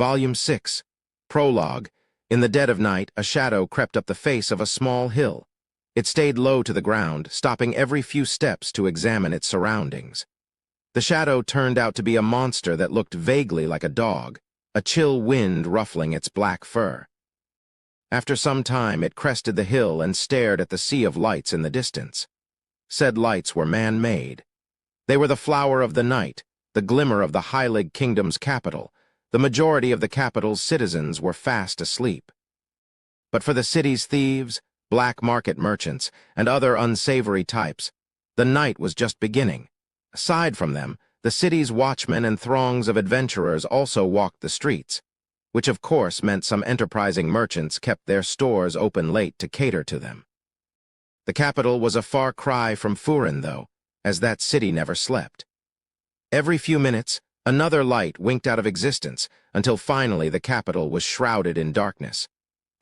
Volume 6. Prologue. In the dead of night, a shadow crept up the face of a small hill. It stayed low to the ground, stopping every few steps to examine its surroundings. The shadow turned out to be a monster that looked vaguely like a dog, a chill wind ruffling its black fur. After some time, it crested the hill and stared at the sea of lights in the distance. Said lights were man-made. They were the flower of the night, the glimmer of the Heilig Kingdom's capital. The majority of the capital's citizens were fast asleep. But for the city's thieves, black market merchants, and other unsavory types, the night was just beginning. Aside from them, the city's watchmen and throngs of adventurers also walked the streets, which of course meant some enterprising merchants kept their stores open late to cater to them. The capital was a far cry from Furin, though, as that city never slept. Every few minutes, another light winked out of existence until finally the capital was shrouded in darkness.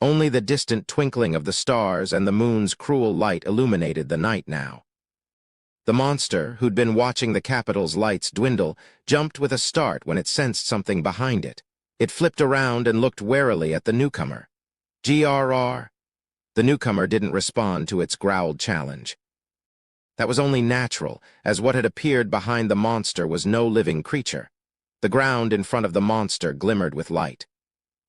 Only the distant twinkling of the stars and the moon's cruel light illuminated the night now. The monster, who'd been watching the capital's lights dwindle, jumped with a start when it sensed something behind it. It flipped around and looked warily at the newcomer. "GRR?" The newcomer didn't respond to its growled challenge. That was only natural, as what had appeared behind the monster was no living creature. The ground in front of the monster glimmered with light.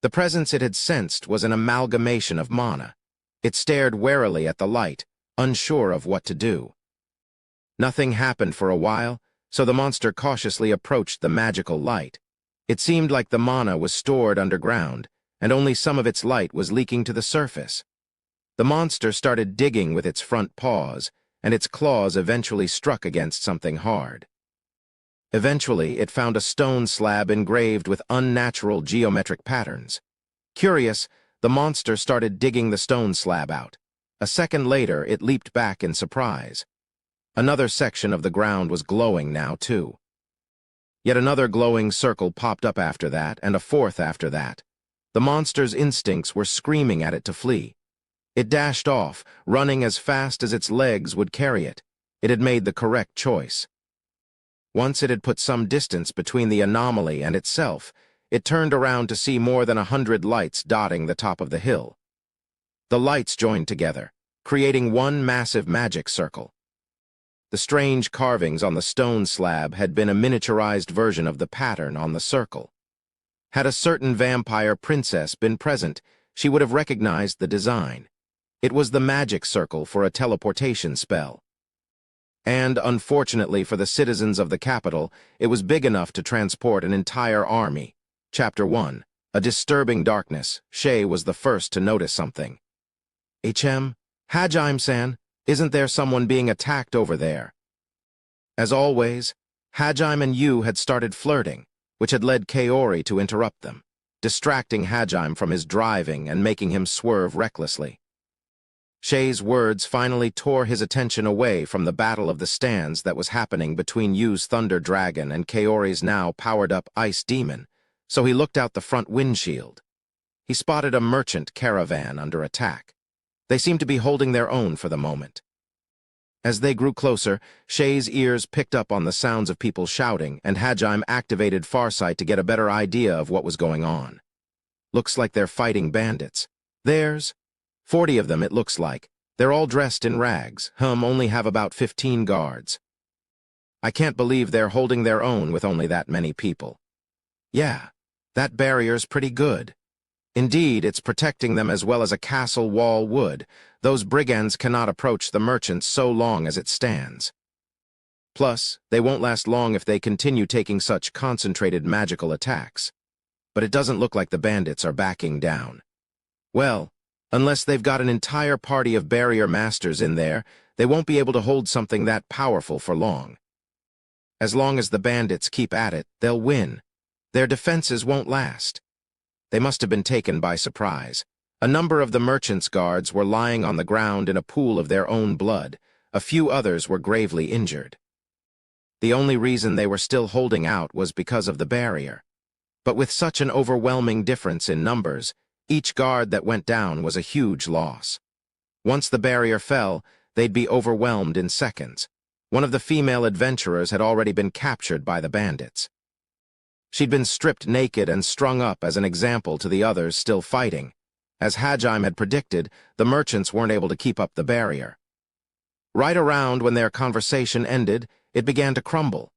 The presence it had sensed was an amalgamation of mana. It stared warily at the light, unsure of what to do. Nothing happened for a while, so the monster cautiously approached the magical light. It seemed like the mana was stored underground, and only some of its light was leaking to the surface. The monster started digging with its front paws, and its claws eventually struck against something hard. Eventually, it found a stone slab engraved with unnatural geometric patterns. Curious, the monster started digging the stone slab out. A second later, it leaped back in surprise. Another section of the ground was glowing now, too. Yet another glowing circle popped up after that, and a fourth after that. The monster's instincts were screaming at it to flee. It dashed off, running as fast as its legs would carry it. It had made the correct choice. Once it had put some distance between the anomaly and itself, it turned around to see more than 100 lights dotting the top of the hill. The lights joined together, creating one massive magic circle. The strange carvings on the stone slab had been a miniaturized version of the pattern on the circle. Had a certain vampire princess been present, she would have recognized the design. It was the magic circle for a teleportation spell. And, unfortunately for the citizens of the capital, it was big enough to transport an entire army. Chapter 1. A disturbing darkness. Shay was the first to notice something. Hajime-san, isn't there someone being attacked over there?" As always, Hajime and Yu had started flirting, which had led Kaori to interrupt them, distracting Hajime from his driving and making him swerve recklessly. Shay's words finally tore his attention away from the battle of the stands that was happening between Yu's Thunder Dragon and Kaori's now powered-up Ice Demon, so he looked out the front windshield. He spotted a merchant caravan under attack. They seemed to be holding their own for the moment. As they grew closer, Shay's ears picked up on the sounds of people shouting, and Hajime activated Farsight to get a better idea of what was going on. "Looks like they're fighting bandits. There's 40 of them, it looks like. They're all dressed in rags. Only have about 15 guards. I can't believe they're holding their own with only that many people. Yeah, that barrier's pretty good. Indeed, it's protecting them as well as a castle wall would. Those brigands cannot approach the merchants so long as it stands. Plus, they won't last long if they continue taking such concentrated magical attacks. But it doesn't look like the bandits are backing down. Well, unless they've got an entire party of barrier masters in there, they won't be able to hold something that powerful for long. As long as the bandits keep at it, they'll win. Their defenses won't last." They must have been taken by surprise. A number of the merchants' guards were lying on the ground in a pool of their own blood. A few others were gravely injured. The only reason they were still holding out was because of the barrier. But with such an overwhelming difference in numbers, each guard that went down was a huge loss. Once the barrier fell, they'd be overwhelmed in seconds. One of the female adventurers had already been captured by the bandits. She'd been stripped naked and strung up as an example to the others still fighting. As Hajime had predicted, the merchants weren't able to keep up the barrier. Right around when their conversation ended, it began to crumble.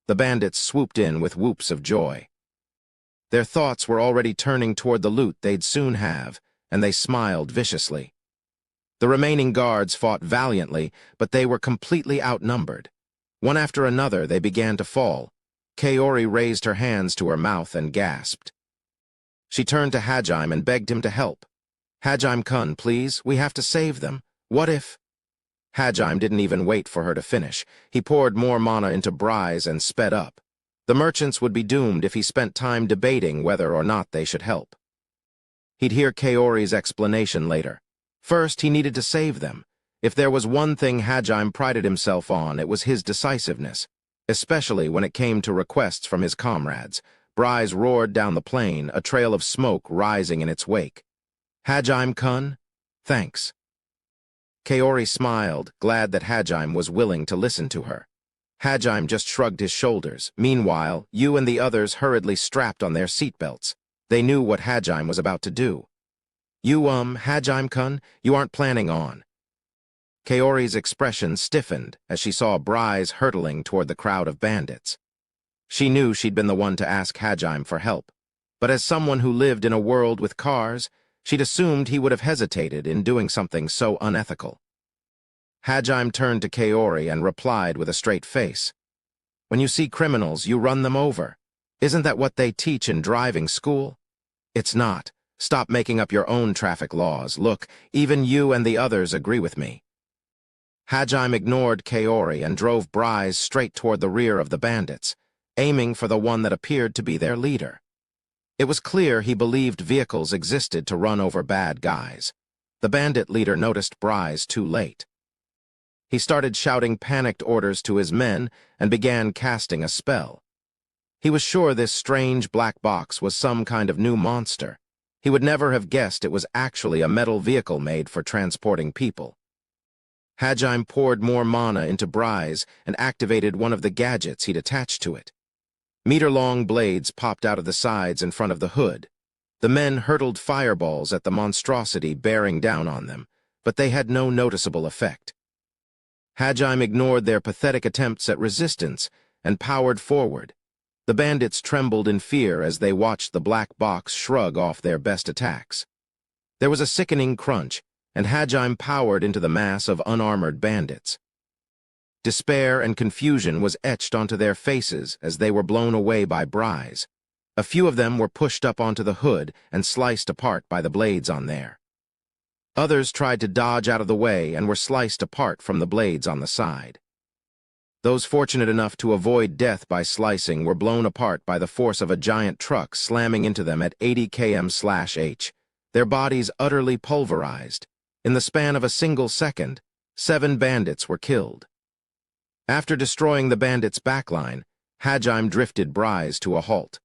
The bandits swooped in with whoops of joy. Their thoughts were already turning toward the loot they'd soon have, and they smiled viciously. The remaining guards fought valiantly, but they were completely outnumbered. One after another, they began to fall. Kaori raised her hands to her mouth and gasped. She turned to Hajime and begged him to help. "Hajime-kun, please, we have to save them. What if—" Hajime didn't even wait for her to finish. He poured more mana into Brise and sped up. The merchants would be doomed if he spent time debating whether or not they should help. He'd hear Kaori's explanation later. First, he needed to save them. If there was one thing Hajime prided himself on, it was his decisiveness, especially when it came to requests from his comrades. Brise roared down the plain, a trail of smoke rising in its wake. "Hajime-kun? Thanks." Kaori smiled, glad that Hajime was willing to listen to her. Hajime just shrugged his shoulders. Meanwhile, you and the others hurriedly strapped on their seatbelts. They knew what Hajime was about to do. Hajime-kun, you aren't planning on." Kaori's expression stiffened as she saw Brise hurtling toward the crowd of bandits. She knew she'd been the one to ask Hajime for help, but as someone who lived in a world with cars, she'd assumed he would have hesitated in doing something so unethical. Hajime turned to Kaori and replied with a straight face. "When you see criminals, you run them over. Isn't that what they teach in driving school?" "It's not. Stop making up your own traffic laws. Look, even you and the others agree with me." Hajime ignored Kaori and drove Brise straight toward the rear of the bandits, aiming for the one that appeared to be their leader. It was clear he believed vehicles existed to run over bad guys. The bandit leader noticed Brise too late. He started shouting panicked orders to his men and began casting a spell. He was sure this strange black box was some kind of new monster. He would never have guessed it was actually a metal vehicle made for transporting people. Hajime poured more mana into Brise and activated one of the gadgets he'd attached to it. Meter-long blades popped out of the sides in front of the hood. The men hurtled fireballs at the monstrosity bearing down on them, but they had no noticeable effect. Hajime ignored their pathetic attempts at resistance and powered forward. The bandits trembled in fear as they watched the black box shrug off their best attacks. There was a sickening crunch, and Hajime powered into the mass of unarmored bandits. Despair and confusion was etched onto their faces as they were blown away by Brise. A few of them were pushed up onto the hood and sliced apart by the blades on there. Others tried to dodge out of the way and were sliced apart from the blades on the side. Those fortunate enough to avoid death by slicing were blown apart by the force of a giant truck slamming into them at 80 km/h, their bodies utterly pulverized. In the span of a single second, 7 bandits were killed. After destroying the bandits' backline, Hajime drifted Brise to a halt.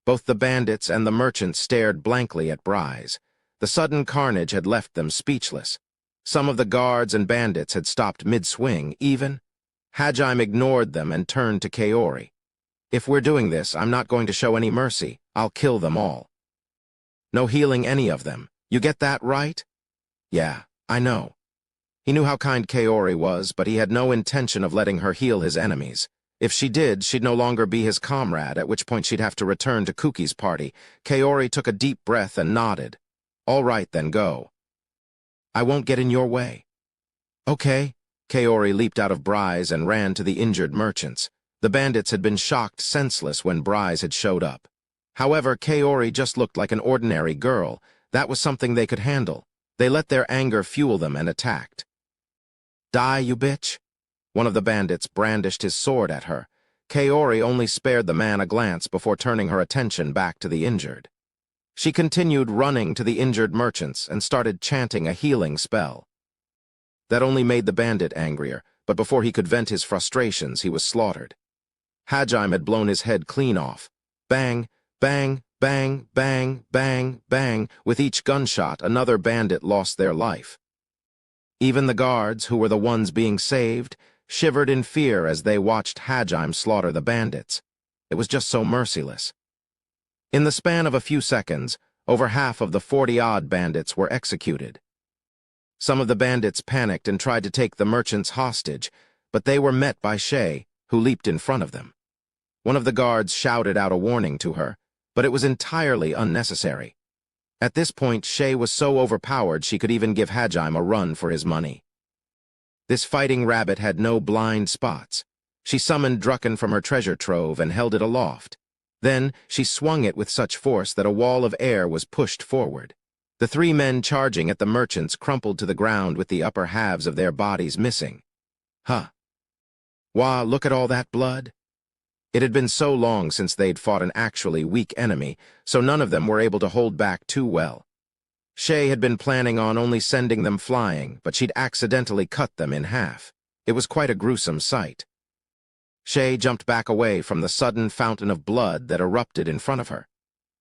Both the bandits and the merchants stared blankly at Brise. The sudden carnage had left them speechless. Some of the guards and bandits had stopped mid-swing, even. Hajime ignored them and turned to Kaori. "If we're doing this, I'm not going to show any mercy. I'll kill them all. No healing any of them. You get that right?" "Yeah, I know." He knew how kind Kaori was, but he had no intention of letting her heal his enemies. If she did, she'd no longer be his comrade, at which point she'd have to return to Kuki's party. Kaori took a deep breath and nodded. "All right, then go. I won't get in your way." "Okay." Kaori leaped out of Brise and ran to the injured merchants. The bandits had been shocked senseless when Brise had showed up. However, Kaori just looked like an ordinary girl. That was something they could handle. They let their anger fuel them and attacked. "Die, you bitch!" One of the bandits brandished his sword at her. Kaori only spared the man a glance before turning her attention back to the injured. She continued running to the injured merchants and started chanting a healing spell. That only made the bandit angrier, but before he could vent his frustrations, he was slaughtered. Hajime had blown his head clean off. Bang, bang, bang, bang, bang, bang. With each gunshot, another bandit lost their life. Even the guards, who were the ones being saved, shivered in fear as they watched Hajime slaughter the bandits. It was just so merciless. In the span of a few seconds, over half of the 40-odd bandits were executed. Some of the bandits panicked and tried to take the merchants hostage, but they were met by Shay, who leaped in front of them. One of the guards shouted out a warning to her, but it was entirely unnecessary. At this point, Shay was so overpowered she could even give Hajime a run for his money. This fighting rabbit had no blind spots. She summoned Drucken from her treasure trove and held it aloft. Then she swung it with such force that a wall of air was pushed forward. The three men charging at the merchants crumpled to the ground with the upper halves of their bodies missing. Huh. Wah, look at all that blood. It had been so long since they'd fought an actually weak enemy, so none of them were able to hold back too well. Shay had been planning on only sending them flying, but she'd accidentally cut them in half. It was quite a gruesome sight. Shay jumped back away from the sudden fountain of blood that erupted in front of her.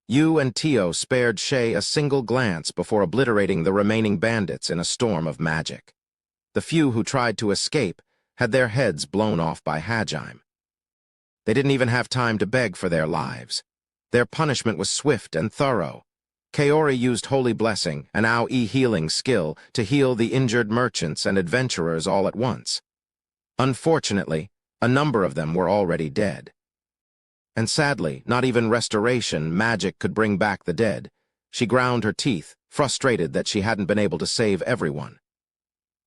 Yu and Tio spared Shay a single glance before obliterating the remaining bandits in a storm of magic. The few who tried to escape had their heads blown off by Hajime. They didn't even have time to beg for their lives. Their punishment was swift and thorough. Kaori used Holy Blessing, an Aoi healing skill, to heal the injured merchants and adventurers all at once. Unfortunately, a number of them were already dead. And sadly, not even restoration magic could bring back the dead. She ground her teeth, frustrated that she hadn't been able to save everyone.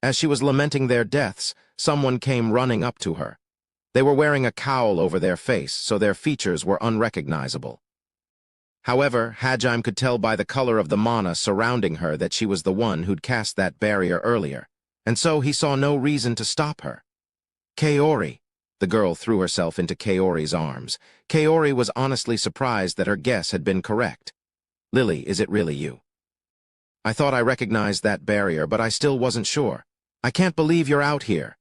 As she was lamenting their deaths, someone came running up to her. They were wearing a cowl over their face, so their features were unrecognizable. However, Hajime could tell by the color of the mana surrounding her that she was the one who'd cast that barrier earlier, and so he saw no reason to stop her. Kaori. The girl threw herself into Kaori's arms. Kaori was honestly surprised that her guess had been correct. Lily, is it really you? I thought I recognized that barrier, but I still wasn't sure. I can't believe you're out here.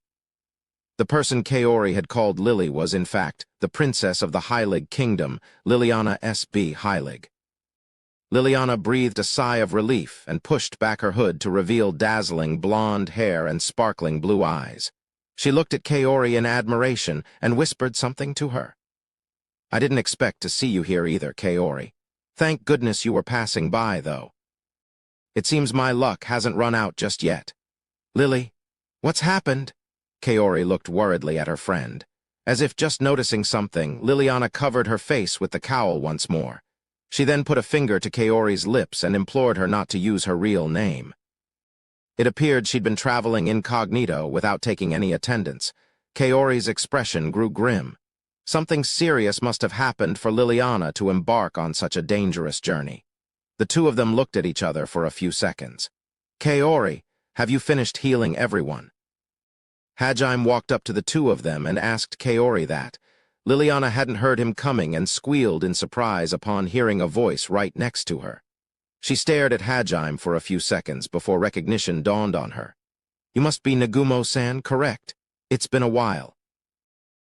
The person Kaori had called Lily was, in fact, the princess of the Heilig Kingdom, Liliana S.B. Heilig. Liliana breathed a sigh of relief and pushed back her hood to reveal dazzling blonde hair and sparkling blue eyes. She looked at Kaori in admiration and whispered something to her. I didn't expect to see you here either, Kaori. Thank goodness you were passing by, though. It seems my luck hasn't run out just yet. Lily, what's happened? Kaori looked worriedly at her friend. As if just noticing something, Liliana covered her face with the cowl once more. She then put a finger to Kaori's lips and implored her not to use her real name. It appeared she'd been traveling incognito without taking any attendance. Kaori's expression grew grim. Something serious must have happened for Liliana to embark on such a dangerous journey. The two of them looked at each other for a few seconds. Kaori, have you finished healing everyone? Hajime walked up to the two of them and asked Kaori that. Liliana hadn't heard him coming and squealed in surprise upon hearing a voice right next to her. She stared at Hajime for a few seconds before recognition dawned on her. You must be Nagumo-san, correct? It's been a while.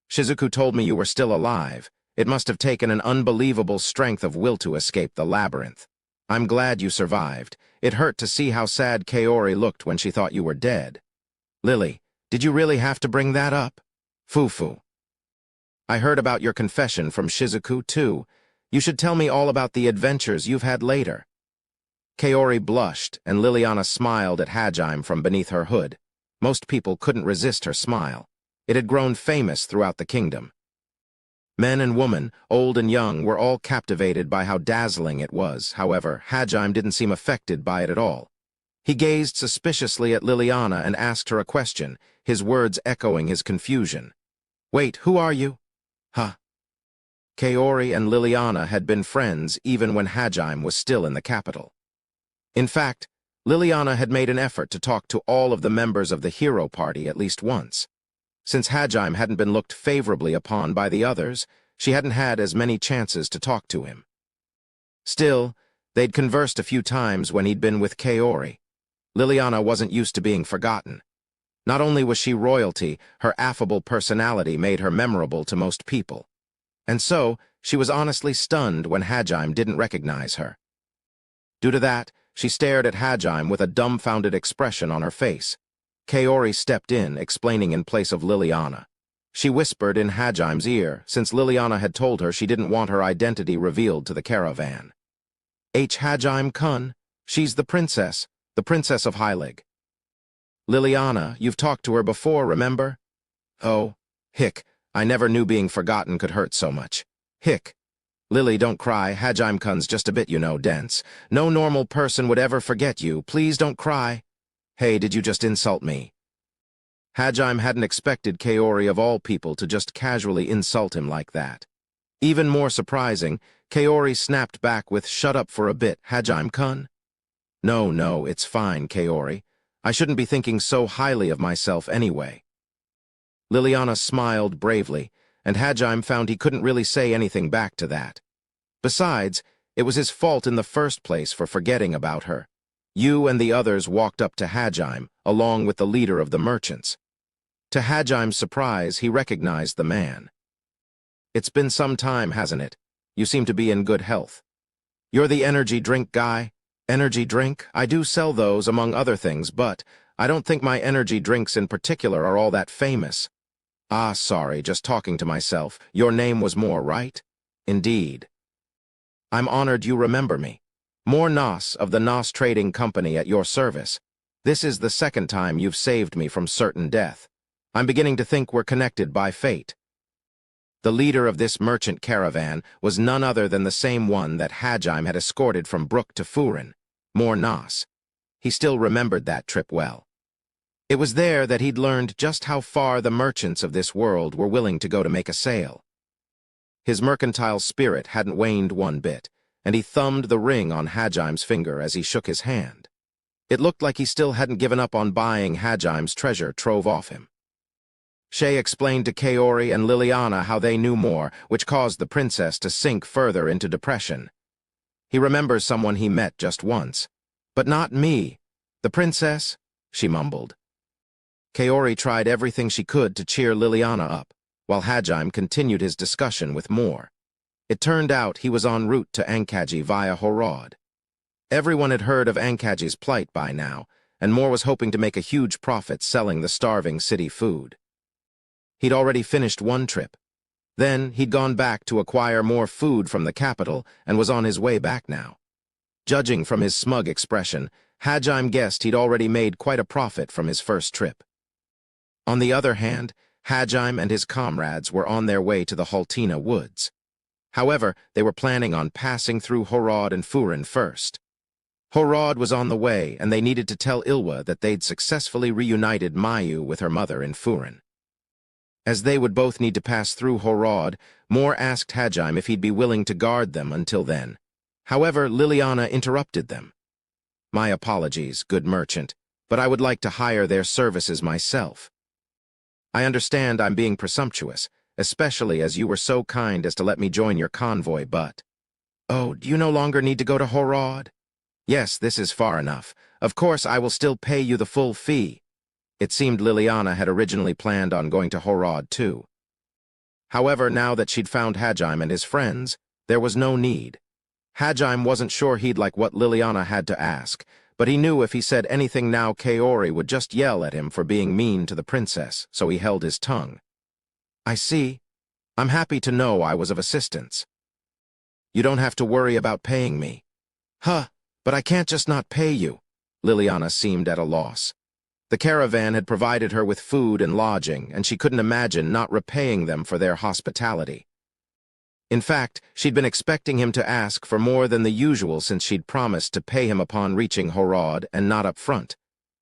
Shizuku told me you were still alive. It must have taken an unbelievable strength of will to escape the labyrinth. I'm glad you survived. It hurt to see how sad Kaori looked when she thought you were dead. Lily, did you really have to bring that up? Fufu. I heard about your confession from Shizuku, too. You should tell me all about the adventures you've had later. Kaori blushed, and Liliana smiled at Hajime from beneath her hood. Most people couldn't resist her smile. It had grown famous throughout the kingdom. Men and women, old and young, were all captivated by how dazzling it was. However, Hajime didn't seem affected by it at all. He gazed suspiciously at Liliana and asked her a question, his words echoing his confusion. Wait, who are you? Huh. Kaori and Liliana had been friends even when Hajime was still in the capital. In fact, Liliana had made an effort to talk to all of the members of the hero party at least once. Since Hajime hadn't been looked favorably upon by the others, she hadn't had as many chances to talk to him. Still, they'd conversed a few times when he'd been with Kaori. Liliana wasn't used to being forgotten. Not only was she royalty, her affable personality made her memorable to most people. And so, she was honestly stunned when Hajime didn't recognize her. Due to that, she stared at Hajime with a dumbfounded expression on her face. Kaori stepped in, explaining in place of Liliana. She whispered in Hajim's ear, since Liliana had told her she didn't want her identity revealed to the caravan. Hajim Kun, she's the princess of Heilig. Liliana, you've talked to her before, remember? Oh, hick, I never knew being forgotten could hurt so much. Hick. Lily, don't cry, Hajim Kun's just a bit, dense. No normal person would ever forget you, please don't cry. Hey, did you just insult me? Hajim hadn't expected Kaori of all people to just casually insult him like that. Even more surprising, Kaori snapped back with, shut up for a bit, Hajim Kun. No, it's fine, Kaori. I shouldn't be thinking so highly of myself anyway. Liliana smiled bravely, and Hajim found he couldn't really say anything back to that. Besides, it was his fault in the first place for forgetting about her. You and the others walked up to Hajim, along with the leader of the merchants. To Hajim's surprise, he recognized the man. It's been some time, hasn't it? You seem to be in good health. You're the energy drink guy? Energy drink? I do sell those, among other things, but I don't think my energy drinks in particular are all that famous. Ah, sorry, just talking to myself. Your name was Moore, right? Indeed. I'm honored you remember me. Moore Nos of the Nos Trading Company at your service. This is the second time you've saved me from certain death. I'm beginning to think we're connected by fate. The leader of this merchant caravan was none other than the same one that Hajim had escorted from Brook to Furin, Moore Nos. He still remembered that trip well. It was there that he'd learned just how far the merchants of this world were willing to go to make a sale. His mercantile spirit hadn't waned one bit, and he thumbed the ring on Hajim's finger as he shook his hand. It looked like he still hadn't given up on buying Hajim's treasure trove off him. Shay explained to Kaori and Liliana how they knew more, which caused the princess to sink further into depression. He remembers someone he met just once. But not me. The princess? She mumbled. Kaori tried everything she could to cheer Liliana up, while Hajim continued his discussion with Moore. It turned out he was en route to Ankaji via Horod. Everyone had heard of Ankaji's plight by now, and Moore was hoping to make a huge profit selling the starving city food. He'd already finished one trip. Then he'd gone back to acquire more food from the capital and was on his way back now. Judging from his smug expression, Hajim guessed he'd already made quite a profit from his first trip. On the other hand, Hajim and his comrades were on their way to the Haltina woods. However, they were planning on passing through Horod and Furin first. Horod was on the way, and they needed to tell Ilwa that they'd successfully reunited Mayu with her mother in Furin. As they would both need to pass through Horod, Moore asked Hajim if he'd be willing to guard them until then. However, Liliana interrupted them. My apologies, good merchant, but I would like to hire their services myself. I understand I'm being presumptuous, especially as you were so kind as to let me join your convoy, but... Oh, do you no longer need to go to Horod? Yes, this is far enough. Of course, I will still pay you the full fee. It seemed Liliana had originally planned on going to Horod too. However, now that she'd found Hajim and his friends, there was no need. Hajim wasn't sure he'd like what Liliana had to ask, but he knew if he said anything now Kaori would just yell at him for being mean to the princess, so he held his tongue. I see. I'm happy to know I was of assistance. You don't have to worry about paying me. Huh, but I can't just not pay you. Liliana seemed at a loss. The caravan had provided her with food and lodging, and she couldn't imagine not repaying them for their hospitality. In fact, she'd been expecting him to ask for more than the usual since she'd promised to pay him upon reaching Horod and not up front.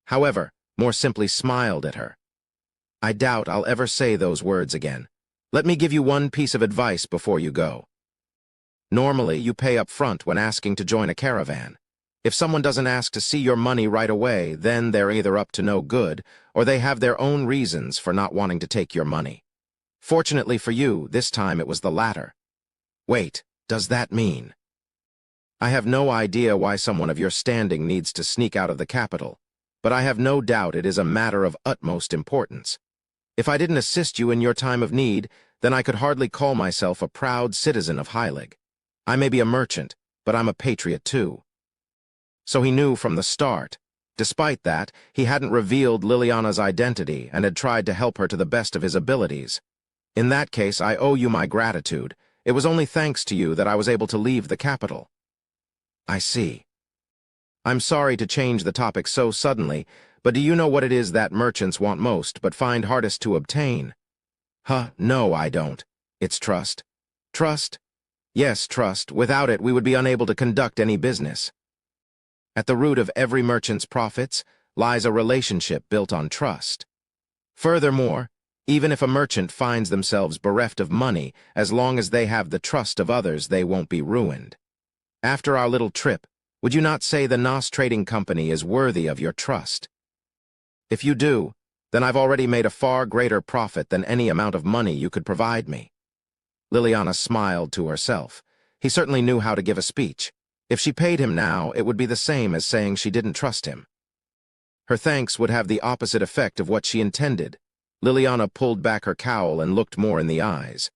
However, Moore simply smiled at her. I doubt I'll ever say those words again. Let me give you one piece of advice before you go. Normally, you pay up front when asking to join a caravan. If someone doesn't ask to see your money right away, then they're either up to no good, or they have their own reasons for not wanting to take your money. Fortunately for you, this time it was the latter. Wait, does that mean? I have no idea why someone of your standing needs to sneak out of the capital, but I have no doubt it is a matter of utmost importance. If I didn't assist you in your time of need, then I could hardly call myself a proud citizen of Heilig. I may be a merchant, but I'm a patriot too. So he knew from the start. Despite that, he hadn't revealed Liliana's identity and had tried to help her to the best of his abilities. In that case, I owe you my gratitude. It was only thanks to you that I was able to leave the capital. I see. I'm sorry to change the topic so suddenly, but do you know what it is that merchants want most but find hardest to obtain? No, I don't. It's trust. Trust? Yes, trust. Without it, we would be unable to conduct any business. At the root of every merchant's profits lies a relationship built on trust. Furthermore, even if a merchant finds themselves bereft of money, as long as they have the trust of others, they won't be ruined. After our little trip, would you not say the Ainz Trading Company is worthy of your trust? If you do, then I've already made a far greater profit than any amount of money you could provide me. Liliana smiled to herself. He certainly knew how to give a speech. If she paid him now, it would be the same as saying she didn't trust him. Her thanks would have the opposite effect of what she intended. Liliana pulled back her cowl and looked more in the eyes.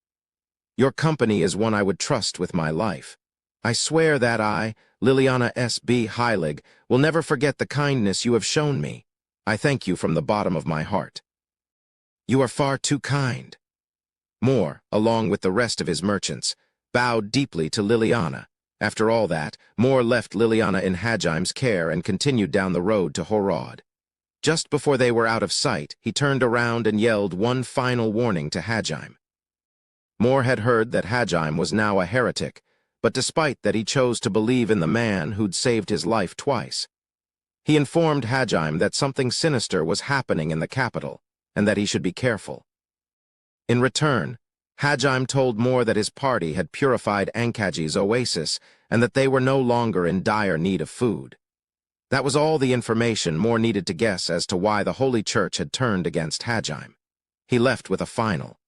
Your company is one I would trust with my life. I swear that I, Liliana S.B. Heilig, will never forget the kindness you have shown me. I thank you from the bottom of my heart. You are far too kind. Moore, along with the rest of his merchants, bowed deeply to Liliana. After all that, Moore left Liliana in Hajim's care and continued down the road to Horod. Just before they were out of sight, he turned around and yelled one final warning to Hajim. Moore had heard that Hajim was now a heretic, but despite that he chose to believe in the man who'd saved his life twice. He informed Hajim that something sinister was happening in the capital, and that he should be careful. In return, Hajim told Moore that his party had purified Ankaji's oasis and that they were no longer in dire need of food. That was all the information Moore needed to guess as to why the Holy Church had turned against Hajim. He left with a final.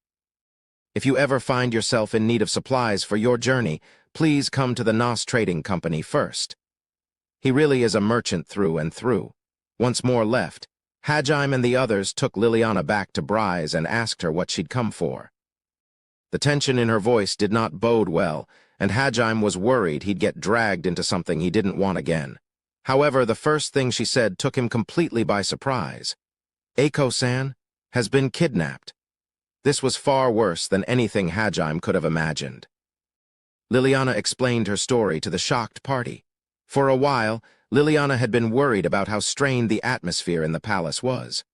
If you ever find yourself in need of supplies for your journey, please come to the Ainz Trading Company first. He really is a merchant through and through. Once Moore left, Hajim and the others took Liliana back to Bryce and asked her what she'd come for. The tension in her voice did not bode well, and Hajim was worried he'd get dragged into something he didn't want again. However, the first thing she said took him completely by surprise. Eiko-san has been kidnapped. This was far worse than anything Hajim could have imagined. Liliana explained her story to the shocked party. For a while, Liliana had been worried about how strained the atmosphere in the palace was.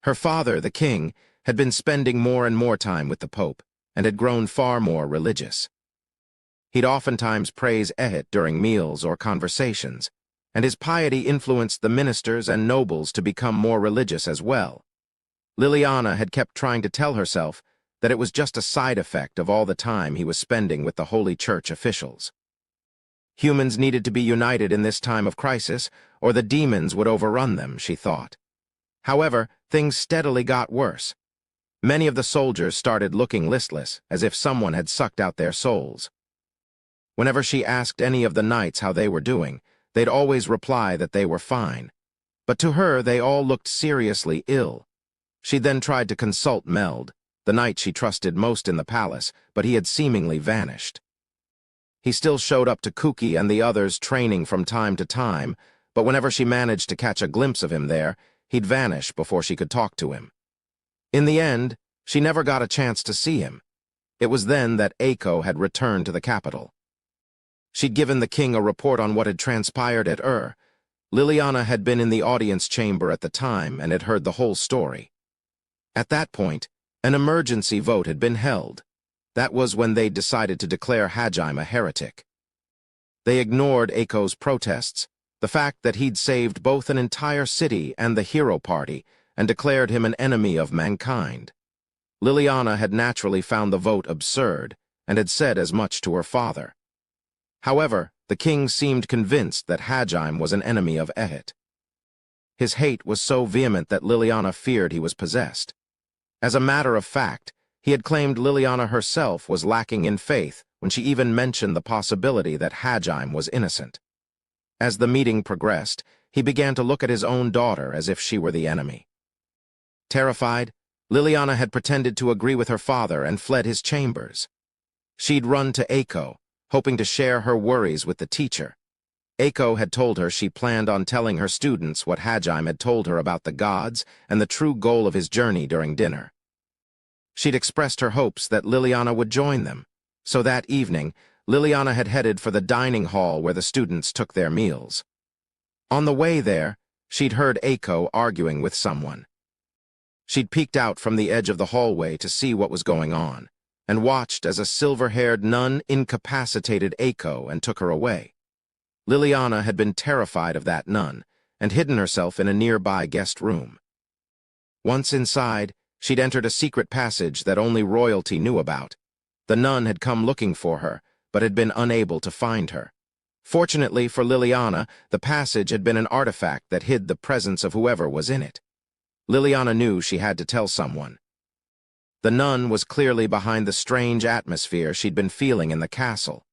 Her father, the king, had been spending more and more time with the Pope, and had grown far more religious. He'd oftentimes praise Ehit during meals or conversations, and his piety influenced the ministers and nobles to become more religious as well. Liliana had kept trying to tell herself that it was just a side effect of all the time he was spending with the Holy Church officials. Humans needed to be united in this time of crisis, or the demons would overrun them, she thought. However, things steadily got worse. Many of the soldiers started looking listless, as if someone had sucked out their souls. Whenever she asked any of the knights how they were doing, they'd always reply that they were fine. But to her, they all looked seriously ill. She then tried to consult Meld, the knight she trusted most in the palace, but he had seemingly vanished. He still showed up to Kuki and the others training from time to time, but whenever she managed to catch a glimpse of him there, he'd vanish before she could talk to him. In the end, she never got a chance to see him. It was then that Eiko had returned to the capital. She'd given the king a report on what had transpired at Liliana had been in the audience chamber at the time and had heard the whole story. At that point, an emergency vote had been held. That was when they decided to declare Hajim a heretic. They ignored Eiko's protests, the fact that he'd saved both an entire city and the hero party, and declared him an enemy of mankind. Liliana had naturally found the vote absurd, and had said as much to her father. However, the king seemed convinced that Hajim was an enemy of Ehit. His hate was so vehement that Liliana feared he was possessed. As a matter of fact, he had claimed Liliana herself was lacking in faith when she even mentioned the possibility that Hajim was innocent. As the meeting progressed, he began to look at his own daughter as if she were the enemy. Terrified, Liliana had pretended to agree with her father and fled his chambers. She'd run to Eiko, hoping to share her worries with the teacher. Eiko had told her she planned on telling her students what Hajim had told her about the gods and the true goal of his journey during dinner. She'd expressed her hopes that Liliana would join them. So that evening, Liliana had headed for the dining hall where the students took their meals. On the way there, she'd heard Aiko arguing with someone. She'd peeked out from the edge of the hallway to see what was going on, and watched as a silver-haired nun incapacitated Aiko and took her away. Liliana had been terrified of that nun and hidden herself in a nearby guest room. Once inside, she'd entered a secret passage that only royalty knew about. The nun had come looking for her, but had been unable to find her. Fortunately for Liliana, the passage had been an artifact that hid the presence of whoever was in it. Liliana knew she had to tell someone. The nun was clearly behind the strange atmosphere she'd been feeling in the castle.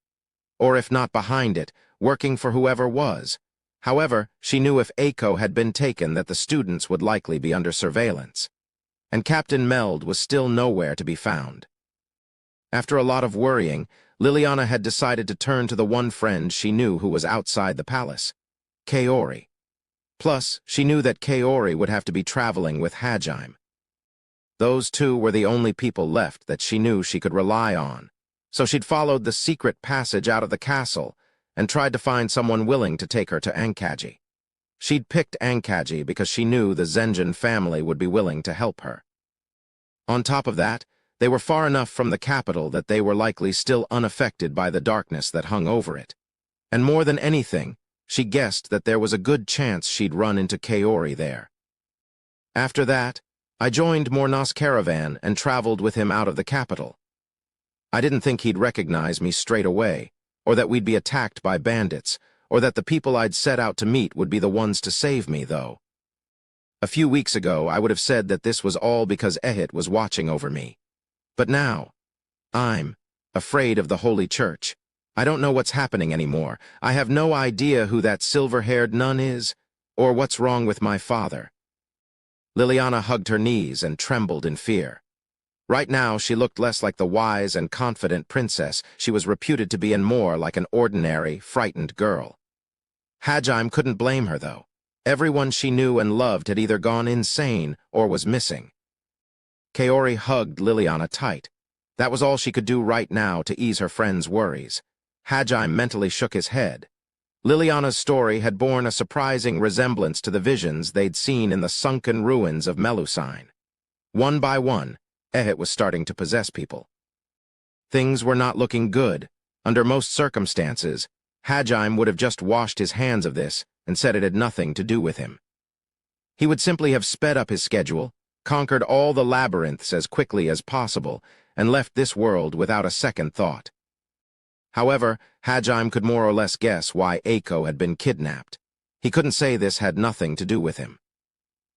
Or if not behind it, working for whoever was. However, she knew if Aiko had been taken that the students would likely be under surveillance. And Captain Meld was still nowhere to be found. After a lot of worrying, Liliana had decided to turn to the one friend she knew who was outside the palace, Kaori. Plus, she knew that Kaori would have to be traveling with Hajime. Those two were the only people left that she knew she could rely on, so she'd followed the secret passage out of the castle and tried to find someone willing to take her to Ankaji. She'd picked Ankaji because she knew the Zenjin family would be willing to help her. On top of that, they were far enough from the capital that they were likely still unaffected by the darkness that hung over it. And more than anything, she guessed that there was a good chance she'd run into Kaori there. After that, I joined Morna's caravan and traveled with him out of the capital. I didn't think he'd recognize me straight away, or that we'd be attacked by bandits, or that the people I'd set out to meet would be the ones to save me, though. A few weeks ago, I would have said that this was all because Ehit was watching over me. But now, I'm afraid of the Holy Church. I don't know what's happening anymore. I have no idea who that silver-haired nun is, or what's wrong with my father. Liliana hugged her knees and trembled in fear. Right now, she looked less like the wise and confident princess she was reputed to be and more like an ordinary, frightened girl. Hajime couldn't blame her, though. Everyone she knew and loved had either gone insane or was missing. Kaori hugged Liliana tight. That was all she could do right now to ease her friend's worries. Hajime mentally shook his head. Liliana's story had borne a surprising resemblance to the visions they'd seen in the sunken ruins of Melusine. One by one, Ehit was starting to possess people. Things were not looking good. Under most circumstances, Hajime would have just washed his hands of this and said it had nothing to do with him. He would simply have sped up his schedule, conquered all the labyrinths as quickly as possible, and left this world without a second thought. However, Hajime could more or less guess why Aiko had been kidnapped. He couldn't say this had nothing to do with him.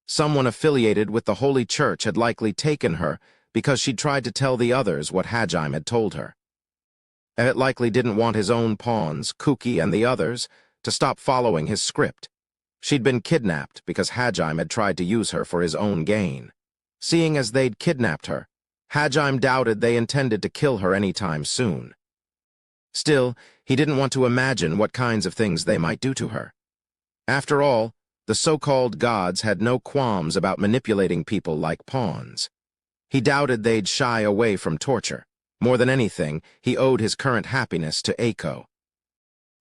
Someone affiliated with the Holy Church had likely taken her because she'd tried to tell the others what Hajime had told her. Ehit likely didn't want his own pawns, Kuki and the others, to stop following his script. She'd been kidnapped because Hajime had tried to use her for his own gain. Seeing as they'd kidnapped her, Hajime doubted they intended to kill her anytime soon. Still, he didn't want to imagine what kinds of things they might do to her. After all, the so-called gods had no qualms about manipulating people like pawns. He doubted they'd shy away from torture. More than anything, he owed his current happiness to Aiko.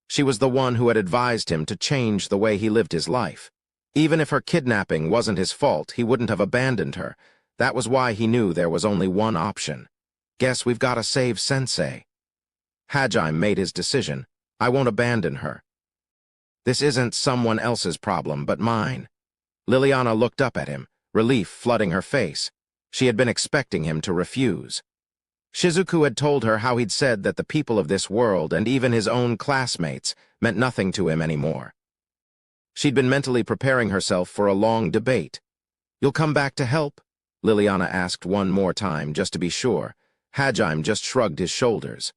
She was the one who had advised him to change the way he lived his life. Even if her kidnapping wasn't his fault, he wouldn't have abandoned her. That was why he knew there was only one option. Guess we've got to save Sensei. Hajime made his decision. I won't abandon her. This isn't someone else's problem but mine. Liliana looked up at him, relief flooding her face. She had been expecting him to refuse. Shizuku had told her how he'd said that the people of this world and even his own classmates meant nothing to him anymore. She'd been mentally preparing herself for a long debate. "You'll come back to help?" Liliana asked one more time, just to be sure. Hajime just shrugged his shoulders.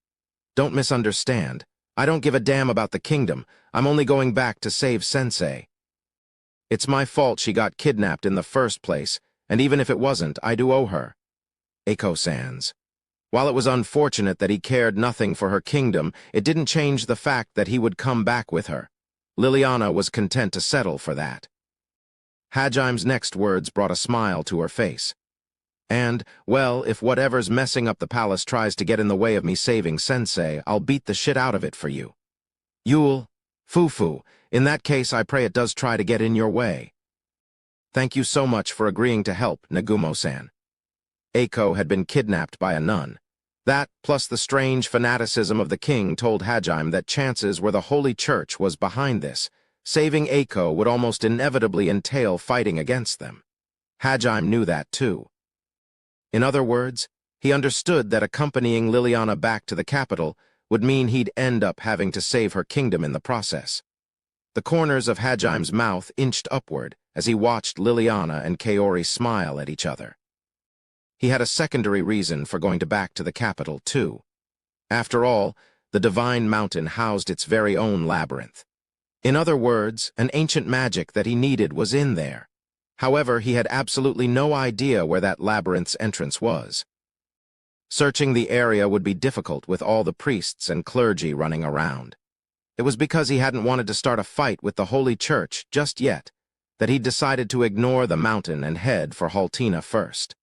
"Don't misunderstand. I don't give a damn about the kingdom. I'm only going back to save Sensei. It's my fault she got kidnapped in the first place, and even if it wasn't, I do owe her." Aiko sans. While it was unfortunate that he cared nothing for her kingdom, it didn't change the fact that he would come back with her. Liliana was content to settle for that. Hajime's next words brought a smile to her face. And, well, if whatever's messing up the palace tries to get in the way of me saving Sensei, I'll beat the shit out of it for you. Yule, Fufu, in that case I pray it does try to get in your way. Thank you so much for agreeing to help, Nagumo-san. Eiko had been kidnapped by a nun. That, plus the strange fanaticism of the king, told Hajime that chances were the Holy Church was behind this. Saving Eiko would almost inevitably entail fighting against them. Hajime knew that too. In other words, he understood that accompanying Liliana back to the capital would mean he'd end up having to save her kingdom in the process. The corners of Hajime's mouth inched upward as he watched Liliana and Kaori smile at each other. He had a secondary reason for going back to the capital, too. After all, the Divine Mountain housed its very own labyrinth. In other words, an ancient magic that he needed was in there. However, he had absolutely no idea where that labyrinth's entrance was. Searching the area would be difficult with all the priests and clergy running around. It was because he hadn't wanted to start a fight with the Holy Church just yet that he'd decided to ignore the mountain and head for Haltina first.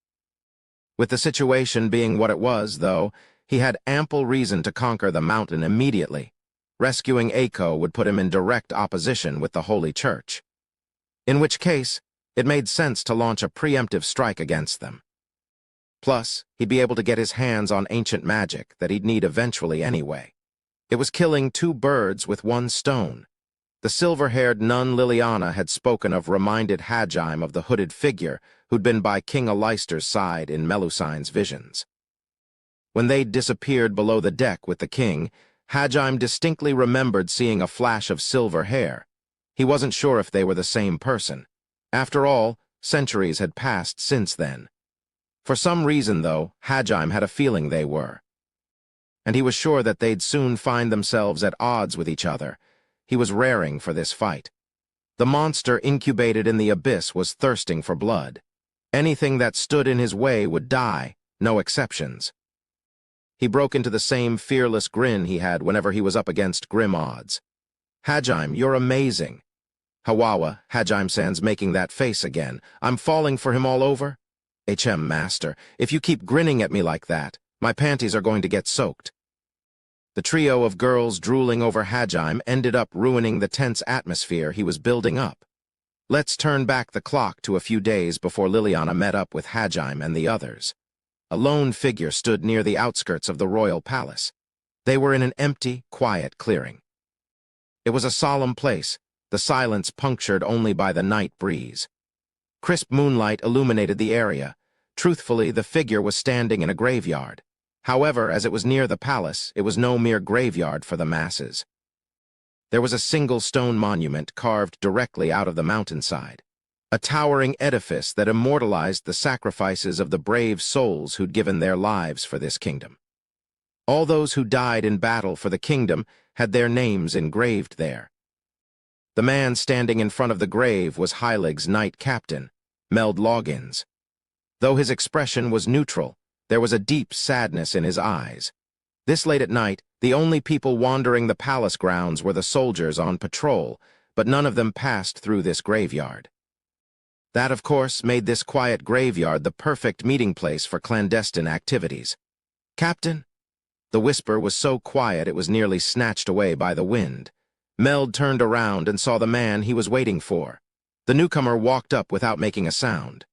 With the situation being what it was, though, he had ample reason to conquer the mountain immediately. Rescuing Eiko would put him in direct opposition with the Holy Church. In which case, it made sense to launch a preemptive strike against them. Plus, he'd be able to get his hands on ancient magic that he'd need eventually anyway. It was killing two birds with one stone. The silver-haired nun Liliana had spoken of reminded Hajime of the hooded figure who'd been by King Aleister's side in Melusine's visions. When they'd disappeared below the deck with the king, Hajime distinctly remembered seeing a flash of silver hair. He wasn't sure if they were the same person. After all, centuries had passed since then. For some reason, though, Hajime had a feeling they were. And he was sure that they'd soon find themselves at odds with each other. He was raring for this fight. The monster incubated in the abyss was thirsting for blood. Anything that stood in his way would die, no exceptions. He broke into the same fearless grin he had whenever he was up against grim odds. Hajime, you're amazing. Hawawa, Hajime-san's making that face again. I'm falling for him all over? Master, if you keep grinning at me like that, my panties are going to get soaked. The trio of girls drooling over Hajime ended up ruining the tense atmosphere he was building up. Let's turn back the clock to a few days before Liliana met up with Hajime and the others. A lone figure stood near the outskirts of the royal palace. They were in an empty, quiet clearing. It was a solemn place, the silence punctured only by the night breeze. Crisp moonlight illuminated the area. Truthfully, the figure was standing in a graveyard. However, as it was near the palace, it was no mere graveyard for the masses. There was a single stone monument carved directly out of the mountainside, a towering edifice that immortalized the sacrifices of the brave souls who'd given their lives for this kingdom. All those who died in battle for the kingdom had their names engraved there. The man standing in front of the grave was Heilig's knight captain, Meld Loggins. Though his expression was neutral, there was a deep sadness in his eyes. This late at night, the only people wandering the palace grounds were the soldiers on patrol, but none of them passed through this graveyard. That, of course, made this quiet graveyard the perfect meeting place for clandestine activities. Captain? The whisper was so quiet it was nearly snatched away by the wind. Meld turned around and saw the man he was waiting for. The newcomer walked up without making a sound.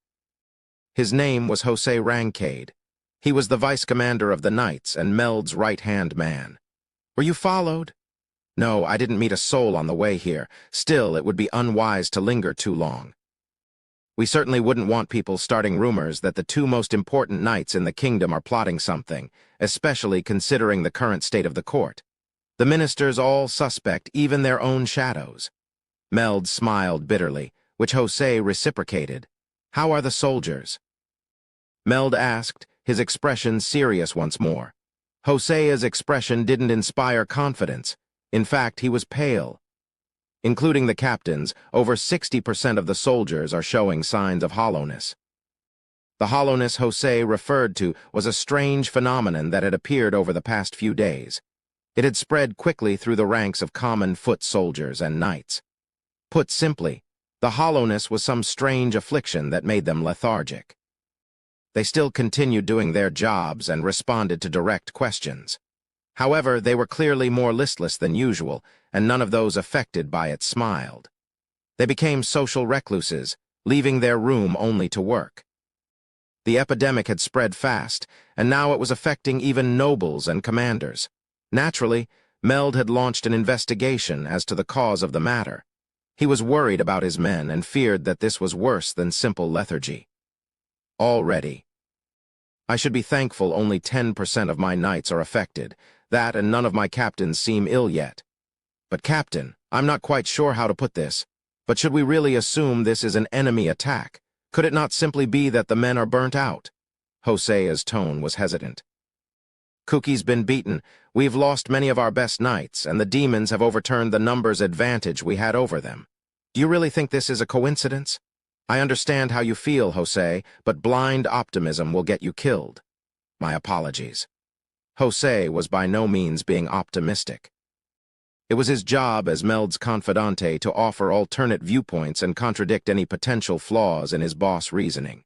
His name was Jose Rancade. He was the vice commander of the Knights and Meld's right-hand man. Were you followed? No, I didn't meet a soul on the way here. Still, it would be unwise to linger too long. We certainly wouldn't want people starting rumors that the two most important knights in the kingdom are plotting something, especially considering the current state of the court. The ministers all suspect even their own shadows. Meld smiled bitterly, which Jose reciprocated. How are the soldiers? Meld asked, his expression serious once more. Jose's expression didn't inspire confidence. In fact, he was pale. Including the captains, over 60% of the soldiers are showing signs of hollowness. The hollowness Jose referred to was a strange phenomenon that had appeared over the past few days. It had spread quickly through the ranks of common foot soldiers and knights. Put simply, the hollowness was some strange affliction that made them lethargic. They still continued doing their jobs and responded to direct questions. However, they were clearly more listless than usual, and none of those affected by it smiled. They became social recluses, leaving their room only to work. The epidemic had spread fast, and now it was affecting even nobles and commanders. Naturally, Meld had launched an investigation as to the cause of the matter. He was worried about his men and feared that this was worse than simple lethargy. Already. I should be thankful only 10% of my knights are affected. That and none of my captains seem ill yet. But Captain, I'm not quite sure how to put this. But should we really assume this is an enemy attack? Could it not simply be that the men are burnt out? Hosea's tone was hesitant. Kuki's been beaten. We've lost many of our best knights, and the demons have overturned the numbers advantage we had over them. Do you really think this is a coincidence? I understand how you feel, Hosea, but blind optimism will get you killed. My apologies. Hosea was by no means being optimistic. It was his job as Meld's confidante to offer alternate viewpoints and contradict any potential flaws in his boss' reasoning.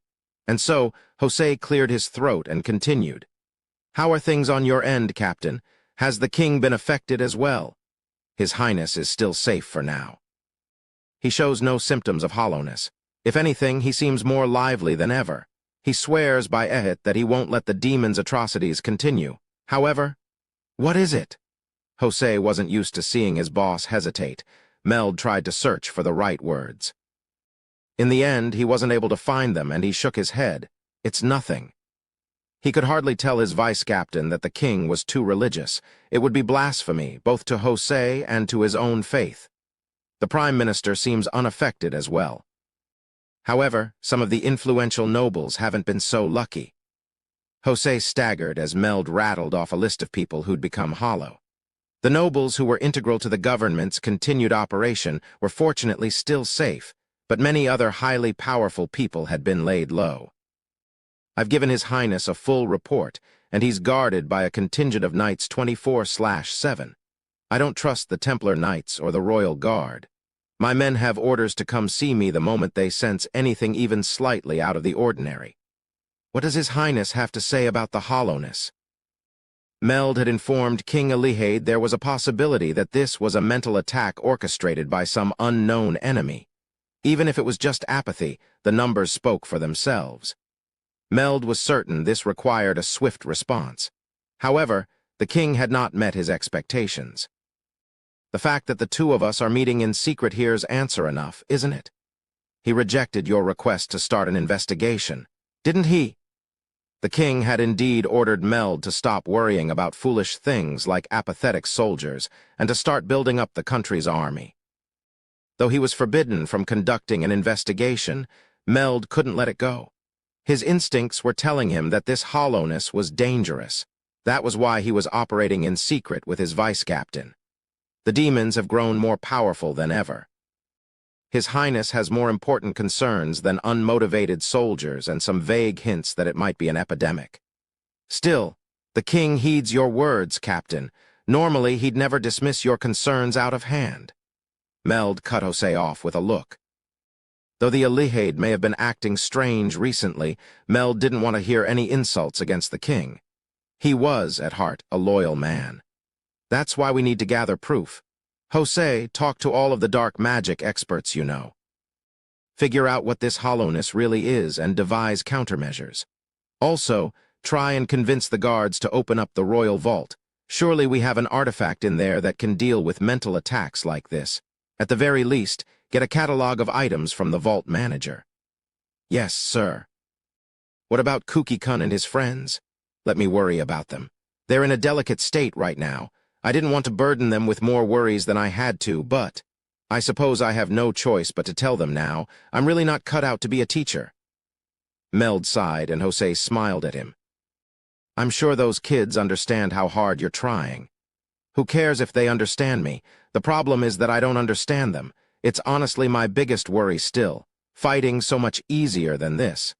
And so, Hosea cleared his throat and continued. How are things on your end, Captain? Has the king been affected as well? His Highness is still safe for now. He shows no symptoms of hollowness. If anything, he seems more lively than ever. He swears by Ehit that he won't let the demon's atrocities continue. However, what is it? Hosea wasn't used to seeing his boss hesitate. Meld tried to search for the right words. In the end, he wasn't able to find them, and he shook his head. It's nothing. He could hardly tell his vice-captain that the king was too religious. It would be blasphemy, both to Hosea and to his own faith. The prime minister seems unaffected as well. However, some of the influential nobles haven't been so lucky. Hosea staggered as Meld rattled off a list of people who'd become hollow. The nobles who were integral to the government's continued operation were fortunately still safe, but many other highly powerful people had been laid low. I've given His Highness a full report, and he's guarded by a contingent of knights 24/7. I don't trust the Templar Knights or the Royal Guard. My men have orders to come see me the moment they sense anything even slightly out of the ordinary. What does His Highness have to say about the hollowness? Meld had informed King Alihade there was a possibility that this was a mental attack orchestrated by some unknown enemy. Even if it was just apathy, the numbers spoke for themselves. Meld was certain this required a swift response. However, the king had not met his expectations. The fact that the two of us are meeting in secret here's answer enough, isn't it? He rejected your request to start an investigation, didn't he? The king had indeed ordered Meld to stop worrying about foolish things like apathetic soldiers and to start building up the country's army. Though he was forbidden from conducting an investigation, Meld couldn't let it go. His instincts were telling him that this hollowness was dangerous. That was why he was operating in secret with his vice-captain. The demons have grown more powerful than ever. His Highness has more important concerns than unmotivated soldiers and some vague hints that it might be an epidemic. Still, the king heeds your words, Captain. Normally, he'd never dismiss your concerns out of hand. Meld cut Hosea off with a look. Though the Alihade may have been acting strange recently, Meld didn't want to hear any insults against the king. He was, at heart, a loyal man. That's why we need to gather proof. Hosea, talk to all of the dark magic experts you know. Figure out what this hollowness really is and devise countermeasures. Also, try and convince the guards to open up the royal vault. Surely we have an artifact in there that can deal with mental attacks like this. At the very least, get a catalog of items from the vault manager. Yes, sir. What about Kuki-kun and his friends? Let me worry about them. They're in a delicate state right now. I didn't want to burden them with more worries than I had to, but I suppose I have no choice but to tell them now. I'm really not cut out to be a teacher. Meld sighed, and Hosea smiled at him. I'm sure those kids understand how hard you're trying. Who cares if they understand me? The problem is that I don't understand them. It's honestly my biggest worry still. Fighting so much easier than this.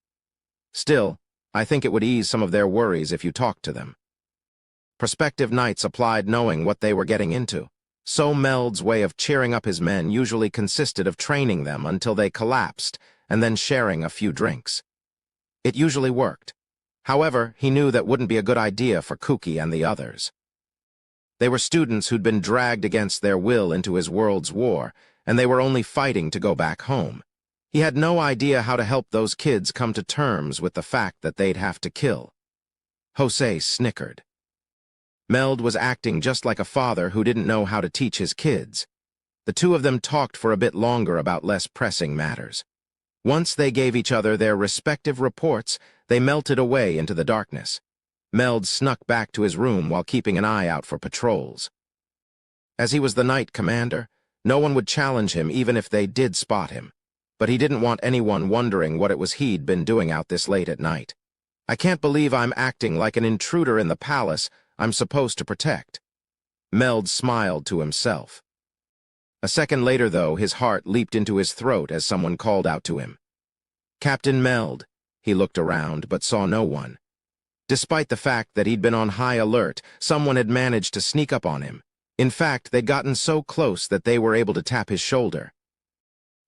Still, I think it would ease some of their worries if you talked to them. Prospective knights applied knowing what they were getting into. So Meld's way of cheering up his men usually consisted of training them until they collapsed and then sharing a few drinks. It usually worked. However, he knew that wouldn't be a good idea for Kuki and the others. They were students who'd been dragged against their will into his world's war, and they were only fighting to go back home. He had no idea how to help those kids come to terms with the fact that they'd have to kill. Jose snickered. Meld was acting just like a father who didn't know how to teach his kids. The two of them talked for a bit longer about less pressing matters. Once they gave each other their respective reports, they melted away into the darkness. Meld snuck back to his room while keeping an eye out for patrols. As he was the night commander, no one would challenge him even if they did spot him. But he didn't want anyone wondering what it was he'd been doing out this late at night. I can't believe I'm acting like an intruder in the palace I'm supposed to protect. Meld smiled to himself. A second later, though, his heart leaped into his throat as someone called out to him. "Captain Meld." He looked around, but saw no one. Despite the fact that he'd been on high alert, someone had managed to sneak up on him. In fact, they'd gotten so close that they were able to tap his shoulder.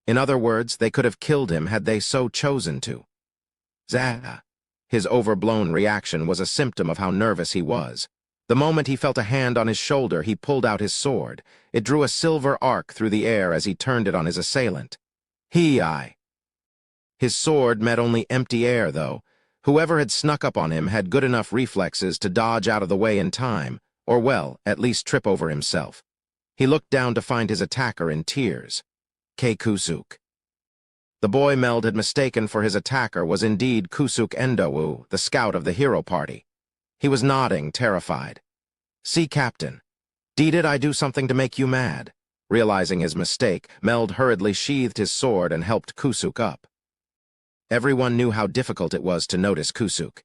In other words, they could have killed him had they so chosen to. Zah! His overblown reaction was a symptom of how nervous he was. The moment he felt a hand on his shoulder, he pulled out his sword. It drew a silver arc through the air as he turned it on his assailant. His sword met only empty air, though. Whoever had snuck up on him had good enough reflexes to dodge out of the way in time, or well, at least trip over himself. He looked down to find his attacker in tears. Kusuk. The boy Meld had mistaken for his attacker was indeed Kusuk Endowu, the scout of the hero party. He was nodding, terrified. "See, Captain. Did I do something to make you mad?" Realizing his mistake, Meld hurriedly sheathed his sword and helped Kusuk up. Everyone knew how difficult it was to notice Kusuk.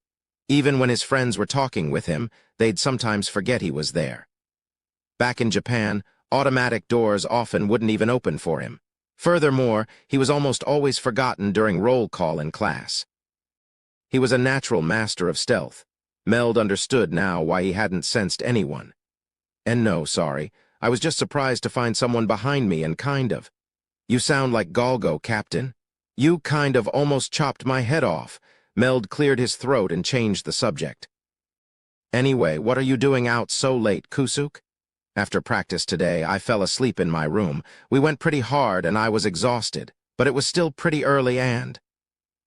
Even when his friends were talking with him, they'd sometimes forget he was there. Back in Japan, automatic doors often wouldn't even open for him. Furthermore, he was almost always forgotten during roll call in class. He was a natural master of stealth. Meld understood now why he hadn't sensed anyone. "And no, sorry, I was just surprised to find someone behind me and kind of. You sound like Galgo, Captain. You kind of almost chopped my head off." Meld cleared his throat and changed the subject. "Anyway, what are you doing out so late, Kusuk?" "After practice today, I fell asleep in my room. We went pretty hard and I was exhausted, but it was still pretty early and—"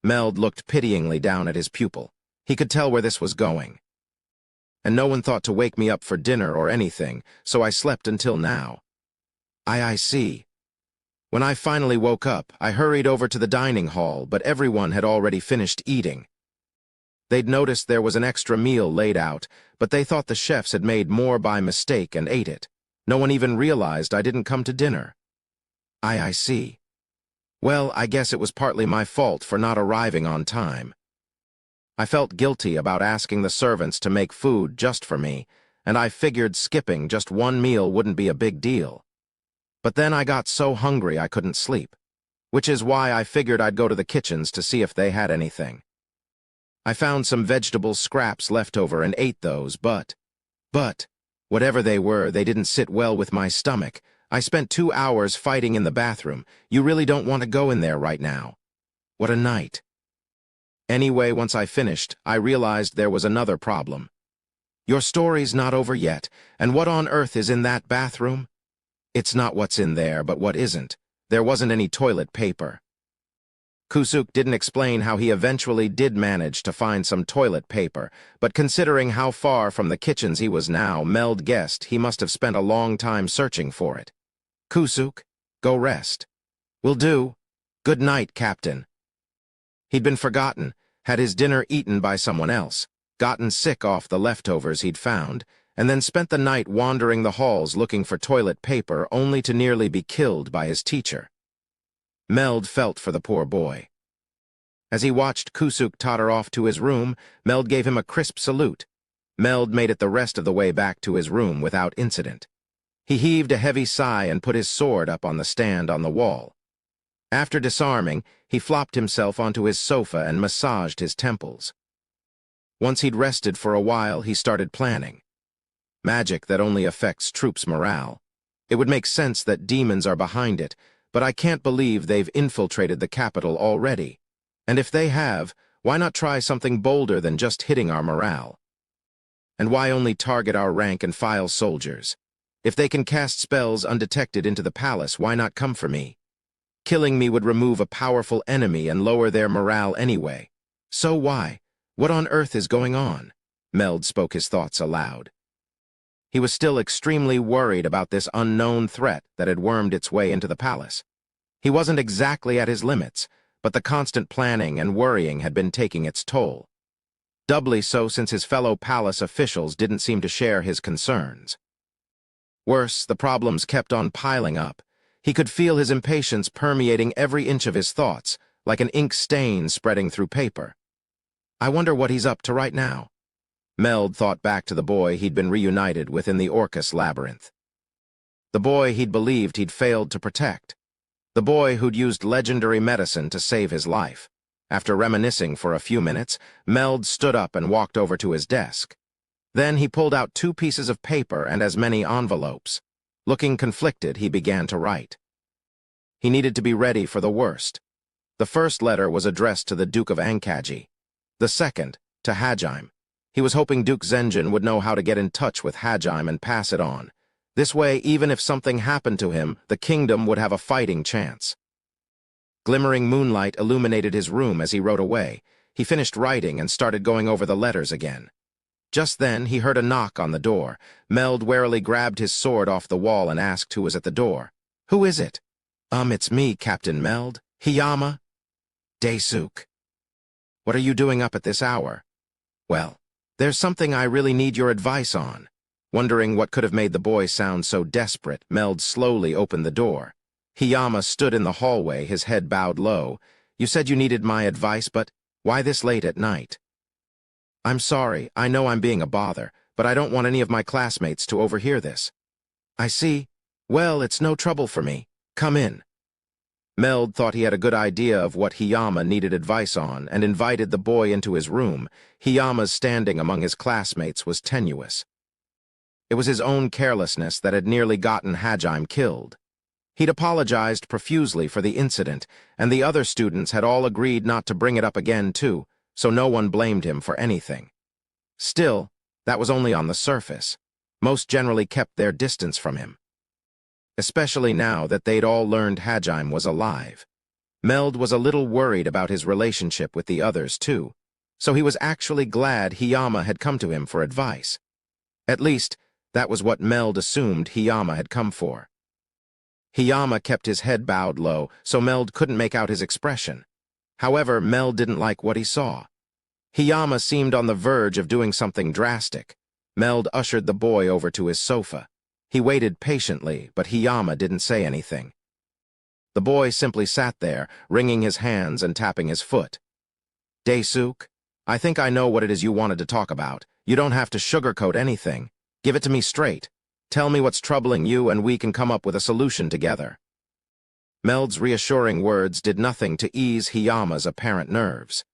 Meld looked pityingly down at his pupil. He could tell where this was going. "And no one thought to wake me up for dinner or anything, so I slept until now." I see. When I finally woke up, I hurried over to the dining hall, but everyone had already finished eating. They'd noticed there was an extra meal laid out, but they thought the chefs had made more by mistake and ate it. No one even realized I didn't come to dinner. I see. Well, I guess it was partly my fault for not arriving on time. I felt guilty about asking the servants to make food just for me, and I figured skipping just one meal wouldn't be a big deal. But then I got so hungry I couldn't sleep, which is why I figured I'd go to the kitchens to see if they had anything. I found some vegetable scraps left over and ate those, but, whatever they were, they didn't sit well with my stomach. I spent 2 hours fighting in the bathroom. You really don't want to go in there right now. What a night. Anyway, once I finished, I realized there was another problem. Your story's not over yet, and what on earth is in that bathroom? It's not what's in there, but what isn't. There wasn't any toilet paper. Kusuk didn't explain how he eventually did manage to find some toilet paper, but considering how far from the kitchens he was now, Meld guessed he must have spent a long time searching for it. "Kusuk, go rest." "Will do. Good night, Captain." He'd been forgotten, had his dinner eaten by someone else, gotten sick off the leftovers he'd found, and then spent the night wandering the halls looking for toilet paper only to nearly be killed by his teacher. Meld felt for the poor boy. As he watched Kusuk totter off to his room, Meld gave him a crisp salute. Meld made it the rest of the way back to his room without incident. He heaved a heavy sigh and put his sword up on the stand on the wall. After disarming, he flopped himself onto his sofa and massaged his temples. Once he'd rested for a while, he started planning. Magic that only affects troops' morale. It would make sense that demons are behind it, but I can't believe they've infiltrated the capital already. And if they have, Why not try something bolder than just hitting our morale? And why only target our rank-and-file soldiers? If they can cast spells undetected into the palace, why not come for me? Killing me would remove a powerful enemy and lower their morale anyway. So why? What on earth is going on? Meld spoke his thoughts aloud. He was still extremely worried about this unknown threat that had wormed its way into the palace. He wasn't exactly at his limits, but the constant planning and worrying had been taking its toll. Doubly so since his fellow palace officials didn't seem to share his concerns. Worse, the problems kept on piling up. He could feel his impatience permeating every inch of his thoughts, like an ink stain spreading through paper. I wonder what he's up to right now. Meld thought back to the boy he'd been reunited with in the Orcus labyrinth. The boy he'd believed he'd failed to protect. The boy who'd used legendary medicine to save his life. After reminiscing for a few minutes, Meld stood up and walked over to his desk. Then he pulled out 2 pieces of paper and as many envelopes. Looking conflicted, he began to write. He needed to be ready for the worst. The first letter was addressed to the Duke of Ankaji. The second, to Hajime. He was hoping Duke Zenjin would know how to get in touch with Hajime and pass it on. This way, even if something happened to him, the kingdom would have a fighting chance. Glimmering moonlight illuminated his room as he wrote away. He finished writing and started going over the letters again. Just then, he heard a knock on the door. Meld warily grabbed his sword off the wall and asked who was at the door. "Who is it?" It's me, Captain Meld. Hiyama?" "Daisuke." "What are you doing up at this hour?" "Well, there's something I really need your advice on." Wondering what could have made the boy sound so desperate, Meld slowly opened the door. Hiyama stood in the hallway, his head bowed low. "You said you needed my advice, but why this late at night?" "I'm sorry, I know I'm being a bother, but I don't want any of my classmates to overhear this." "I see. Well, it's no trouble for me. Come in." Meld thought he had a good idea of what Hiyama needed advice on and invited the boy into his room. Hiyama's standing among his classmates was tenuous. It was his own carelessness that had nearly gotten Hajime killed. He'd apologized profusely for the incident, and the other students had all agreed not to bring it up again too, so no one blamed him for anything. Still, that was only on the surface. Most generally kept their distance from him. Especially now that they'd all learned Hajime was alive. Meld was a little worried about his relationship with the others too, so he was actually glad Hiyama had come to him for advice. At least, that was what Meld assumed Hiyama had come for. Hiyama kept his head bowed low, so Meld couldn't make out his expression. However, Meld didn't like what he saw. Hiyama seemed on the verge of doing something drastic. Meld ushered the boy over to his sofa. He waited patiently, but Hiyama didn't say anything. The boy simply sat there, wringing his hands and tapping his foot. "Daisuke, I think I know what it is you wanted to talk about. You don't have to sugarcoat anything. Give it to me straight. Tell me what's troubling you and we can come up with a solution together." Meld's reassuring words did nothing to ease Hiyama's apparent nerves.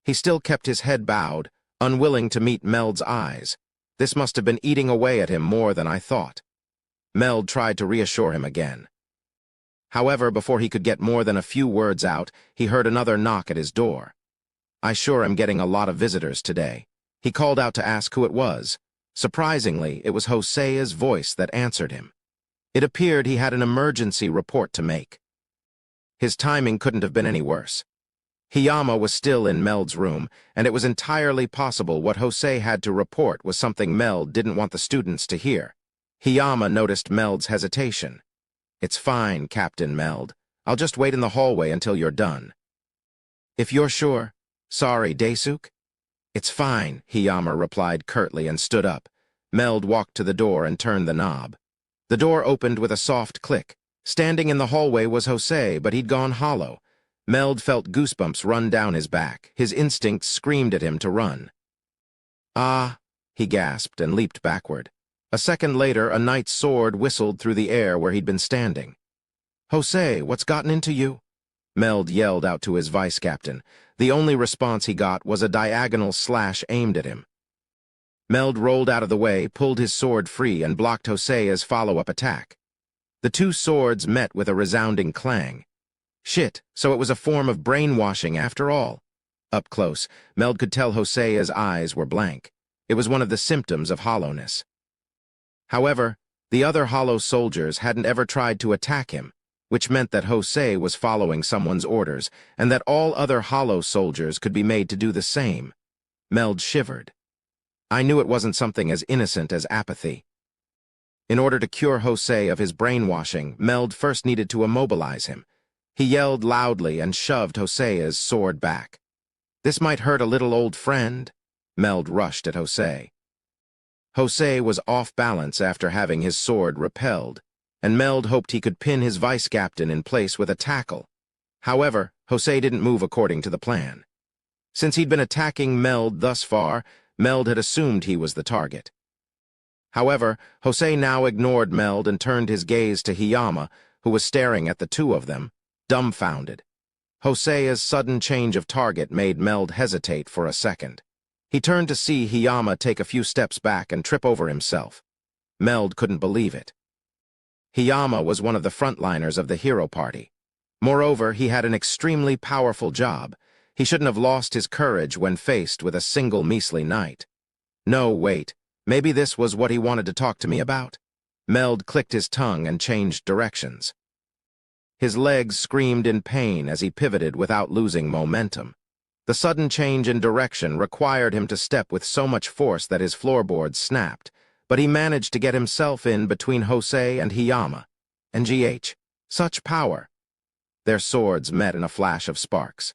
He still kept his head bowed, unwilling to meet Meld's eyes. This must have been eating away at him more than I thought. Meld tried to reassure him again. However, before he could get more than a few words out, he heard another knock at his door. "I sure am getting a lot of visitors today." He called out to ask who it was. Surprisingly, it was Hosea's voice that answered him. It appeared he had an emergency report to make. His timing couldn't have been any worse. Hiyama was still in Meld's room, and it was entirely possible what Hosea had to report was something Meld didn't want the students to hear. Hiyama noticed Meld's hesitation. "It's fine, Captain Meld. I'll just wait in the hallway until you're done." "If you're sure. Sorry, Daisuke?" "It's fine," Hiyama replied curtly and stood up. Meld walked to the door and turned the knob. The door opened with a soft click. Standing in the hallway was Hosea, but he'd gone hollow. Meld felt goosebumps run down his back. His instincts screamed at him to run. "Ah," he gasped and leaped backward. A second later, a knight's sword whistled through the air where he'd been standing. "Hosea, what's gotten into you?" Meld yelled out to his vice-captain. The only response he got was a diagonal slash aimed at him. Meld rolled out of the way, pulled his sword free, and blocked Hosea's follow-up attack. The two swords met with a resounding clang. Shit, so it was a form of brainwashing after all. Up close, Meld could tell Hosea's eyes were blank. It was one of the symptoms of hollowness. However, the other hollow soldiers hadn't ever tried to attack him, which meant that Hosea was following someone's orders, and that all other hollow soldiers could be made to do the same. Meld shivered. I knew it wasn't something as innocent as apathy. In order to cure Hosea of his brainwashing, Meld first needed to immobilize him. He yelled loudly and shoved Hosea's sword back. "This might hurt a little old friend." Meld rushed at Hosea. Hosea was off balance after having his sword repelled, and Meld hoped he could pin his vice-captain in place with a tackle. However, Hosea didn't move according to the plan. Since he'd been attacking Meld thus far, Meld had assumed he was the target. However, Hosea now ignored Meld and turned his gaze to Hiyama, who was staring at the two of them, dumbfounded. Hosea's sudden change of target made Meld hesitate for a second. He turned to see Hiyama take a few steps back and trip over himself. Meld couldn't believe it. Hiyama was one of the frontliners of the hero party. Moreover, he had an extremely powerful job. He shouldn't have lost his courage when faced with a single measly knight. No, wait. Maybe this was what he wanted to talk to me about. Meld clicked his tongue and changed directions. His legs screamed in pain as he pivoted without losing momentum. The sudden change in direction required him to step with so much force that his floorboards snapped, but he managed to get himself in between Hosea and Hiyama. And such power! Their swords met in a flash of sparks.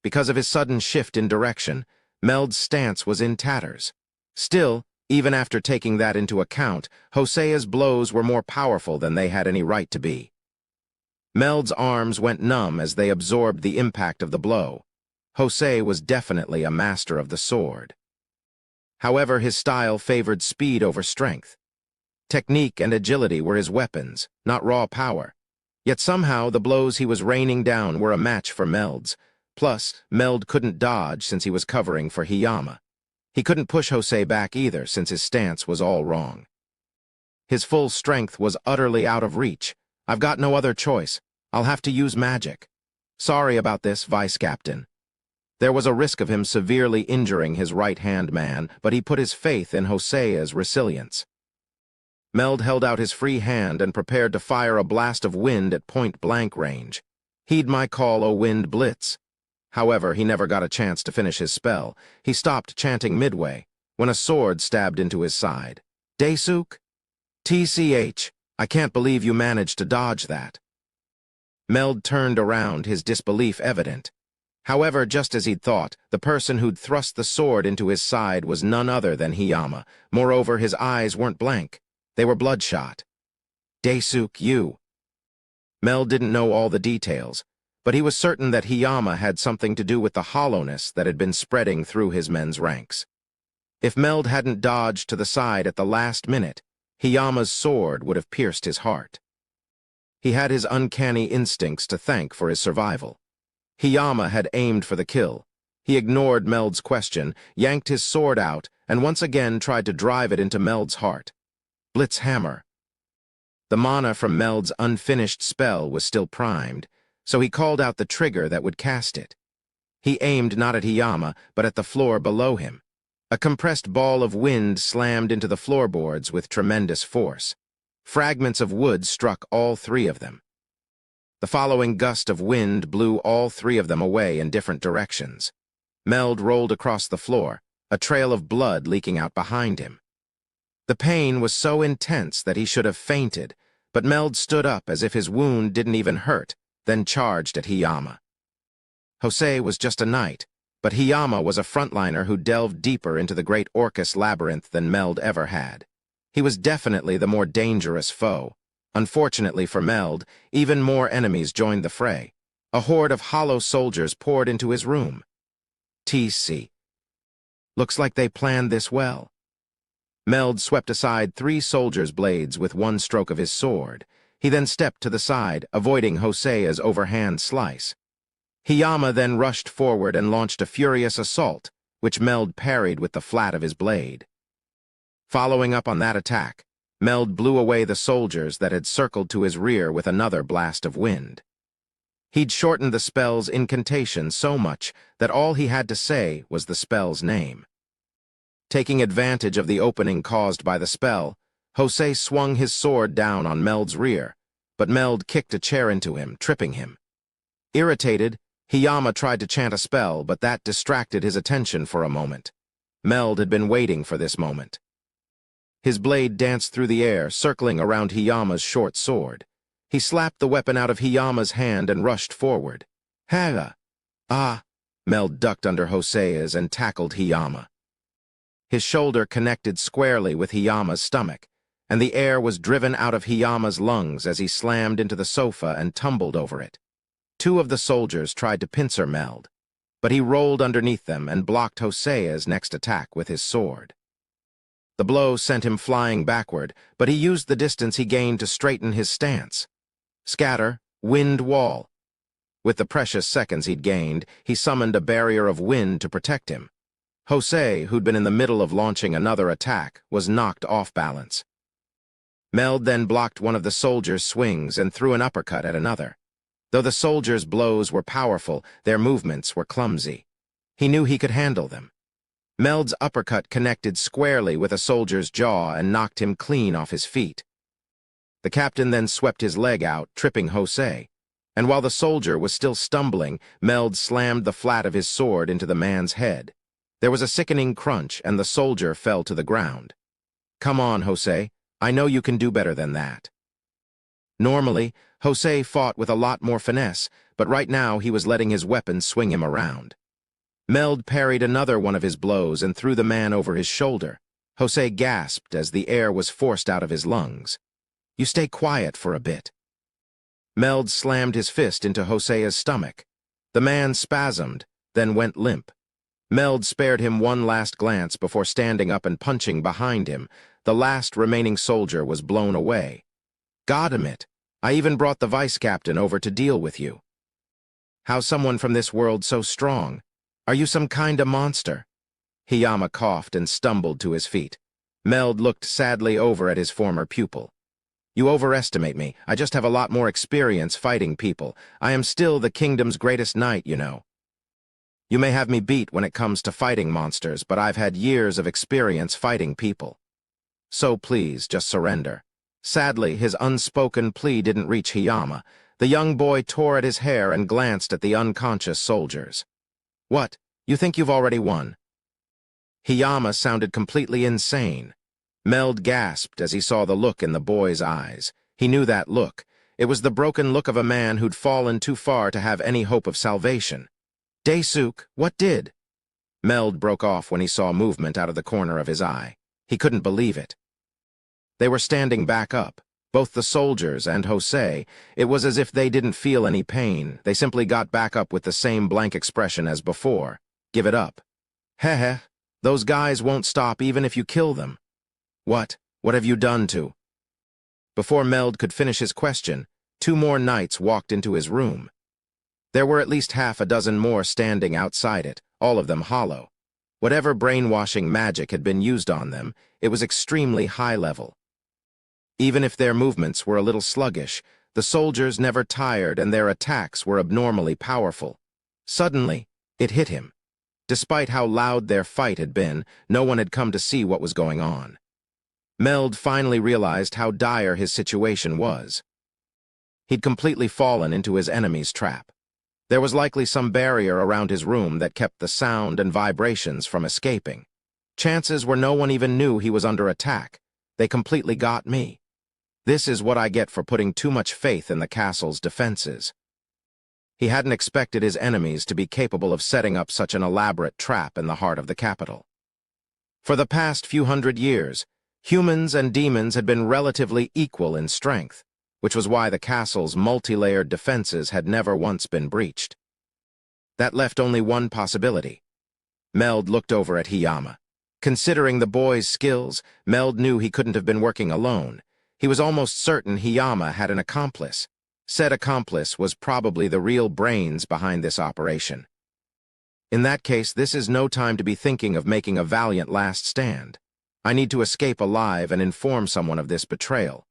Because of his sudden shift in direction, Meld's stance was in tatters. Still, even after taking that into account, Hosea's blows were more powerful than they had any right to be. Meld's arms went numb as they absorbed the impact of the blow. Hosea was definitely a master of the sword. However, his style favored speed over strength. Technique and agility were his weapons, not raw power. Yet somehow the blows he was raining down were a match for Meld's. Plus, Meld couldn't dodge since he was covering for Hiyama. He couldn't push Hosea back either since his stance was all wrong. His full strength was utterly out of reach. "I've got no other choice. I'll have to use magic. Sorry about this, Vice-Captain." There was a risk of him severely injuring his right-hand man, but he put his faith in Hosea's resilience. Meld held out his free hand and prepared to fire a blast of wind at point-blank range. "Heed my call, O wind blitz." However, he never got a chance to finish his spell. He stopped chanting midway, when a sword stabbed into his side. "Daesuk? TCH, I can't believe you managed to dodge that." Meld turned around, his disbelief evident. However, just as he'd thought, the person who'd thrust the sword into his side was none other than Hiyama. Moreover, his eyes weren't blank. They were bloodshot. "Daesuk, you." Meld didn't know all the details, but he was certain that Hiyama had something to do with the hollowness that had been spreading through his men's ranks. If Meld hadn't dodged to the side at the last minute, Hiyama's sword would have pierced his heart. He had his uncanny instincts to thank for his survival. Hiyama had aimed for the kill. He ignored Meld's question, yanked his sword out, and once again tried to drive it into Meld's heart. Blitz hammer. The mana from Meld's unfinished spell was still primed, so he called out the trigger that would cast it. He aimed not at Hiyama, but at the floor below him. A compressed ball of wind slammed into the floorboards with tremendous force. Fragments of wood struck all three of them. The following gust of wind blew all three of them away in different directions. Meld rolled across the floor, a trail of blood leaking out behind him. The pain was so intense that he should have fainted, but Meld stood up as if his wound didn't even hurt, then charged at Hiyama. Hosea was just a knight, but Hiyama was a frontliner who delved deeper into the great Orcus labyrinth than Meld ever had. He was definitely the more dangerous foe. Unfortunately for Meld, even more enemies joined the fray. A horde of hollow soldiers poured into his room. TC. Looks like they planned this well. Meld swept aside 3 soldiers' blades with one stroke of his sword. He then stepped to the side, avoiding Hosea's overhand slice. Hiyama then rushed forward and launched a furious assault, which Meld parried with the flat of his blade. Following up on that attack, Meld blew away the soldiers that had circled to his rear with another blast of wind. He'd shortened the spell's incantation so much that all he had to say was the spell's name. Taking advantage of the opening caused by the spell, Jose swung his sword down on Meld's rear, but Meld kicked a chair into him, tripping him. Irritated, Hiyama tried to chant a spell, but that distracted his attention for a moment. Meld had been waiting for this moment. His blade danced through the air, circling around Hiyama's short sword. He slapped the weapon out of Hiyama's hand and rushed forward. Haga! Ah! Meld ducked under Jose's and tackled Hiyama. His shoulder connected squarely with Hiyama's stomach, and the air was driven out of Hiyama's lungs as he slammed into the sofa and tumbled over it. Two of the soldiers tried to pincer Meld, but he rolled underneath them and blocked Jose's next attack with his sword. The blow sent him flying backward, but he used the distance he gained to straighten his stance. Scatter, wind wall. With the precious seconds he'd gained, he summoned a barrier of wind to protect him. Jose, who'd been in the middle of launching another attack, was knocked off balance. Meld then blocked one of the soldiers' swings and threw an uppercut at another. Though the soldiers' blows were powerful, their movements were clumsy. He knew he could handle them. Meld's uppercut connected squarely with a soldier's jaw and knocked him clean off his feet. The captain then swept his leg out, tripping Jose, and while the soldier was still stumbling, Meld slammed the flat of his sword into the man's head. There was a sickening crunch, and the soldier fell to the ground. Come on, Jose. I know you can do better than that. Normally, Jose fought with a lot more finesse, but right now he was letting his weapon swing him around. Meld parried another one of his blows and threw the man over his shoulder. Jose gasped as the air was forced out of his lungs. You stay quiet for a bit. Meld slammed his fist into Jose's stomach. The man spasmed, then went limp. Meld spared him one last glance before standing up and punching behind him. The last remaining soldier was blown away. Got him it. I even brought the vice captain over to deal with you. How's someone from this world so strong? Are you some kind of monster? Hiyama coughed and stumbled to his feet. Meld looked sadly over at his former pupil. You overestimate me. I just have a lot more experience fighting people. I am still the kingdom's greatest knight, you know. You may have me beat when it comes to fighting monsters, but I've had years of experience fighting people. So please, just surrender. Sadly, his unspoken plea didn't reach Hiyama. The young boy tore at his hair and glanced at the unconscious soldiers. What? You think you've already won? Hiyama sounded completely insane. Meld gasped as he saw the look in the boy's eyes. He knew that look. It was the broken look of a man who'd fallen too far to have any hope of salvation. Daisuke, what did? Meld broke off when he saw movement out of the corner of his eye. He couldn't believe it. They were standing back up, both the soldiers and Jose. It was as if they didn't feel any pain. They simply got back up with the same blank expression as before. Give it up. Heh, those guys won't stop even if you kill them. What? What have you done to? Before Meld could finish his question, two more knights walked into his room. There were at least half a dozen more standing outside it, all of them hollow. Whatever brainwashing magic had been used on them, it was extremely high level. Even if their movements were a little sluggish, the soldiers never tired and their attacks were abnormally powerful. Suddenly, it hit him. Despite how loud their fight had been, no one had come to see what was going on. Meld finally realized how dire his situation was. He'd completely fallen into his enemy's trap. There was likely some barrier around his room that kept the sound and vibrations from escaping. Chances were no one even knew he was under attack. They completely got me. This is what I get for putting too much faith in the castle's defenses. He hadn't expected his enemies to be capable of setting up such an elaborate trap in the heart of the capital. For the past few hundred years, humans and demons had been relatively equal in strength, which was why the castle's multi-layered defenses had never once been breached. That left only one possibility. Meld looked over at Hiyama. Considering the boy's skills, Meld knew he couldn't have been working alone. He was almost certain Hiyama had an accomplice. Said accomplice was probably the real brains behind this operation. In that case, this is no time to be thinking of making a valiant last stand. I need to escape alive and inform someone of this betrayal.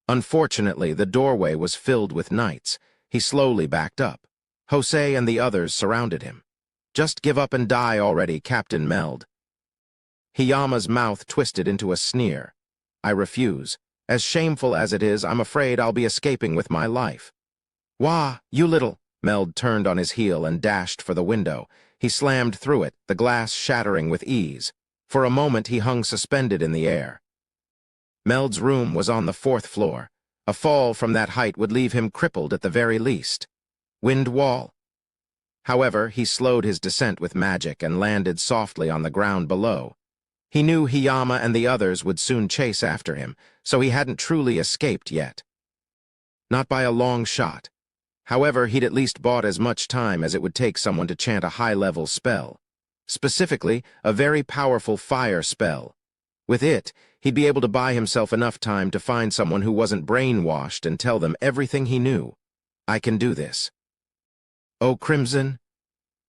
Unfortunately, the doorway was filled with knights. He slowly backed up. Jose and the others surrounded him. "Just give up and die already, Captain Meld." Hiyama's mouth twisted into a sneer. "I refuse. As shameful as it is, I'm afraid I'll be escaping with my life." "Wah, you little—" Meld turned on his heel and dashed for the window. He slammed through it, the glass shattering with ease. For a moment he hung suspended in the air. Meld's room was on the 4th floor. A fall from that height would leave him crippled at the very least. Wind wall. However, he slowed his descent with magic and landed softly on the ground below. He knew Hiyama and the others would soon chase after him, so he hadn't truly escaped yet. Not by a long shot. However, he'd at least bought as much time as it would take someone to chant a high-level spell. Specifically, a very powerful fire spell. With it, he'd be able to buy himself enough time to find someone who wasn't brainwashed and tell them everything he knew. "I can do this." "Oh, Crimson."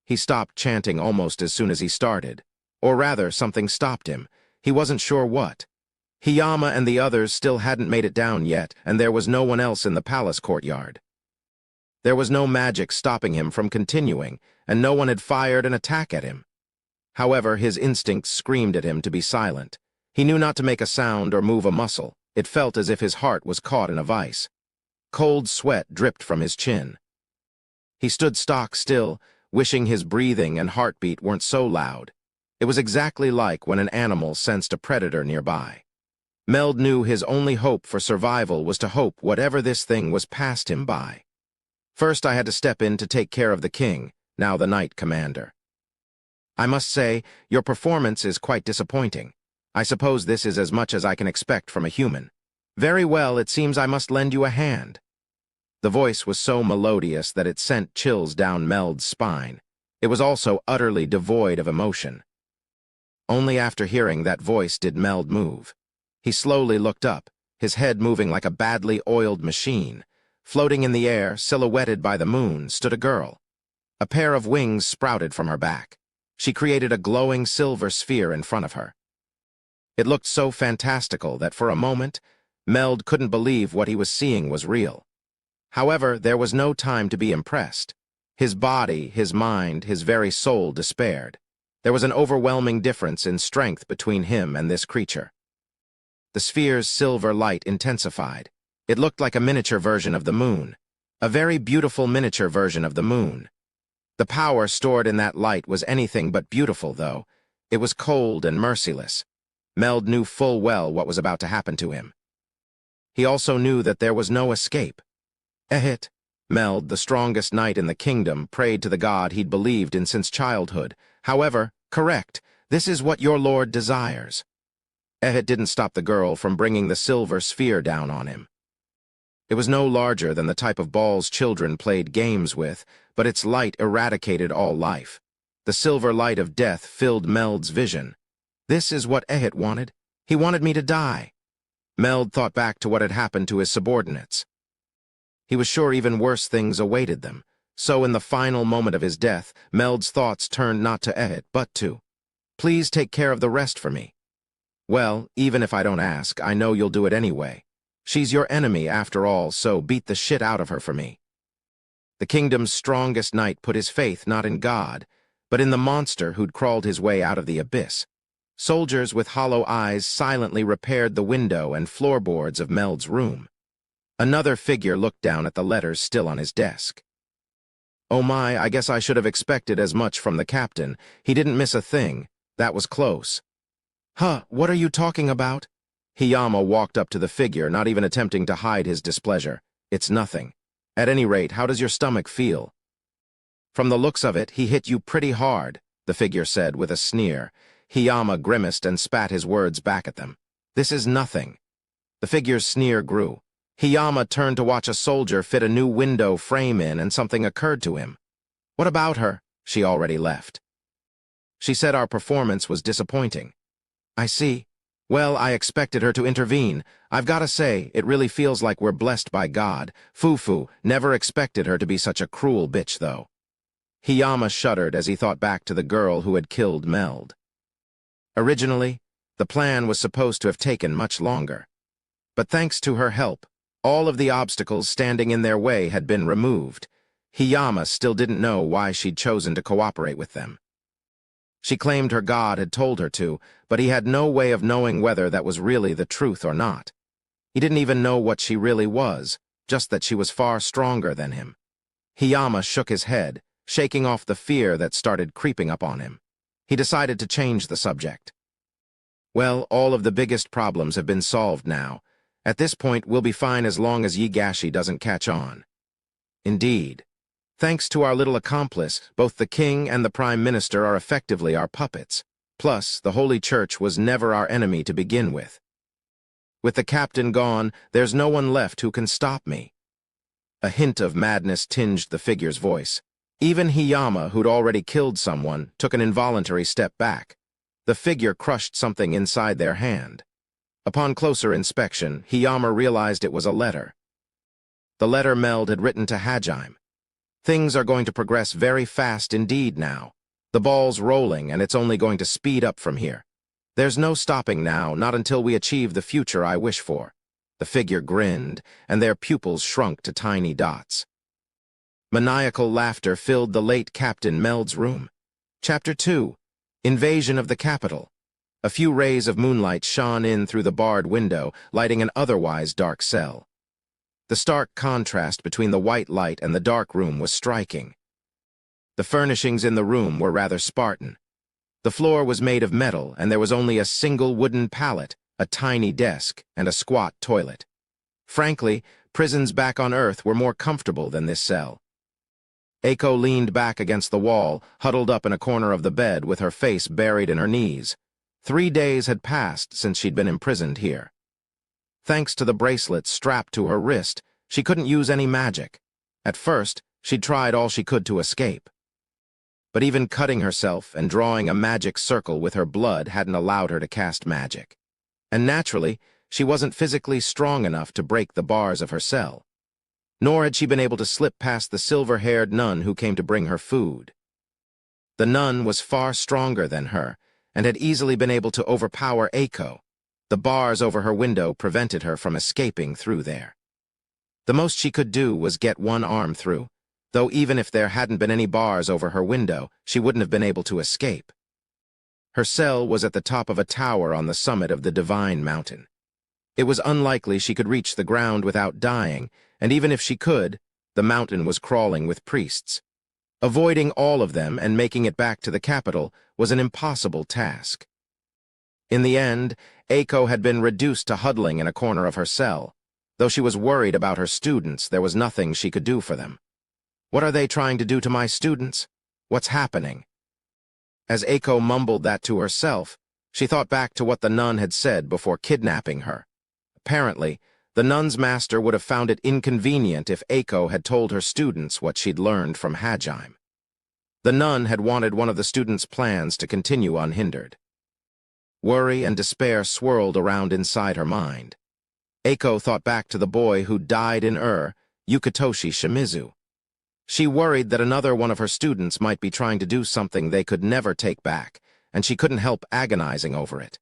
He stopped chanting almost as soon as he started. Or rather, something stopped him. He wasn't sure what. Hiyama and the others still hadn't made it down yet, and there was no one else in the palace courtyard. There was no magic stopping him from continuing, and no one had fired an attack at him. However, his instincts screamed at him to be silent. He knew not to make a sound or move a muscle. It felt as if his heart was caught in a vice. Cold sweat dripped from his chin. He stood stock still, wishing his breathing and heartbeat weren't so loud. It was exactly like when an animal sensed a predator nearby. Meld knew his only hope for survival was to hope whatever this thing was passed him by. "First, I had to step in to take care of the king, now the Knight Commander. I must say, your performance is quite disappointing. I suppose this is as much as I can expect from a human. Very well, it seems I must lend you a hand." The voice was so melodious that it sent chills down Meld's spine. It was also utterly devoid of emotion. Only after hearing that voice did Meld move. He slowly looked up, his head moving like a badly oiled machine. Floating in the air, silhouetted by the moon, stood a girl. A pair of wings sprouted from her back. She created a glowing silver sphere in front of her. It looked so fantastical that for a moment, Meld couldn't believe what he was seeing was real. However, there was no time to be impressed. His body, his mind, his very soul despaired. There was an overwhelming difference in strength between him and this creature. The sphere's silver light intensified. It looked like a miniature version of the moon. A very beautiful miniature version of the moon. The power stored in that light was anything but beautiful, though. It was cold and merciless. Meld knew full well what was about to happen to him. He also knew that there was no escape. Ehit. Meld, the strongest knight in the kingdom, prayed to the god he'd believed in since childhood. However, correct, this is what your lord desires. Ehit didn't stop the girl from bringing the silver sphere down on him. It was no larger than the type of balls children played games with, but its light eradicated all life. The silver light of death filled Meld's vision. This is what Ehit wanted. He wanted me to die. Meld thought back to what had happened to his subordinates. He was sure even worse things awaited them. So in the final moment of his death, Meld's thoughts turned not to Ehit, but to, "Please take care of the rest for me." "Well, even if I don't ask, I know you'll do it anyway. She's your enemy after all, so beat the shit out of her for me." The kingdom's strongest knight put his faith not in God, but in the monster who'd crawled his way out of the abyss. Soldiers with hollow eyes silently repaired the window and floorboards of Meld's room. Another figure looked down at the letters still on his desk. "Oh my, I guess I should have expected as much from the captain. He didn't miss a thing. That was close." "Huh, what are you talking about?" Hiyama walked up to the figure, not even attempting to hide his displeasure. "It's nothing. At any rate, how does your stomach feel?" "From the looks of it, he hit you pretty hard," the figure said with a sneer. Hiyama grimaced and spat his words back at them. "This is nothing." The figure's sneer grew. Hiyama turned to watch a soldier fit a new window frame in, and something occurred to him. "What about her?" "She already left." "She said our performance was disappointing." "I see. Well, I expected her to intervene. I've got to say, it really feels like we're blessed by God. Fufu, never expected her to be such a cruel bitch, though." Hiyama shuddered as he thought back to the girl who had killed Meld. Originally, the plan was supposed to have taken much longer. But thanks to her help, all of the obstacles standing in their way had been removed. Hiyama still didn't know why she'd chosen to cooperate with them. She claimed her god had told her to, but he had no way of knowing whether that was really the truth or not. He didn't even know what she really was, just that she was far stronger than him. Hiyama shook his head, shaking off the fear that started creeping up on him. He decided to change the subject. Well, all of the biggest problems have been solved now. At this point, we'll be fine as long as Yigashi doesn't catch on. Indeed. Thanks to our little accomplice, both the king and the prime minister are effectively our puppets. Plus, the Holy Church was never our enemy to begin with. With the captain gone, there's no one left who can stop me. A hint of madness tinged the figure's voice. Even Hiyama, who'd already killed someone, took an involuntary step back. The figure crushed something inside their hand. Upon closer inspection, Hiyama realized it was a letter. The letter Meld had written to Hajime. Things are going to progress very fast indeed now. The ball's rolling, and it's only going to speed up from here. There's no stopping now, not until we achieve the future I wish for. The figure grinned, and their pupils shrunk to tiny dots. Maniacal laughter filled the late Captain Meld's room. Chapter 2. Invasion of the Capital. A few rays of moonlight shone in through the barred window, lighting an otherwise dark cell. The stark contrast between the white light and the dark room was striking. The furnishings in the room were rather Spartan. The floor was made of metal, and there was only a single wooden pallet, a tiny desk, and a squat toilet. Frankly, prisons back on Earth were more comfortable than this cell. Eiko leaned back against the wall, huddled up in a corner of the bed with her face buried in her knees. 3 days had passed since she'd been imprisoned here. Thanks to the bracelet strapped to her wrist, she couldn't use any magic. At first, she'd tried all she could to escape. But even cutting herself and drawing a magic circle with her blood hadn't allowed her to cast magic. And naturally, she wasn't physically strong enough to break the bars of her cell. Nor had she been able to slip past the silver-haired nun who came to bring her food. The nun was far stronger than her, and had easily been able to overpower Eiko. The bars over her window prevented her from escaping through there. The most she could do was get one arm through, though even if there hadn't been any bars over her window, she wouldn't have been able to escape. Her cell was at the top of a tower on the summit of the Divine Mountain. It was unlikely she could reach the ground without dying, and even if she could, the mountain was crawling with priests. Avoiding all of them and making it back to the capital was an impossible task. In the end, Eiko had been reduced to huddling in a corner of her cell. Though she was worried about her students, there was nothing she could do for them. What are they trying to do to my students? What's happening? As Eiko mumbled that to herself, she thought back to what the nun had said before kidnapping her. Apparently, the nun's master would have found it inconvenient if Eiko had told her students what she'd learned from Hajime. The nun had wanted one of the students' plans to continue unhindered. Worry and despair swirled around inside her mind. Eiko thought back to the boy who died in Yukitoshi Shimizu. She worried that another one of her students might be trying to do something they could never take back, and she couldn't help agonizing over it.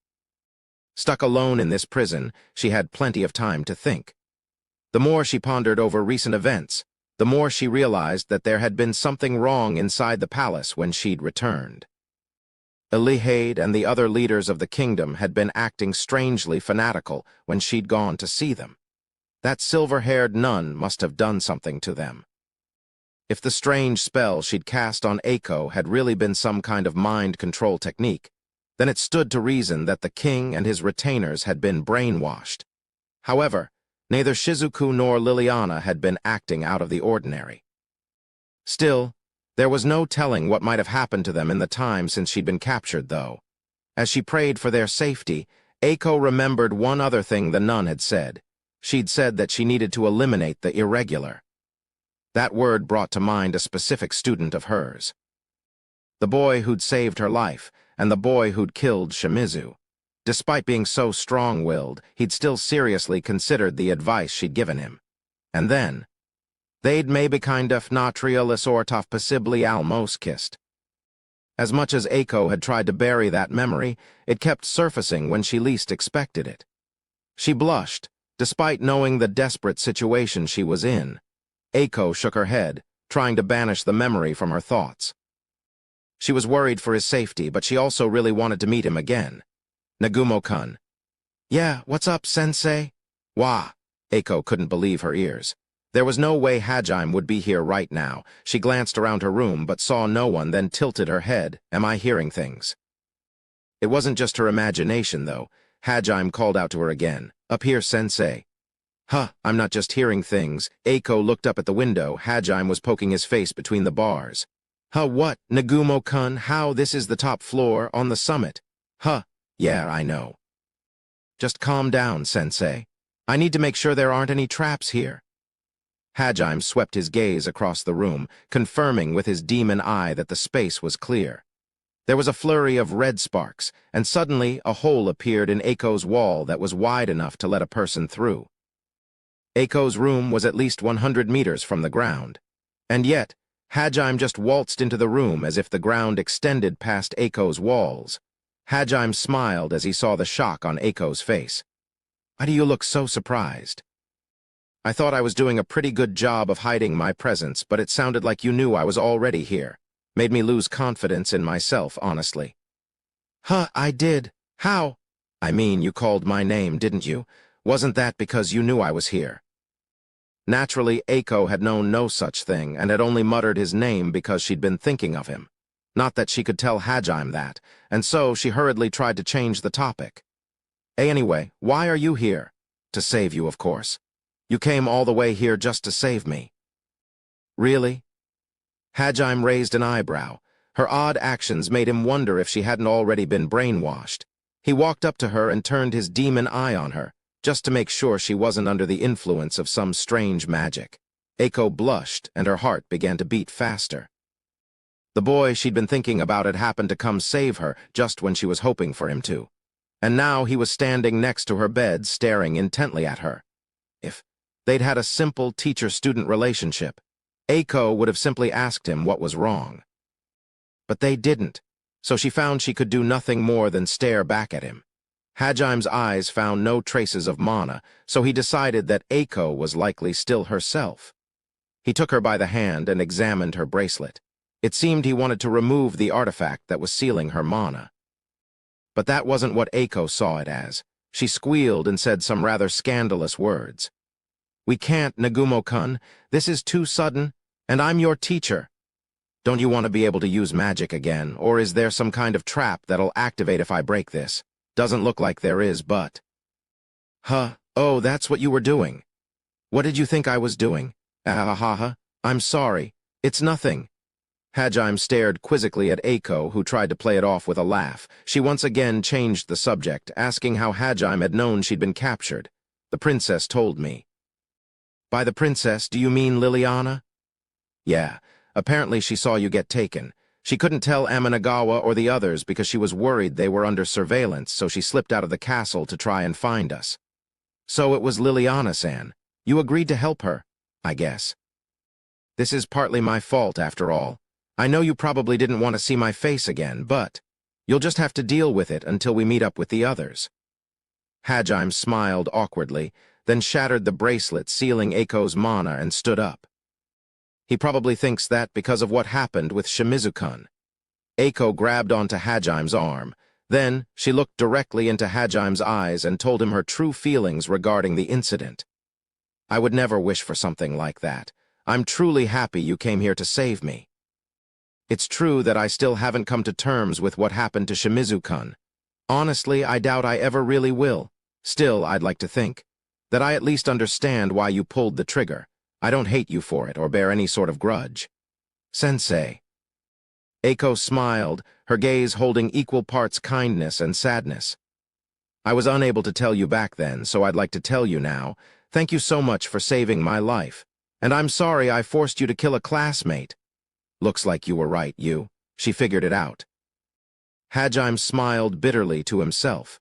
Stuck alone in this prison, she had plenty of time to think. The more she pondered over recent events, the more she realized that there had been something wrong inside the palace when she'd returned. Elihade and the other leaders of the kingdom had been acting strangely fanatical when she'd gone to see them. That silver-haired nun must have done something to them. If the strange spell she'd cast on Eiko had really been some kind of mind control technique, then it stood to reason that the king and his retainers had been brainwashed. However, neither Shizuku nor Liliana had been acting out of the ordinary. Still, there was no telling what might have happened to them in the time since she'd been captured, though. As she prayed for their safety, Eiko remembered one other thing the nun had said. She'd said that she needed to eliminate the irregular. That word brought to mind a specific student of hers. The boy who'd saved her life, and the boy who'd killed Shimizu. Despite being so strong-willed, he'd still seriously considered the advice she'd given him. And then, they'd maybe kind of natrialis ortof possibly almost kissed. As much as Eiko had tried to bury that memory, it kept surfacing when she least expected it. She blushed, despite knowing the desperate situation she was in. Eiko shook her head. trying to banish the memory from her thoughts. She was worried for his safety, but she also really wanted to meet him again. Nagumo-kun. Yeah, what's up, sensei? Wah. Eiko couldn't believe her ears. There was no way Hajime would be here right now. She glanced around her room but saw no one, then tilted her head. Am I hearing things? It wasn't just her imagination, though. Hajime called out to her again. Up here, sensei. Huh, I'm not just hearing things. Eiko looked up at the window. Hajime was poking his face between the bars. Huh, what? Nagumo-kun, how? This is the top floor, on the summit. Huh, yeah, I know. Just calm down, sensei. I need to make sure there aren't any traps here. Hajime swept his gaze across the room, confirming with his demon eye that the space was clear. There was a flurry of red sparks, and suddenly a hole appeared in Eiko's wall that was wide enough to let a person through. Eiko's room was at least 100 meters from the ground. And yet, Hajime just waltzed into the room as if the ground extended past Eiko's walls. Hajime smiled as he saw the shock on Eiko's face. Why do you look so surprised? I thought I was doing a pretty good job of hiding my presence, but it sounded like you knew I was already here. Made me lose confidence in myself, honestly. Huh, I did. How? I mean, you called my name, didn't you? Wasn't that because you knew I was here? Naturally, Eiko had known no such thing and had only muttered his name because she'd been thinking of him. Not that she could tell Hajime that, and so she hurriedly tried to change the topic. Anyway, why are you here? To save you, of course. You came all the way here just to save me. Really? Hajime raised an eyebrow. Her odd actions made him wonder if she hadn't already been brainwashed. He walked up to her and turned his demon eye on her, just to make sure she wasn't under the influence of some strange magic. Eiko blushed, and her heart began to beat faster. The boy she'd been thinking about had happened to come save her just when she was hoping for him to. And now he was standing next to her bed, staring intently at her. If they'd had a simple teacher-student relationship, Eiko would have simply asked him what was wrong. But they didn't, so she found she could do nothing more than stare back at him. Hajime's eyes found no traces of mana, so he decided that Eiko was likely still herself. He took her by the hand and examined her bracelet. It seemed he wanted to remove the artifact that was sealing her mana. But that wasn't what Eiko saw it as. She squealed and said some rather scandalous words. We can't, Nagumo-kun. This is too sudden, and I'm your teacher. Don't you want to be able to use magic again, or is there some kind of trap that'll activate if I break this? Doesn't look like there is, but... Huh, oh, that's what you were doing. What did you think I was doing? Ahahaha, I'm sorry. It's nothing. Hajime stared quizzically at Eiko, who tried to play it off with a laugh. She once again changed the subject, asking how Hajime had known she'd been captured. The princess told me. By the princess, do you mean Liliana? Yeah, apparently she saw you get taken. She couldn't tell Aminagawa or the others because she was worried they were under surveillance, so she slipped out of the castle to try and find us. So it was Liliana-san. You agreed to help her, I guess. This is partly my fault, after all. I know you probably didn't want to see my face again, but you'll just have to deal with it until we meet up with the others. Hajime smiled awkwardly, then shattered the bracelet sealing Eiko's mana and stood up. He probably thinks that because of what happened with Shimizu-kun. Eiko grabbed onto Hajime's arm. Then she looked directly into Hajime's eyes and told him her true feelings regarding the incident. I would never wish for something like that. I'm truly happy you came here to save me. It's true that I still haven't come to terms with what happened to Shimizu-kun. Honestly, I doubt I ever really will. Still, I'd like to think that I at least understand why you pulled the trigger. I don't hate you for it or bear any sort of grudge. Sensei. Eiko smiled, her gaze holding equal parts kindness and sadness. I was unable to tell you back then, so I'd like to tell you now. Thank you so much for saving my life. And I'm sorry I forced you to kill a classmate. Looks like you were right, you. She figured it out. Hajime smiled bitterly to himself.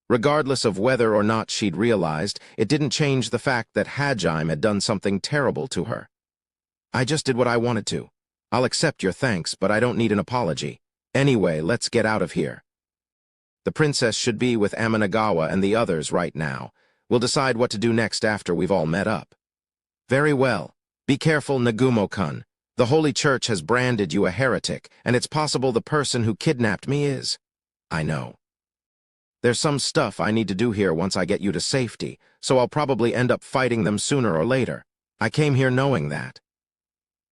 Regardless of whether or not she'd realized, it didn't change the fact that Hajime had done something terrible to her. I just did what I wanted to. I'll accept your thanks, but I don't need an apology. Anyway, let's get out of here. The princess should be with Aminagawa and the others right now. We'll decide what to do next after we've all met up. Very well. Be careful, Nagumo-kun. The Holy Church has branded you a heretic, and it's possible the person who kidnapped me is. I know. There's some stuff I need to do here once I get you to safety, so I'll probably end up fighting them sooner or later. I came here knowing that.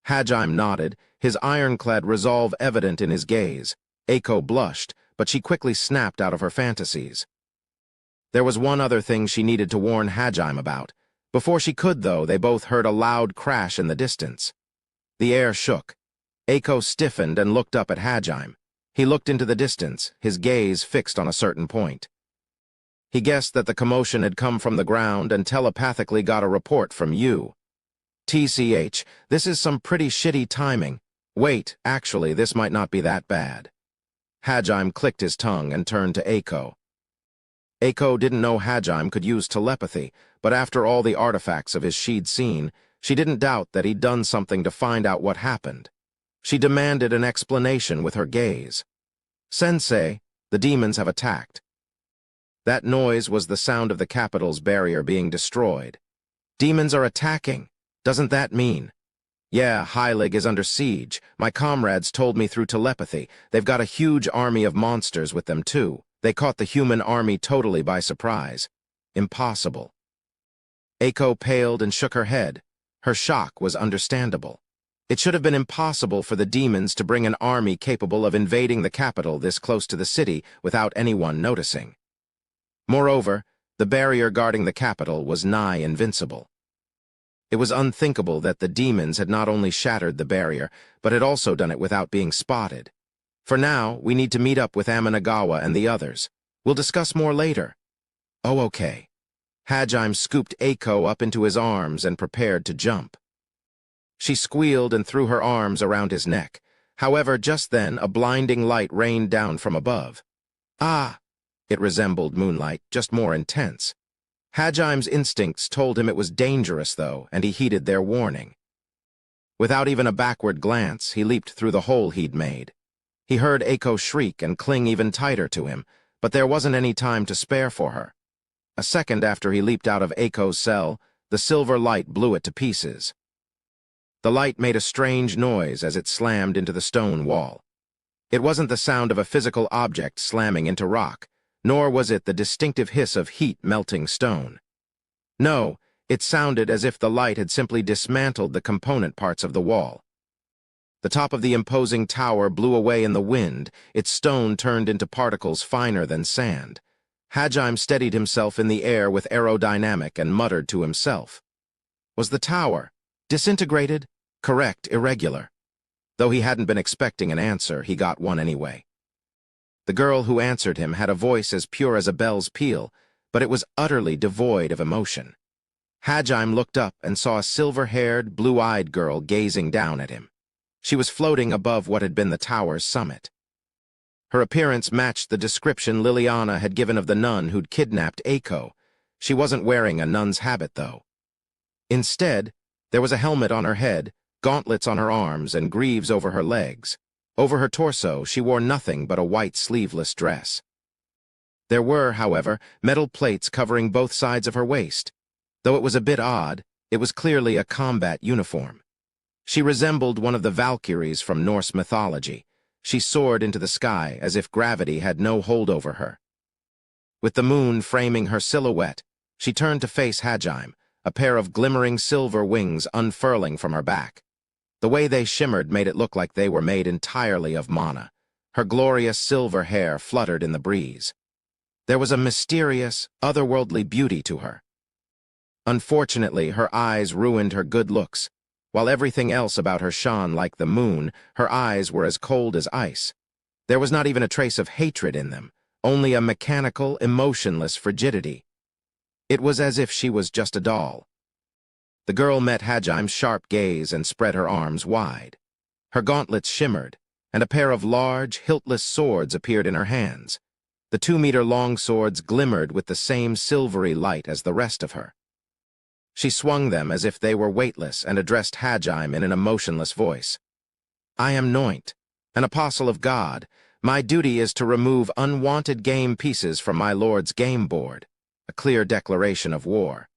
Hajime nodded, his ironclad resolve evident in his gaze. Eiko blushed, but she quickly snapped out of her fantasies. There was one other thing she needed to warn Hajime about. Before she could, though, they both heard a loud crash in the distance. The air shook. Eiko stiffened and looked up at Hajime. He looked into the distance, his gaze fixed on a certain point. He guessed that the commotion had come from the ground and telepathically got a report from you. TCH, this is some pretty shitty timing. Wait, actually, this might not be that bad. Hajime clicked his tongue and turned to Eiko. Eiko didn't know Hajime could use telepathy, but after all the artifacts of his she'd seen, she didn't doubt that he'd done something to find out what happened. She demanded an explanation with her gaze. Sensei, the demons have attacked. That noise was the sound of the capital's barrier being destroyed. Demons are attacking. Doesn't that mean? Yeah, Heilig is under siege. My comrades told me through telepathy. They've got a huge army of monsters with them, too. They caught the human army totally by surprise. Impossible. Eiko paled and shook her head. Her shock was understandable. It should have been impossible for the demons to bring an army capable of invading the capital this close to the city without anyone noticing. Moreover, the barrier guarding the capital was nigh invincible. It was unthinkable that the demons had not only shattered the barrier, but had also done it without being spotted. For now, we need to meet up with Aminagawa and the others. We'll discuss more later. Oh, okay. Hajime scooped Eiko up into his arms and prepared to jump. She squealed and threw her arms around his neck. However, just then, a blinding light rained down from above. Ah! It resembled moonlight, just more intense. Hajime's instincts told him it was dangerous, though, and he heeded their warning. Without even a backward glance, he leaped through the hole he'd made. He heard Eiko shriek and cling even tighter to him, but there wasn't any time to spare for her. A second after he leaped out of Eiko's cell, the silver light blew it to pieces. The light made a strange noise as it slammed into the stone wall. It wasn't the sound of a physical object slamming into rock, nor was it the distinctive hiss of heat melting stone. No, it sounded as if the light had simply dismantled the component parts of the wall. The top of the imposing tower blew away in the wind, its stone turned into particles finer than sand. Hajime steadied himself in the air with aerodynamic and muttered to himself. Was the tower disintegrated? Correct, irregular. Though he hadn't been expecting an answer, he got one anyway. The girl who answered him had a voice as pure as a bell's peal, but it was utterly devoid of emotion. Hajime looked up and saw a silver-haired, blue-eyed girl gazing down at him. She was floating above what had been the tower's summit. Her appearance matched the description Liliana had given of the nun who'd kidnapped Eiko. She wasn't wearing a nun's habit, though. Instead, there was a helmet on her head, gauntlets on her arms, and greaves over her legs. Over her torso, she wore nothing but a white sleeveless dress. There were, however, metal plates covering both sides of her waist. Though it was a bit odd, it was clearly a combat uniform. She resembled one of the Valkyries from Norse mythology. She soared into the sky as if gravity had no hold over her. With the moon framing her silhouette, she turned to face Hajime, a pair of glimmering silver wings unfurling from her back. The way they shimmered made it look like they were made entirely of mana. Her glorious silver hair fluttered in the breeze. There was a mysterious, otherworldly beauty to her. Unfortunately, her eyes ruined her good looks. While everything else about her shone like the moon, her eyes were as cold as ice. There was not even a trace of hatred in them, only a mechanical, emotionless frigidity. It was as if she was just a doll. The girl met Hajime's sharp gaze and spread her arms wide. Her gauntlets shimmered, and a pair of large, hiltless swords appeared in her hands. The 2-meter-long swords glimmered with the same silvery light as the rest of her. She swung them as if they were weightless and addressed Hajime in an emotionless voice. I am Noint, an apostle of God. My duty is to remove unwanted game pieces from my lord's game board, a clear declaration of war.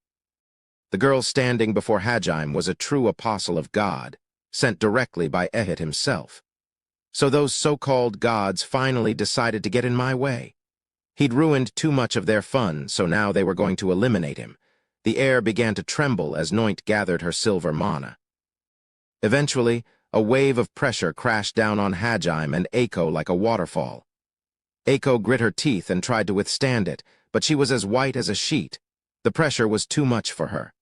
The girl standing before Hajime was a true apostle of God. sent directly by Ehit himself. So those so-called gods finally decided to get in my way. He'd ruined too much of their fun, so now they were going to eliminate him. The air began to tremble as Noint gathered her silver mana. Eventually, a wave of pressure crashed down on Hajime and Eiko like a waterfall. Eiko grit her teeth and tried to withstand it, but she was as white as a sheet. The pressure was too much for her.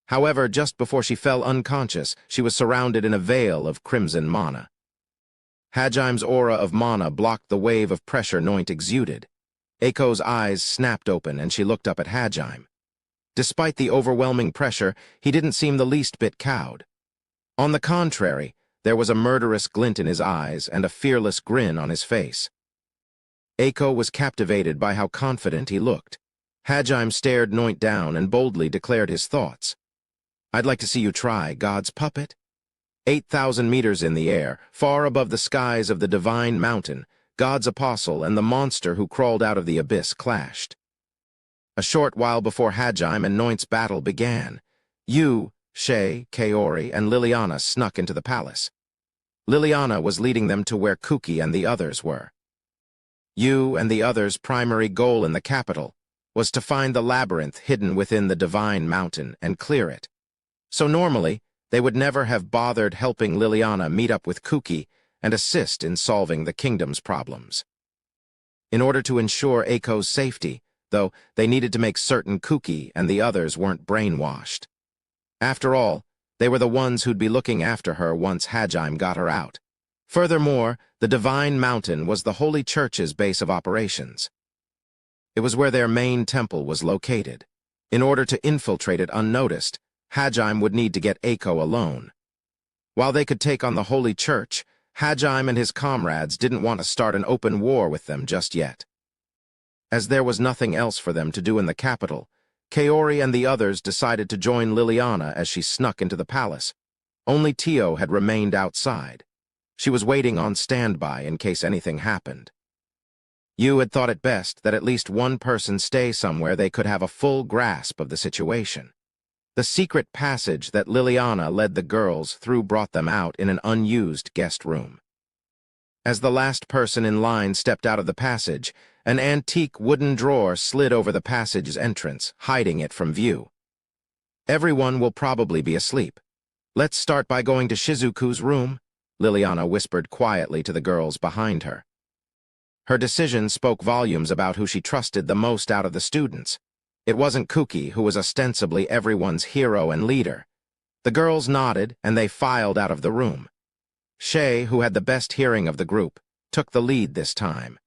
However, just before she fell unconscious, she was surrounded in a veil of crimson mana. Hajime's aura of mana blocked the wave of pressure Noint exuded. Eiko's eyes snapped open and she looked up at Hajime. Despite the overwhelming pressure, he didn't seem the least bit cowed. On the contrary, there was a murderous glint in his eyes and a fearless grin on his face. Eiko was captivated by how confident he looked. Hajime stared Noint down and boldly declared his thoughts. "I'd like to see you try, God's puppet." 8,000 meters in the air, far above the skies of the divine mountain, God's apostle and the monster who crawled out of the abyss clashed. A short while before Hajime and Noint's battle began, Yu, Shay, Kaori, and Liliana snuck into the palace. Liliana was leading them to where Kuki and the others were. Yu and the others' primary goal in the capital was to find the labyrinth hidden within the divine mountain and clear it. So normally, they would never have bothered helping Liliana meet up with Kuki and assist in solving the kingdom's problems. In order to ensure Eiko's safety, though, they needed to make certain Kuki and the others weren't brainwashed. After all, they were the ones who'd be looking after her once Hajime got her out. Furthermore, the Divine Mountain was the Holy Church's base of operations. It was where their main temple was located. In order to infiltrate it unnoticed, Hajime would need to get Eiko alone. While they could take on the Holy Church, Hajime and his comrades didn't want to start an open war with them just yet. As there was nothing else for them to do in the capital, Kaori and the others decided to join Liliana as she snuck into the palace. Only Tio had remained outside. She was waiting on standby in case anything happened. Yu had thought it best that at least one person stay somewhere they could have a full grasp of the situation. The secret passage that Liliana led the girls through brought them out in an unused guest room. As the last person in line stepped out of the passage, an antique wooden drawer slid over the passage's entrance, hiding it from view. "Everyone will probably be asleep. Let's start by going to Shizuku's room," Liliana whispered quietly to the girls behind her. Her decision spoke volumes about who she trusted the most out of the students. It wasn't Kuki, who was ostensibly everyone's hero and leader. The girls nodded, and they filed out of the room. Shay, who had the best hearing of the group, took the lead this time.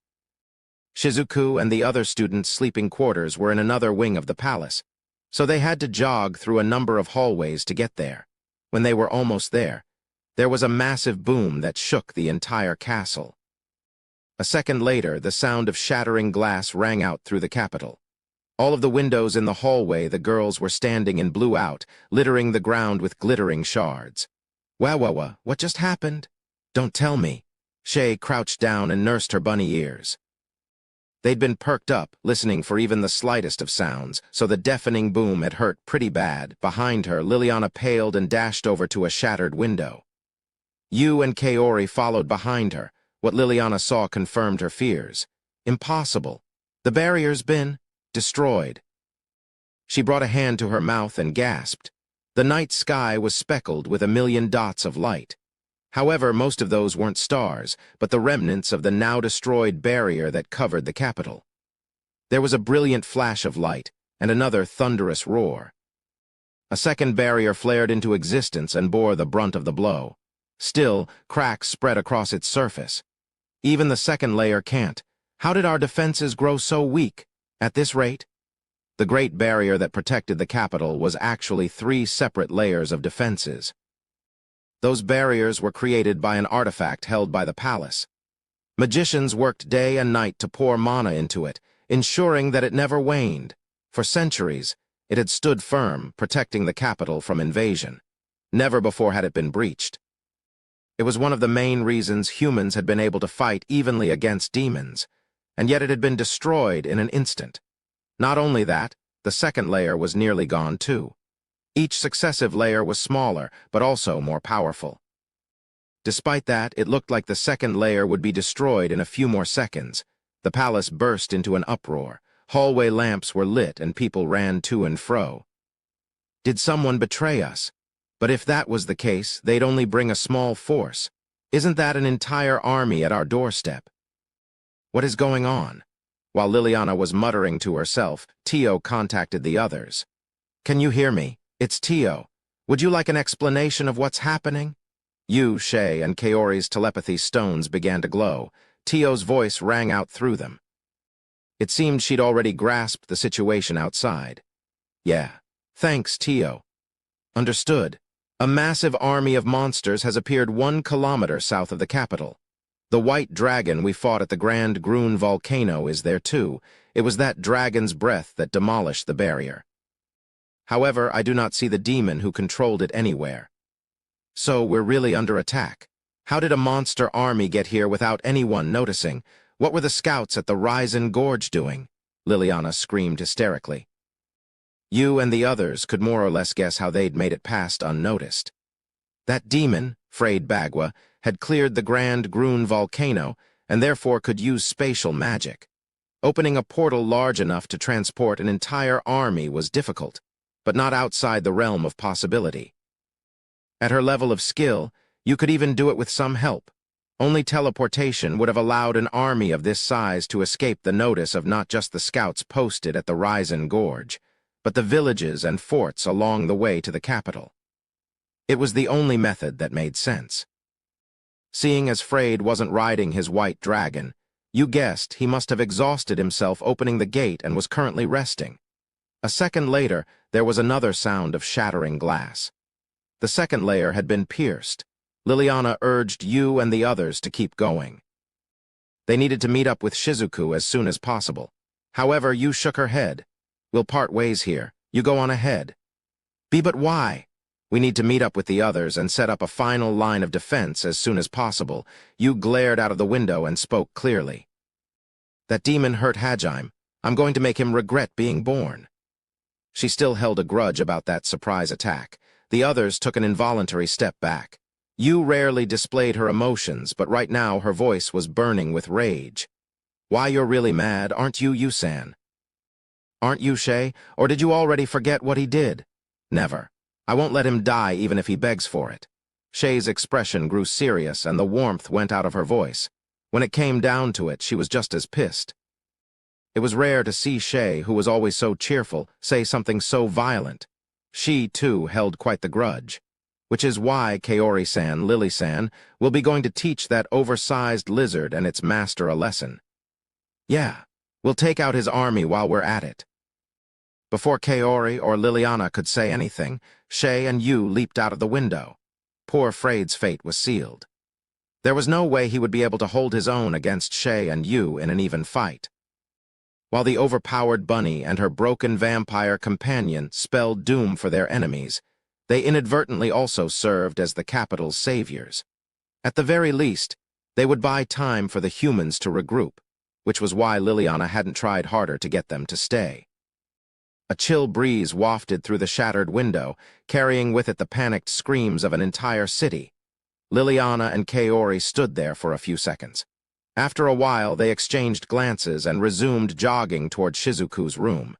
Shizuku and the other students' sleeping quarters were in another wing of the palace, so they had to jog through a number of hallways to get there. When they were almost there was a massive boom that shook the entire castle. A second later, the sound of shattering glass rang out through the capital. All of the windows in the hallway the girls were standing in blew out, littering the ground with glittering shards. "Wah, what just happened?" "Don't tell me." Shay crouched down and nursed her bunny ears. They'd been perked up, listening for even the slightest of sounds, so the deafening boom had hurt pretty bad. Behind her, Liliana paled and dashed over to a shattered window. Yu and Kaori followed behind her. What Liliana saw confirmed her fears. Impossible. The barrier's been destroyed. She brought a hand to her mouth and gasped. The night sky was speckled with 1,000,000 dots of light. However, most of those weren't stars, but the remnants of the now-destroyed barrier that covered the capital. There was a brilliant flash of light, and another thunderous roar. A second barrier flared into existence and bore the brunt of the blow. Still, cracks spread across its surface. Even the second layer can't. How did our defenses grow so weak? At this rate? The great barrier that protected the capital was actually 3 separate layers of defenses. Those barriers were created by an artifact held by the palace. Magicians worked day and night to pour mana into it, ensuring that it never waned. For centuries, it had stood firm, protecting the capital from invasion. Never before had it been breached. It was one of the main reasons humans had been able to fight evenly against demons, and yet it had been destroyed in an instant. Not only that, the second layer was nearly gone too. Each successive layer was smaller, but also more powerful. Despite that, it looked like the second layer would be destroyed in a few more seconds. The palace burst into an uproar. Hallway lamps were lit and people ran to and fro. Did someone betray us? But if that was the case, they'd only bring a small force. Isn't that an entire army at our doorstep? What is going on? While Liliana was muttering to herself, Tio contacted the others. Can you hear me? It's Tio. Would you like an explanation of what's happening? Yu, Shay, and Kaori's telepathy stones began to glow. Tio's voice rang out through them. It seemed she'd already grasped the situation outside. Yeah. Thanks, Tio. Understood. A massive army of monsters has appeared 1 kilometer south of the capital. The white dragon we fought at the Grand Grun volcano is there too. It was that dragon's breath that demolished the barrier. However, I do not see the demon who controlled it anywhere. So we're really under attack. How did a monster army get here without anyone noticing? What were the scouts at the Risen Gorge doing? Liliana screamed hysterically. You and the others could more or less guess how they'd made it past unnoticed. That demon, Frayed Bagua, had cleared the Grand Grun volcano and therefore could use spatial magic. Opening a portal large enough to transport an entire army was difficult, but not outside the realm of possibility. At her level of skill, you could even do it with some help. Only teleportation would have allowed an army of this size to escape the notice of not just the scouts posted at the Risen Gorge, but the villages and forts along the way to the capital. It was the only method that made sense. Seeing as Frayed wasn't riding his white dragon, you guessed he must have exhausted himself opening the gate and was currently resting. A second later, there was another sound of shattering glass. The second layer had been pierced. Liliana urged you and the others to keep going. They needed to meet up with Shizuku as soon as possible. However, you shook her head. We'll part ways here. You go on ahead. But why? We need to meet up with the others and set up a final line of defense as soon as possible. You glared out of the window and spoke clearly. That demon hurt Hajime. I'm going to make him regret being born. She still held a grudge about that surprise attack. The others took an involuntary step back. You rarely displayed her emotions, but right now her voice was burning with rage. Why, you're really mad, aren't you, Yusan? Aren't you, Shay? Or did you already forget what he did? Never. I won't let him die even if he begs for it. Shay's expression grew serious and the warmth went out of her voice. When it came down to it, she was just as pissed. It was rare to see Shay, who was always so cheerful, say something so violent. She, too, held quite the grudge. Which is why Kaori-san, Lily-san, will be going to teach that oversized lizard and its master a lesson. Yeah, we'll take out his army while we're at it. Before Kaori or Liliana could say anything, Shay and Yu leaped out of the window. Poor Frayed's fate was sealed. There was no way he would be able to hold his own against Shay and Yu in an even fight. While the overpowered bunny and her broken vampire companion spelled doom for their enemies, they inadvertently also served as the capital's saviors. At the very least, they would buy time for the humans to regroup, which was why Liliana hadn't tried harder to get them to stay. A chill breeze wafted through the shattered window, carrying with it the panicked screams of an entire city. Liliana and Kaori stood there for a few seconds. After a while, they exchanged glances and resumed jogging toward Shizuku's room.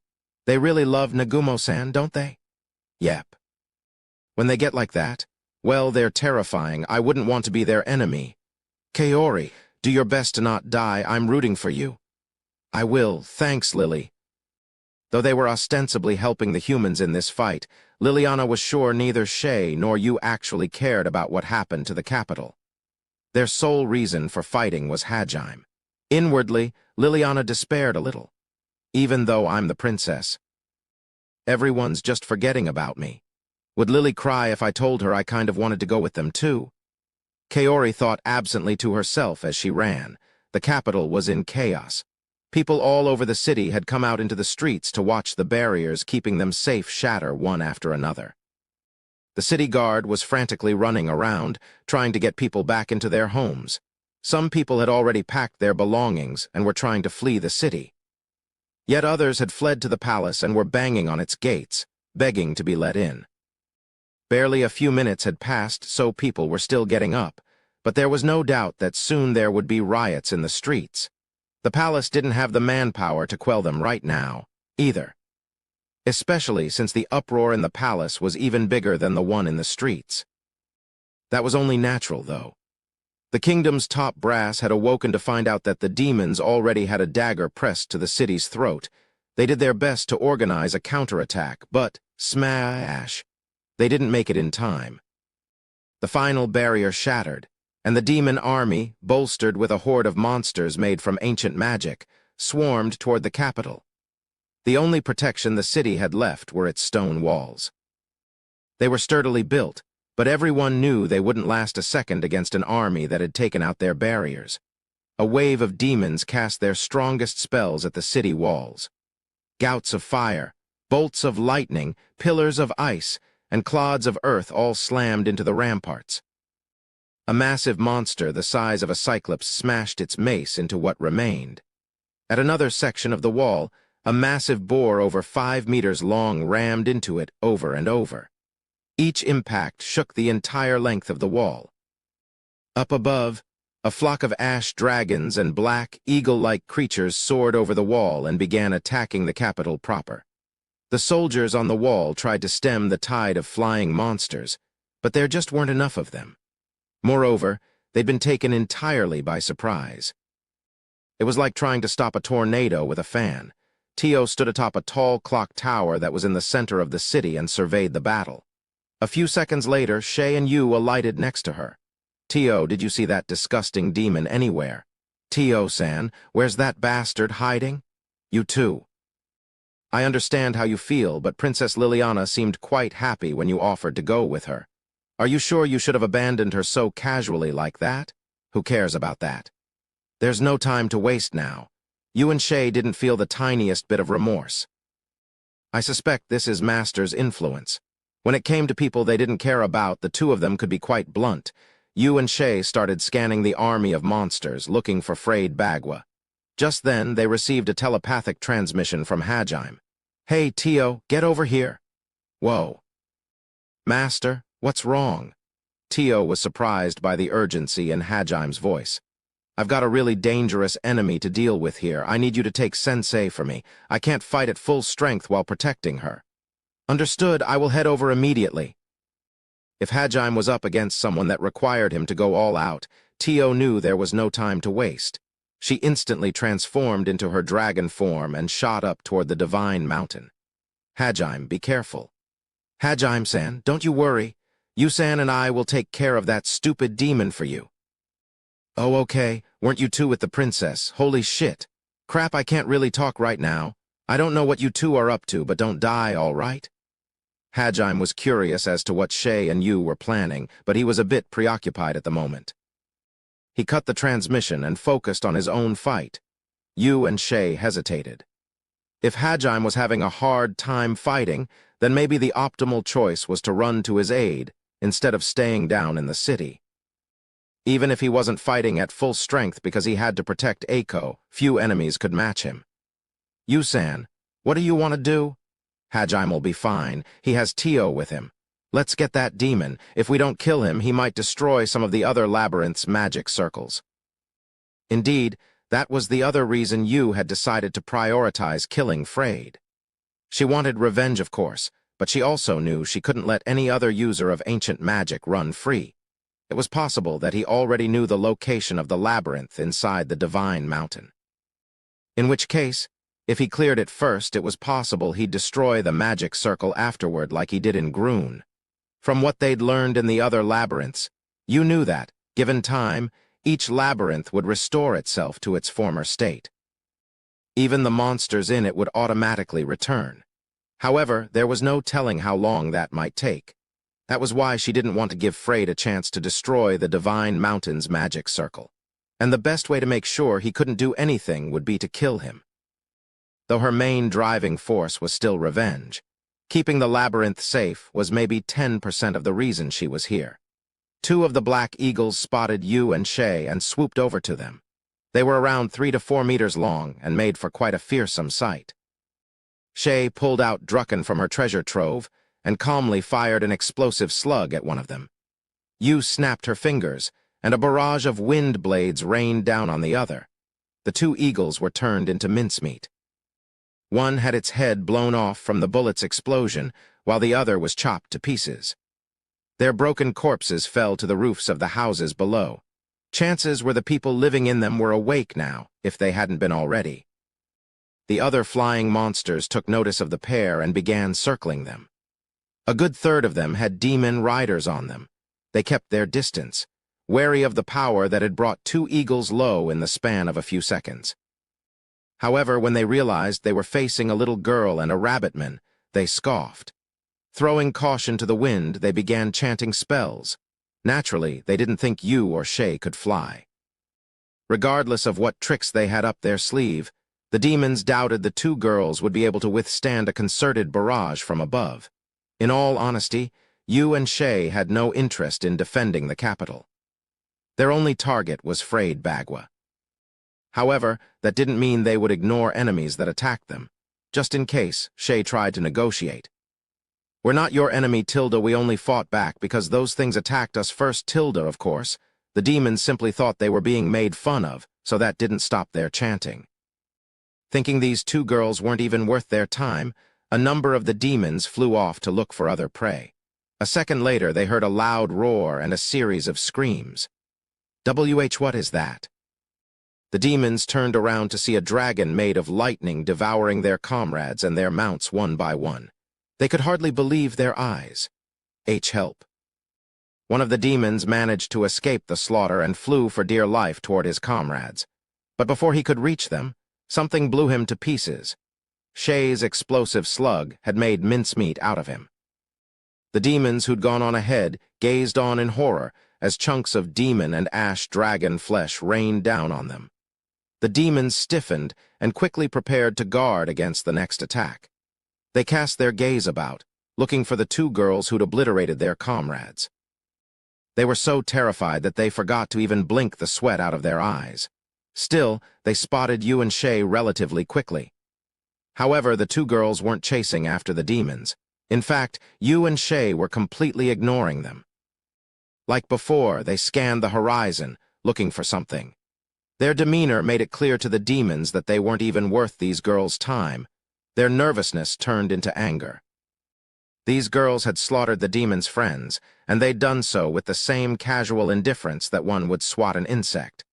They really love Nagumo-san, don't they? Yep. When they get like that, well, they're terrifying. I wouldn't want to be their enemy. Kaori, do your best to not die. I'm rooting for you. I will. Thanks, Lily. Though they were ostensibly helping the humans in this fight, Liliana was sure neither Shay nor you actually cared about what happened to the capital. Their sole reason for fighting was Hajime. Inwardly, Liliana despaired a little. Even though I'm the princess. Everyone's just forgetting about me. Would Lily cry if I told her I kind of wanted to go with them too? Kaori thought absently to herself as she ran. The capital was in chaos. People all over the city had come out into the streets to watch the barriers keeping them safe shatter one after another. The city guard was frantically running around, trying to get people back into their homes. Some people had already packed their belongings and were trying to flee the city. Yet others had fled to the palace and were banging on its gates, begging to be let in. Barely a few minutes had passed, so people were still getting up. but there was no doubt that soon there would be riots in the streets. The palace didn't have the manpower to quell them right now, either. Especially since the uproar in the palace was even bigger than the one in the streets. That was only natural, though. The kingdom's top brass had awoken to find out that the demons already had a dagger pressed to the city's throat. They did their best to organize a counterattack, but, smash, they didn't make it in time. The final barrier shattered, and the demon army, bolstered with a horde of monsters made from ancient magic, swarmed toward the capital. The only protection the city had left were its stone walls. They were sturdily built, but everyone knew they wouldn't last a second against an army that had taken out their barriers. A wave of demons cast their strongest spells at the city walls. Gouts of fire, bolts of lightning, pillars of ice, and clods of earth all slammed into the ramparts. A massive monster the size of a cyclops smashed its mace into what remained. At another section of the wall, a massive boar over 5 meters long rammed into it over and over. Each impact shook the entire length of the wall. Up above, a flock of ash dragons and black, eagle-like creatures soared over the wall and began attacking the capital proper. The soldiers on the wall tried to stem the tide of flying monsters, but there just weren't enough of them. Moreover, they'd been taken entirely by surprise. It was like trying to stop a tornado with a fan. Tio stood atop a tall clock tower that was in the center of the city and surveyed the battle. A few seconds later, Shay and Yu alighted next to her. "Tio, did you see that disgusting demon anywhere?" "Tio-san, where's that bastard hiding?" "You too." "I understand how you feel, but Princess Liliana seemed quite happy when you offered to go with her. Are you sure you should have abandoned her so casually like that? Who cares about that? There's no time to waste now. You and Shay didn't feel the tiniest bit of remorse. I suspect this is Master's influence. When it came to people they didn't care about, the two of them could be quite blunt. Yu and Shay started scanning the army of monsters, looking for frayed Bagua. Just then, they received a telepathic transmission from Hajime. "Hey, Tio, get over here." "Whoa." "Master, what's wrong?" Tio was surprised by the urgency in Hajime's voice. "I've got a really dangerous enemy to deal with here. I need you to take Sensei for me. I can't fight at full strength while protecting her." "Understood, I will head over immediately." If Hajime was up against someone that required him to go all out, Tio knew there was no time to waste. She instantly transformed into her dragon form and shot up toward the divine mountain. "Hajime, be careful." "Hajime-san, don't you worry. You-san and I will take care of that stupid demon for you." "Oh, okay. Weren't you two with the princess? Holy shit. Crap, I can't really talk right now. I don't know what you two are up to, but don't die, all right?" Hajime was curious as to what Shay and Yu were planning, but he was a bit preoccupied at the moment. He cut the transmission and focused on his own fight. Yu and Shay hesitated. If Hajime was having a hard time fighting, then maybe the optimal choice was to run to his aid instead of staying down in the city. Even if he wasn't fighting at full strength because he had to protect Eiko, few enemies could match him. "Yu-san, what do you want to do?" "Hajime will be fine. He has Tio with him. Let's get that demon. If we don't kill him, he might destroy some of the other labyrinth's magic circles." Indeed, that was the other reason Yu had decided to prioritize killing Frayed. She wanted revenge, of course, but she also knew she couldn't let any other user of ancient magic run free. It was possible that he already knew the location of the labyrinth inside the Divine Mountain. In which case, if he cleared it first, it was possible he'd destroy the magic circle afterward like he did in Groon. From what they'd learned in the other labyrinths, Yu knew that, given time, each labyrinth would restore itself to its former state. Even the monsters in it would automatically return. However, there was no telling how long that might take. That was why she didn't want to give Frayed a chance to destroy the Divine Mountain's magic circle. And the best way to make sure he couldn't do anything would be to kill him. Though her main driving force was still revenge, keeping the labyrinth safe was maybe 10% of the reason she was here. Two of the black eagles spotted Yu and Shay and swooped over to them. They were around 3 to 4 meters long and made for quite a fearsome sight. Shay pulled out Drucken from her treasure trove and calmly fired an explosive slug at one of them. Yu snapped her fingers, and a barrage of wind blades rained down on the other. The two eagles were turned into mincemeat. One had its head blown off from the bullet's explosion, while the other was chopped to pieces. Their broken corpses fell to the roofs of the houses below. Chances were the people living in them were awake now, if they hadn't been already. The other flying monsters took notice of the pair and began circling them. A good third of them had demon riders on them. They kept their distance, wary of the power that had brought two eagles low in the span of a few seconds. However, when they realized they were facing a little girl and a rabbitman, they scoffed. Throwing caution to the wind, they began chanting spells. Naturally, they didn't think you or Shay could fly. Regardless of what tricks they had up their sleeve, the demons doubted the two girls would be able to withstand a concerted barrage from above. In all honesty, you and Shay had no interest in defending the capital. Their only target was frayed Bagua. However, that didn't mean they would ignore enemies that attacked them. Just in case, Shay tried to negotiate. "We're not your enemy, Tilda. We only fought back because those things attacked us first, Tilda, of course. The demons simply thought they were being made fun of, so that didn't stop their chanting." Thinking these two girls weren't even worth their time, a number of the demons flew off to look for other prey. A second later, they heard a loud roar and a series of screams. What is that? The demons turned around to see a dragon made of lightning devouring their comrades and their mounts one by one. They could hardly believe their eyes. Help. One of the demons managed to escape the slaughter and flew for dear life toward his comrades. But before he could reach them, something blew him to pieces. Shay's explosive slug had made mincemeat out of him. The demons who'd gone on ahead gazed on in horror as chunks of demon and ash dragon flesh rained down on them. The demons stiffened and quickly prepared to guard against the next attack. They cast their gaze about, looking for the two girls who'd obliterated their comrades. They were so terrified that they forgot to even blink the sweat out of their eyes. Still, they spotted you and Shay relatively quickly. However, the two girls weren't chasing after the demons. In fact, you and Shay were completely ignoring them. Like before, they scanned the horizon, looking for something. Their demeanor made it clear to the demons that they weren't even worth these girls' time. Their nervousness turned into anger. These girls had slaughtered the demons' friends, and they'd done so with the same casual indifference that one would swat an insect.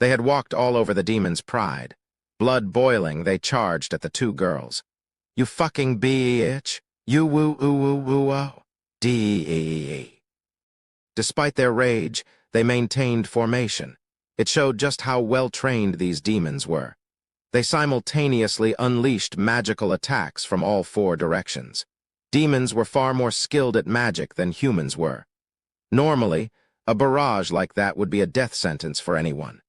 They had walked all over the demons' pride. Blood boiling, they charged at the two girls. "You fucking bitch! You woo-oo-woo-woo-oh! D-e-e-e." Despite their rage, they maintained formation. It showed just how well-trained these demons were. They simultaneously unleashed magical attacks from all four directions. Demons were far more skilled at magic than humans were. Normally, a barrage like that would be a death sentence for anyone.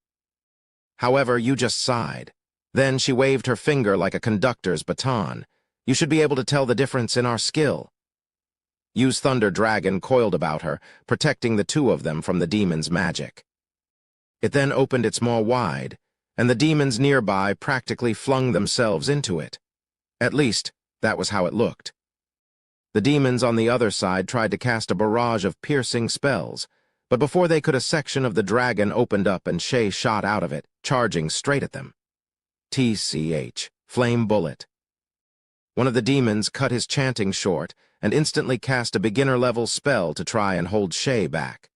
However, you just sighed. Then she waved her finger like a conductor's baton. "You should be able to tell the difference in our skill." Yu's thunder dragon coiled about her, protecting the two of them from the demon's magic. It then opened its maw wide, and the demons nearby practically flung themselves into it. At least, that was how it looked. The demons on the other side tried to cast a barrage of piercing spells, but before they could, a section of the dragon opened up and Shay shot out of it, charging straight at them. TCH, flame bullet. One of the demons cut his chanting short and instantly cast a beginner-level spell to try and hold Shay back.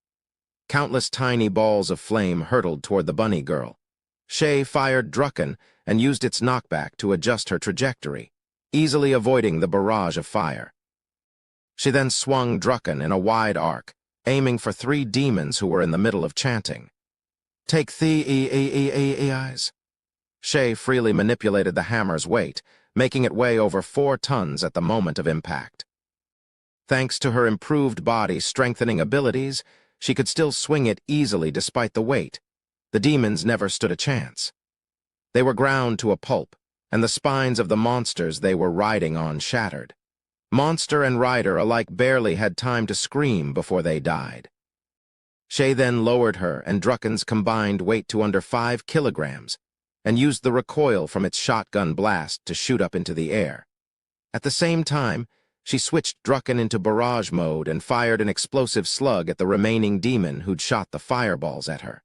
Countless tiny balls of flame hurtled toward the bunny girl. Shay fired Drucken and used its knockback to adjust her trajectory, easily avoiding the barrage of fire. She then swung Drucken in a wide arc, aiming for three demons who were in the middle of chanting. "Take the eyes." Shay freely manipulated the hammer's weight, making it weigh over 4 tons at the moment of impact. Thanks to her improved body-strengthening abilities, she could still swing it easily despite the weight. The demons never stood a chance. They were ground to a pulp, and the spines of the monsters they were riding on shattered. Monster and rider alike barely had time to scream before they died. Shay then lowered her and Drucken's combined weight to under 5 kilograms, and used the recoil from its shotgun blast to shoot up into the air. At the same time, She switched Drucken into barrage mode and fired an explosive slug at the remaining demon who'd shot the fireballs at her.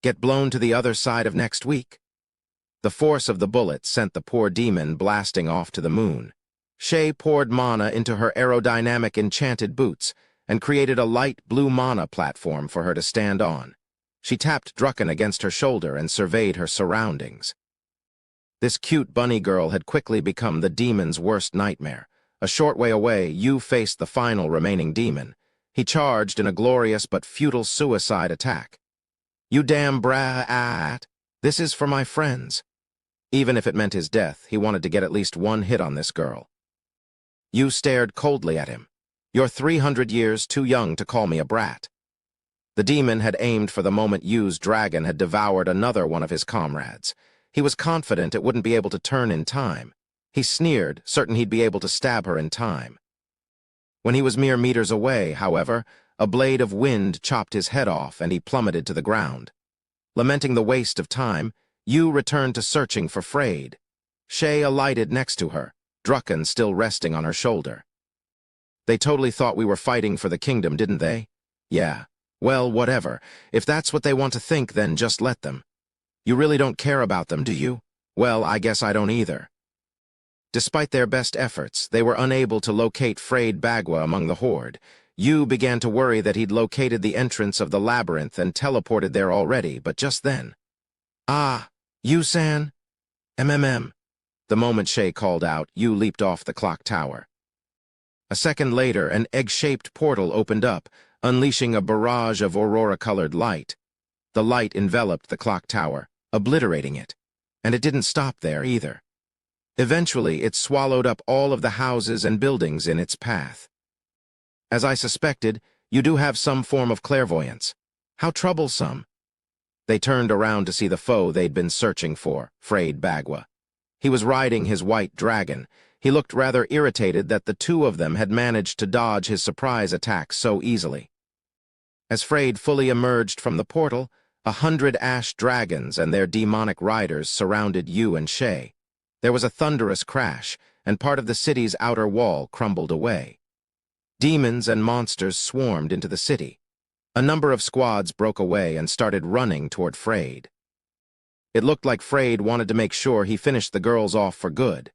Get blown to the other side of next week? The force of the bullet sent the poor demon blasting off to the moon. Shay poured mana into her aerodynamic enchanted boots and created a light blue mana platform for her to stand on. She tapped Drucken against her shoulder and surveyed her surroundings. This cute bunny girl had quickly become the demon's worst nightmare. A short way away, you faced the final remaining demon. He charged in a glorious but futile suicide attack. You damn brat, this is for my friends. Even if it meant his death, he wanted to get at least one hit on this girl. You stared coldly at him. You're 300 years too young to call me a brat. The demon had aimed for the moment Yu's dragon had devoured another one of his comrades. He was confident it wouldn't be able to turn in time. He sneered, certain he'd be able to stab her in time. When he was mere meters away, however, a blade of wind chopped his head off and he plummeted to the ground. Lamenting the waste of time, Yu returned to searching for Freyed. Shay alighted next to her, Drucken still resting on her shoulder. They totally thought we were fighting for the kingdom, didn't they? Yeah. Well, whatever. If that's what they want to think, then just let them. You really don't care about them, do you? Well, I guess I don't either. Despite their best efforts, they were unable to locate Freyed Bagua among the horde. Yu began to worry that he'd located the entrance of the labyrinth and teleported there already, but just then. Ah, Yu-san? MMM. The moment Shay called out, Yu leaped off the clock tower. A second later, an egg-shaped portal opened up, unleashing a barrage of aurora-colored light. The light enveloped the clock tower, obliterating it. And it didn't stop there either. Eventually, it swallowed up all of the houses and buildings in its path. As I suspected, you do have some form of clairvoyance. How troublesome. They turned around to see the foe they'd been searching for, Freyed Bagua. He was riding his white dragon. He looked rather irritated that the two of them had managed to dodge his surprise attack so easily. As Freyed fully emerged from the portal, 100 ash dragons and their demonic riders surrounded Yu and Shay. There was a thunderous crash, and part of the city's outer wall crumbled away. Demons and monsters swarmed into the city. A number of squads broke away and started running toward Freyed. It looked like Freyed wanted to make sure he finished the girls off for good.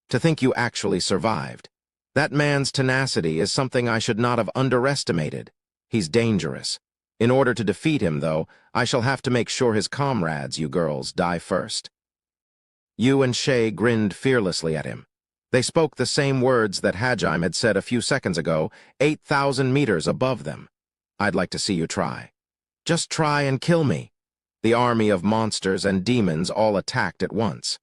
To think you actually survived. That man's tenacity is something I should not have underestimated. He's dangerous. In order to defeat him, though, I shall have to make sure his comrades, you girls, die first. Yu and Shay grinned fearlessly at him. They spoke the same words that Hajime had said a few seconds ago, 8,000 meters above them. I'd like to see you try. Just try and kill me. The army of monsters and demons all attacked at once.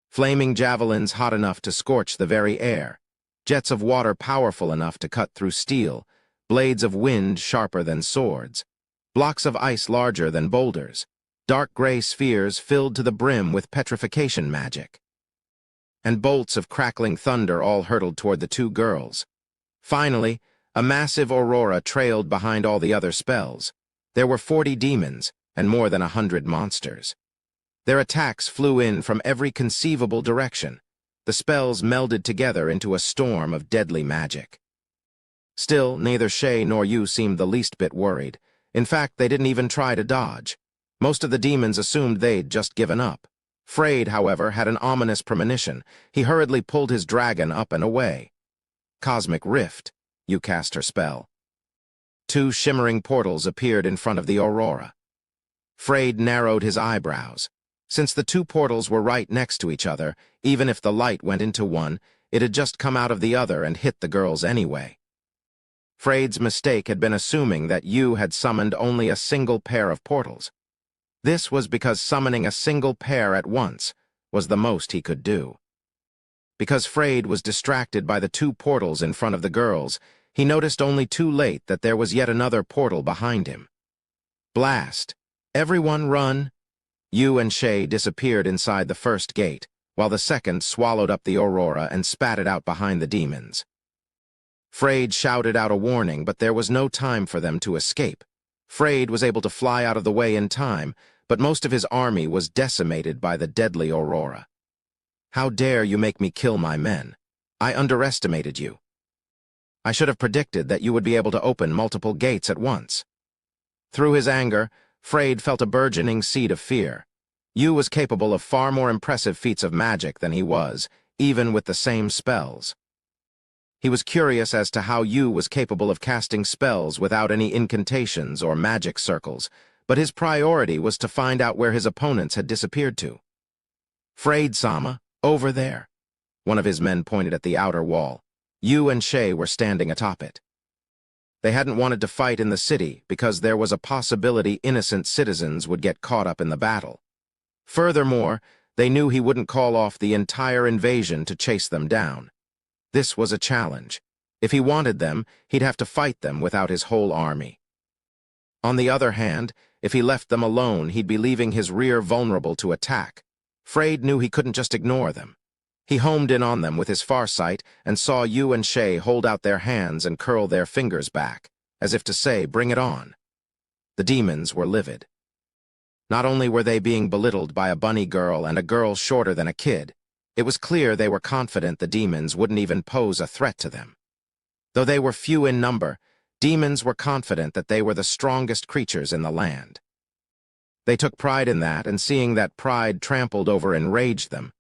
Flaming javelins hot enough to scorch the very air. Jets of water powerful enough to cut through steel. Blades of wind sharper than swords. Blocks of ice larger than boulders. Dark gray spheres filled to the brim with petrification magic. And bolts of crackling thunder all hurtled toward the two girls. Finally, a massive aurora trailed behind all the other spells. There were 40 demons and more than 100 monsters. Their attacks flew in from every conceivable direction. The spells melded together into a storm of deadly magic. Still, neither Shay nor Yu seemed the least bit worried. In fact, they didn't even try to dodge. Most of the demons assumed they'd just given up. Freyed, however, had an ominous premonition. He hurriedly pulled his dragon up and away. Cosmic Rift, Yu cast her spell. 2 shimmering portals appeared in front of the aurora. Freyed narrowed his eyebrows. Since the 2 portals were right next to each other, even if the light went into one, it had just come out of the other and hit the girls anyway. Freyed's mistake had been assuming that Yu had summoned only a single pair of portals. This was because summoning a single pair at once was the most he could do. Because Freyed was distracted by the 2 portals in front of the girls, he noticed only too late that there was yet another portal behind him. Blast! Everyone run! Yu and Shay disappeared inside the first gate, while the second swallowed up the aurora and spat it out behind the demons. Freyed shouted out a warning, but there was no time for them to escape. Freyed was able to fly out of the way in time, but most of his army was decimated by the deadly aurora. How dare you make me kill my men? I underestimated you. I should have predicted that you would be able to open multiple gates at once. Through his anger, Freyd felt a burgeoning seed of fear. Yu was capable of far more impressive feats of magic than he was, even with the same spells. He was curious as to how Yu was capable of casting spells without any incantations or magic circles, but his priority was to find out where his opponents had disappeared to. Freyd-sama, over there. One of his men pointed at the outer wall. Yu and Shay were standing atop it. They hadn't wanted to fight in the city because there was a possibility innocent citizens would get caught up in the battle. Furthermore, they knew he wouldn't call off the entire invasion to chase them down. This was a challenge. If he wanted them, he'd have to fight them without his whole army. On the other hand, if he left them alone, he'd be leaving his rear vulnerable to attack. Freyd knew he couldn't just ignore them. He homed in on them with his farsight and saw Yu and Shay hold out their hands and curl their fingers back, as if to say, "Bring it on." The demons were livid. Not only were they being belittled by a bunny girl and a girl shorter than a kid, it was clear they were confident the demons wouldn't even pose a threat to them. Though they were few in number, demons were confident that they were the strongest creatures in the land. They took pride in that, and seeing that pride trampled over enraged them.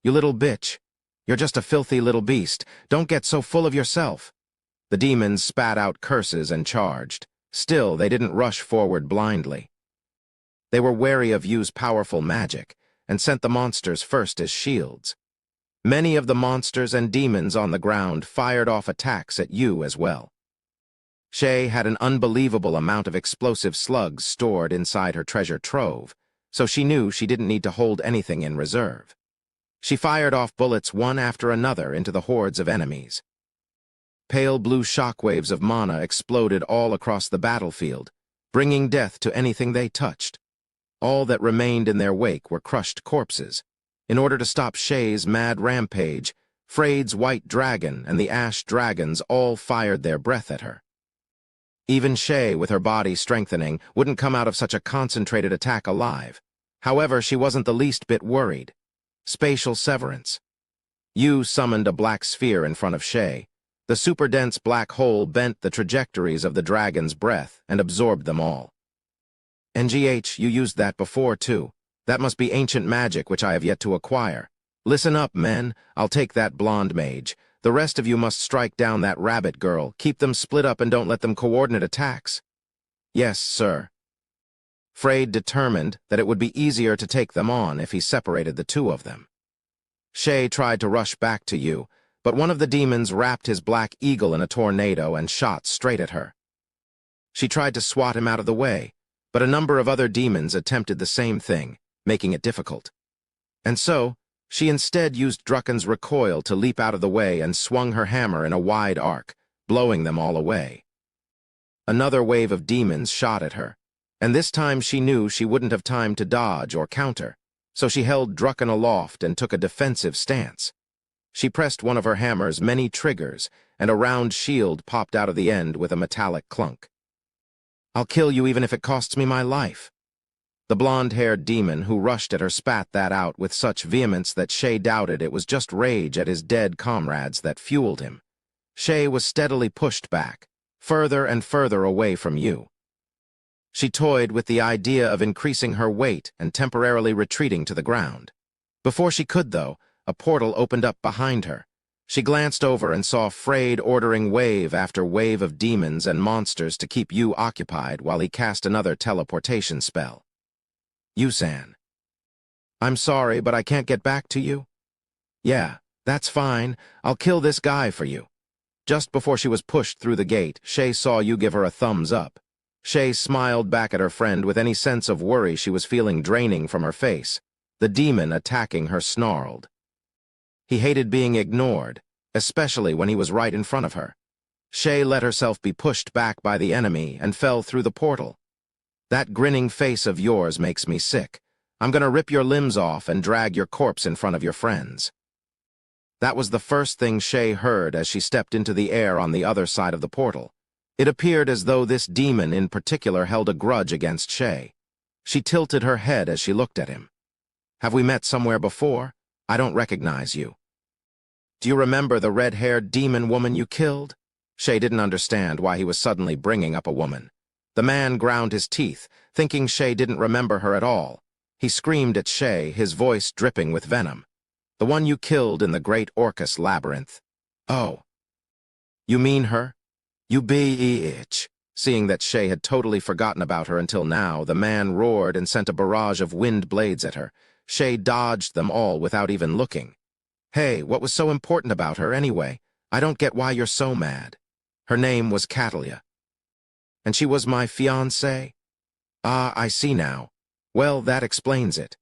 "You little bitch. You're just a filthy little beast. Don't get so full of yourself." The demons spat out curses and charged. Still, they didn't rush forward blindly. They were wary of Yu's powerful magic, and sent the monsters first as shields. Many of the monsters and demons on the ground fired off attacks at Yu as well. Shay had an unbelievable amount of explosive slugs stored inside her treasure trove, so she knew she didn't need to hold anything in reserve. She fired off bullets one after another into the hordes of enemies. Pale blue shockwaves of mana exploded all across the battlefield, bringing death to anything they touched. All that remained in their wake were crushed corpses. In order to stop Shay's mad rampage, Freyd's white dragon and the ash dragons all fired their breath at her. Even Shay, with her body strengthening, wouldn't come out of such a concentrated attack alive. However, she wasn't the least bit worried. Spatial severance. Yu summoned a black sphere in front of Shay. The super-dense black hole bent the trajectories of the dragon's breath and absorbed them all. "NGH, you used that before, too. That must be ancient magic which I have yet to acquire. Listen up, men. I'll take that blonde mage. The rest of you must strike down that rabbit girl. Keep them split up and don't let them coordinate attacks." "Yes, sir." Freyd determined that it would be easier to take them on if he separated the two of them. Shay tried to rush back to Yu, but one of the demons wrapped his black eagle in a tornado and shot straight at her. She tried to swat him out of the way, but a number of other demons attempted the same thing, making it difficult. And so, she instead used Drukken's recoil to leap out of the way and swung her hammer in a wide arc, blowing them all away. Another wave of demons shot at her, and this time she knew she wouldn't have time to dodge or counter, so she held Drucken aloft and took a defensive stance. She pressed one of her hammer's many triggers, and a round shield popped out of the end with a metallic clunk. "I'll kill you even if it costs me my life." The blonde-haired demon who rushed at her spat that out with such vehemence that Shay doubted it was just rage at his dead comrades that fueled him. Shay was steadily pushed back, further and further away from Yu. She toyed with the idea of increasing her weight and temporarily retreating to the ground. Before she could, though, a portal opened up behind her. She glanced over and saw Freyd ordering wave after wave of demons and monsters to keep Yu occupied while he cast another teleportation spell. "Yu-san." "I'm sorry, but I can't get back to you." "Yeah, that's fine. I'll kill this guy for you." Just before she was pushed through the gate, Shay saw Yu give her a thumbs up. Shay smiled back at her friend with any sense of worry she was feeling draining from her face. The demon attacking her snarled. He hated being ignored, especially when he was right in front of her. Shay let herself be pushed back by the enemy and fell through the portal. "That grinning face of yours makes me sick. I'm gonna rip your limbs off and drag your corpse in front of your friends." That was the first thing Shay heard as she stepped into the air on the other side of the portal. It appeared as though this demon in particular held a grudge against Shay. She tilted her head as she looked at him. "Have we met somewhere before? I don't recognize you." Do you remember the red-haired demon woman you killed? Shay didn't understand why he was suddenly bringing up a woman. The man ground his teeth, thinking Shay didn't remember her at all. He screamed at Shay, his voice dripping with venom. The one you killed in the Great Orcus Labyrinth. Oh. You mean her? You bitch. Seeing that Shay had totally forgotten about her until now, the man roared and sent a barrage of wind blades at her. Shay dodged them all without even looking. Hey, what was so important about her anyway? I don't get why you're so mad. Her name was Catalia. And she was my fiancée? Ah, I see now. Well, that explains it.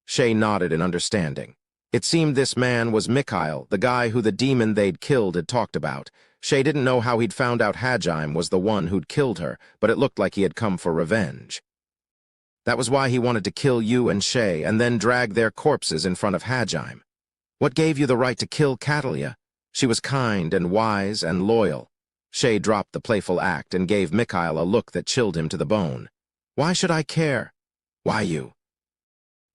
Shay nodded in understanding. It seemed this man was Mikhail, the guy who the demon they'd killed had talked about. Shay didn't know how he'd found out Hajime was the one who'd killed her, but it looked like he had come for revenge. That was why he wanted to kill you and Shay and then drag their corpses in front of Hajime. What gave you the right to kill Catalia? She was kind and wise and loyal. Shay dropped the playful act and gave Mikhail a look that chilled him to the bone. Why should I care? Why you?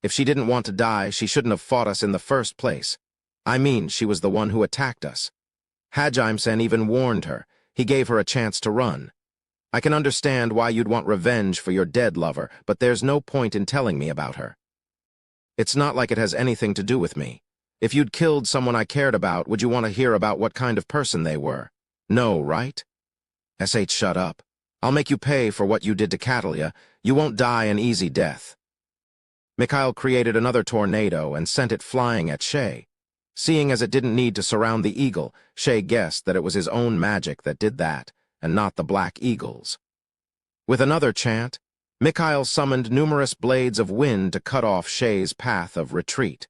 If she didn't want to die, she shouldn't have fought us in the first place. I mean, she was the one who attacked us. Hajime-sen even warned her. He gave her a chance to run. I can understand why you'd want revenge for your dead lover, but there's no point in telling me about her. It's not like it has anything to do with me. If you'd killed someone I cared about, would you want to hear about what kind of person they were? No, right? Shut up. I'll make you pay for what you did to Catalia. You won't die an easy death. Mikhail created another tornado and sent it flying at Shay. Seeing as it didn't need to surround the eagle, Shay guessed that it was his own magic that did that, and not the Black Eagle's. With another chant, Mikhail summoned numerous blades of wind to cut off Shay's path of retreat.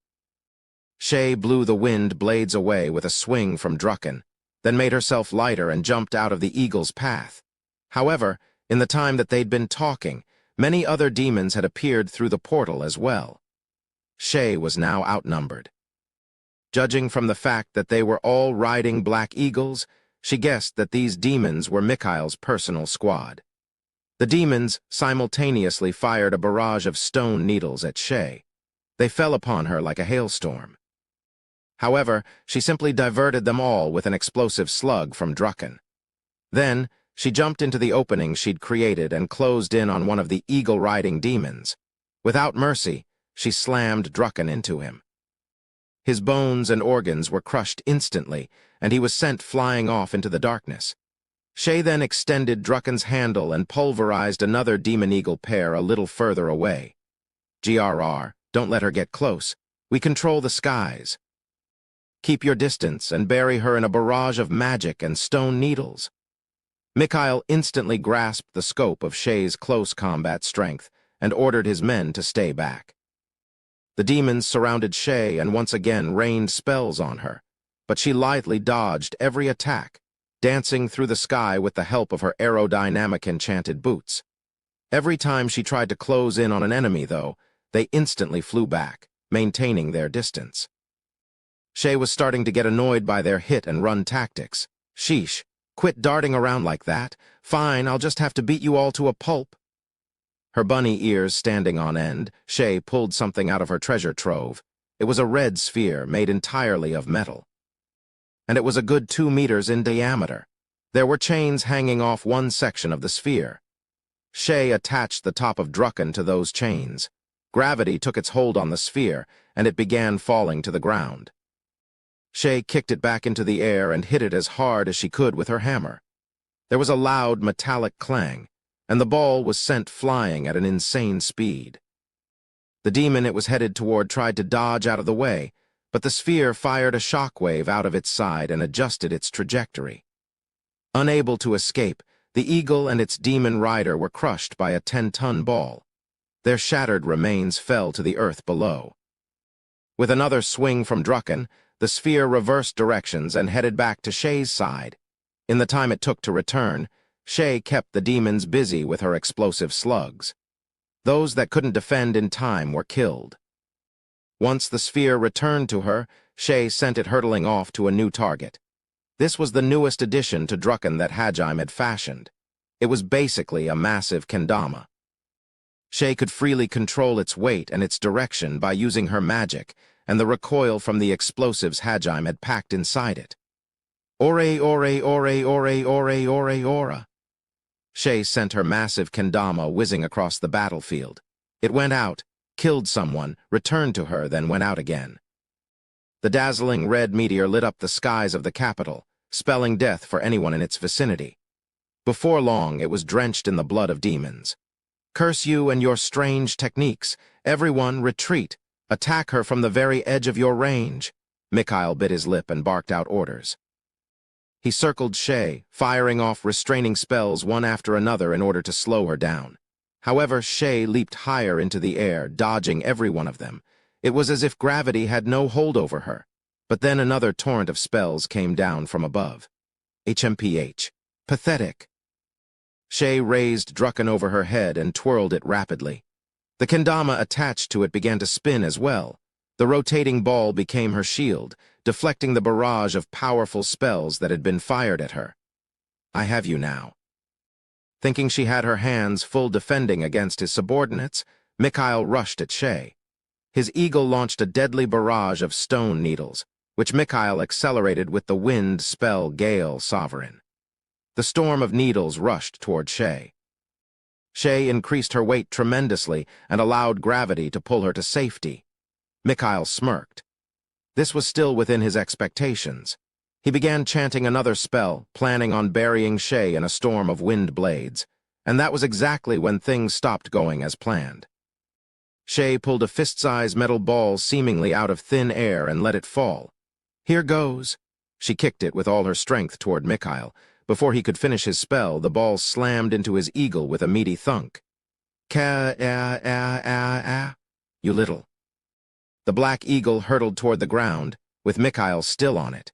Shay blew the wind blades away with a swing from Drucken, then made herself lighter and jumped out of the eagle's path. However, in the time that they'd been talking, many other demons had appeared through the portal as well. Shay was now outnumbered. Judging from the fact that they were all riding black eagles, she guessed that these demons were Mikhail's personal squad. The demons simultaneously fired a barrage of stone needles at Shay. They fell upon her like a hailstorm. However, she simply diverted them all with an explosive slug from Drucken. Then, she jumped into the opening she'd created and closed in on one of the eagle-riding demons. Without mercy, she slammed Drucken into him. His bones and organs were crushed instantly, and he was sent flying off into the darkness. Shay then extended Drucken's handle and pulverized another demon-eagle pair a little further away. GRR, don't let her get close. We control the skies. Keep your distance and bury her in a barrage of magic and stone needles. Mikhail instantly grasped the scope of Shay's close combat strength and ordered his men to stay back. The demons surrounded Shay and once again rained spells on her, but she lightly dodged every attack, dancing through the sky with the help of her aerodynamic enchanted boots. Every time she tried to close in on an enemy, though, they instantly flew back, maintaining their distance. Shay was starting to get annoyed by their hit-and-run tactics. Sheesh, quit darting around like that. Fine, I'll just have to beat you all to a pulp. Her bunny ears standing on end, Shay pulled something out of her treasure trove. It was a red sphere made entirely of metal. And it was a good 2 meters in diameter. There were chains hanging off one section of the sphere. Shay attached the top of Drucken to those chains. Gravity took its hold on the sphere, and it began falling to the ground. Shay kicked it back into the air and hit it as hard as she could with her hammer. There was a loud metallic clang, and the ball was sent flying at an insane speed. The demon it was headed toward tried to dodge out of the way, but the sphere fired a shockwave out of its side and adjusted its trajectory. Unable to escape, the eagle and its demon rider were crushed by a 10-ton ball. Their shattered remains fell to the earth below. With another swing from Drucken, the sphere reversed directions and headed back to Shay's side. In the time it took to return, Shay kept the demons busy with her explosive slugs. Those that couldn't defend in time were killed. Once the sphere returned to her, Shay sent it hurtling off to a new target. This was the newest addition to Drucken that Hajime had fashioned. It was basically a massive kendama. Shay could freely control its weight and its direction by using her magic and the recoil from the explosives Hajime had packed inside it. Ore, ore, ore, ore, ore, ore, ora. Shay sent her massive kendama whizzing across the battlefield. It went out, killed someone, returned to her, then went out again. The dazzling red meteor lit up the skies of the capital, spelling death for anyone in its vicinity. Before long, it was drenched in the blood of demons. Curse you and your strange techniques. Everyone, retreat. Attack her from the very edge of your range. Mikhail bit his lip and barked out orders. He circled Shay, firing off restraining spells one after another in order to slow her down. However, Shay leaped higher into the air, dodging every one of them. It was as if gravity had no hold over her. But then another torrent of spells came down from above. HMPH. Pathetic. Shay raised Drucken over her head and twirled it rapidly. The kendama attached to it began to spin as well. The rotating ball became her shield, deflecting the barrage of powerful spells that had been fired at her. I have you now. Thinking she had her hands full defending against his subordinates, Mikhail rushed at Shay. His eagle launched a deadly barrage of stone needles, which Mikhail accelerated with the wind spell Gale Sovereign. The storm of needles rushed toward Shay. Shay increased her weight tremendously and allowed gravity to pull her to safety. Mikhail smirked. This was still within his expectations. He began chanting another spell, planning on burying Shay in a storm of wind blades, and that was exactly when things stopped going as planned. Shay pulled a fist-sized metal ball seemingly out of thin air and let it fall. Here goes. She kicked it with all her strength toward Mikhail. Before he could finish his spell, the ball slammed into his eagle with a meaty thunk. You little. The black eagle hurtled toward the ground, with Mikhail still on it.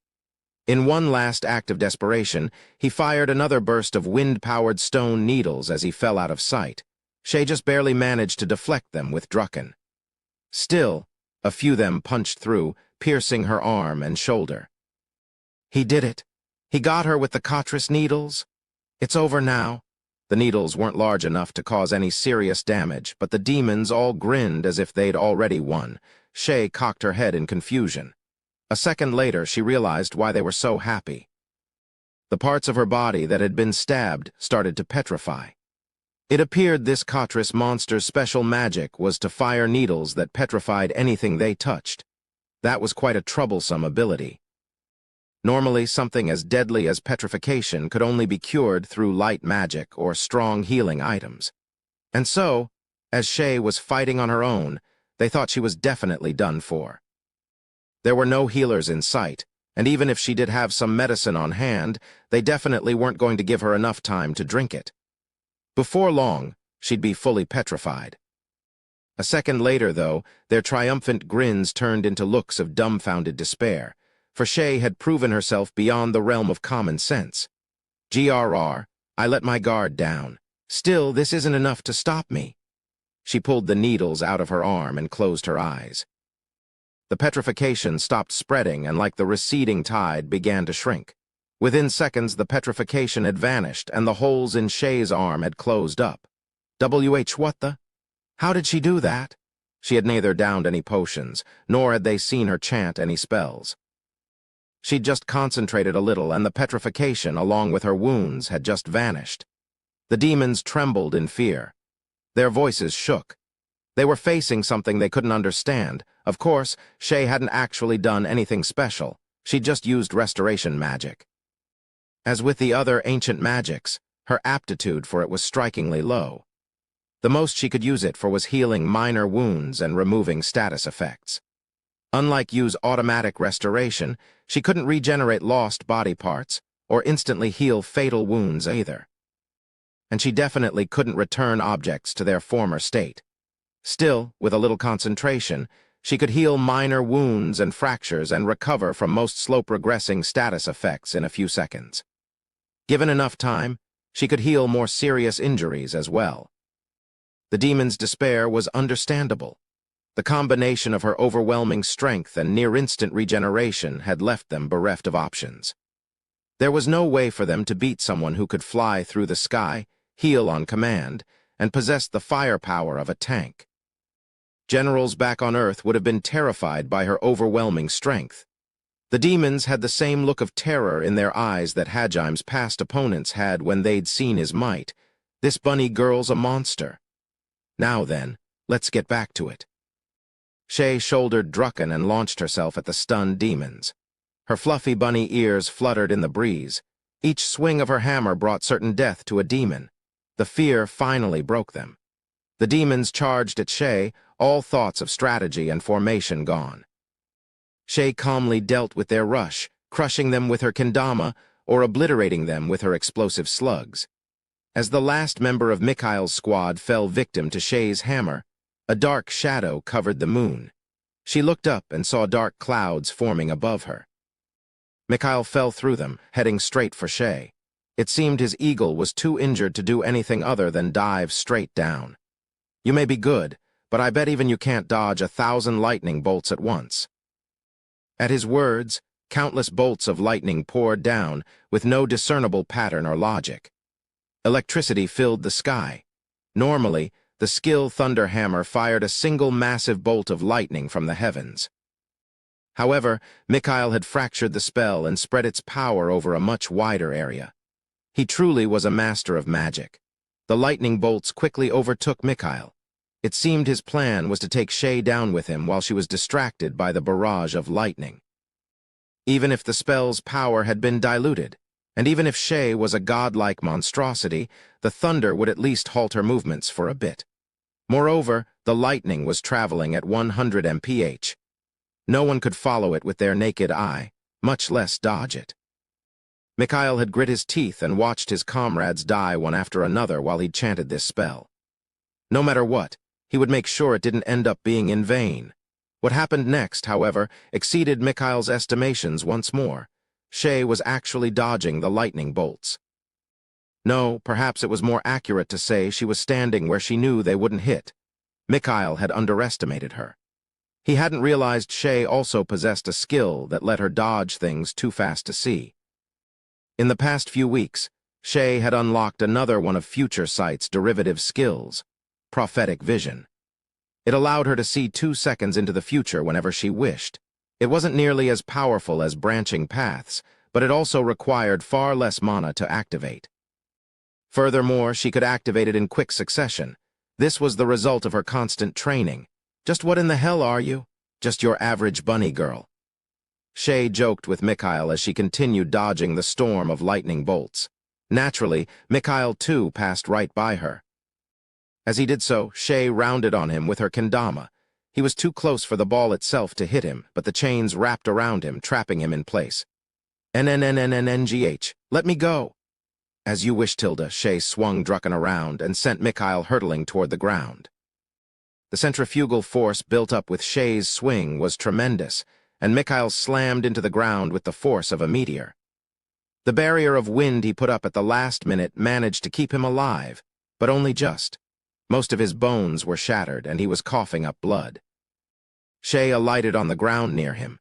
In one last act of desperation, he fired another burst of wind-powered stone needles as he fell out of sight. Shay just barely managed to deflect them with Drucken. Still, a few of them punched through, piercing her arm and shoulder. He did it. He got her with the Katris needles. It's over now. The needles weren't large enough to cause any serious damage, but the demons all grinned as if they'd already won. Shay cocked her head in confusion. A second later, she realized why they were so happy. The parts of her body that had been stabbed started to petrify. It appeared this Katris monster's special magic was to fire needles that petrified anything they touched. That was quite a troublesome ability. Normally, something as deadly as petrification could only be cured through light magic or strong healing items. And so, as Shay was fighting on her own, they thought she was definitely done for. There were no healers in sight, and even if she did have some medicine on hand, they definitely weren't going to give her enough time to drink it. Before long, she'd be fully petrified. A second later, though, their triumphant grins turned into looks of dumbfounded despair, for Shay had proven herself beyond the realm of common sense. GRR, I let my guard down. Still, this isn't enough to stop me. She pulled the needles out of her arm and closed her eyes. The petrification stopped spreading and, like the receding tide, began to shrink. Within seconds, the petrification had vanished and the holes in Shay's arm had closed up. What the? How did she do that? She had neither downed any potions, nor had they seen her chant any spells. She'd just concentrated a little, and the petrification, along with her wounds, had just vanished. The demons trembled in fear. Their voices shook. They were facing something they couldn't understand. Of course, Shay hadn't actually done anything special. She'd just used restoration magic. As with the other ancient magics, her aptitude for it was strikingly low. The most she could use it for was healing minor wounds and removing status effects. Unlike use automatic restoration, she couldn't regenerate lost body parts or instantly heal fatal wounds either. And she definitely couldn't return objects to their former state. Still, with a little concentration, she could heal minor wounds and fractures and recover from most slope-regressing status effects in a few seconds. Given enough time, she could heal more serious injuries as well. The demon's despair was understandable. The combination of her overwhelming strength and near-instant regeneration had left them bereft of options. There was no way for them to beat someone who could fly through the sky, heal on command, and possessed the firepower of a tank. Generals back on Earth would have been terrified by her overwhelming strength. The demons had the same look of terror in their eyes that Hajim's past opponents had when they'd seen his might. This bunny girl's a monster. Now then, let's get back to it. Shay shouldered Drucken and launched herself at the stunned demons. Her fluffy bunny ears fluttered in the breeze. Each swing of her hammer brought certain death to a demon. The fear finally broke them. The demons charged at Shay, all thoughts of strategy and formation gone. Shay calmly dealt with their rush, crushing them with her kendama or obliterating them with her explosive slugs. As the last member of Mikhail's squad fell victim to Shay's hammer, a dark shadow covered the moon. She looked up and saw dark clouds forming above her. Mikhail fell through them, heading straight for Shay. It seemed his eagle was too injured to do anything other than dive straight down. You may be good, but I bet even you can't dodge 1,000 lightning bolts at once. At his words, countless bolts of lightning poured down, with no discernible pattern or logic. Electricity filled the sky. Normally, the skill thunder hammer fired a single massive bolt of lightning from the heavens. However, Mikhail had fractured the spell and spread its power over a much wider area. He truly was a master of magic. The lightning bolts quickly overtook Mikhail. It seemed his plan was to take Shay down with him while she was distracted by the barrage of lightning. Even if the spell's power had been diluted, and even if Shay was a godlike monstrosity, the thunder would at least halt her movements for a bit. Moreover, the lightning was traveling at 100 mph. No one could follow it with their naked eye, much less dodge it. Mikhail had grit his teeth and watched his comrades die one after another while he chanted this spell. No matter what, he would make sure it didn't end up being in vain. What happened next, however, exceeded Mikhail's estimations once more. Shay was actually dodging the lightning bolts. No, perhaps it was more accurate to say she was standing where she knew they wouldn't hit. Mikhail had underestimated her. He hadn't realized Shay also possessed a skill that let her dodge things too fast to see. In the past few weeks, Shay had unlocked another one of Future Sight's derivative skills, prophetic vision. It allowed her to see 2 seconds into the future whenever she wished. It wasn't nearly as powerful as branching paths, but it also required far less mana to activate. Furthermore, she could activate it in quick succession. This was the result of her constant training. Just what in the hell are you? Just your average bunny girl. Shay joked with Mikhail as she continued dodging the storm of lightning bolts. Naturally, Mikhail too passed right by her. As he did so, Shay rounded on him with her kendama. He was too close for the ball itself to hit him, but the chains wrapped around him, trapping him in place. NNNNNGH, let me go. As you wish, Tilda, Shay swung Drucken around and sent Mikhail hurtling toward the ground. The centrifugal force built up with Shay's swing was tremendous, and Mikhail slammed into the ground with the force of a meteor. The barrier of wind he put up at the last minute managed to keep him alive, but only just. Most of his bones were shattered, and he was coughing up blood. Shay alighted on the ground near him.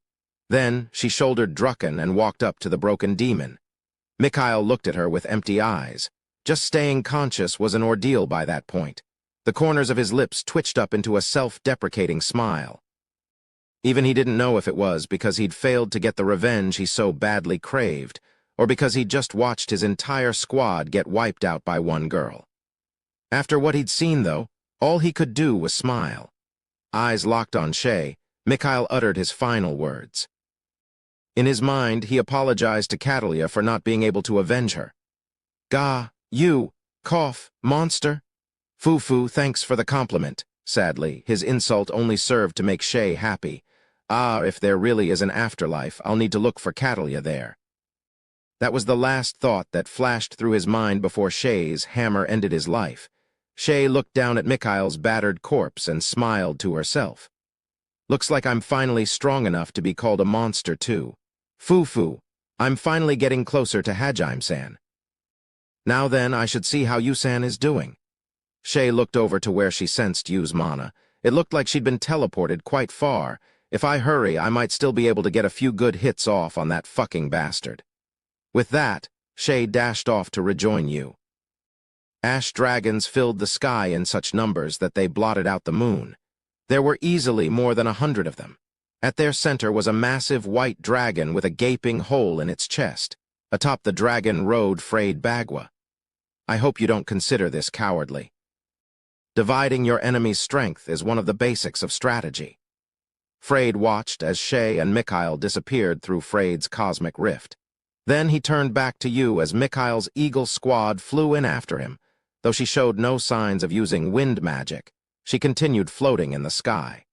Then she shouldered Drucken and walked up to the broken demon. Mikhail looked at her with empty eyes. Just staying conscious was an ordeal by that point. The corners of his lips twitched up into a self-deprecating smile. Even he didn't know if it was because he'd failed to get the revenge he so badly craved, or because he'd just watched his entire squad get wiped out by one girl. After what he'd seen, though, all he could do was smile. Eyes locked on Shay, Mikhail uttered his final words. In his mind, he apologized to Catalia for not being able to avenge her. "Gah, you, cough, monster." "Foo-foo, thanks for the compliment." Sadly, his insult only served to make Shay happy. If there really is an afterlife, I'll need to look for Catalia there. That was the last thought that flashed through his mind before Shay's hammer ended his life. Shay looked down at Mikhail's battered corpse and smiled to herself. Looks like I'm finally strong enough to be called a monster, too. Foo-foo, I'm finally getting closer to Hajime-san. Now then, I should see how Yu-san is doing. Shay looked over to where she sensed Yu's mana. It looked like she'd been teleported quite far. If I hurry, I might still be able to get a few good hits off on that fucking bastard. With that, Shay dashed off to rejoin Yu. Ash dragons filled the sky in such numbers that they blotted out the moon. There were easily more than 100 of them. At their center was a massive white dragon with a gaping hole in its chest. Atop the dragon rode frayed Bagua. I hope you don't consider this cowardly. Dividing your enemy's strength is one of the basics of strategy. Frayed watched as Shay and Mikhail disappeared through Frayed's cosmic rift. Then he turned back to you as Mikhail's eagle squad flew in after him. Though she showed no signs of using wind magic, she continued floating in the sky.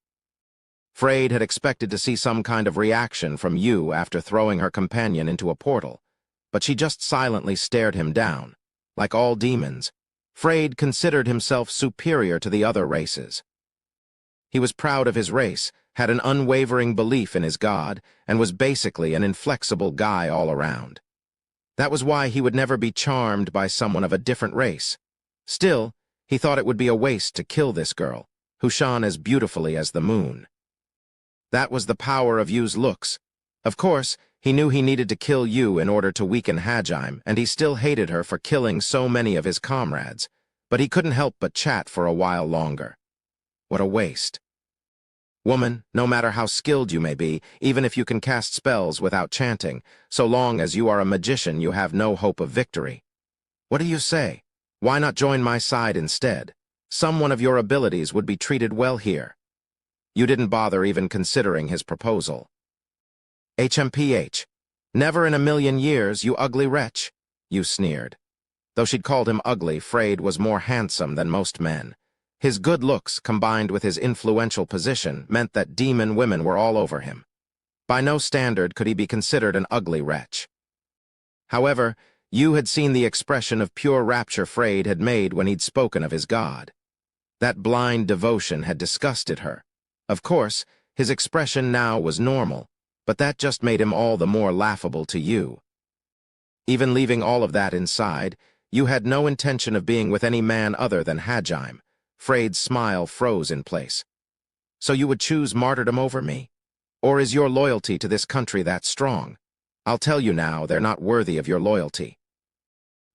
Frayed had expected to see some kind of reaction from you after throwing her companion into a portal, but she just silently stared him down. Like all demons, Frayed considered himself superior to the other races. He was proud of his race, had an unwavering belief in his god, and was basically an inflexible guy all around. That was why he would never be charmed by someone of a different race. Still, he thought it would be a waste to kill this girl, who shone as beautifully as the moon. That was the power of Yu's looks. Of course, he knew he needed to kill Yu in order to weaken Hajime, and he still hated her for killing so many of his comrades, but he couldn't help but chat for a while longer. What a waste. Woman, no matter how skilled you may be, even if you can cast spells without chanting, so long as you are a magician, you have no hope of victory. What do you say? Why not join my side instead? Some one of your abilities would be treated well here. You didn't bother even considering his proposal. HMPH. Never in a million years, you ugly wretch, you sneered. Though she'd called him ugly, Frayed was more handsome than most men. His good looks, combined with his influential position, meant that demon women were all over him. By no standard could he be considered an ugly wretch. However, Yu had seen the expression of pure rapture Frayed had made when he'd spoken of his god. That blind devotion had disgusted her. Of course, his expression now was normal, but that just made him all the more laughable to Yu. Even leaving all of that inside, Yu had no intention of being with any man other than Hajime. Frayed's smile froze in place. So you would choose martyrdom over me? Or is your loyalty to this country that strong? I'll tell you now, they're not worthy of your loyalty.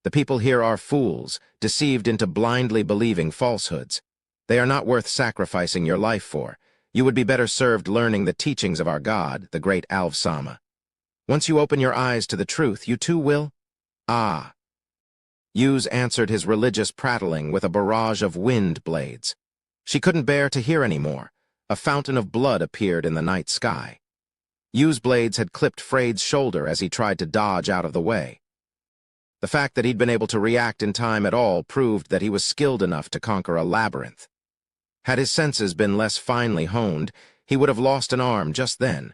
The people here are fools, deceived into blindly believing falsehoods. They are not worth sacrificing your life for. You would be better served learning the teachings of our God, the great Alv Sama. Once you open your eyes to the truth, you too will? Ah. Yu's answered his religious prattling with a barrage of wind blades. She couldn't bear to hear any more. A fountain of blood appeared in the night sky. Yu's blades had clipped Frayed's shoulder as he tried to dodge out of the way. The fact that he'd been able to react in time at all proved that he was skilled enough to conquer a labyrinth. Had his senses been less finely honed, he would have lost an arm just then.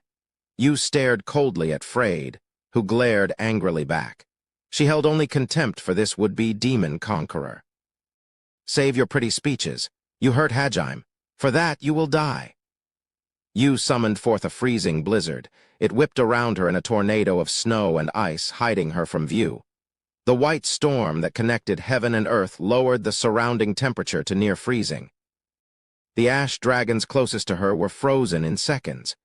Yu stared coldly at Frayed, who glared angrily back. She held only contempt for this would-be demon conqueror. Save your pretty speeches. You hurt Hajime. For that you will die. Yu summoned forth a freezing blizzard. It whipped around her in a tornado of snow and ice, hiding her from view. The white storm that connected heaven and earth lowered the surrounding temperature to near freezing. The ash dragons closest to her were frozen in seconds.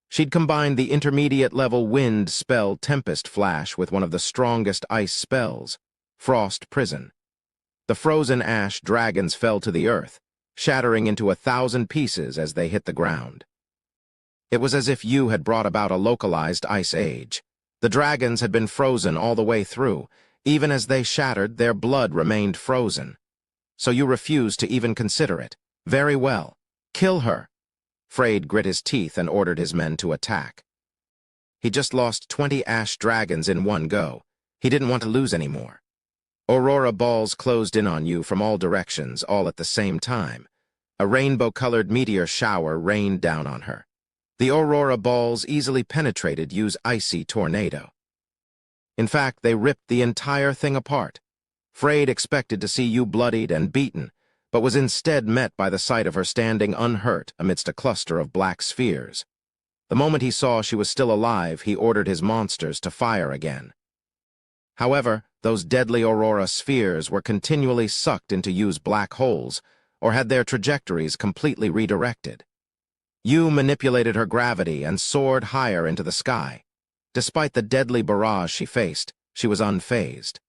She'd combined the intermediate-level wind spell Tempest Flash with one of the strongest ice spells, Frost Prison. The frozen ash dragons fell to the earth, shattering into 1,000 pieces as they hit the ground. It was as if Yu had brought about a localized ice age. The dragons had been frozen all the way through. Even as they shattered, their blood remained frozen. So you refused to even consider it. Very well. Kill her. Frayed grit his teeth and ordered his men to attack. He just lost 20 ash dragons in one go. He didn't want to lose any more. Aurora balls closed in on you from all directions, all at the same time. A rainbow-colored meteor shower rained down on her. The aurora balls easily penetrated Yu's icy tornado. In fact, they ripped the entire thing apart. Frayed expected to see Yu bloodied and beaten, but was instead met by the sight of her standing unhurt amidst a cluster of black spheres. The moment he saw she was still alive, he ordered his monsters to fire again. However, those deadly aurora spheres were continually sucked into Yu's black holes, or had their trajectories completely redirected. Yu manipulated her gravity and soared higher into the sky. Despite the deadly barrage she faced, she was unfazed.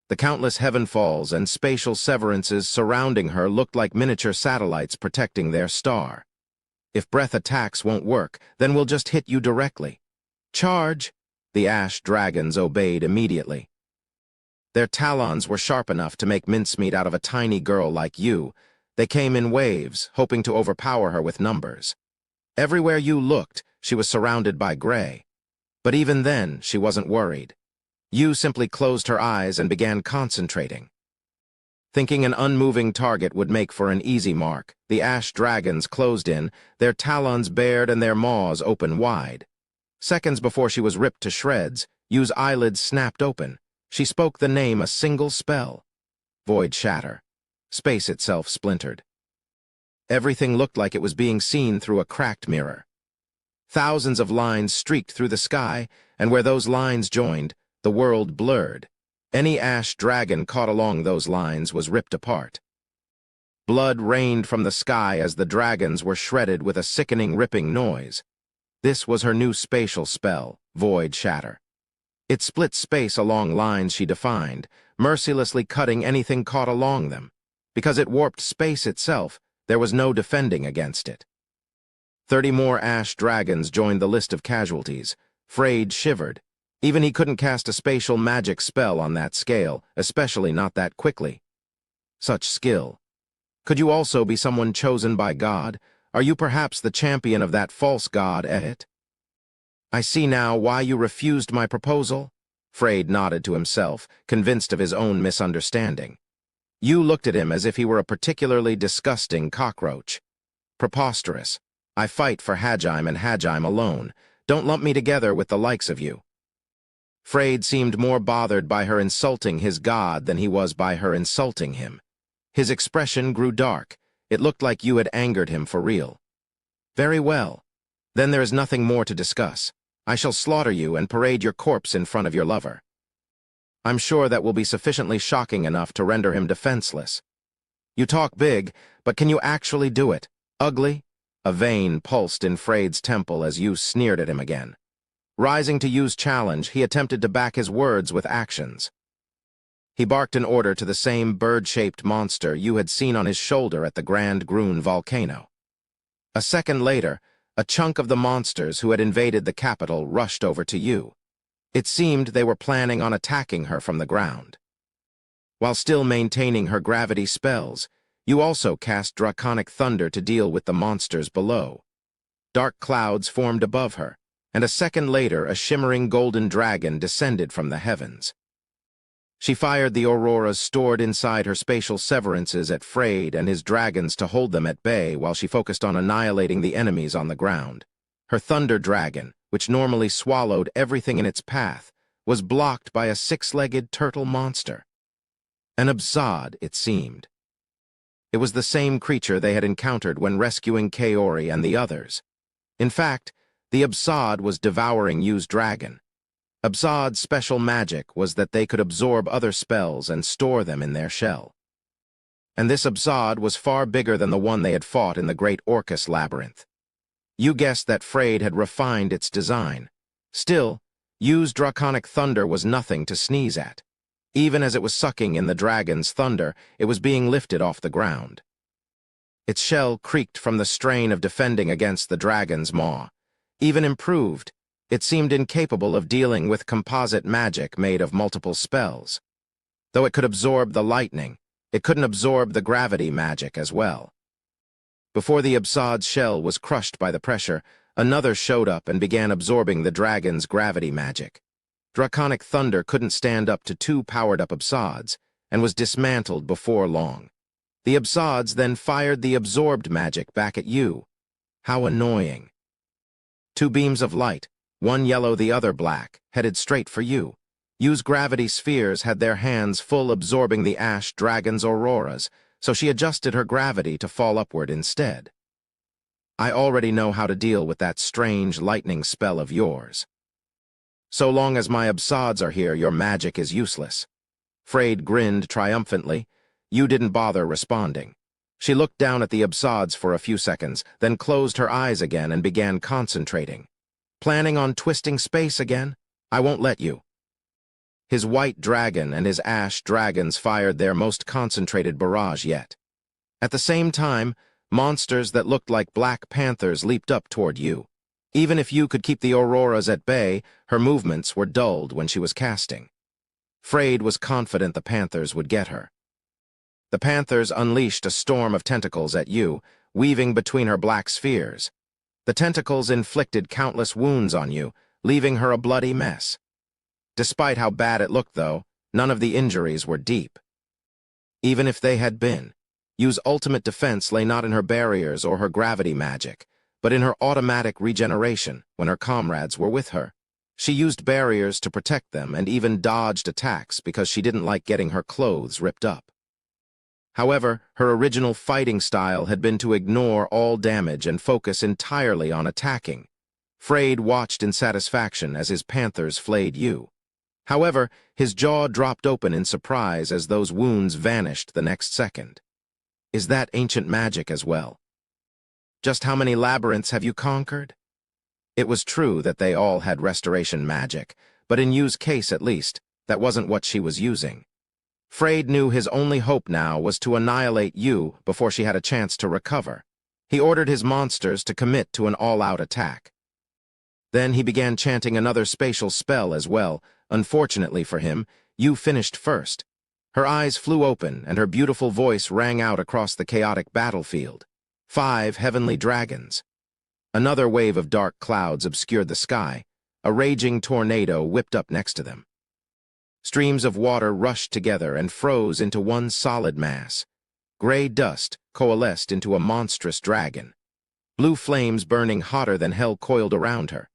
The countless heavenfalls and spatial severances surrounding her looked like miniature satellites protecting their star. If breath attacks won't work, then we'll just hit you directly. Charge! The ash dragons obeyed immediately. Their talons were sharp enough to make mincemeat out of a tiny girl like you. They came in waves, hoping to overpower her with numbers. Everywhere you looked, she was surrounded by gray. But even then, she wasn't worried. You simply closed her eyes and began concentrating. Thinking an unmoving target would make for an easy mark, the ash dragons closed in, their talons bared and their maws open wide. Seconds before she was ripped to shreds, Yu's eyelids snapped open. She spoke the name a single spell. Void shatter. Space itself splintered. Everything looked like it was being seen through a cracked mirror. Thousands of lines streaked through the sky, and where those lines joined, the world blurred. Any ash dragon caught along those lines was ripped apart. Blood rained from the sky as the dragons were shredded with a sickening ripping noise. This was her new spatial spell, Void Shatter. It split space along lines she defined, mercilessly cutting anything caught along them. Because it warped space itself, there was no defending against it. 30 more ash dragons joined the list of casualties. Frayed shivered. Even he couldn't cast a spatial magic spell on that scale, especially not that quickly. Such skill. Could you also be someone chosen by God? Are you perhaps the champion of that false god, Et? I see now why you refused my proposal. Frayed nodded to himself, convinced of his own misunderstanding. You looked at him as if he were a particularly disgusting cockroach. Preposterous. I fight for Hajime and Hajime alone. Don't lump me together with the likes of you. Frayed seemed more bothered by her insulting his god than he was by her insulting him. His expression grew dark. It looked like you had angered him for real. Very well. Then there is nothing more to discuss. I shall slaughter you and parade your corpse in front of your lover. I'm sure that will be sufficiently shocking enough to render him defenseless. You talk big, but can you actually do it? Ugly? A vein pulsed in Frayed's temple as Yu sneered at him again. Rising to Yu's challenge, he attempted to back his words with actions. He barked an order to the same bird-shaped monster you had seen on his shoulder at the Grand Grun volcano. A second later, a chunk of the monsters who had invaded the capital rushed over to Yu. It seemed they were planning on attacking her from the ground. While still maintaining her gravity spells, Yu also cast draconic thunder to deal with the monsters below. Dark clouds formed above her, and a second later a shimmering golden dragon descended from the heavens. She fired the auroras stored inside her spatial severances at Frayed and his dragons to hold them at bay while she focused on annihilating the enemies on the ground. Her thunder dragon, which normally swallowed everything in its path, was blocked by a six-legged turtle monster. An Abzad, it seemed. It was the same creature they had encountered when rescuing Kaori and the others. In fact, the Abzad was devouring Yu's dragon. Abzad's special magic was that they could absorb other spells and store them in their shell. And this Abzad was far bigger than the one they had fought in the Great Orcus Labyrinth. Yu guessed that Frayed had refined its design. Still, Yu's draconic thunder was nothing to sneeze at. Even as it was sucking in the dragon's thunder, it was being lifted off the ground. Its shell creaked from the strain of defending against the dragon's maw. Even improved, it seemed incapable of dealing with composite magic made of multiple spells. Though it could absorb the lightning, it couldn't absorb the gravity magic as well. Before the Abzad's shell was crushed by the pressure, another showed up and began absorbing the dragon's gravity magic. Draconic thunder couldn't stand up to two powered-up Abzads, and was dismantled before long. The Abzads then fired the absorbed magic back at you. How annoying. Two beams of light, one yellow, the other black, headed straight for you. Yu's gravity spheres had their hands full absorbing the ash dragon's auroras, so she adjusted her gravity to fall upward instead. I already know how to deal with that strange lightning spell of yours. So long as my Abzads are here, your magic is useless. Frayed grinned triumphantly. Yu didn't bother responding. She looked down at the Abzads for a few seconds, then closed her eyes again and began concentrating. Planning on twisting space again? I won't let you. His white dragon and his ash dragons fired their most concentrated barrage yet. At the same time, monsters that looked like black panthers leaped up toward you. Even if you could keep the auroras at bay, her movements were dulled when she was casting. Freyd was confident the panthers would get her. The panthers unleashed a storm of tentacles at you, weaving between her black spheres. The tentacles inflicted countless wounds on you, leaving her a bloody mess. Despite how bad it looked, though, none of the injuries were deep. Even if they had been, Yu's ultimate defense lay not in her barriers or her gravity magic, but in her automatic regeneration when her comrades were with her. She used barriers to protect them and even dodged attacks because she didn't like getting her clothes ripped up. However, her original fighting style had been to ignore all damage and focus entirely on attacking. Freyd watched in satisfaction as his panthers flayed you. However, his jaw dropped open in surprise as those wounds vanished the next second. Is that ancient magic as well? Just how many labyrinths have you conquered? It was true that they all had restoration magic, but in Yu's case at least, that wasn't what she was using. Freyd knew his only hope now was to annihilate Yu before she had a chance to recover. He ordered his monsters to commit to an all-out attack. Then he began chanting another spatial spell as well. Unfortunately for him, Yu finished first. Her eyes flew open and her beautiful voice rang out across the chaotic battlefield. 5 heavenly dragons. Another wave of dark clouds obscured the sky. A raging tornado whipped up next to them. Streams of water rushed together and froze into one solid mass. Gray dust coalesced into a monstrous dragon. Blue flames burning hotter than hell coiled around her.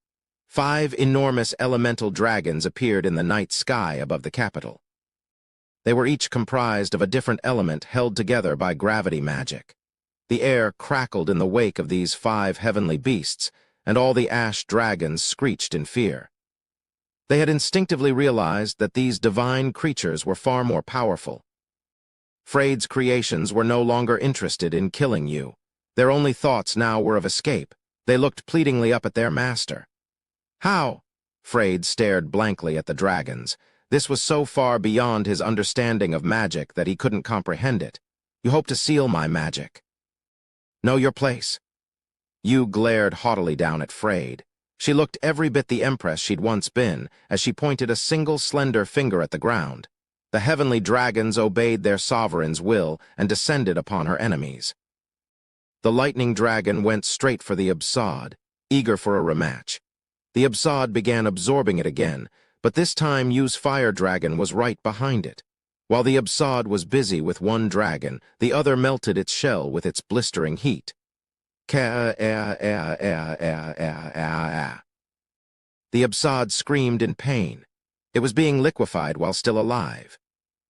5 enormous elemental dragons appeared in the night sky above the capital. They were each comprised of a different element held together by gravity magic. The air crackled in the wake of these 5 heavenly beasts, and all the ash dragons screeched in fear. They had instinctively realized that these divine creatures were far more powerful. Freyd's creations were no longer interested in killing you. Their only thoughts now were of escape. They looked pleadingly up at their master. How? Freyd stared blankly at the dragons. This was so far beyond his understanding of magic that he couldn't comprehend it. You hope to seal my magic. Know your place. Yu glared haughtily down at Freyd. She looked every bit the empress she'd once been as she pointed a single slender finger at the ground. The heavenly dragons obeyed their sovereign's will and descended upon her enemies. The lightning dragon went straight for the Absad, eager for a rematch. The Absad began absorbing it again, but this time Yu's fire dragon was right behind it. While the Absad was busy with one dragon, the other melted its shell with its blistering heat. The Absad screamed in pain. It was being liquefied while still alive.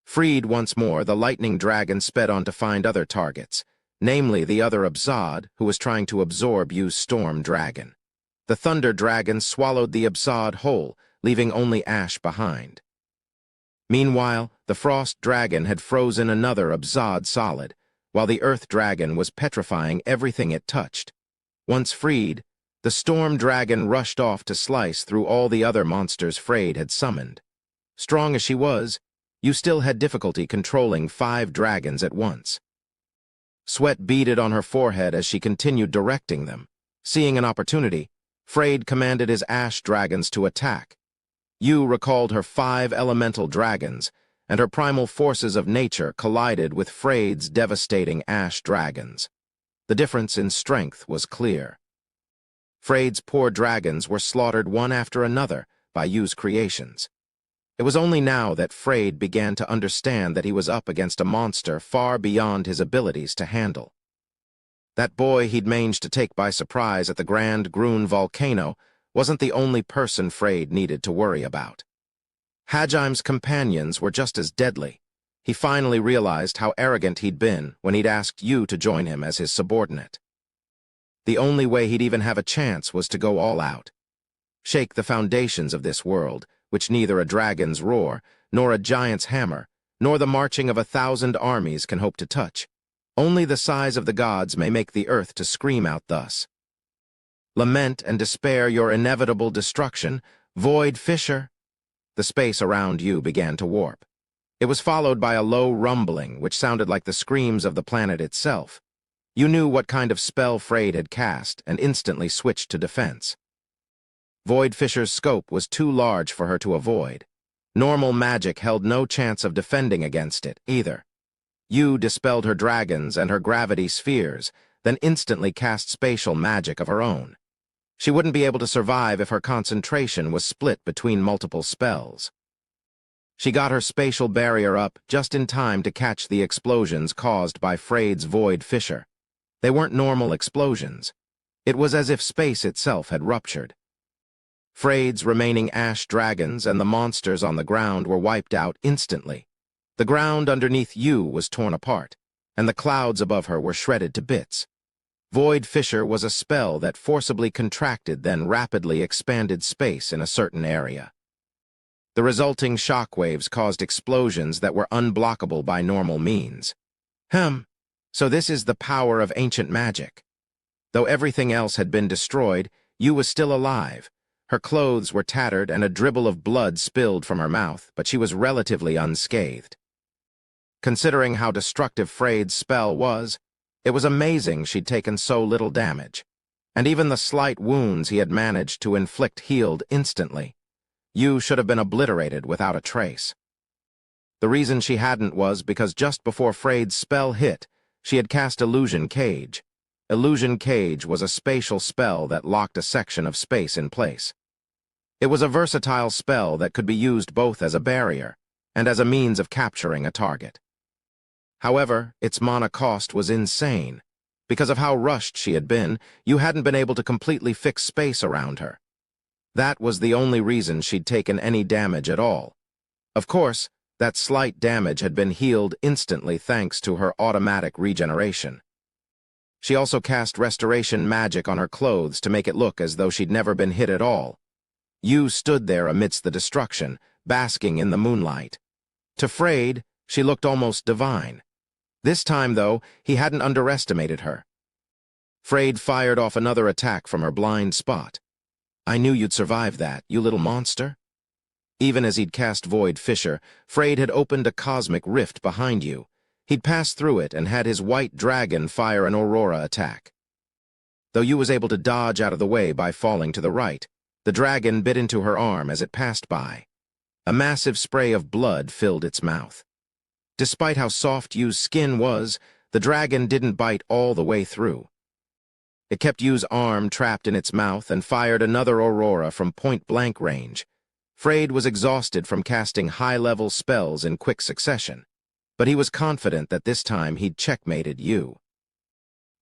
Freed once more, the lightning dragon sped on to find other targets, namely the other Absad, who was trying to absorb Yu's storm dragon. The thunder dragon swallowed the Absad whole, leaving only ash behind. Meanwhile, the frost dragon had frozen another Absad solid, while the earth dragon was petrifying everything it touched. Once freed, the storm dragon rushed off to slice through all the other monsters Freyd had summoned. Strong as she was, you still had difficulty controlling 5 dragons at once. Sweat beaded on her forehead as she continued directing them. Seeing an opportunity, Freyd commanded his ash dragons to attack. Yu recalled her 5 elemental dragons, and her primal forces of nature collided with Freyd's devastating ash dragons. The difference in strength was clear. Freyd's poor dragons were slaughtered one after another by Yu's creations. It was only now that Freyd began to understand that he was up against a monster far beyond his abilities to handle. That boy he'd managed to take by surprise at the Grand Grun volcano wasn't the only person Freyd needed to worry about. Hajim's companions were just as deadly. He finally realized how arrogant he'd been when he'd asked Yu to join him as his subordinate. The only way he'd even have a chance was to go all out. Shake the foundations of this world, which neither a dragon's roar, nor a giant's hammer, nor the marching of 1,000 armies can hope to touch. Only the size of the gods may make the earth to scream out thus. Lament and despair your inevitable destruction, void fisher. the space around you began to warp. It was followed by a low rumbling, which sounded like the screams of the planet itself. You knew what kind of spell Freyd had cast and instantly switched to defense. Void Fisher's scope was too large for her to avoid. Normal magic held no chance of defending against it, either. You dispelled her dragons and her gravity spheres, then instantly cast spatial magic of her own. She wouldn't be able to survive if her concentration was split between multiple spells. She got her spatial barrier up just in time to catch the explosions caused by Freyd's Void Fisher. They weren't normal explosions. It was as if space itself had ruptured. Freyd's remaining ash dragons and the monsters on the ground were wiped out instantly. The ground underneath you was torn apart, and the clouds above her were shredded to bits. Void Fisher was a spell that forcibly contracted then rapidly expanded space in a certain area. The resulting shockwaves caused explosions that were unblockable by normal means. So this is the power of ancient magic. Though everything else had been destroyed, you was still alive. Her clothes were tattered and a dribble of blood spilled from her mouth, but she was relatively unscathed. Considering how destructive Freyd's spell was, it was amazing she'd taken so little damage. And even the slight wounds he had managed to inflict healed instantly. You should have been obliterated without a trace. The reason she hadn't was because just before Freyd's spell hit, she had cast Illusion Cage. Illusion Cage was a spatial spell that locked a section of space in place. It was a versatile spell that could be used both as a barrier and as a means of capturing a target. However, its mana cost was insane. Because of how rushed she had been, you hadn't been able to completely fix space around her. That was the only reason she'd taken any damage at all. Of course, that slight damage had been healed instantly thanks to her automatic regeneration. She also cast restoration magic on her clothes to make it look as though she'd never been hit at all. You stood there amidst the destruction, basking in the moonlight. To Freyd, she looked almost divine. This time, though, he hadn't underestimated her. Freyd fired off another attack from her blind spot. "I knew you'd survive that, you little monster." Even as he'd cast Void Fisher, Freyd had opened a cosmic rift behind you. He'd passed through it and had his white dragon fire an aurora attack. Though you was able to dodge out of the way by falling to the right, the dragon bit into her arm as it passed by. A massive spray of blood filled its mouth. Despite how soft Yu's skin was, the dragon didn't bite all the way through. It kept Yu's arm trapped in its mouth and fired another aurora from point-blank range. Freyd was exhausted from casting high-level spells in quick succession, but he was confident that this time he'd checkmated Yu.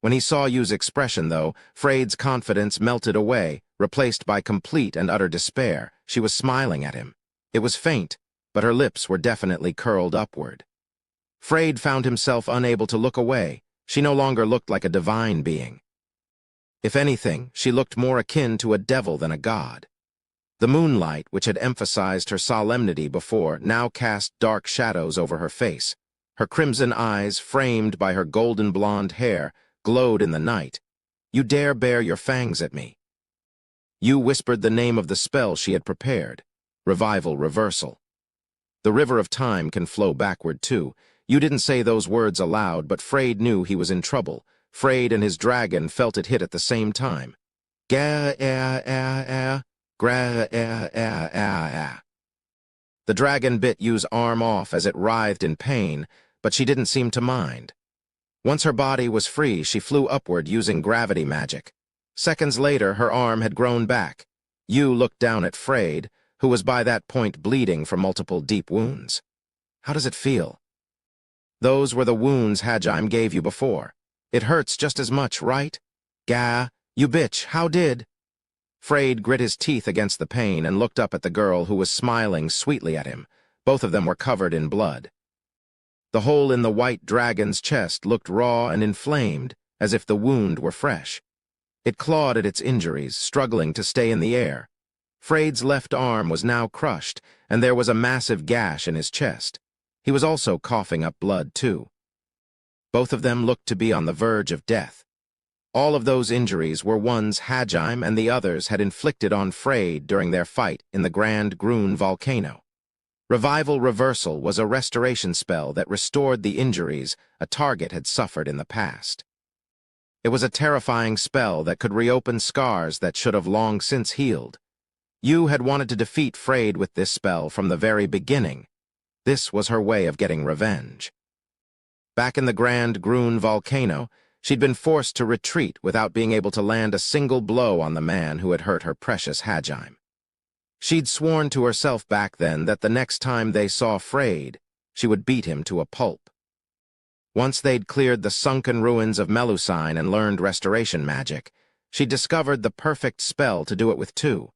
When he saw Yu's expression, though, Freyd's confidence melted away, replaced by complete and utter despair. She was smiling at him. It was faint, but her lips were definitely curled upward. Freyd found himself unable to look away. She no longer looked like a divine being. If anything, she looked more akin to a devil than a god. The moonlight, which had emphasized her solemnity before, now cast dark shadows over her face. Her crimson eyes, framed by her golden blonde hair, glowed in the night. "You dare bare your fangs at me." You whispered the name of the spell she had prepared. Revival Reversal. The river of time can flow backward, too. You didn't say those words aloud, but Freyd knew he was in trouble. Freyd and his dragon felt it hit at the same time. Ga-a-a-a, gra-a-a-a-a. The dragon bit Yu's arm off as it writhed in pain, but she didn't seem to mind. Once her body was free, she flew upward using gravity magic. Seconds later, her arm had grown back. Yu looked down at Freyd, who was by that point bleeding from multiple deep wounds. "How does it feel?" "Those were the wounds Hajime gave you before. It hurts just as much, right?" "Gah, you bitch, how did?" Freyd grit his teeth against the pain and looked up at the girl who was smiling sweetly at him. Both of them were covered in blood. The hole in the white dragon's chest looked raw and inflamed, as if the wound were fresh. It clawed at its injuries, struggling to stay in the air. Freyd's left arm was now crushed, and there was a massive gash in his chest. He was also coughing up blood, too. Both of them looked to be on the verge of death. All of those injuries were ones Hajime and the others had inflicted on Freyd during their fight in the Grand Grun volcano. Revival Reversal was a restoration spell that restored the injuries a target had suffered in the past. It was a terrifying spell that could reopen scars that should have long since healed. You had wanted to defeat Freyd with this spell from the very beginning. This was her way of getting revenge. Back in the Grand Grun volcano, she'd been forced to retreat without being able to land a single blow on the man who had hurt her precious Hajime. She'd sworn to herself back then that the next time they saw Freyd, she would beat him to a pulp. Once they'd cleared the sunken ruins of Melusine and learned restoration magic, she'd discovered the perfect spell to do it with too.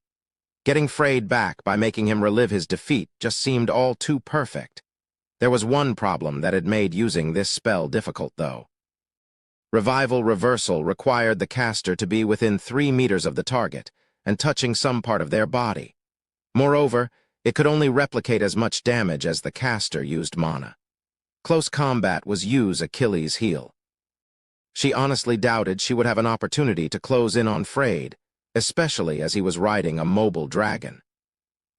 Getting Freyd back by making him relive his defeat just seemed all too perfect. There was one problem that had made using this spell difficult, though. Revival Reversal required the caster to be within 3 meters of the target and touching some part of their body. Moreover, it could only replicate as much damage as the caster used mana. Close combat was Yu's Achilles' heel. She honestly doubted she would have an opportunity to close in on Freyd, especially as he was riding a mobile dragon.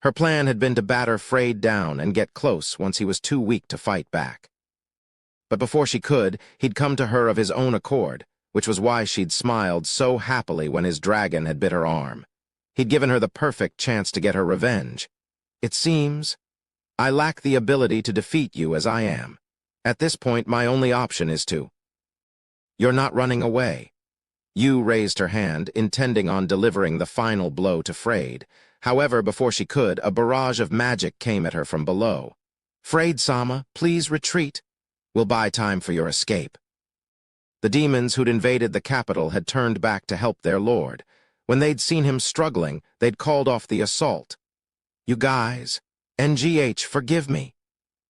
Her plan had been to batter Freyd down and get close once he was too weak to fight back. But before she could, he'd come to her of his own accord, which was why she'd smiled so happily when his dragon had bit her arm. He'd given her the perfect chance to get her revenge. It seems, I lack the ability to defeat you as I am. At this point, my only option is to... You're not running away. Yu raised her hand, intending on delivering the final blow to Freyd. However, before she could, a barrage of magic came at her from below. Freyd-sama, please retreat. We'll buy time for your escape. The demons who'd invaded the capital had turned back to help their lord. When they'd seen him struggling, they'd called off the assault. You guys, NGH, forgive me.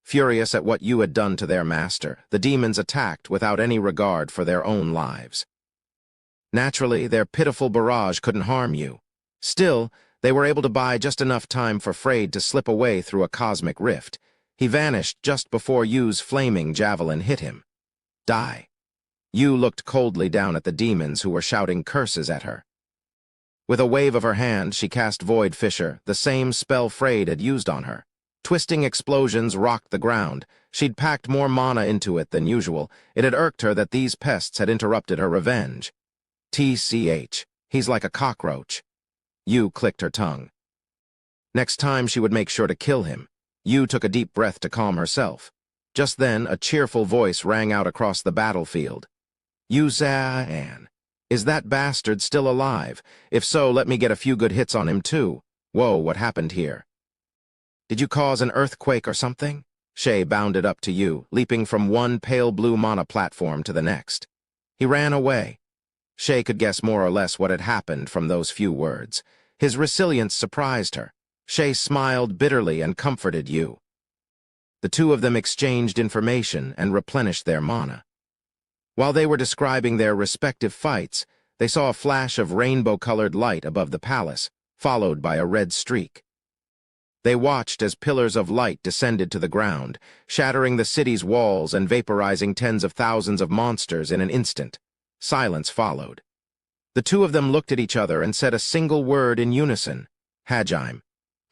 Furious at what Yu had done to their master, the demons attacked without any regard for their own lives. Naturally, their pitiful barrage couldn't harm Yu. Still, they were able to buy just enough time for Freyd to slip away through a cosmic rift. He vanished just before Yu's flaming javelin hit him. Die. Yu looked coldly down at the demons who were shouting curses at her. With a wave of her hand, she cast Void Fissure, the same spell Freyd had used on her. Twisting explosions rocked the ground. She'd packed more mana into it than usual. It had irked her that these pests had interrupted her revenge. TCH, he's like a cockroach. Yu clicked her tongue. Next time she would make sure to kill him. Yu took a deep breath to calm herself. Just then, a cheerful voice rang out across the battlefield. Yu-Za-An, is that bastard still alive? If so, let me get a few good hits on him too. Whoa, what happened here? Did you cause an earthquake or something? Shay bounded up to Yu, leaping from one pale blue mana platform to the next. He ran away. Shay could guess more or less what had happened from those few words. His resilience surprised her. Shay smiled bitterly and comforted Yu. The two of them exchanged information and replenished their mana. While they were describing their respective fights, they saw a flash of rainbow-colored light above the palace, followed by a red streak. They watched as pillars of light descended to the ground, shattering the city's walls and vaporizing tens of thousands of monsters in an instant. Silence followed. The two of them looked at each other and said a single word in unison. Hajime.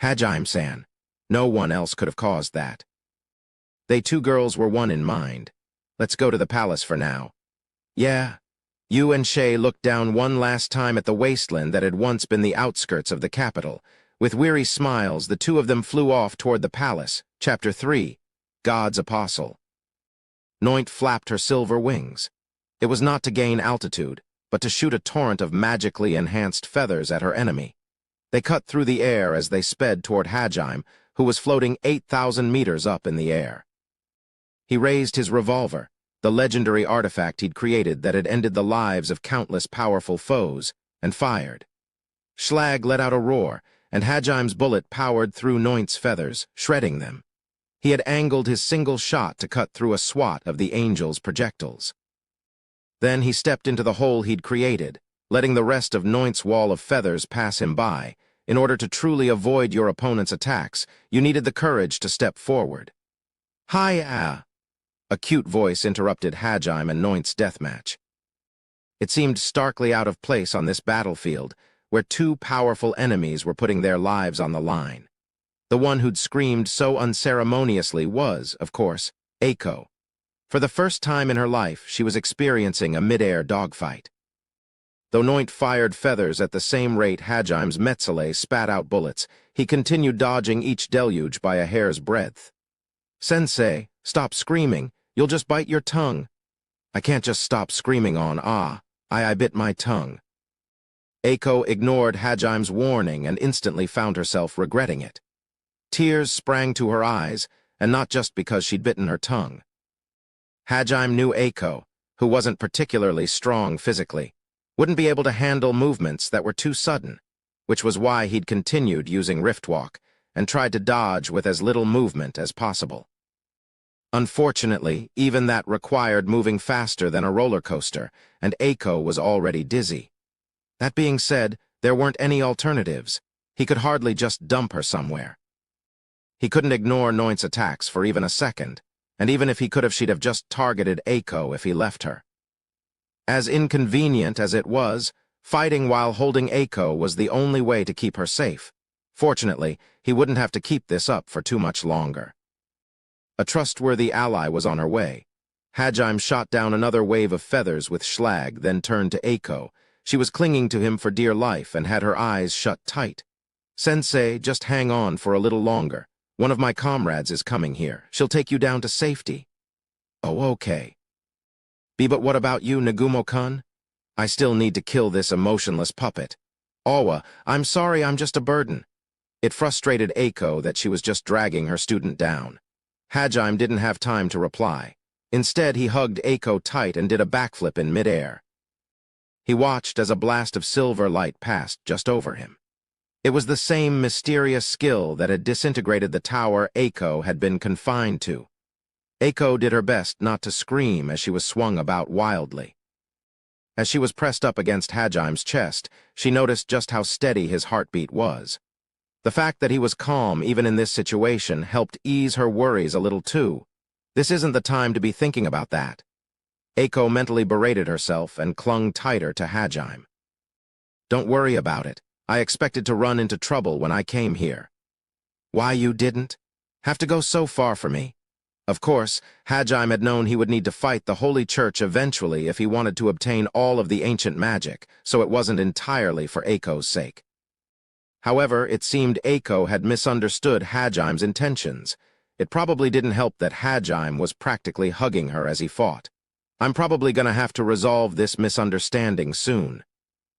Hajime-san. No one else could have caused that. They two girls were one in mind. Let's go to the palace for now. Yeah. Yu and Shay looked down one last time at the wasteland that had once been the outskirts of the capital. With weary smiles, the two of them flew off toward the palace. Chapter 3. God's Apostle. Noint flapped her silver wings. It was not to gain altitude, but to shoot a torrent of magically enhanced feathers at her enemy. They cut through the air as they sped toward Hajime, who was floating 8,000 meters up in the air. He raised his revolver, the legendary artifact he'd created that had ended the lives of countless powerful foes, and fired. Schlag let out a roar, and Hajime's bullet powered through Noint's feathers, shredding them. He had angled his single shot to cut through a swat of the angel's projectiles. Then he stepped into the hole he'd created, letting the rest of Noint's wall of feathers pass him by. In order to truly avoid your opponent's attacks, you needed the courage to step forward. Hi-ah! A cute voice interrupted Hajime and Noint's deathmatch. It seemed starkly out of place on this battlefield, where two powerful enemies were putting their lives on the line. The one who'd screamed so unceremoniously was, of course, Eiko. For the first time in her life, she was experiencing a mid-air dogfight. Though Noint fired feathers at the same rate Hajim's Metzele spat out bullets, he continued dodging each deluge by a hair's breadth. "Sensei, stop screaming. You'll just bite your tongue." "I can't just stop screaming on, I bit my tongue." Eiko ignored Hajim's warning and instantly found herself regretting it. Tears sprang to her eyes, and not just because she'd bitten her tongue. Hajime knew Eiko, who wasn't particularly strong physically, wouldn't be able to handle movements that were too sudden, which was why he'd continued using Riftwalk and tried to dodge with as little movement as possible. Unfortunately, even that required moving faster than a roller coaster, and Eiko was already dizzy. That being said, there weren't any alternatives. He could hardly just dump her somewhere. He couldn't ignore Noint's attacks for even a second, and even if he could have, she'd have just targeted Eiko if he left her. As inconvenient as it was, fighting while holding Eiko was the only way to keep her safe. Fortunately, he wouldn't have to keep this up for too much longer. A trustworthy ally was on her way. Hajime shot down another wave of feathers with Schlag, then turned to Eiko. She was clinging to him for dear life and had her eyes shut tight. "Sensei, just hang on for a little longer. One of my comrades is coming here. She'll take you down to safety." "Oh, okay." "But what about you, Nagumo-kun?" "I still need to kill this emotionless puppet." "Awa, I'm sorry, I'm just a burden." It frustrated Eiko that she was just dragging her student down. Hajime didn't have time to reply. Instead, he hugged Eiko tight and did a backflip in midair. He watched as a blast of silver light passed just over him. It was the same mysterious skill that had disintegrated the tower Eiko had been confined to. Eiko did her best not to scream as she was swung about wildly. As she was pressed up against Hajime's chest, she noticed just how steady his heartbeat was. The fact that he was calm even in this situation helped ease her worries a little too. This isn't the time to be thinking about that. Eiko mentally berated herself and clung tighter to Hajime. "Don't worry about it. I expected to run into trouble when I came here." "Why you didn't? Have to go so far for me?" Of course, Hajime had known he would need to fight the Holy Church eventually if he wanted to obtain all of the ancient magic, so it wasn't entirely for Eiko's sake. However, it seemed Eiko had misunderstood Hajime's intentions. It probably didn't help that Hajime was practically hugging her as he fought. "I'm probably gonna have to resolve this misunderstanding soon.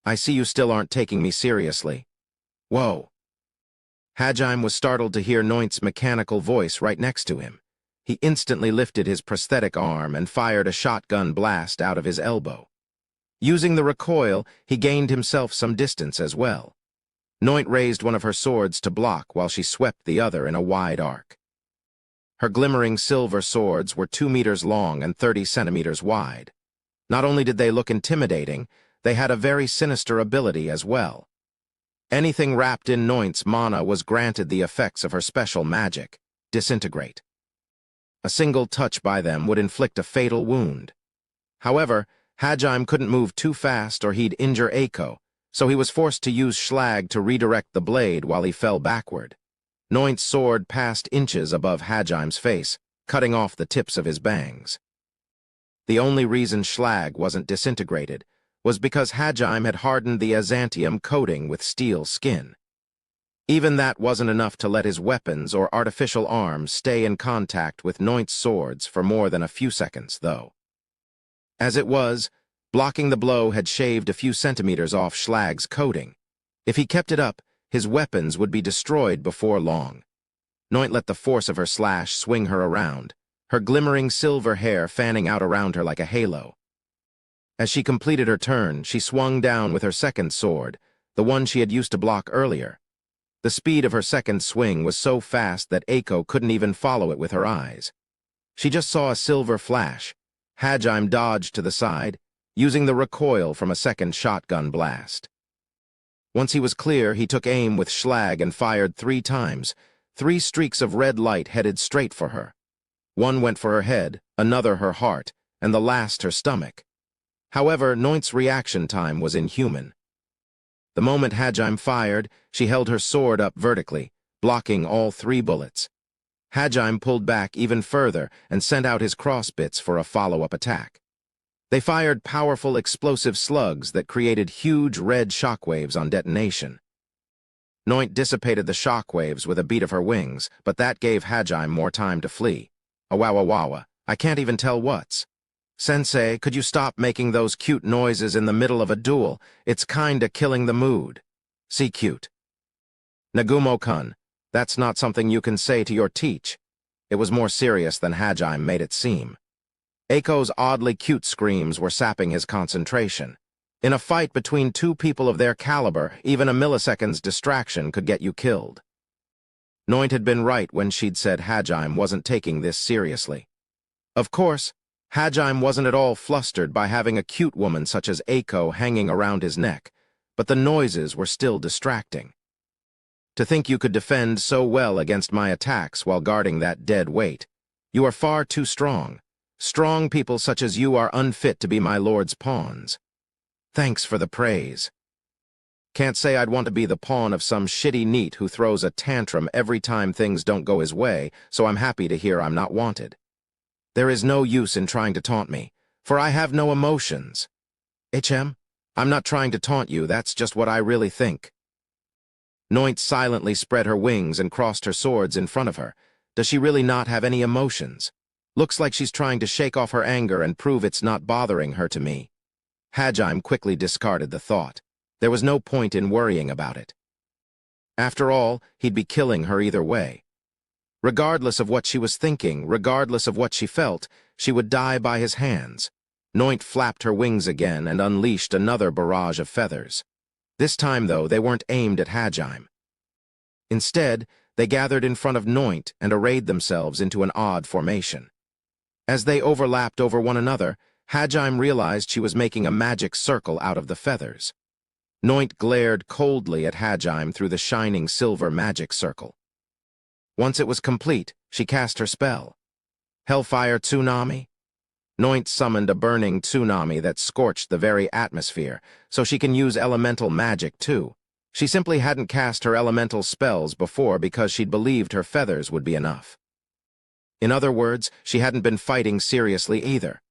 I see you still aren't taking me seriously." "Whoa." Hajime was startled to hear Noint's mechanical voice right next to him. He instantly lifted his prosthetic arm and fired a shotgun blast out of his elbow. Using the recoil, he gained himself some distance as well. Noint raised one of her swords to block while she swept the other in a wide arc. Her glimmering silver swords were 2 meters long and 30 centimeters wide. Not only did they look intimidating, they had a very sinister ability as well. Anything wrapped in Noint's mana was granted the effects of her special magic, disintegrate. A single touch by them would inflict a fatal wound. However, Hajime couldn't move too fast or he'd injure Eiko, so he was forced to use Schlag to redirect the blade while he fell backward. Noint's sword passed inches above Hajime's face, cutting off the tips of his bangs. The only reason Schlag wasn't disintegrated was because Hajime had hardened the Azantium coating with steel skin. Even that wasn't enough to let his weapons or artificial arms stay in contact with Noint's swords for more than a few seconds, though. As it was, blocking the blow had shaved a few centimeters off Schlag's coating. If he kept it up, his weapons would be destroyed before long. Noint let the force of her slash swing her around, her glimmering silver hair fanning out around her like a halo. As she completed her turn, she swung down with her second sword, the one she had used to block earlier. The speed of her second swing was so fast that Eiko couldn't even follow it with her eyes. She just saw a silver flash. Hajime dodged to the side, using the recoil from a second shotgun blast. Once he was clear, he took aim with Schlag and fired 3 times. 3 streaks of red light headed straight for her. One went for her head, another her heart, and the last her stomach. However, Noint's reaction time was inhuman. The moment Hajime fired, she held her sword up vertically, blocking all 3 bullets. Hajime pulled back even further and sent out his crossbits for a follow-up attack. They fired powerful explosive slugs that created huge red shockwaves on detonation. Noint dissipated the shockwaves with a beat of her wings, but that gave Hajime more time to flee. Awawawawa, I can't even tell what's. Sensei, could you stop making those cute noises in the middle of a duel? It's kinda killing the mood. See cute. Nagumo-kun, that's not something you can say to your teach. It was more serious than Hajime made it seem. Eiko's oddly cute screams were sapping his concentration. In a fight between 2 people of their caliber, even a millisecond's distraction could get you killed. Noint had been right when she'd said Hajime wasn't taking this seriously. Of course, Hajime wasn't at all flustered by having a cute woman such as Eiko hanging around his neck, but the noises were still distracting. To think you could defend so well against my attacks while guarding that dead weight. You are far too strong. Strong people such as you are unfit to be my lord's pawns. Thanks for the praise. Can't say I'd want to be the pawn of some shitty neat who throws a tantrum every time things don't go his way, so I'm happy to hear I'm not wanted. There is no use in trying to taunt me, for I have no emotions. I'm not trying to taunt you, that's just what I really think. Noint silently spread her wings and crossed her swords in front of her. Does she really not have any emotions? Looks like she's trying to shake off her anger and prove it's not bothering her to me. Hajime quickly discarded the thought. There was no point in worrying about it. After all, he'd be killing her either way. Regardless of what she was thinking, regardless of what she felt, she would die by his hands. Noint flapped her wings again and unleashed another barrage of feathers. This time, though, they weren't aimed at Hajime. Instead, they gathered in front of Noint and arrayed themselves into an odd formation. As they overlapped over one another, Hajime realized she was making a magic circle out of the feathers. Noint glared coldly at Hajime through the shining silver magic circle. Once it was complete, she cast her spell. Hellfire Tsunami? Noint summoned a burning tsunami that scorched the very atmosphere, so she can use elemental magic too. She simply hadn't cast her elemental spells before because she'd believed her feathers would be enough. In other words, she hadn't been fighting seriously either.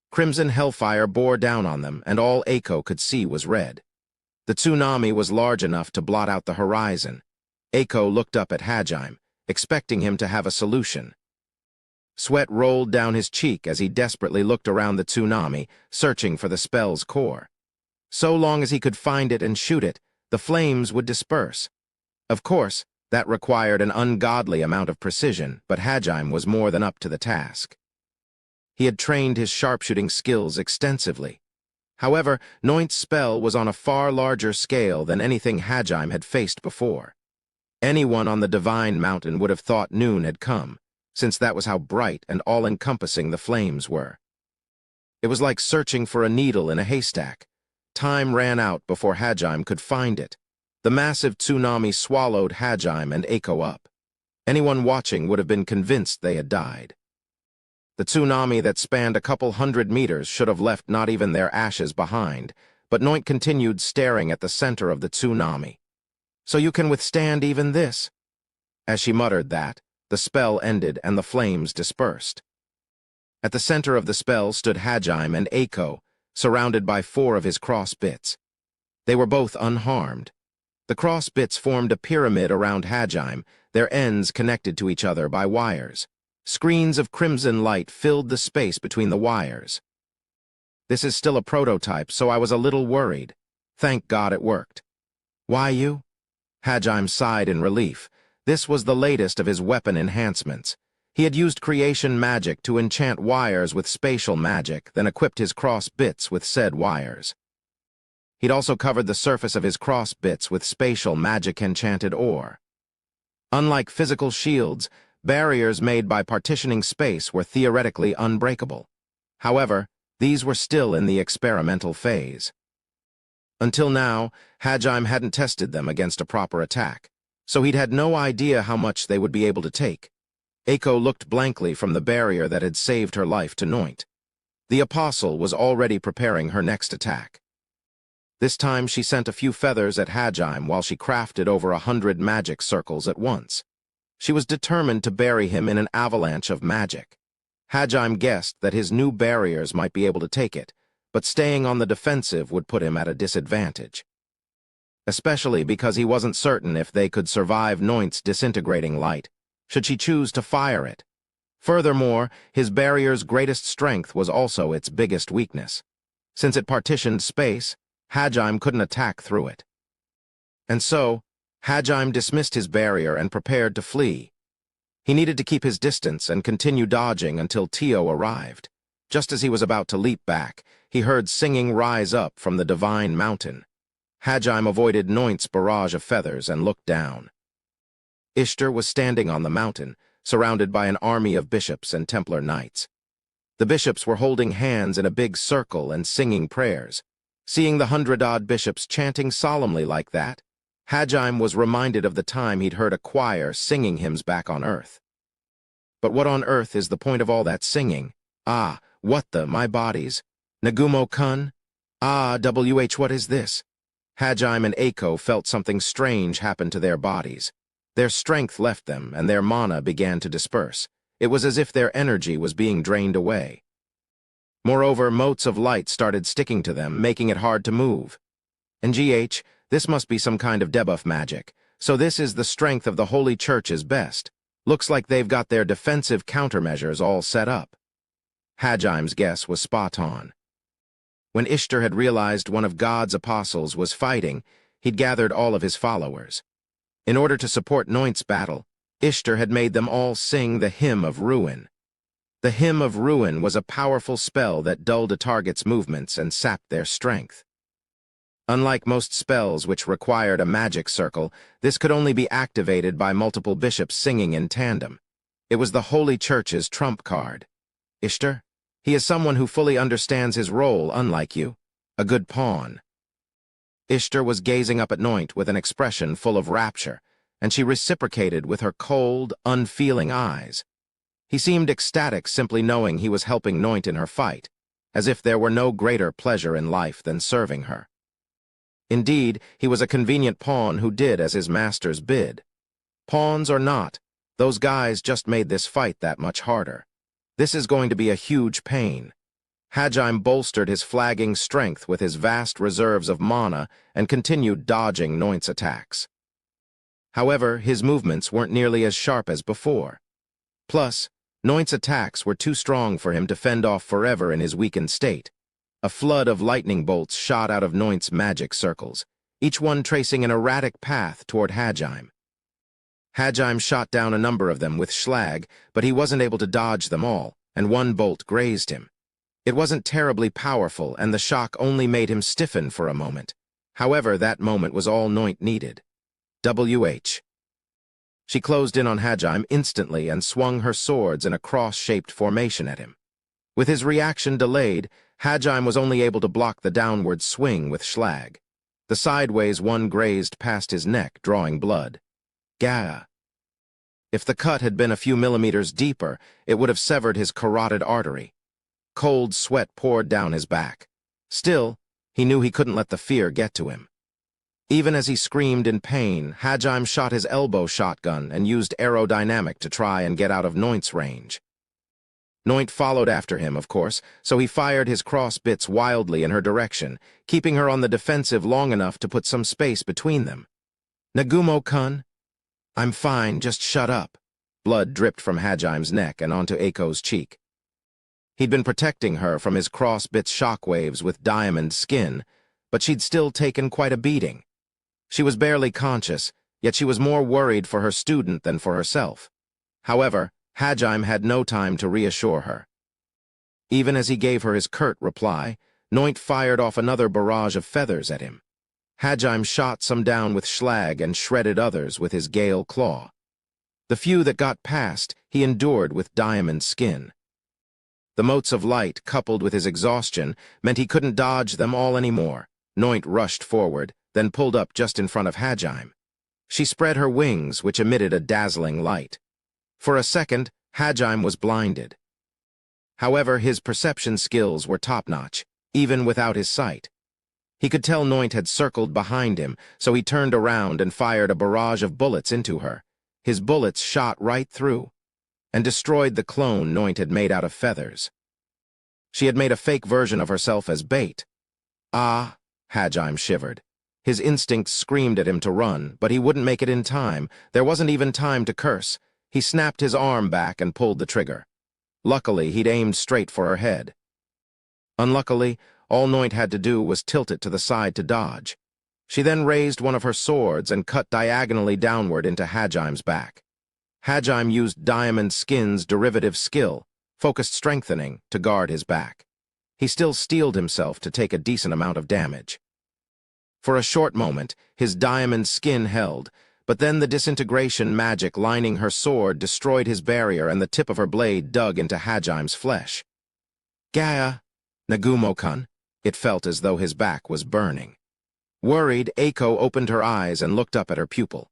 Crimson hellfire bore down on them, and all Eiko could see was red. The tsunami was large enough to blot out the horizon. Eiko looked up at Hajime, expecting him to have a solution. Sweat rolled down his cheek as he desperately looked around the tsunami, searching for the spell's core. So long as he could find it and shoot it, the flames would disperse. Of course, that required an ungodly amount of precision, but Hajime was more than up to the task. He had trained his sharpshooting skills extensively. However, Noint's spell was on a far larger scale than anything Hajime had faced before. Anyone on the Divine Mountain would have thought noon had come, since that was how bright and all-encompassing the flames were. It was like searching for a needle in a haystack. Time ran out before Hajime could find it. The massive tsunami swallowed Hajime and Eiko up. Anyone watching would have been convinced they had died. The tsunami that spanned a couple 100 meters should have left not even their ashes behind, but Noint continued staring at the center of the tsunami. So you can withstand even this? As she muttered that, the spell ended and the flames dispersed. At the center of the spell stood Hajime and Eiko, surrounded by 4 of his cross bits. They were both unharmed. The cross bits formed a pyramid around Hajime, their ends connected to each other by wires. Screens of crimson light filled the space between the wires. This is still a prototype, so I was a little worried. Thank God it worked. Why you? Hajime sighed in relief. This was the latest of his weapon enhancements. He had used creation magic to enchant wires with spatial magic, then equipped his cross bits with said wires. He'd also covered the surface of his cross bits with spatial magic enchanted ore. Unlike physical shields, barriers made by partitioning space were theoretically unbreakable. However, these were still in the experimental phase. Until now, Hajime hadn't tested them against a proper attack, so he'd had no idea how much they would be able to take. Eiko looked blankly from the barrier that had saved her life to Noint. The apostle was already preparing her next attack. This time she sent a few feathers at Hajime while she crafted over 100 magic circles at once. She was determined to bury him in an avalanche of magic. Hajime guessed that his new barriers might be able to take it, but staying on the defensive would put him at a disadvantage. Especially because he wasn't certain if they could survive Noint's disintegrating light, should she choose to fire it. Furthermore, his barrier's greatest strength was also its biggest weakness. Since it partitioned space, Hajime couldn't attack through it. And so, Hajime dismissed his barrier and prepared to flee. He needed to keep his distance and continue dodging until Tio arrived. Just as he was about to leap back, he heard singing rise up from the divine mountain. Hajime avoided Noint's barrage of feathers and looked down. Ishtar was standing on the mountain, surrounded by an army of bishops and Templar knights. The bishops were holding hands in a big circle and singing prayers. Seeing the 100-odd bishops chanting solemnly like that, Hajime was reminded of the time he'd heard a choir singing hymns back on Earth. But what on earth is the point of all that singing? Ah, what the, my bodies? Nagumo-kun? Ah, what is this? Hajime and Eiko felt something strange happen to their bodies. Their strength left them, and their mana began to disperse. It was as if their energy was being drained away. Moreover, motes of light started sticking to them, making it hard to move. And this must be some kind of debuff magic. So this is the strength of the Holy Church's best. Looks like they've got their defensive countermeasures all set up. Hajime's guess was spot on. When Ishtar had realized one of God's apostles was fighting, he'd gathered all of his followers. In order to support Noint's battle, Ishtar had made them all sing the Hymn of Ruin. The Hymn of Ruin was a powerful spell that dulled a target's movements and sapped their strength. Unlike most spells which required a magic circle, this could only be activated by multiple bishops singing in tandem. It was the Holy Church's trump card. Ishtar? He is someone who fully understands his role, unlike you. A good pawn. Ishtar was gazing up at Noint with an expression full of rapture, and she reciprocated with her cold, unfeeling eyes. He seemed ecstatic simply knowing he was helping Noint in her fight, as if there were no greater pleasure in life than serving her. Indeed, he was a convenient pawn who did as his master's bid. Pawns or not, those guys just made this fight that much harder. This is going to be a huge pain. Hajime bolstered his flagging strength with his vast reserves of mana and continued dodging Noint's attacks. However, his movements weren't nearly as sharp as before. Plus, Noint's attacks were too strong for him to fend off forever in his weakened state. A flood of lightning bolts shot out of Noint's magic circles, each one tracing an erratic path toward Hajime. Hajime shot down a number of them with Schlag, but he wasn't able to dodge them all, and one bolt grazed him. It wasn't terribly powerful, and the shock only made him stiffen for a moment. However, that moment was all Noint needed. She closed in on Hajime instantly and swung her swords in a cross-shaped formation at him. With his reaction delayed, Hajime was only able to block the downward swing with Schlag. The sideways one grazed past his neck, drawing blood. Gah! If the cut had been a few millimeters deeper, it would have severed his carotid artery. Cold sweat poured down his back. Still, he knew he couldn't let the fear get to him. Even as he screamed in pain, Hajime shot his elbow shotgun and used aerodynamic to try and get out of Noint's range. Noint followed after him, of course, so he fired his cross bits wildly in her direction, keeping her on the defensive long enough to put some space between them. Nagumo-kun? I'm fine, just shut up. Blood dripped from Hajime's neck and onto Eiko's cheek. He'd been protecting her from his cross bits shockwaves with diamond skin, but she'd still taken quite a beating. She was barely conscious, yet she was more worried for her student than for herself. However, Hajime had no time to reassure her. Even as he gave her his curt reply, Noint fired off another barrage of feathers at him. Hajime shot some down with Schlag and shredded others with his Gale Claw. The few that got past, he endured with diamond skin. The motes of light, coupled with his exhaustion, meant he couldn't dodge them all anymore. Noint rushed forward, then pulled up just in front of Hajime. She spread her wings, which emitted a dazzling light. For a second, Hajime was blinded. However, his perception skills were top-notch, even without his sight. He could tell Noint had circled behind him, so he turned around and fired a barrage of bullets into her. His bullets shot right through and destroyed the clone Noint had made out of feathers. She had made a fake version of herself as bait. Ah, Hajime shivered. His instincts screamed at him to run, but he wouldn't make it in time. There wasn't even time to curse. He snapped his arm back and pulled the trigger. Luckily, he'd aimed straight for her head. Unluckily, all Noint had to do was tilt it to the side to dodge. She then raised one of her swords and cut diagonally downward into Hajime's back. Hajime used Diamond Skin's derivative skill, focused strengthening, to guard his back. He still steeled himself to take a decent amount of damage. For a short moment, his diamond skin held, but then the disintegration magic lining her sword destroyed his barrier and the tip of her blade dug into Hajime's flesh. Gaia, Nagumo-kun. It felt as though his back was burning. Worried, Eiko opened her eyes and looked up at her pupil.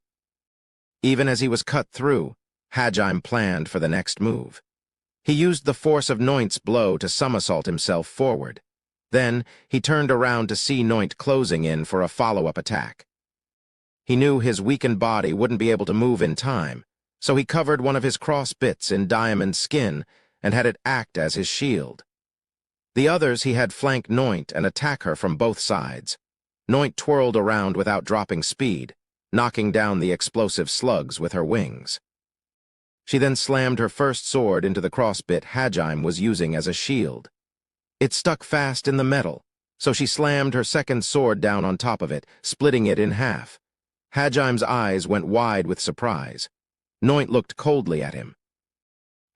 Even as he was cut through, Hajime planned for the next move. He used the force of Noint's blow to somersault himself forward. Then, he turned around to see Noint closing in for a follow-up attack. He knew his weakened body wouldn't be able to move in time, so he covered one of his cross bits in diamond skin and had it act as his shield. The others he had flank Noint and attack her from both sides. Noint twirled around without dropping speed, knocking down the explosive slugs with her wings. She then slammed her first sword into the crossbit Hajime was using as a shield. It stuck fast in the metal, so she slammed her second sword down on top of it, splitting it in half. Hajime's eyes went wide with surprise. Noint looked coldly at him.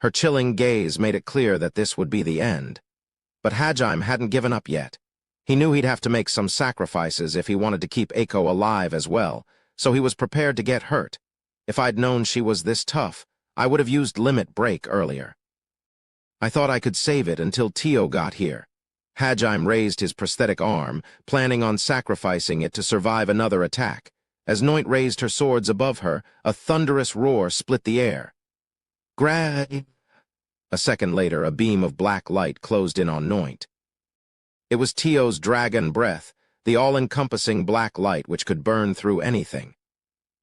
Her chilling gaze made it clear that this would be the end. But Hajime hadn't given up yet. He knew he'd have to make some sacrifices if he wanted to keep Eiko alive as well, so he was prepared to get hurt. If I'd known she was this tough, I would have used Limit Break earlier. I thought I could save it until Tio got here. Hajime raised his prosthetic arm, planning on sacrificing it to survive another attack. As Noint raised her swords above her, a thunderous roar split the air. Grab! A second later, a beam of black light closed in on Noint. It was Tio's dragon breath, the all-encompassing black light which could burn through anything.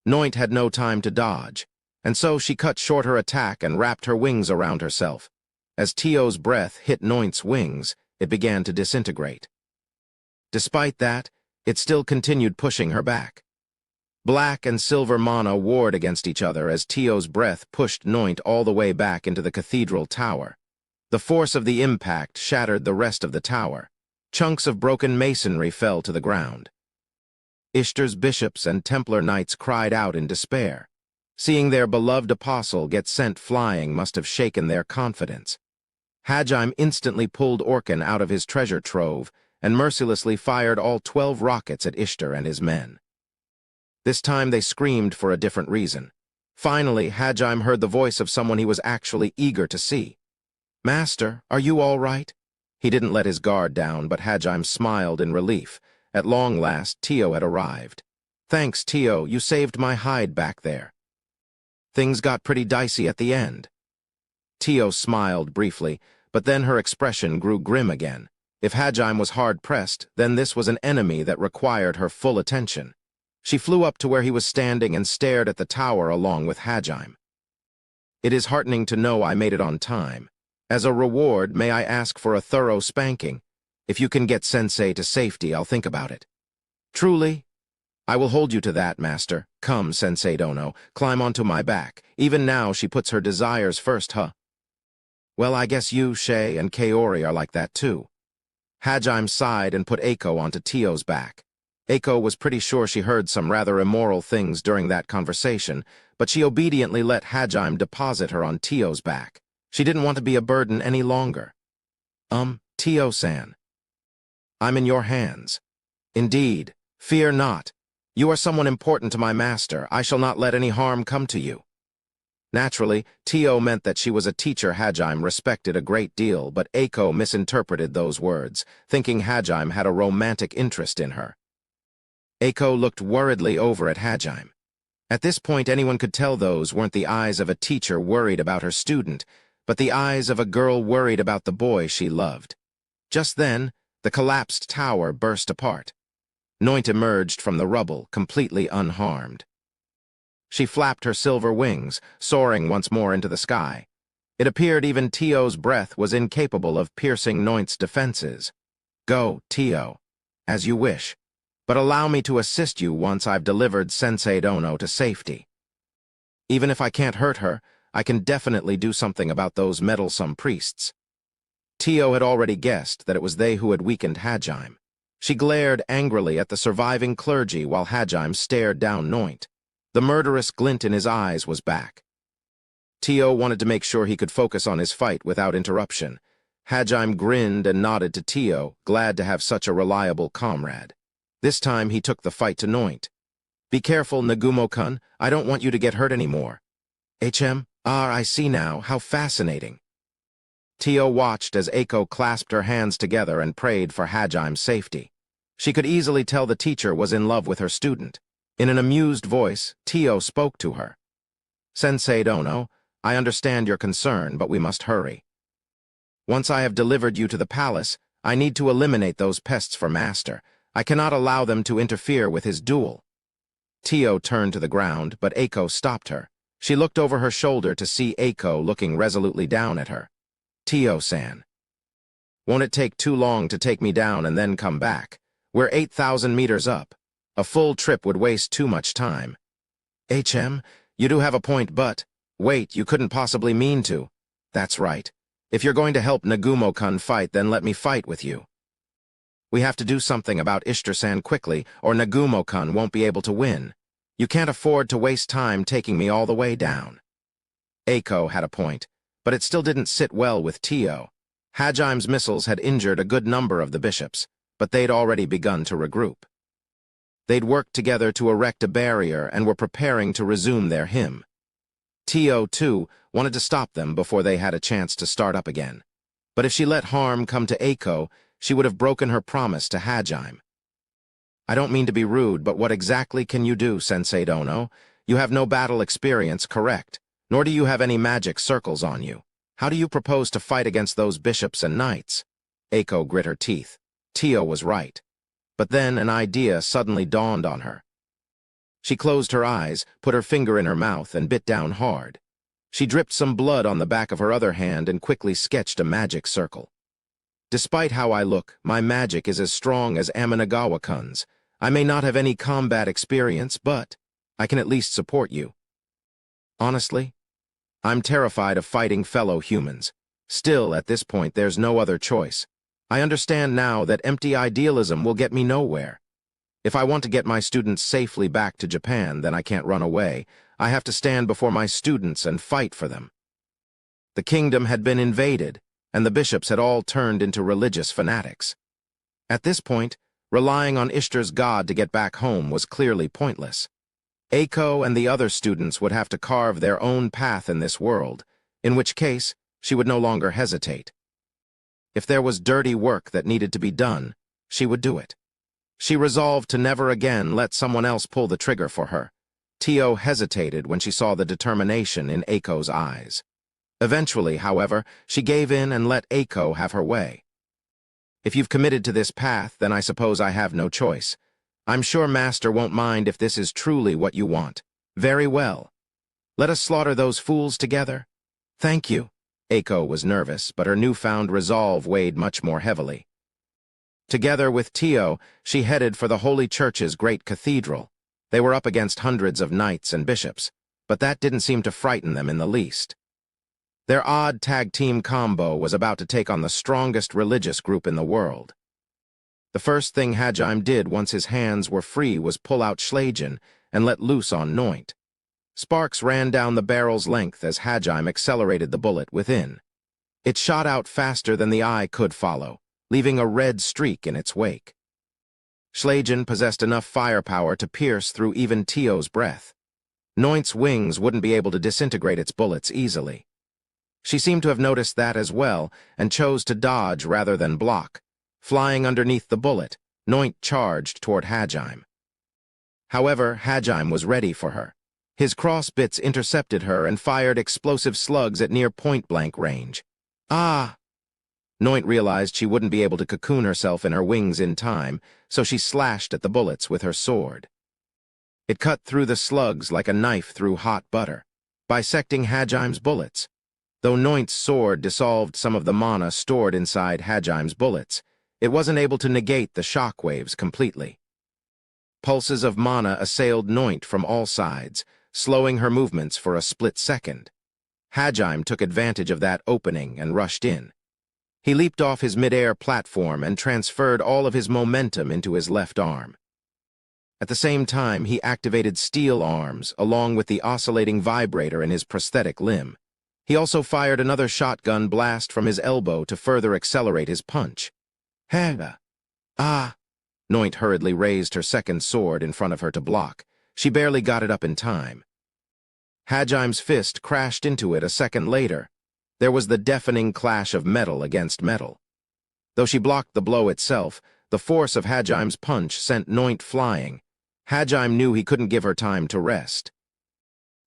Noint had no time to dodge, and so she cut short her attack and wrapped her wings around herself. As Tio's breath hit Noint's wings, it began to disintegrate. Despite that, it still continued pushing her back. Black and silver mana warred against each other as Tio's breath pushed Noint all the way back into the cathedral tower. The force of the impact shattered the rest of the tower. Chunks of broken masonry fell to the ground. Ishtar's bishops and Templar knights cried out in despair. Seeing their beloved apostle get sent flying must have shaken their confidence. Hajime instantly pulled Orkan out of his treasure trove and mercilessly fired all 12 rockets at Ishtar and his men. This time they screamed for a different reason. Finally, Hajime heard the voice of someone he was actually eager to see. "Master, are you all right?" He didn't let his guard down, but Hajime smiled in relief. At long last, Tio had arrived. "Thanks, Tio, you saved my hide back there." Things got pretty dicey at the end. Tio smiled briefly, but then her expression grew grim again. If Hajime was hard-pressed, then this was an enemy that required her full attention. She flew up to where he was standing and stared at the tower along with Hajime. "It is heartening to know I made it on time. As a reward, may I ask for a thorough spanking? If you can get Sensei to safety, I'll think about it." "Truly? I will hold you to that, Master. Come, Sensei Dono, climb onto my back. Even now she puts her desires first, huh?" "Well, I guess you, Shay, and Kaori are like that too." Hajime sighed and put Eiko onto Tio's back. Eiko was pretty sure she heard some rather immoral things during that conversation, but she obediently let Hajime deposit her on Tio's back. She didn't want to be a burden any longer. Tio-san. I'm in your hands." "Indeed. Fear not. You are someone important to my master. I shall not let any harm come to you." Naturally, Tio meant that she was a teacher Hajime respected a great deal, but Eiko misinterpreted those words, thinking Hajime had a romantic interest in her. Eiko looked worriedly over at Hajime. At this point, anyone could tell those weren't the eyes of a teacher worried about her student, but the eyes of a girl worried about the boy she loved. Just then, the collapsed tower burst apart. Noint emerged from the rubble, completely unharmed. She flapped her silver wings, soaring once more into the sky. It appeared even Tio's breath was incapable of piercing Noint's defenses. Go, Tio, as you wish, but allow me to assist you once I've delivered Sensei Dono to safety. Even if I can't hurt her, I can definitely do something about those meddlesome priests. Tio had already guessed that it was they who had weakened Hajime. She glared angrily at the surviving clergy while Hajime stared down Noint. The murderous glint in his eyes was back. Tio wanted to make sure he could focus on his fight without interruption. Hajime grinned and nodded to Tio, glad to have such a reliable comrade. This time he took the fight to Noint. Be careful, Nagumo-kun, I don't want you to get hurt anymore. I see now, how fascinating. Tio watched as Eiko clasped her hands together and prayed for Hajime's safety. She could easily tell the teacher was in love with her student. In an amused voice, Tio spoke to her. Sensei Dono, I understand your concern, but we must hurry. Once I have delivered you to the palace, I need to eliminate those pests for Master. I cannot allow them to interfere with his duel. Tio turned to the ground, but Eiko stopped her. She looked over her shoulder to see Eiko looking resolutely down at her. Tio-san. Won't it take too long to take me down and then come back? We're 8,000 meters up. A full trip would waste too much time. You do have a point, but... Wait, you couldn't possibly mean to. That's right. If you're going to help Nagumo-kun fight, then let me fight with you. We have to do something about Ishtar-san quickly, or Nagumo-kun won't be able to win. You can't afford to waste time taking me all the way down. Eiko had a point, but it still didn't sit well with Tio. Hajime's missiles had injured a good number of the bishops, but they'd already begun to regroup. They'd worked together to erect a barrier and were preparing to resume their hymn. Tio, too, wanted to stop them before they had a chance to start up again. But if she let harm come to Eiko, she would have broken her promise to Hajime. I don't mean to be rude, but what exactly can you do, Sensei Dono? You have no battle experience, correct? Nor do you have any magic circles on you. How do you propose to fight against those bishops and knights? Eiko grit her teeth. Tio was right. But then an idea suddenly dawned on her. She closed her eyes, put her finger in her mouth, and bit down hard. She dripped some blood on the back of her other hand and quickly sketched a magic circle. Despite how I look, my magic is as strong as Aminagawa-kun's. I may not have any combat experience, but I can at least support you. Honestly, I'm terrified of fighting fellow humans. Still, at this point, there's no other choice. I understand now that empty idealism will get me nowhere. If I want to get my students safely back to Japan, then I can't run away. I have to stand before my students and fight for them. The kingdom had been invaded, and the bishops had all turned into religious fanatics. At this point, relying on Ishtar's god to get back home was clearly pointless. Eiko and the other students would have to carve their own path in this world, in which case she would no longer hesitate. If there was dirty work that needed to be done, she would do it. She resolved to never again let someone else pull the trigger for her. Tio hesitated when she saw the determination in Eiko's eyes. Eventually, however, she gave in and let Eiko have her way. If you've committed to this path, then I suppose I have no choice. I'm sure Master won't mind if this is truly what you want. Very well. Let us slaughter those fools together. Thank you. Eiko was nervous, but her newfound resolve weighed much more heavily. Together with Tio, she headed for the Holy Church's great cathedral. They were up against hundreds of knights and bishops, but that didn't seem to frighten them in the least. Their odd tag-team combo was about to take on the strongest religious group in the world. The first thing Hajime did once his hands were free was pull out Schlagen and let loose on Noint. Sparks ran down the barrel's length as Hajime accelerated the bullet within. It shot out faster than the eye could follow, leaving a red streak in its wake. Schlagen possessed enough firepower to pierce through even Tio's breath. Noint's wings wouldn't be able to disintegrate its bullets easily. She seemed to have noticed that as well, and chose to dodge rather than block. Flying underneath the bullet, Noint charged toward Hajime. However, Hajime was ready for her. His crossbits intercepted her and fired explosive slugs at near point-blank range. Ah! Noint realized she wouldn't be able to cocoon herself in her wings in time, so she slashed at the bullets with her sword. It cut through the slugs like a knife through hot butter, bisecting Hajim's bullets. Though Noint's sword dissolved some of the mana stored inside Hajim's bullets, it wasn't able to negate the shockwaves completely. Pulses of mana assailed Noint from all sides, slowing her movements for a split second. Hajim took advantage of that opening and rushed in. He leaped off his mid-air platform and transferred all of his momentum into his left arm. At the same time, he activated steel arms along with the oscillating vibrator in his prosthetic limb. He also fired another shotgun blast from his elbow to further accelerate his punch. Hega! Ah! Noint hurriedly raised her second sword in front of her to block. She barely got it up in time. Hajim's fist crashed into it a second later. There was the deafening clash of metal against metal. Though she blocked the blow itself, the force of Hajim's punch sent Noint flying. Hajim knew he couldn't give her time to rest.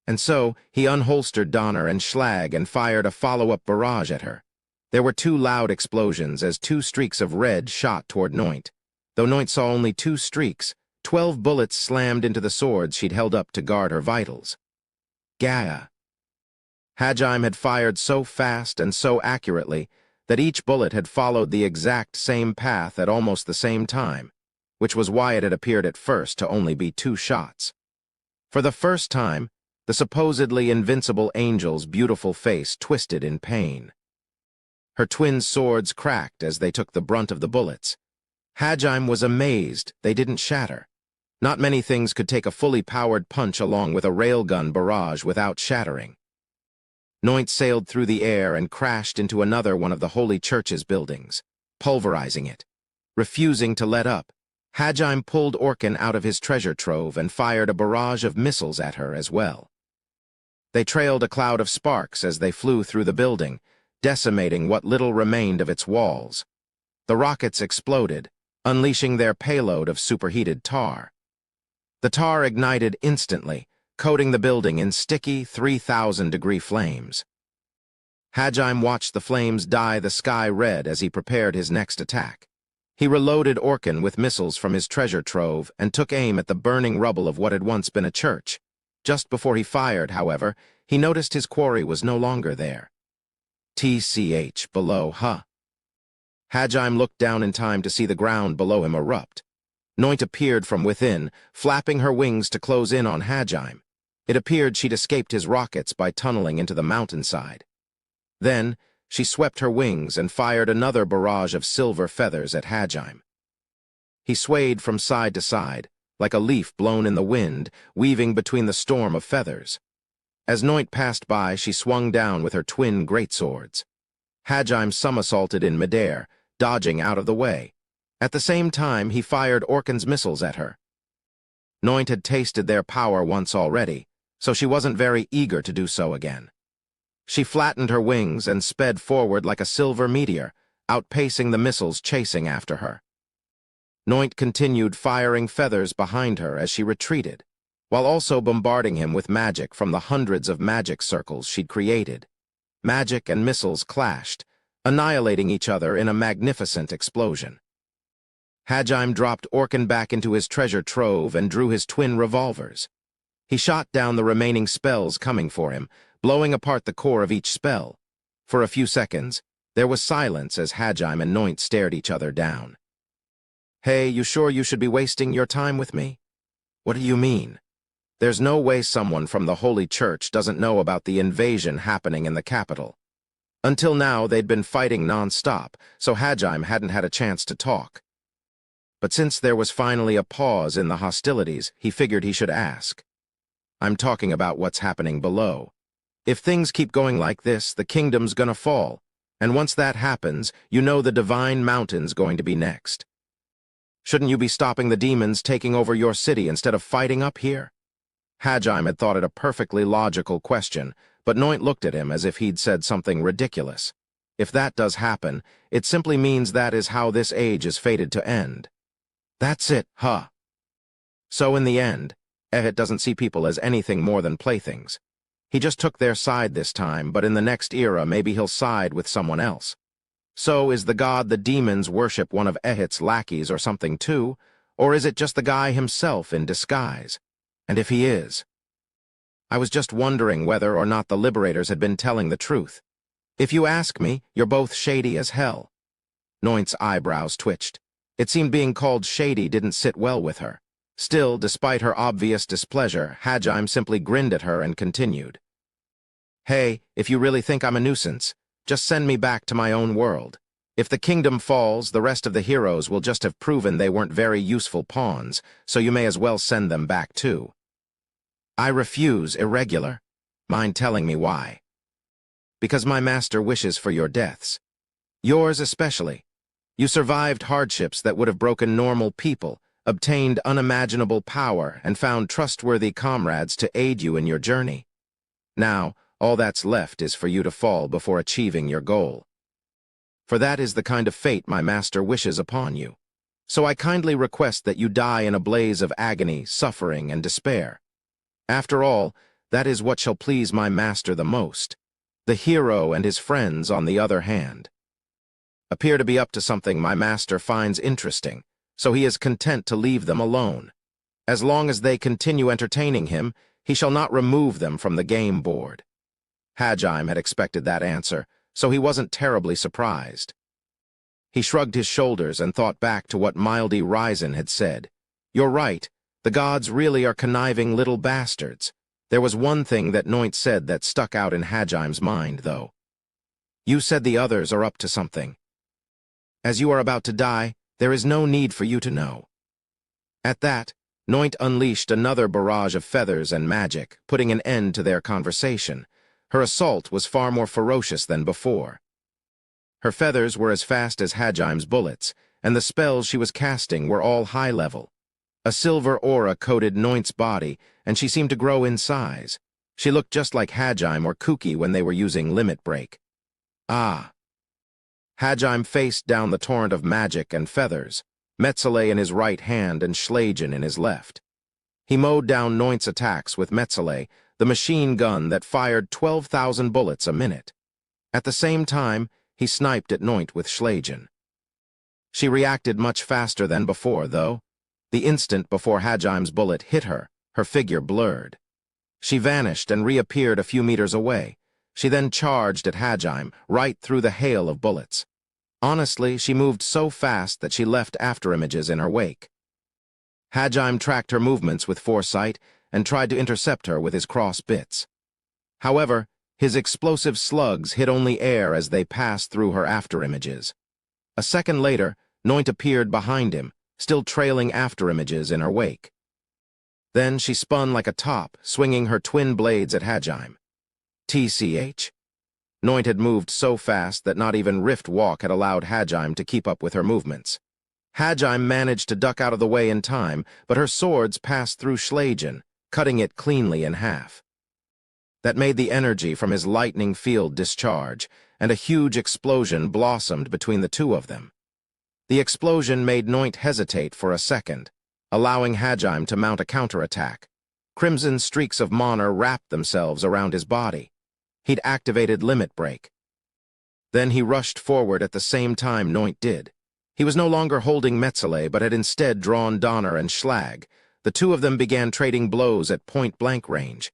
And so, he unholstered Donner and Schlag and fired a follow-up barrage at her. There were two loud explosions as two streaks of red shot toward Noint. Though Noint saw only two streaks, 12 bullets slammed into the swords she'd held up to guard her vitals. Gah! Hajim had fired so fast and so accurately that each bullet had followed the exact same path at almost the same time, which was why it had appeared at first to only be 2 shots. For the first time, the supposedly invincible angel's beautiful face twisted in pain. Her twin swords cracked as they took the brunt of the bullets. Hajim was amazed they didn't shatter. Not many things could take a fully powered punch along with a railgun barrage without shattering. Noint sailed through the air and crashed into another one of the Holy Church's buildings, pulverizing it. Refusing to let up, Hajim pulled Orkin out of his treasure trove and fired a barrage of missiles at her as well. They trailed a cloud of sparks as they flew through the building, decimating what little remained of its walls. The rockets exploded, unleashing their payload of superheated tar. The tar ignited instantly, coating the building in sticky 3,000-degree flames. Hajim watched the flames dye the sky red as he prepared his next attack. He reloaded Orkin with missiles from his treasure trove and took aim at the burning rubble of what had once been a church. Just before he fired, however, he noticed his quarry was no longer there. TCH below, huh? Hajim looked down in time to see the ground below him erupt. Noint appeared from within, flapping her wings to close in on Hajim. It appeared she'd escaped his rockets by tunneling into the mountainside. Then, she swept her wings and fired another barrage of silver feathers at Hajim. He swayed from side to side, like a leaf blown in the wind, weaving between the storm of feathers. As Noint passed by, she swung down with her twin greatswords. Hajim somersaulted in midair, dodging out of the way. At the same time, he fired Orkin's missiles at her. Noint had tasted their power once already, so she wasn't very eager to do so again. She flattened her wings and sped forward like a silver meteor, outpacing the missiles chasing after her. Noint continued firing feathers behind her as she retreated, while also bombarding him with magic from the hundreds of magic circles she'd created. Magic and missiles clashed, annihilating each other in a magnificent explosion. Hajim dropped Orkin back into his treasure trove and drew his twin revolvers. He shot down the remaining spells coming for him, blowing apart the core of each spell. For a few seconds, there was silence as Hajim and Noint stared each other down. Hey, you sure you should be wasting your time with me? What do you mean? There's no way someone from the Holy Church doesn't know about the invasion happening in the capital. Until now, they'd been fighting non-stop, so Hajim hadn't had a chance to talk. But since there was finally a pause in the hostilities, he figured he should ask. I'm talking about what's happening below. If things keep going like this, the kingdom's gonna fall, and once that happens, you know the Divine Mountain's going to be next. Shouldn't you be stopping the demons taking over your city instead of fighting up here? Hajim had thought it a perfectly logical question, but Noint looked at him as if he'd said something ridiculous. If that does happen, it simply means that is how this age is fated to end. That's it, huh? So in the end, Ehit doesn't see people as anything more than playthings. He just took their side this time, but in the next era maybe he'll side with someone else. So is the god the demons worship one of Ehit's lackeys or something too? Or is it just the guy himself in disguise? And if he is, I was just wondering whether or not the liberators had been telling the truth. If you ask me, you're both shady as hell. Noint's eyebrows twitched. It seemed being called shady didn't sit well with her. Still, despite her obvious displeasure, Hajime simply grinned at her and continued. Hey, if you really think I'm a nuisance, just send me back to my own world. If the kingdom falls, the rest of the heroes will just have proven they weren't very useful pawns, so you may as well send them back too. I refuse, irregular. Mind telling me why? Because my master wishes for your deaths. Yours especially. You survived hardships that would have broken normal people, obtained unimaginable power, and found trustworthy comrades to aid you in your journey. Now, all that's left is for you to fall before achieving your goal. For that is the kind of fate my master wishes upon you. So I kindly request that you die in a blaze of agony, suffering, and despair. After all, that is what shall please my master the most. The hero and his friends, on the other hand, appear to be up to something my master finds interesting, so he is content to leave them alone. As long as they continue entertaining him, he shall not remove them from the game board. Hajime had expected that answer, so he wasn't terribly surprised. He shrugged his shoulders and thought back to what Mildy Raizen had said. You're right, the gods really are conniving little bastards. There was one thing that Noint said that stuck out in Hajime's mind, though. You said the others are up to something. As you are about to die, there is no need for you to know. At that, Noint unleashed another barrage of feathers and magic, putting an end to their conversation. Her assault was far more ferocious than before. Her feathers were as fast as Hajime's bullets, and the spells she was casting were all high level. A silver aura coated Noint's body, and she seemed to grow in size. She looked just like Hajime or Kuki when they were using Limit Break. Ah. Hajime faced down the torrent of magic and feathers, Metzele in his right hand and Schlagen in his left. He mowed down Noint's attacks with Metzele, the machine gun that fired 12,000 bullets a minute. At the same time, he sniped at Noint with Schlagen. She reacted much faster than before, though. The instant before Hajime's bullet hit her, her figure blurred. She vanished and reappeared a few meters away. She then charged at Hajime, right through the hail of bullets. Honestly, she moved so fast that she left afterimages in her wake. Hajime tracked her movements with foresight and tried to intercept her with his cross bits. However, his explosive slugs hit only air as they passed through her afterimages. A second later, Noint appeared behind him, still trailing afterimages in her wake. Then she spun like a top, swinging her twin blades at Hajime. TCH. Noint had moved so fast that not even Rift Walk had allowed Hajime to keep up with her movements. Hajime managed to duck out of the way in time, but her swords passed through Schlagen, cutting it cleanly in half. That made the energy from his lightning field discharge, and a huge explosion blossomed between the two of them. The explosion made Noint hesitate for a second, allowing Hajime to mount a counterattack. Crimson streaks of mana wrapped themselves around his body. He'd activated Limit Break. Then he rushed forward at the same time Noint did. He was no longer holding Metzele, but had instead drawn Donner and Schlag. The two of them began trading blows at point-blank range.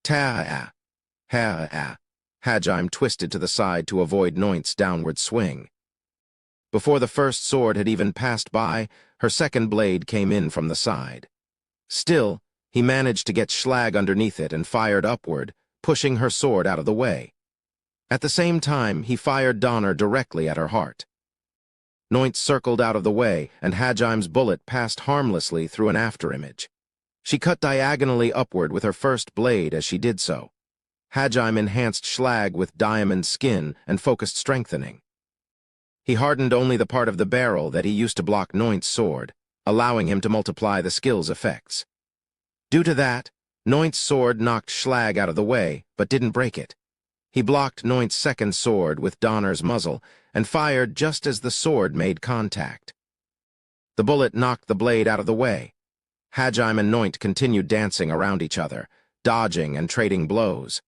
Ta-ah, ha-ah. Hajime twisted to the side to avoid Noint's downward swing. Before the first sword had even passed by, her second blade came in from the side. Still, he managed to get Schlag underneath it and fired upward, pushing her sword out of the way. At the same time, he fired Donner directly at her heart. Noint circled out of the way, and Hajime's bullet passed harmlessly through an afterimage. She cut diagonally upward with her first blade as she did so. Hajime enhanced Schlag with diamond skin and focused strengthening. He hardened only the part of the barrel that he used to block Noint's sword, allowing him to multiply the skill's effects. Due to that, Noint's sword knocked Schlag out of the way, but didn't break it. He blocked Noint's second sword with Donner's muzzle and fired just as the sword made contact. The bullet knocked the blade out of the way. Hajime and Noint continued dancing around each other, dodging and trading blows.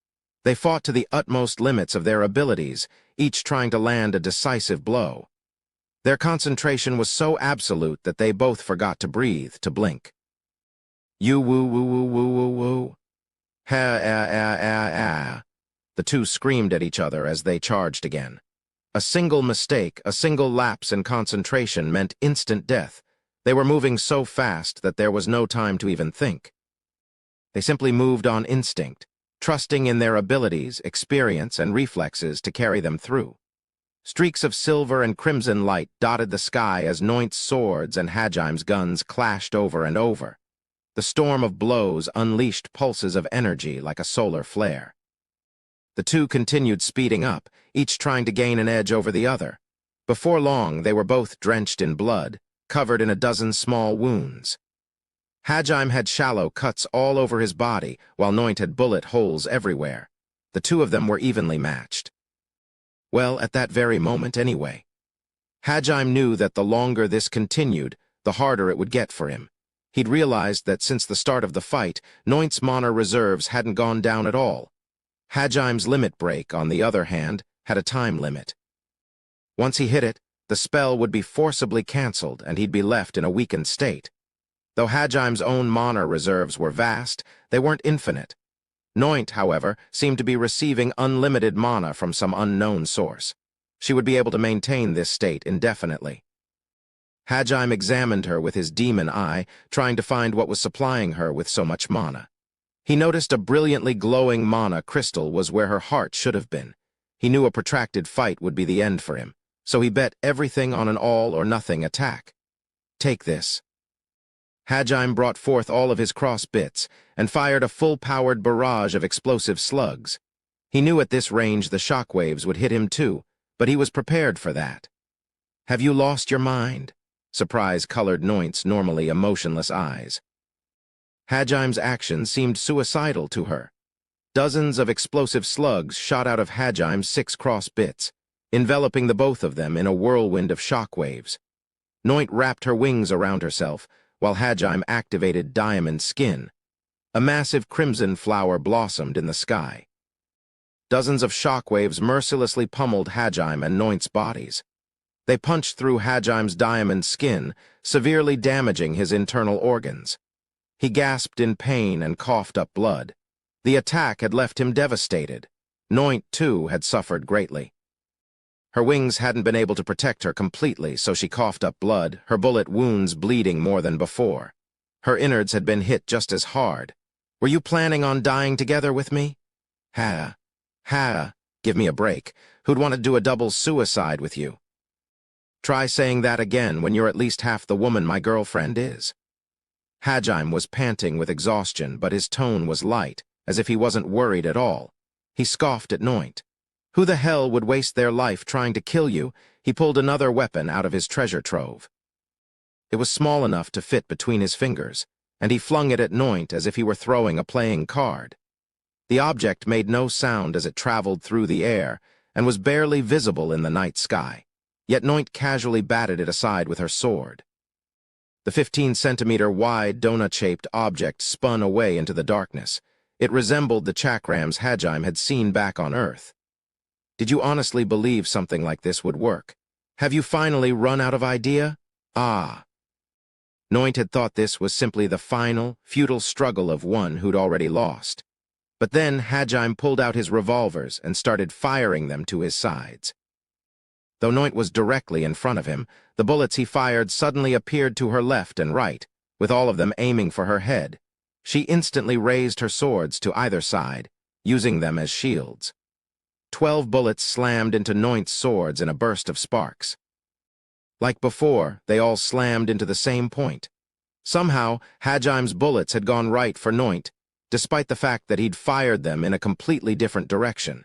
They fought to the utmost limits of their abilities, each trying to land a decisive blow. Their concentration was so absolute that they both forgot to breathe, to blink. You woo woo woo woo woo woo. Ha ah ah ah ah. The two screamed at each other as they charged again. A single mistake, a single lapse in concentration meant instant death. They were moving so fast that there was no time to even think. They simply moved on instinct, trusting in their abilities, experience, and reflexes to carry them through. Streaks of silver and crimson light dotted the sky as Noint's swords and Hajim's guns clashed over and over. The storm of blows unleashed pulses of energy like a solar flare. The two continued speeding up, each trying to gain an edge over the other. Before long, they were both drenched in blood, covered in a dozen small wounds. Hajim had shallow cuts all over his body, while Noint had bullet holes everywhere. The two of them were evenly matched. Well, at that very moment, anyway. Hajim knew that the longer this continued, the harder it would get for him. He'd realized that since the start of the fight, Noint's mana reserves hadn't gone down at all. Hajim's limit break, on the other hand, had a time limit. Once he hit it, the spell would be forcibly cancelled and he'd be left in a weakened state. Though Hajim's own mana reserves were vast, they weren't infinite. Noint, however, seemed to be receiving unlimited mana from some unknown source. She would be able to maintain this state indefinitely. Hajim examined her with his demon eye, trying to find what was supplying her with so much mana. He noticed a brilliantly glowing mana crystal was where her heart should have been. He knew a protracted fight would be the end for him, so he bet everything on an all-or-nothing attack. Take this. Hajim brought forth all of his cross bits and fired a full-powered barrage of explosive slugs. He knew at this range the shockwaves would hit him too, but he was prepared for that. Have you lost your mind? Surprise colored Noint's normally emotionless eyes. Hajim's actions seemed suicidal to her. Dozens of explosive slugs shot out of Hajim's 6 cross bits, enveloping the both of them in a whirlwind of shockwaves. Noint wrapped her wings around herself, while Hajim activated Diamond Skin. A massive crimson flower blossomed in the sky. Dozens of shockwaves mercilessly pummeled Hajim and Noint's bodies. They punched through Hajim's diamond skin, severely damaging his internal organs. He gasped in pain and coughed up blood. The attack had left him devastated. Noint, too, had suffered greatly. Her wings hadn't been able to protect her completely, so she coughed up blood, her bullet wounds bleeding more than before. Her innards had been hit just as hard. Were you planning on dying together with me? Give me a break. Who'd want to do a double suicide with you? Try saying that again when you're at least half the woman my girlfriend is. Hajim was panting with exhaustion, but his tone was light, as if he wasn't worried at all. He scoffed at Noint. Who the hell would waste their life trying to kill you? He pulled another weapon out of his treasure trove. It was small enough to fit between his fingers, and he flung it at Noint as if he were throwing a playing card. The object made no sound as it traveled through the air and was barely visible in the night sky. Yet Noint casually batted it aside with her sword. The 15-centimeter-wide, donut-shaped object spun away into the darkness. It resembled the chakrams Hajim had seen back on Earth. Did you honestly believe something like this would work? Have you finally run out of idea? Ah. Noint had thought this was simply the final, futile struggle of one who'd already lost. But then Hajim pulled out his revolvers and started firing them to his sides. Though Noint was directly in front of him, the bullets he fired suddenly appeared to her left and right, with all of them aiming for her head. She instantly raised her swords to either side, using them as shields. 12 bullets slammed into Noint's swords in a burst of sparks. Like before, they all slammed into the same point. Somehow, Hajim's bullets had gone right for Noint, despite the fact that he'd fired them in a completely different direction.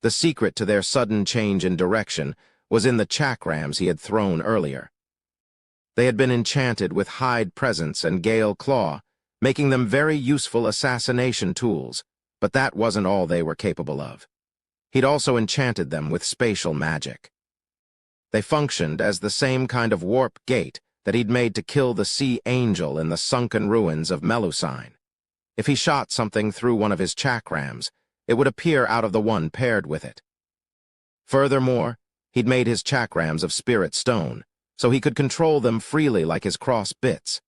The secret to their sudden change in direction was in the chakrams he had thrown earlier. They had been enchanted with Hide Presence and Gale Claw, making them very useful assassination tools, but that wasn't all they were capable of. He'd also enchanted them with spatial magic. They functioned as the same kind of warp gate that he'd made to kill the sea angel in the sunken ruins of Melusine. If he shot something through one of his chakrams, it would appear out of the one paired with it. Furthermore, he'd made his chakrams of spirit stone, so he could control them freely like his cross bits.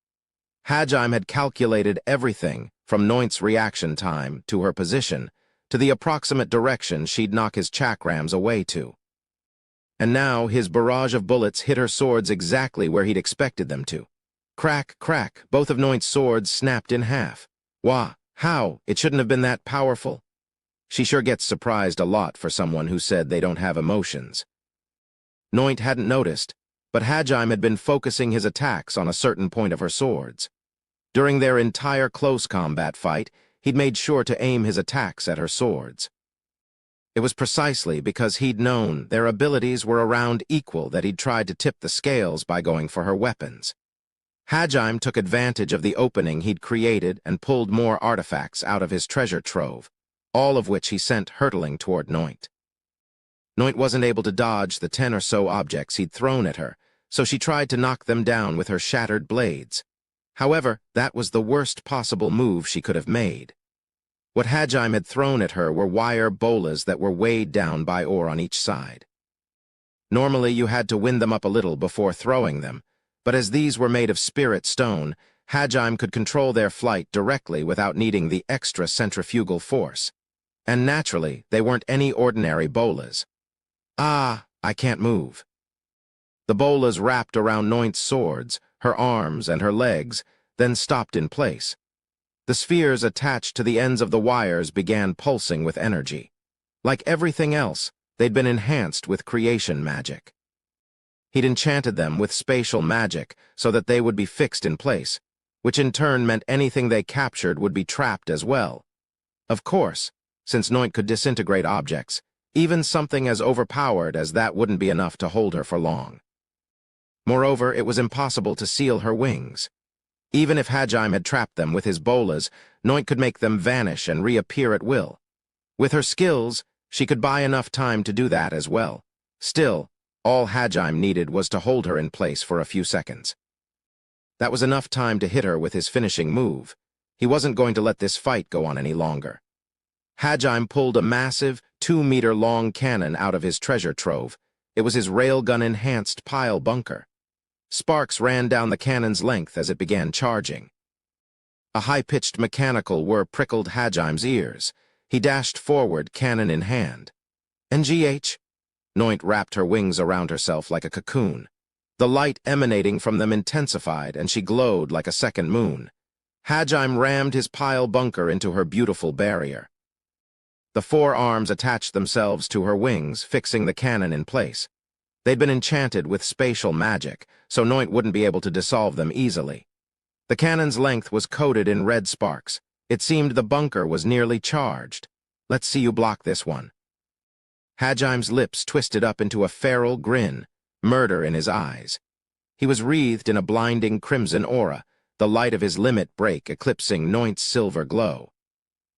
Hajime had calculated everything from Noint's reaction time to her position to the approximate direction she'd knock his chakrams away to. And now his barrage of bullets hit her swords exactly where he'd expected them to. Crack, crack, both of Noint's swords snapped in half. Wah, how? It shouldn't have been that powerful. She sure gets surprised a lot for someone who said they don't have emotions. Noint hadn't noticed, but Hajime had been focusing his attacks on a certain point of her swords. During their entire close combat fight, he'd made sure to aim his attacks at her swords. It was precisely because he'd known their abilities were around equal that he'd tried to tip the scales by going for her weapons. Hajime took advantage of the opening he'd created and pulled more artifacts out of his treasure trove, all of which he sent hurtling toward Noint. Noint wasn't able to dodge the 10 or so objects he'd thrown at her, so she tried to knock them down with her shattered blades. However, that was the worst possible move she could have made. What Hajime had thrown at her were wire bolas that were weighed down by ore on each side. Normally you had to wind them up a little before throwing them, but as these were made of spirit stone, Hajime could control their flight directly without needing the extra centrifugal force. And naturally, they weren't any ordinary bolas. Ah, I can't move. The bolas wrapped around Noint's swords, her arms and her legs, then stopped in place. The spheres attached to the ends of the wires began pulsing with energy. Like everything else, they'd been enhanced with creation magic. He'd enchanted them with spatial magic so that they would be fixed in place, which in turn meant anything they captured would be trapped as well. Of course, since Noint could disintegrate objects, even something as overpowered as that wouldn't be enough to hold her for long. Moreover, it was impossible to seal her wings. Even if Hajime had trapped them with his bolas, Noint could make them vanish and reappear at will. With her skills, she could buy enough time to do that as well. Still, all Hajime needed was to hold her in place for a few seconds. That was enough time to hit her with his finishing move. He wasn't going to let this fight go on any longer. Hajime pulled a massive, 2-meter-long cannon out of his treasure trove. It was his railgun-enhanced pile bunker. Sparks ran down the cannon's length as it began charging. A high-pitched mechanical whir prickled Hajime's ears. He dashed forward, cannon in hand. NGH? Noint wrapped her wings around herself like a cocoon. The light emanating from them intensified, and she glowed like a second moon. Hajime rammed his pile bunker into her beautiful barrier. The 4 arms attached themselves to her wings, fixing the cannon in place. They'd been enchanted with spatial magic, so Noint wouldn't be able to dissolve them easily. The cannon's length was coated in red sparks. It seemed the bunker was nearly charged. Let's see you block this one. Hajime's lips twisted up into a feral grin, murder in his eyes. He was wreathed in a blinding crimson aura, the light of his limit break eclipsing Noint's silver glow.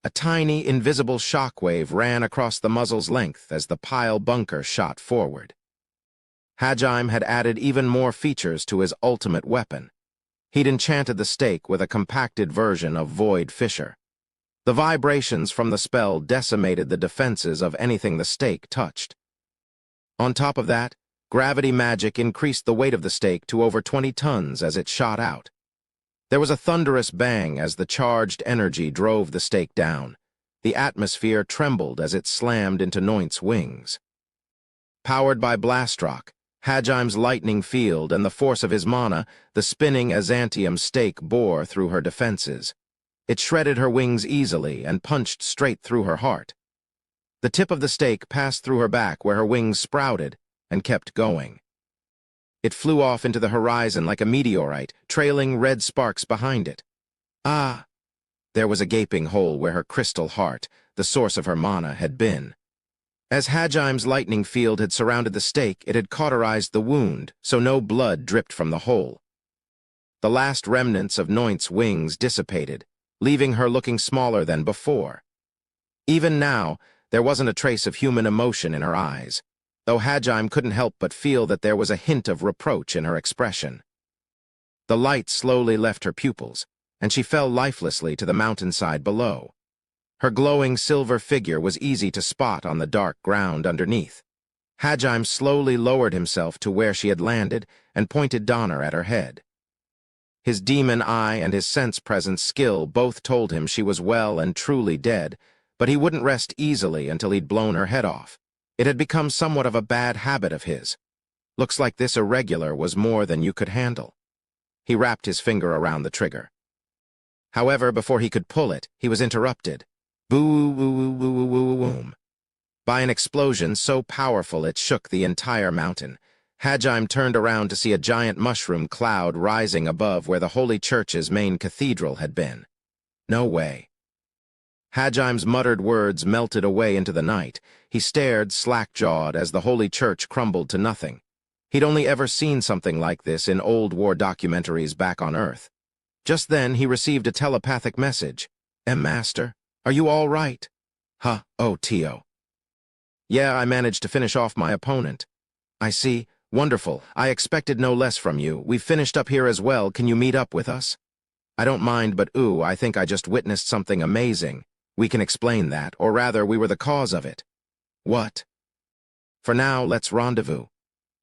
A tiny, invisible shockwave ran across the muzzle's length as the pile bunker shot forward. Hajime had added even more features to his ultimate weapon. He'd enchanted the stake with a compacted version of Void Fissure. The vibrations from the spell decimated the defenses of anything the stake touched. On top of that, gravity magic increased the weight of the stake to over 20 tons as it shot out. There was a thunderous bang as the charged energy drove the stake down. The atmosphere trembled as it slammed into Noint's wings. Powered by Blastrock, Hajime's lightning field and the force of his mana, the spinning Azantium stake bore through her defenses. It shredded her wings easily and punched straight through her heart. The tip of the stake passed through her back where her wings sprouted and kept going. It flew off into the horizon like a meteorite, trailing red sparks behind it. Ah! There was a gaping hole where her crystal heart, the source of her mana, had been. As Hajime's lightning field had surrounded the stake, it had cauterized the wound, so no blood dripped from the hole. The last remnants of Noint's wings dissipated, leaving her looking smaller than before. Even now, there wasn't a trace of human emotion in her eyes, though Hajime couldn't help but feel that there was a hint of reproach in her expression. The light slowly left her pupils, and she fell lifelessly to the mountainside below. Her glowing silver figure was easy to spot on the dark ground underneath. Hajime slowly lowered himself to where she had landed and pointed Donner at her head. His demon eye and his sense-presence skill both told him she was well and truly dead, but he wouldn't rest easily until he'd blown her head off. It had become somewhat of a bad habit of his. Looks like this irregular was more than you could handle. He wrapped his finger around the trigger. However, before he could pull it, he was interrupted. Boom! By an explosion so powerful it shook the entire mountain. Hajime turned around to see a giant mushroom cloud rising above where the Holy Church's main cathedral had been. No way. Hajime's muttered words melted away into the night. He stared slack-jawed as the Holy Church crumbled to nothing. He'd only ever seen something like this in old war documentaries back on Earth. Just then, he received a telepathic message. Master, are you all right? Huh, oh, Tio. Yeah, I managed to finish off my opponent. I see. Wonderful. I expected no less from you. We've finished up here as well. Can you meet up with us? I don't mind, but I think I just witnessed something amazing. We can explain that, or rather, we were the cause of it. What? For now, let's rendezvous.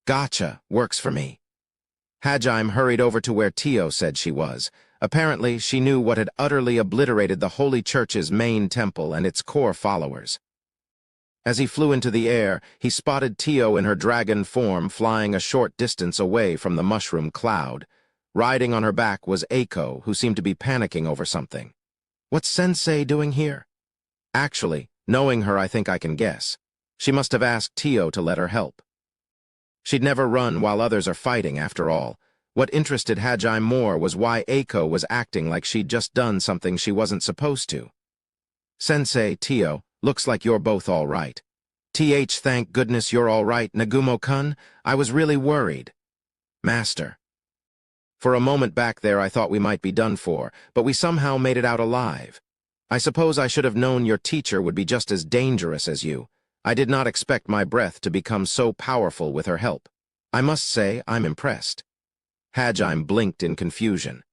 Gotcha. Works for me. Hajime hurried over to where Tio said she was. Apparently, she knew what had utterly obliterated the Holy Church's main temple and its core followers. As he flew into the air, he spotted Tio in her dragon form flying a short distance away from the mushroom cloud. Riding on her back was Eiko, who seemed to be panicking over something. What's Sensei doing here? Actually, knowing her, I think I can guess. She must have asked Tio to let her help. She'd never run while others are fighting, after all. What interested Hajime more was why Eiko was acting like she'd just done something she wasn't supposed to. Sensei, Tio, looks like you're both all right. Thank goodness you're all right, Nagumo-kun. I was really worried. Master. For a moment back there I thought we might be done for, but we somehow made it out alive. I suppose I should have known your teacher would be just as dangerous as you. I did not expect my breath to become so powerful with her help. I must say I'm impressed. Hajime blinked in confusion.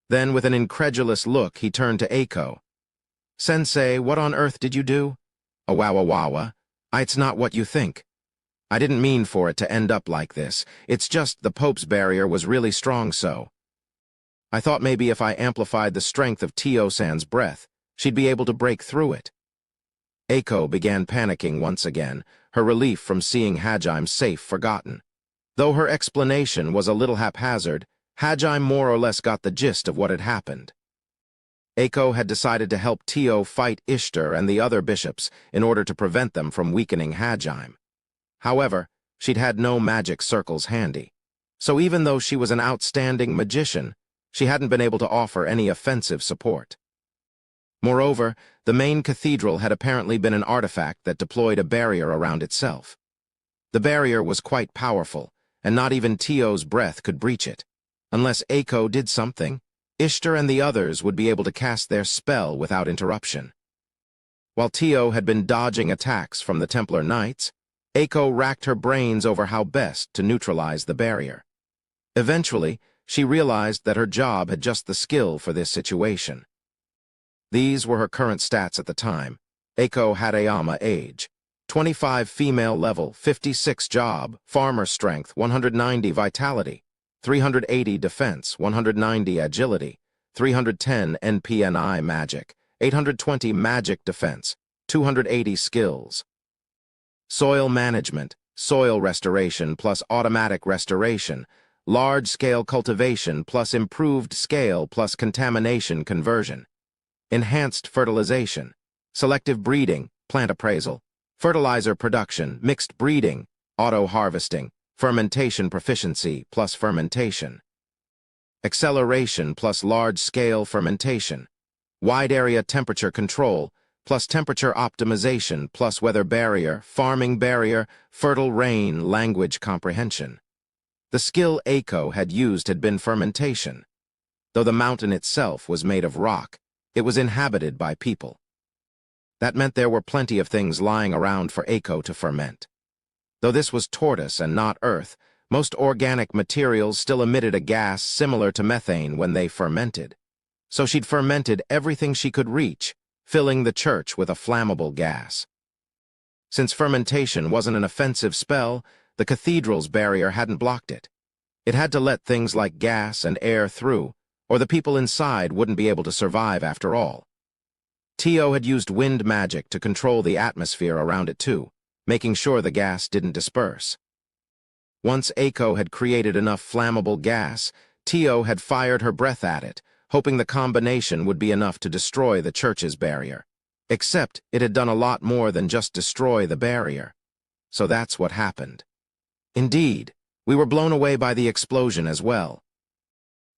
Then, with an incredulous look, he turned to Eiko. Sensei, what on earth did you do? Awawawawa. It's not what you think. I didn't mean for it to end up like this. It's just the Pope's barrier was really strong so. I thought maybe if I amplified the strength of Tio-san's breath, she'd be able to break through it. Eiko began panicking once again, her relief from seeing Hajime safe forgotten. Though her explanation was a little haphazard, Hajime more or less got the gist of what had happened. Eiko had decided to help Tio fight Ishtar and the other bishops in order to prevent them from weakening Hajime. However, she'd had no magic circles handy. So even though she was an outstanding magician, she hadn't been able to offer any offensive support. Moreover, the main cathedral had apparently been an artifact that deployed a barrier around itself. The barrier was quite powerful, and not even Tio's breath could breach it. Unless Eiko did something, Ishtar and the others would be able to cast their spell without interruption. While Tio had been dodging attacks from the Templar Knights, Eiko racked her brains over how best to neutralize the barrier. Eventually, she realized that her job had just the skill for this situation. These were her current stats at the time. Eiko Hatayama age, 25 female level, 56 job, farmer strength, 190 vitality, 380 defense, 190 agility, 310 NPNI magic, 820 magic defense, 280 skills. Soil management, soil restoration plus automatic restoration, large-scale cultivation plus improved scale plus contamination conversion, enhanced fertilization, selective breeding, plant appraisal, fertilizer production, mixed breeding, auto-harvesting, fermentation proficiency plus fermentation, acceleration plus large-scale fermentation, wide-area temperature control plus temperature optimization plus weather barrier, farming barrier, fertile rain, language comprehension. The skill Eiko had used had been fermentation. Though the mountain itself was made of rock, it was inhabited by people. That meant there were plenty of things lying around for Eiko to ferment. Though this was tortoise and not earth, most organic materials still emitted a gas similar to methane when they fermented. So she'd fermented everything she could reach, filling the church with a flammable gas. Since fermentation wasn't an offensive spell, the cathedral's barrier hadn't blocked it. It had to let things like gas and air through, or the people inside wouldn't be able to survive after all. Tio had used wind magic to control the atmosphere around it too, making sure the gas didn't disperse. Once Aiko had created enough flammable gas, Tio had fired her breath at it, hoping the combination would be enough to destroy the church's barrier. Except it had done a lot more than just destroy the barrier. So that's what happened. Indeed, we were blown away by the explosion as well.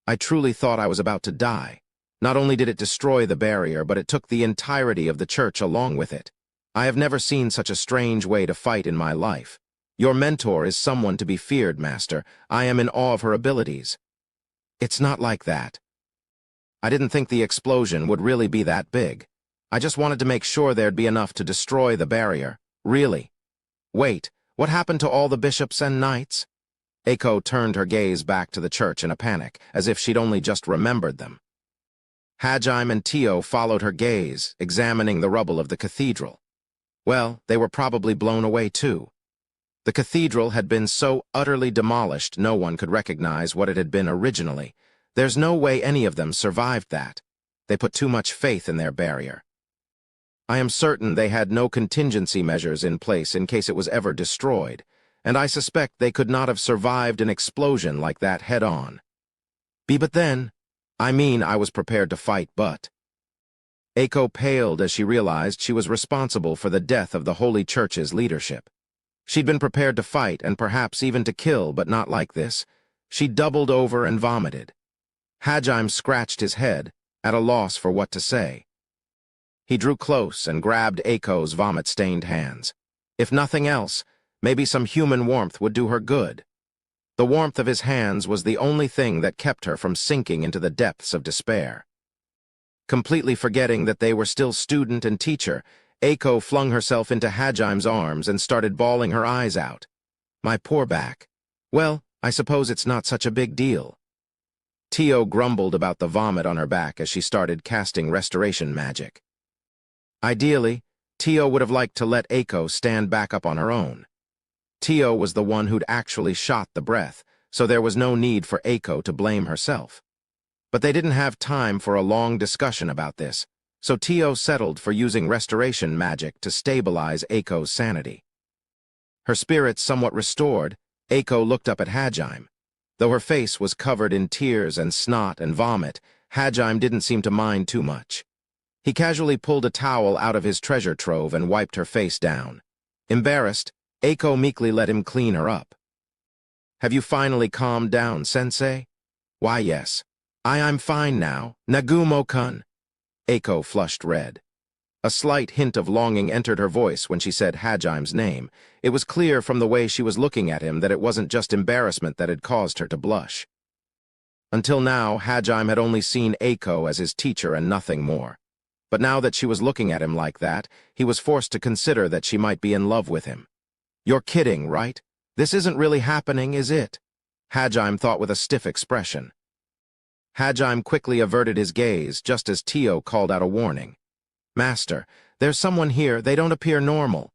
I truly thought I was about to die. Not only did it destroy the barrier, but it took the entirety of the church along with it. I have never seen such a strange way to fight in my life. Your mentor is someone to be feared, Master. I am in awe of her abilities. It's not like that. I didn't think the explosion would really be that big. I just wanted to make sure there'd be enough to destroy the barrier. Really. Wait, what happened to all the bishops and knights? Aiko turned her gaze back to the church in a panic, as if she'd only just remembered them. Hajime and Tio followed her gaze, examining the rubble of the cathedral. Well, they were probably blown away too. The cathedral had been so utterly demolished no one could recognize what it had been originally. There's no way any of them survived that. They put too much faith in their barrier. I am certain they had no contingency measures in place in case it was ever destroyed, and I suspect they could not have survived an explosion like that head-on. But then, I was prepared to fight, but... Aiko paled as she realized she was responsible for the death of the Holy Church's leadership. She'd been prepared to fight and perhaps even to kill, but not like this. She doubled over and vomited. Hajime scratched his head, at a loss for what to say. He drew close and grabbed Aiko's vomit-stained hands. If nothing else, maybe some human warmth would do her good. The warmth of his hands was the only thing that kept her from sinking into the depths of despair. Completely forgetting that they were still student and teacher, Aiko flung herself into Hajime's arms and started bawling her eyes out. My poor back. Well, I suppose it's not such a big deal. Tio grumbled about the vomit on her back as she started casting restoration magic. Ideally, Tio would have liked to let Aiko stand back up on her own. Tio was the one who'd actually shot the breath, so there was no need for Aiko to blame herself. But they didn't have time for a long discussion about this, so Tio settled for using restoration magic to stabilize Aiko's sanity. Her spirits somewhat restored, Aiko looked up at Hajime. Though her face was covered in tears and snot and vomit, Hajime didn't seem to mind too much. He casually pulled a towel out of his treasure trove and wiped her face down. Embarrassed, Aiko meekly let him clean her up. Have you finally calmed down, Sensei? Why, yes. I'm fine now. Nagumo-kun. Aiko flushed red. A slight hint of longing entered her voice when she said Hajime's name. It was clear from the way she was looking at him that it wasn't just embarrassment that had caused her to blush. Until now, Hajime had only seen Aiko as his teacher and nothing more. But now that she was looking at him like that, he was forced to consider that she might be in love with him. You're kidding, right? This isn't really happening, is it? Hajime thought with a stiff expression. Hajime quickly averted his gaze just as Tio called out a warning. Master, there's someone here. They don't appear normal.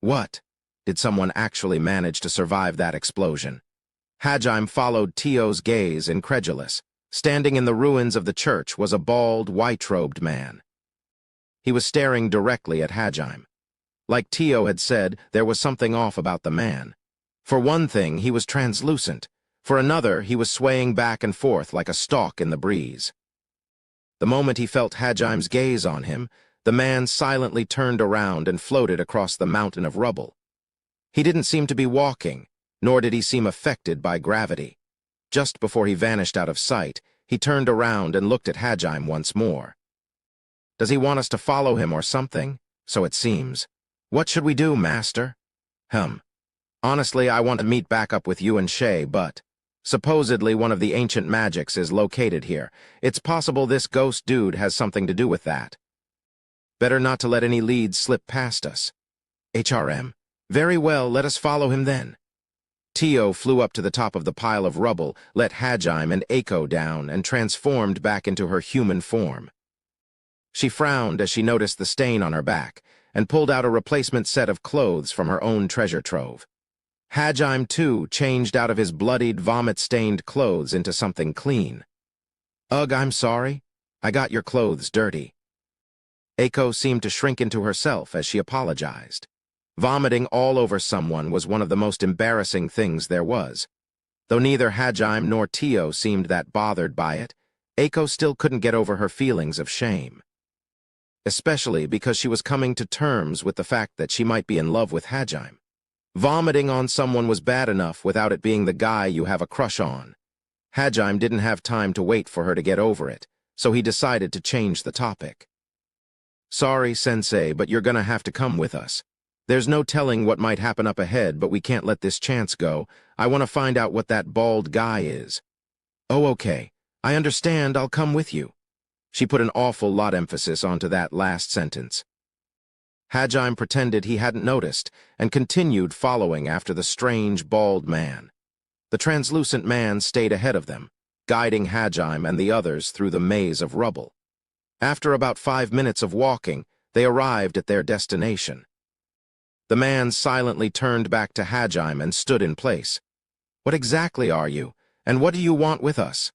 What? Did someone actually manage to survive that explosion? Hajime followed Tio's gaze, incredulous. Standing in the ruins of the church was a bald, white-robed man. He was staring directly at Hajime. Like Tio had said, there was something off about the man. For one thing, he was translucent. For another, he was swaying back and forth like a stalk in the breeze. The moment he felt Hajime's gaze on him, the man silently turned around and floated across the mountain of rubble. He didn't seem to be walking, nor did he seem affected by gravity. Just before he vanished out of sight, he turned around and looked at Hajime once more. Does he want us to follow him or something? So it seems. What should we do, Master? Honestly, I want to meet back up with you and Shay, but... Supposedly one of the ancient magics is located here. It's possible this ghost dude has something to do with that. Better not to let any leads slip past us. HRM. Very well, let us follow him then. Tio flew up to the top of the pile of rubble, let Hajime and Aiko down, and transformed back into her human form. She frowned as she noticed the stain on her back, and pulled out a replacement set of clothes from her own treasure trove. Hajime, too, changed out of his bloodied, vomit-stained clothes into something clean. "Ugh, I'm sorry. I got your clothes dirty." Eiko seemed to shrink into herself as she apologized. Vomiting all over someone was one of the most embarrassing things there was. Though neither Hajime nor Tio seemed that bothered by it, Eiko still couldn't get over her feelings of shame. Especially because she was coming to terms with the fact that she might be in love with Hajime. Vomiting on someone was bad enough without it being the guy you have a crush on. Hajime didn't have time to wait for her to get over it, so he decided to change the topic. "Sorry, Sensei, but you're gonna have to come with us. There's no telling what might happen up ahead, but we can't let this chance go. I want to find out what that bald guy is." "Oh, okay. I understand. I'll come with you." She put an awful lot emphasis onto that last sentence. Hajime pretended he hadn't noticed and continued following after the strange, bald man. The translucent man stayed ahead of them, guiding Hajime and the others through the maze of rubble. After about 5 minutes of walking, they arrived at their destination. The man silently turned back to Hajime and stood in place. "What exactly are you, and what do you want with us?"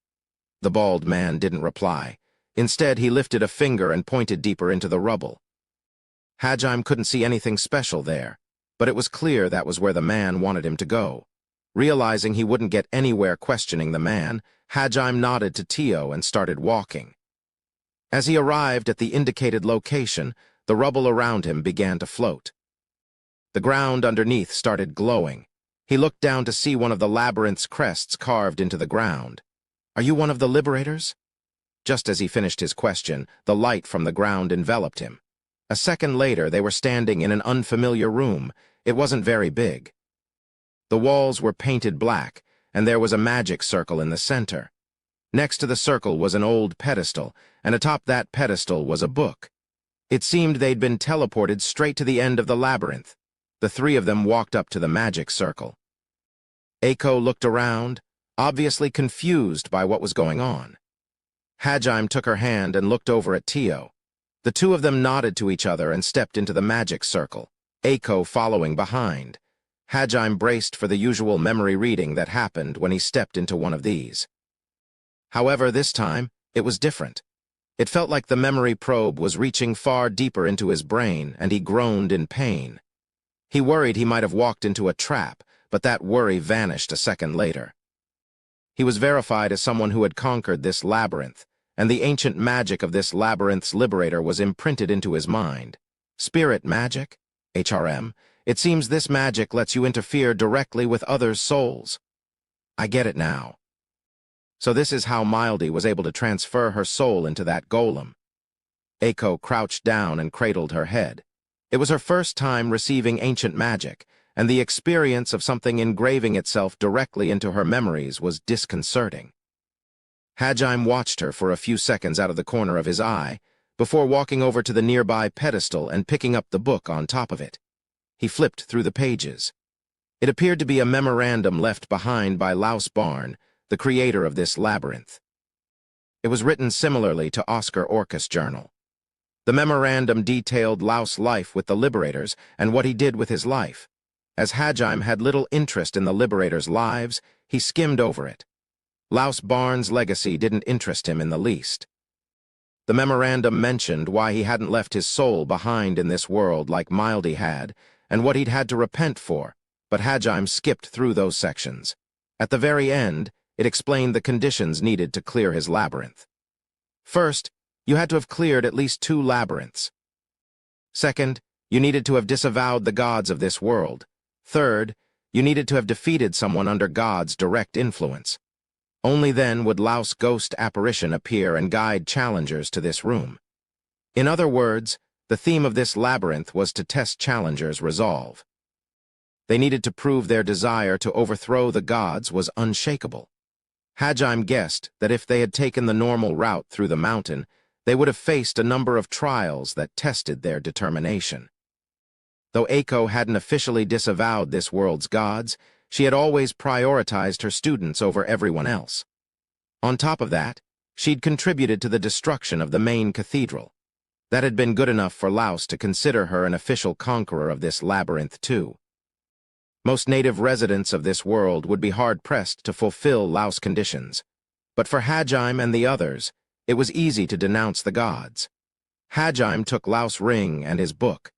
The bald man didn't reply. Instead, he lifted a finger and pointed deeper into the rubble. Hajime couldn't see anything special there, but it was clear that was where the man wanted him to go. Realizing he wouldn't get anywhere questioning the man, Hajime nodded to Tio and started walking. As he arrived at the indicated location, the rubble around him began to float. The ground underneath started glowing. He looked down to see one of the labyrinth's crests carved into the ground. "Are you one of the liberators?" Just as he finished his question, the light from the ground enveloped him. A second later, they were standing in an unfamiliar room. It wasn't very big. The walls were painted black, and there was a magic circle in the center. Next to the circle was an old pedestal, and atop that pedestal was a book. It seemed they'd been teleported straight to the end of the labyrinth. The three of them walked up to the magic circle. Eiko looked around, obviously confused by what was going on. Hajime took her hand and looked over at Tio. The two of them nodded to each other and stepped into the magic circle, Eiko following behind. Hajime braced for the usual memory reading that happened when he stepped into one of these. However, this time, it was different. It felt like the memory probe was reaching far deeper into his brain, and he groaned in pain. He worried he might have walked into a trap, but that worry vanished a second later. He was verified as someone who had conquered this labyrinth, and the ancient magic of this labyrinth's liberator was imprinted into his mind. Spirit magic? HRM. It seems this magic lets you interfere directly with others' souls. I get it now. So this is how Mildy was able to transfer her soul into that golem. Eiko crouched down and cradled her head. It was her first time receiving ancient magic, and the experience of something engraving itself directly into her memories was disconcerting. Hajime watched her for a few seconds out of the corner of his eye, before walking over to the nearby pedestal and picking up the book on top of it. He flipped through the pages. It appeared to be a memorandum left behind by Laus Barn, the creator of this labyrinth. It was written similarly to Oscar Orcus' journal. The memorandum detailed Laus' life with the Liberators and what he did with his life. As Hajime had little interest in the Liberators' lives, he skimmed over it. Laus Barn's legacy didn't interest him in the least. The memorandum mentioned why he hadn't left his soul behind in this world like Mildy had, and what he'd had to repent for, but Hajime skipped through those sections. At the very end, it explained the conditions needed to clear his labyrinth. First, you had to have cleared at least 2 labyrinths. Second, you needed to have disavowed the gods of this world. Third, you needed to have defeated someone under God's direct influence. Only then would Laus' ghost apparition appear and guide challengers to this room. In other words, the theme of this labyrinth was to test challengers' resolve. They needed to prove their desire to overthrow the gods was unshakable. Hajime guessed that if they had taken the normal route through the mountain, they would have faced a number of trials that tested their determination. Though Eiko hadn't officially disavowed this world's gods, she had always prioritized her students over everyone else. On top of that, she'd contributed to the destruction of the main cathedral. That had been good enough for Laos to consider her an official conqueror of this labyrinth too. Most native residents of this world would be hard-pressed to fulfill Laos conditions, but for Hajime and the others, it was easy to denounce the gods. Hajime took Laos' ring and his book.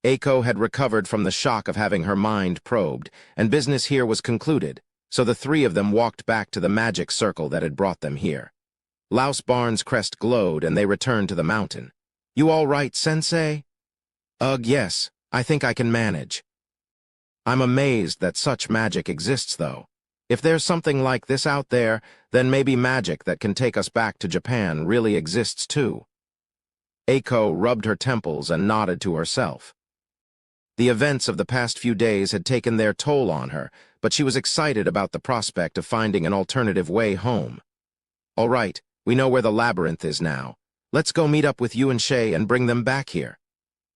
Eiko had recovered from the shock of having her mind probed, and business here was concluded, so the three of them walked back to the magic circle that had brought them here. Laos Barnes' crest glowed, and they returned to the mountain. "You all right, Sensei?" "Ugh, yes, I think I can manage." "I'm amazed that such magic exists, though. If there's something like this out there, then maybe magic that can take us back to Japan really exists too." Eiko rubbed her temples and nodded to herself. The events of the past few days had taken their toll on her, but she was excited about the prospect of finding an alternative way home. "All right, we know where the labyrinth is now. Let's go meet up with you and Shay and bring them back here.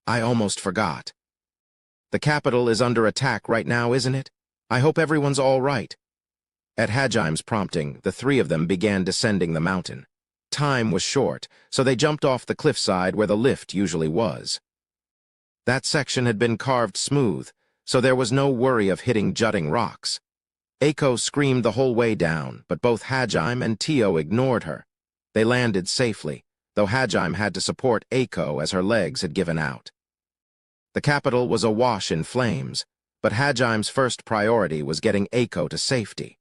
I almost forgot. The capital is under attack right now, isn't it? I hope everyone's all right." At Hajime's prompting, the three of them began descending the mountain. Time was short, so they jumped off the cliffside where the lift usually was. That section had been carved smooth, so there was no worry of hitting jutting rocks. Eiko screamed the whole way down, but both Hajime and Tio ignored her. They landed safely, though Hajime had to support Eiko as her legs had given out. The capital was awash in flames, but Hajime's first priority was getting Eiko to safety.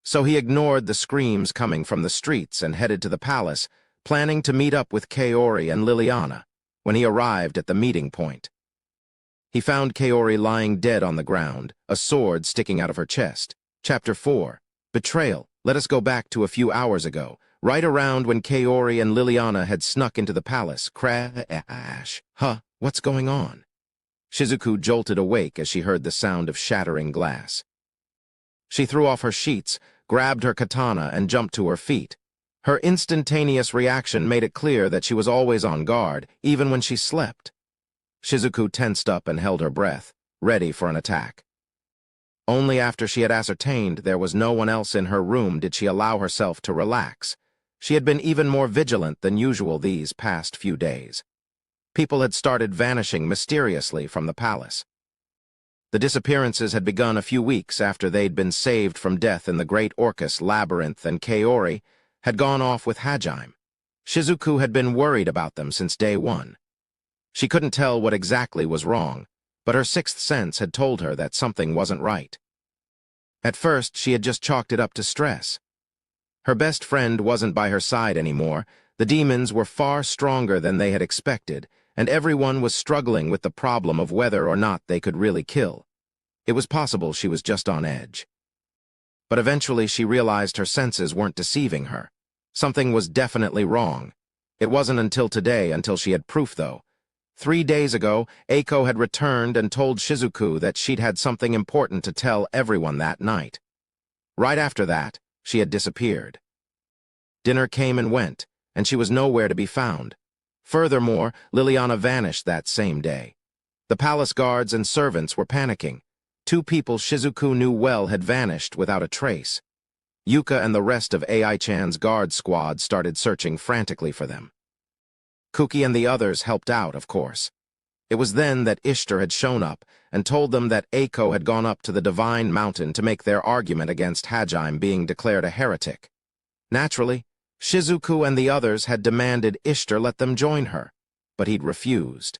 So he ignored the screams coming from the streets and headed to the palace, planning to meet up with Kaori and Liliana. When he arrived at the meeting point, he found Kaori lying dead on the ground, a sword sticking out of her chest. Chapter 4. Betrayal. Let us go back to a few hours ago, right around when Kaori and Liliana had snuck into the palace. Crash. Huh, what's going on? Shizuku jolted awake as she heard the sound of shattering glass. She threw off her sheets, grabbed her katana, and jumped to her feet. Her instantaneous reaction made it clear that she was always on guard, even when she slept. Shizuku tensed up and held her breath, ready for an attack. Only after she had ascertained there was no one else in her room did she allow herself to relax. She had been even more vigilant than usual these past few days. People had started vanishing mysteriously from the palace. The disappearances had begun a few weeks after they'd been saved from death in the Great Orcus Labyrinth, and Kaori had gone off with Hajime. Shizuku had been worried about them since day one. She couldn't tell what exactly was wrong, but her sixth sense had told her that something wasn't right. At first, she had just chalked it up to stress. Her best friend wasn't by her side anymore, the demons were far stronger than they had expected, and everyone was struggling with the problem of whether or not they could really kill. It was possible she was just on edge. But eventually she realized her senses weren't deceiving her. Something was definitely wrong. It wasn't until today until she had proof, though. 3 days ago, Eiko had returned and told Shizuku that she'd had something important to tell everyone that night. Right after that, she had disappeared. Dinner came and went, and she was nowhere to be found. Furthermore, Liliana vanished that same day. The palace guards and servants were panicking. 2 people Shizuku knew well had vanished without a trace. Yuka and the rest of Ai-chan's guard squad started searching frantically for them. Kuki and the others helped out, of course. It was then that Ishtar had shown up and told them that Eiko had gone up to the Divine Mountain to make their argument against Hajime being declared a heretic. Naturally, Shizuku and the others had demanded Ishtar let them join her, but he'd refused.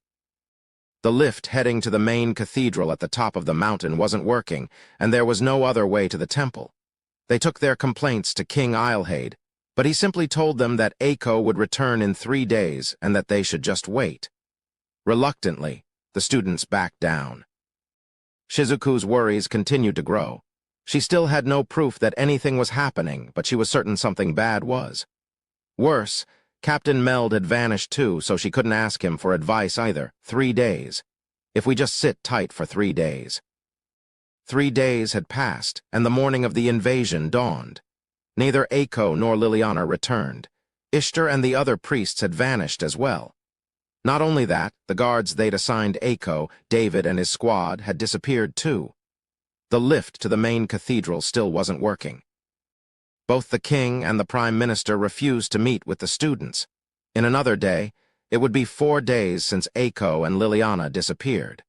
The lift heading to the main cathedral at the top of the mountain wasn't working, and there was no other way to the temple. They took their complaints to King Eilhade, but he simply told them that Eiko would return in 3 days and that they should just wait. Reluctantly, the students backed down. Shizuku's worries continued to grow. She still had no proof that anything was happening, but she was certain something bad was. Worse, Captain Meld had vanished too, so she couldn't ask him for advice either. 3 days. If we just sit tight for 3 days. 3 days had passed, and the morning of the invasion dawned. Neither Eiko nor Liliana returned. Ishtar and the other priests had vanished as well. Not only that, the guards they'd assigned Eiko, David and his squad, had disappeared too. The lift to the main cathedral still wasn't working. Both the king and the prime minister refused to meet with the students. In another day, It would be 4 days since Eiko and Liliana disappeared.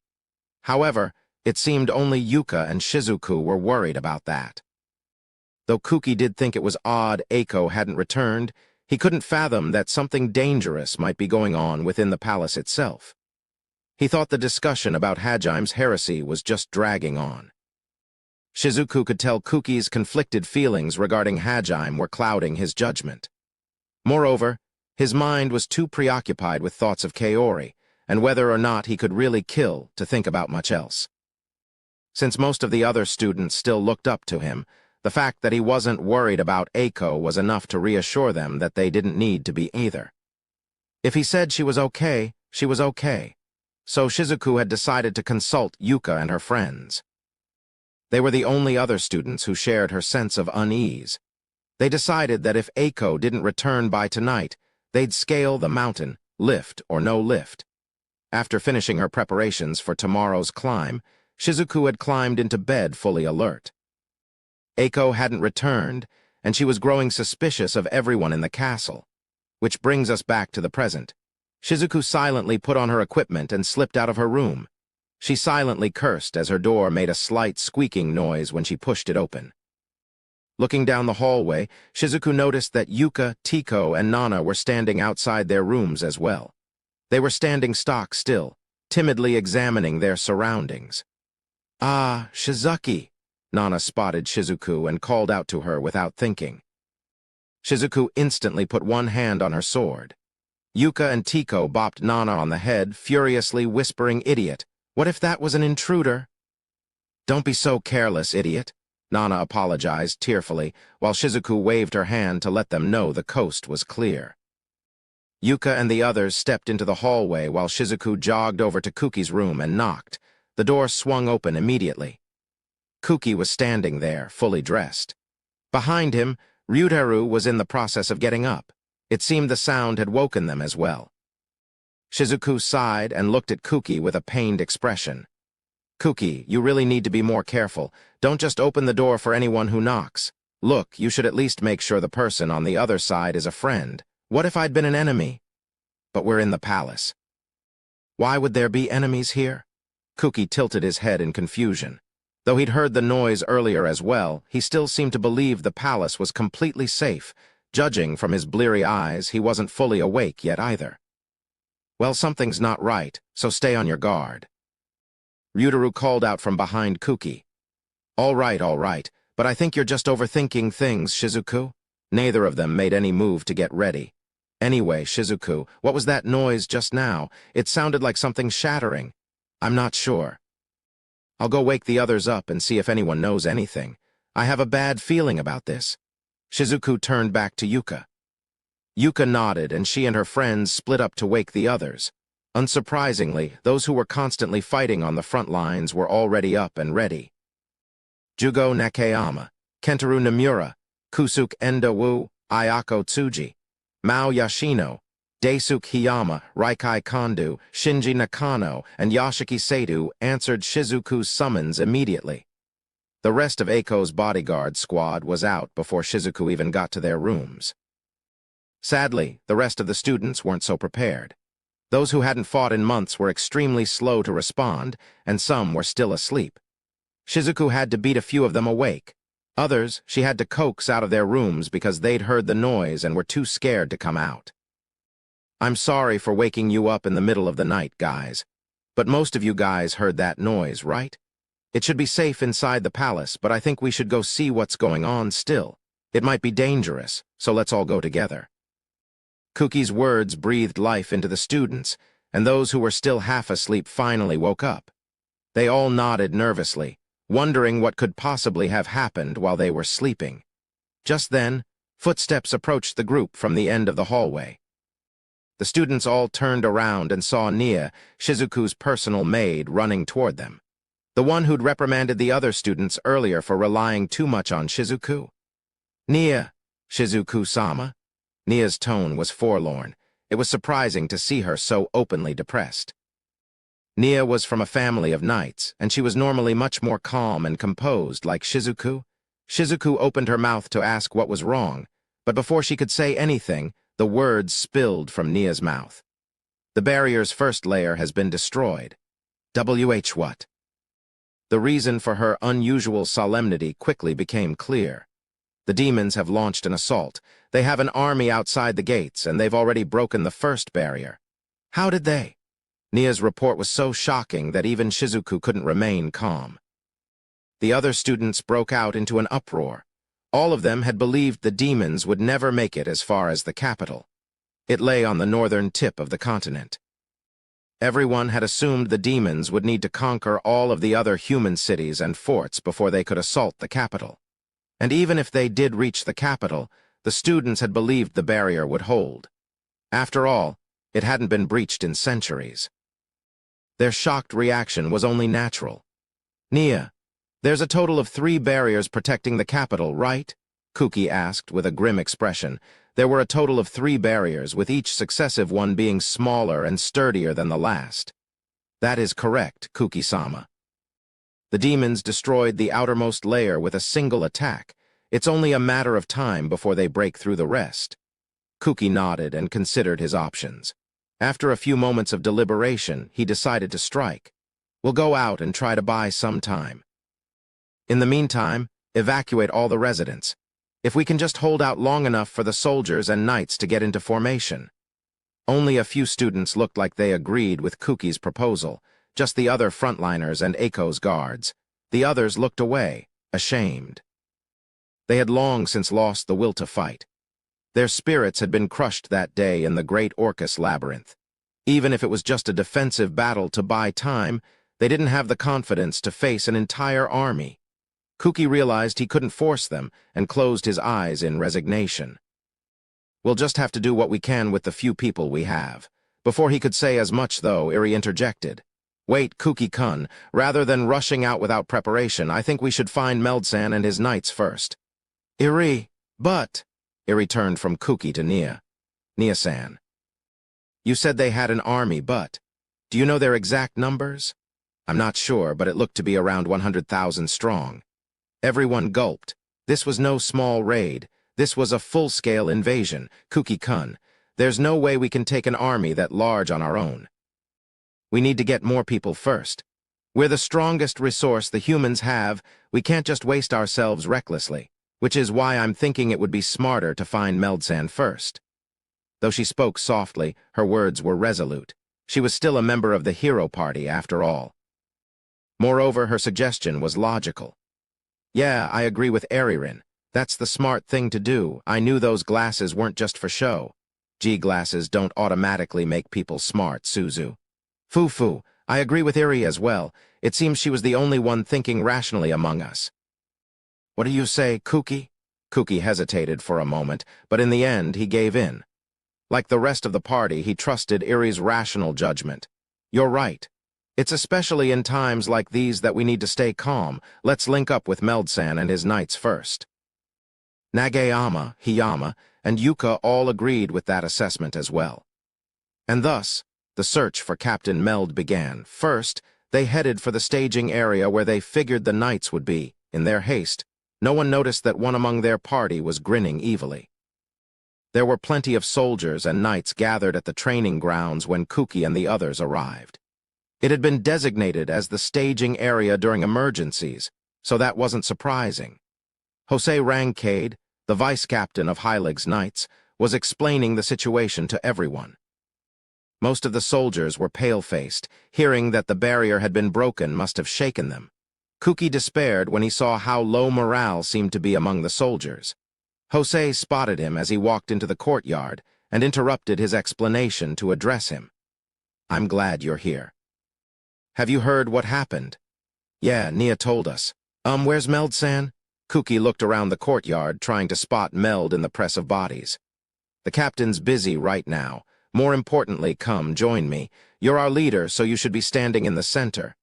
However, it seemed only Yuka and Shizuku were worried about that. Though Kuki did think it was odd Eiko hadn't returned, he couldn't fathom that something dangerous might be going on within the palace itself. He thought the discussion about Hajime's heresy was just dragging on. Shizuku could tell Kuki's conflicted feelings regarding Hajime were clouding his judgment. Moreover, his mind was too preoccupied with thoughts of Kaori, and whether or not he could really kill to think about much else. Since most of the other students still looked up to him, the fact that he wasn't worried about Eiko was enough to reassure them that they didn't need to be either. If he said she was okay, she was okay. So Shizuku had decided to consult Yuka and her friends. They were the only other students who shared her sense of unease. They decided that if Eiko didn't return by tonight, they'd scale the mountain, lift or no lift. After finishing her preparations for tomorrow's climb, Shizuku had climbed into bed fully alert. Eiko hadn't returned, and she was growing suspicious of everyone in the castle. Which brings us back to the present. Shizuku silently put on her equipment and slipped out of her room. She silently cursed as her door made a slight squeaking noise when she pushed it open. Looking down the hallway, Shizuku noticed that Yuka, Tiko, and Nana were standing outside their rooms as well. They were standing stock still, timidly examining their surroundings. "Ah, Shizuki," Nana spotted Shizuku and called out to her without thinking. Shizuku instantly put one hand on her sword. Yuka and Tiko bopped Nana on the head, furiously whispering, "Idiot! What if that was an intruder?" "Don't be so careless, idiot," Nana apologized tearfully, while Shizuku waved her hand to let them know the coast was clear. Yuka and the others stepped into the hallway while Shizuku jogged over to Kuki's room and knocked. The door swung open immediately. Kuki was standing there, fully dressed. Behind him, Ryutaru was in the process of getting up. It seemed the sound had woken them as well. Shizuku sighed and looked at Kuki with a pained expression. "Kuki, you really need to be more careful. Don't just open the door for anyone who knocks. Look, you should at least make sure the person on the other side is a friend. What if I'd been an enemy? But we're in the palace." "Why would there be enemies here?" Kuki tilted his head in confusion. Though he'd heard the noise earlier as well, he still seemed to believe the palace was completely safe. Judging from his bleary eyes, he wasn't fully awake yet either. "Well, something's not right, so stay on your guard." Ryutaru called out from behind Kuki. All right, but I think you're just overthinking things, Shizuku." Neither of them made any move to get ready. "Anyway, Shizuku, what was that noise just now? It sounded like something shattering." "I'm not sure." "I'll go wake the others up and see if anyone knows anything. I have a bad feeling about this." Shizuku turned back to Yuka. Yuka nodded, and she and her friends split up to wake the others. Unsurprisingly, those who were constantly fighting on the front lines were already up and ready. Jugo Nakayama, Kentaro Nomura, Kusuke Endo Wu, Ayako Tsuji, Mao Yashino, Daisuke Hiyama, Raikai Kondo, Shinji Nakano, and Yashiki Seidu answered Shizuku's summons immediately. The rest of Eiko's bodyguard squad was out before Shizuku even got to their rooms. Sadly, the rest of the students weren't so prepared. Those who hadn't fought in months were extremely slow to respond, and some were still asleep. Shizuku had to beat a few of them awake. Others she had to coax out of their rooms because they'd heard the noise and were too scared to come out. "I'm sorry for waking you up in the middle of the night, guys. But most of you guys heard that noise, right? It should be safe inside the palace, but I think we should go see what's going on still. It might be dangerous, so let's all go together." Kuki's words breathed life into the students, and those who were still half asleep finally woke up. They all nodded nervously, wondering what could possibly have happened while they were sleeping. Just then, footsteps approached the group from the end of the hallway. The students all turned around and saw Nia, Shizuku's personal maid, running toward them. The one who'd reprimanded the other students earlier for relying too much on Shizuku. "Nia, Shizuku-sama?" Nia's tone was forlorn. It was surprising to see her so openly depressed. Nia was from a family of knights, and she was normally much more calm and composed like Shizuku. Shizuku opened her mouth to ask what was wrong, but before she could say anything, the words spilled from Nia's mouth. The barrier's first layer has been destroyed. What? The reason for her unusual solemnity quickly became clear. The demons have launched an assault. They have an army outside the gates, and they've already broken the first barrier. How did they? Nia's report was so shocking that even Shizuku couldn't remain calm. The other students broke out into an uproar. All of them had believed the demons would never make it as far as the capital. It lay on the northern tip of the continent. Everyone had assumed the demons would need to conquer all of the other human cities and forts before they could assault the capital. And even if they did reach the capital, the students had believed the barrier would hold. After all, it hadn't been breached in centuries. Their shocked reaction was only natural. Nia, there's a total of 3 barriers protecting the capital, right? Kuki asked with a grim expression. There were a total of 3 barriers, with each successive one being smaller and sturdier than the last. That is correct, Kuki-sama. The demons destroyed the outermost layer with a single attack. It's only a matter of time before they break through the rest. Kuki nodded and considered his options. After a few moments of deliberation, he decided to strike. We'll go out and try to buy some time. In the meantime, evacuate all the residents. If we can just hold out long enough for the soldiers and knights to get into formation. Only a few students looked like they agreed with Kuki's proposal, just the other frontliners and Eiko's guards. The others looked away, ashamed. They had long since lost the will to fight. Their spirits had been crushed that day in the Great Orcus Labyrinth. Even if it was just a defensive battle to buy time, they didn't have the confidence to face an entire army. Kuki realized he couldn't force them and closed his eyes in resignation. We'll just have to do what we can with the few people we have. Before he could say as much, though, Iri interjected. Wait, Kuki-kun, rather than rushing out without preparation, I think we should find Meld-san and his knights first. Iri, but... Iri turned from Kuki to Nia. Nia-san. You said they had an army, but... Do you know their exact numbers? I'm not sure, but it looked to be around 100,000 strong. Everyone gulped. This was no small raid. This was a full-scale invasion. Kuki-kun, there's no way we can take an army that large on our own. We need to get more people first. We're the strongest resource the humans have. We can't just waste ourselves recklessly, which is why I'm thinking it would be smarter to find Meld-san first. Though she spoke softly, her words were resolute. She was still a member of the hero party, after all. Moreover, her suggestion was logical. Yeah, I agree with Aririn. That's the smart thing to do. I knew those glasses weren't just for show. G-glasses don't automatically make people smart, Suzu. Foo-foo, I agree with Iri as well. It seems she was the only one thinking rationally among us. What do you say, Kuki? Kuki hesitated for a moment, but in the end he gave in. Like the rest of the party, he trusted Iri's rational judgment. You're right. It's especially in times like these that we need to stay calm. Let's link up with Meld-san and his knights first. Nagayama, Hiyama, and Yuka all agreed with that assessment as well. And thus, the search for Captain Meld began. First, they headed for the staging area where they figured the knights would be. In their haste, no one noticed that one among their party was grinning evilly. There were plenty of soldiers and knights gathered at the training grounds when Kuki and the others arrived. It had been designated as the staging area during emergencies, so that wasn't surprising. Jose Rancade, the vice-captain of Heilig's Knights, was explaining the situation to everyone. Most of the soldiers were pale-faced. Hearing that the barrier had been broken must have shaken them. Kuki despaired when he saw how low morale seemed to be among the soldiers. Jose spotted him as he walked into the courtyard and interrupted his explanation to address him. I'm glad you're here. Have you heard what happened? Yeah, Nia told us. Where's Meld-san? Kuki looked around the courtyard, trying to spot Meld in the press of bodies. The captain's busy right now. More importantly, come, join me. You're our leader, so you should be standing in the center.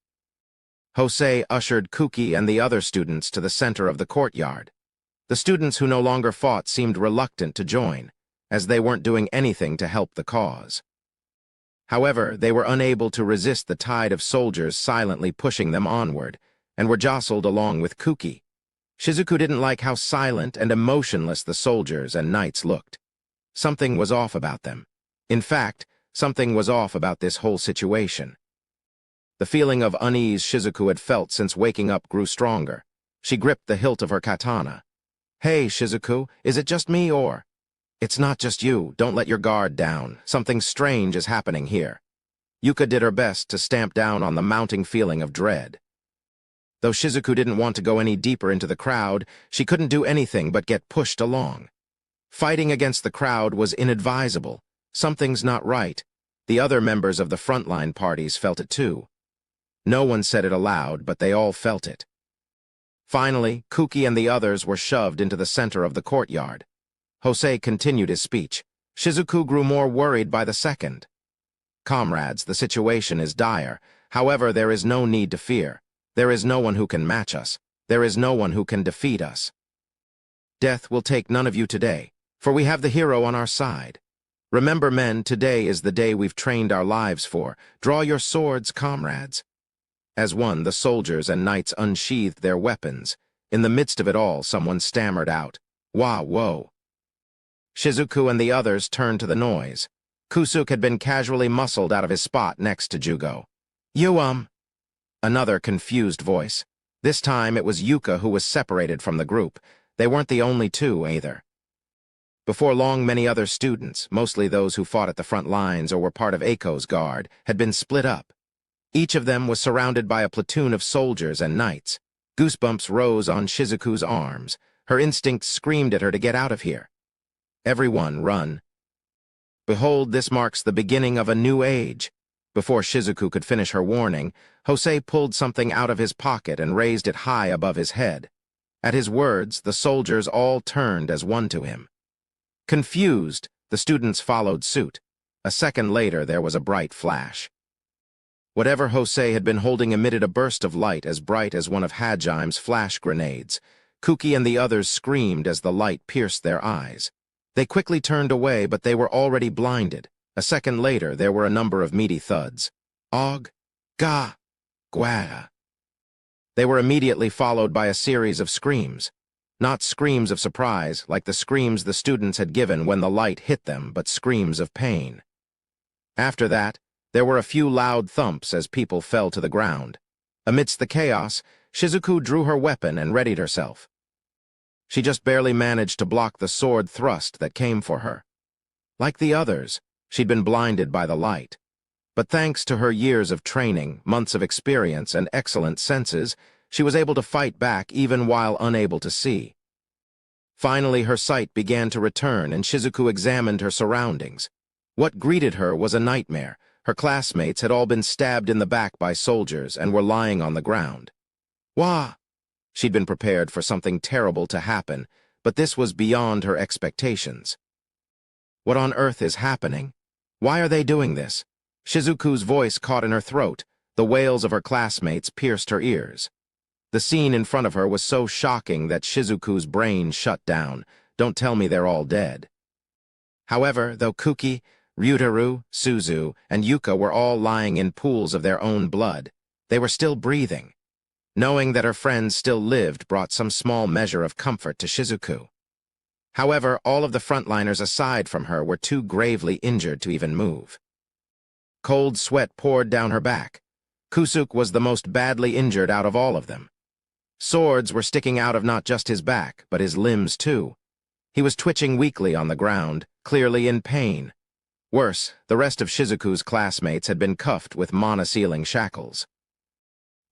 Jose ushered Kuki and the other students to the center of the courtyard. The students who no longer fought seemed reluctant to join, as they weren't doing anything to help the cause. However, they were unable to resist the tide of soldiers silently pushing them onward, and were jostled along with Kuki. Shizuku didn't like how silent and emotionless the soldiers and knights looked. Something was off about them. In fact, Something was off about this whole situation. The feeling of unease Shizuku had felt since waking up grew stronger. She gripped the hilt of her katana. "Hey, Shizuku, is it just me or—" "It's not just you. Don't let your guard down. Something strange is happening here." Yuka did her best to stamp down on the mounting feeling of dread. Though Shizuku didn't want to go any deeper into the crowd, she couldn't do anything but get pushed along. Fighting against the crowd was inadvisable. Something's not right. The other members of the frontline parties felt it too. No one said it aloud, but they all felt it. Finally, Kuki and the others were shoved into the center of the courtyard. Jose continued his speech. Shizuku grew more worried by the second. "Comrades, the situation is dire. However, there is no need to fear. There is no one who can match us. There is no one who can defeat us. Death will take none of you today, for we have the hero on our side. Remember, men, today is the day we've trained our lives for. Draw your swords, comrades." As one, the soldiers and knights unsheathed their weapons. In the midst of it all, someone stammered out, "Whoa." Shizuku and the others turned to the noise. Kusuk had been casually muscled out of his spot next to Jugo. "You, Another confused voice. This time it was Yuka who was separated from the group. They weren't the only two, either. Before long, many other students, mostly those who fought at the front lines or were part of Eiko's guard, had been split up. Each of them was surrounded by a platoon of soldiers and knights. Goosebumps rose on Shizuku's arms. Her instincts screamed at her to get out of here. "Everyone, run. Behold, this marks the beginning of a new age." Before Shizuku could finish her warning, Jose pulled something out of his pocket and raised it high above his head. At his words, the soldiers all turned as one to him. Confused, the students followed suit. A second later, there was a bright flash. Whatever Jose had been holding emitted a burst of light as bright as one of Hajim's flash grenades. Kuki and the others screamed as the light pierced their eyes. They quickly turned away, but they were already blinded. A second later, there were a number of meaty thuds. Og, ga, gwa. They were immediately followed by a series of screams. Not screams of surprise, like the screams the students had given when the light hit them, but screams of pain. After that, there were a few loud thumps as people fell to the ground. Amidst the chaos, Shizuku drew her weapon and readied herself. She just barely managed to block the sword thrust that came for her. Like the others, she'd been blinded by the light. But thanks to her years of training, months of experience, and excellent senses, she was able to fight back even while unable to see. Finally, her sight began to return, and Shizuku examined her surroundings. What greeted her was a nightmare. Her classmates had all been stabbed in the back by soldiers and were lying on the ground. Wah! She'd been prepared for something terrible to happen, but this was beyond her expectations. What on earth is happening? Why are they doing this? Shizuku's voice caught in her throat. The wails of her classmates pierced her ears. The scene in front of her was so shocking that Shizuku's brain shut down. Don't tell me they're all dead. However, though Kuki, Ryutaru, Suzu, and Yuka were all lying in pools of their own blood, they were still breathing. Knowing that her friends still lived brought some small measure of comfort to Shizuku. However, all of the frontliners aside from her were too gravely injured to even move. Cold sweat poured down her back. Kusuk was the most badly injured out of all of them. Swords were sticking out of not just his back, but his limbs too. He was twitching weakly on the ground, clearly in pain. Worse, the rest of Shizuku's classmates had been cuffed with monosealing shackles.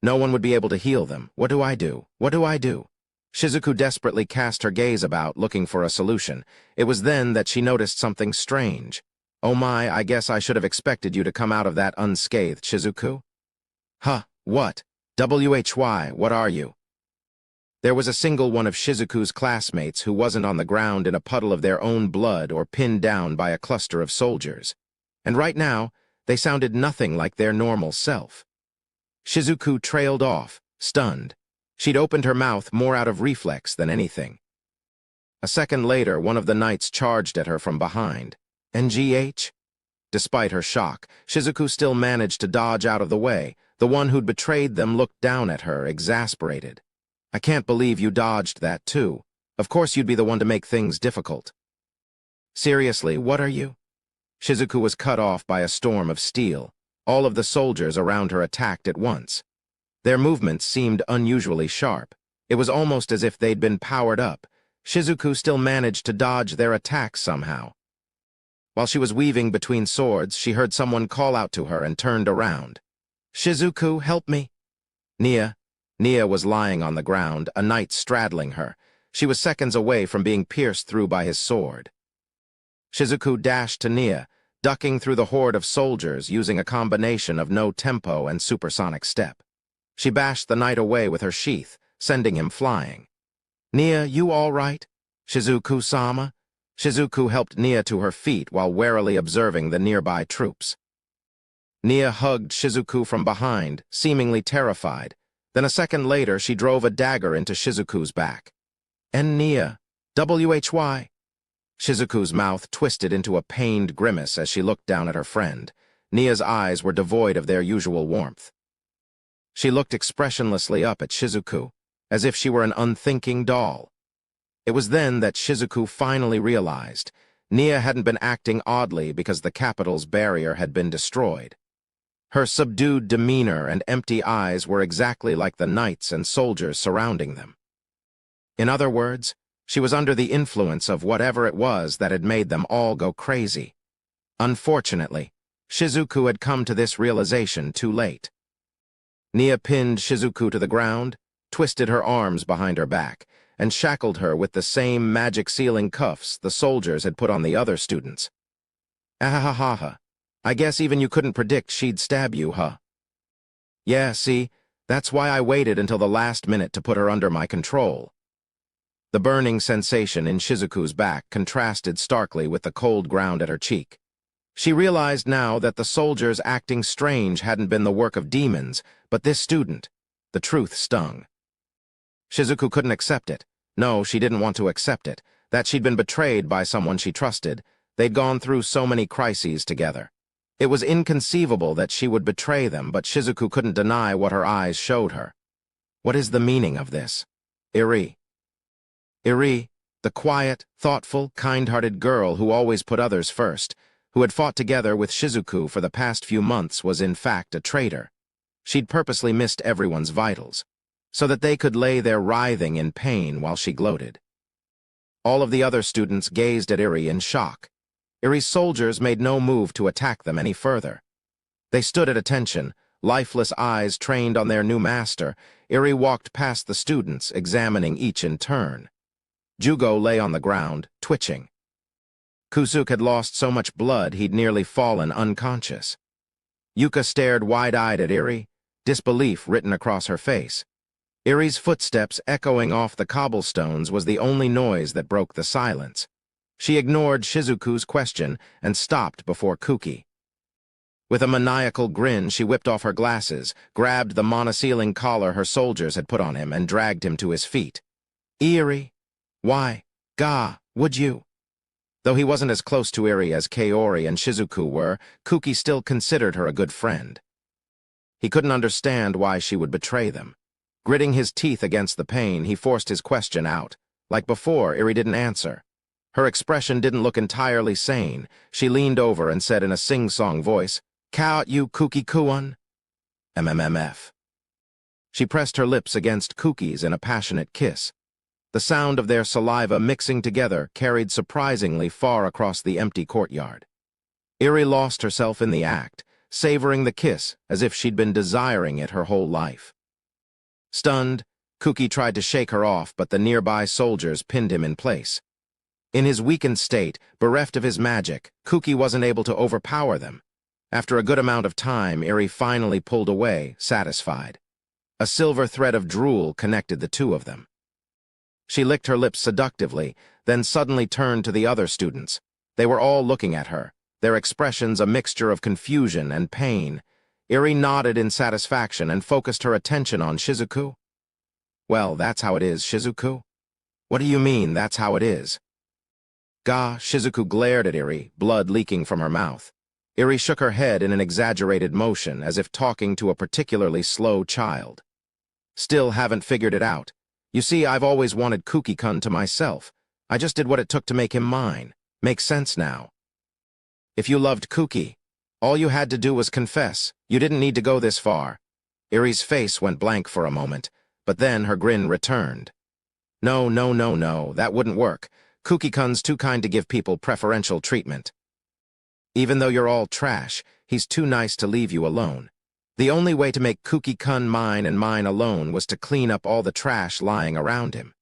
No one would be able to heal them. What do I do? What do I do? Shizuku desperately cast her gaze about, looking for a solution. It was then that she noticed something strange. Oh my, I guess I should have expected you to come out of that unscathed, Shizuku. Huh, what? WHY, what are you? There was a single one of Shizuku's classmates who wasn't on the ground in a puddle of their own blood or pinned down by a cluster of soldiers. And right now, they sounded nothing like their normal self. Shizuku trailed off, stunned. She'd opened her mouth more out of reflex than anything. A second later, one of the knights charged at her from behind. NGH? Despite her shock, Shizuku still managed to dodge out of the way. The one who'd betrayed them looked down at her, exasperated. I can't believe you dodged that, too. Of course you'd be the one to make things difficult. Seriously, what are you? Shizuku was cut off by a storm of steel. All of the soldiers around her attacked at once. Their movements seemed unusually sharp. It was almost as if they'd been powered up. Shizuku still managed to dodge their attacks somehow. While she was weaving between swords, she heard someone call out to her and turned around. "Shizuku, help me." Nia was lying on the ground, a knight straddling her. She was seconds away from being pierced through by his sword. Shizuku dashed to Nia, ducking through the horde of soldiers using a combination of no tempo and supersonic step. She bashed the knight away with her sheath, sending him flying. "Nia, you all right? Shizuku-sama?" Shizuku helped Nia to her feet while warily observing the nearby troops. Nia hugged Shizuku from behind, seemingly terrified. Then a second later, she drove a dagger into Shizuku's back. "And Nia, why?" Shizuku's mouth twisted into a pained grimace as she looked down at her friend. Nia's eyes were devoid of their usual warmth. She looked expressionlessly up at Shizuku, as if she were an unthinking doll. It was then that Shizuku finally realized Nia hadn't been acting oddly because the capital's barrier had been destroyed. Her subdued demeanor and empty eyes were exactly like the knights and soldiers surrounding them. In other words, she was under the influence of whatever it was that had made them all go crazy. Unfortunately, Shizuku had come to this realization too late. Nia pinned Shizuku to the ground, twisted her arms behind her back, and shackled her with the same magic sealing cuffs the soldiers had put on the other students. "Ahahaha. I guess even you couldn't predict she'd stab you, huh?" "Yeah, see, that's why I waited until the last minute to put her under my control." The burning sensation in Shizuku's back contrasted starkly with the cold ground at her cheek. She realized now that the soldiers acting strange hadn't been the work of demons, but this student. The truth stung. Shizuku couldn't accept it. No, she didn't want to accept it. That she'd been betrayed by someone she trusted. They'd gone through so many crises together. It was inconceivable that she would betray them, but Shizuku couldn't deny what her eyes showed her. What is the meaning of this? Iri, the quiet, thoughtful, kind-hearted girl who always put others first, who had fought together with Shizuku for the past few months, was in fact a traitor. She'd purposely missed everyone's vitals, so that they could lay there writhing in pain while she gloated. All of the other students gazed at Iri in shock. Iri's soldiers made no move to attack them any further. They stood at attention, lifeless eyes trained on their new master. Iri walked past the students, examining each in turn. Jugo lay on the ground, twitching. Kusuk had lost so much blood he'd nearly fallen unconscious. Yuka stared wide-eyed at Iri, disbelief written across her face. Iri's footsteps echoing off the cobblestones was the only noise that broke the silence. She ignored Shizuku's question and stopped before Kuki. With a maniacal grin, she whipped off her glasses, grabbed the monosealing collar her soldiers had put on him, and dragged him to his feet. "Iri, why, would you?" Though he wasn't as close to Iri as Kaori and Shizuku were, Kuki still considered her a good friend. He couldn't understand why she would betray them. Gritting his teeth against the pain, he forced his question out. Like before, Iri didn't answer. Her expression didn't look entirely sane. She leaned over and said in a sing-song voice, "Count you, Kuki-kuan?" MMMF. She pressed her lips against Kuki's in a passionate kiss. The sound of their saliva mixing together carried surprisingly far across the empty courtyard. Iri lost herself in the act, savoring the kiss as if she'd been desiring it her whole life. Stunned, Kuki tried to shake her off, but the nearby soldiers pinned him in place. In his weakened state, bereft of his magic, Kuki wasn't able to overpower them. After a good amount of time, Iri finally pulled away, satisfied. A silver thread of drool connected the two of them. She licked her lips seductively, then suddenly turned to the other students. They were all looking at her, their expressions a mixture of confusion and pain. Iri nodded in satisfaction and focused her attention on Shizuku. "Well, that's how it is, Shizuku." "What do you mean, that's how it is?" Shizuku glared at Iri, blood leaking from her mouth. Iri shook her head in an exaggerated motion, as if talking to a particularly slow child. "Still haven't figured it out. You see, I've always wanted Kuki-kun to myself. I just did what it took to make him mine. Makes sense now." If you loved Kuki, all you had to do was confess. You didn't need to go this far. Iri's face went blank for a moment, but then her grin returned. No, no, no, no, that wouldn't work. Kuki-kun's too kind to give people preferential treatment. Even though you're all trash, he's too nice to leave you alone. The only way to make Kuki-kun mine and mine alone was to clean up all the trash lying around him.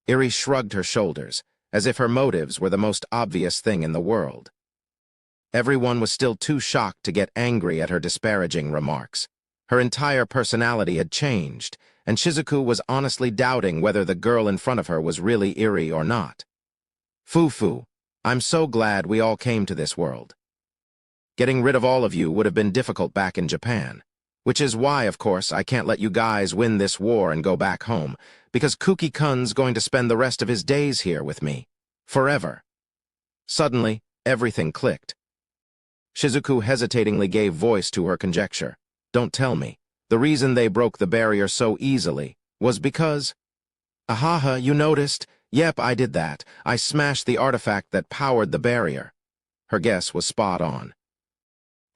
Iri shrugged her shoulders, as if her motives were the most obvious thing in the world. Everyone was still too shocked to get angry at her disparaging remarks. Her entire personality had changed, and Shizuku was honestly doubting whether the girl in front of her was really Iri or not. Fufu, I'm so glad we all came to this world. Getting rid of all of you would have been difficult back in Japan, which is why, of course, I can't let you guys win this war and go back home, because Kuki-kun's going to spend the rest of his days here with me. Forever. Suddenly, everything clicked. Shizuku hesitatingly gave voice to her conjecture. Don't tell me. The reason they broke the barrier so easily was because... Ahaha, you noticed? Yep, I did that. I smashed the artifact that powered the barrier. Her guess was spot on.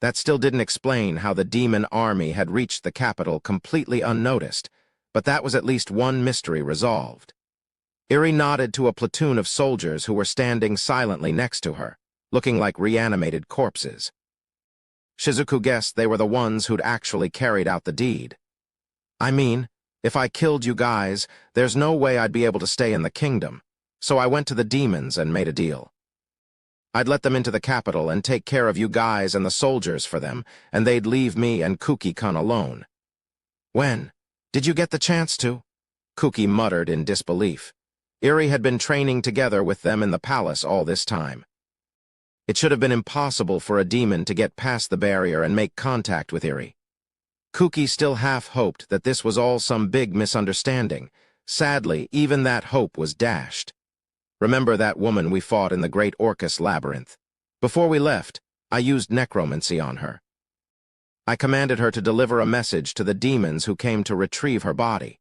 That still didn't explain how the demon army had reached the capital completely unnoticed, but that was at least one mystery resolved. Iri nodded to a platoon of soldiers who were standing silently next to her, looking like reanimated corpses. Shizuku guessed they were the ones who'd actually carried out the deed. I mean, if I killed you guys, there's no way I'd be able to stay in the kingdom, so I went to the demons and made a deal. I'd let them into the capital and take care of you guys and the soldiers for them, and they'd leave me and Kuki-kun alone. When? Did you get the chance to? Kuki muttered in disbelief. Iri had been training together with them in the palace all this time. It should have been impossible for a demon to get past the barrier and make contact with Iri. Kuki still half hoped that this was all some big misunderstanding. Sadly, even that hope was dashed. Remember that woman we fought in the Great Orcus Labyrinth? Before we left, I used necromancy on her. I commanded her to deliver a message to the demons who came to retrieve her body.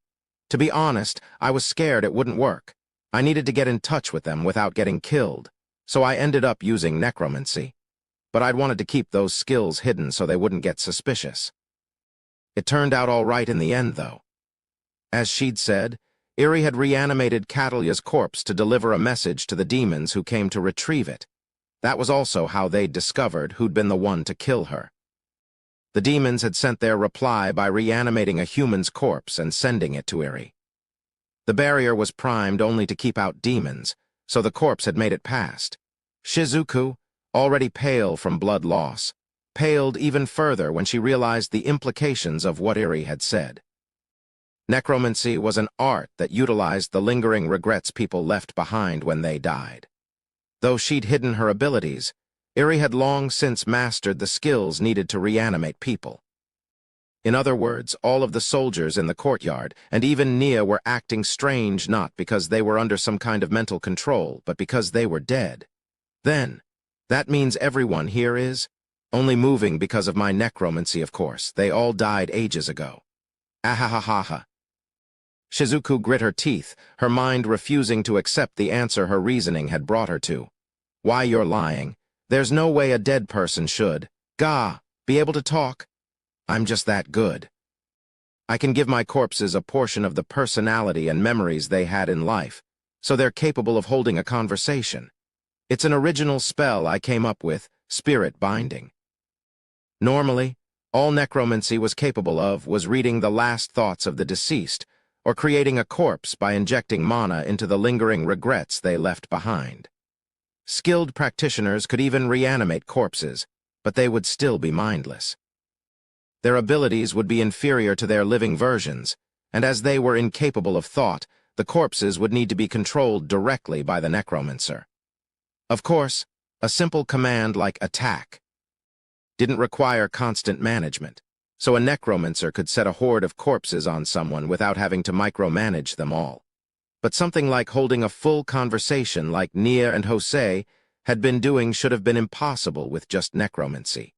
To be honest, I was scared it wouldn't work. I needed to get in touch with them without getting killed, so I ended up using necromancy. But I'd wanted to keep those skills hidden so they wouldn't get suspicious. It turned out all right in the end, though. As she'd said, Iri had reanimated Catalya's corpse to deliver a message to the demons who came to retrieve it. That was also how they'd discovered who'd been the one to kill her. The demons had sent their reply by reanimating a human's corpse and sending it to Iri. The barrier was primed only to keep out demons, so the corpse had made it past. Shizuku, already pale from blood loss, paled even further when she realized the implications of what Iri had said. Necromancy was an art that utilized the lingering regrets people left behind when they died. Though she'd hidden her abilities, Iri had long since mastered the skills needed to reanimate people. In other words, all of the soldiers in the courtyard, and even Nia, were acting strange not because they were under some kind of mental control, but because they were dead. Then, that means everyone here is? Only moving because of my necromancy, of course. They all died ages ago. Ahahaha. Shizuku grit her teeth, her mind refusing to accept the answer her reasoning had brought her to. Why, you're lying. There's no way a dead person should, be able to talk. I'm just that good. I can give my corpses a portion of the personality and memories they had in life, so they're capable of holding a conversation. It's an original spell I came up with, spirit binding. Normally, all necromancy was capable of was reading the last thoughts of the deceased, or creating a corpse by injecting mana into the lingering regrets they left behind. Skilled practitioners could even reanimate corpses, but they would still be mindless. Their abilities would be inferior to their living versions, and as they were incapable of thought, the corpses would need to be controlled directly by the necromancer. Of course, a simple command like attack didn't require constant management, so a necromancer could set a horde of corpses on someone without having to micromanage them all. But something like holding a full conversation like Nia and Jose had been doing should have been impossible with just necromancy.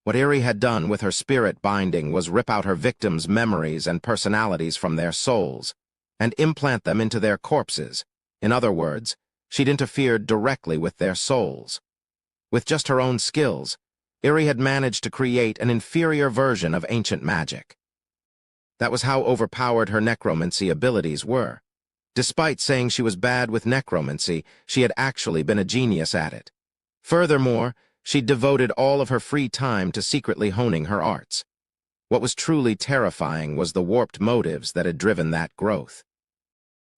What Iri had done with her spirit binding was rip out her victims' memories and personalities from their souls and implant them into their corpses. In other words, she'd interfered directly with their souls. With just her own skills, Iri had managed to create an inferior version of ancient magic. That was how overpowered her necromancy abilities were. Despite saying she was bad with necromancy, she had actually been a genius at it. Furthermore, she'd devoted all of her free time to secretly honing her arts. What was truly terrifying was the warped motives that had driven that growth.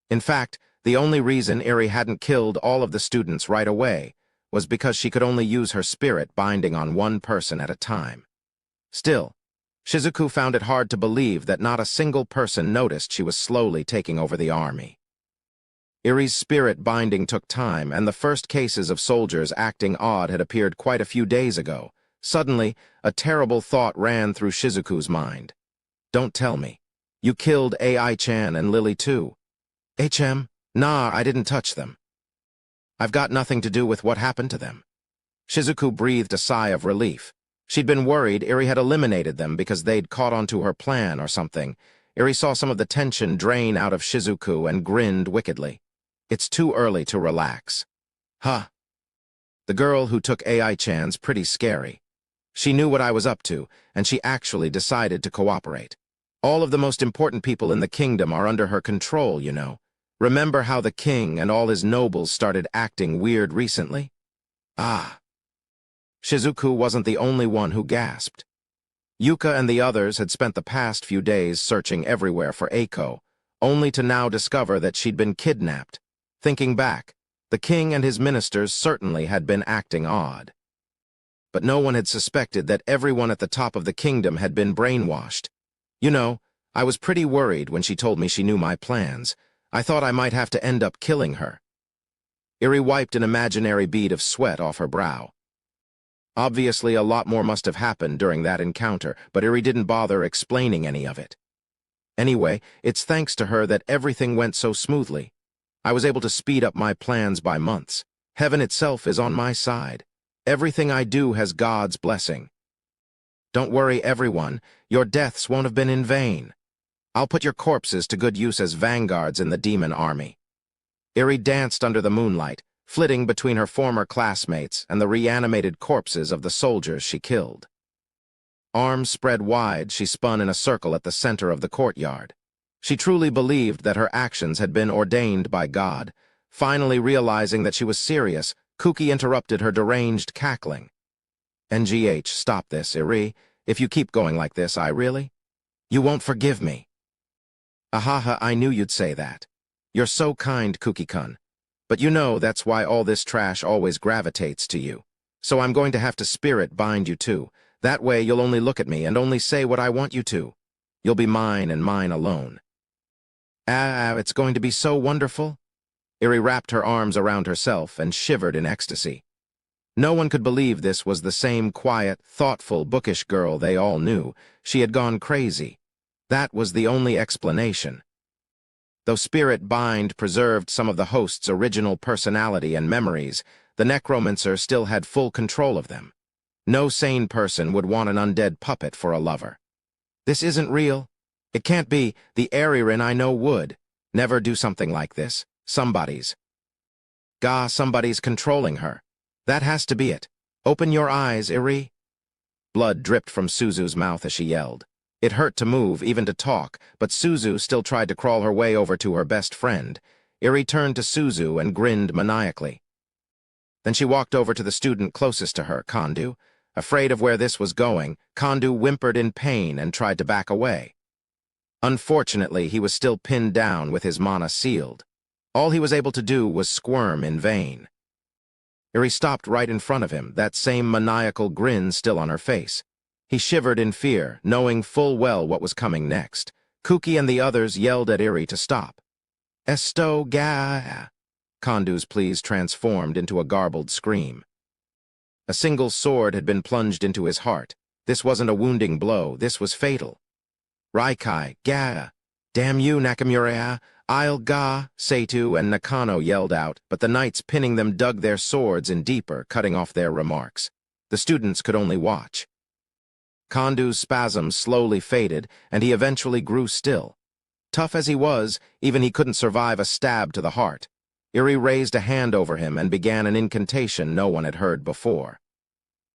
In fact, the only reason Iri hadn't killed all of the students right away was because she could only use her spirit binding on one person at a time. Still, Shizuku found it hard to believe that not a single person noticed she was slowly taking over the army. Iri's spirit binding took time, and the first cases of soldiers acting odd had appeared quite a few days ago. Suddenly, a terrible thought ran through Shizuku's mind. Don't tell me. You killed Ai-chan and Lily too. HM? Nah, I didn't touch them. I've got nothing to do with what happened to them. Shizuku breathed a sigh of relief. She'd been worried Iri had eliminated them because they'd caught onto her plan or something. Iri saw some of the tension drain out of Shizuku and grinned wickedly. It's too early to relax. Huh. The girl who took Ai-chan's pretty scary. She knew what I was up to, and she actually decided to cooperate. All of the most important people in the kingdom are under her control, you know. Remember how the king and all his nobles started acting weird recently? Ah. Shizuku wasn't the only one who gasped. Yuka and the others had spent the past few days searching everywhere for Eiko, only to now discover that she'd been kidnapped. Thinking back, the king and his ministers certainly had been acting odd. But no one had suspected that everyone at the top of the kingdom had been brainwashed. You know, I was pretty worried when she told me she knew my plans. I thought I might have to end up killing her. Iri wiped an imaginary bead of sweat off her brow. Obviously, a lot more must have happened during that encounter, but Iri didn't bother explaining any of it. Anyway, it's thanks to her that everything went so smoothly. I was able to speed up my plans by months. Heaven itself is on my side. Everything I do has God's blessing. Don't worry, everyone. Your deaths won't have been in vain. I'll put your corpses to good use as vanguards in the demon army. Iri danced under the moonlight, flitting between her former classmates and the reanimated corpses of the soldiers she killed. Arms spread wide, she spun in a circle at the center of the courtyard. She truly believed that her actions had been ordained by God. Finally realizing that she was serious, Kuki interrupted her deranged cackling. NGH, stop this, Iri. If you keep going like this, You won't forgive me. Ahaha, I knew you'd say that. You're so kind, Kuki-kun. But you know that's why all this trash always gravitates to you. So I'm going to have to spirit bind you too. That way you'll only look at me and only say what I want you to. You'll be mine and mine alone. It's going to be so wonderful. Iri wrapped her arms around herself and shivered in ecstasy. No one could believe this was the same quiet, thoughtful, bookish girl they all knew. She had gone crazy. That was the only explanation. Though Spirit Bind preserved some of the host's original personality and memories, the necromancer still had full control of them. No sane person would want an undead puppet for a lover. This isn't real. It can't be. The Aririn I know would. Never do something like this. Somebody's controlling her. That has to be it. Open your eyes, Iri. Blood dripped from Suzu's mouth as she yelled. It hurt to move, even to talk, but Suzu still tried to crawl her way over to her best friend. Iri turned to Suzu and grinned maniacally. Then she walked over to the student closest to her, Kandu. Afraid of where this was going, Kandu whimpered in pain and tried to back away. Unfortunately, he was still pinned down with his mana sealed. All he was able to do was squirm in vain. Iri stopped right in front of him, that same maniacal grin still on her face. He shivered in fear, knowing full well what was coming next. Kuki and the others yelled at Iri to stop. Esto ga... Kandu's pleas transformed into a garbled scream. A single sword had been plunged into his heart. This wasn't a wounding blow, this was fatal. Raikai, ga... Damn you, Nakamura! I'll ga... Seitu and Nakano yelled out, but the knights pinning them dug their swords in deeper, cutting off their remarks. The students could only watch. Kandu's spasms slowly faded, and he eventually grew still. Tough as he was, even he couldn't survive a stab to the heart. Iri raised a hand over him and began an incantation no one had heard before.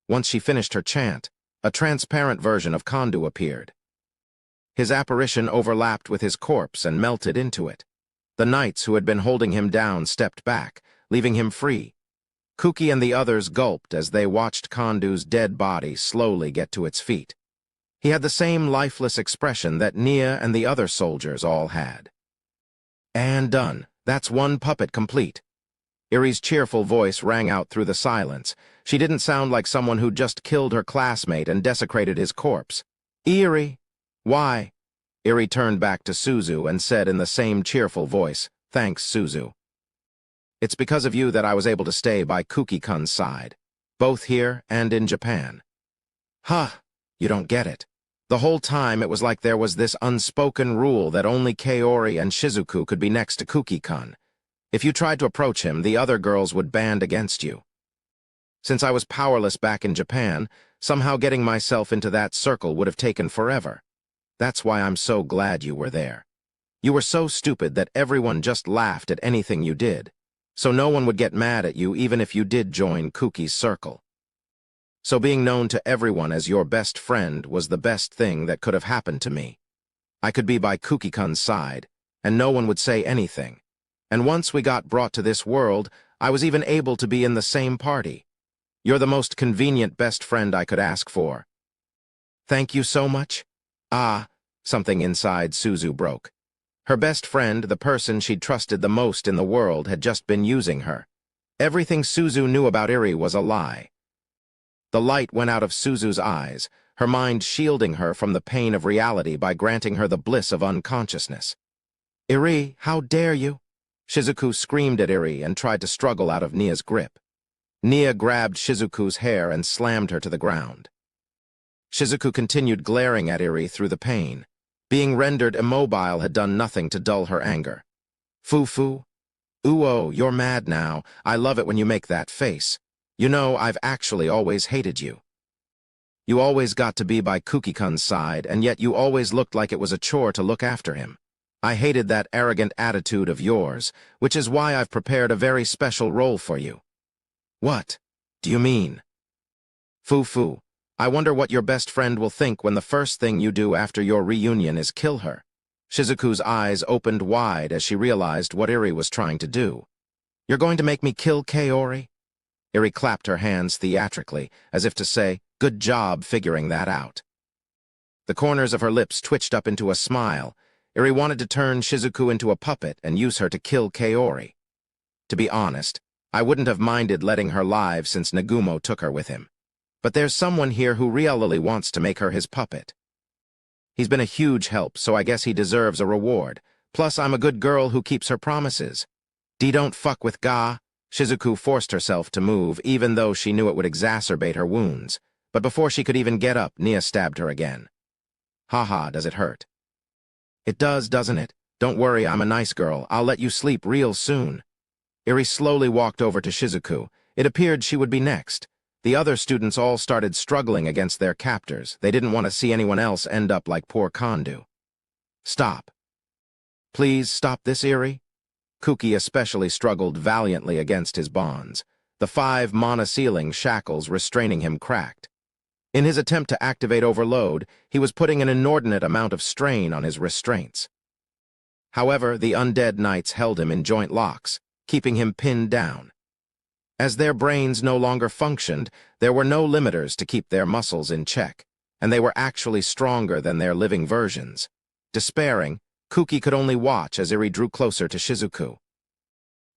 Once she finished her chant, a transparent version of Kondu appeared. His apparition overlapped with his corpse and melted into it. The knights who had been holding him down stepped back, leaving him free. Kuki and the others gulped as they watched Kondu's dead body slowly get to its feet. He had the same lifeless expression that Nia and the other soldiers all had. "And done. That's one puppet complete." Iri's cheerful voice rang out through the silence. She didn't sound like someone who'd just killed her classmate and desecrated his corpse. "Iri." "Why?" Iri turned back to Suzu and said in the same cheerful voice, "Thanks, Suzu. It's because of you that I was able to stay by Kuki-kun's side, both here and in Japan." "Huh, you don't get it. The whole time it was like there was this unspoken rule that only Kaori and Shizuku could be next to Kuki-kun. If you tried to approach him, the other girls would band against you. Since I was powerless back in Japan, somehow getting myself into that circle would have taken forever. That's why I'm so glad you were there. You were so stupid that everyone just laughed at anything you did, so no one would get mad at you even if you did join Kuki's circle. So being known to everyone as your best friend was the best thing that could have happened to me. I could be by Kuki-kun's side, and no one would say anything. And once we got brought to this world, I was even able to be in the same party. You're the most convenient best friend I could ask for." "Thank you so much?" Something inside Suzu broke. Her best friend, the person she'd trusted the most in the world, had just been using her. Everything Suzu knew about Iri was a lie. The light went out of Suzu's eyes, her mind shielding her from the pain of reality by granting her the bliss of unconsciousness. "Iri, how dare you?" Shizuku screamed at Iri and tried to struggle out of Nia's grip. Nia grabbed Shizuku's hair and slammed her to the ground. Shizuku continued glaring at Iri through the pain. Being rendered immobile had done nothing to dull her anger. "Fufu? Uo, you're mad now. I love it when you make that face. You know, I've actually always hated you. You always got to be by Kuki-kun's side, and yet you always looked like it was a chore to look after him. I hated that arrogant attitude of yours, which is why I've prepared a very special role for you." "What do you mean?" "Fufu, I wonder what your best friend will think when the first thing you do after your reunion is kill her." Shizuku's eyes opened wide as she realized what Iri was trying to do. "You're going to make me kill Kaori?" Iri clapped her hands theatrically, as if to say, "Good job figuring that out." The corners of her lips twitched up into a smile. Iri wanted to turn Shizuku into a puppet and use her to kill Kaori. To be honest, I wouldn't have minded letting her live since Nagumo took her with him. But there's someone here who really wants to make her his puppet. He's been a huge help, so I guess he deserves a reward. Plus, I'm a good girl who keeps her promises. Don't fuck with Ga." Shizuku forced herself to move, even though she knew it would exacerbate her wounds. But before she could even get up, Nia stabbed her again. "Haha, does it hurt?" "It does, doesn't it? Don't worry, I'm a nice girl. I'll let you sleep real soon." Iri slowly walked over to Shizuku. It appeared she would be next. The other students all started struggling against their captors. They didn't want to see anyone else end up like poor Kondu. "Stop. Please stop this, Iri." Kuki especially struggled valiantly against his bonds. The 5 mono-ceiling shackles restraining him cracked. In his attempt to activate overload, he was putting an inordinate amount of strain on his restraints. However, the undead knights held him in joint locks, keeping him pinned down. As their brains no longer functioned, there were no limiters to keep their muscles in check, and they were actually stronger than their living versions. Despairing, Kuki could only watch as Iri drew closer to Shizuku.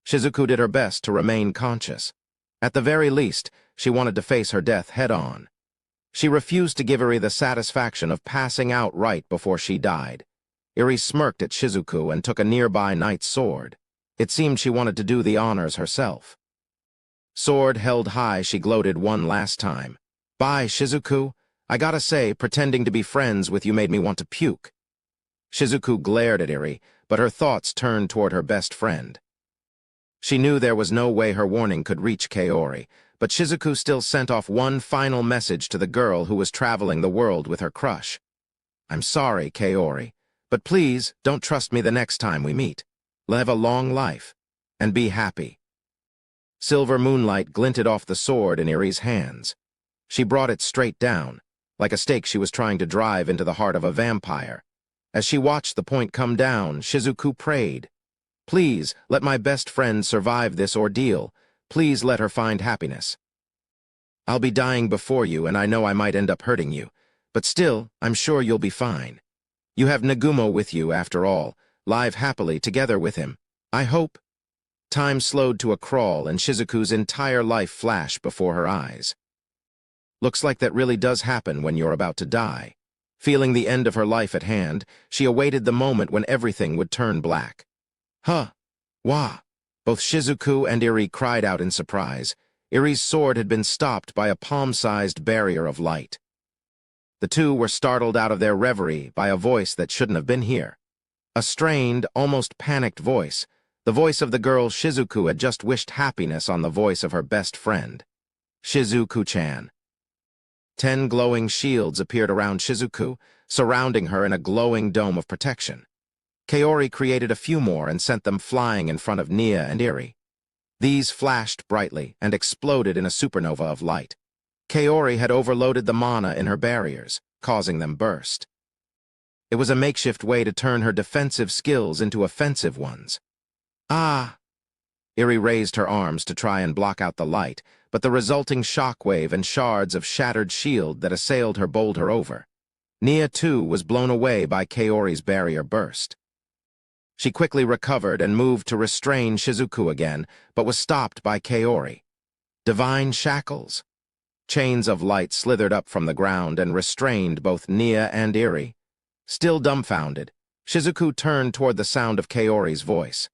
Shizuku did her best to remain conscious. At the very least, she wanted to face her death head-on. She refused to give Iri the satisfaction of passing out right before she died. Iri smirked at Shizuku and took a nearby knight's sword. It seemed she wanted to do the honors herself. Sword held high, she gloated one last time. "Bye, Shizuku. I gotta say, pretending to be friends with you made me want to puke." Shizuku glared at Iri, but her thoughts turned toward her best friend. She knew there was no way her warning could reach Kaori, but Shizuku still sent off one final message to the girl who was traveling the world with her crush. "I'm sorry, Kaori, but please don't trust me the next time we meet. Live a long life." and be happy." Silver moonlight glinted off the sword in Iri's hands. She brought it straight down, like a stake she was trying to drive into the heart of a vampire. As she watched the point come down, Shizuku prayed, "Please, let my best friend survive this ordeal. Please let her find happiness. I'll be dying before you, and I know I might end up hurting you, but still, I'm sure you'll be fine. You have Nagumo with you, after all. Live happily together with him. I hope." Time slowed to a crawl, and Shizuku's entire life flashed before her eyes. Looks like that really does happen when you're about to die. Feeling the end of her life at hand, she awaited the moment when everything would turn black. "Huh? Wah!" Both Shizuku and Iri cried out in surprise. Iri's sword had been stopped by a palm-sized barrier of light. The two were startled out of their reverie by a voice that shouldn't have been here. A strained, almost panicked voice, the voice of the girl Shizuku had just wished happiness on the voice of her best friend. "Shizuku-chan." 10 glowing shields appeared around Shizuku, surrounding her in a glowing dome of protection. Kaori created a few more and sent them flying in front of Nia and Iri. These flashed brightly and exploded in a supernova of light. Kaori had overloaded the mana in her barriers, causing them burst. It was a makeshift way to turn her defensive skills into offensive ones. "Ah!" Iri raised her arms to try and block out the light, but the resulting shockwave and shards of shattered shield that assailed her bowled her over. Nia, too, was blown away by Kaori's barrier burst. She quickly recovered and moved to restrain Shizuku again, but was stopped by Kaori. Divine shackles. Chains of light slithered up from the ground and restrained both Nia and Iri. Still dumbfounded, Shizuku turned toward the sound of Kaori's voice.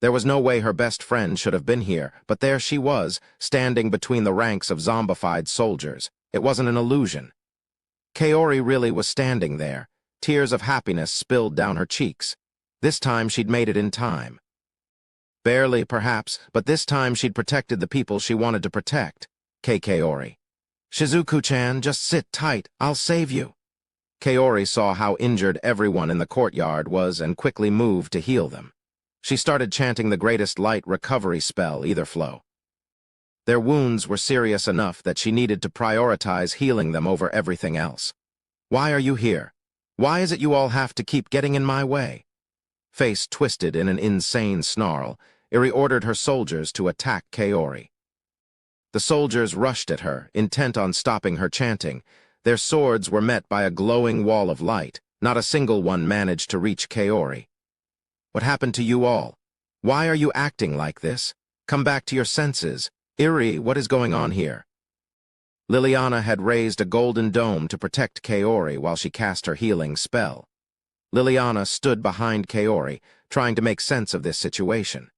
There was no way her best friend should have been here, but there she was, standing between the ranks of zombified soldiers. It wasn't an illusion. Kaori really was standing there. Tears of happiness spilled down her cheeks. This time she'd made it in time. Barely, perhaps, but this time she'd protected the people she wanted to protect. Kaori. "Shizuku-chan, just sit tight. I'll save you." Kaori saw how injured everyone in the courtyard was and quickly moved to heal them. She started chanting the greatest light recovery spell, Etherflow. Their wounds were serious enough that she needed to prioritize healing them over everything else. "Why are you here? Why is it you all have to keep getting in my way?" Face twisted in an insane snarl, Iri ordered her soldiers to attack Kaori. The soldiers rushed at her, intent on stopping her chanting. Their swords were met by a glowing wall of light. Not a single one managed to reach Kaori. "What happened to you all? Why are you acting like this? Come back to your senses. Iri, what is going on here?" Liliana had raised a golden dome to protect Kaori while she cast her healing spell. Liliana stood behind Kaori, trying to make sense of this situation.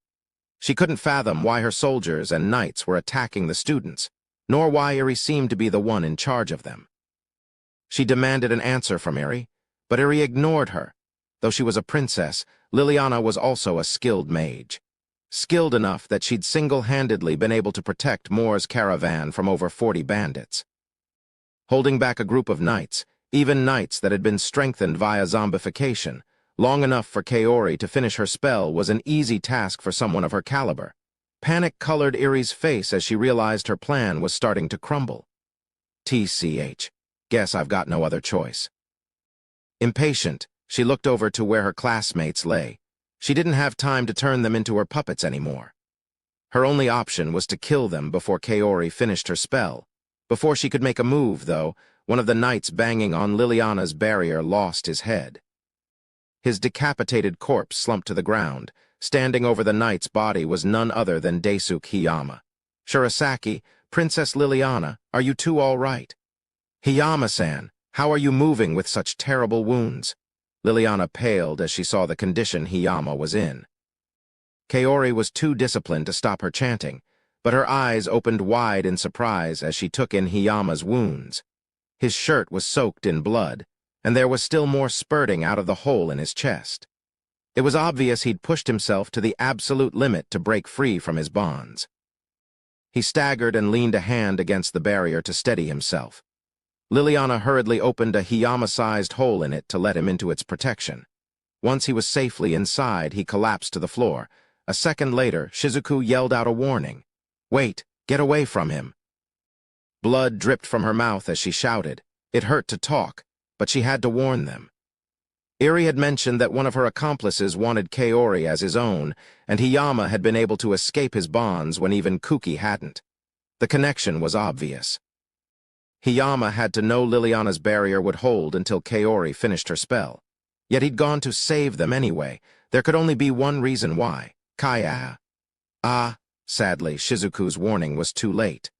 She couldn't fathom why her soldiers and knights were attacking the students, nor why Iri seemed to be the one in charge of them. She demanded an answer from Iri, but Iri ignored her. Though she was a princess, Liliana was also a skilled mage. Skilled enough that she'd single-handedly been able to protect Moore's caravan from over 40 bandits. Holding back a group of knights, even knights that had been strengthened via zombification, long enough for Kaori to finish her spell was an easy task for someone of her caliber. Panic colored Iri's face as she realized her plan was starting to crumble. TCH. Guess I've got no other choice. Impatient, she looked over to where her classmates lay. She didn't have time to turn them into her puppets anymore. Her only option was to kill them before Kaori finished her spell. Before she could make a move, though, one of the knights banging on Liliana's barrier lost his head. His decapitated corpse slumped to the ground. Standing over the knight's body was none other than Daisuke Hiyama. "Shirasaki, Princess Liliana, are you two all right?" "Hiyama-san, how are you moving with such terrible wounds?" Liliana paled as she saw the condition Hiyama was in. Kaori was too disciplined to stop her chanting, but her eyes opened wide in surprise as she took in Hiyama's wounds. His shirt was soaked in blood, and there was still more spurting out of the hole in his chest. It was obvious he'd pushed himself to the absolute limit to break free from his bonds. He staggered and leaned a hand against the barrier to steady himself. Liliana hurriedly opened a Hiyama-sized hole in it to let him into its protection. Once he was safely inside, he collapsed to the floor, A second later, Shizuku yelled out a warning. "Wait, get away from him." Blood dripped from her mouth as she shouted. It hurt to talk, but she had to warn them. Eri had mentioned that one of her accomplices wanted Kaori as his own, and Hiyama had been able to escape his bonds when even Kuki hadn't. The connection was obvious. Hiyama had to know Liliana's barrier would hold until Kaori finished her spell. Yet he'd gone to save them anyway. There could only be one reason why. Kaya. Sadly, Shizuku's warning was too late.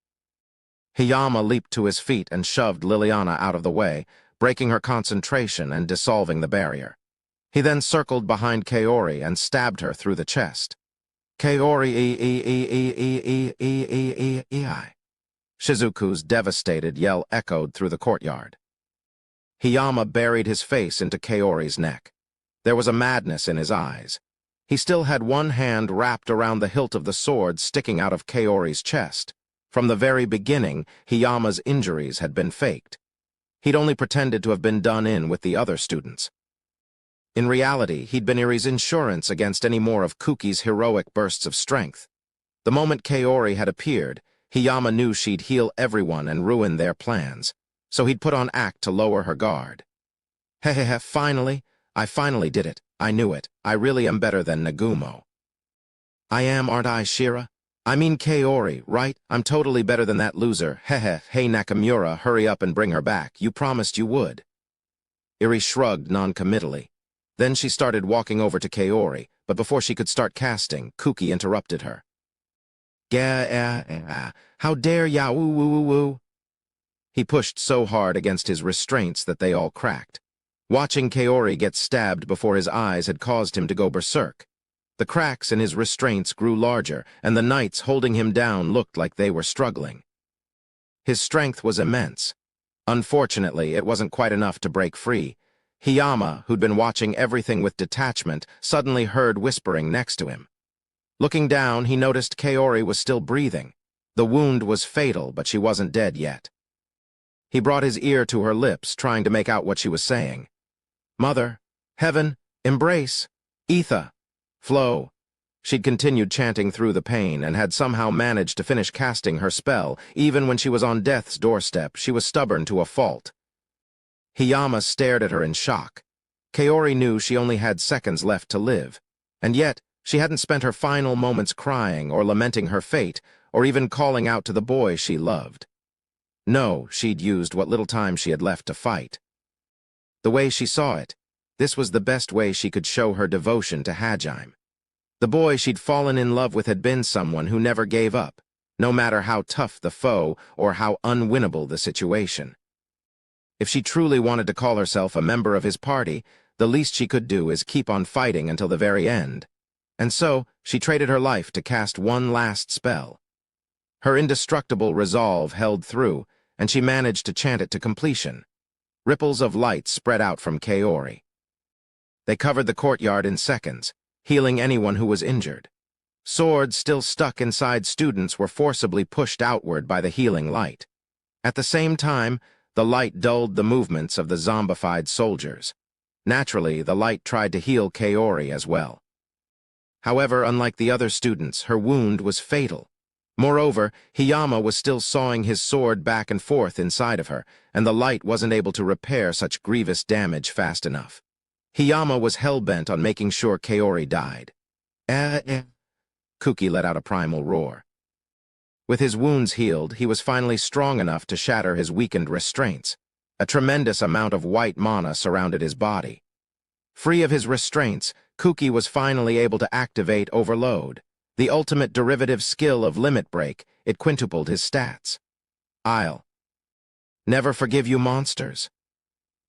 Hiyama leaped to his feet and shoved Liliana out of the way, breaking her concentration and dissolving the barrier. He then circled behind Kaori and stabbed her through the chest. Kaori Shizuku's devastated yell echoed through the courtyard. Hiyama buried his face into Kaori's neck. There was a madness in his eyes. He still had one hand wrapped around the hilt of the sword sticking out of Kaori's chest. From the very beginning, Hiyama's injuries had been faked. He'd only pretended to have been done in with the other students. In reality, he'd been Iri's insurance against any more of Kuki's heroic bursts of strength. The moment Kaori had appeared, Hiyama knew she'd heal everyone and ruin their plans, so he'd put on act to lower her guard. Finally, I finally did it. I knew it. I really am better than Nagumo. I am, aren't I, Shira? I mean Kaori, right? I'm totally better than that loser. Hey Nakamura, hurry up and bring her back. You promised you would. Iri shrugged non-committally. Then she started walking over to Kaori, but before she could start casting, Kuki interrupted her. How dare ya, woo. He pushed so hard against his restraints that they all cracked. Watching Kaori get stabbed before his eyes had caused him to go berserk. The cracks in his restraints grew larger, and the knights holding him down looked like they were struggling. His strength was immense. Unfortunately, it wasn't quite enough to break free. Hiyama, who'd been watching everything with detachment, suddenly heard whispering next to him. Looking down, he noticed Kaori was still breathing. The wound was fatal, but she wasn't dead yet. He brought his ear to her lips, trying to make out what she was saying. Mother, heaven, embrace, ether, flow. She'd continued chanting through the pain and had somehow managed to finish casting her spell. Even when she was on death's doorstep, she was stubborn to a fault. Hiyama stared at her in shock. Kaori knew she only had seconds left to live, and yet she hadn't spent her final moments crying or lamenting her fate or even calling out to the boy she loved. No, she'd used what little time she had left to fight. The way she saw it, this was the best way she could show her devotion to Hajime. The boy she'd fallen in love with had been someone who never gave up, no matter how tough the foe or how unwinnable the situation. If she truly wanted to call herself a member of his party, the least she could do is keep on fighting until the very end. And so, she traded her life to cast one last spell. Her indestructible resolve held through, and she managed to chant it to completion. Ripples of light spread out from Kaori. They covered the courtyard in seconds, healing anyone who was injured. Swords still stuck inside students were forcibly pushed outward by the healing light. At the same time, the light dulled the movements of the zombified soldiers. Naturally, the light tried to heal Kaori as well. However, unlike the other students, her wound was fatal. Moreover, Hiyama was still sawing his sword back and forth inside of her, and the light wasn't able to repair such grievous damage fast enough. Hiyama was hell-bent on making sure Kaori died. Kuki let out a primal roar. With his wounds healed, he was finally strong enough to shatter his weakened restraints. A tremendous amount of white mana surrounded his body. Free of his restraints, Kuki was finally able to activate Overload. The ultimate derivative skill of Limit Break, it quintupled his stats. I'll never forgive you, monsters.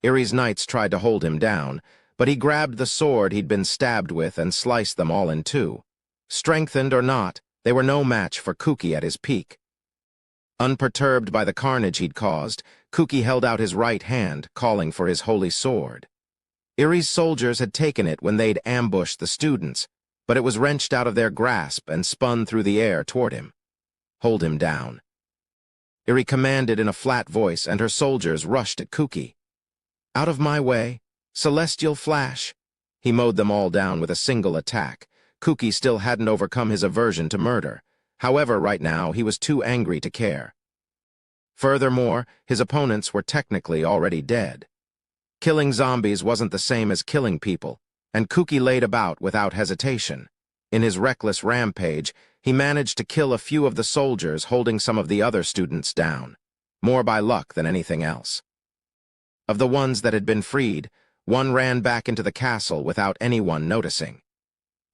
Iri's knights tried to hold him down, but he grabbed the sword he'd been stabbed with and sliced them all in two. Strengthened or not, they were no match for Kuki at his peak. Unperturbed by the carnage he'd caused, Kuki held out his right hand, calling for his holy sword. Iri's soldiers had taken it when they'd ambushed the students, but it was wrenched out of their grasp and spun through the air toward him. Hold him down. Iri commanded in a flat voice, and her soldiers rushed at Kuki. Out of my way, Celestial Flash. He mowed them all down with a single attack. Kuki still hadn't overcome his aversion to murder. However, right now, he was too angry to care. Furthermore, his opponents were technically already dead. Killing zombies wasn't the same as killing people, and Kuki laid about without hesitation. In his reckless rampage, he managed to kill a few of the soldiers holding some of the other students down, more by luck than anything else. Of the ones that had been freed, one ran back into the castle without anyone noticing.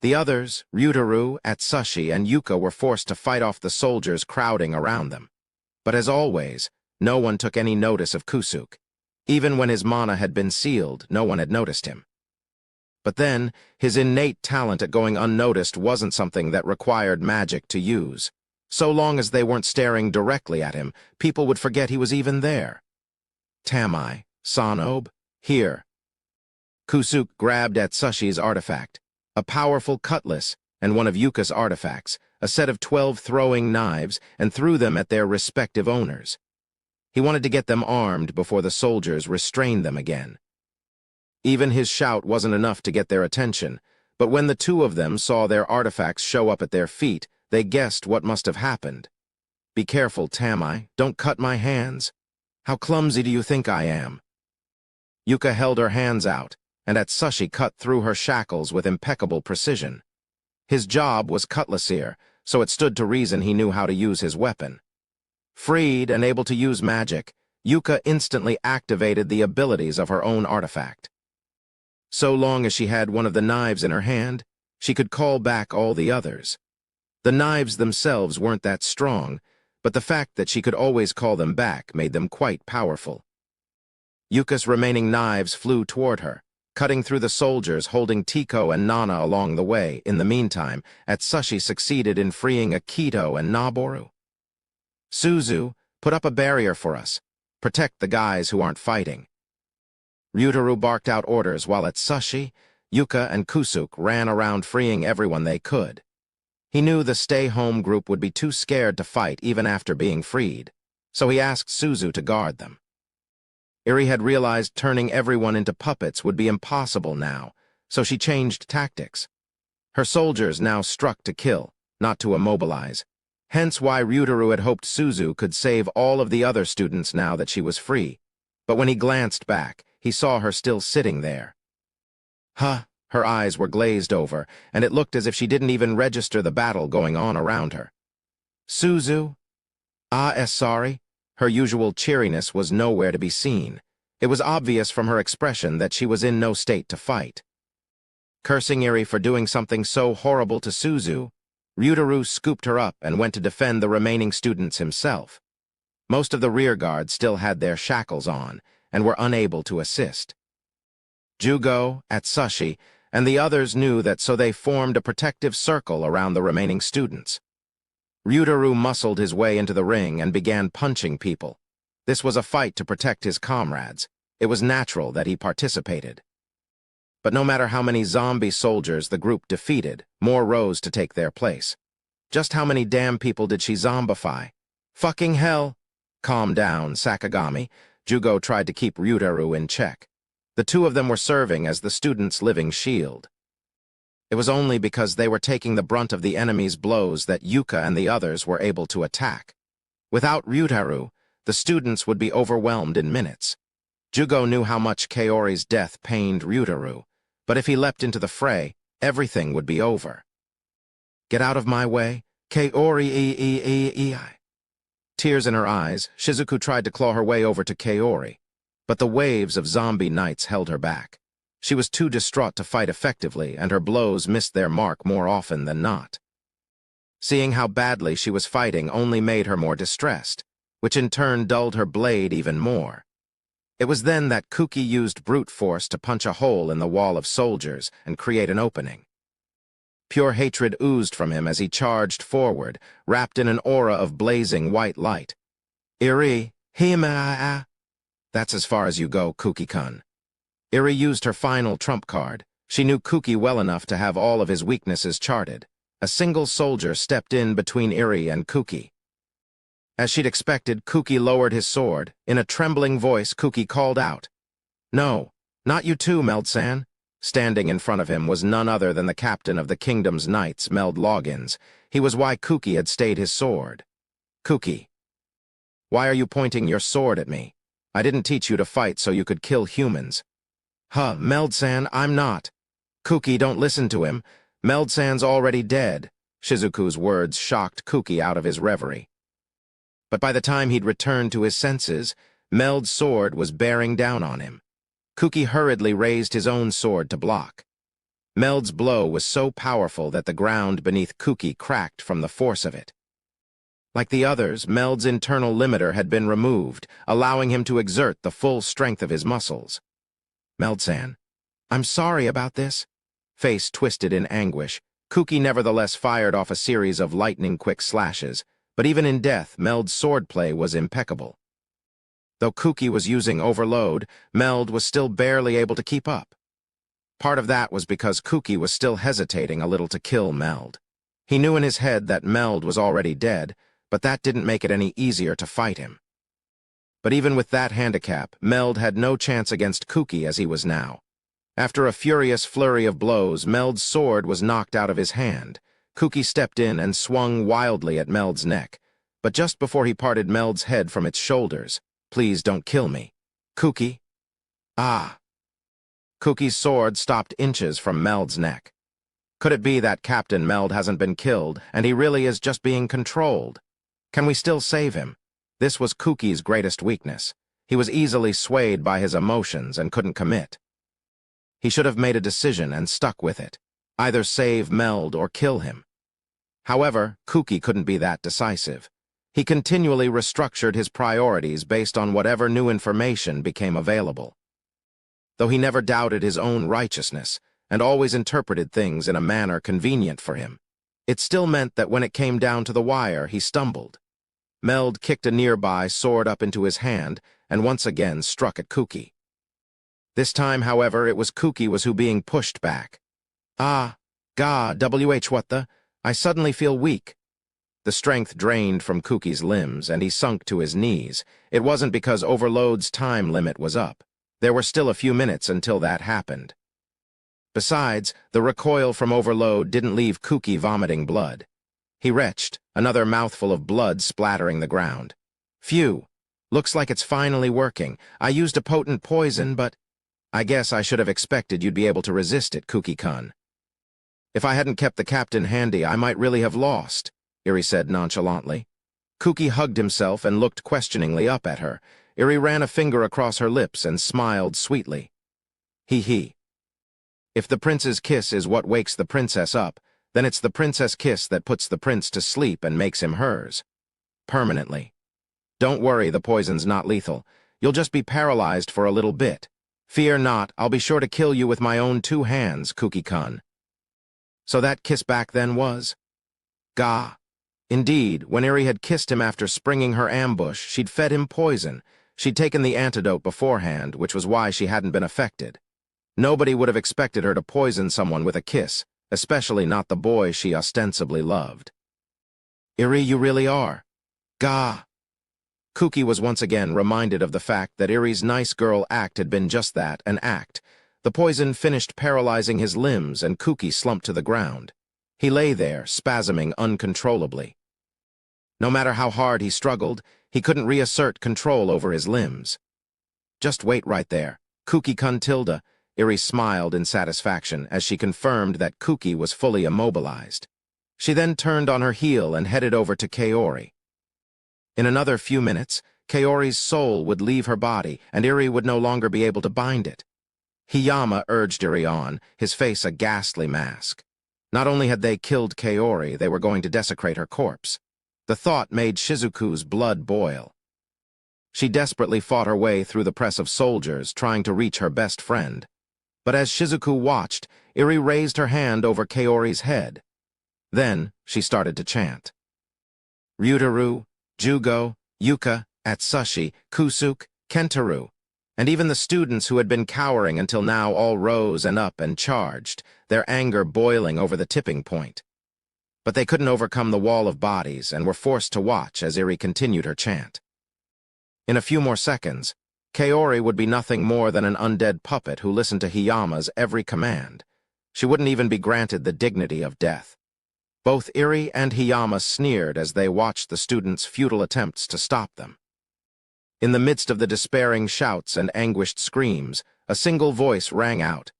The others, Ryutaru, Atsushi, and Yuka, were forced to fight off the soldiers crowding around them. But as always, no one took any notice of Kusuke. Even when his mana had been sealed, no one had noticed him. But then, his innate talent at going unnoticed wasn't something that required magic to use. So long as they weren't staring directly at him, people would forget he was even there. Tamai, Sanobe, here. Kusuke grabbed Atsushi's artifact, a powerful cutlass, and one of Yuka's artifacts, a set of 12 throwing knives, and threw them at their respective owners. He wanted to get them armed before the soldiers restrained them again. Even his shout wasn't enough to get their attention, but when the two of them saw their artifacts show up at their feet, they guessed what must have happened. "Be careful, Tamai. Don't cut my hands. How clumsy do you think I am?" Yuka held her hands out, and Atsushi cut through her shackles with impeccable precision. His job was cutlassier, so it stood to reason he knew how to use his weapon. Freed and able to use magic, Yuka instantly activated the abilities of her own artifact. So long as she had one of the knives in her hand, she could call back all the others. The knives themselves weren't that strong, but the fact that she could always call them back made them quite powerful. Yuka's remaining knives flew toward her, cutting through the soldiers holding Tiko and Nana along the way. In the meantime, Atsushi succeeded in freeing Akito and Naboru. "Suzu, put up a barrier for us. Protect the guys who aren't fighting." Ryutaru barked out orders while Atsushi, Yuka, and Kusuke ran around freeing everyone they could. He knew the stay-home group would be too scared to fight even after being freed, so he asked Suzu to guard them. Iri had realized turning everyone into puppets would be impossible now, so she changed tactics. Her soldiers now struck to kill, not to immobilize, hence why Ryutaru had hoped Suzu could save all of the other students now that she was free. But when he glanced back, he saw her still sitting there. Huh, her eyes were glazed over, and it looked as if she didn't even register the battle going on around her. "Suzu?" Sorry." Her usual cheeriness was nowhere to be seen. It was obvious from her expression that she was in no state to fight. Cursing Iri for doing something so horrible to Suzu, Ryutaru scooped her up and went to defend the remaining students himself. Most of the rear guards still had their shackles on and were unable to assist. Jugo, Atsushi, and the others knew that, so they formed a protective circle around the remaining students. Ryutaru muscled his way into the ring and began punching people. This was a fight to protect his comrades. It was natural that he participated. But no matter how many zombie soldiers the group defeated, more rose to take their place. Just how many damn people did she zombify? Fucking hell! Calm down, Sakagami. Jugo tried to keep Ryutaru in check. The two of them were serving as the students' living shield. It was only because they were taking the brunt of the enemy's blows that Yuka and the others were able to attack. Without Ryutaru, the students would be overwhelmed in minutes. Jugo knew how much Kaori's death pained Ryutaru, but if he leapt into the fray, everything would be over. "Get out of my way, Kaori." Tears in her eyes, Shizuku tried to claw her way over to Kaori, but the waves of zombie knights held her back. She was too distraught to fight effectively, and her blows missed their mark more often than not. Seeing how badly she was fighting only made her more distressed, which in turn dulled her blade even more. It was then that Kuki used brute force to punch a hole in the wall of soldiers and create an opening. Pure hatred oozed from him as he charged forward, wrapped in an aura of blazing white light. "Iri, hima." "That's as far as you go, Kuki-kun." Iri used her final trump card. She knew Kuki well enough to have all of his weaknesses charted. A single soldier stepped in between Iri and Kuki. As she'd expected, Kuki lowered his sword. In a trembling voice, Kuki called out, "No, not you too, Meld-san. Standing in front of him was none other than the captain of the kingdom's knights, Meld Loggins. He was why Kuki had stayed his sword. Kuki, why are you pointing your sword at me? I didn't teach you to fight so you could kill humans. Huh, Meld-san, I'm not. Kuki, don't listen to him. Meld-san's already dead. Shizuku's words shocked Kuki out of his reverie. But by the time he'd returned to his senses, Meld's sword was bearing down on him. Kuki hurriedly raised his own sword to block. Meld's blow was so powerful that the ground beneath Kuki cracked from the force of it. Like the others, Meld's internal limiter had been removed, allowing him to exert the full strength of his muscles. Meld-san, I'm sorry about this. Face twisted in anguish, Kuki nevertheless fired off a series of lightning-quick slashes, but even in death, Meld's swordplay was impeccable. Though Kuki was using overload, Meld was still barely able to keep up. Part of that was because Kuki was still hesitating a little to kill Meld. He knew in his head that Meld was already dead, but that didn't make it any easier to fight him. But even with that handicap, Meld had no chance against Kuki as he was now. After a furious flurry of blows, Meld's sword was knocked out of his hand. Kuki stepped in and swung wildly at Meld's neck, but just before he parted Meld's head from its shoulders, "Please don't kill me. Kuki." Ah! Kuki's sword stopped inches from Meld's neck. Could it be that Captain Meld hasn't been killed, and he really is just being controlled? Can we still save him? This was Kuki's greatest weakness. He was easily swayed by his emotions and couldn't commit. He should have made a decision and stuck with it. Either save Meld or kill him. However, Kuki couldn't be that decisive. He continually restructured his priorities based on whatever new information became available. Though he never doubted his own righteousness and always interpreted things in a manner convenient for him, it still meant that when it came down to the wire, he stumbled. Meld kicked a nearby sword up into his hand and once again struck at Kuki. This time, however, it was Kuki who being pushed back. "Ah, what the? I suddenly feel weak." The strength drained from Kuki's limbs, and he sunk to his knees. It wasn't because Overload's time limit was up. There were still a few minutes until that happened. Besides, the recoil from Overload didn't leave Kuki vomiting blood. He retched, another mouthful of blood splattering the ground. "Phew! Looks like it's finally working. I used a potent poison, but I guess I should have expected you'd be able to resist it, Kuki-kun. If I hadn't kept the captain handy, I might really have lost," Iri said nonchalantly. Kuki hugged himself and looked questioningly up at her. Iri ran a finger across her lips and smiled sweetly. "He. If the prince's kiss is what wakes the princess up, then it's the princess kiss that puts the prince to sleep and makes him hers. Permanently. Don't worry, the poison's not lethal. You'll just be paralyzed for a little bit. Fear not, I'll be sure to kill you with my own 2 hands, Kuki-kun." So that kiss back then was? Gah. Indeed, when Iri had kissed him after springing her ambush, she'd fed him poison. She'd taken the antidote beforehand, which was why she hadn't been affected. Nobody would have expected her to poison someone with a kiss, especially not the boy she ostensibly loved. "Iri, you really are. Gah." Kuki was once again reminded of the fact that Iri's nice girl act had been just that, an act. The poison finished paralyzing his limbs, and Kuki slumped to the ground. He lay there, spasming uncontrollably. No matter how hard he struggled, he couldn't reassert control over his limbs. "Just wait right there. Kuki-kun Tilda," Iri smiled in satisfaction as she confirmed that Kuki was fully immobilized. She then turned on her heel and headed over to Kaori. In another few minutes, Kaori's soul would leave her body, and Iri would no longer be able to bind it. Hiyama urged Iri on, his face a ghastly mask. Not only had they killed Kaori, they were going to desecrate her corpse. The thought made Shizuku's blood boil. She desperately fought her way through the press of soldiers, trying to reach her best friend. But as Shizuku watched, Iri raised her hand over Kaori's head. Then she started to chant. "Ryutaru, Jugo, Yuka, Atsushi, Kusuk, Kentaru," and even the students who had been cowering until now all rose and up and charged, their anger boiling over the tipping point. But they couldn't overcome the wall of bodies and were forced to watch as Iri continued her chant. In a few more seconds, Kaori would be nothing more than an undead puppet who listened to Hiyama's every command. She wouldn't even be granted the dignity of death. Both Iri and Hiyama sneered as they watched the students' futile attempts to stop them. In the midst of the despairing shouts and anguished screams, a single voice rang out.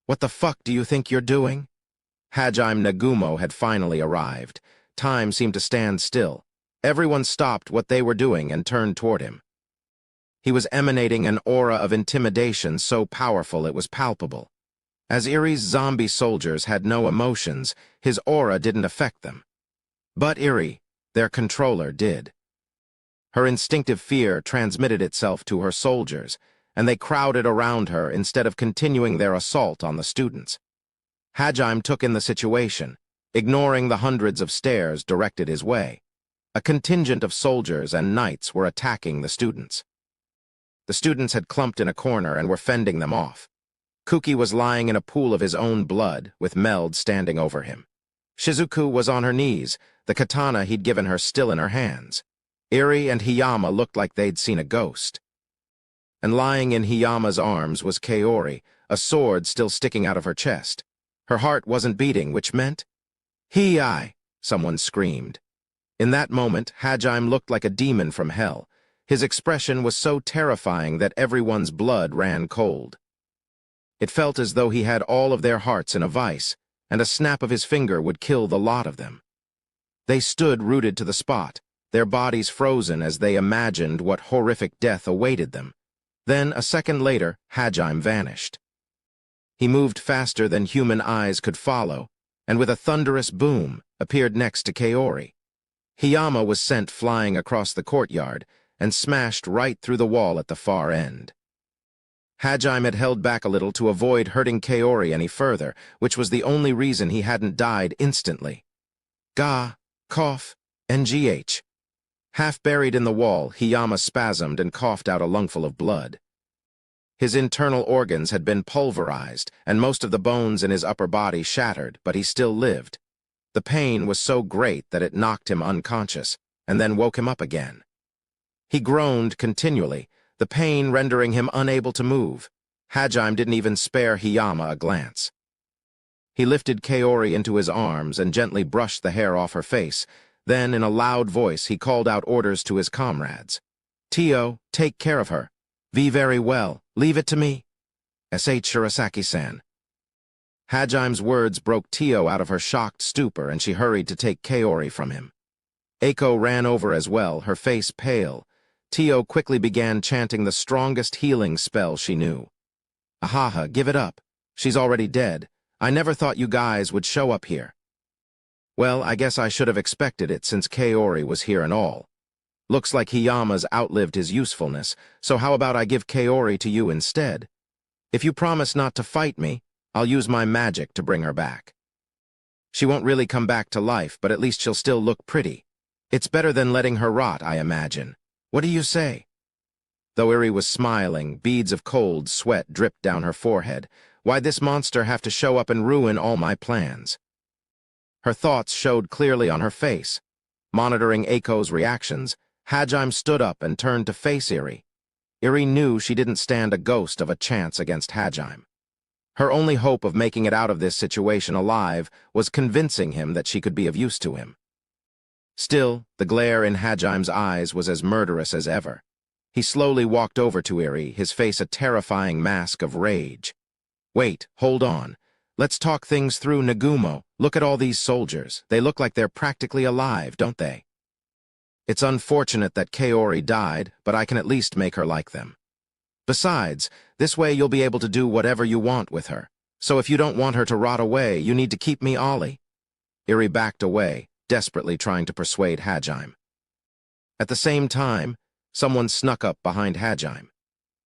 "What the fuck do you think you're doing?" Hajime Nagumo had finally arrived. Time seemed to stand still. Everyone stopped what they were doing and turned toward him. He was emanating an aura of intimidation so powerful it was palpable. As Iri's zombie soldiers had no emotions, his aura didn't affect them. But Iri, their controller, did. Her instinctive fear transmitted itself to her soldiers, and they crowded around her instead of continuing their assault on the students. Hajime took in the situation, ignoring the hundreds of stares directed his way. A contingent of soldiers and knights were attacking the students. The students had clumped in a corner and were fending them off. Kuki was lying in a pool of his own blood, with Meld standing over him. Shizuku was on her knees, the katana he'd given her still in her hands. Iri and Hiyama looked like they'd seen a ghost. And lying in Hiyama's arms was Kaori, a sword still sticking out of her chest. Her heart wasn't beating, which meant, "Hi!" someone screamed. In that moment, Hajime looked like a demon from hell. His expression was so terrifying that everyone's blood ran cold. It felt as though he had all of their hearts in a vice, and a snap of his finger would kill the lot of them. They stood rooted to the spot, their bodies frozen as they imagined what horrific death awaited them. Then, a second later, Hajime vanished. He moved faster than human eyes could follow, and with a thunderous boom, appeared next to Kaori. Hiyama was sent flying across the courtyard and smashed right through the wall at the far end. Hajime had held back a little to avoid hurting Kaori any further, which was the only reason he hadn't died instantly. Ga, cough, ngh. Half buried in the wall, Hiyama spasmed and coughed out a lungful of blood. His internal organs had been pulverized, and most of the bones in his upper body shattered, but he still lived. The pain was so great that it knocked him unconscious, and then woke him up again. He groaned continually, the pain rendering him unable to move. Hajime didn't even spare Hiyama a glance. He lifted Kaori into his arms and gently brushed the hair off her face. Then, in a loud voice, he called out orders to his comrades. "Tio, take care of her. Be very well. Leave it to me. S.H. Shirasaki-san." Hajime's words broke Tio out of her shocked stupor, and she hurried to take Kaori from him. Eiko ran over as well, her face pale. Tio quickly began chanting the strongest healing spell she knew. "Ahaha, give it up. She's already dead. I never thought you guys would show up here." Well, I guess I should have expected it since Kaori was here and all. Looks like Hiyama's outlived his usefulness, so how about I give Kaori to you instead? If you promise not to fight me, I'll use my magic to bring her back. She won't really come back to life, but at least she'll still look pretty. It's better than letting her rot, I imagine. What do you say? Though Iri was smiling, beads of cold sweat dripped down her forehead. Why'd this monster have to show up and ruin all my plans? Her thoughts showed clearly on her face. Monitoring Eiko's reactions, Hajime stood up and turned to face Iri. Iri knew she didn't stand a ghost of a chance against Hajime. Her only hope of making it out of this situation alive was convincing him that she could be of use to him. Still, the glare in Hajime's eyes was as murderous as ever. He slowly walked over to Iri, his face a terrifying mask of rage. "Wait, hold on. Let's talk things through, Nagumo. Look at all these soldiers. They look like they're practically alive, don't they? It's unfortunate that Kaori died, but I can at least make her like them. Besides, this way you'll be able to do whatever you want with her. So if you don't want her to rot away, you need to keep me Ollie." Iri backed away, desperately trying to persuade Hajime. At the same time, someone snuck up behind Hajime.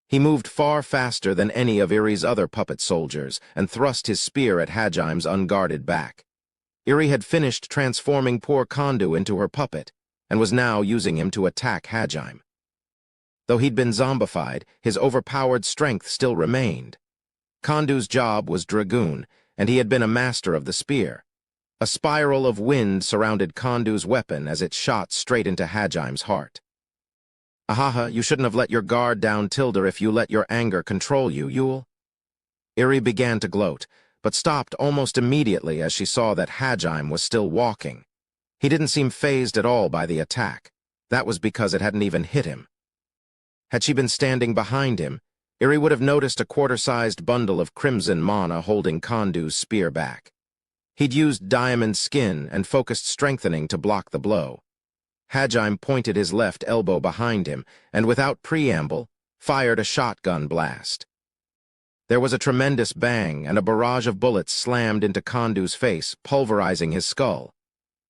He moved far faster than any of Iri's other puppet soldiers and thrust his spear at Hajime's unguarded back. Iri had finished transforming poor Kondu into her puppet and was now using him to attack Hajime. Though he'd been zombified, his overpowered strength still remained. Kondu's job was dragoon, and he had been a master of the spear. A spiral of wind surrounded Kondu's weapon as it shot straight into Hajime's heart. Ahaha, you shouldn't have let your guard down, Tilda, if you let your anger control you, Yule. Iri began to gloat, but stopped almost immediately as she saw that Hajime was still walking. He didn't seem fazed at all by the attack. That was because it hadn't even hit him. Had she been standing behind him, Iri would have noticed a quarter-sized bundle of crimson mana holding Kondu's spear back. He'd used diamond skin and focused strengthening to block the blow. Hajime pointed his left elbow behind him and, without preamble, fired a shotgun blast. There was a tremendous bang, and a barrage of bullets slammed into Kondu's face, pulverizing his skull.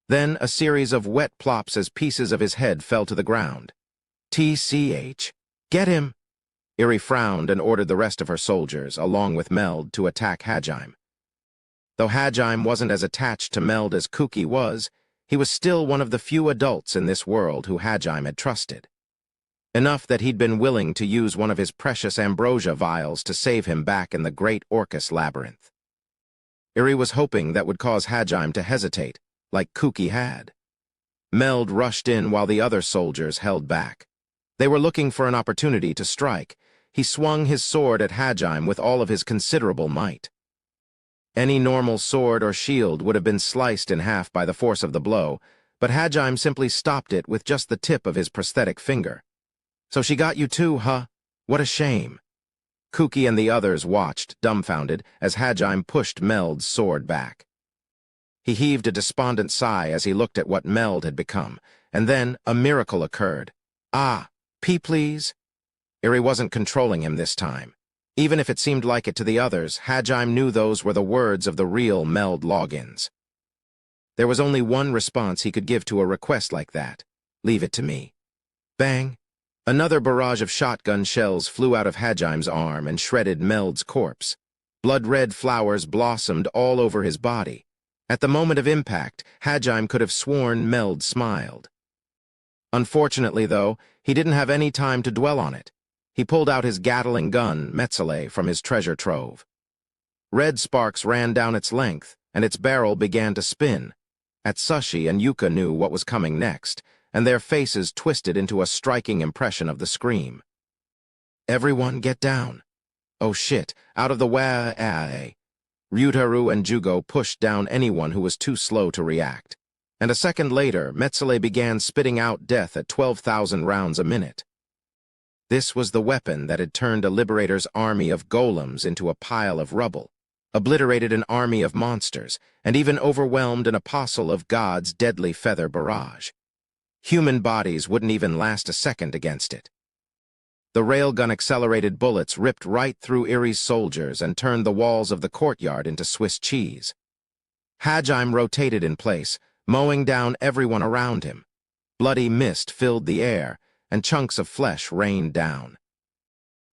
Then a series of wet plops as pieces of his head fell to the ground. TCH. Get him! Iri frowned and ordered the rest of her soldiers, along with Meld, to attack Hajime. Though Hajime wasn't as attached to Meld as Kuki was, he was still one of the few adults in this world who Hajime had trusted. Enough that he'd been willing to use one of his precious ambrosia vials to save him back in the great Orcus labyrinth. Iri was hoping that would cause Hajime to hesitate, like Kuki had. Meld rushed in while the other soldiers held back. They were looking for an opportunity to strike. He swung his sword at Hajime with all of his considerable might. Any normal sword or shield would have been sliced in half by the force of the blow, but Hajime simply stopped it with just the tip of his prosthetic finger. So she got you too, huh? What a shame. Kuki and the others watched, dumbfounded, as Hajime pushed Meld's sword back. He heaved a despondent sigh as he looked at what Meld had become, and then a miracle occurred. Ah, pee please? Iri wasn't controlling him this time. Even if it seemed like it to the others, Hajime knew those were the words of the real Meld logins. There was only one response he could give to a request like that. Leave it to me. Bang! Another barrage of shotgun shells flew out of Hajime's arm and shredded Meld's corpse. Blood-red flowers blossomed all over his body. At the moment of impact, Hajime could have sworn Meld smiled. Unfortunately, though, he didn't have any time to dwell on it. He pulled out his Gatling gun, Metzele, from his treasure trove. Red sparks ran down its length, and its barrel began to spin. Atsushi and Yuka knew what was coming next, and their faces twisted into a striking impression of the scream. Everyone get down. Oh shit, out of the way. Ryutaru and Jugo pushed down anyone who was too slow to react. And a second later, Metzele began spitting out death at 12,000 rounds a minute. This was the weapon that had turned a Liberator's army of golems into a pile of rubble, obliterated an army of monsters, and even overwhelmed an apostle of God's deadly feather barrage. Human bodies wouldn't even last a second against it. The railgun-accelerated bullets ripped right through Iri's soldiers and turned the walls of the courtyard into Swiss cheese. Hajime rotated in place, mowing down everyone around him. Bloody mist filled the air, and chunks of flesh rained down.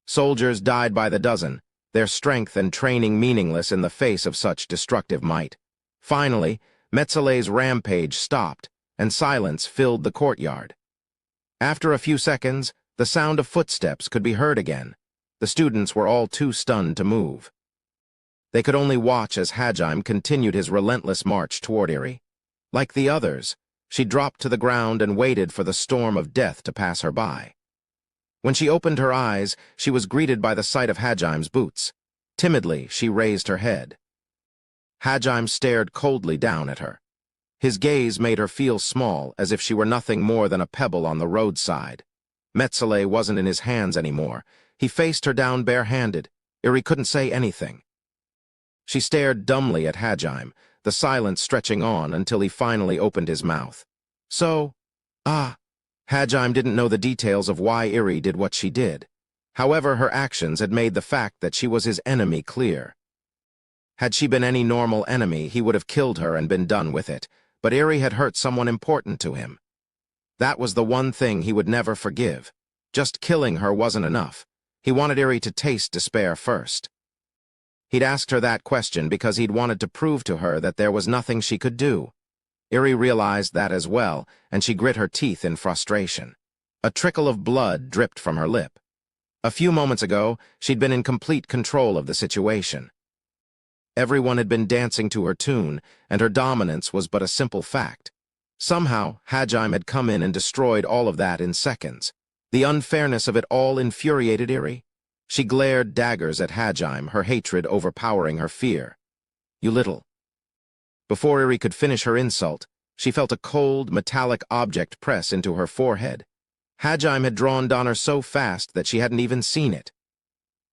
Soldiers died by the dozen, their strength and training meaningless in the face of such destructive might. Finally, Metzele's rampage stopped, and silence filled the courtyard. After a few seconds, the sound of footsteps could be heard again. The students were all too stunned to move. They could only watch as Hajime continued his relentless march toward Iri. Like the others, she dropped to the ground and waited for the storm of death to pass her by. When she opened her eyes, she was greeted by the sight of Hajime's boots. Timidly, she raised her head. Hajime stared coldly down at her. His gaze made her feel small, as if she were nothing more than a pebble on the roadside. Metzele wasn't in his hands anymore. He faced her down barehanded. Iri couldn't say anything. She stared dumbly at Hajime, the silence stretching on until he finally opened his mouth. Hajime didn't know the details of why Iri did what she did. However, her actions had made the fact that she was his enemy clear. Had she been any normal enemy, he would have killed her and been done with it, but Iri had hurt someone important to him. That was the one thing he would never forgive. Just killing her wasn't enough. He wanted Iri to taste despair first. He'd asked her that question because he'd wanted to prove to her that there was nothing she could do. Iri realized that as well, and she grit her teeth in frustration. A trickle of blood dripped from her lip. A few moments ago, she'd been in complete control of the situation. Everyone had been dancing to her tune, and her dominance was but a simple fact. Somehow, Hajime had come in and destroyed all of that in seconds. The unfairness of it all infuriated Iri. She glared daggers at Hajime, her hatred overpowering her fear. "You little—" Before Iri could finish her insult, she felt a cold, metallic object press into her forehead. Hajime had drawn Donner so fast that she hadn't even seen it.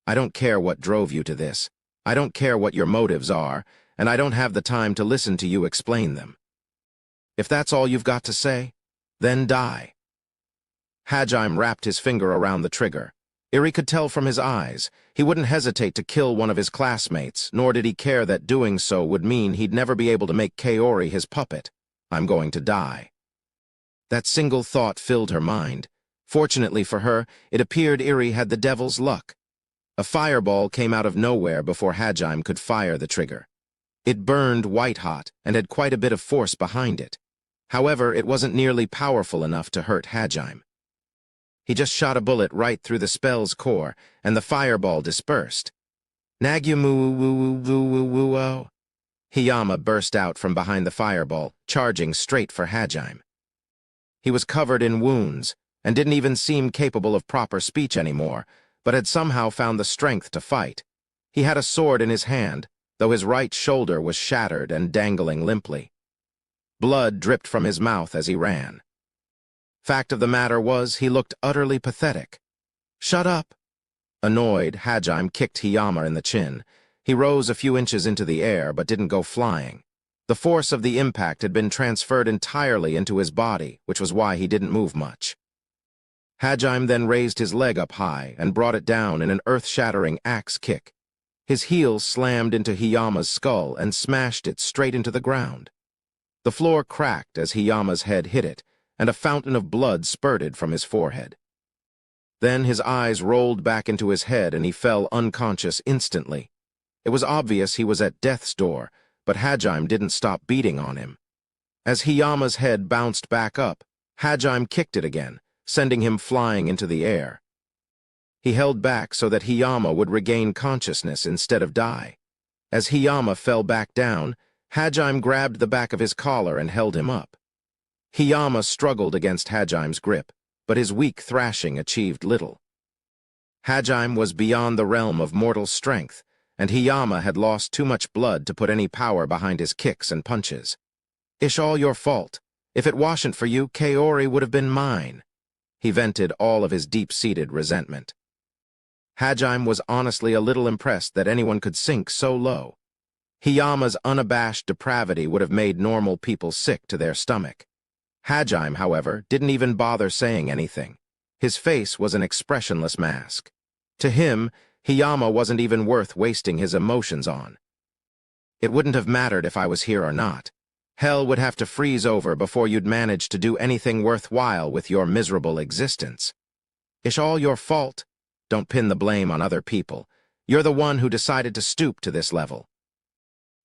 "I don't care what drove you to this. I don't care what your motives are, and I don't have the time to listen to you explain them. If that's all you've got to say, then die." Hajime wrapped his finger around the trigger. Iri could tell from his eyes. He wouldn't hesitate to kill one of his classmates, nor did he care that doing so would mean he'd never be able to make Kaori his puppet. "I'm going to die." That single thought filled her mind. Fortunately for her, it appeared Iri had the devil's luck. A fireball came out of nowhere before Hajime could fire the trigger. It burned white-hot and had quite a bit of force behind it. However, it wasn't nearly powerful enough to hurt Hajime. He just shot a bullet right through the spell's core, and the fireball dispersed. "Nagyumu-woo-woo-woo-woo-woo-woo." Hiyama burst out from behind the fireball, charging straight for Hajime. He was covered in wounds, and didn't even seem capable of proper speech anymore, but had somehow found the strength to fight. He had a sword in his hand, though his right shoulder was shattered and dangling limply. Blood dripped from his mouth as he ran. Fact of the matter was, he looked utterly pathetic. "Shut up!" Annoyed, Hajime kicked Hiyama in the chin. He rose a few inches into the air, but didn't go flying. The force of the impact had been transferred entirely into his body, which was why he didn't move much. Hajime then raised his leg up high and brought it down in an earth-shattering axe kick. His heel slammed into Hiyama's skull and smashed it straight into the ground. The floor cracked as Hiyama's head hit it, and a fountain of blood spurted from his forehead. Then his eyes rolled back into his head and he fell unconscious instantly. It was obvious he was at death's door, but Hajime didn't stop beating on him. As Hiyama's head bounced back up, Hajime kicked it again, sending him flying into the air. He held back so that Hiyama would regain consciousness instead of die. As Hiyama fell back down, Hajime grabbed the back of his collar and held him up. Hiyama struggled against Hajime's grip, but his weak thrashing achieved little. Hajime was beyond the realm of mortal strength, and Hiyama had lost too much blood to put any power behind his kicks and punches. "Ish all your fault. If it wasn't for you, Kaori would have been mine." He vented all of his deep-seated resentment. Hajime was honestly a little impressed that anyone could sink so low. Hiyama's unabashed depravity would have made normal people sick to their stomach. Hajime, however, didn't even bother saying anything. His face was an expressionless mask. To him, Hiyama wasn't even worth wasting his emotions on. "It wouldn't have mattered if I was here or not. Hell would have to freeze over before you'd manage to do anything worthwhile with your miserable existence. It's all your fault. Don't pin the blame on other people. You're the one who decided to stoop to this level.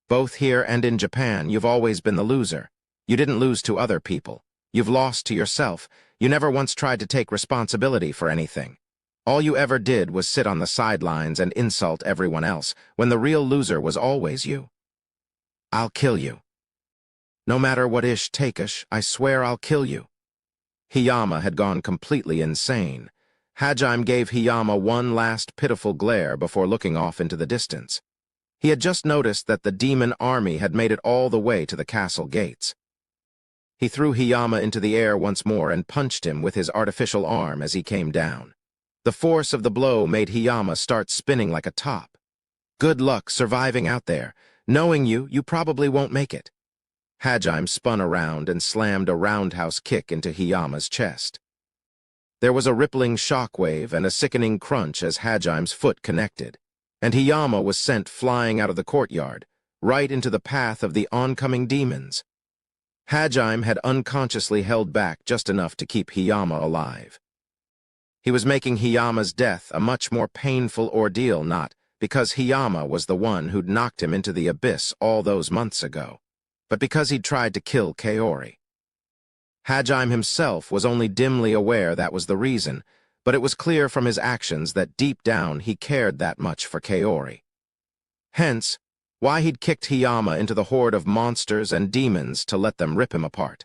Both here and in Japan, you've always been the loser. You didn't lose to other people. You've lost to yourself. You never once tried to take responsibility for anything. All you ever did was sit on the sidelines and insult everyone else, when the real loser was always you. I'll kill you. No matter what ish take ish, I swear I'll kill you." Hiyama had gone completely insane. Hajime gave Hiyama one last pitiful glare before looking off into the distance. He had just noticed that the demon army had made it all the way to the castle gates. He threw Hiyama into the air once more and punched him with his artificial arm as he came down. The force of the blow made Hiyama start spinning like a top. "Good luck surviving out there. Knowing you, you probably won't make it." Hajime spun around and slammed a roundhouse kick into Hiyama's chest. There was a rippling shockwave and a sickening crunch as Hajime's foot connected, and Hiyama was sent flying out of the courtyard, right into the path of the oncoming demons. Hajime had unconsciously held back just enough to keep Hiyama alive. He was making Hiyama's death a much more painful ordeal, not because Hiyama was the one who'd knocked him into the abyss all those months ago, but because he'd tried to kill Kaori. Hajime himself was only dimly aware that was the reason, but it was clear from his actions that deep down he cared that much for Kaori. Hence, why he'd kicked Hiyama into the horde of monsters and demons to let them rip him apart.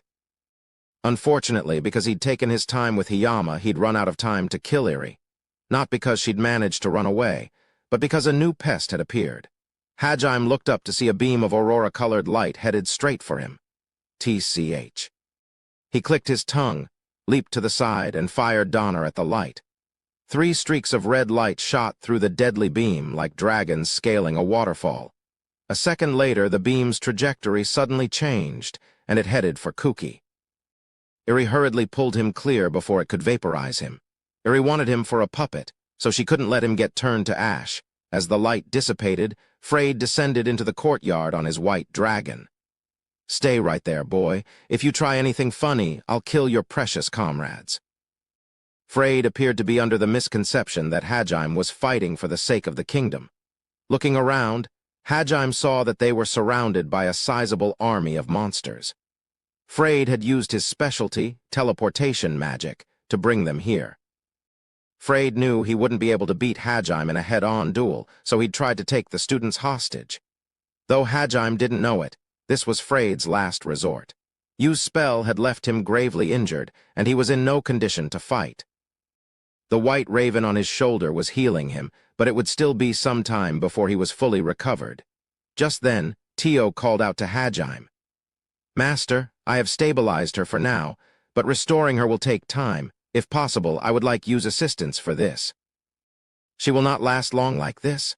Unfortunately, because he'd taken his time with Hiyama, he'd run out of time to kill Iri. Not because she'd managed to run away, but because a new pest had appeared. Hajime looked up to see a beam of aurora-colored light headed straight for him. TCH. He clicked his tongue, leaped to the side, and fired Donner at the light. 3 streaks of red light shot through the deadly beam like dragons scaling a waterfall. A second later, the beam's trajectory suddenly changed, and it headed for Kuki. Iri hurriedly pulled him clear before it could vaporize him. Iri wanted him for a puppet, so she couldn't let him get turned to ash. As the light dissipated, Frayed descended into the courtyard on his white dragon. "Stay right there, boy. If you try anything funny, I'll kill your precious comrades." Frayed appeared to be under the misconception that Hajime was fighting for the sake of the kingdom. Looking around, Hajime saw that they were surrounded by a sizable army of monsters. Frayed had used his specialty, teleportation magic, to bring them here. Frayed knew he wouldn't be able to beat Hajime in a head-on duel, so he'd tried to take the students hostage. Though Hajime didn't know it, this was Frayed's last resort. Yu's spell had left him gravely injured, and he was in no condition to fight. The white raven on his shoulder was healing him, but it would still be some time before he was fully recovered. Just then, Tio called out to Hajime. "Master, I have stabilized her for now, but restoring her will take time. If possible, I would like Yu's assistance for this." "She will not last long like this?"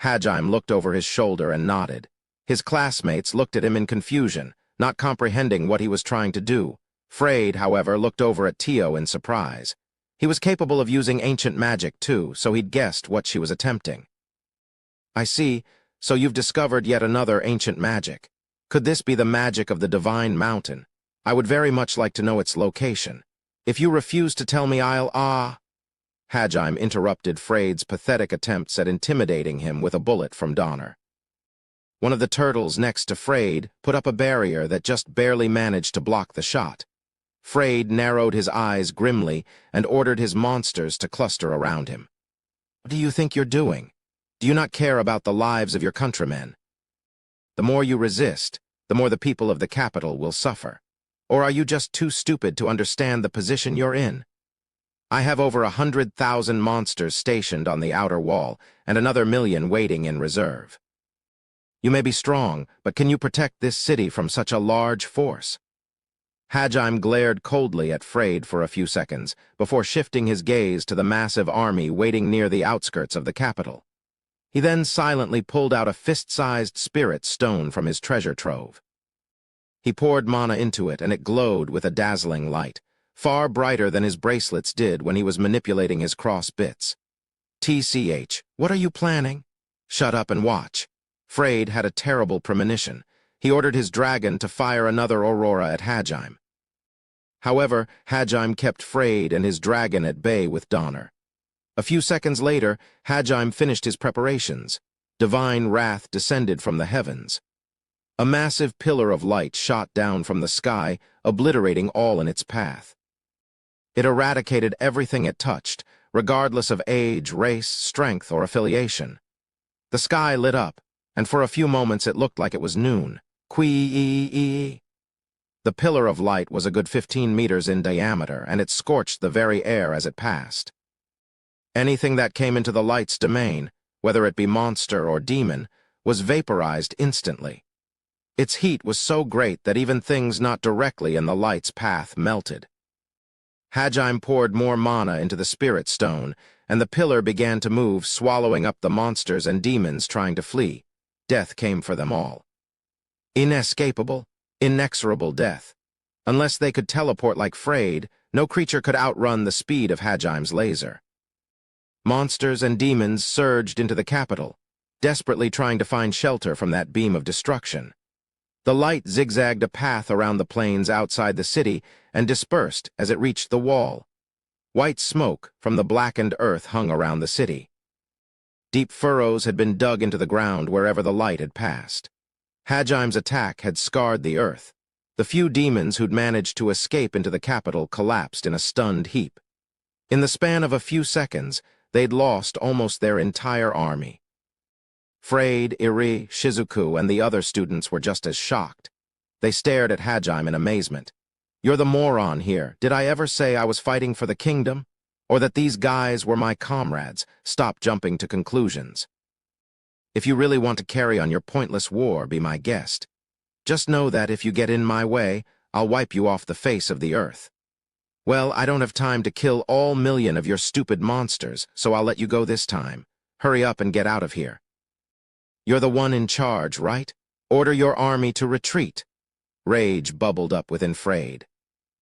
Hajime looked over his shoulder and nodded. His classmates looked at him in confusion, not comprehending what he was trying to do. Frayed, however, looked over at Tio in surprise. He was capable of using ancient magic, too, so he'd guessed what she was attempting. "I see, so you've discovered yet another ancient magic. Could this be the magic of the Divine Mountain? I would very much like to know its location. If you refuse to tell me, Hajime interrupted Frayed's pathetic attempts at intimidating him with a bullet from Donner. One of the turtles next to Frayed put up a barrier that just barely managed to block the shot. Frayed narrowed his eyes grimly and ordered his monsters to cluster around him. "What do you think you're doing? Do you not care about the lives of your countrymen? The more you resist, the more the people of the capital will suffer. Or are you just too stupid to understand the position you're in? I have over 100,000 monsters stationed on the outer wall and another 1,000,000 waiting in reserve. You may be strong, but can you protect this city from such a large force?" Hajime glared coldly at Frayed for a few seconds before shifting his gaze to the massive army waiting near the outskirts of the capital. He then silently pulled out a fist-sized spirit stone from his treasure trove. He poured mana into it, and it glowed with a dazzling light, far brighter than his bracelets did when he was manipulating his cross bits. "TCH, what are you planning?" "Shut up and watch." Frayed had a terrible premonition. He ordered his dragon to fire another aurora at Hajime. However, Hajime kept Frayed and his dragon at bay with Donner. A few seconds later, Hajime finished his preparations. Divine wrath descended from the heavens. A massive pillar of light shot down from the sky, obliterating all in its path. It eradicated everything it touched, regardless of age, race, strength, or affiliation. The sky lit up, and for a few moments it looked like it was noon. Quee-ee-ee. The pillar of light was a good 15 meters in diameter, and it scorched the very air as it passed. Anything that came into the light's domain, whether it be monster or demon, was vaporized instantly. Its heat was so great that even things not directly in the light's path melted. Hajime poured more mana into the spirit stone, and the pillar began to move, swallowing up the monsters and demons trying to flee. Death came for them all. Inescapable, inexorable death. Unless they could teleport like Frayed, no creature could outrun the speed of Hajime's laser. Monsters and demons surged into the capital, desperately trying to find shelter from that beam of destruction. The light zigzagged a path around the plains outside the city and dispersed as it reached the wall. White smoke from the blackened earth hung around the city. Deep furrows had been dug into the ground wherever the light had passed. Hajime's attack had scarred the earth. The few demons who'd managed to escape into the capital collapsed in a stunned heap. In the span of a few seconds, they'd lost almost their entire army. Frayed, Iri, Shizuku, and the other students were just as shocked. They stared at Hajime in amazement. You're the moron here. Did I ever say I was fighting for the kingdom? Or that these guys were my comrades? Stop jumping to conclusions. If you really want to carry on your pointless war, be my guest. Just know that if you get in my way, I'll wipe you off the face of the earth. Well, I don't have time to kill all 1,000,000 of your stupid monsters, so I'll let you go this time. Hurry up and get out of here. You're the one in charge, right? Order your army to retreat. Rage bubbled up within Freyd.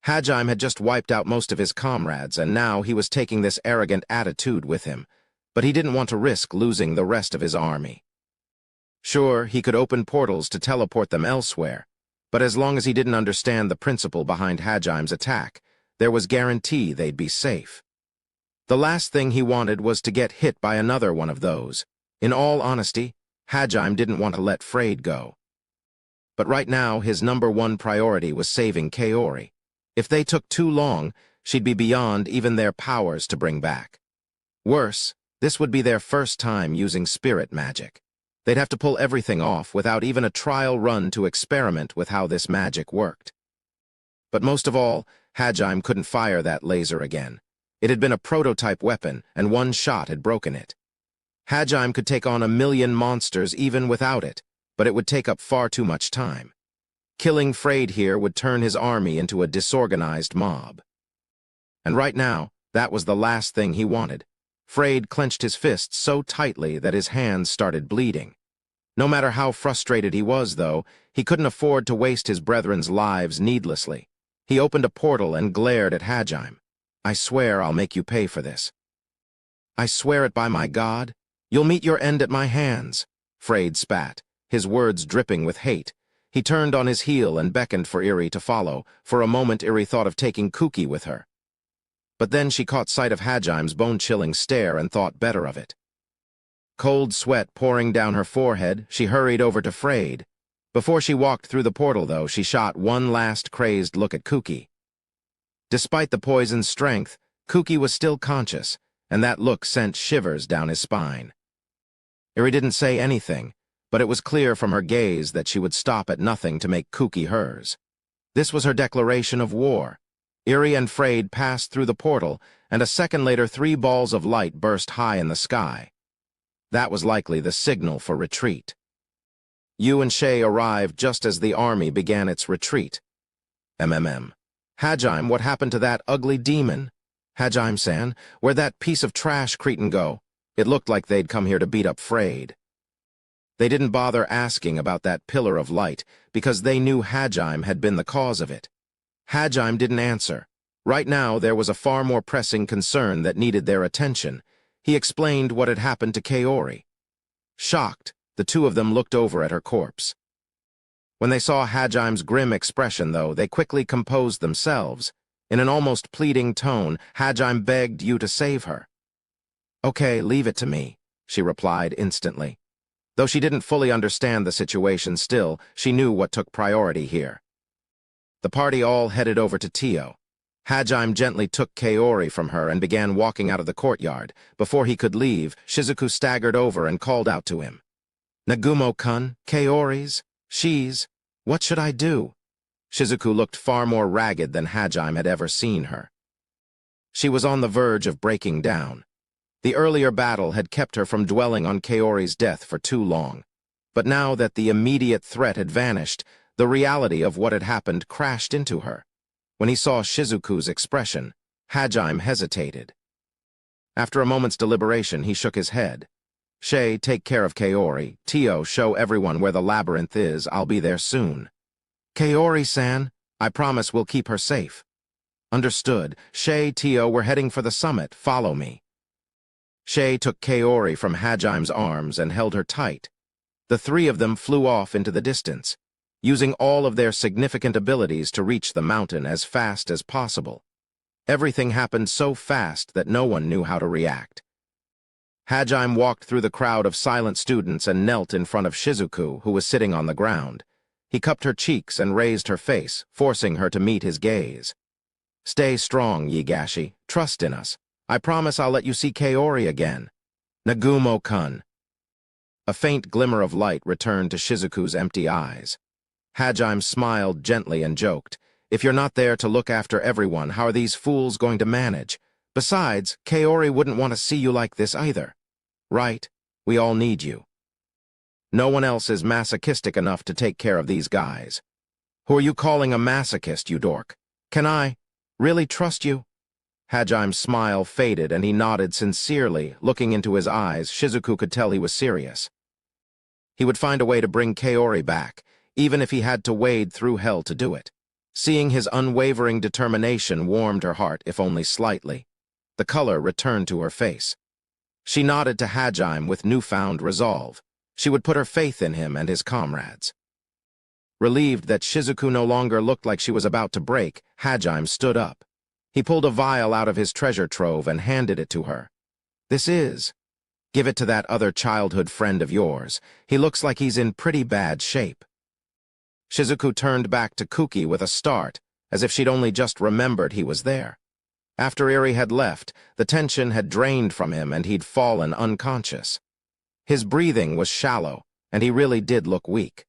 Hajime had just wiped out most of his comrades, and now he was taking this arrogant attitude with him, but he didn't want to risk losing the rest of his army. Sure, he could open portals to teleport them elsewhere, but as long as he didn't understand the principle behind Hajime's attack, there was guarantee they'd be safe. The last thing he wanted was to get hit by another one of those. In all honesty, Hajime didn't want to let Freyd go. But right now, his #1 priority was saving Kaori. If they took too long, she'd be beyond even their powers to bring back. Worse, this would be their first time using spirit magic. They'd have to pull everything off without even a trial run to experiment with how this magic worked. But most of all, Hajime couldn't fire that laser again. It had been a prototype weapon, and one shot had broken it. Hajime could take on 1,000,000 monsters even without it, but it would take up far too much time. Killing Freyd here would turn his army into a disorganized mob. And right now, that was the last thing he wanted. Freyd clenched his fists so tightly that his hands started bleeding. No matter how frustrated he was, though, he couldn't afford to waste his brethren's lives needlessly. He opened a portal and glared at Hajime. "I swear I'll make you pay for this." "I swear it by my God. You'll meet your end at my hands," Freyd spat, his words dripping with hate. He turned on his heel and beckoned for Iri to follow. For a moment, Iri thought of taking Kuki with her. But then she caught sight of Hajime's bone-chilling stare and thought better of it. Cold sweat pouring down her forehead, she hurried over to Freyd. Before she walked through the portal, though, she shot one last crazed look at Kuki. Despite the poison's strength, Kuki was still conscious, and that look sent shivers down his spine. Iri didn't say anything, but it was clear from her gaze that she would stop at nothing to make Kuki hers. This was her declaration of war. Iri and Freyd passed through the portal, and a second later 3 balls of light burst high in the sky. That was likely the signal for retreat. Yu and Shay arrived just as the army began its retreat. Hajime, what happened to that ugly demon? Hajime-san, where'd that piece of trash cretin go? It looked like they'd come here to beat up Freyd. They didn't bother asking about that pillar of light because they knew Hajime had been the cause of it. Hajime didn't answer. Right now, there was a far more pressing concern that needed their attention. He explained what had happened to Kaori. Shocked, the two of them looked over at her corpse. When they saw Hajime's grim expression, though, they quickly composed themselves. In an almost pleading tone, Hajime begged Yu to save her. "Okay, leave it to me," she replied instantly. Though she didn't fully understand the situation still, she knew what took priority here. The party all headed over to Tio. Hajime gently took Kaori from her and began walking out of the courtyard. Before he could leave, Shizuku staggered over and called out to him. "Nagumo-kun, she's... What should I do?" Shizuku looked far more ragged than Hajime had ever seen her. She was on the verge of breaking down. The earlier battle had kept her from dwelling on Kaori's death for too long. But now that the immediate threat had vanished, the reality of what had happened crashed into her. When he saw Shizuku's expression, Hajime hesitated. After a moment's deliberation, he shook his head. "Shay, take care of Kaori. Tio, show everyone where the labyrinth is. I'll be there soon." "Kaori-san, I promise we'll keep her safe." "Understood. Shay, Tio, we're heading for the summit. Follow me." Shay took Kaori from Hajime's arms and held her tight. The 3 of them flew off into the distance, using all of their significant abilities to reach the mountain as fast as possible. Everything happened so fast that no one knew how to react. Hajime walked through the crowd of silent students and knelt in front of Shizuku, who was sitting on the ground. He cupped her cheeks and raised her face, forcing her to meet his gaze. "Stay strong, Yigashi. Trust in us. I promise I'll let you see Kaori again. Nagumo-kun." A faint glimmer of light returned to Shizuku's empty eyes. Hajime smiled gently and joked, If you're not there to look after everyone, how are these fools going to manage? Besides, Kaori wouldn't want to see you like this either. Right? We all need you. No one else is masochistic enough to take care of these guys. Who are you calling a masochist, you dork? Can I really trust you? Hajime's smile faded and he nodded sincerely. Looking into his eyes, Shizuku could tell he was serious. He would find a way to bring Kaori back, even if he had to wade through hell to do it. Seeing his unwavering determination warmed her heart, if only slightly. The color returned to her face. She nodded to Hajime with newfound resolve. She would put her faith in him and his comrades. Relieved that Shizuku no longer looked like she was about to break, Hajime stood up. He pulled a vial out of his treasure trove and handed it to her. This is. Give it to that other childhood friend of yours. He looks like he's in pretty bad shape. Shizuku turned back to Kuki with a start, as if she'd only just remembered he was there. After Eri had left, the tension had drained from him and he'd fallen unconscious. His breathing was shallow, and he really did look weak.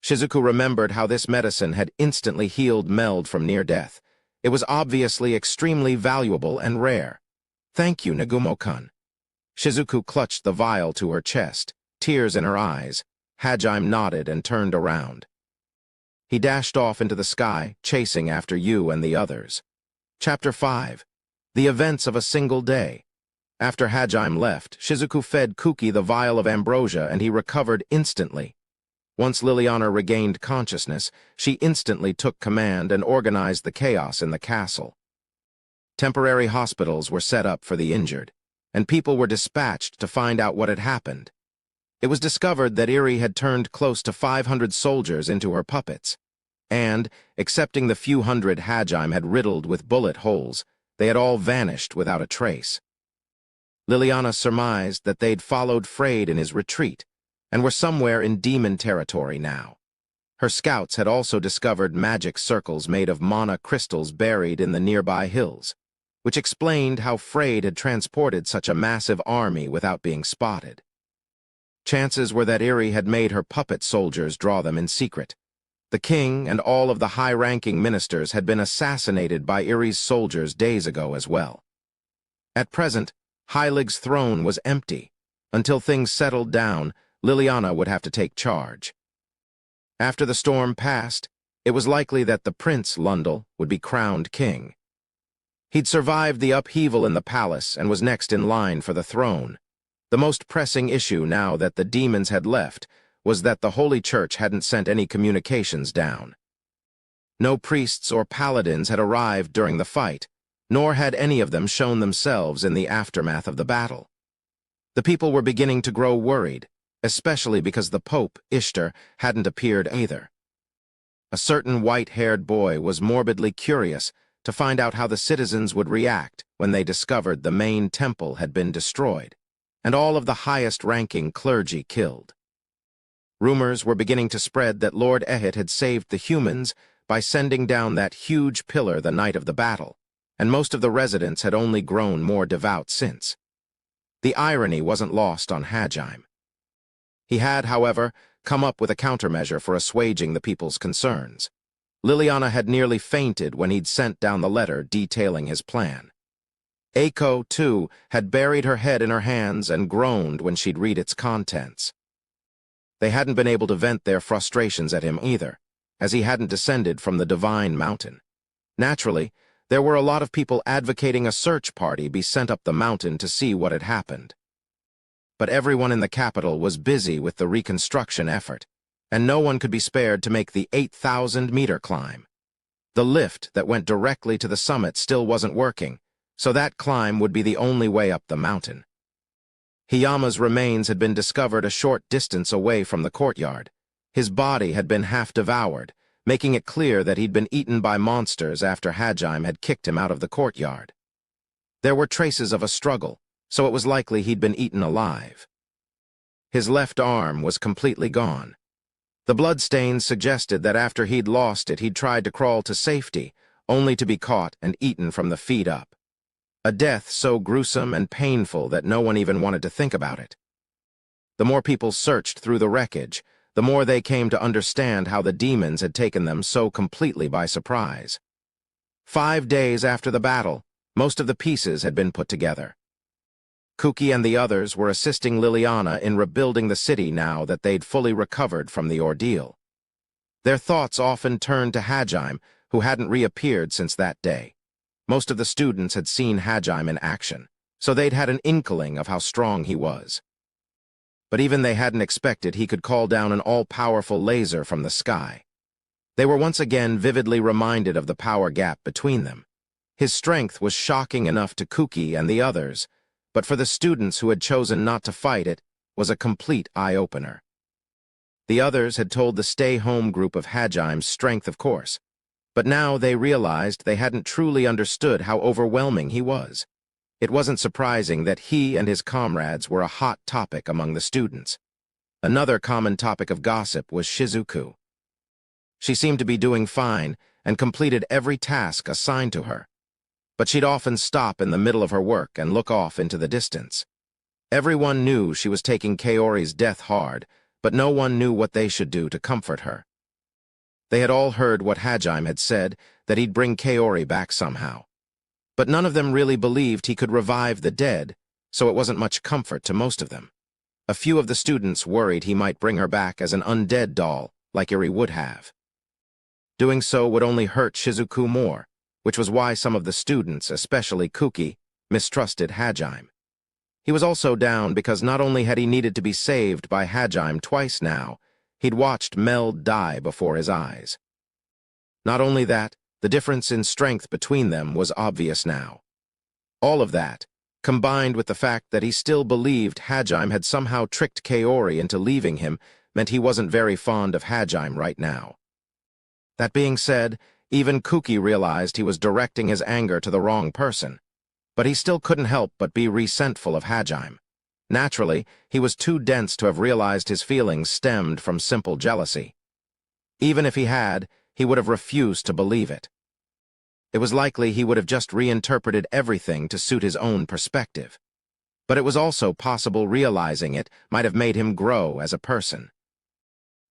Shizuku remembered how this medicine had instantly healed Meld from near death. It was obviously extremely valuable and rare. Thank you, Nagumo-kun. Shizuku clutched the vial to her chest, tears in her eyes. Hajime nodded and turned around. He dashed off into the sky, chasing after you and the others. Chapter 5. The Events of a Single Day. After Hajime left, Shizuku fed Kuki the vial of ambrosia and he recovered instantly. Once Liliana regained consciousness, she instantly took command and organized the chaos in the castle. Temporary hospitals were set up for the injured, and people were dispatched to find out what had happened. It was discovered that Eri had turned close to 500 soldiers into her puppets, and, excepting the few hundred Hajime had riddled with bullet holes, they had all vanished without a trace. Liliana surmised that they'd followed Freyd in his retreat, and were somewhere in demon territory now. Her scouts had also discovered magic circles made of mana crystals buried in the nearby hills, which explained how Freyd had transported such a massive army without being spotted. Chances were that Eri had made her puppet soldiers draw them in secret. The king and all of the high-ranking ministers had been assassinated by Eri's soldiers days ago as well. At present, Heilig's throne was empty. Until things settled down, Liliana would have to take charge. After the storm passed, it was likely that the Prince Lundel would be crowned king. He'd survived the upheaval in the palace and was next in line for the throne. The most pressing issue now that the demons had left was that the Holy Church hadn't sent any communications down. No priests or paladins had arrived during the fight, nor had any of them shown themselves in the aftermath of the battle. The people were beginning to grow worried, especially because the Pope, Ishtar, hadn't appeared either. A certain white-haired boy was morbidly curious to find out how the citizens would react when they discovered the main temple had been destroyed, and all of the highest-ranking clergy killed. Rumors were beginning to spread that Lord Ehit had saved the humans by sending down that huge pillar the night of the battle, and most of the residents had only grown more devout since. The irony wasn't lost on Hajime. He had, however, come up with a countermeasure for assuaging the people's concerns. Liliana had nearly fainted when he'd sent down the letter detailing his plan. Eiko, too, had buried her head in her hands and groaned when she'd read its contents. They hadn't been able to vent their frustrations at him either, as he hadn't descended from the divine mountain. Naturally, there were a lot of people advocating a search party be sent up the mountain to see what had happened. But everyone in the capital was busy with the reconstruction effort, and no one could be spared to make the 8,000-meter climb. The lift that went directly to the summit still wasn't working, so that climb would be the only way up the mountain. Hiyama's remains had been discovered a short distance away from the courtyard. His body had been half devoured, making it clear that he'd been eaten by monsters after Hajime had kicked him out of the courtyard. There were traces of a struggle, so it was likely he'd been eaten alive. His left arm was completely gone. The bloodstains suggested that after he'd lost it, he'd tried to crawl to safety, only to be caught and eaten from the feet up. A death so gruesome and painful that no one even wanted to think about it. The more people searched through the wreckage, the more they came to understand how the demons had taken them so completely by surprise. 5 days after the battle, most of the pieces had been put together. Kuki and the others were assisting Liliana in rebuilding the city now that they'd fully recovered from the ordeal. Their thoughts often turned to Hajime, who hadn't reappeared since that day. Most of the students had seen Hajime in action, so they'd had an inkling of how strong he was. But even they hadn't expected he could call down an all-powerful laser from the sky. They were once again vividly reminded of the power gap between them. His strength was shocking enough to Kuki and the others, but for the students who had chosen not to fight it, was a complete eye-opener. The others had told the stay-home group of Hajime's strength, of course, but now they realized they hadn't truly understood how overwhelming he was. It wasn't surprising that he and his comrades were a hot topic among the students. Another common topic of gossip was Shizuku. She seemed to be doing fine and completed every task assigned to her, but she'd often stop in the middle of her work and look off into the distance. Everyone knew she was taking Kaori's death hard, but no one knew what they should do to comfort her. They had all heard what Hajime had said, that he'd bring Kaori back somehow. But none of them really believed he could revive the dead, so it wasn't much comfort to most of them. A few of the students worried he might bring her back as an undead doll, like Eri would have. Doing so would only hurt Shizuku more, which was why some of the students, especially Kuki, mistrusted Hajime. He was also down because not only had he needed to be saved by Hajime twice now, he'd watched Meld die before his eyes. Not only that, the difference in strength between them was obvious now. All of that, combined with the fact that he still believed Hajime had somehow tricked Kaori into leaving him, meant he wasn't very fond of Hajime right now. That being said, even Kuki realized he was directing his anger to the wrong person, but he still couldn't help but be resentful of Hajime. Naturally, he was too dense to have realized his feelings stemmed from simple jealousy. Even if he had, he would have refused to believe it. It was likely he would have just reinterpreted everything to suit his own perspective. But it was also possible realizing it might have made him grow as a person.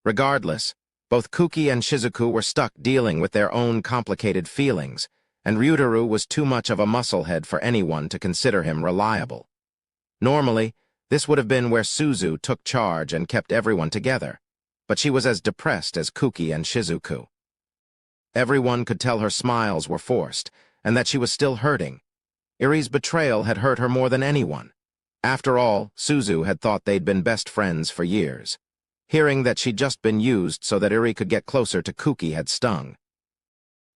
Regardless, both Kuki and Shizuku were stuck dealing with their own complicated feelings, and Ryutaru was too much of a musclehead for anyone to consider him reliable. Normally, this would have been where Suzu took charge and kept everyone together, but she was as depressed as Kuki and Shizuku. Everyone could tell her smiles were forced, and that she was still hurting. Eri's betrayal had hurt her more than anyone. After all, Suzu had thought they'd been best friends for years. Hearing that she'd just been used so that Eri could get closer to Kuki had stung.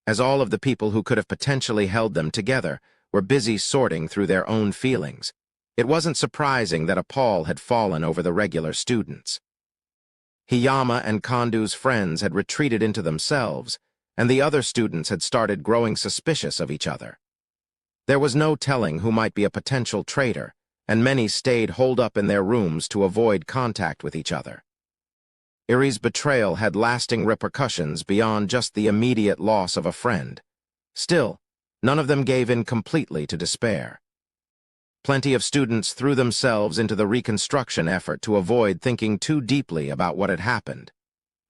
As all of the people who could have potentially held them together were busy sorting through their own feelings, it wasn't surprising that a pall had fallen over the regular students. Hiyama and Kondu's friends had retreated into themselves, and the other students had started growing suspicious of each other. There was no telling who might be a potential traitor, and many stayed holed up in their rooms to avoid contact with each other. Eri's betrayal had lasting repercussions beyond just the immediate loss of a friend. Still, none of them gave in completely to despair. Plenty of students threw themselves into the reconstruction effort to avoid thinking too deeply about what had happened.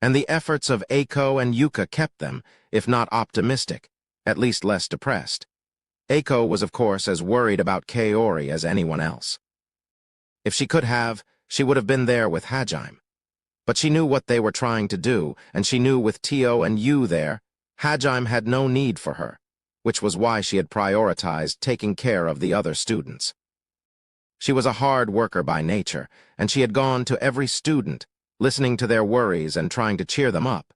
And the efforts of Eiko and Yuka kept them, if not optimistic, at least less depressed. Eiko was of course as worried about Kaori as anyone else. If she could have, she would have been there with Hajime. But she knew what they were trying to do, and she knew with Tio and Yu there, Hajime had no need for her, which was why she had prioritized taking care of the other students. She was a hard worker by nature, and she had gone to every student, listening to their worries and trying to cheer them up.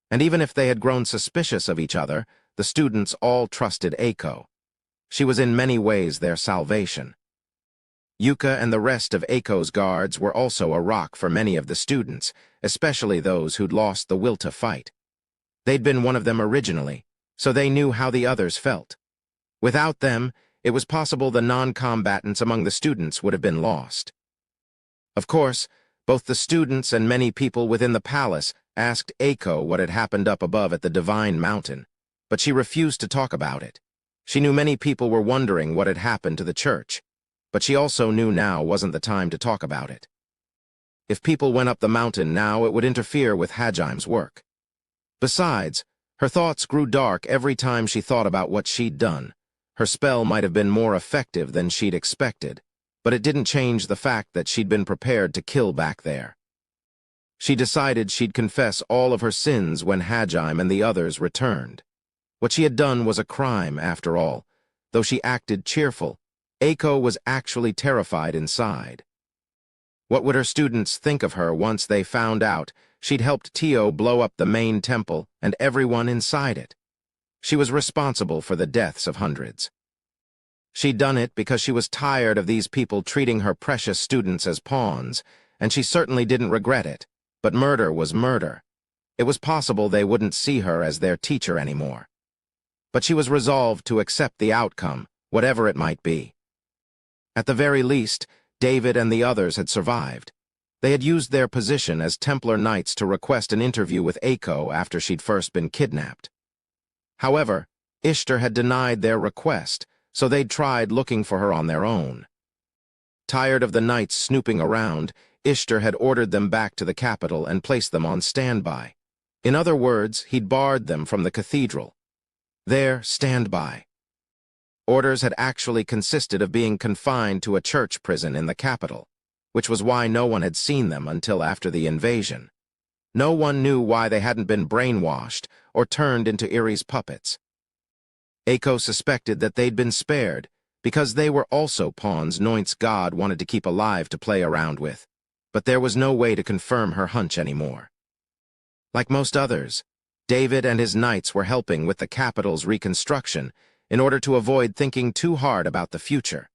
And even if they had grown suspicious of each other, the students all trusted Eiko. She was in many ways their salvation. Yuka and the rest of Eiko's guards were also a rock for many of the students, especially those who'd lost the will to fight. They'd been one of them originally, so they knew how the others felt. Without them, it was possible the non-combatants among the students would have been lost. Of course, both the students and many people within the palace asked Eiko what had happened up above at the Divine Mountain, but she refused to talk about it. She knew many people were wondering what had happened to the church, but she also knew now wasn't the time to talk about it. If people went up the mountain now, it would interfere with Hajim's work. Besides, her thoughts grew dark every time she thought about what she'd done. Her spell might have been more effective than she'd expected, but it didn't change the fact that she'd been prepared to kill back there. She decided she'd confess all of her sins when Hajim and the others returned. What she had done was a crime, after all. Though she acted cheerful, Eiko was actually terrified inside. What would her students think of her once they found out she'd helped Tio blow up the main temple and everyone inside it? She was responsible for the deaths of hundreds. She'd done it because she was tired of these people treating her precious students as pawns, and she certainly didn't regret it. But murder was murder. It was possible they wouldn't see her as their teacher anymore. But she was resolved to accept the outcome, whatever it might be. At the very least, David and the others had survived. They had used their position as Templar Knights to request an interview with Eiko after she'd first been kidnapped. However, Ishtar had denied their request, so they'd tried looking for her on their own. Tired of the knights snooping around, Ishtar had ordered them back to the capital and placed them on standby. In other words, he'd barred them from the cathedral. There, standby. Orders had actually consisted of being confined to a church prison in the capital, which was why no one had seen them until after the invasion. No one knew why they hadn't been brainwashed or turned into Iri's puppets. Eiko suspected that they'd been spared because they were also pawns Noint's god wanted to keep alive to play around with, but there was no way to confirm her hunch anymore. Like most others, David and his knights were helping with the capital's reconstruction in order to avoid thinking too hard about the future.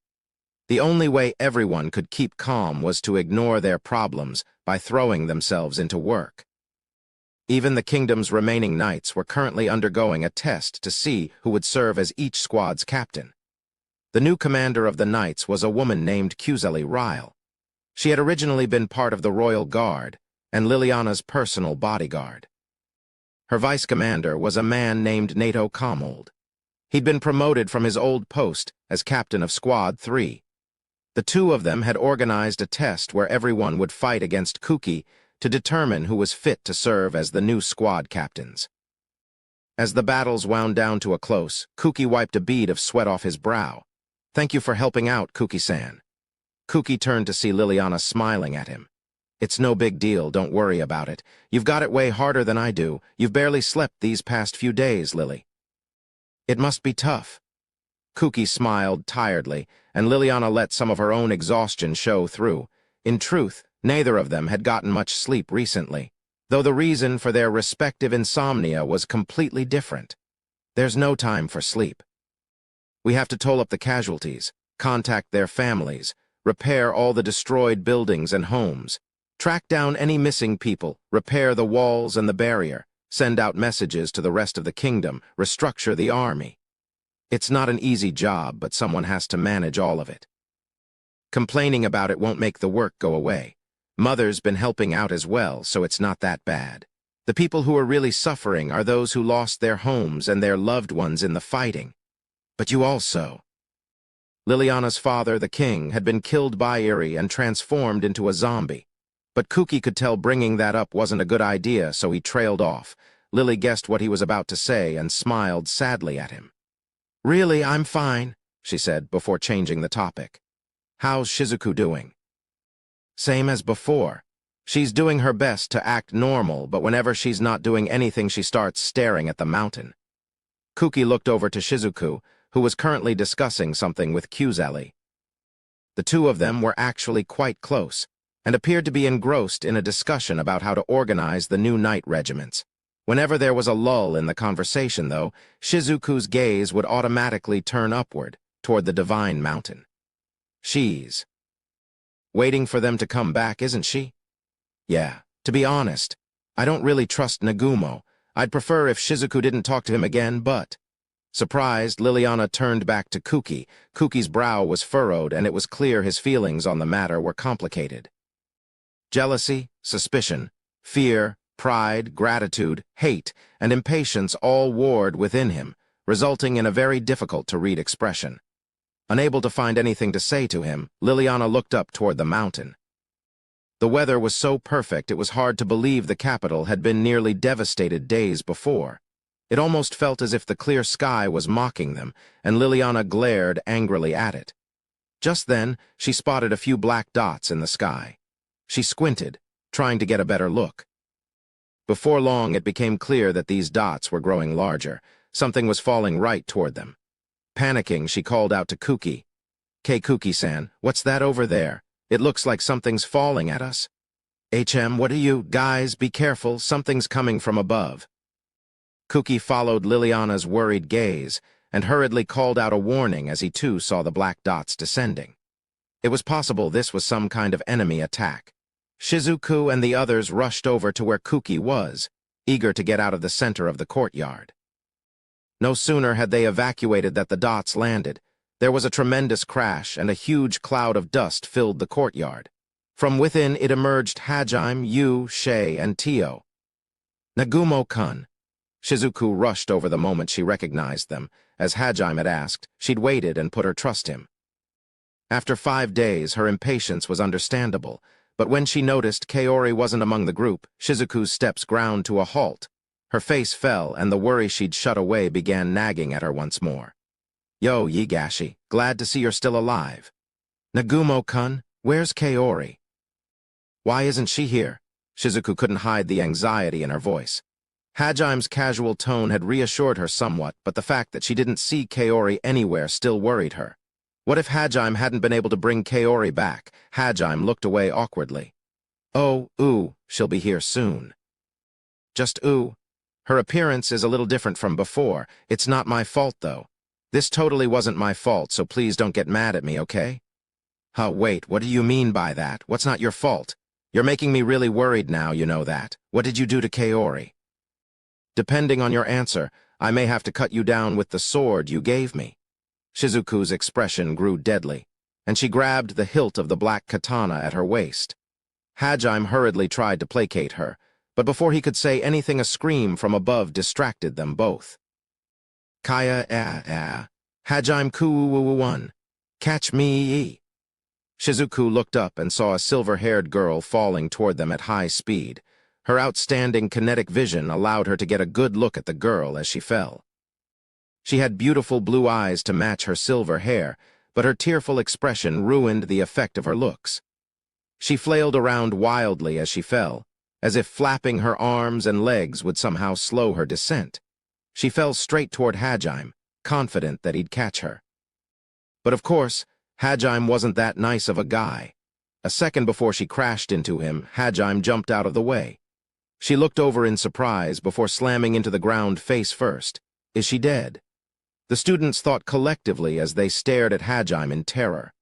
The only way everyone could keep calm was to ignore their problems by throwing themselves into work. Even the kingdom's remaining knights were currently undergoing a test to see who would serve as each squad's captain. The new commander of the knights was a woman named Kuzeli Ryle. She had originally been part of the royal guard and Liliana's personal bodyguard. Her vice-commander was a man named Nato Kamold. He'd been promoted from his old post as captain of Squad 3. The two of them had organized a test where everyone would fight against Kuki to determine who was fit to serve as the new squad captains. As the battles wound down to a close, Kuki wiped a bead of sweat off his brow. "Thank you for helping out, Kuki-san." Kuki turned to see Liliana smiling at him. "It's no big deal, don't worry about it. You've got it way harder than I do. You've barely slept these past few days, Lily." "It must be tough." Kuki smiled tiredly, and Liliana let some of her own exhaustion show through. In truth, neither of them had gotten much sleep recently, though the reason for their respective insomnia was completely different. There's no time for sleep. We have to toll up the casualties, contact their families, repair all the destroyed buildings and homes, track down any missing people, repair the walls and the barrier, send out messages to the rest of the kingdom, restructure the army. It's not an easy job, but someone has to manage all of it. Complaining about it won't make the work go away. Mother's been helping out as well, so it's not that bad. The people who are really suffering are those who lost their homes and their loved ones in the fighting. But you also. Liliana's father, the king, had been killed by Iri and transformed into a zombie. But Kuki could tell bringing that up wasn't a good idea, so he trailed off. Lily guessed what he was about to say and smiled sadly at him. "Really, I'm fine," she said before changing the topic. "How's Shizuku doing?" "Same as before. She's doing her best to act normal, but whenever she's not doing anything, she starts staring at the mountain." Kuki looked over to Shizuku, who was currently discussing something with Kuzeli. The two of them were actually quite close, and appeared to be engrossed in a discussion about how to organize the new knight regiments. Whenever there was a lull in the conversation, though, Shizuku's gaze would automatically turn upward, toward the Divine Mountain. She's waiting for them to come back, isn't she? Yeah, to be honest, I don't really trust Nagumo. I'd prefer if Shizuku didn't talk to him again, but... Surprised, Liliana turned back to Kuki. Kuki's brow was furrowed, and it was clear his feelings on the matter were complicated. Jealousy, suspicion, fear, pride, gratitude, hate, and impatience all warred within him, resulting in a very difficult-to-read expression. Unable to find anything to say to him, Liliana looked up toward the mountain. The weather was so perfect it was hard to believe the capital had been nearly devastated days before. It almost felt as if the clear sky was mocking them, and Liliana glared angrily at it. Just then, she spotted a few black dots in the sky. She squinted, trying to get a better look. Before long, it became clear that these dots were growing larger. Something was falling right toward them. Panicking, she called out to Kuki. Kuki-san, what's that over there? It looks like something's falling at us. What are you? Guys, be careful, something's coming from above. Kuki followed Liliana's worried gaze and hurriedly called out a warning as he too saw the black dots descending. It was possible this was some kind of enemy attack. Shizuku and the others rushed over to where Kuki was, eager to get out of the center of the courtyard. No sooner had they evacuated that the dots landed. There was a tremendous crash, and a huge cloud of dust filled the courtyard. From within it emerged Hajime, Yu, Shay, and Tio. Nagumo-kun. Shizuku rushed over the moment she recognized them. As Hajime had asked, she'd waited and put her trust him. After 5 days, her impatience was understandable, but when she noticed Kaori wasn't among the group, Shizuku's steps ground to a halt. Her face fell, and the worry she'd shut away began nagging at her once more. Yo, Yigashi, glad to see you're still alive. Nagumo-kun, where's Kaori? Why isn't she here? Shizuku couldn't hide the anxiety in her voice. Hajime's casual tone had reassured her somewhat, but the fact that she didn't see Kaori anywhere still worried her. What if Hajime hadn't been able to bring Kaori back? Hajime looked away awkwardly. Oh, she'll be here soon. Just Her appearance is a little different from before. It's not my fault, though. This totally wasn't my fault, so please don't get mad at me, okay? Wait, what do you mean by that? What's not your fault? You're making me really worried now, you know that. What did you do to Kaori? Depending on your answer, I may have to cut you down with the sword you gave me. Shizuku's expression grew deadly, and she grabbed the hilt of the black katana at her waist. Hajime hurriedly tried to placate her, but before he could say anything a scream from above distracted them both. Kaya Hajime ku-won. Catch me. Shizuku looked up and saw a silver-haired girl falling toward them at high speed. Her outstanding kinetic vision allowed her to get a good look at the girl as she fell. She had beautiful blue eyes to match her silver hair, but her tearful expression ruined the effect of her looks. She flailed around wildly as she fell, as if flapping her arms and legs would somehow slow her descent. She fell straight toward Hajime, confident that he'd catch her. But of course, Hajime wasn't that nice of a guy. A second before she crashed into him, Hajime jumped out of the way. She looked over in surprise before slamming into the ground face first. Is she dead? The students thought collectively as they stared at Hajime in terror.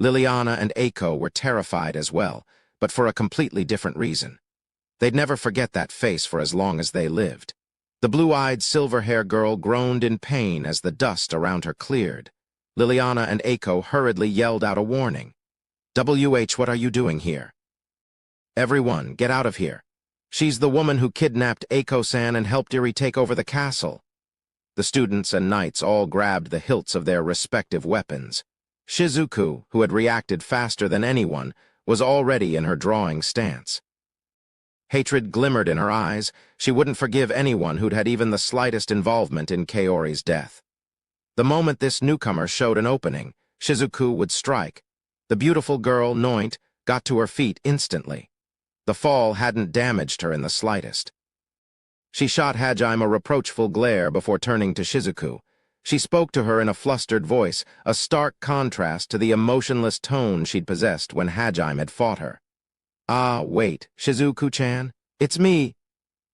Liliana and Eiko were terrified as well, but for a completely different reason. They'd never forget that face for as long as they lived. The blue-eyed, silver-haired girl groaned in pain as the dust around her cleared. Liliana and Eiko hurriedly yelled out a warning. What are you doing here? Everyone, get out of here. She's the woman who kidnapped Eiko-san and helped Iri take over the castle. The students and knights all grabbed the hilts of their respective weapons. Shizuku, who had reacted faster than anyone, was already in her drawing stance. Hatred glimmered in her eyes. She wouldn't forgive anyone who'd had even the slightest involvement in Kaori's death. The moment this newcomer showed an opening, Shizuku would strike. The beautiful girl, Noint, got to her feet instantly. The fall hadn't damaged her in the slightest. She shot Hajime a reproachful glare before turning to Shizuku. She spoke to her in a flustered voice, a stark contrast to the emotionless tone she'd possessed when Hajime had fought her. Wait, Shizuku-chan? It's me.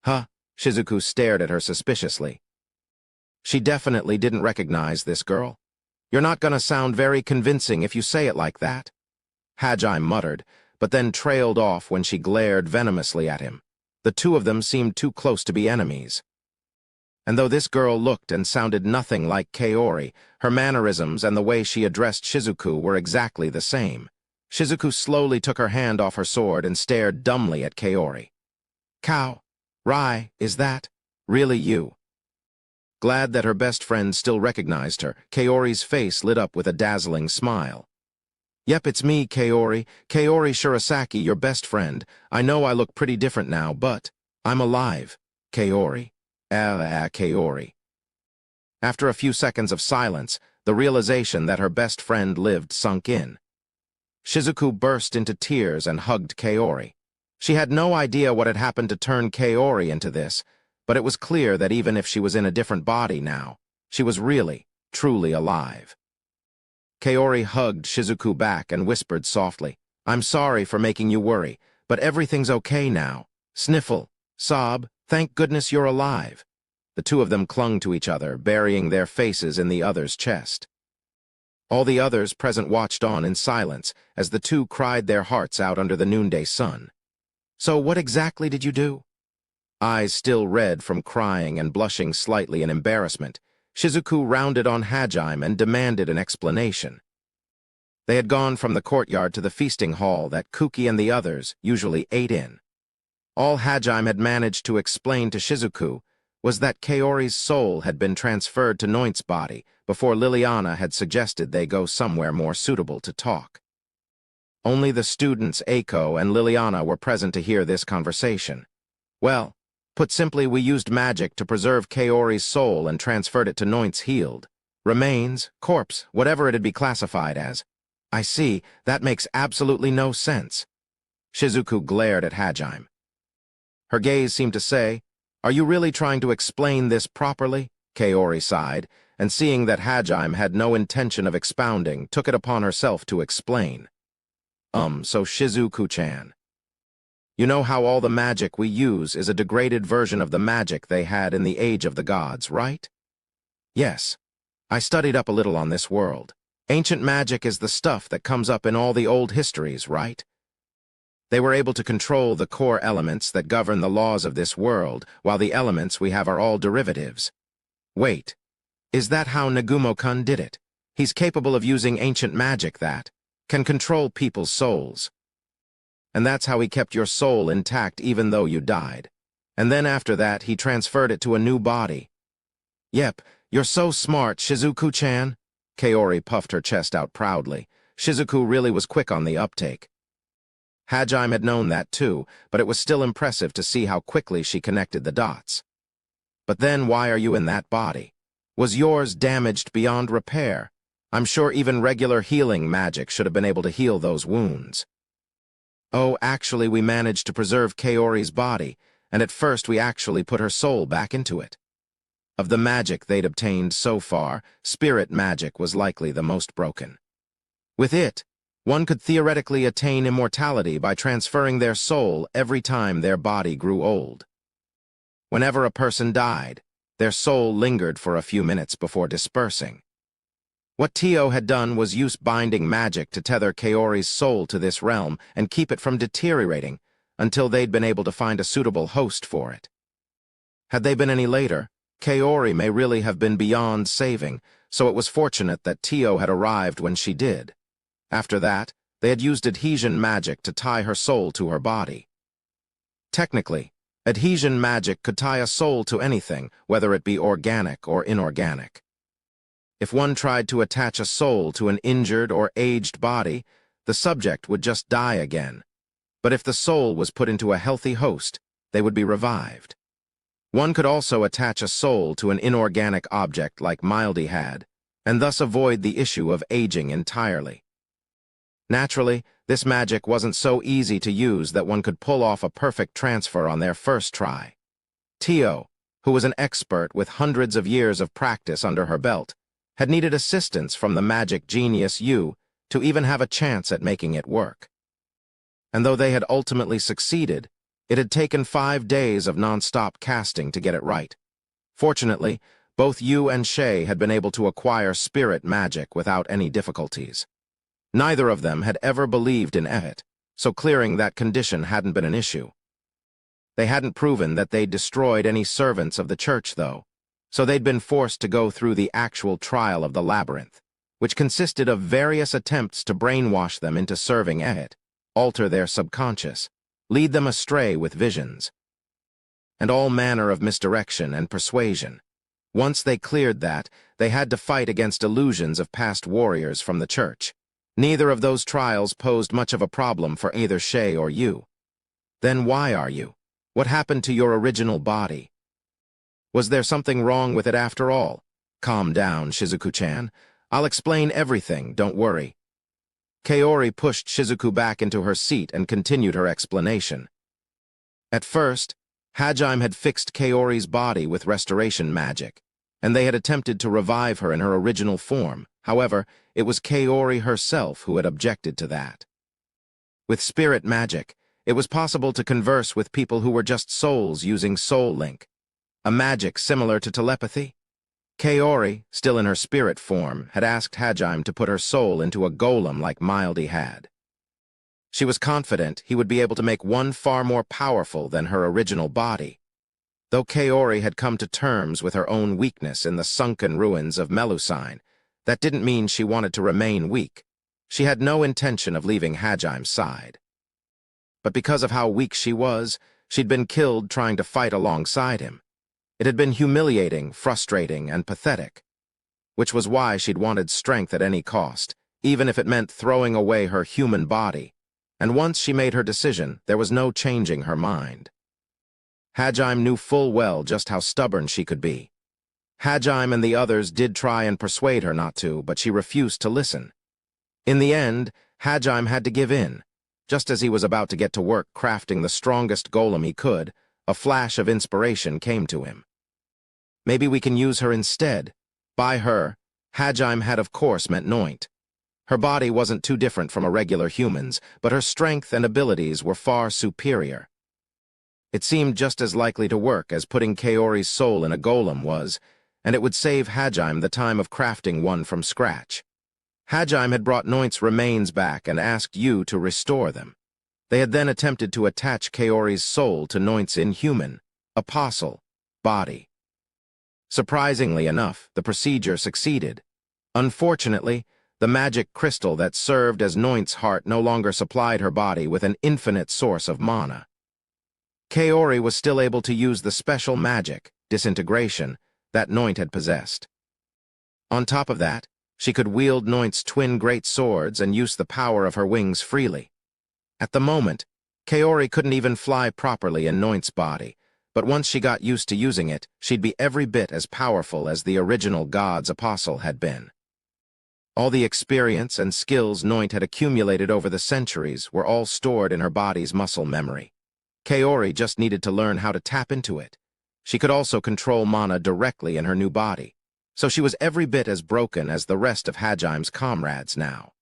Shizuku stared at her suspiciously. She definitely didn't recognize this girl. You're not gonna sound very convincing if you say it like that. Hajime muttered, but then trailed off when she glared venomously at him. The two of them seemed too close to be enemies. And though this girl looked and sounded nothing like Kaori, her mannerisms and the way she addressed Shizuku were exactly the same. Shizuku slowly took her hand off her sword and stared dumbly at Kaori. Rai, is that really you? Glad that her best friend still recognized her, Kaori's face lit up with a dazzling smile. Yep, it's me, Kaori. Kaori Shirasaki, your best friend. I know I look pretty different now, but I'm alive. Kaori. Kaori. After a few seconds of silence, the realization that her best friend lived sunk in. Shizuku burst into tears and hugged Kaori. She had no idea what had happened to turn Kaori into this, but it was clear that even if she was in a different body now, she was really, truly alive. Kaori hugged Shizuku back and whispered softly, "I'm sorry for making you worry, but everything's okay now. Sniffle, sob, thank goodness you're alive." The two of them clung to each other, burying their faces in the other's chest. All the others present watched on in silence as the two cried their hearts out under the noonday sun. "So what exactly did you do?" Eyes still red from crying and blushing slightly in embarrassment, Shizuku rounded on Hajime and demanded an explanation. They had gone from the courtyard to the feasting hall that Kuki and the others usually ate in. All Hajime had managed to explain to Shizuku was that Kaori's soul had been transferred to Noint's body before Liliana had suggested they go somewhere more suitable to talk. Only the students Eiko and Liliana were present to hear this conversation. Well, put simply, we used magic to preserve Kaori's soul and transferred it to Noint's healed. Remains, corpse, whatever it'd be classified as. I see, that makes absolutely no sense. Shizuku glared at Hajime. Her gaze seemed to say, "Are you really trying to explain this properly?" Kaori sighed, and seeing that Hajime had no intention of expounding, took it upon herself to explain. So Shizuku-chan. You know how all the magic we use is a degraded version of the magic they had in the Age of the Gods, right? Yes. I studied up a little on this world. Ancient magic is the stuff that comes up in all the old histories, right? They were able to control the core elements that govern the laws of this world, while the elements we have are all derivatives. Wait, is that how Nagumo-kun did it? He's capable of using ancient magic that can control people's souls. And that's how he kept your soul intact even though you died. And then after that, he transferred it to a new body. Yep, you're so smart, Shizuku-chan. Kaori puffed her chest out proudly. Shizuku really was quick on the uptake. Hajime had known that too, but it was still impressive to see how quickly she connected the dots. But then why are you in that body? Was yours damaged beyond repair? I'm sure even regular healing magic should have been able to heal those wounds. Oh, actually we managed to preserve Kaori's body, and at first we actually put her soul back into it. Of the magic they'd obtained so far, spirit magic was likely the most broken. With it, one could theoretically attain immortality by transferring their soul every time their body grew old. Whenever a person died, their soul lingered for a few minutes before dispersing. What Tio had done was use binding magic to tether Kaori's soul to this realm and keep it from deteriorating until they'd been able to find a suitable host for it. Had they been any later, Kaori may really have been beyond saving, so it was fortunate that Tio had arrived when she did. After that, they had used adhesion magic to tie her soul to her body. Technically, adhesion magic could tie a soul to anything, whether it be organic or inorganic. If one tried to attach a soul to an injured or aged body, the subject would just die again. But if the soul was put into a healthy host, they would be revived. One could also attach a soul to an inorganic object like Mildy had, and thus avoid the issue of aging entirely. Naturally, this magic wasn't so easy to use that one could pull off a perfect transfer on their first try. Tio, who was an expert with hundreds of years of practice under her belt, had needed assistance from the magic genius Yu to even have a chance at making it work. And though they had ultimately succeeded, it had taken 5 days of non-stop casting to get it right. Fortunately, both Yu and Shay had been able to acquire spirit magic without any difficulties. Neither of them had ever believed in it, so clearing that condition hadn't been an issue. They hadn't proven that they'd destroyed any servants of the church, though, so they'd been forced to go through the actual trial of the labyrinth, which consisted of various attempts to brainwash them into serving it, alter their subconscious, lead them astray with visions, and all manner of misdirection and persuasion. Once they cleared that, they had to fight against illusions of past warriors from the church. Neither of those trials posed much of a problem for either Shay or you. Then why are you? What happened to your original body? Was there something wrong with it after all? Calm down, Shizuku-chan. I'll explain everything, don't worry. Kaori pushed Shizuku back into her seat and continued her explanation. At first, Hajime had fixed Kaori's body with restoration magic, and they had attempted to revive her in her original form. However, it was Kaori herself who had objected to that. With spirit magic, it was possible to converse with people who were just souls using Soul Link, a magic similar to telepathy. Kaori, still in her spirit form, had asked Hajime to put her soul into a golem like Mildy had. She was confident he would be able to make one far more powerful than her original body. Though Kaori had come to terms with her own weakness in the sunken ruins of Melusine, that didn't mean she wanted to remain weak. She had no intention of leaving Hajime's side. But because of how weak she was, she'd been killed trying to fight alongside him. It had been humiliating, frustrating, and pathetic, which was why she'd wanted strength at any cost, even if it meant throwing away her human body. And once she made her decision, there was no changing her mind. Hajime knew full well just how stubborn she could be. Hajime and the others did try and persuade her not to, but she refused to listen. In the end, Hajime had to give in. Just as he was about to get to work crafting the strongest golem he could, a flash of inspiration came to him. Maybe we can use her instead. By her, Hajime had of course meant Noint. Her body wasn't too different from a regular human's, but her strength and abilities were far superior. It seemed just as likely to work as putting Kaori's soul in a golem was, and it would save Hajime the time of crafting one from scratch. Hajime had brought Noint's remains back and asked you to restore them. They had then attempted to attach Kaori's soul to Noint's inhuman, apostle, body. Surprisingly enough, the procedure succeeded. Unfortunately, the magic crystal that served as Noint's heart no longer supplied her body with an infinite source of mana. Kaori was still able to use the special magic, disintegration, that Noint had possessed. On top of that, she could wield Noint's twin great swords and use the power of her wings freely. At the moment, Kaori couldn't even fly properly in Noint's body, but once she got used to using it, she'd be every bit as powerful as the original god's apostle had been. All the experience and skills Noint had accumulated over the centuries were all stored in her body's muscle memory. Kaori just needed to learn how to tap into it. She could also control mana directly in her new body, so she was every bit as broken as the rest of Hajime's comrades now.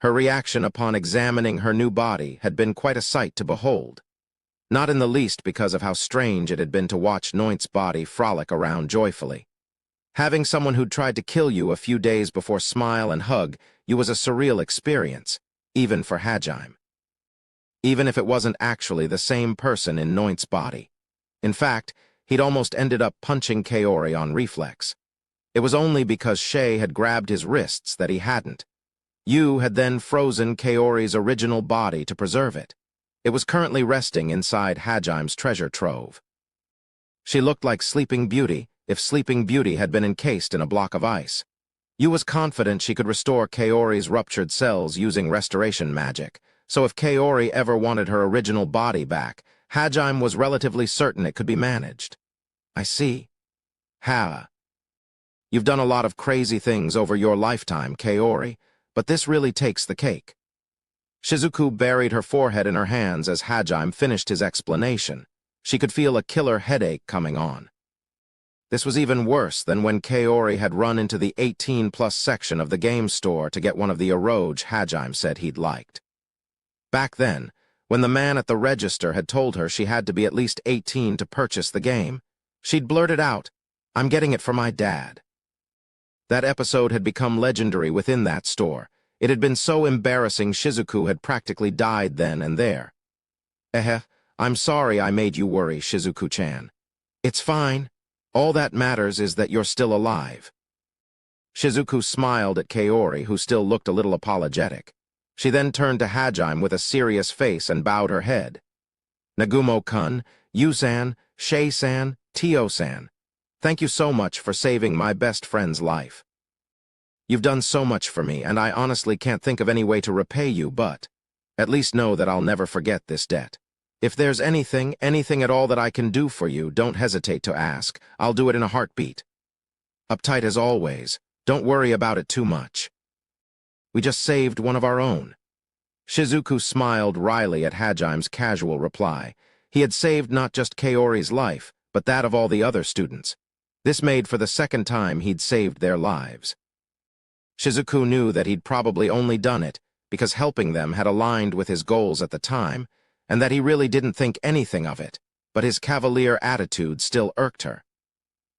Her reaction upon examining her new body had been quite a sight to behold, not in the least because of how strange it had been to watch Noint's body frolic around joyfully. Having someone who'd tried to kill you a few days before smile and hug you was a surreal experience, even for Hajime. Even if it wasn't actually the same person in Noint's body. In fact, he'd almost ended up punching Kaori on reflex. It was only because Shay had grabbed his wrists that he hadn't. You had then frozen Kaori's original body to preserve it. It was currently resting inside Hajime's treasure trove. She looked like Sleeping Beauty, if Sleeping Beauty had been encased in a block of ice. You was confident she could restore Kaori's ruptured cells using restoration magic, so if Kaori ever wanted her original body back, Hajime was relatively certain it could be managed. I see. You've done a lot of crazy things over your lifetime, Kaori, but this really takes the cake. Shizuku buried her forehead in her hands as Hajime finished his explanation. She could feel a killer headache coming on. This was even worse than when Kaori had run into the 18-plus section of the game store to get one of the eroge Hajime said he'd liked. Back then, when the man at the register had told her she had to be at least 18 to purchase the game, she'd blurted out, "I'm getting it for my dad." That episode had become legendary within that store. It had been so embarrassing Shizuku had practically died then and there. I'm sorry I made you worry, Shizuku-chan. It's fine. All that matters is that you're still alive. Shizuku smiled at Kaori, who still looked a little apologetic. She then turned to Hajime with a serious face and bowed her head. Nagumo-kun, Yu-san, Shay-san, Tio-san, thank you so much for saving my best friend's life. You've done so much for me, and I honestly can't think of any way to repay you, but at least know that I'll never forget this debt. If there's anything at all that I can do for you, don't hesitate to ask. I'll do it in a heartbeat. Uptight as always. Don't worry about it too much. We just saved one of our own. Shizuku smiled wryly at Hajime's casual reply. He had saved not just Kaori's life, but that of all the other students. This made for the second time he'd saved their lives. Shizuku knew that he'd probably only done it because helping them had aligned with his goals at the time, and that he really didn't think anything of it, but his cavalier attitude still irked her.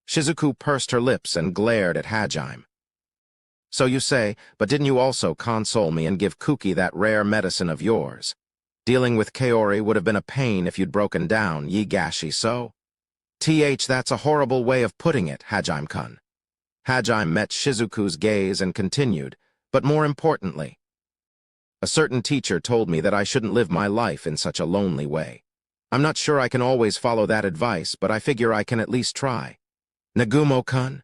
Shizuku pursed her lips and glared at Hajime. So you say, but didn't you also console me and give Kuki that rare medicine of yours? Dealing with Kaori would have been a pain if you'd broken down, ye gashi, so? That's a horrible way of putting it, Hajime-kun. Hajime met Shizuku's gaze and continued, but more importantly, a certain teacher told me that I shouldn't live my life in such a lonely way. I'm not sure I can always follow that advice, but I figure I can at least try. Nagumo-kun?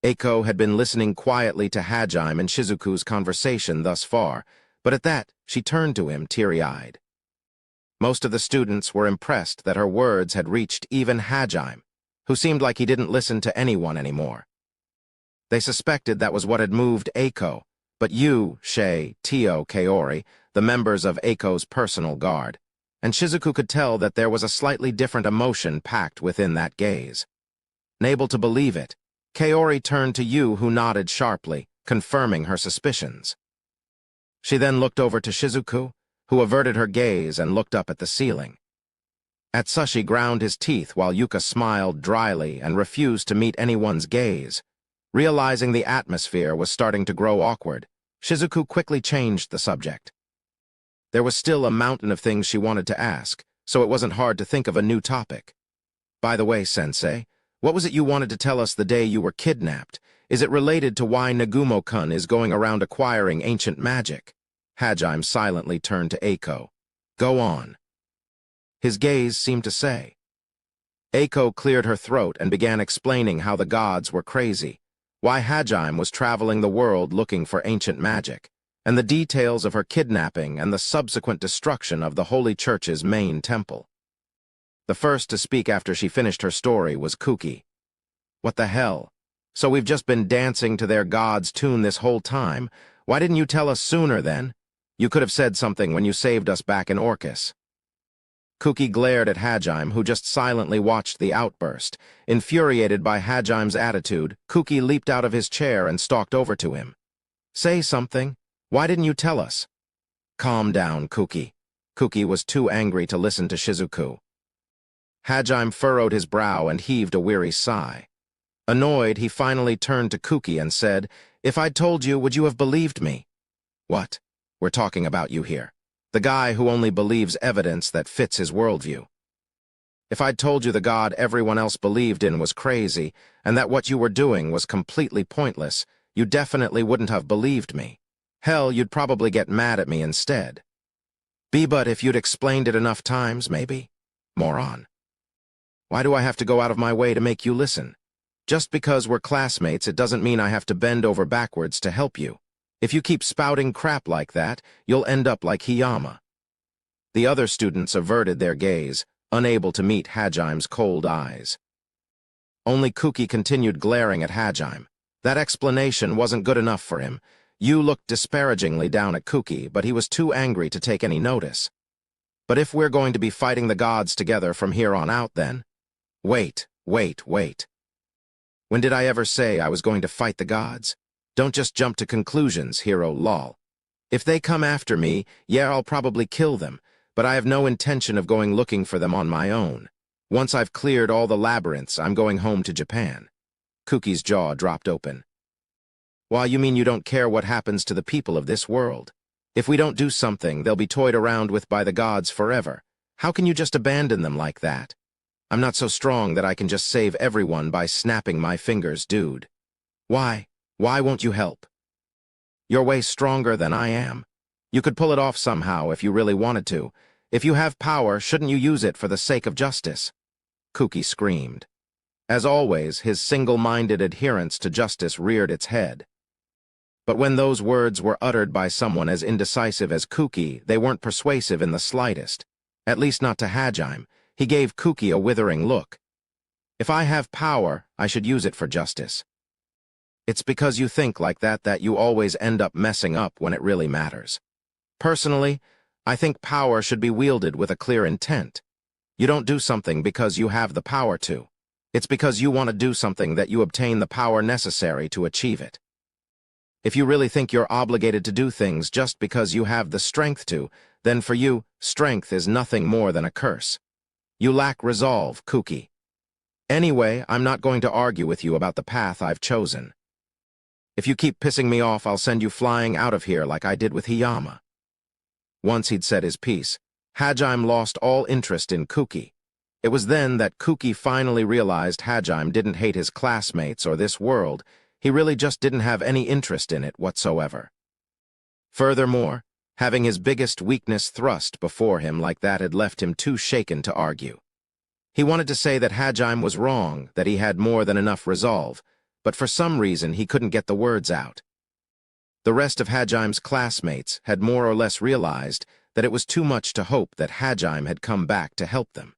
Eiko had been listening quietly to Hajime and Shizuku's conversation thus far, but at that, she turned to him teary-eyed. Most of the students were impressed that her words had reached even Hajime, who seemed like he didn't listen to anyone anymore. They suspected that was what had moved Eiko, but you, Shay, Tio, Kaori, the members of Eiko's personal guard, and Shizuku could tell that there was a slightly different emotion packed within that gaze. Unable to believe it, Kaori turned to you, who nodded sharply, confirming her suspicions. She then looked over to Shizuku, who averted her gaze and looked up at the ceiling. Atsushi ground his teeth while Yuka smiled dryly and refused to meet anyone's gaze. Realizing the atmosphere was starting to grow awkward, Shizuku quickly changed the subject. There was still a mountain of things she wanted to ask, so it wasn't hard to think of a new topic. By the way, Sensei, what was it you wanted to tell us the day you were kidnapped? Is it related to why Nagumo-kun is going around acquiring ancient magic? Hajime silently turned to Eiko. Go on. His gaze seemed to say. Eiko cleared her throat and began explaining how the gods were crazy, why Hajime was traveling the world looking for ancient magic, and the details of her kidnapping and the subsequent destruction of the Holy Church's main temple. The first to speak after she finished her story was Kuki. What the hell? So we've just been dancing to their god's tune this whole time? Why didn't you tell us sooner then? You could have said something when you saved us back in Orcus. Kuki glared at Hajime, who just silently watched the outburst. Infuriated by Hajime's attitude, Kuki leaped out of his chair and stalked over to him. Say something. Why didn't you tell us? Calm down, Kuki. Kuki was too angry to listen to Shizuku. Hajime furrowed his brow and heaved a weary sigh. Annoyed, he finally turned to Kuki and said, If I'd told you, would you have believed me? What? We're talking about you here. The guy who only believes evidence that fits his worldview. If I'd told you the god everyone else believed in was crazy, and that what you were doing was completely pointless, you definitely wouldn't have believed me. Hell, you'd probably get mad at me instead. But if you'd explained it enough times, maybe? Moron. Why do I have to go out of my way to make you listen? Just because we're classmates, it doesn't mean I have to bend over backwards to help you. If you keep spouting crap like that, you'll end up like Hiyama. The other students averted their gaze, unable to meet Hajime's cold eyes. Only Kuki continued glaring at Hajime. That explanation wasn't good enough for him. Yu looked disparagingly down at Kuki, but he was too angry to take any notice. But if we're going to be fighting the gods together from here on out, then... Wait. When did I ever say I was going to fight the gods? Don't just jump to conclusions, hero lol. If they come after me, yeah, I'll probably kill them, but I have no intention of going looking for them on my own. Once I've cleared all the labyrinths, I'm going home to Japan. Kuki's jaw dropped open. Why, you mean you don't care what happens to the people of this world? If we don't do something, they'll be toyed around with by the gods forever. How can you just abandon them like that? I'm not so strong that I can just save everyone by snapping my fingers, dude. Why? Why won't you help? You're way stronger than I am. You could pull it off somehow if you really wanted to. If you have power, shouldn't you use it for the sake of justice? Kuki screamed. As always, his single-minded adherence to justice reared its head. But when those words were uttered by someone as indecisive as Kuki, they weren't persuasive in the slightest. At least not to Hajime. He gave Kuki a withering look. If I have power, I should use it for justice. It's because you think like that you always end up messing up when it really matters. Personally, I think power should be wielded with a clear intent. You don't do something because you have the power to. It's because you want to do something that you obtain the power necessary to achieve it. If you really think you're obligated to do things just because you have the strength to, then for you, strength is nothing more than a curse. You lack resolve, Kuki. Anyway, I'm not going to argue with you about the path I've chosen. If you keep pissing me off, I'll send you flying out of here like I did with Hiyama. Once he'd said his piece, Hajime lost all interest in Kuki. It was then that Kuki finally realized Hajime didn't hate his classmates or this world. He really just didn't have any interest in it whatsoever. Furthermore, having his biggest weakness thrust before him like that had left him too shaken to argue. He wanted to say that Hajime was wrong, that he had more than enough resolve, but for some reason he couldn't get the words out. The rest of Hajime's classmates had more or less realized that it was too much to hope that Hajime had come back to help them.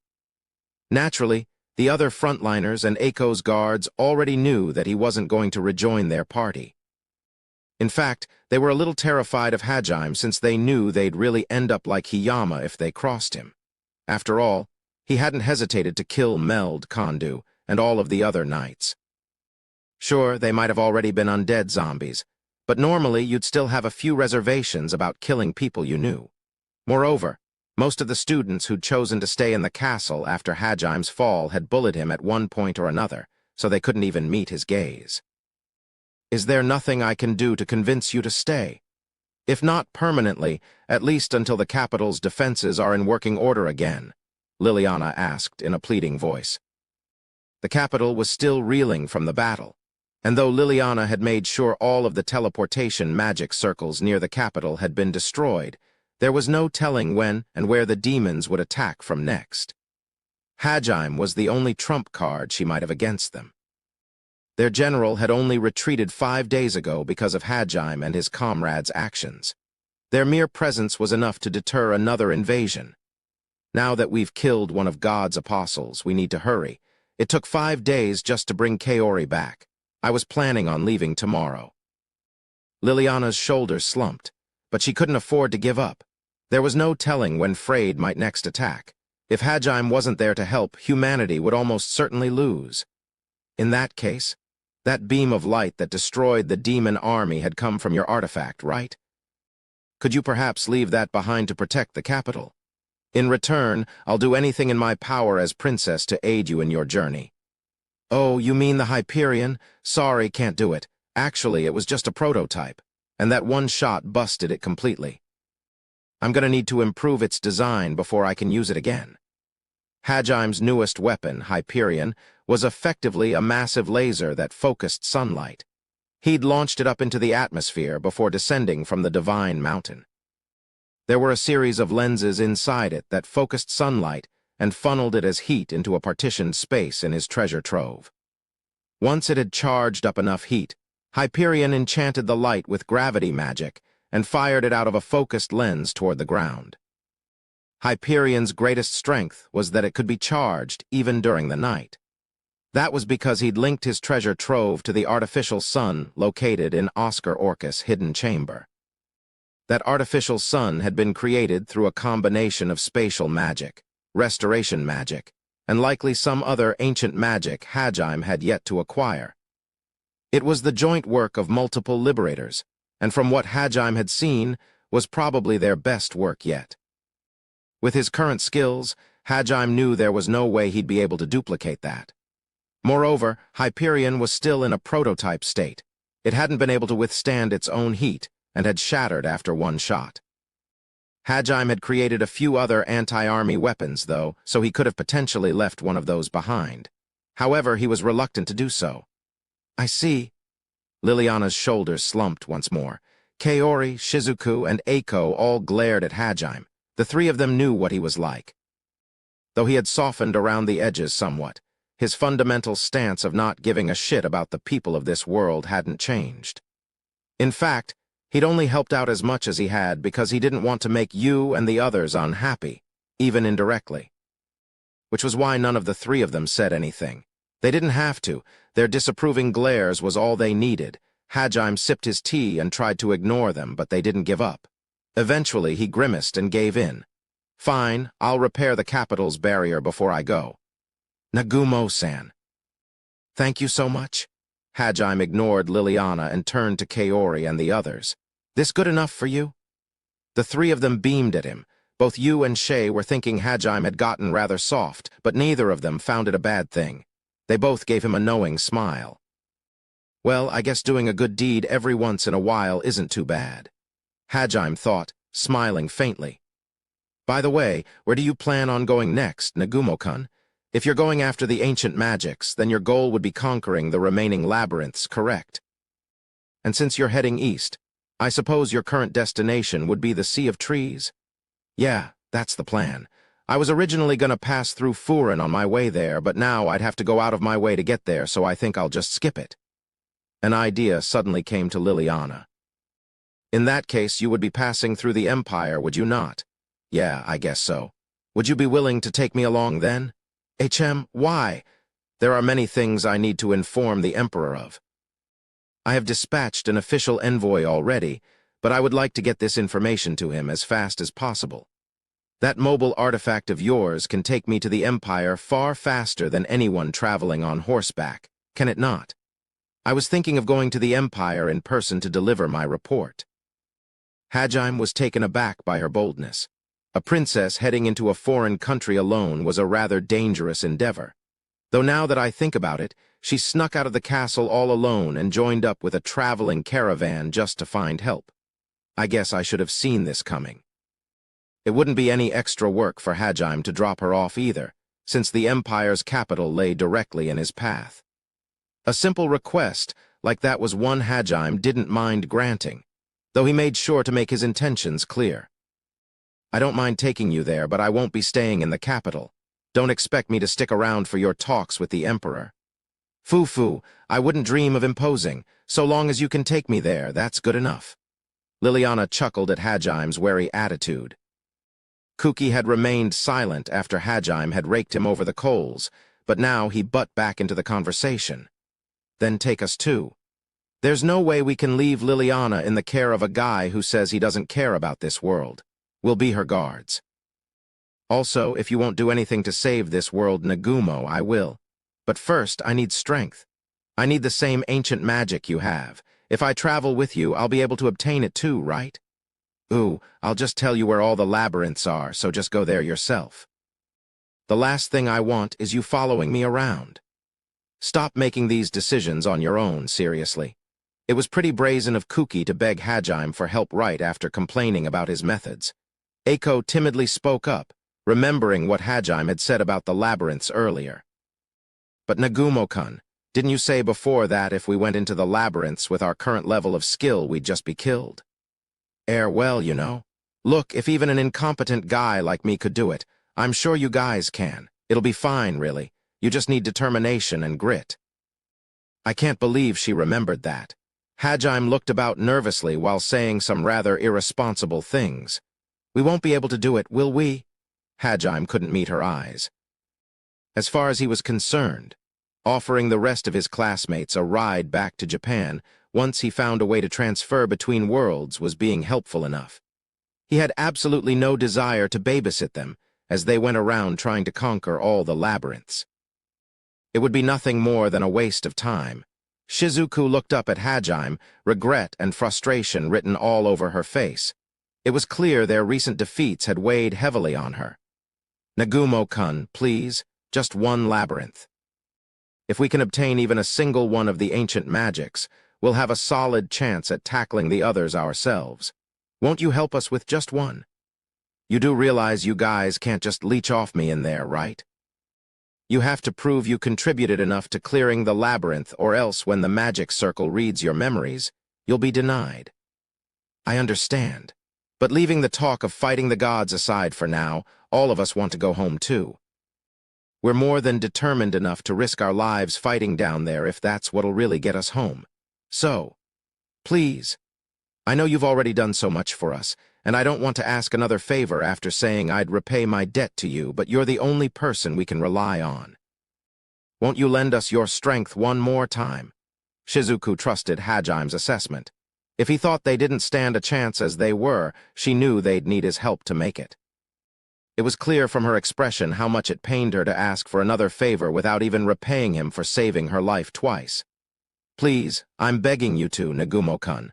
Naturally, the other frontliners and Eiko's guards already knew that he wasn't going to rejoin their party. In fact, they were a little terrified of Hajime since they knew they'd really end up like Hiyama if they crossed him. After all, he hadn't hesitated to kill Meld, Kondu, and all of the other knights. Sure, they might have already been undead zombies, but normally you'd still have a few reservations about killing people you knew. Moreover, most of the students who'd chosen to stay in the castle after Hajime's fall had bullied him at one point or another, so they couldn't even meet his gaze. Is there nothing I can do to convince you to stay? If not permanently, at least until the capital's defenses are in working order again, Liliana asked in a pleading voice. The capital was still reeling from the battle, and though Liliana had made sure all of the teleportation magic circles near the capital had been destroyed, there was no telling when and where the demons would attack from next. Hajime was the only trump card she might have against them. Their general had only retreated 5 days ago because of Hajime and his comrades' actions. Their mere presence was enough to deter another invasion. Now that we've killed one of God's apostles, we need to hurry. It took 5 days just to bring Kaori back. I was planning on leaving tomorrow. Liliana's shoulders slumped, but she couldn't afford to give up. There was no telling when Frayed might next attack. If Hajime wasn't there to help, humanity would almost certainly lose. In that case, that beam of light that destroyed the demon army had come from your artifact, right? Could you perhaps leave that behind to protect the capital? In return, I'll do anything in my power as princess to aid you in your journey. Oh, you mean the Hyperion? Sorry, can't do it. Actually, it was just a prototype, and that one shot busted it completely. I'm gonna need to improve its design before I can use it again. Hajime's newest weapon, Hyperion, was effectively a massive laser that focused sunlight. He'd launched it up into the atmosphere before descending from the Divine Mountain. There were a series of lenses inside it that focused sunlight and funneled it as heat into a partitioned space in his treasure trove. Once it had charged up enough heat, Hyperion enchanted the light with gravity magic and fired it out of a focused lens toward the ground. Hyperion's greatest strength was that it could be charged even during the night. That was because he'd linked his treasure trove to the artificial sun located in Oscar Orcus' hidden chamber. That artificial sun had been created through a combination of spatial magic, restoration magic, and likely some other ancient magic Hajime had yet to acquire. It was the joint work of multiple liberators, and from what Hajime had seen, was probably their best work yet. With his current skills, Hajime knew there was no way he'd be able to duplicate that. Moreover, Hyperion was still in a prototype state. It hadn't been able to withstand its own heat, and had shattered after one shot. Hajime had created a few other anti-army weapons, though, so he could have potentially left one of those behind. However, he was reluctant to do so. I see. Liliana's shoulders slumped once more. Kaori, Shizuku, and Eiko all glared at Hajime. The three of them knew what he was like. Though he had softened around the edges somewhat, his fundamental stance of not giving a shit about the people of this world hadn't changed. In fact, he'd only helped out as much as he had because he didn't want to make you and the others unhappy, even indirectly. Which was why none of the three of them said anything. They didn't have to. Their disapproving glares was all they needed. Hajime sipped his tea and tried to ignore them, but they didn't give up. Eventually, he grimaced and gave in. Fine, I'll repair the capital's barrier before I go. Nagumo-san. Thank you so much. Hajime ignored Liliana and turned to Kaori and the others. This good enough for you? The three of them beamed at him. Both Yu and Shay were thinking Hajime had gotten rather soft, but neither of them found it a bad thing. They both gave him a knowing smile. Well, I guess doing a good deed every once in a while isn't too bad. Hajime thought, smiling faintly. By the way, where do you plan on going next, Nagumo-kun? If you're going after the ancient magics, then your goal would be conquering the remaining labyrinths, correct? And since you're heading east, I suppose your current destination would be the Sea of Trees? Yeah, that's the plan. I was originally going to pass through Furin on my way there, but now I'd have to go out of my way to get there, so I think I'll just skip it. An idea suddenly came to Liliana. In that case, you would be passing through the Empire, would you not? Yeah, I guess so. Would you be willing to take me along then? Why? There are many things I need to inform the Emperor of. I have dispatched an official envoy already, but I would like to get this information to him as fast as possible. That mobile artifact of yours can take me to the Empire far faster than anyone traveling on horseback, can it not? I was thinking of going to the Empire in person to deliver my report. Hajime was taken aback by her boldness. A princess heading into a foreign country alone was a rather dangerous endeavor. Though now that I think about it, she snuck out of the castle all alone and joined up with a traveling caravan just to find help. I guess I should have seen this coming. It wouldn't be any extra work for Hajime to drop her off either, since the Empire's capital lay directly in his path. A simple request like that was one Hajime didn't mind granting, though he made sure to make his intentions clear. I don't mind taking you there, but I won't be staying in the capital. Don't expect me to stick around for your talks with the Emperor. Foo-foo, I wouldn't dream of imposing. So long as you can take me there, that's good enough. Liliana chuckled at Hajime's wary attitude. Kuki had remained silent after Hajime had raked him over the coals, but now he butt back into the conversation. Then take us too. There's no way we can leave Liliana in the care of a guy who says he doesn't care about this world. We'll be her guards. Also, if you won't do anything to save this world, Nagumo, I will. But first, I need strength. I need the same ancient magic you have. If I travel with you, I'll be able to obtain it too, right? Ooh, I'll just tell you where all the labyrinths are, so just go there yourself. The last thing I want is you following me around. Stop making these decisions on your own, seriously. It was pretty brazen of Kuki to beg Hajime for help right after complaining about his methods. Eiko timidly spoke up, remembering what Hajime had said about the labyrinths earlier. But Nagumo-kun, didn't you say before that if we went into the labyrinths with our current level of skill, we'd just be killed? Well, you know. Look, if even an incompetent guy like me could do it, I'm sure you guys can. It'll be fine, really. You just need determination and grit. I can't believe she remembered that. Hajime looked about nervously while saying some rather irresponsible things. We won't be able to do it, will we? Hajime couldn't meet her eyes. As far as he was concerned, offering the rest of his classmates a ride back to Japan once he found a way to transfer between worlds was being helpful enough. He had absolutely no desire to babysit them as they went around trying to conquer all the labyrinths. It would be nothing more than a waste of time. Shizuku looked up at Hajime, regret and frustration written all over her face. It was clear their recent defeats had weighed heavily on her. Nagumo-kun, please, just one labyrinth. If we can obtain even a single one of the ancient magics, we'll have a solid chance at tackling the others ourselves. Won't you help us with just one? You do realize you guys can't just leech off me in there, right? You have to prove you contributed enough to clearing the labyrinth, or else when the magic circle reads your memories, you'll be denied. I understand. But leaving the talk of fighting the gods aside for now, all of us want to go home too. We're more than determined enough to risk our lives fighting down there if that's what'll really get us home. So, please, I know you've already done so much for us, and I don't want to ask another favor after saying I'd repay my debt to you, but you're the only person we can rely on. Won't you lend us your strength one more time? Shizuku trusted Hajime's assessment. If he thought they didn't stand a chance as they were, she knew they'd need his help to make it. It was clear from her expression how much it pained her to ask for another favor without even repaying him for saving her life twice. Please, I'm begging you to, Nagumo-kun.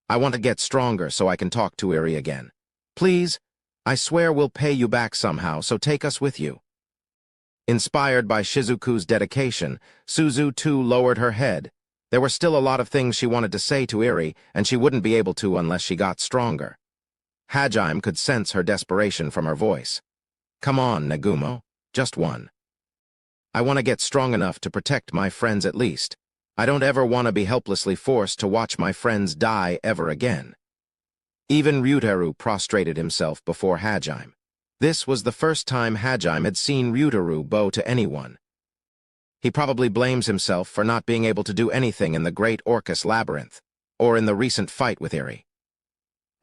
I want to get stronger so I can talk to Eri again. Please, I swear we'll pay you back somehow, so take us with you. Inspired by Shizuku's dedication, Suzu too lowered her head. There were still a lot of things she wanted to say to Eri, and she wouldn't be able to unless she got stronger. Hajime could sense her desperation from her voice. Come on, Nagumo. Just one. I want to get strong enough to protect my friends at least. I don't ever want to be helplessly forced to watch my friends die ever again. Even Ryutaru prostrated himself before Hajime. This was the first time Hajime had seen Ryutaru bow to anyone. He probably blames himself for not being able to do anything in the Great Orcus Labyrinth, or in the recent fight with Eri.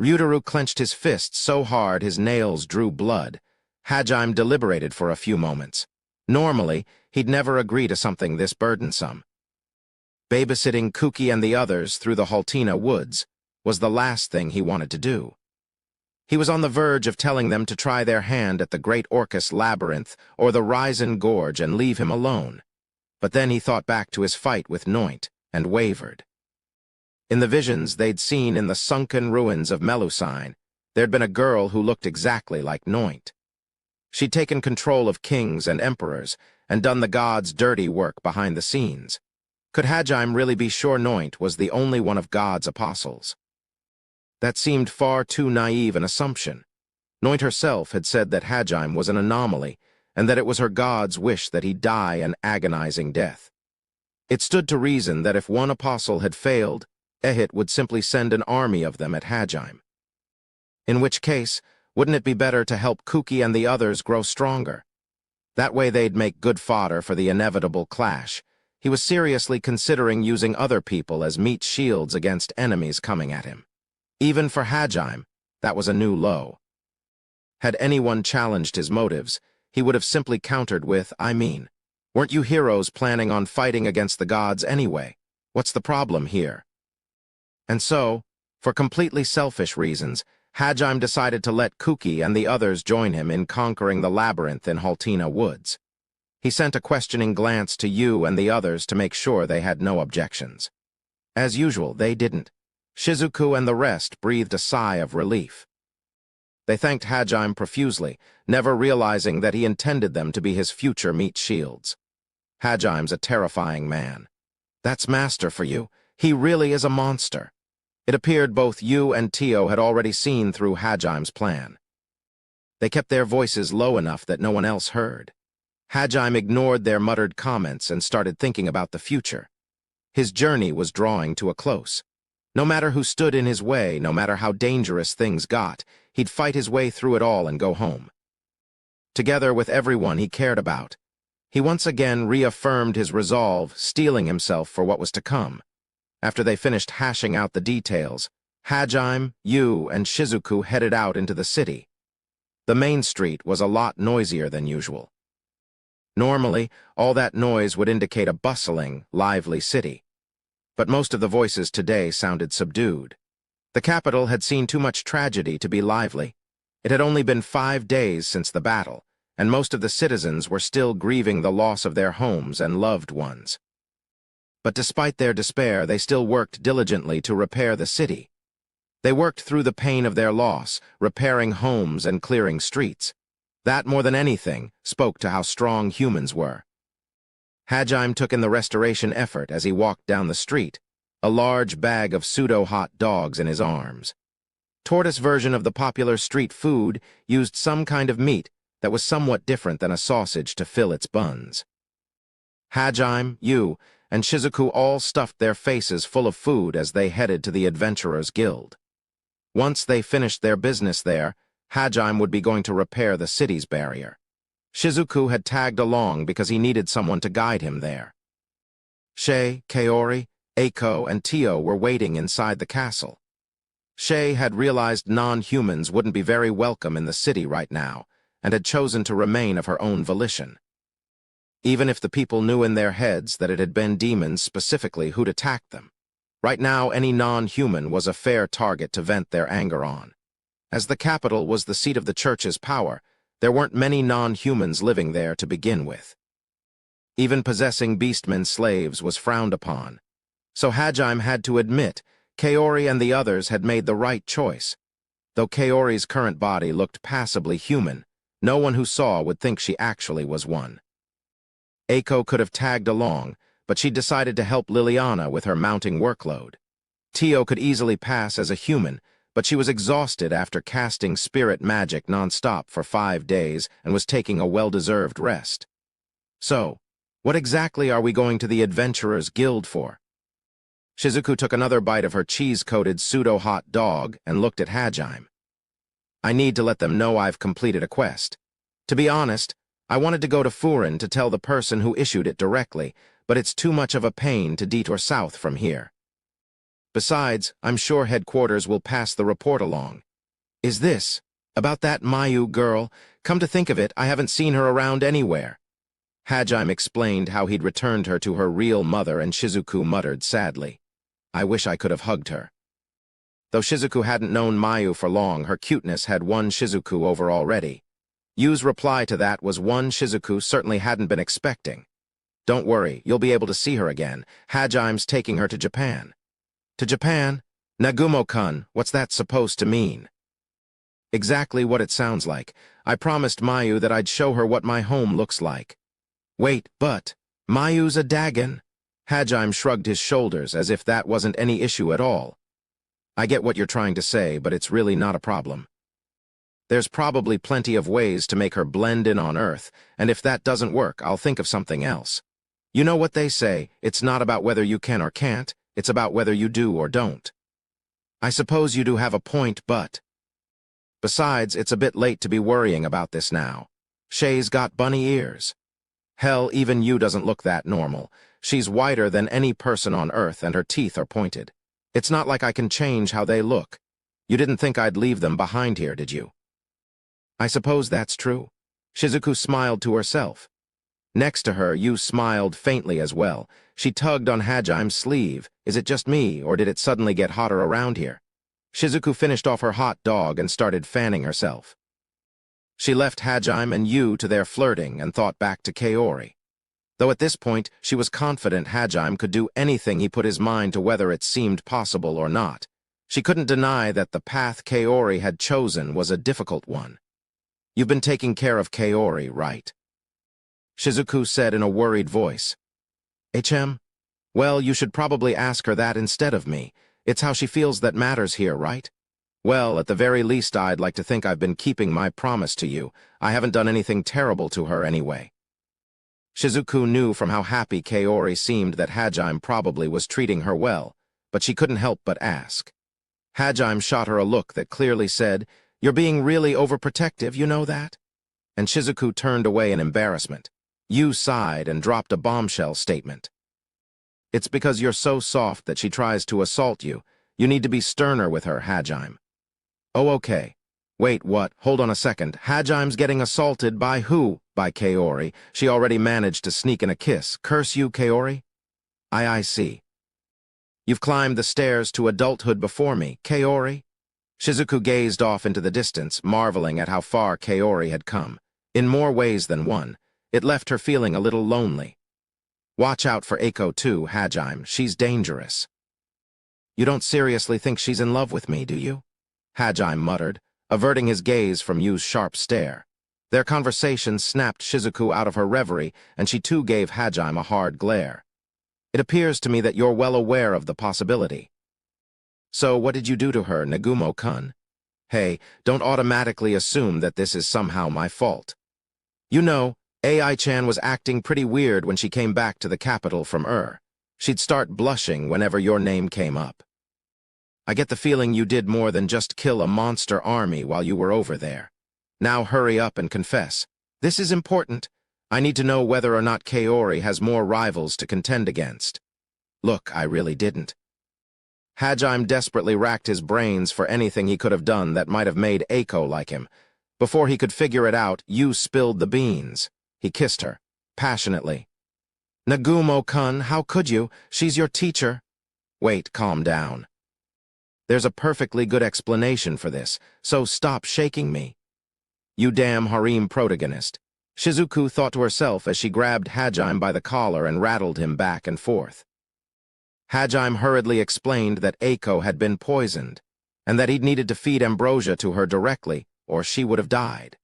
Ryutaru clenched his fist so hard his nails drew blood. Hajime deliberated for a few moments. Normally, he'd never agree to something this burdensome. Babysitting Kuki and the others through the Haltina woods was the last thing he wanted to do. He was on the verge of telling them to try their hand at the Great Orcus Labyrinth or the Raizen Gorge and leave him alone. But then he thought back to his fight with Noint and wavered. In the visions they'd seen in the sunken ruins of Melusine, there'd been a girl who looked exactly like Noint. She'd taken control of kings and emperors and done the gods' dirty work behind the scenes. Could Hajime really be sure Noint was the only one of God's apostles? That seemed far too naive an assumption. Noint herself had said that Hajime was an anomaly and that it was her god's wish that he die an agonizing death. It stood to reason that if one apostle had failed, Ehit would simply send an army of them at Hajime. In which case, wouldn't it be better to help Kuki and the others grow stronger? That way they'd make good fodder for the inevitable clash. He was seriously considering using other people as meat shields against enemies coming at him. Even for Hajime, that was a new low. Had anyone challenged his motives, he would have simply countered with, weren't you heroes planning on fighting against the gods anyway? What's the problem here? And so, for completely selfish reasons, Hajime decided to let Kuki and the others join him in conquering the labyrinth in Haltina Woods. He sent a questioning glance to Yu and the others to make sure they had no objections. As usual, they didn't. Shizuku and the rest breathed a sigh of relief. They thanked Hajime profusely, never realizing that he intended them to be his future meat shields. Hajime's a terrifying man. That's master for you. He really is a monster. It appeared both Yu and Tio had already seen through Hajime's plan. They kept their voices low enough that no one else heard. Hajime ignored their muttered comments and started thinking about the future. His journey was drawing to a close. No matter who stood in his way, no matter how dangerous things got, he'd fight his way through it all and go home. Together with everyone he cared about, he once again reaffirmed his resolve, steeling himself for what was to come. After they finished hashing out the details, Hajime, Yu, and Shizuku headed out into the city. The main street was a lot noisier than usual. Normally, all that noise would indicate a bustling, lively city. But most of the voices today sounded subdued. The capital had seen too much tragedy to be lively. It had only been 5 days since the battle, and most of the citizens were still grieving the loss of their homes and loved ones. But despite their despair, they still worked diligently to repair the city. They worked through the pain of their loss, repairing homes and clearing streets. That, more than anything, spoke to how strong humans were. Hajime took in the restoration effort as he walked down the street, a large bag of pseudo-hot dogs in his arms. Tortoise version of the popular street food used some kind of meat that was somewhat different than a sausage to fill its buns. Hajime, Yu, and Shizuku all stuffed their faces full of food as they headed to the Adventurers Guild. Once they finished their business there, Hajime would be going to repair the city's barrier. Shizuku had tagged along because he needed someone to guide him there. Shei, Kaori, Eiko, and Tio were waiting inside the castle. Shay had realized non-humans wouldn't be very welcome in the city right now, and had chosen to remain of her own volition. Even if the people knew in their heads that it had been demons specifically who'd attacked them, right now any non-human was a fair target to vent their anger on. As the capital was the seat of the church's power, there weren't many non-humans living there to begin with. Even possessing beastmen slaves was frowned upon. So Hajime had to admit Kaori and the others had made the right choice. Though Kaori's current body looked passably human, no one who saw would think she actually was one. Eiko could have tagged along, but she decided to help Liliana with her mounting workload. Tio could easily pass as a human, but she was exhausted after casting spirit magic non-stop for 5 days and was taking a well-deserved rest. So, what exactly are we going to the Adventurers Guild for? Shizuku took another bite of her cheese-coated pseudo-hot dog and looked at Hajime. I need to let them know I've completed a quest. To be honest, I wanted to go to Furin to tell the person who issued it directly, but it's too much of a pain to detour south from here. Besides, I'm sure headquarters will pass the report along. Is this about that Mayu girl? Come to think of it, I haven't seen her around anywhere. Hajime explained how he'd returned her to her real mother, and Shizuku muttered sadly, I wish I could have hugged her. Though Shizuku hadn't known Mayu for long, her cuteness had won Shizuku over already. Yu's reply to that was one Shizuku certainly hadn't been expecting. Don't worry, you'll be able to see her again. Hajime's taking her to Japan. To Japan? Nagumo-kun, what's that supposed to mean? Exactly what it sounds like. I promised Mayu that I'd show her what my home looks like. Wait, but Mayu's a Dagon? Hajime shrugged his shoulders as if that wasn't any issue at all. I get what you're trying to say, but it's really not a problem. There's probably plenty of ways to make her blend in on Earth, and if that doesn't work, I'll think of something else. You know what they say, it's not about whether you can or can't, it's about whether you do or don't. I suppose you do have a point, but... Besides, it's a bit late to be worrying about this now. Shay's got bunny ears. Hell, even you doesn't look that normal. She's whiter than any person on Earth, and her teeth are pointed. It's not like I can change how they look. You didn't think I'd leave them behind here, did you? I suppose that's true. Shizuku smiled to herself. Next to her, Yu smiled faintly as well. She tugged on Hajime's sleeve. Is it just me, or did it suddenly get hotter around here? Shizuku finished off her hot dog and started fanning herself. She left Hajime and Yu to their flirting and thought back to Kaori. Though at this point, she was confident Hajime could do anything he put his mind to, whether it seemed possible or not. She couldn't deny that the path Kaori had chosen was a difficult one. You've been taking care of Kaori, right? Shizuku said in a worried voice. HM? Well, you should probably ask her that instead of me. It's how she feels that matters here, right? Well, at the very least, I'd like to think I've been keeping my promise to you. I haven't done anything terrible to her anyway. Shizuku knew from how happy Kaori seemed that Hajime probably was treating her well, but she couldn't help but ask. Hajime shot her a look that clearly said, You're being really overprotective, you know that? And Shizuku turned away in embarrassment. Yu sighed and dropped a bombshell statement. It's because you're so soft that she tries to assault you. You need to be sterner with her, Hajime. Oh, okay. Wait, what? Hold on a second. Hajime's getting assaulted by who? By Kaori. She already managed to sneak in a kiss. Curse you, Kaori? I see. You've climbed the stairs to adulthood before me, Kaori? Shizuku gazed off into the distance, marveling at how far Kaori had come. In more ways than one, it left her feeling a little lonely. Watch out for Eiko too, Hajime. She's dangerous. You don't seriously think she's in love with me, do you? Hajime muttered, averting his gaze from Yu's sharp stare. Their conversation snapped Shizuku out of her reverie, and she too gave Hajime a hard glare. It appears to me that you're well aware of the possibility. So what did you do to her, Nagumo-kun? Hey, don't automatically assume that this is somehow my fault. You know, AI-chan was acting pretty weird when she came back to the capital from She'd start blushing whenever your name came up. I get the feeling you did more than just kill a monster army while you were over there. Now hurry up and confess. This is important. I need to know whether or not Kaori has more rivals to contend against. Look, I really didn't. Hajime desperately racked his brains for anything he could have done that might have made Eiko like him. Before he could figure it out, Yu spilled the beans. He kissed her, passionately. "Nagumo-kun, how could you? She's your teacher." "Wait, calm down. There's a perfectly good explanation for this, so stop shaking me." "You damn harem protagonist." Shizuku thought to herself as she grabbed Hajime by the collar and rattled him back and forth. Hajime hurriedly explained that Eiko had been poisoned, and that he'd needed to feed ambrosia to her directly, or she would have died.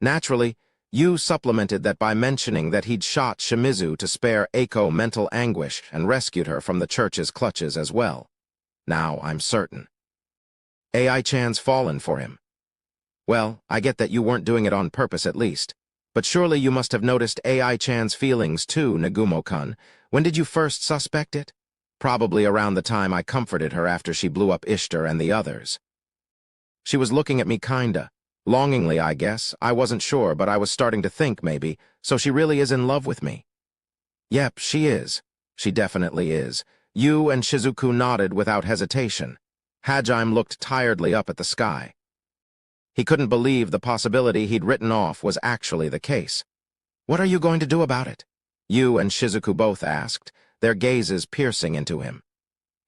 Naturally, Yu supplemented that by mentioning that he'd shot Shimizu to spare Eiko mental anguish and rescued her from the church's clutches as well. Now I'm certain. Ai-chan's fallen for him. Well, I get that you weren't doing it on purpose at least, but surely you must have noticed Ai-chan's feelings too, Nagumo-kun. When did you first suspect it? Probably around the time I comforted her after she blew up Ishtar and the others. She was looking at me kinda. Longingly, I guess. I wasn't sure, but I was starting to think, maybe, so she really is in love with me. Yep, she is. She definitely is. Yu and Shizuku nodded without hesitation. Hajime looked tiredly up at the sky. He couldn't believe the possibility he'd written off was actually the case. "What are you going to do about it?" Yu and Shizuku both asked, their gazes piercing into him.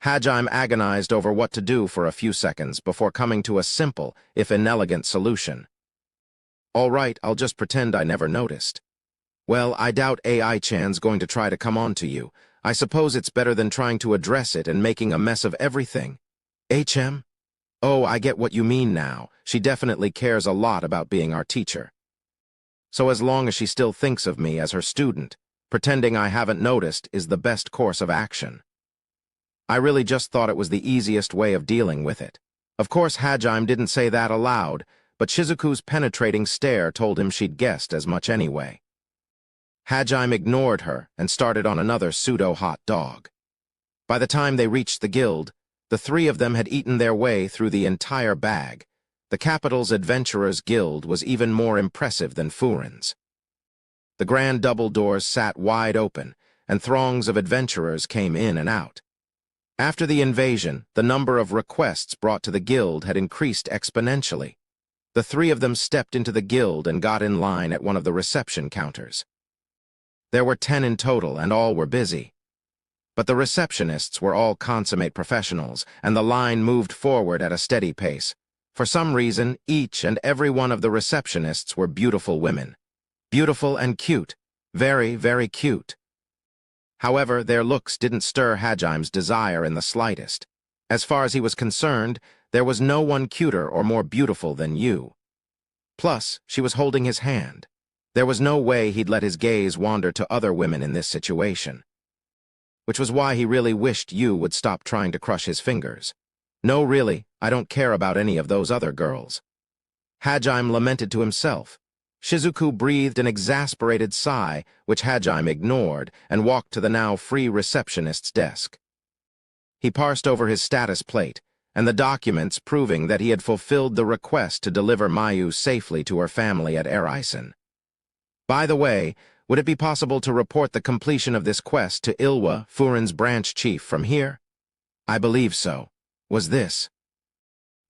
Hajime agonized over what to do for a few seconds before coming to a simple, if inelegant, solution. "All right, I'll just pretend I never noticed." "Well, I doubt Ai-chan's going to try to come on to you. I suppose it's better than trying to address it and making a mess of everything." "HM? Oh, I get what you mean now. She definitely cares a lot about being our teacher. So as long as she still thinks of me as her student, pretending I haven't noticed is the best course of action. I really just thought it was the easiest way of dealing with it." Of course, Hajime didn't say that aloud, but Shizuku's penetrating stare told him she'd guessed as much anyway. Hajime ignored her and started on another pseudo-hot dog. By the time they reached the guild, the three of them had eaten their way through the entire bag. The capital's Adventurers Guild was even more impressive than Furin's. The grand double doors sat wide open, and throngs of adventurers came in and out. After the invasion, the number of requests brought to the guild had increased exponentially. The three of them stepped into the guild and got in line at one of the reception counters. There were 10 in total, and all were busy. But the receptionists were all consummate professionals, and the line moved forward at a steady pace. For some reason, each and every one of the receptionists were beautiful women. Beautiful and cute. Very, very cute. However, their looks didn't stir Hajime's desire in the slightest. As far as he was concerned, there was no one cuter or more beautiful than Yu. Plus, she was holding his hand. There was no way he'd let his gaze wander to other women in this situation. Which was why he really wished Yu would stop trying to crush his fingers. "No, really, I don't care about any of those other girls." Hajime lamented to himself. Shizuku breathed an exasperated sigh, which Hajime ignored, and walked to the now free receptionist's desk. He parsed over his status plate, and the documents proving that he had fulfilled the request to deliver Mayu safely to her family at Arifureta. "By the way, would it be possible to report the completion of this quest to Ilwa, Furin's branch chief, from here?" "I believe so." Was this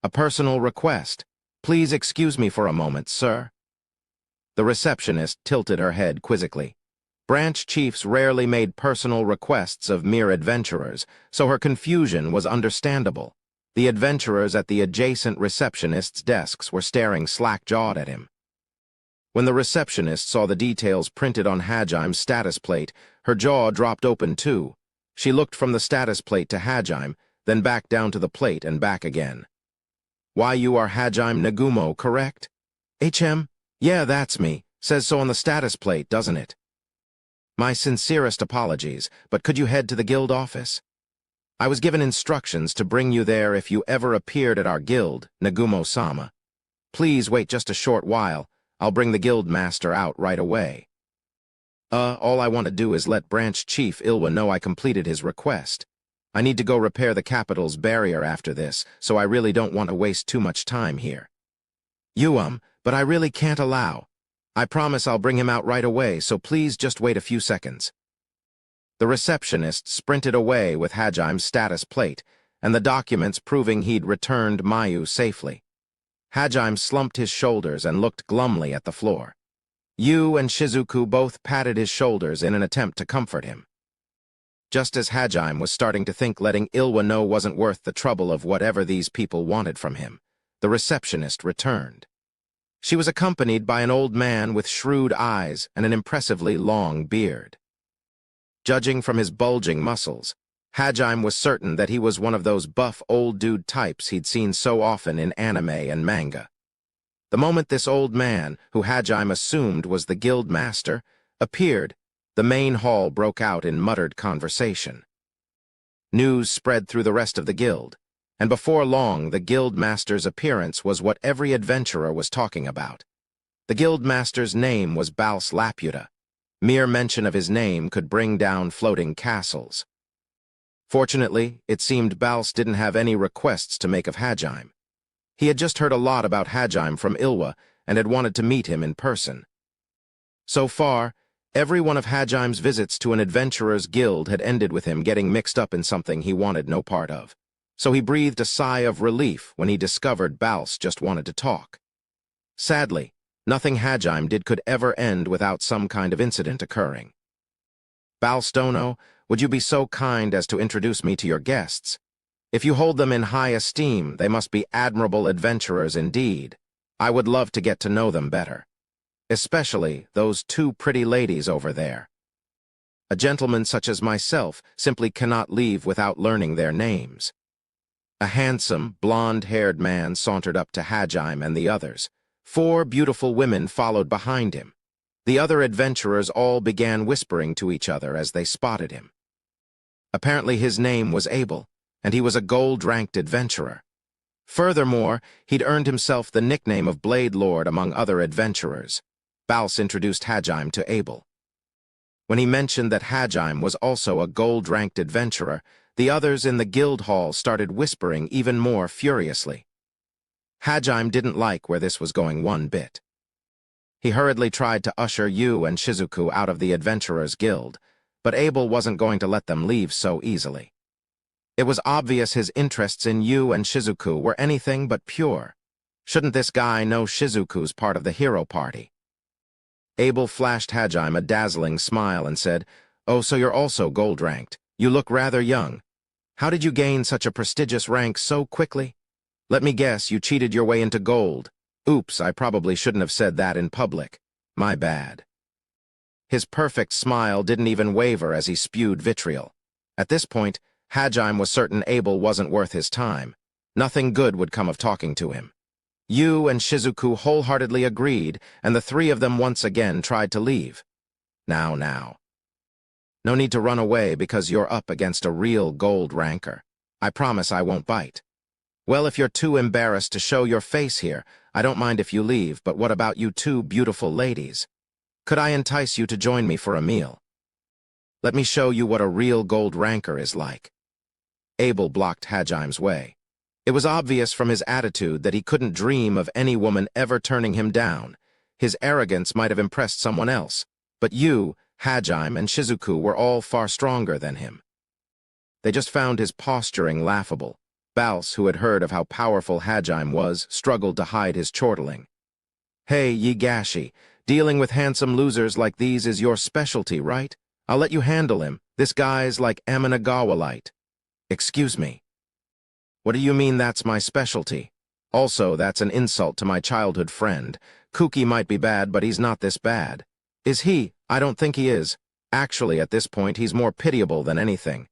a personal request? "Please excuse me for a moment, sir." The receptionist tilted her head quizzically. Branch chiefs rarely made personal requests of mere adventurers, so her confusion was understandable. The adventurers at the adjacent receptionist's desks were staring slack-jawed at him. When the receptionist saw the details printed on Hajime's status plate, her jaw dropped open too. She looked from the status plate to Hajime, then back down to the plate and back again. "Why, you are Hajime Nagumo, correct?" "HM? Yeah, that's me. Says so on the status plate, doesn't it?" "My sincerest apologies, but could you head to the guild office? I was given instructions to bring you there if you ever appeared at our guild, Nagumo-sama. Please wait just a short while. I'll bring the guild master out right away." All I want to do is let Branch Chief Ilwa know I completed his request. I need to go repair the capital's barrier after this, so I really don't want to waste too much time here." But I really can't allow. I promise I'll bring him out right away, so please just wait a few seconds." The receptionist sprinted away with Hajime's status plate, and the documents proving he'd returned Mayu safely. Hajime slumped his shoulders and looked glumly at the floor. Yu and Shizuku both patted his shoulders in an attempt to comfort him. Just as Hajime was starting to think letting Ilwa know wasn't worth the trouble of whatever these people wanted from him, the receptionist returned. She was accompanied by an old man with shrewd eyes and an impressively long beard. Judging from his bulging muscles, Hajime was certain that he was one of those buff old dude types he'd seen so often in anime and manga. The moment this old man, who Hajime assumed was the guild master, appeared, the main hall broke out in muttered conversation. News spread through the rest of the guild, and before long the guild master's appearance was what every adventurer was talking about. The guild master's name was Bals Laputa. Mere mention of his name could bring down floating castles. Fortunately, it seemed Bals didn't have any requests to make of Hajime. He had just heard a lot about Hajime from Ilwa and had wanted to meet him in person. So far, every one of Hajime's visits to an adventurer's guild had ended with him getting mixed up in something he wanted no part of. So he breathed a sigh of relief when he discovered Bals just wanted to talk. Sadly, nothing Hajime did could ever end without some kind of incident occurring. Bals Dono, would you be so kind as to introduce me to your guests? If you hold them in high esteem, they must be admirable adventurers indeed. I would love to get to know them better. Especially those two pretty ladies over there. A gentleman such as myself simply cannot leave without learning their names. A handsome, blonde-haired man sauntered up to Hajime and the others. 4 beautiful women followed behind him. The other adventurers all began whispering to each other as they spotted him. Apparently his name was Abel, and he was a gold-ranked adventurer. Furthermore, he'd earned himself the nickname of Blade Lord among other adventurers. Bals introduced Hajime to Abel. When he mentioned that Hajime was also a gold-ranked adventurer, the others in the guild hall started whispering even more furiously. Hajime didn't like where this was going one bit. He hurriedly tried to usher Yu and Shizuku out of the Adventurers Guild, but Abel wasn't going to let them leave so easily. It was obvious his interests in Yu and Shizuku were anything but pure. Shouldn't this guy know Shizuku's part of the hero party? Abel flashed Hajime a dazzling smile and said, "Oh, so you're also gold-ranked. You look rather young. How did you gain such a prestigious rank so quickly? Let me guess, you cheated your way into gold. Oops, I probably shouldn't have said that in public. My bad." His perfect smile didn't even waver as he spewed vitriol. At this point, Hajime was certain Abel wasn't worth his time. Nothing good would come of talking to him. Yu and Shizuku wholeheartedly agreed, and the 3 of them once again tried to leave. Now. No need to run away because you're up against a real gold ranker. I promise I won't bite. Well, if you're too embarrassed to show your face here, I don't mind if you leave, but what about you 2 beautiful ladies? Could I entice you to join me for a meal? Let me show you what a real gold ranker is like. Abel blocked Hajime's way. It was obvious from his attitude that he couldn't dream of any woman ever turning him down. His arrogance might have impressed someone else, but Yu, Hajime, and Shizuku were all far stronger than him. They just found his posturing laughable. Bals, who had heard of how powerful Hajime was, struggled to hide his chortling. "Hey, Yigashi, dealing with handsome losers like these is your specialty, right? I'll let you handle him. This guy's like Aminagawa-lite." "Excuse me." "What do you mean that's my specialty? Also, that's an insult to my childhood friend. Kuki might be bad, but he's not this bad." "Is he? I don't think he is. Actually, at this point, he's more pitiable than anything."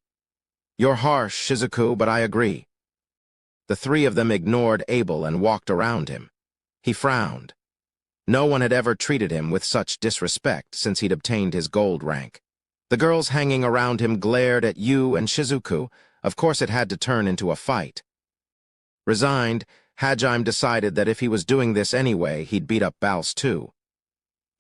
"You're harsh, Shizuku, but I agree." The 3 of them ignored Abel and walked around him. He frowned. No one had ever treated him with such disrespect since he'd obtained his gold rank. The girls hanging around him glared at Yu and Shizuku. Of course it had to turn into a fight. Resigned, Hajime decided that if he was doing this anyway, he'd beat up Bals too.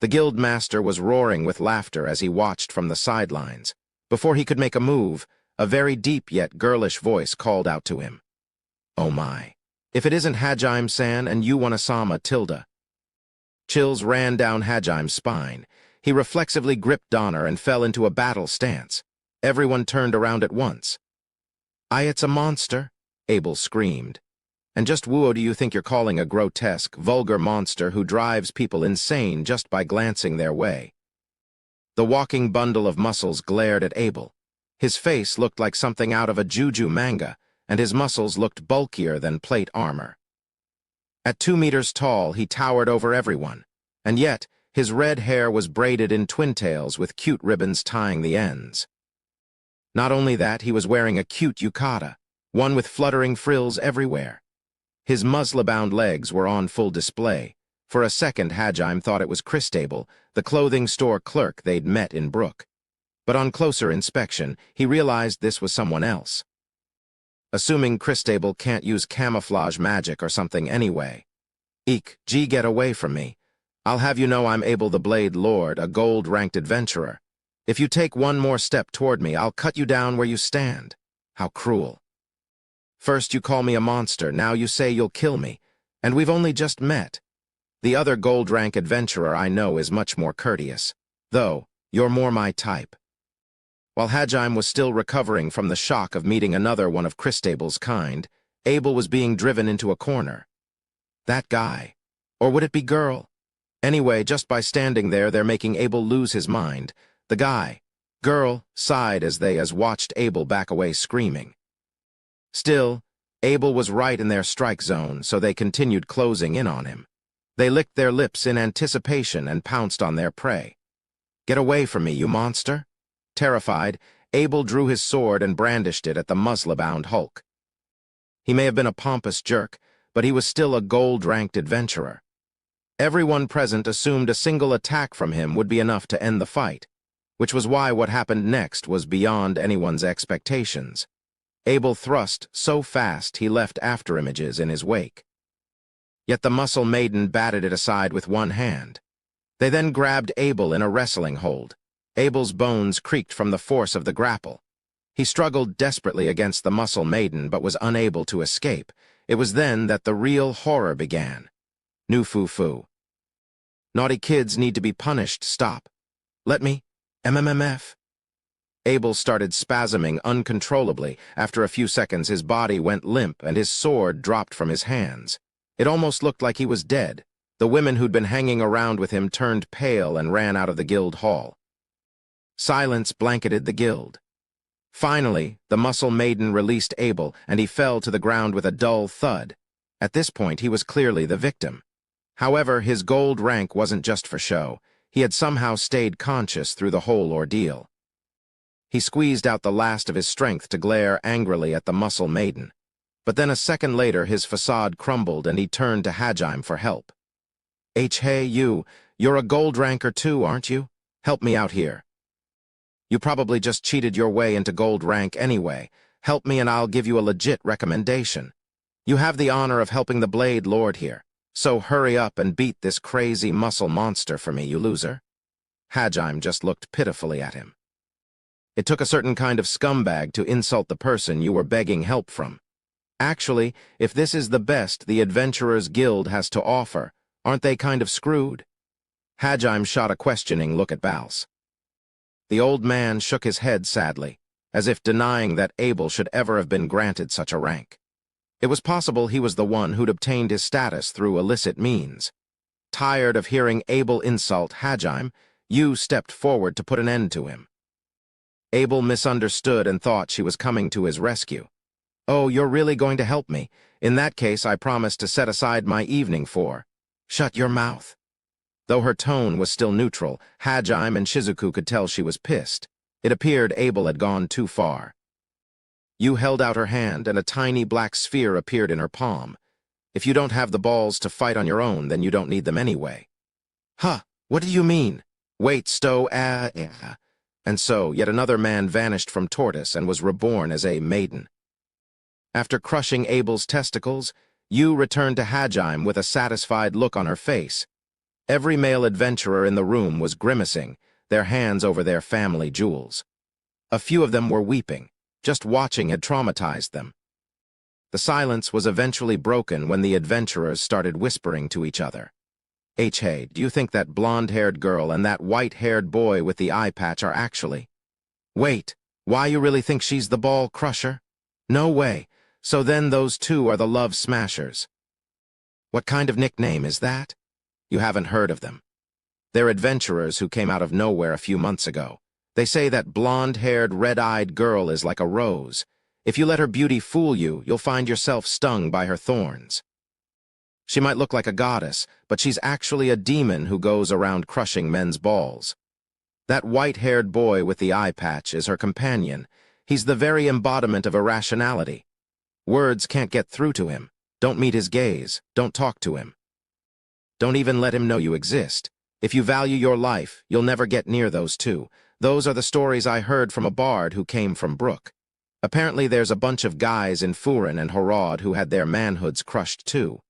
The guild master was roaring with laughter as he watched from the sidelines. Before he could make a move, a very deep yet girlish voice called out to him. "Oh my. If it isn't Hajime-san and Yuwana-sama Tilda." Chills ran down Hajime's spine. He reflexively gripped Donner and fell into a battle stance. Everyone turned around at once. "It's a monster," Abel screamed. And just who do you think you're calling a grotesque, vulgar monster who drives people insane just by glancing their way? The walking bundle of muscles glared at Abel. His face looked like something out of a juju manga, and his muscles looked bulkier than plate armor. At 2 meters tall, he towered over everyone, and yet his red hair was braided in twintails with cute ribbons tying the ends. Not only that, he was wearing a cute yukata, one with fluttering frills everywhere. His muslin-bound legs were on full display. For a second, Hajime thought it was Christable, the clothing store clerk they'd met in Brook. But on closer inspection, he realized this was someone else. Assuming Christable can't use camouflage magic or something anyway. Eek, gee, get away from me. I'll have you know I'm Abel the Blade Lord, a gold-ranked adventurer. If you take one more step toward me, I'll cut you down where you stand. How cruel. First you call me a monster, now you say you'll kill me, and we've only just met. The other gold-rank adventurer I know is much more courteous, though you're more my type. While Hajime was still recovering from the shock of meeting another one of Christable's kind, Abel was being driven into a corner. That guy. Or would it be girl? Anyway, just by standing there, they're making Abel lose his mind. The guy, girl, sighed as they watched Abel back away screaming. Still, Abel was right in their strike zone, so they continued closing in on him. They licked their lips in anticipation and pounced on their prey. Get away from me, you monster! Terrified, Abel drew his sword and brandished it at the muslin-bound hulk. He may have been a pompous jerk, but he was still a gold-ranked adventurer. Everyone present assumed a single attack from him would be enough to end the fight, which was why what happened next was beyond anyone's expectations. Abel thrust so fast he left afterimages in his wake. Yet the muscle maiden batted it aside with one hand. They then grabbed Abel in a wrestling hold. Abel's bones creaked from the force of the grapple. He struggled desperately against the muscle maiden but was unable to escape. It was then that the real horror began. Noo-foo-foo. Naughty kids need to be punished, stop. Let me, MMMF. Abel started spasming uncontrollably. After a few seconds, his body went limp and his sword dropped from his hands. It almost looked like he was dead. The women who'd been hanging around with him turned pale and ran out of the guild hall. Silence blanketed the guild. Finally, the muscle maiden released Abel, and he fell to the ground with a dull thud. At this point, he was clearly the victim. However, his gold rank wasn't just for show. He had somehow stayed conscious through the whole ordeal. He squeezed out the last of his strength to glare angrily at the muscle maiden. But then a second later, his facade crumbled and he turned to Hajime for help. Hey, you're a gold ranker too, aren't you? Help me out here. You probably just cheated your way into gold rank anyway. Help me and I'll give you a legit recommendation. You have the honor of helping the Blade Lord here, so hurry up and beat this crazy muscle monster for me, you loser. Hajime just looked pitifully at him. It took a certain kind of scumbag to insult the person you were begging help from. Actually, if this is the best the Adventurers Guild has to offer, aren't they kind of screwed? Hajime shot a questioning look at Bals. The old man shook his head sadly, as if denying that Abel should ever have been granted such a rank. It was possible he was the one who'd obtained his status through illicit means. Tired of hearing Abel insult Hajime, Yu stepped forward to put an end to him. Abel misunderstood and thought she was coming to his rescue. Oh, you're really going to help me? In that case, I promise to set aside my evening for. Shut your mouth. Though her tone was still neutral, Hajime and Shizuku could tell she was pissed. It appeared Abel had gone too far. Yu held out her hand, and a tiny black sphere appeared in her palm. If you don't have the balls to fight on your own, then you don't need them anyway. Huh, what do you mean? Wait, And so, yet another man vanished from Tortoise and was reborn as a maiden. After crushing Abel's testicles, Yu returned to Hajime with a satisfied look on her face. Every male adventurer in the room was grimacing, their hands over their family jewels. A few of them were weeping. Just watching had traumatized them. The silence was eventually broken when the adventurers started whispering to each other. Hey, do you think that blonde-haired girl and that white-haired boy with the eye patch are actually? Wait, why you really think she's the ball crusher? No way. So then those two are the Love Smashers. What kind of nickname is that? You haven't heard of them. They're adventurers who came out of nowhere a few months ago. They say that blonde-haired, red-eyed girl is like a rose. If you let her beauty fool you, you'll find yourself stung by her thorns. She might look like a goddess, but she's actually a demon who goes around crushing men's balls. That white-haired boy with the eye patch is her companion. He's the very embodiment of irrationality. Words can't get through to him. Don't meet his gaze. Don't talk to him. Don't even let him know you exist. If you value your life, you'll never get near those two. Those are the stories I heard from a bard who came from Brook. Apparently there's a bunch of guys in Furin and Horod who had their manhoods crushed too.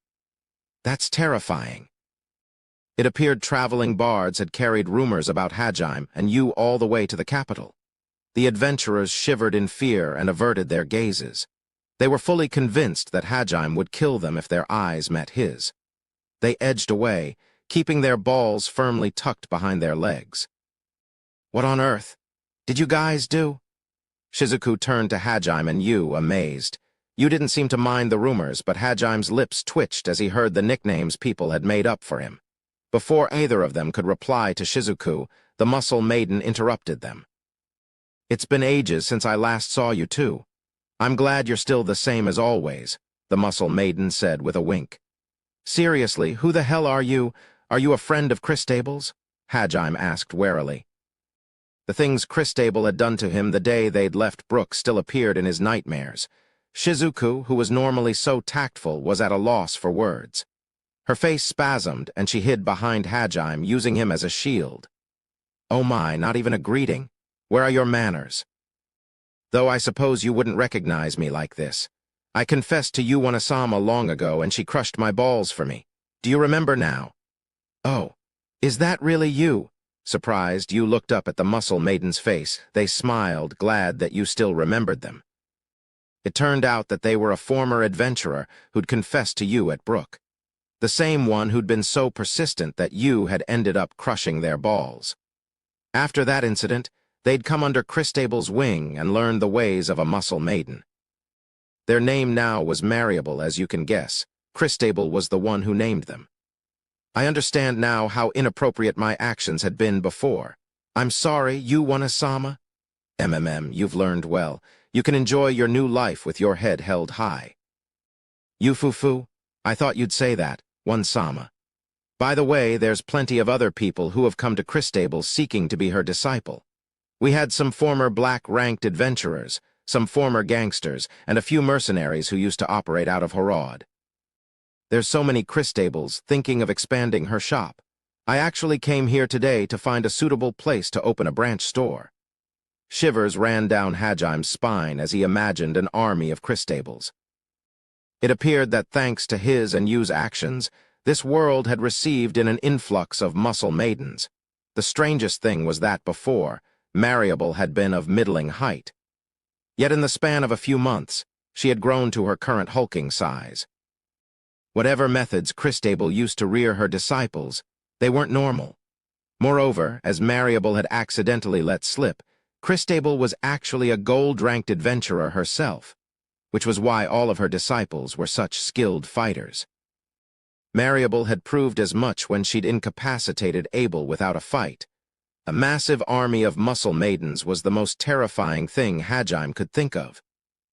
That's terrifying. It appeared traveling bards had carried rumors about Hajime and you all the way to the capital. The adventurers shivered in fear and averted their gazes. They were fully convinced that Hajime would kill them if their eyes met his. They edged away, keeping their balls firmly tucked behind their legs. What on earth did you guys do? Shizuku turned to Hajime and Yu, amazed. Yu didn't seem to mind the rumors, but Hajime's lips twitched as he heard the nicknames people had made up for him. Before either of them could reply to Shizuku, the muscle maiden interrupted them. It's been ages since I last saw you two. I'm glad you're still the same as always, the muscle maiden said with a wink. Seriously, who the hell are you? Are you a friend of Christable's? Hajime asked warily. The things Christable had done to him the day they'd left Brook still appeared in his nightmares. Shizuku, who was normally so tactful, was at a loss for words. Her face spasmed, and she hid behind Hajime, using him as a shield. Oh my, not even a greeting. Where are your manners? Though I suppose you wouldn't recognize me like this. I confessed to Yu Wanasama long ago, and she crushed my balls for me. Do you remember now? Oh, is that really you? Surprised, Yu looked up at the muscle maiden's face. They smiled, glad that Yu still remembered them. It turned out that they were a former adventurer who'd confessed to Yu at Brook. The same one who'd been so persistent that Yu had ended up crushing their balls. After that incident, they'd come under Christable's wing and learned the ways of a muscle maiden. Their name now was Mariable, as you can guess. Christable was the one who named them. I understand now how inappropriate my actions had been before. I'm sorry, Yu Wanasama. You've learned well. You can enjoy your new life with your head held high. Yufufu, I thought you'd say that, Wansama. By the way, there's plenty of other people who have come to Christable seeking to be her disciple. We had some former black-ranked adventurers, some former gangsters, and a few mercenaries who used to operate out of Horod. There's so many Christables thinking of expanding her shop. I actually came here today to find a suitable place to open a branch store. Shivers ran down Hajime's spine as he imagined an army of Christables. It appeared that thanks to his and Yu's actions, this world had received in an influx of muscle maidens. The strangest thing was that before, Mariable had been of middling height. Yet in the span of a few months, she had grown to her current hulking size. Whatever methods Christable used to rear her disciples, they weren't normal. Moreover, as Mariable had accidentally let slip, Christable was actually a gold-ranked adventurer herself, which was why all of her disciples were such skilled fighters. Mariable had proved as much when she'd incapacitated Abel without a fight. A massive army of muscle maidens was the most terrifying thing Hajime could think of.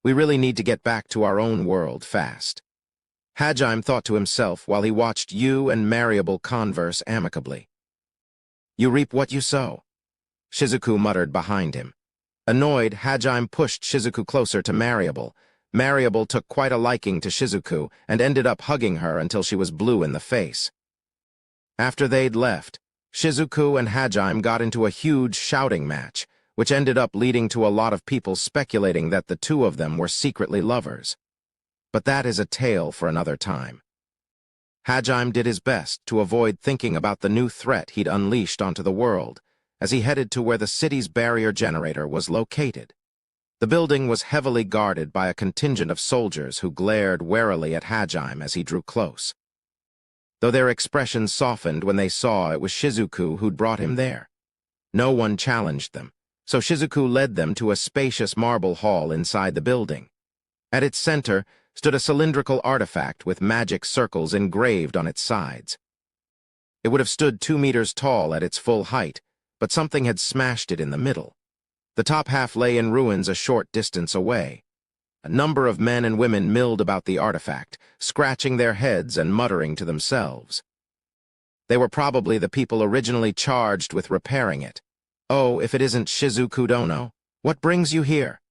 We really need to get back to our own world fast. Hajime thought to himself while he watched Yu and Mariable converse amicably. You reap what you sow, Shizuku muttered behind him. Annoyed, Hajime pushed Shizuku closer to Mariable. Mariable took quite a liking to Shizuku and ended up hugging her until she was blue in the face. After they'd left, Shizuku and Hajime got into a huge shouting match, which ended up leading to a lot of people speculating that the two of them were secretly lovers. But that is a tale for another time. Hajime did his best to avoid thinking about the new threat he'd unleashed onto the world as he headed to where the city's barrier generator was located. The building was heavily guarded by a contingent of soldiers who glared warily at Hajime as he drew close. Though their expressions softened when they saw it was Shizuku who'd brought him there. No one challenged them, so Shizuku led them to a spacious marble hall inside the building. At its center stood a cylindrical artifact with magic circles engraved on its sides. It would have stood 2 meters tall at its full height, but something had smashed it in the middle. The top half lay in ruins a short distance away. A number of men and women milled about the artifact, scratching their heads and muttering to themselves. They were probably the people originally charged with repairing it. "Oh, if it isn't Shizuku Dono, what brings you here?"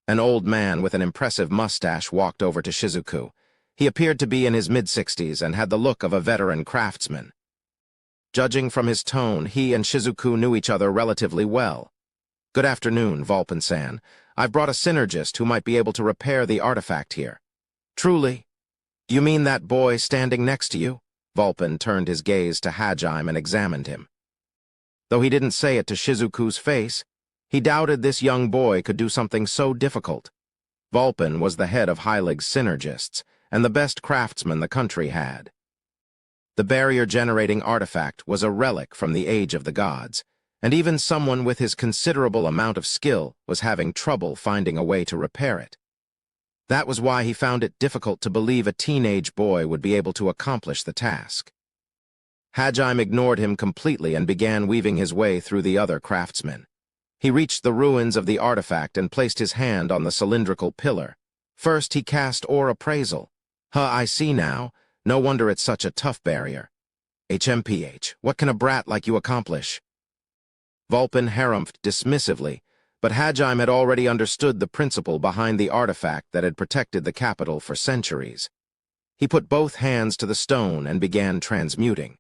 An old man with an impressive mustache walked over to Shizuku. He appeared to be in his mid-60s and had the look of a veteran craftsman. Judging from his tone, he and Shizuku knew each other relatively well. "Good afternoon, Vulpin-san. I've brought a synergist who might be able to repair the artifact here." "Truly? You mean that boy standing next to you?" Vulpin turned his gaze to Hajime and examined him. Though he didn't say it to Shizuku's face, he doubted this young boy could do something so difficult. Vulpin was the head of Heilig's synergists, and the best craftsman the country had. The barrier-generating artifact was a relic from the Age of the Gods, and even someone with his considerable amount of skill was having trouble finding a way to repair it. That was why he found it difficult to believe a teenage boy would be able to accomplish the task. Hajime ignored him completely and began weaving his way through the other craftsmen. He reached the ruins of the artifact and placed his hand on the cylindrical pillar. First, he cast Ore Appraisal. I see now. No wonder it's such a tough barrier. HMPH, what can a brat like you accomplish?" Vulpin harumphed dismissively, but Hajime had already understood the principle behind the artifact that had protected the capital for centuries. He put both hands to the stone and began transmuting.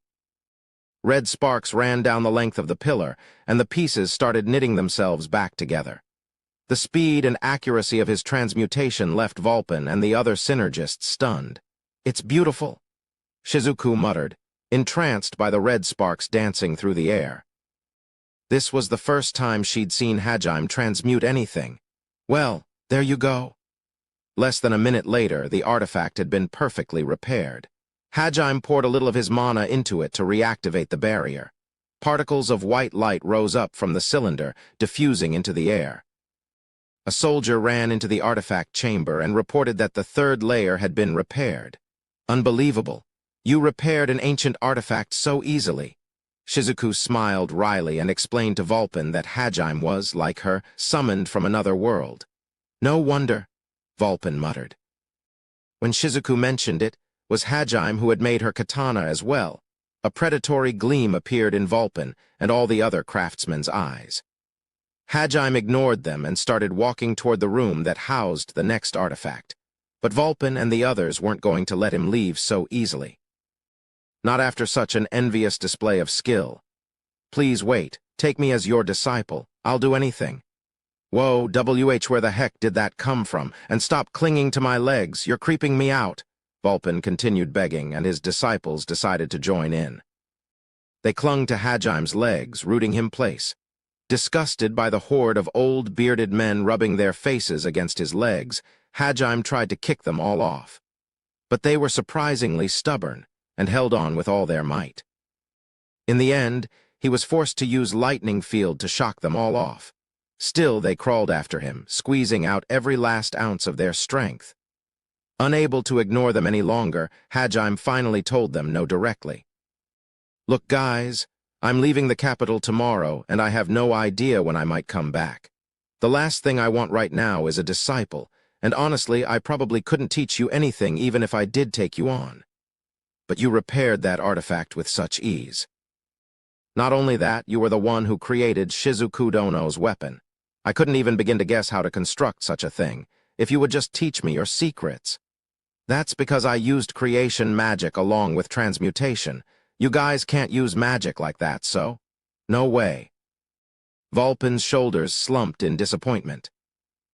Red sparks ran down the length of the pillar, and the pieces started knitting themselves back together. The speed and accuracy of his transmutation left Vulpin and the other synergists stunned. "It's beautiful," Shizuku muttered, entranced by the red sparks dancing through the air. This was the first time she'd seen Hajime transmute anything. "Well, there you go." Less than a minute later, the artifact had been perfectly repaired. Hajime poured a little of his mana into it to reactivate the barrier. Particles of white light rose up from the cylinder, diffusing into the air. A soldier ran into the artifact chamber and reported that the third layer had been repaired. "Unbelievable. You repaired an ancient artifact so easily." Shizuku smiled wryly and explained to Vulpin that Hajime was, like her, summoned from another world. "No wonder," Vulpin muttered. When Shizuku mentioned it, was Hajime who had made her katana as well. A predatory gleam appeared in Vulpin and all the other craftsmen's eyes. Hajime ignored them and started walking toward the room that housed the next artifact. But Vulpin and the others weren't going to let him leave so easily. Not after such an envious display of skill. "Please wait. Take me as your disciple. I'll do anything." "Whoa, where the heck did that come from? And stop clinging to my legs. You're creeping me out." Vulpin continued begging, and his disciples decided to join in. They clung to Hajime's legs, rooting him place. Disgusted by the horde of old, bearded men rubbing their faces against his legs, Hajime tried to kick them all off. But they were surprisingly stubborn and held on with all their might. In the end, he was forced to use Lightning Field to shock them all off. Still, they crawled after him, squeezing out every last ounce of their strength. Unable to ignore them any longer, Hajime finally told them no directly. "Look, guys, I'm leaving the capital tomorrow, and I have no idea when I might come back. The last thing I want right now is a disciple, and honestly, I probably couldn't teach you anything even if I did take you on. But you repaired that artifact with such ease. Not only that, you were the one who created Shizuku Dono's weapon. I couldn't even begin to guess how to construct such a thing, if you would just teach me your secrets. That's because I used creation magic along with transmutation. You guys can't use magic like that, so? No way." Vulpin's shoulders slumped in disappointment.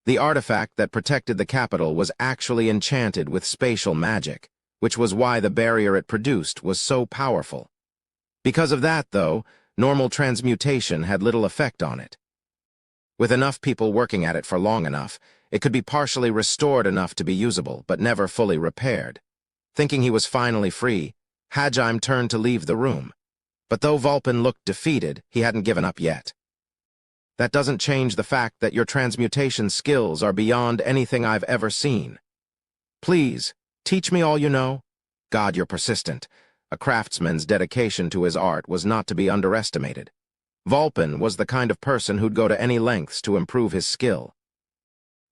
The artifact that protected the capital was actually enchanted with spatial magic, which was why the barrier it produced was so powerful. Because of that, though, normal transmutation had little effect on it. With enough people working at it for long enough, it could be partially restored enough to be usable, but never fully repaired. Thinking he was finally free, Hajime turned to leave the room. But though Vulpin looked defeated, he hadn't given up yet. That doesn't change the fact that your transmutation skills are beyond anything I've ever seen. Please, teach me all you know. God, you're persistent. A craftsman's dedication to his art was not to be underestimated. Vulpin was the kind of person who'd go to any lengths to improve his skill.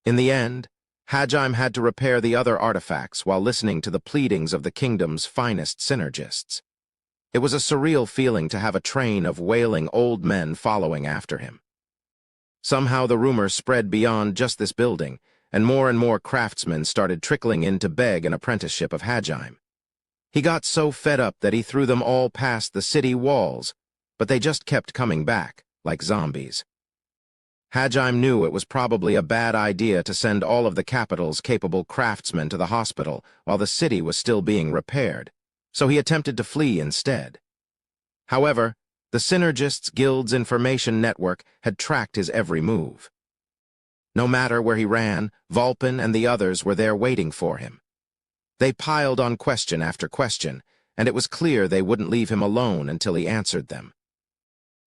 In the end, Hajime had to repair the other artifacts while listening to the pleadings of the kingdom's finest synergists. It was a surreal feeling to have a train of wailing old men following after him. Somehow the rumor spread beyond just this building, and more craftsmen started trickling in to beg an apprenticeship of Hajime. He got so fed up that he threw them all past the city walls, but they just kept coming back, like zombies. Hajime knew it was probably a bad idea to send all of the capital's capable craftsmen to the hospital while the city was still being repaired, so he attempted to flee instead. However, the Synergists Guild's information network had tracked his every move. No matter where he ran, Vulpin and the others were there waiting for him. They piled on question after question, and it was clear they wouldn't leave him alone until he answered them.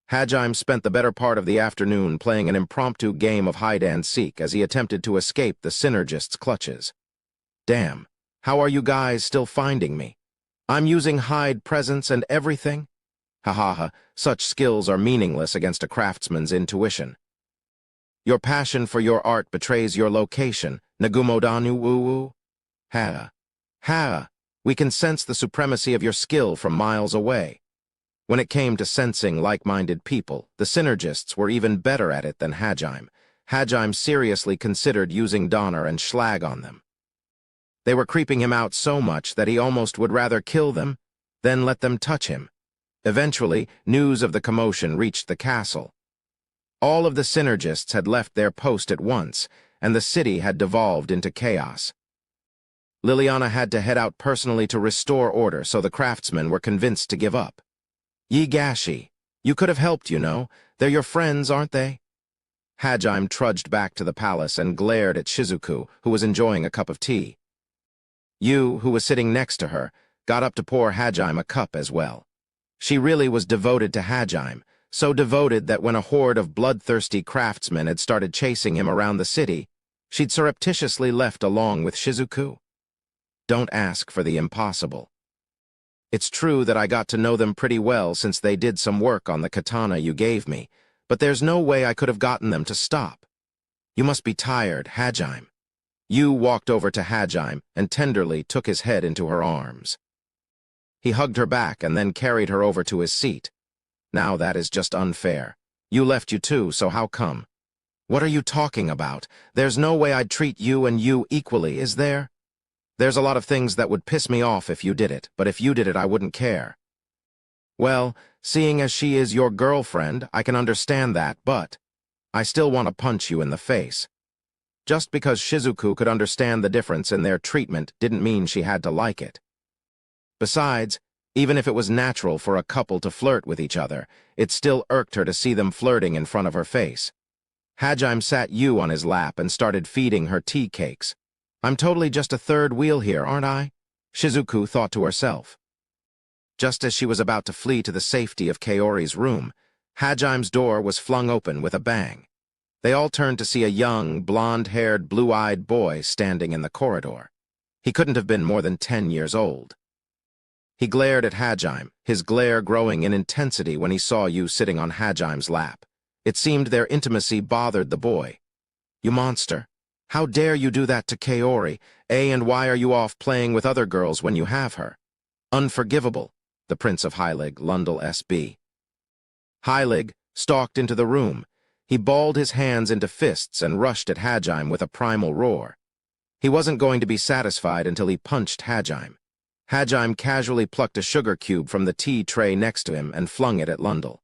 Hajime spent the better part of the afternoon playing an impromptu game of hide-and-seek as he attempted to escape the Synergists' clutches. Damn, how are you guys still finding me? I'm using hide presence and everything? Ha, such skills are meaningless against a craftsman's intuition. Your passion for your art betrays your location, Nagumodanu woo-woo. Ha, we can sense the supremacy of your skill from miles away. When it came to sensing like-minded people, the Synergists were even better at it than Hajime. Hajime seriously considered using Donner and Schlag on them. They were creeping him out so much that he almost would rather kill them than let them touch him. Eventually, news of the commotion reached the castle. All of the Synergists had left their post at once, and the city had devolved into chaos. Liliana had to head out personally to restore order, so the craftsmen were convinced to give up. Yigashi, you could have helped, you know. They're your friends, aren't they? Hajime trudged back to the palace and glared at Shizuku, who was enjoying a cup of tea. Yu, who was sitting next to her, got up to pour Hajime a cup as well. She really was devoted to Hajime, so devoted that when a horde of bloodthirsty craftsmen had started chasing him around the city, she'd surreptitiously left along with Shizuku. Don't ask for the impossible. It's true that I got to know them pretty well since they did some work on the katana you gave me, but there's no way I could have gotten them to stop. You must be tired, Hajime. Yu walked over to Hajime and tenderly took his head into her arms. He hugged her back and then carried her over to his seat. Now that is just unfair. You left you too, so how come? What are you talking about? There's no way I'd treat you and you equally, is there? There's a lot of things that would piss me off if you did it, but if you did it, I wouldn't care. Well, seeing as she is your girlfriend, I can understand that, but I still want to punch you in the face. Just because Shizuku could understand the difference in their treatment didn't mean she had to like it. Besides, even if it was natural for a couple to flirt with each other, it still irked her to see them flirting in front of her face. Hajime sat Yu on his lap and started feeding her tea cakes. I'm totally just a third wheel here, aren't I? Shizuku thought to herself. Just as she was about to flee to the safety of Kaori's room, Hajime's door was flung open with a bang. They all turned to see a young, blonde-haired, blue-eyed boy standing in the corridor. He couldn't have been more than 10 years old. He glared at Hajime, his glare growing in intensity when he saw Yu sitting on Hajime's lap. It seemed their intimacy bothered the boy. You monster. How dare you do that to Kaori? And why are you off playing with other girls when you have her? Unforgivable, the Prince of Heilig, Lundel S.B. Heilig stalked into the room. He balled his hands into fists and rushed at Hajime with a primal roar. He wasn't going to be satisfied until he punched Hajime. Hajime casually plucked a sugar cube from the tea tray next to him and flung it at Lundel.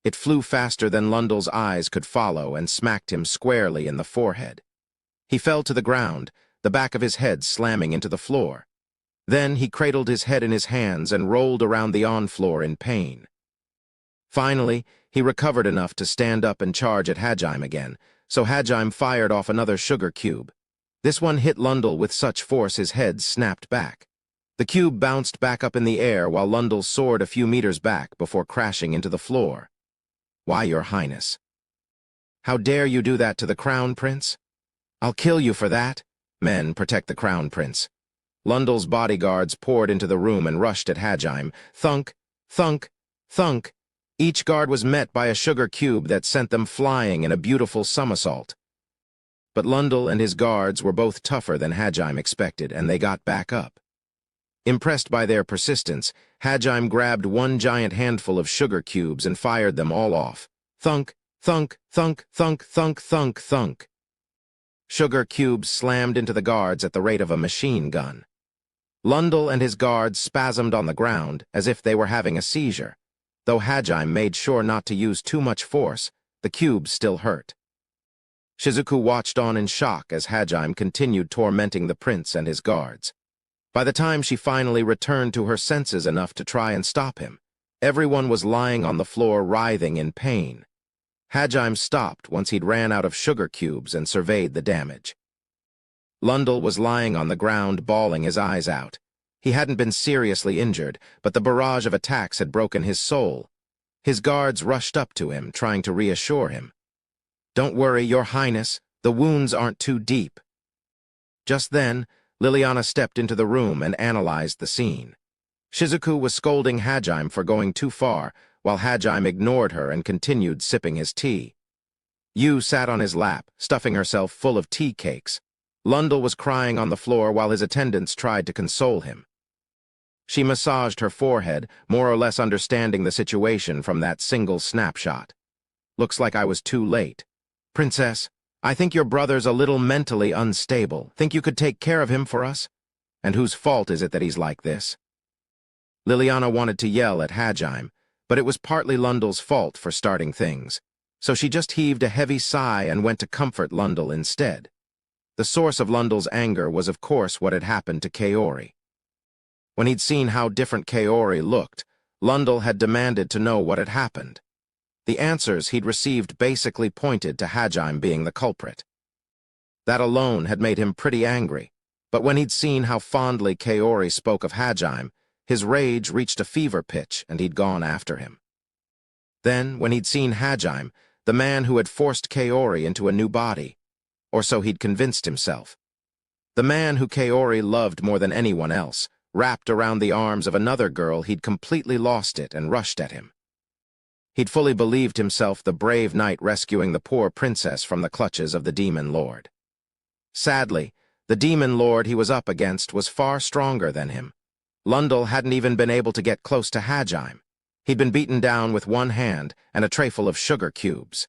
It flew faster than Lundel's eyes could follow and smacked him squarely in the forehead. He fell to the ground, the back of his head slamming into the floor. Then he cradled his head in his hands and rolled around the on-floor in pain. Finally, he recovered enough to stand up and charge at Hajime again, so Hajime fired off another sugar cube. This one hit Lundel with such force his head snapped back. The cube bounced back up in the air while Lundel soared a few meters back before crashing into the floor. Why, Your Highness? How dare you do that to the crown prince? I'll kill you for that. Men, protect the crown prince. Lundell's bodyguards poured into the room and rushed at Hajime. Thunk, thunk, thunk. Each guard was met by a sugar cube that sent them flying in a beautiful somersault. But Lundell and his guards were both tougher than Hajime expected, and they got back up. Impressed by their persistence, Hajime grabbed one giant handful of sugar cubes and fired them all off. Thunk, thunk, thunk, thunk, thunk, thunk, thunk. Sugar cubes slammed into the guards at the rate of a machine gun. Lundell and his guards spasmed on the ground as if they were having a seizure. Though Hajime made sure not to use too much force, the cubes still hurt. Shizuku watched on in shock as Hajime continued tormenting the prince and his guards. By the time she finally returned to her senses enough to try and stop him, everyone was lying on the floor writhing in pain. Hajime stopped once he'd ran out of sugar cubes and surveyed the damage. Lundell was lying on the ground, bawling his eyes out. He hadn't been seriously injured, but the barrage of attacks had broken his soul. His guards rushed up to him, trying to reassure him. "Don't worry, Your Highness, the wounds aren't too deep." Just then, Liliana stepped into the room and analyzed the scene. Shizuku was scolding Hajime for going too far, while Hajime ignored her and continued sipping his tea. Yu sat on his lap, stuffing herself full of tea cakes. Lundell was crying on the floor while his attendants tried to console him. She massaged her forehead, more or less understanding the situation from that single snapshot. "Looks like I was too late. Princess, I think your brother's a little mentally unstable. Think you could take care of him for us? And whose fault is it that he's like this?" Liliana wanted to yell at Hajime, but it was partly Lundell's fault for starting things, so she just heaved a heavy sigh and went to comfort Lundell instead. The source of Lundell's anger was of course what had happened to Kaori. When he'd seen how different Kaori looked, Lundell had demanded to know what had happened. The answers he'd received basically pointed to Hajime being the culprit. That alone had made him pretty angry, but when he'd seen how fondly Kaori spoke of Hajime, his rage reached a fever pitch and he'd gone after him. Then, when he'd seen Hajime, the man who had forced Kaori into a new body, or so he'd convinced himself, the man who Kaori loved more than anyone else, wrapped around the arms of another girl, he'd completely lost it and rushed at him. He'd fully believed himself the brave knight rescuing the poor princess from the clutches of the demon lord. Sadly, the demon lord he was up against was far stronger than him. Lundell hadn't even been able to get close to Hajime. He'd been beaten down with one hand and a trayful of sugar cubes.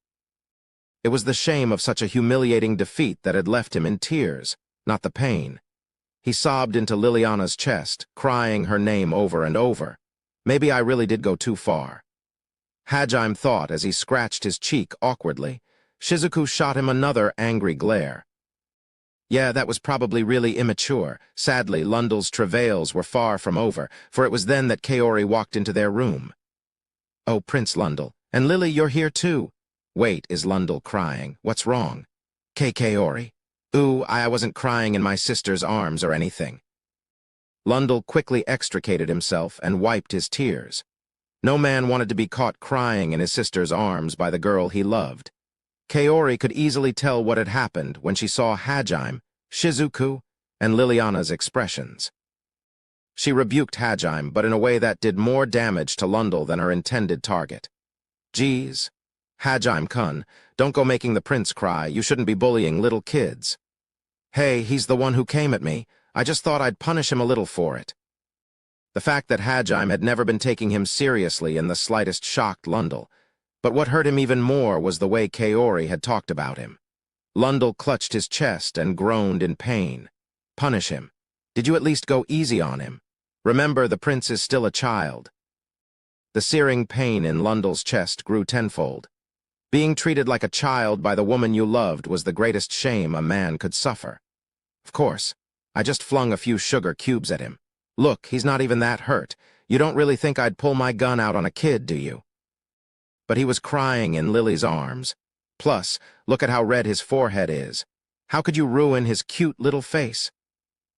It was the shame of such a humiliating defeat that had left him in tears, not the pain. He sobbed into Liliana's chest, crying her name over and over. Maybe I really did go too far. Hajime thought as he scratched his cheek awkwardly. Shizuku shot him another angry glare. Yeah, that was probably really immature. Sadly, Lundell's travails were far from over, for it was then that Kaori walked into their room. "Oh, Prince Lundell, and Lily, you're here too." "Wait, is Lundell crying? What's wrong?" Kaori. "Ooh, I wasn't crying in my sister's arms or anything." Lundell quickly extricated himself and wiped his tears. No man wanted to be caught crying in his sister's arms by the girl he loved. Kaori could easily tell what had happened when she saw Hajime, Shizuku, and Liliana's expressions. She rebuked Hajime, but in a way that did more damage to Lundell than her intended target. "Geez, Hajime-kun, don't go making the prince cry. You shouldn't be bullying little kids." "Hey, he's the one who came at me. I just thought I'd punish him a little for it." The fact that Hajime had never been taking him seriously in the slightest shocked Lundell, but what hurt him even more was the way Kaori had talked about him. Lundell clutched his chest and groaned in pain. "Punish him? Did you at least go easy on him? Remember, the prince is still a child." The searing pain in Lundell's chest grew tenfold. Being treated like a child by the woman you loved was the greatest shame a man could suffer. "Of course, I just flung a few sugar cubes at him. Look, he's not even that hurt. You don't really think I'd pull my gun out on a kid, do you?" But he was crying in Lily's arms. Plus, look at how red his forehead is. How could you ruin his cute little face?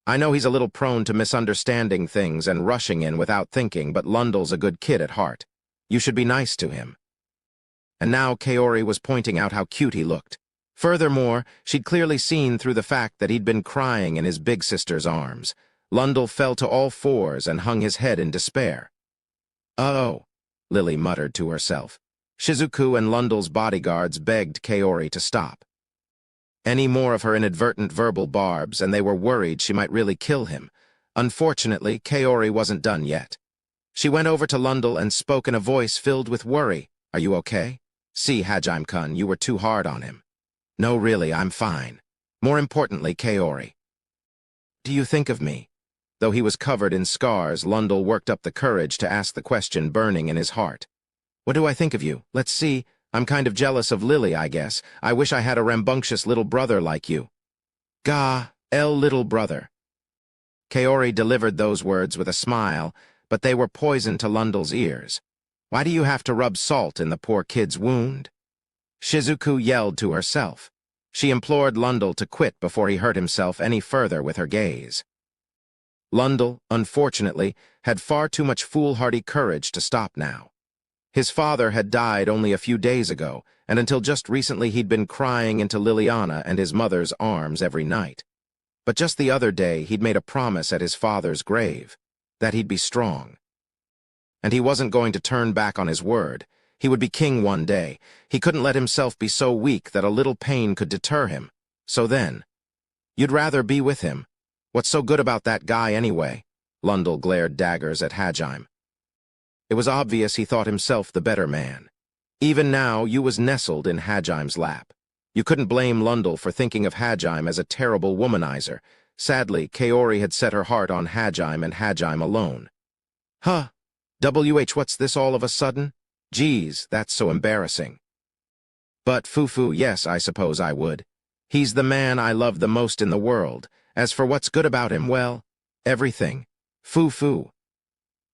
I know he's a little prone to misunderstanding things and rushing in without thinking, but Lundell's a good kid at heart. You should be nice to him. and now Kaori was pointing out how cute he looked. Furthermore, she'd clearly seen through the fact that he'd been crying in his big sister's arms. Lundell fell to all fours and hung his head in despair. "Oh," Lily muttered to herself. Shizuku and Lundell's bodyguards begged Kaori to stop. Any more of her inadvertent verbal barbs, and they were worried she might really kill him. Unfortunately, Kaori wasn't done yet. She went over to Lundell and spoke in a voice filled with worry. "Are you okay? See, Hajime-kun, you were too hard on him." "No, really, I'm fine. More importantly, Kaori. Do you think of me?" Though he was covered in scars, Lundell worked up the courage to ask the question burning in his heart. "What do I think of you? Let's see. I'm kind of jealous of Lily, I guess. I wish I had a rambunctious little brother like you." Little brother." Kaori delivered those words with a smile, but they were poison to Lundell's ears. "Why do you have to rub salt in the poor kid's wound?" Shizuku yelled to herself. She implored Lundell to quit before he hurt himself any further with her gaze. Lundell, unfortunately, had far too much foolhardy courage to stop now. His father had died only a few days ago, and until just recently he'd been crying into Liliana and his mother's arms every night. But just the other day he'd made a promise at his father's grave, that he'd be strong. And he wasn't going to turn back on his word. He would be king one day. He couldn't let himself be so weak that a little pain could deter him. So then, "You'd rather be with him. What's so good about that guy anyway?" Lundell glared daggers at Hajime. It was obvious he thought himself the better man. Even now, Yu was nestled in Hajime's lap. You couldn't blame Lundell for thinking of Hajime as a terrible womanizer. Sadly, Kaori had set her heart on Hajime and Hajime alone. What's this all of a sudden? Geez, that's so embarrassing. But Fufu, yes, I suppose I would. He's the man I love the most in the world. As for what's good about him, well, everything. Fufu.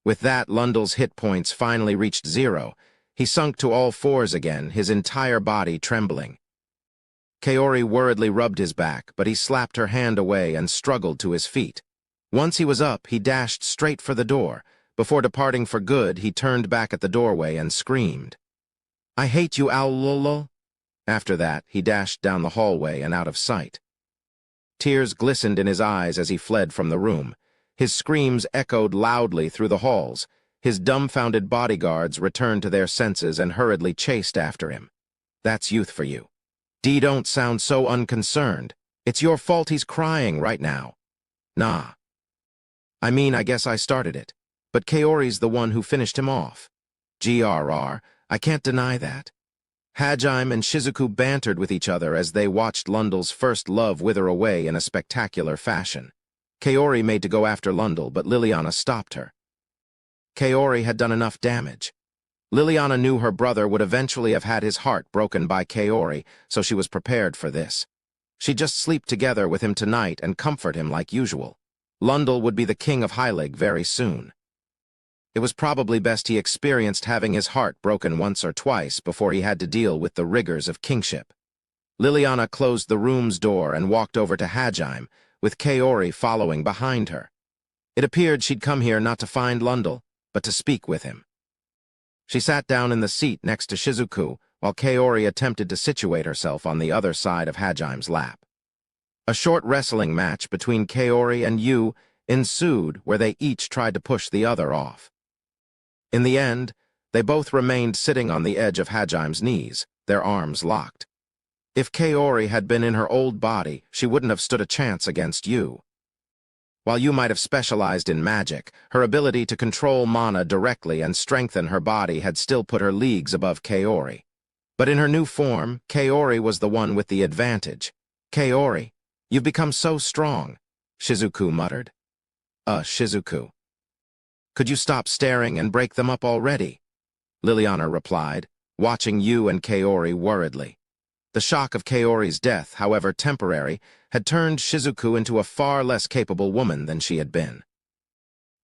With that, Lundell's hit points finally reached 0. He sunk to all fours again, his entire body trembling. Kaori worriedly rubbed his back, but he slapped her hand away and struggled to his feet. Once he was up, he dashed straight for the door. Before departing for good, he turned back at the doorway and screamed, "I hate you, Owl." After that, he dashed down the hallway and out of sight. Tears glistened in his eyes as he fled from the room. His screams echoed loudly through the halls. His dumbfounded bodyguards returned to their senses and hurriedly chased after him. That's youth for you. Don't sound so unconcerned. It's your fault he's crying right now. Nah. I guess I started it. But Kaori's the one who finished him off. I can't deny that. Hajime and Shizuku bantered with each other as they watched Lundell's first love wither away in a spectacular fashion. Kaori made to go after Lundell, but Liliana stopped her. Kaori had done enough damage. Liliana knew her brother would eventually have had his heart broken by Kaori, so she was prepared for this. She'd just sleep together with him tonight and comfort him like usual. Lundell would be the king of Heilig very soon. It was probably best he experienced having his heart broken once or twice before he had to deal with the rigors of kingship. Liliana closed the room's door and walked over to Hajime, with Kaori following behind her. It appeared she'd come here not to find Lundell, but to speak with him. She sat down in the seat next to Shizuku, while Kaori attempted to situate herself on the other side of Hajime's lap. A short wrestling match between Kaori and Yu ensued where they each tried to push the other off. In the end, they both remained sitting on the edge of Hajime's knees, their arms locked. If Kaori had been in her old body, she wouldn't have stood a chance against Yu. While Yu might have specialized in magic, her ability to control mana directly and strengthen her body had still put her leagues above Kaori. But in her new form, Kaori was the one with the advantage. "Kaori, you've become so strong," Shizuku muttered. Shizuku. "Could you stop staring and break them up already?" Liliana replied, watching Yu and Kaori worriedly. The shock of Kaori's death, however temporary, had turned Shizuku into a far less capable woman than she had been.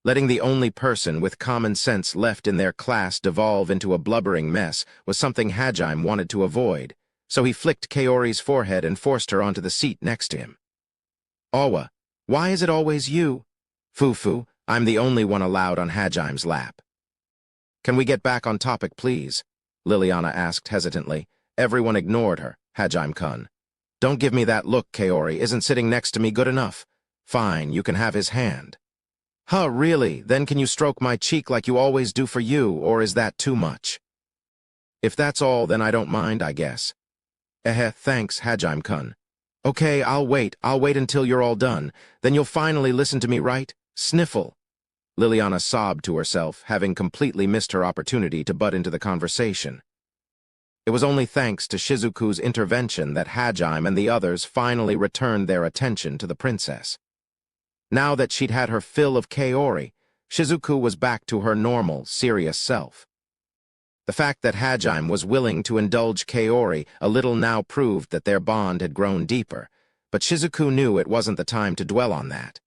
Letting the only person with common sense left in their class devolve into a blubbering mess was something Hajime wanted to avoid, so he flicked Kaori's forehead and forced her onto the seat next to him. "Awa, why is it always you?" "Fufu, I'm the only one allowed on Hajime's lap." "Can we get back on topic, please?" Liliana asked hesitantly. Everyone ignored her. Hajime-kun. Don't give me that look, Kaori. Isn't sitting next to me good enough? Fine, you can have his hand. Huh, really? Then can you stroke my cheek like you always do for you, or is that too much? If that's all, then I don't mind, I guess. Thanks, Hajime-kun. Okay, I'll wait until you're all done. Then you'll finally listen to me, right? Sniffle. Liliana sobbed to herself, having completely missed her opportunity to butt into the conversation. It was only thanks to Shizuku's intervention that Hajime and the others finally returned their attention to the princess. Now that she'd had her fill of Kaori, Shizuku was back to her normal, serious self. The fact that Hajime was willing to indulge Kaori a little now proved that their bond had grown deeper, but Shizuku knew it wasn't the time to dwell on that.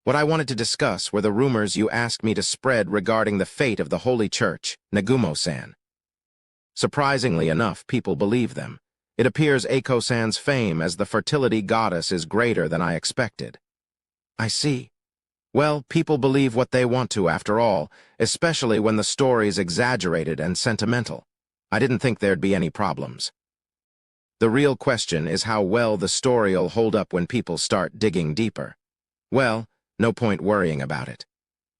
What I wanted to discuss were the rumors you asked me to spread regarding the fate of the Holy Church, Nagumo-san. Surprisingly enough, people believe them. It appears Eiko-san's fame as the fertility goddess is greater than I expected. I see. Well, people believe what they want to, after all, especially when the story's exaggerated and sentimental. I didn't think there'd be any problems. The real question is how well the story'll hold up when people start digging deeper. Well, no point worrying about it.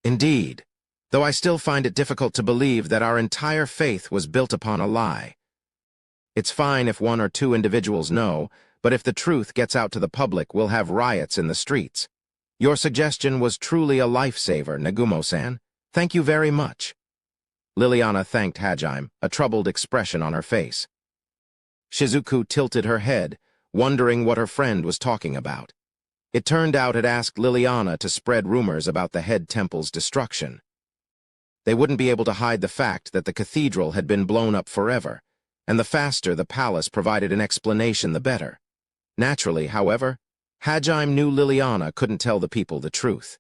Indeed, though I still find it difficult to believe that our entire faith was built upon a lie. It's fine if one or two individuals know, but if the truth gets out to the public, we'll have riots in the streets. Your suggestion was truly a lifesaver, Nagumo-san. Thank you very much. Liliana thanked Hajime, a troubled expression on her face. Shizuku tilted her head, wondering what her friend was talking about. It turned out it asked Liliana to spread rumors about the head temple's destruction. They wouldn't be able to hide the fact that the cathedral had been blown up forever, and the faster the palace provided an explanation, the better. Naturally, however, Hajime knew Liliana couldn't tell the people the truth.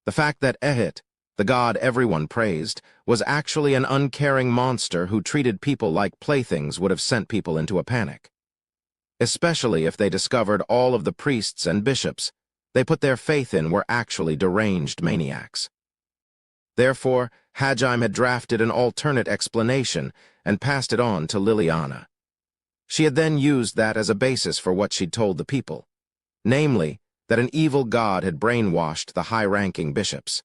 The fact that Ehit, the god everyone praised, was actually an uncaring monster who treated people like playthings would have sent people into a panic. Especially if they discovered all of the priests and bishops they put their faith in were actually deranged maniacs. Therefore, Hajime had drafted an alternate explanation and passed it on to Liliana. She had then used that as a basis for what she'd told the people. Namely, that an evil god had brainwashed the high-ranking bishops.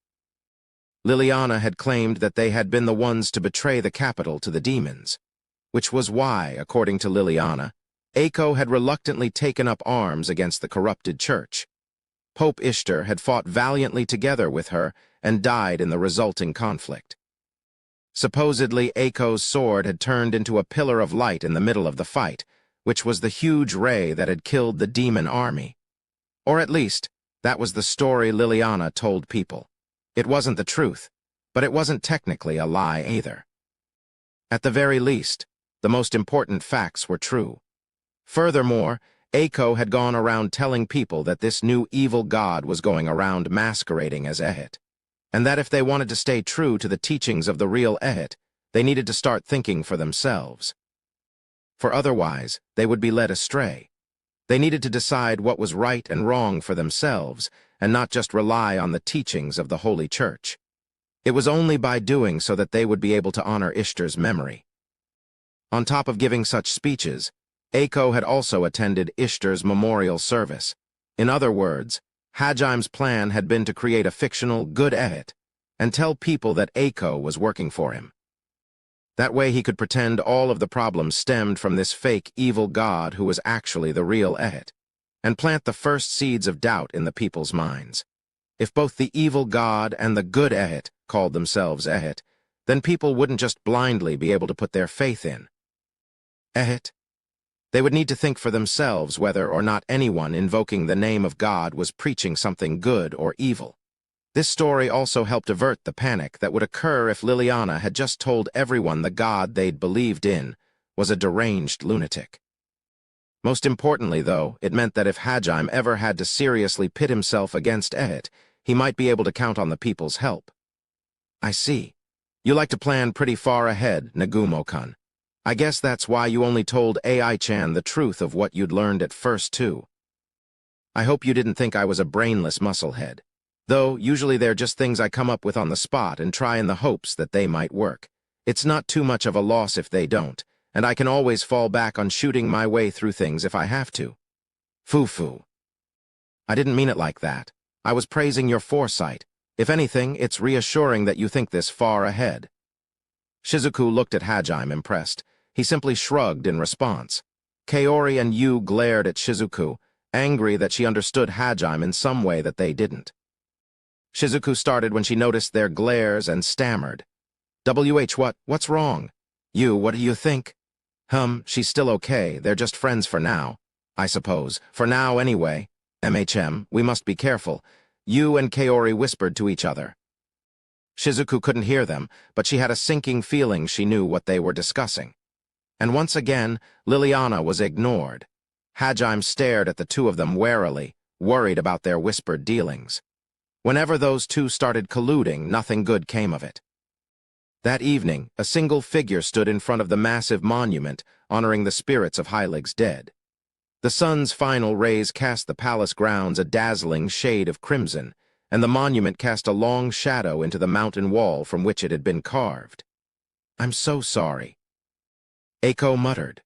Liliana had claimed that they had been the ones to betray the capital to the demons, which was why, according to Liliana, Eiko had reluctantly taken up arms against the corrupted church. Pope Ishtar had fought valiantly together with her and died in the resulting conflict. Supposedly, Eiko's sword had turned into a pillar of light in the middle of the fight, which was the huge ray that had killed the demon army. Or at least, that was the story Liliana told people. It wasn't the truth, but it wasn't technically a lie either. At the very least, the most important facts were true. Furthermore, Eiko had gone around telling people that this new evil god was going around masquerading as Ehit, and that if they wanted to stay true to the teachings of the real Ehit, they needed to start thinking for themselves. For otherwise, they would be led astray. They needed to decide what was right and wrong for themselves, and not just rely on the teachings of the Holy Church. It was only by doing so that they would be able to honor Ishtar's memory. On top of giving such speeches, Eiko had also attended Ishtar's memorial service. In other words, Hajime's plan had been to create a fictional good Ehit and tell people that Eiko was working for him. That way he could pretend all of the problems stemmed from this fake evil god who was actually the real Ehit, and plant the first seeds of doubt in the people's minds. If both the evil god and the good Ehit called themselves Ehit, then people wouldn't just blindly be able to put their faith in Ehit. They would need to think for themselves whether or not anyone invoking the name of God was preaching something good or evil. This story also helped avert the panic that would occur if Liliana had just told everyone the god they'd believed in was a deranged lunatic. Most importantly, though, it meant that if Hajime ever had to seriously pit himself against Ehit, he might be able to count on the people's help. I see. You like to plan pretty far ahead, Nagumo-kun. I guess that's why you only told AI-chan the truth of what you'd learned at first, too. I hope you didn't think I was a brainless musclehead. Though, usually they're just things I come up with on the spot and try in the hopes that they might work. It's not too much of a loss if they don't, and I can always fall back on shooting my way through things if I have to. Foo-foo. I didn't mean it like that. I was praising your foresight. If anything, it's reassuring that you think this far ahead. Shizuku looked at Hajime, impressed. He simply shrugged in response. Kaori and Yu glared at Shizuku, angry that she understood Hajime in some way that they didn't. Shizuku started when she noticed their glares and stammered. What's wrong? Yu, what do you think? She's still okay. They're just friends for now. I suppose. For now, anyway. We must be careful. Yu and Kaori whispered to each other. Shizuku couldn't hear them, but she had a sinking feeling she knew what they were discussing. And once again, Liliana was ignored. Hajime stared at the two of them warily, worried about their whispered dealings. Whenever those two started colluding, nothing good came of it. That evening, a single figure stood in front of the massive monument honoring the spirits of Heilig's dead. The sun's final rays cast the palace grounds a dazzling shade of crimson, and the monument cast a long shadow into the mountain wall from which it had been carved. I'm so sorry, Eiko muttered.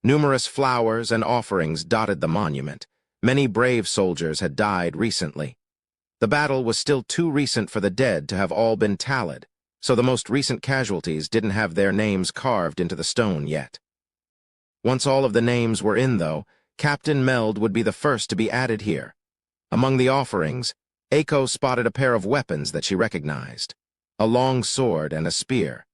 Numerous flowers and offerings dotted the monument. Many brave soldiers had died recently. The battle was still too recent for the dead to have all been tallied, so the most recent casualties didn't have their names carved into the stone yet. Once all of the names were in, though, Captain Meld would be the first to be added here. Among the offerings, Eiko spotted a pair of weapons that she recognized, a long sword and a spear.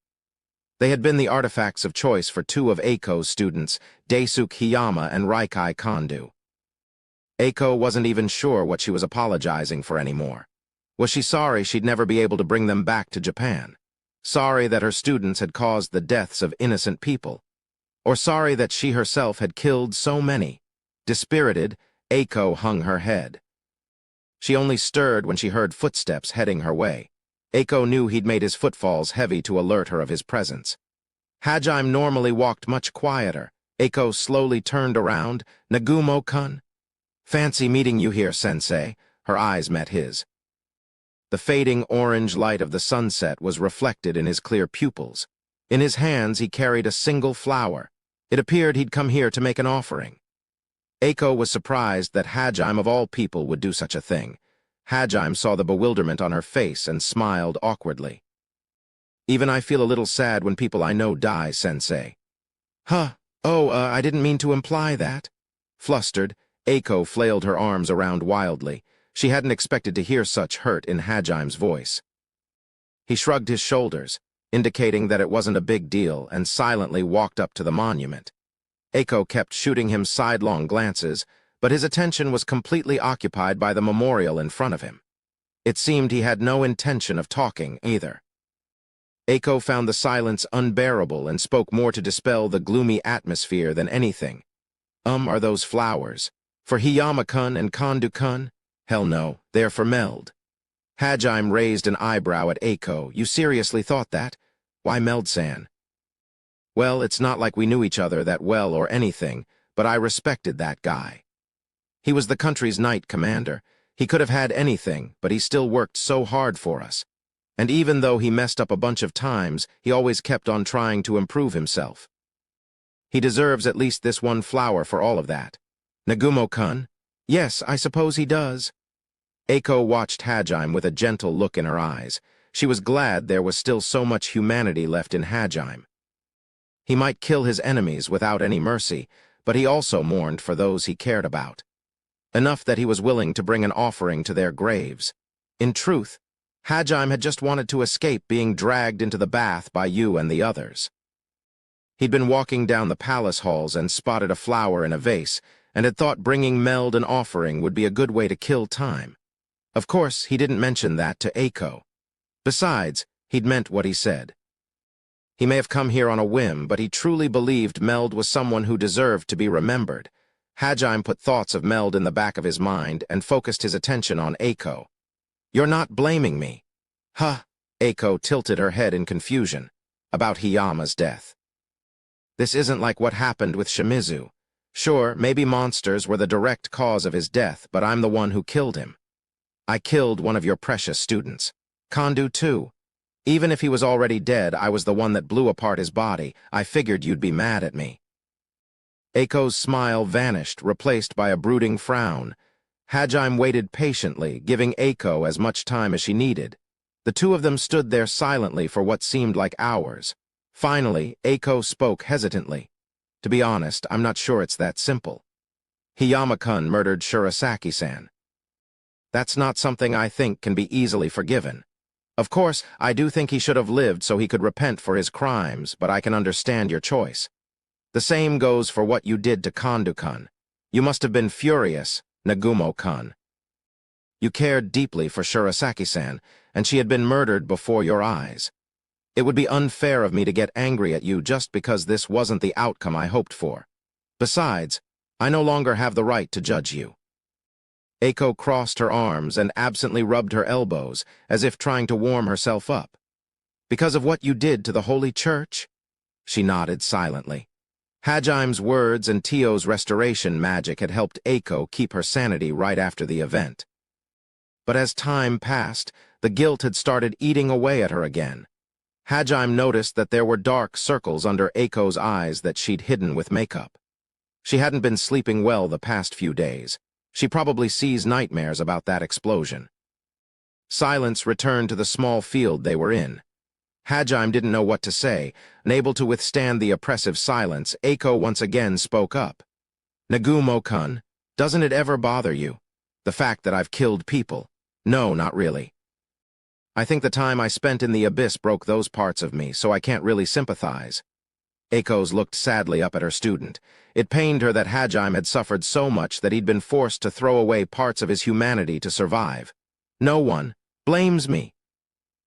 They had been the artifacts of choice for two of Eiko's students, Daisuke Hiyama and Raikai Kondu. Eiko wasn't even sure what she was apologizing for anymore. Was she sorry she'd never be able to bring them back to Japan? Sorry that her students had caused the deaths of innocent people? Or sorry that she herself had killed so many? Dispirited, Eiko hung her head. She only stirred when she heard footsteps heading her way. Eiko knew he'd made his footfalls heavy to alert her of his presence. Hajime normally walked much quieter. Eiko slowly turned around. Nagumo-kun? Fancy meeting you here, sensei. Her eyes met his. The fading orange light of the sunset was reflected in his clear pupils. In his hands he carried a single flower. It appeared he'd come here to make an offering. Eiko was surprised that Hajime of all people would do such a thing. Hajime saw the bewilderment on her face and smiled awkwardly. Even I feel a little sad when people I know die, sensei. I didn't mean to imply that. Flustered, Eiko flailed her arms around wildly. She hadn't expected to hear such hurt in Hajime's voice. He shrugged his shoulders, indicating that it wasn't a big deal, and silently walked up to the monument. Eiko kept shooting him sidelong glances, but his attention was completely occupied by the memorial in front of him. It seemed he had no intention of talking either. Eiko found the silence unbearable and spoke more to dispel the gloomy atmosphere than anything. Are those flowers? For Hiyama-kun and Kondu-kun? Hell no, they're for Meld. Hajime raised an eyebrow at Eiko. You seriously thought that? Why Meld-san? Well, it's not like we knew each other that well or anything, but I respected that guy. He was the country's knight commander. He could have had anything, but he still worked so hard for us. And even though he messed up a bunch of times, he always kept on trying to improve himself. He deserves at least this one flower for all of that. Nagumo-kun? Yes, I suppose he does. Eiko watched Hajime with a gentle look in her eyes. She was glad there was still so much humanity left in Hajime. He might kill his enemies without any mercy, but he also mourned for those he cared about. Enough that he was willing to bring an offering to their graves. In truth, Hajime had just wanted to escape being dragged into the bath by you and the others. He'd been walking down the palace halls and spotted a flower in a vase, and had thought bringing Meld an offering would be a good way to kill time. Of course, he didn't mention that to Eiko. Besides, he'd meant what he said. He may have come here on a whim, but he truly believed Meld was someone who deserved to be remembered. Hajime put thoughts of Meld in the back of his mind and focused his attention on Eiko. You're not blaming me. Eiko tilted her head in confusion. About Hiyama's death. This isn't like what happened with Shimizu. Sure, maybe monsters were the direct cause of his death, but I'm the one who killed him. I killed one of your precious students. Kondu too. Even if he was already dead, I was the one that blew apart his body. I figured you'd be mad at me. Eiko's smile vanished, replaced by a brooding frown. Hajime waited patiently, giving Eiko as much time as she needed. The two of them stood there silently for what seemed like hours. Finally, Eiko spoke hesitantly. To be honest, I'm not sure it's that simple. Hiyama-kun murdered Shirasaki-san. That's not something I think can be easily forgiven. Of course, I do think he should have lived so he could repent for his crimes, but I can understand your choice. The same goes for what you did to Kondo-kun. You must have been furious, Nagumo-kun. You cared deeply for Shirasaki-san, and she had been murdered before your eyes. It would be unfair of me to get angry at you just because this wasn't the outcome I hoped for. Besides, I no longer have the right to judge you. Eiko crossed her arms and absently rubbed her elbows, as if trying to warm herself up. Because of what you did to the Holy Church? She nodded silently. Hajime's words and Tio's restoration magic had helped Eiko keep her sanity right after the event. But as time passed, the guilt had started eating away at her again. Hajime noticed that there were dark circles under Eiko's eyes that she'd hidden with makeup. She hadn't been sleeping well the past few days. She probably sees nightmares about that explosion. Silence returned to the small field they were in. Hajime didn't know what to say. Unable to withstand the oppressive silence, Eiko once again spoke up. Nagumo-kun, doesn't it ever bother you? The fact that I've killed people? No, not really. I think the time I spent in the abyss broke those parts of me, so I can't really sympathize. Eiko's looked sadly up at her student. It pained her that Hajime had suffered so much that he'd been forced to throw away parts of his humanity to survive. No one blames me.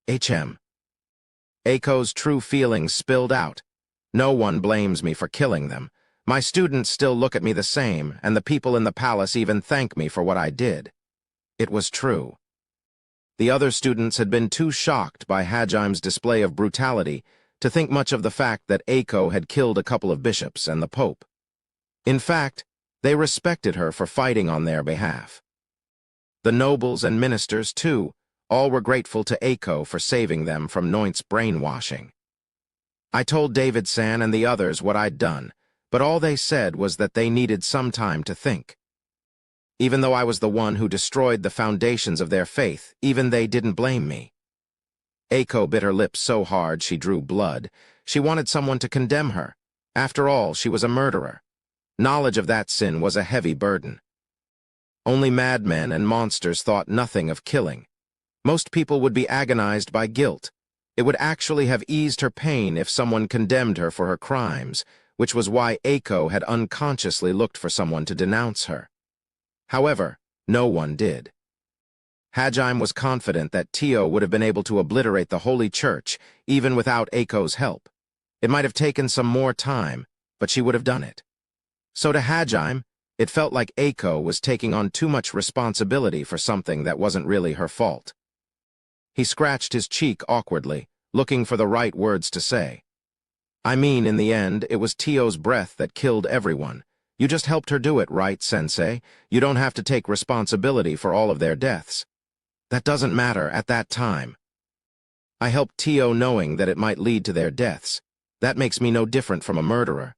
HM. Eiko's true feelings spilled out. No one blames me for killing them. My students still look at me the same, and the people in the palace even thank me for what I did. It was true. The other students had been too shocked by Hajime's display of brutality to think much of the fact that Eiko had killed a couple of bishops and the Pope. In fact, they respected her for fighting on their behalf. The nobles and ministers, too, all were grateful to Eiko for saving them from Noint's brainwashing. I told David-san and the others what I'd done, but all they said was that they needed some time to think. Even though I was the one who destroyed the foundations of their faith, even they didn't blame me. Eiko bit her lips so hard she drew blood. She wanted someone to condemn her. After all, she was a murderer. Knowledge of that sin was a heavy burden. Only madmen and monsters thought nothing of killing. Most people would be agonized by guilt. It would actually have eased her pain if someone condemned her for her crimes, which was why Eiko had unconsciously looked for someone to denounce her. However, no one did. Hajime was confident that Tio would have been able to obliterate the Holy Church, even without Eiko's help. It might have taken some more time, but she would have done it. So to Hajime, it felt like Eiko was taking on too much responsibility for something that wasn't really her fault. He scratched his cheek awkwardly, looking for the right words to say. I mean, in the end, it was Tio's breath that killed everyone. You just helped her do it, right, Sensei? You don't have to take responsibility for all of their deaths. That doesn't matter at that time. I helped Tio knowing that it might lead to their deaths. That makes me no different from a murderer.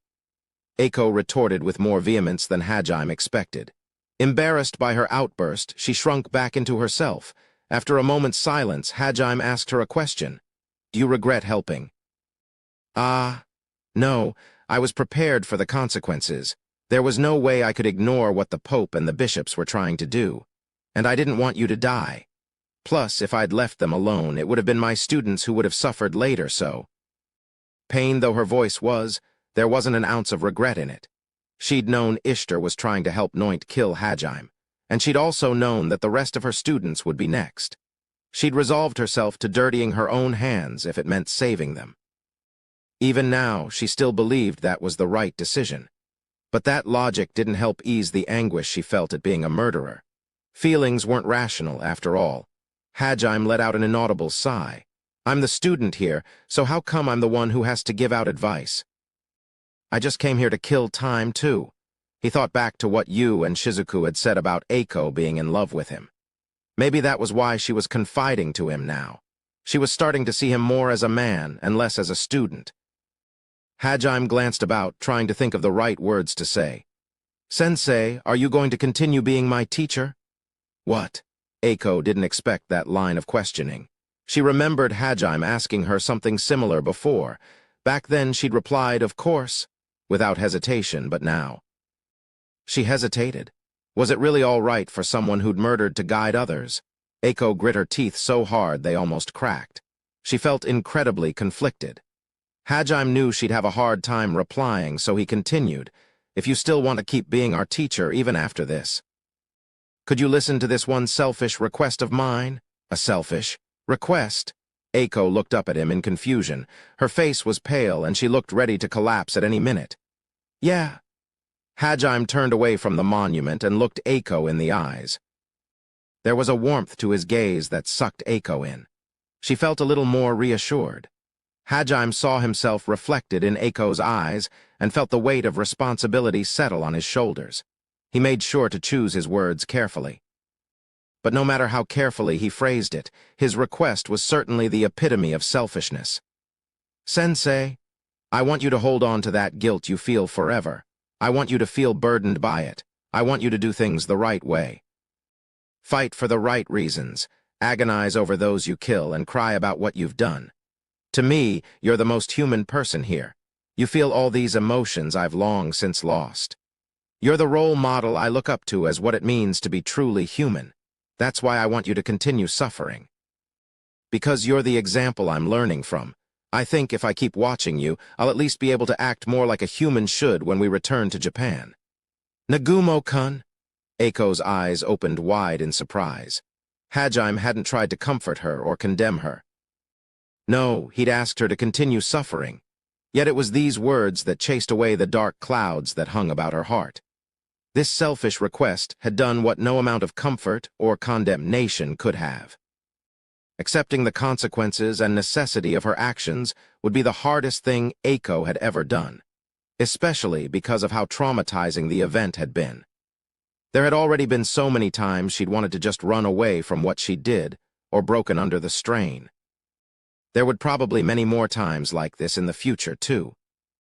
Eiko retorted with more vehemence than Hajime expected. Embarrassed by her outburst, she shrunk back into herself. After a moment's silence, Hajime asked her a question. Do you regret helping? No, I was prepared for the consequences. There was no way I could ignore what the Pope and the bishops were trying to do. And I didn't want you to die. Plus, if I'd left them alone, it would have been my students who would have suffered later, so. Pain though her voice was, there wasn't an ounce of regret in it. She'd known Ishtar was trying to help Noint kill Hajime, and she'd also known that the rest of her students would be next. She'd resolved herself to dirtying her own hands if it meant saving them. Even now, she still believed that was the right decision. But that logic didn't help ease the anguish she felt at being a murderer. Feelings weren't rational, after all. Hajime let out an inaudible sigh. I'm the student here, so how come I'm the one who has to give out advice? I just came here to kill time, too. He thought back to what you and Shizuku had said about Eiko being in love with him. Maybe that was why she was confiding to him now. She was starting to see him more as a man and less as a student. Hajime glanced about, trying to think of the right words to say. "Sensei, are you going to continue being my teacher?" "What?" Eiko didn't expect that line of questioning. She remembered Hajime asking her something similar before. Back then she'd replied, "Of course," without hesitation, but now. She hesitated. Was it really all right for someone who'd murdered to guide others? Eiko grit her teeth so hard they almost cracked. She felt incredibly conflicted. Hajime knew she'd have a hard time replying, so he continued, "If you still want to keep being our teacher even after this, could you listen to this one selfish request of mine?" "A selfish request?" Eiko looked up at him in confusion. Her face was pale, and she looked ready to collapse at any minute. "Yeah." Hajime turned away from the monument and looked Eiko in the eyes. There was a warmth to his gaze that sucked Eiko in. She felt a little more reassured. Hajime saw himself reflected in Eiko's eyes and felt the weight of responsibility settle on his shoulders. He made sure to choose his words carefully. But no matter how carefully he phrased it, his request was certainly the epitome of selfishness. "Sensei, I want you to hold on to that guilt you feel forever. I want you to feel burdened by it. I want you to do things the right way. Fight for the right reasons, agonize over those you kill, and cry about what you've done. To me, you're the most human person here. You feel all these emotions I've long since lost. You're the role model I look up to as what it means to be truly human. That's why I want you to continue suffering. Because you're the example I'm learning from. I think if I keep watching you, I'll at least be able to act more like a human should when we return to Japan." "Nagumo-kun?" Eiko's eyes opened wide in surprise. Hajime hadn't tried to comfort her or condemn her. No, he'd asked her to continue suffering. Yet it was these words that chased away the dark clouds that hung about her heart. This selfish request had done what no amount of comfort or condemnation could have. Accepting the consequences and necessity of her actions would be the hardest thing Eiko had ever done, especially because of how traumatizing the event had been. There had already been so many times she'd wanted to just run away from what she did, or broken under the strain. There would probably many more times like this in the future, too,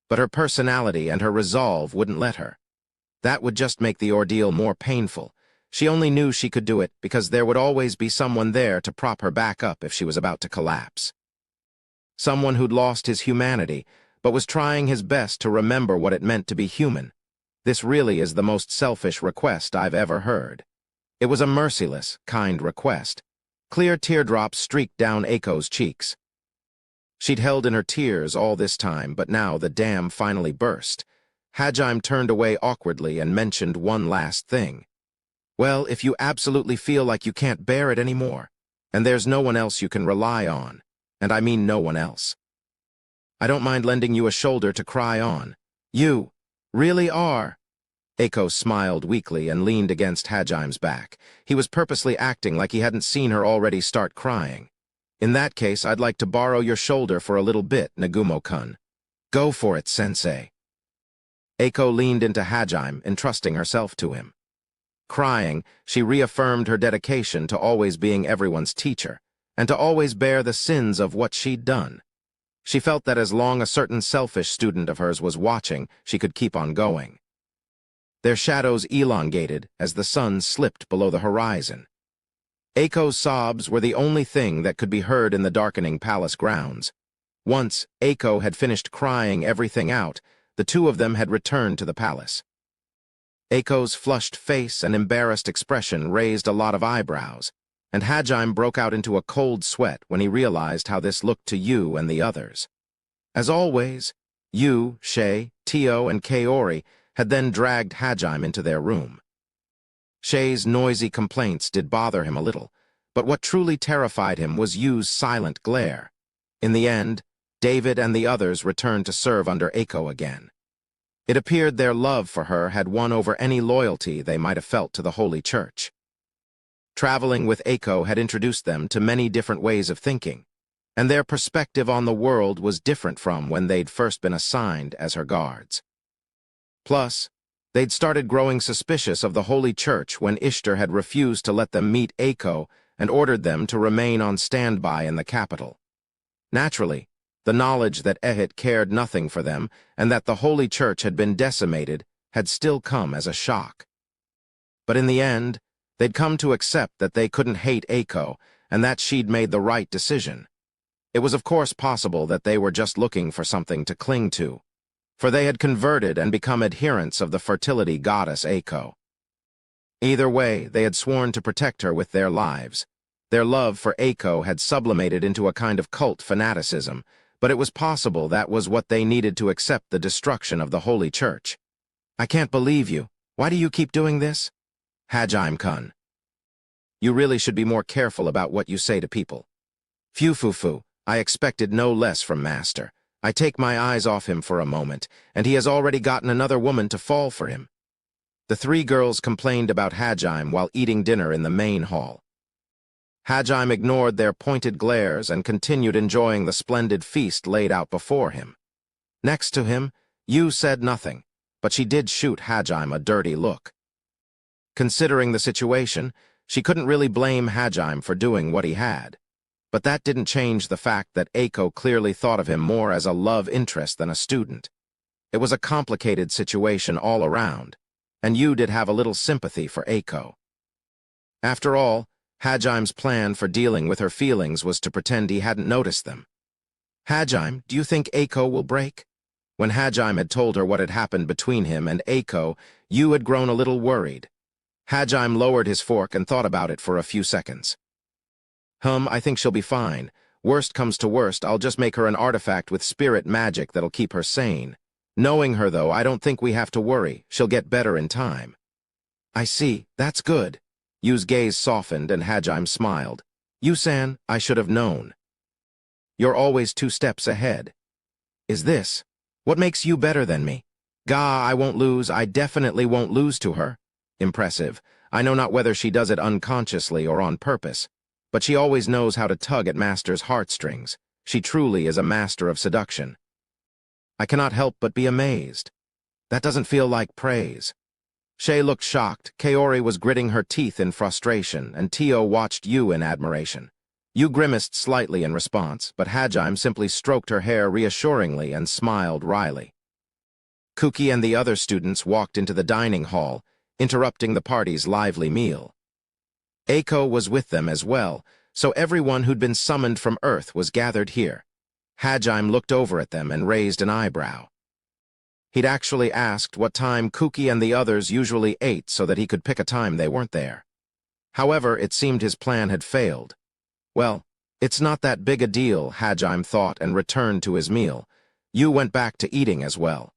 but her personality and her resolve wouldn't let her. That would just make the ordeal more painful. She only knew she could do it because there would always be someone there to prop her back up if she was about to collapse. Someone who'd lost his humanity, but was trying his best to remember what it meant to be human. This really is the most selfish request I've ever heard. It was a merciless, kind request. Clear teardrops streaked down Eiko's cheeks. She'd held in her tears all this time, but now the dam finally burst. Hajime turned away awkwardly and mentioned one last thing. "Well, if you absolutely feel like you can't bear it anymore, and there's no one else you can rely on, and I mean no one else, I don't mind lending you a shoulder to cry on. You really are." Eiko smiled weakly and leaned against Hajime's back. He was purposely acting like he hadn't seen her already start crying. "In that case, I'd like to borrow your shoulder for a little bit, Nagumo-kun." "Go for it, sensei." Eiko leaned into Hajime, entrusting herself to him. Crying, she reaffirmed her dedication to always being everyone's teacher, and to always bear the sins of what she'd done. She felt that as long a certain selfish student of hers was watching, she could keep on going. Their shadows elongated as the sun slipped below the horizon. Eiko's sobs were the only thing that could be heard in the darkening palace grounds. Once Eiko had finished crying everything out, the two of them had returned to the palace. Eiko's flushed face and embarrassed expression raised a lot of eyebrows, and Hajime broke out into a cold sweat when he realized how this looked to Yu and the others. As always, Yu, Shay, Tio, and Kaori had then dragged Hajime into their room. Shay's noisy complaints did bother him a little, but what truly terrified him was Yu's silent glare. In the end, David and the others returned to serve under Eiko again. It appeared their love for her had won over any loyalty they might have felt to the Holy Church. Traveling with Eiko had introduced them to many different ways of thinking, and their perspective on the world was different from when they'd first been assigned as her guards. Plus, they'd started growing suspicious of the Holy Church when Ishtar had refused to let them meet Eiko and ordered them to remain on standby in the capital. Naturally, the knowledge that Ehit cared nothing for them and that the Holy Church had been decimated had still come as a shock. But in the end, they'd come to accept that they couldn't hate Eiko and that she'd made the right decision. It was of course possible that they were just looking for something to cling to, for they had converted and become adherents of the fertility goddess Eiko. Either way, they had sworn to protect her with their lives. Their love for Eiko had sublimated into a kind of cult fanaticism, but it was possible that was what they needed to accept the destruction of the Holy Church. "I can't believe you. Why do you keep doing this?" Hajime-kun. "You really should be more careful about what you say to people." Phew, I expected no less from Master. I take my eyes off him for a moment, and he has already gotten another woman to fall for him. The three girls complained about Hajime while eating dinner in the main hall. Hajime ignored their pointed glares and continued enjoying the splendid feast laid out before him. Next to him, Yu said nothing, but she did shoot Hajime a dirty look. Considering the situation, she couldn't really blame Hajime for doing what he had. But that didn't change the fact that Eiko clearly thought of him more as a love interest than a student. It was a complicated situation all around, and Yu did have a little sympathy for Eiko. After all, Hajime's plan for dealing with her feelings was to pretend he hadn't noticed them. "Hajime, do you think Eiko will break?" When Hajime had told her what had happened between him and Eiko, Yu had grown a little worried. Hajime lowered his fork and thought about it for a few seconds. I think she'll be fine. Worst comes to worst, I'll just make her an artifact with spirit magic that'll keep her sane. Knowing her, though, I don't think we have to worry. She'll get better in time." "I see. That's good." Yu's gaze softened and Hajime smiled. "Yu-san, I should have known. You're always 2 steps ahead." "Is this? What makes you better than me?" I won't lose. I definitely won't lose to her." "Impressive. I know not whether she does it unconsciously or on purpose, but she always knows how to tug at Master's heartstrings. She truly is a master of seduction." "I cannot help but be amazed." "That doesn't feel like praise." Shay looked shocked, Kaori was gritting her teeth in frustration, and Tio watched Yu in admiration. Yu grimaced slightly in response, but Hajime simply stroked her hair reassuringly and smiled wryly. Kuki and the other students walked into the dining hall, interrupting the party's lively meal. Eiko was with them as well, so everyone who'd been summoned from Earth was gathered here. Hajime looked over at them and raised an eyebrow. He'd actually asked what time Kuki and the others usually ate so that he could pick a time they weren't there. However, it seemed his plan had failed. Well, it's not that big a deal, Hajime thought and returned to his meal. Yu went back to eating as well.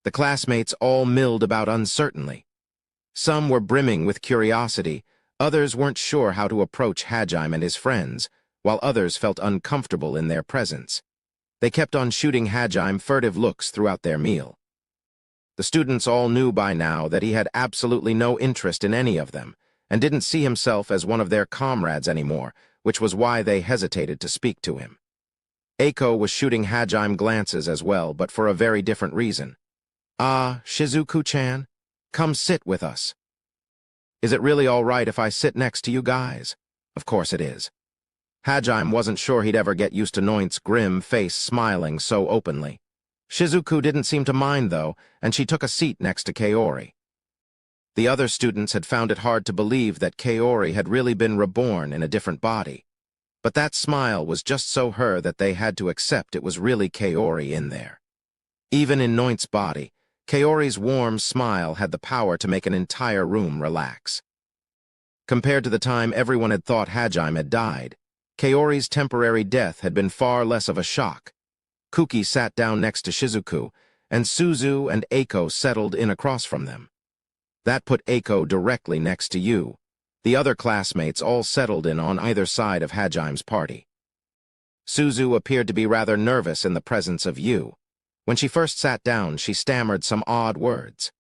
The classmates all milled about uncertainly. Some were brimming with curiosity, others weren't sure how to approach Hajime and his friends, while others felt uncomfortable in their presence. They kept on shooting Hajime furtive looks throughout their meal. The students all knew by now that he had absolutely no interest in any of them, and didn't see himself as one of their comrades anymore, which was why they hesitated to speak to him. Eiko was shooting Hajime glances as well, but for a very different reason. Shizuku-chan, come sit with us." "Is it really all right if I sit next to you guys?" "Of course it is." Hajime wasn't sure he'd ever get used to Noint's grim face smiling so openly. Shizuku didn't seem to mind, though, and she took a seat next to Kaori. The other students had found it hard to believe that Kaori had really been reborn in a different body. But that smile was just so her that they had to accept it was really Kaori in there. Even in Noint's body, Kaori's warm smile had the power to make an entire room relax. Compared to the time everyone had thought Hajime had died, Kaori's temporary death had been far less of a shock. Kuki sat down next to Shizuku, and Suzu and Eiko settled in across from them. That put Eiko directly next to Yu. The other classmates all settled in on either side of Hajime's party. Suzu appeared to be rather nervous in the presence of Yu. When she first sat down, she stammered some odd words.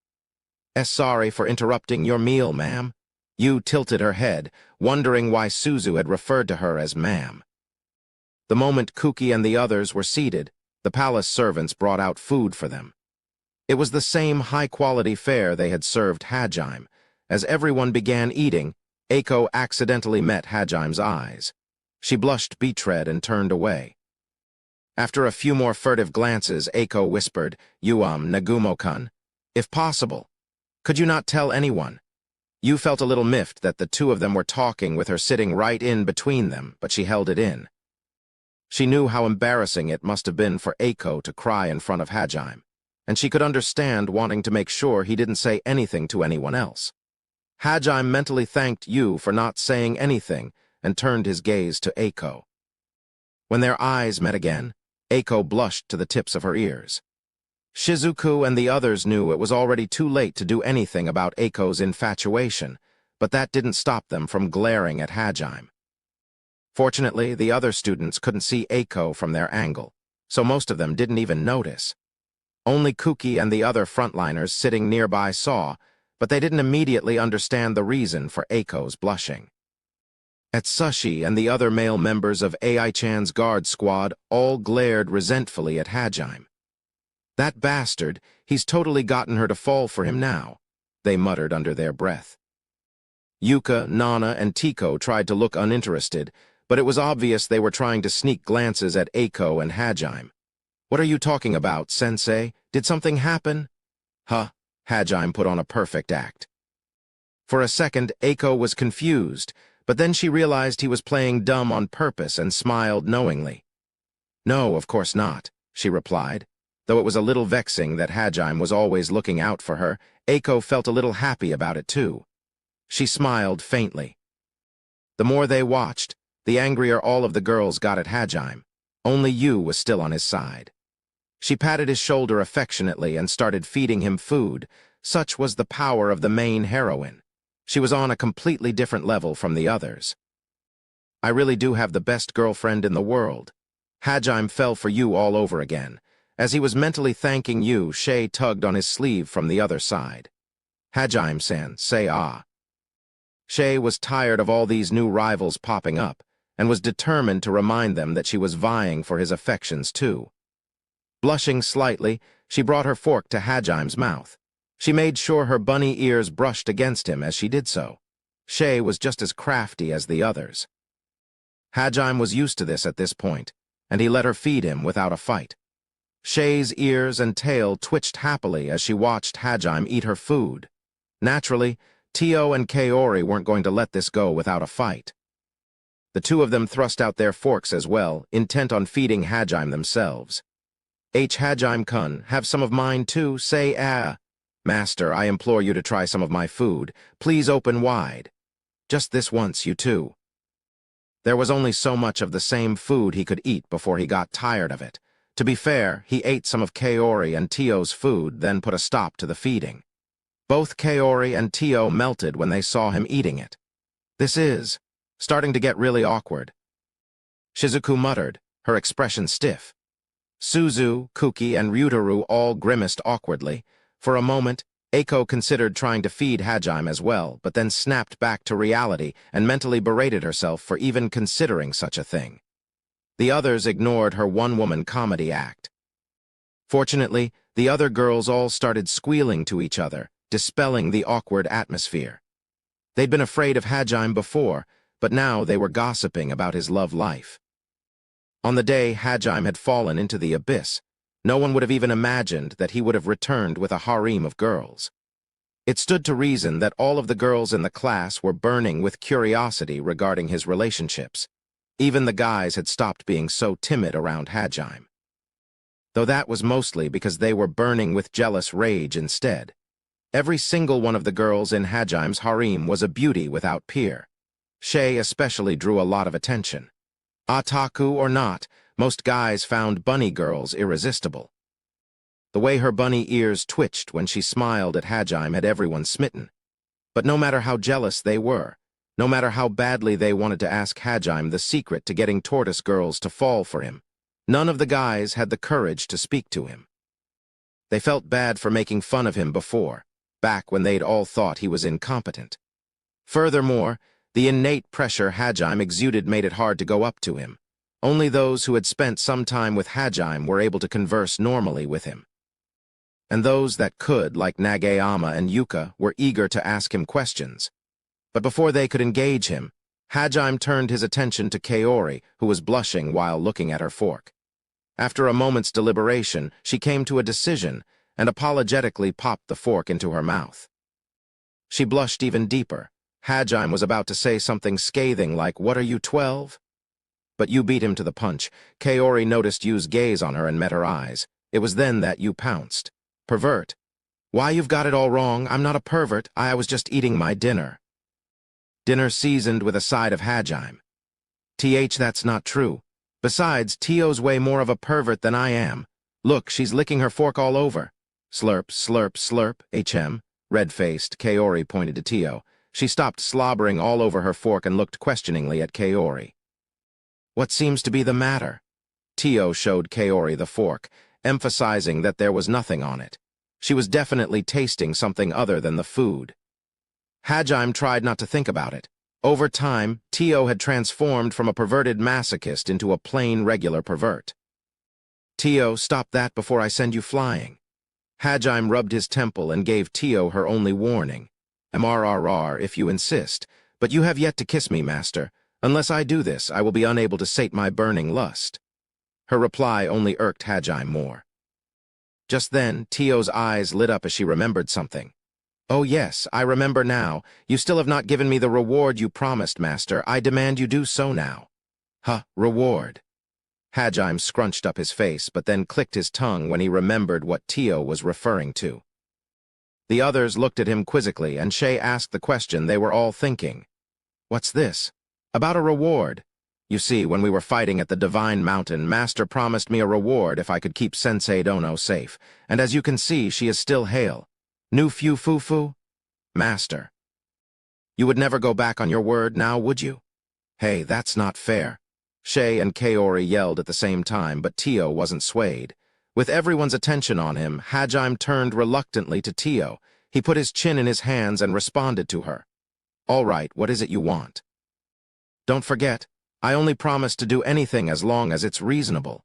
Sorry for interrupting your meal, ma'am." Yu tilted her head, wondering why Suzu had referred to her as ma'am. The moment Kuki and the others were seated, the palace servants brought out food for them. It was the same high-quality fare they had served Hajime. As everyone began eating, Eiko accidentally met Hajime's eyes. She blushed betrayed and turned away. After a few more furtive glances, Eiko whispered, Nagumo-kun, if possible, could you not tell anyone? You felt a little miffed that the two of them were talking with her sitting right in between them, but she held it in. She knew how embarrassing it must have been for Eiko to cry in front of Hajime, and she could understand wanting to make sure he didn't say anything to anyone else. Hajime mentally thanked Yu for not saying anything and turned his gaze to Eiko. When their eyes met again, Eiko blushed to the tips of her ears. Shizuku and the others knew it was already too late to do anything about Eiko's infatuation, but that didn't stop them from glaring at Hajime. Fortunately, the other students couldn't see Eiko from their angle, so most of them didn't even notice. Only Kuki and the other frontliners sitting nearby saw, but they didn't immediately understand the reason for Eiko's blushing. Atsushi and the other male members of Ai-chan's guard squad all glared resentfully at Hajime. That bastard, he's totally gotten her to fall for him now, they muttered under their breath. Yuka, Nana, and Tiko tried to look uninterested, but it was obvious they were trying to sneak glances at Eiko and Hajime. What are you talking about, sensei? Did something happen? Huh, Hajime put on a perfect act. For a second, Eiko was confused, but then she realized he was playing dumb on purpose and smiled knowingly. No, of course not, she replied. Though it was a little vexing that Hajime was always looking out for her, Eiko felt a little happy about it too. She smiled faintly. The more they watched, the angrier all of the girls got at Hajime. Only Yu was still on his side. She patted his shoulder affectionately and started feeding him food. Such was the power of the main heroine. She was on a completely different level from the others. I really do have the best girlfriend in the world. Hajime fell for Yu all over again. As he was mentally thanking Yu, Shay tugged on his sleeve from the other side. Hajime-san, say ah. Shay was tired of all these new rivals popping up, and was determined to remind them that she was vying for his affections too. Blushing slightly, she brought her fork to Hajime's mouth. She made sure her bunny ears brushed against him as she did so. Shay was just as crafty as the others. Hajime was used to this at this point, and he let her feed him without a fight. Shay's ears and tail twitched happily as she watched Hajime eat her food. Naturally, Tio and Kaori weren't going to let this go without a fight. The two of them thrust out their forks as well, intent on feeding Hajime themselves. Hajime-kun, have some of mine too, say ah. Master, I implore you to try some of my food. Please open wide. Just this once, you two. There was only so much of the same food he could eat before he got tired of it. To be fair, he ate some of Kaori and Tio's food, then put a stop to the feeding. Both Kaori and Tio melted when they saw him eating it. This is starting to get really awkward. Shizuku muttered, her expression stiff. Suzu, Kuki, and Ryutaru all grimaced awkwardly. For a moment, Eiko considered trying to feed Hajime as well, but then snapped back to reality and mentally berated herself for even considering such a thing. The others ignored her one-woman comedy act. Fortunately, the other girls all started squealing to each other, dispelling the awkward atmosphere. They'd been afraid of Hajime before, but now they were gossiping about his love life. On the day Hajime had fallen into the abyss, no one would have even imagined that he would have returned with a harem of girls. It stood to reason that all of the girls in the class were burning with curiosity regarding his relationships. Even the guys had stopped being so timid around Hajime. Though that was mostly because they were burning with jealous rage instead. Every single one of the girls in Hajime's harem was a beauty without peer. Shay especially drew a lot of attention. Otaku or not, most guys found bunny girls irresistible. The way her bunny ears twitched when she smiled at Hajime had everyone smitten. But no matter how jealous they were, no matter how badly they wanted to ask Hajime the secret to getting tortoise girls to fall for him, none of the guys had the courage to speak to him. They felt bad for making fun of him before, back when they'd all thought he was incompetent. Furthermore, the innate pressure Hajime exuded made it hard to go up to him. Only those who had spent some time with Hajime were able to converse normally with him. And those that could, like Nagayama and Yuka, were eager to ask him questions. But before they could engage him, Hajime turned his attention to Kaori, who was blushing while looking at her fork. After a moment's deliberation, she came to a decision and apologetically popped the fork into her mouth. She blushed even deeper. Hajime was about to say something scathing like, "What are you, 12?" But Yu beat him to the punch. Kaori noticed Yu's gaze on her and met her eyes. It was then that Yu pounced. "Pervert. Why, you've got it all wrong. I'm not a pervert. I was just eating my dinner." Dinner seasoned with a side of Hajime. That's not true. Besides, Tio's way more of a pervert than I am. Look, she's licking her fork all over. Slurp, slurp, slurp, Red-faced, Kaori pointed to Tio. She stopped slobbering all over her fork and looked questioningly at Kaori. "What seems to be the matter?" Tio showed Kaori the fork, emphasizing that there was nothing on it. She was definitely tasting something other than the food. Hajime tried not to think about it. Over time, Tio had transformed from a perverted masochist into a plain, regular pervert. "Tio, stop that before I send you flying." Hajime rubbed his temple and gave Tio her only warning. "MRRR if you insist, but you have yet to kiss me, master. Unless I do this, I will be unable to sate my burning lust." Her reply only irked Hajime more. Just then, Tio's eyes lit up as she remembered something. "Oh yes, I remember now. You still have not given me the reward you promised, master. I demand you do so now." Reward." Hajime scrunched up his face, but then clicked his tongue when he remembered what Tio was referring to. The others looked at him quizzically, and Shay asked the question they were all thinking. "What's this?" "About a reward. You see, when we were fighting at the Divine Mountain, Master promised me a reward if I could keep Sensei Dono safe, and as you can see, she is still hale. Nu fu fu fu? Master. You would never go back on your word now, would you?" "Hey, that's not fair." Shay and Kaori yelled at the same time, but Tio wasn't swayed. With everyone's attention on him, Hajime turned reluctantly to Tio. He put his chin in his hands and responded to her. "All right, what is it you want?" "Don't forget, I only promise to do anything as long as it's reasonable."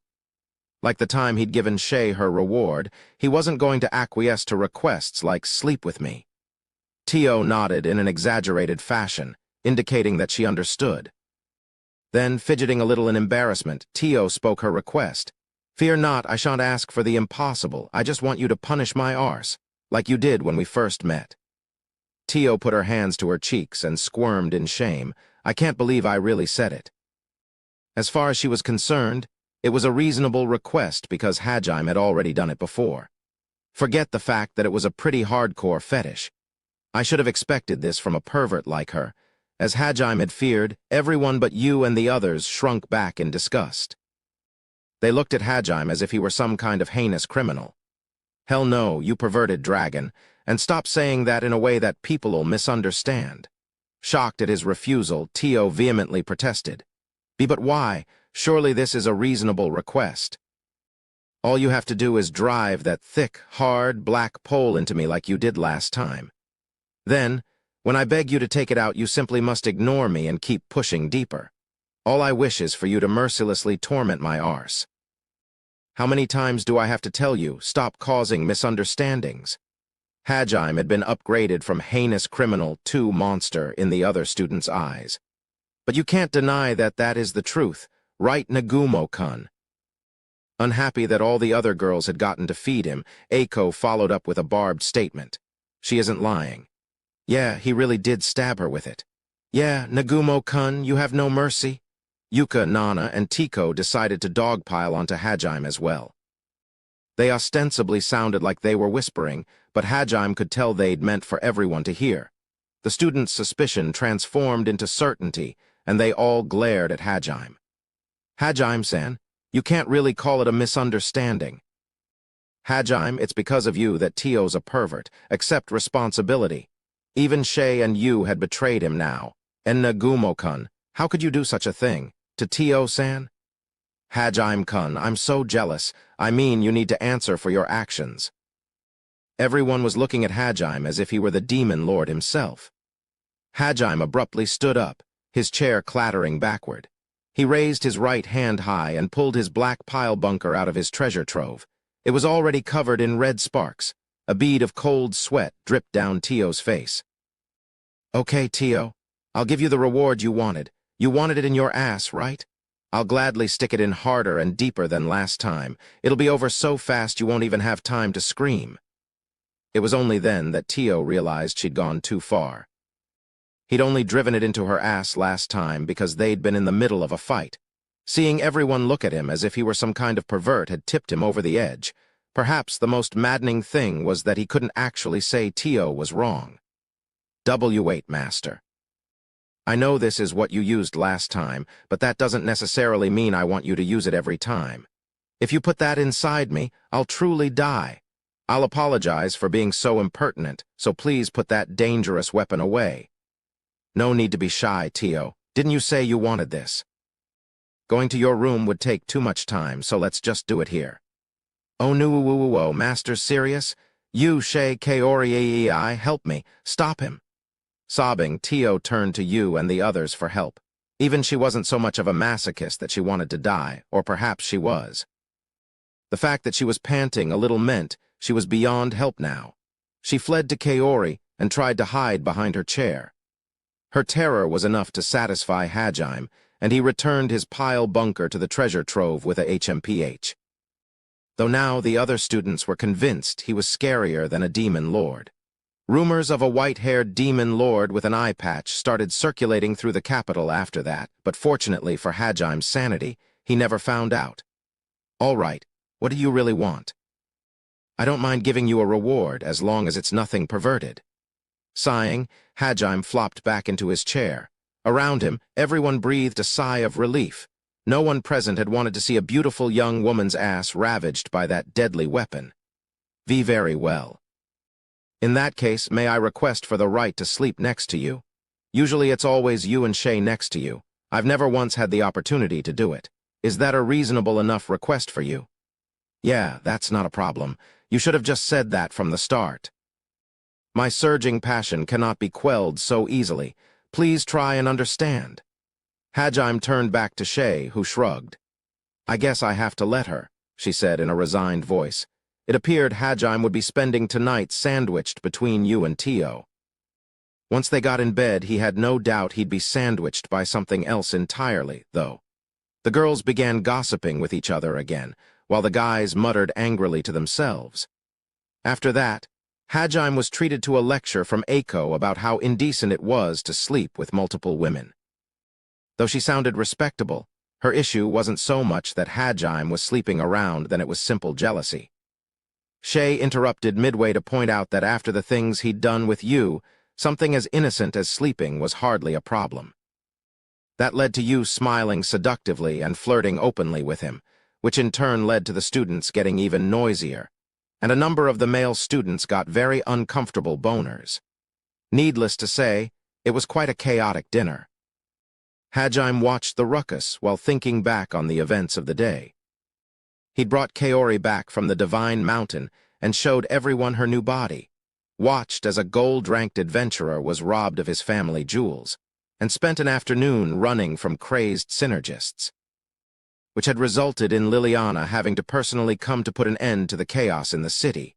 Like the time he'd given Shay her reward, he wasn't going to acquiesce to requests like "sleep with me." Tio nodded in an exaggerated fashion, indicating that she understood. Then, fidgeting a little in embarrassment, Tio spoke her request. "Fear not, I shan't ask for the impossible. I just want you to punish my arse, like you did when we first met." Tio put her hands to her cheeks and squirmed in shame. "I can't believe I really said it." As far as she was concerned, it was a reasonable request because Hajime had already done it before. Forget the fact that it was a pretty hardcore fetish. I should have expected this from a pervert like her. As Hajime had feared, everyone but you and the others shrunk back in disgust. They looked at Hajime as if he were some kind of heinous criminal. "Hell no, you perverted dragon, and stop saying that in a way that people'll misunderstand." Shocked at his refusal, Tio vehemently protested. But why? Surely this is a reasonable request. All you have to do is drive that thick, hard, black pole into me like you did last time. Then, when I beg you to take it out, you simply must ignore me and keep pushing deeper. All I wish is for you to mercilessly torment my arse. How many times do I have to tell you, stop causing misunderstandings? Hajime had been upgraded from heinous criminal to monster in the other students' eyes. But you can't deny that that is the truth, right, Nagumo-kun? Unhappy that all the other girls had gotten to feed him, Eiko followed up with a barbed statement. She isn't lying. Yeah, he really did stab her with it. Yeah, Nagumo-kun, you have no mercy. Yuka, Nana, and Tiko decided to dogpile onto Hajime as well. They ostensibly sounded like they were whispering, but Hajime could tell they'd meant for everyone to hear. The students' suspicion transformed into certainty, and they all glared at Hajime. "Hajime-san, you can't really call it a misunderstanding." "Hajime, it's because of you that Tio's a pervert. Accept responsibility. Even Shay and you had betrayed him now. And Nagumo-kun, how could you do such a thing? To Tio-san?" "Hajime-kun, I'm so jealous. I mean, you need to answer for your actions." Everyone was looking at Hajime as if he were the demon lord himself. Hajime abruptly stood up, his chair clattering backward. He raised his right hand high and pulled his black pile bunker out of his treasure trove. It was already covered in red sparks. A bead of cold sweat dripped down Tio's face. "Okay, Tio, I'll give you the reward you wanted. You wanted it in your ass, right? I'll gladly stick it in harder and deeper than last time. It'll be over so fast you won't even have time to scream." It was only then that Tio realized she'd gone too far. He'd only driven it into her ass last time because they'd been in the middle of a fight. Seeing everyone look at him as if he were some kind of pervert had tipped him over the edge. Perhaps the most maddening thing was that he couldn't actually say Tio was wrong. W8 Master. I know this is what you used last time, but that doesn't necessarily mean I want you to use it every time. If you put that inside me, I'll truly die. I'll apologize for being so impertinent, so please put that dangerous weapon away. No need to be shy, Tio. Didn't you say you wanted this? Going to your room would take too much time, so let's just do it here. Oh no, Master serious? You, Shay, Kaori, help me. Stop him. Sobbing, Tio turned to you and the others for help. Even she wasn't so much of a masochist that she wanted to die, or perhaps she was. The fact that she was panting a little meant she was beyond help now. She fled to Kaori and tried to hide behind her chair. Her terror was enough to satisfy Hajime, and he returned his pile bunker to the treasure trove with a HMPH. Though now the other students were convinced he was scarier than a demon lord. Rumors of a white-haired demon lord with an eye patch started circulating through the capital after that, but fortunately for Hajime's sanity, he never found out. All right, what do you really want? I don't mind giving you a reward as long as it's nothing perverted. Sighing, Hajime flopped back into his chair. Around him, everyone breathed a sigh of relief. No one present had wanted to see a beautiful young woman's ass ravaged by that deadly weapon. Very well. In that case, may I request for the right to sleep next to you? Usually it's always you and Shay next to you. I've never once had the opportunity to do it. Is that a reasonable enough request for you? Yeah, that's not a problem. You should have just said that from the start. My surging passion cannot be quelled so easily. Please try and understand. Hajime turned back to Shay, who shrugged. I guess I have to let her, she said in a resigned voice. It appeared Hajime would be spending tonight sandwiched between you and Tio. Once they got in bed, he had no doubt he'd be sandwiched by something else entirely, though. The girls began gossiping with each other again, while the guys muttered angrily to themselves. After that, Hajime was treated to a lecture from Eiko about how indecent it was to sleep with multiple women. Though she sounded respectable, her issue wasn't so much that Hajime was sleeping around than it was simple jealousy. Shay interrupted midway to point out that after the things he'd done with you, something as innocent as sleeping was hardly a problem. That led to you smiling seductively and flirting openly with him, which in turn led to the students getting even noisier, and a number of the male students got very uncomfortable boners. Needless to say, it was quite a chaotic dinner. Hajime watched the ruckus while thinking back on the events of the day. He'd brought Kaori back from the Divine Mountain and showed everyone her new body, watched as a gold-ranked adventurer was robbed of his family jewels, and spent an afternoon running from crazed synergists, which had resulted in Liliana having to personally come to put an end to the chaos in the city.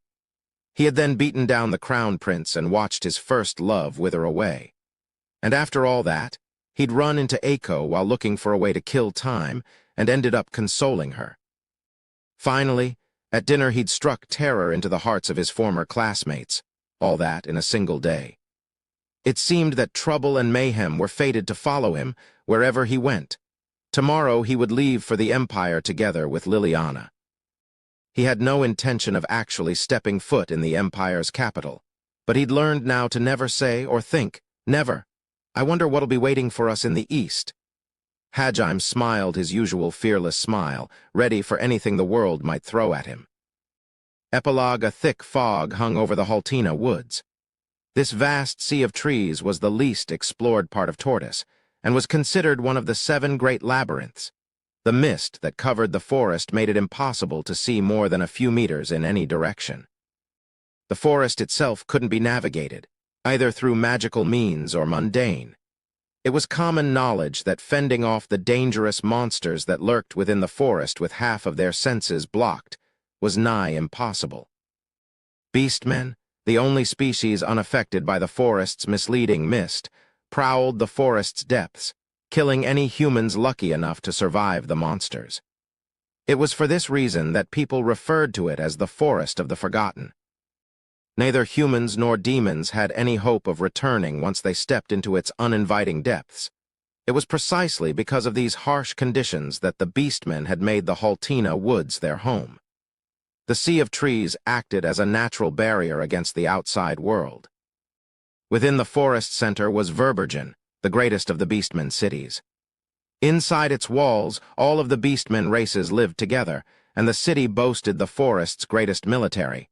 He had then beaten down the Crown Prince and watched his first love wither away. And after all that, he'd run into Eiko while looking for a way to kill time and ended up consoling her. Finally, at dinner he'd struck terror into the hearts of his former classmates, all that in a single day. It seemed that trouble and mayhem were fated to follow him wherever he went. Tomorrow he would leave for the Empire together with Liliana. He had no intention of actually stepping foot in the Empire's capital, but he'd learned now to never say or think, never. I wonder what'll be waiting for us in the East. Hajime smiled his usual fearless smile, ready for anything the world might throw at him. Epilogue: a thick fog hung over the Haltina woods. This vast sea of trees was the least explored part of Tortoise, and was considered one of the 7 great labyrinths. The mist that covered the forest made it impossible to see more than a few meters in any direction. The forest itself couldn't be navigated, either through magical means or mundane. It was common knowledge that fending off the dangerous monsters that lurked within the forest with half of their senses blocked was nigh impossible. Beastmen, the only species unaffected by the forest's misleading mist, prowled the forest's depths, killing any humans lucky enough to survive the monsters. It was for this reason that people referred to it as the Forest of the Forgotten. Neither humans nor demons had any hope of returning once they stepped into its uninviting depths. It was precisely because of these harsh conditions that the beastmen had made the Haltina woods their home. The sea of trees acted as a natural barrier against the outside world. Within the forest center was Verbergen, the greatest of the beastmen cities. Inside its walls, all of the beastmen races lived together, and the city boasted the forest's greatest military.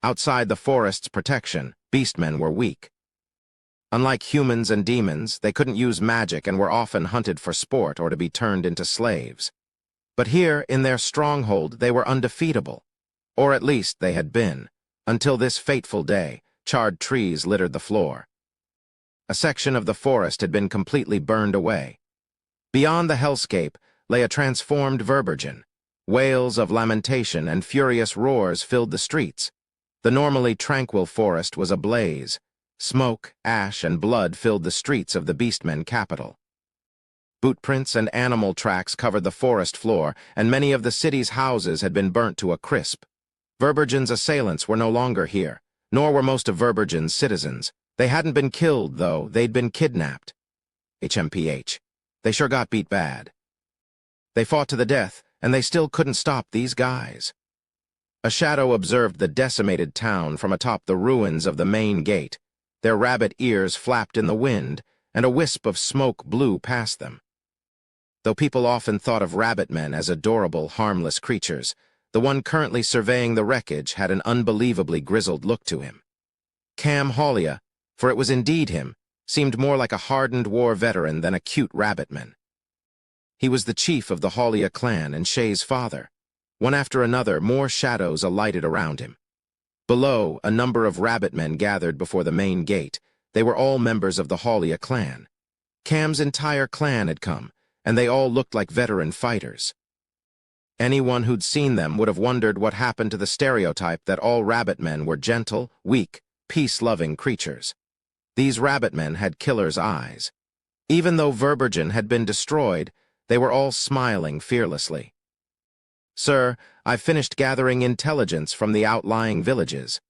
Outside the forest's protection, beastmen were weak. Unlike humans and demons, they couldn't use magic and were often hunted for sport or to be turned into slaves. But here, in their stronghold, they were undefeatable. Or at least they had been, until this fateful day. Charred trees littered the floor. A section of the forest had been completely burned away. Beyond the hellscape lay a transformed Verbergen. Wails of lamentation and furious roars filled the streets. The normally tranquil forest was ablaze. Smoke, ash, and blood filled the streets of the beastmen capital. Bootprints and animal tracks covered the forest floor, and many of the city's houses had been burnt to a crisp. Verbergen's assailants were no longer here, nor were most of Verbergen's citizens. They hadn't been killed, though. They'd been kidnapped. HMPH. They sure got beat bad. They fought to the death, and they still couldn't stop these guys. A shadow observed the decimated town from atop the ruins of the main gate. Their rabbit ears flapped in the wind, and a wisp of smoke blew past them. Though people often thought of rabbit men as adorable, harmless creatures, the one currently surveying the wreckage had an unbelievably grizzled look to him. Cam Haulia, for it was indeed him, seemed more like a hardened war veteran than a cute rabbitman. He was the chief of the Haulia clan and Shay's father. One after another, more shadows alighted around him. Below, a number of rabbitmen gathered before the main gate. They were all members of the Haulia clan. Cam's entire clan had come, and they all looked like veteran fighters. Anyone who'd seen them would have wondered what happened to the stereotype that all rabbitmen were gentle, weak, peace-loving creatures. These rabbitmen had killers' eyes. Even though Verbergen had been destroyed, they were all smiling fearlessly. "Sir, I've finished gathering intelligence from the outlying villages.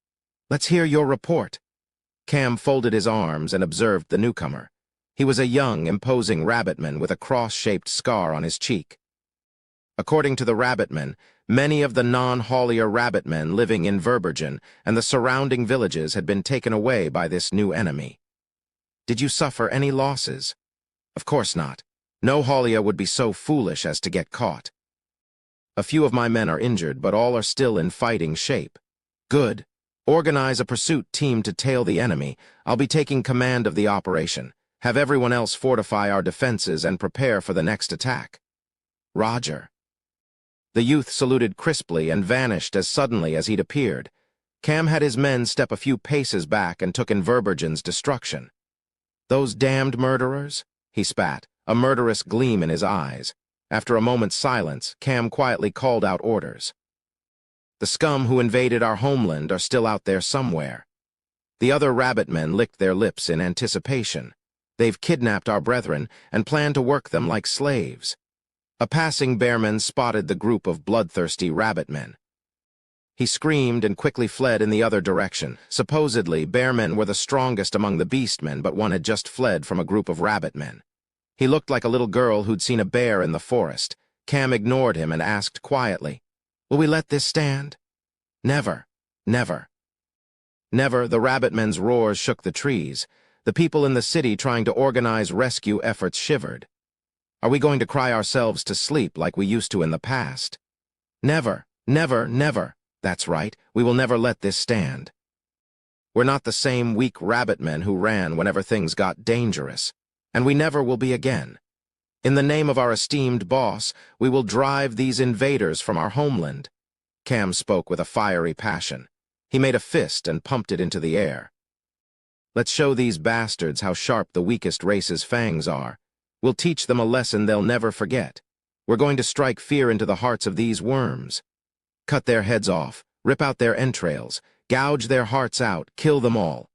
Let's hear your report." Cam folded his arms and observed the newcomer. He was a young, imposing rabbitman with a cross-shaped scar on his cheek. According to the rabbitmen, many of the non-Haulia rabbitmen living in Verbergen and the surrounding villages had been taken away by this new enemy. "Did you suffer any losses?" "Of course not. No Haulia would be so foolish as to get caught. A few of my men are injured, but all are still in fighting shape." "Good. Organize a pursuit team to tail the enemy. I'll be taking command of the operation. Have everyone else fortify our defenses and prepare for the next attack." "Roger." The youth saluted crisply and vanished as suddenly as he'd appeared. Cam had his men step a few paces back and took in Verbergen's destruction. "Those damned murderers?" he spat, a murderous gleam in his eyes. After a moment's silence, Cam quietly called out orders. "The scum who invaded our homeland are still out there somewhere." The other rabbitmen licked their lips in anticipation. "They've kidnapped our brethren and plan to work them like slaves." A passing bearman spotted the group of bloodthirsty rabbitmen. He screamed and quickly fled in the other direction. Supposedly, bearmen were the strongest among the beastmen, but one had just fled from a group of rabbitmen. He looked like a little girl who'd seen a bear in the forest. Cam ignored him and asked quietly, "Will we let this stand?" "Never. Never." Never. The rabbitmen's roars shook the trees. The people in the city trying to organize rescue efforts shivered. "Are we going to cry ourselves to sleep like we used to in the past?" "Never. Never. Never. That's right. We will never let this stand. We're not the same weak rabbitmen who ran whenever things got dangerous. And we never will be again. In the name of our esteemed boss, we will drive these invaders from our homeland." Cam spoke with a fiery passion. He made a fist and pumped it into the air. "Let's show these bastards how sharp the weakest race's fangs are. We'll teach them a lesson they'll never forget. We're going to strike fear into the hearts of these worms. Cut their heads off, rip out their entrails, gouge their hearts out, kill them all."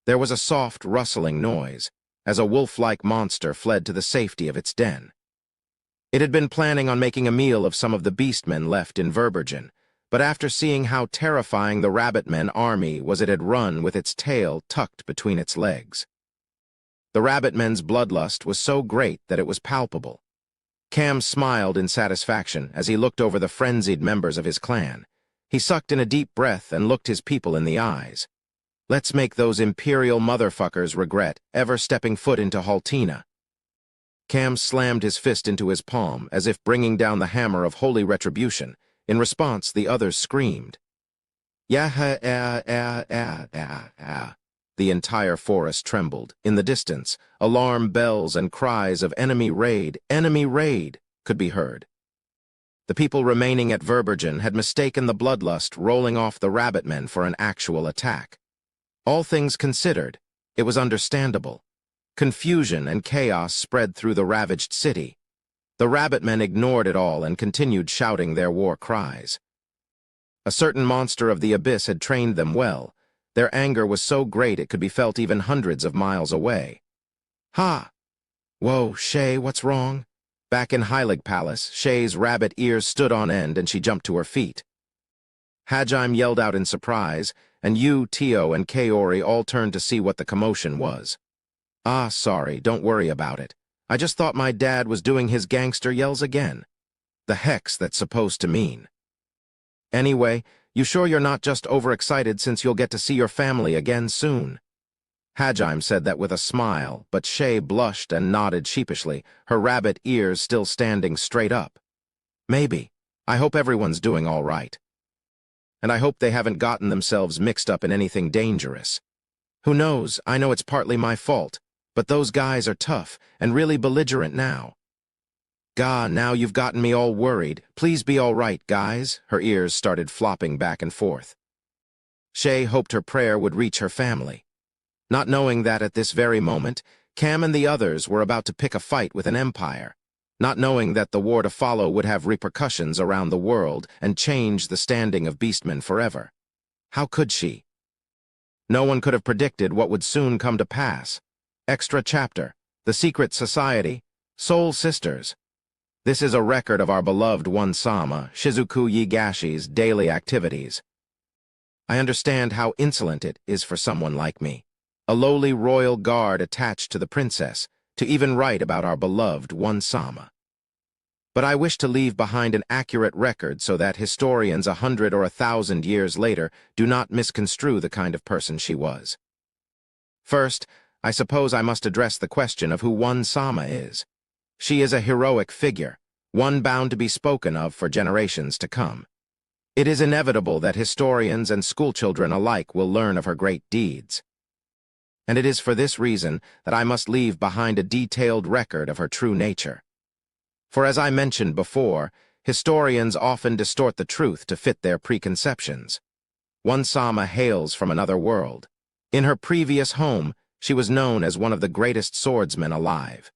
There was a soft, rustling noise. as a wolf-like monster fled to the safety of its den. It had been planning on making a meal of some of the beastmen left in Verbergen, but after seeing how terrifying the rabbitmen army was, it had run with its tail tucked between its legs. The rabbitmen's bloodlust was so great that it was palpable. Cam smiled in satisfaction as he looked over the frenzied members of his clan. He sucked in a deep breath and looked his people in the eyes. Let's make those imperial motherfuckers regret ever stepping foot into Haltina. Cam slammed his fist into his palm as if bringing down the hammer of holy retribution. In response, the others screamed. Yaha, The entire forest trembled. In the distance, alarm bells and cries of enemy raid, could be heard. The people remaining at Verbergen had mistaken the bloodlust rolling off the rabbitmen for an actual attack. All things considered, it was understandable. Confusion and chaos spread through the ravaged city. The rabbitmen ignored it all and continued shouting their war cries. A certain monster of the abyss had trained them well. Their anger was so great it could be felt even hundreds of miles away. Ha! Whoa, Shay, what's wrong? Back in Heilig Palace, Shay's rabbit ears stood on end and she jumped to her feet. Hajime yelled out in surprise, and Yu, Tio, and Kaori all turned to see what the commotion was. Ah, sorry, don't worry about it. I just thought my dad was doing his gangster yells again. The heck's that supposed to mean? Anyway, you sure you're not just overexcited since you'll get to see your family again soon? Hajime said that with a smile, but Shay blushed and nodded sheepishly, her rabbit ears still standing straight up. Maybe. I hope everyone's doing all right. And I hope they haven't gotten themselves mixed up in anything dangerous. Who knows, I know it's partly my fault, but those guys are tough and really belligerent now. Gah, now you've gotten me all worried. Please be all right, guys. Her ears started flopping back and forth. Shay hoped her prayer would reach her family, not knowing that at this very moment, Cam and the others were about to pick a fight with an empire, not knowing that the war to follow would have repercussions around the world and change the standing of beastmen forever. How could she? No one could have predicted what would soon come to pass. Extra chapter, The Secret Society, Soul Sisters. This is a record of our beloved One-sama, Shizuku Yigashi's daily activities. I understand how insolent it is for someone like me, a lowly royal guard attached to the princess, to even write about our beloved One-sama. But I wish to leave behind an accurate record so that historians 100 or 1,000 years later do not misconstrue the kind of person she was. First, I suppose I must address the question of who One-sama is. She is a heroic figure, one bound to be spoken of for generations to come. It is inevitable that historians and schoolchildren alike will learn of her great deeds. And it is for this reason that I must leave behind a detailed record of her true nature. For as I mentioned before, historians often distort the truth to fit their preconceptions. One-sama hails from another world. In her previous home, she was known as one of the greatest swordsmen alive.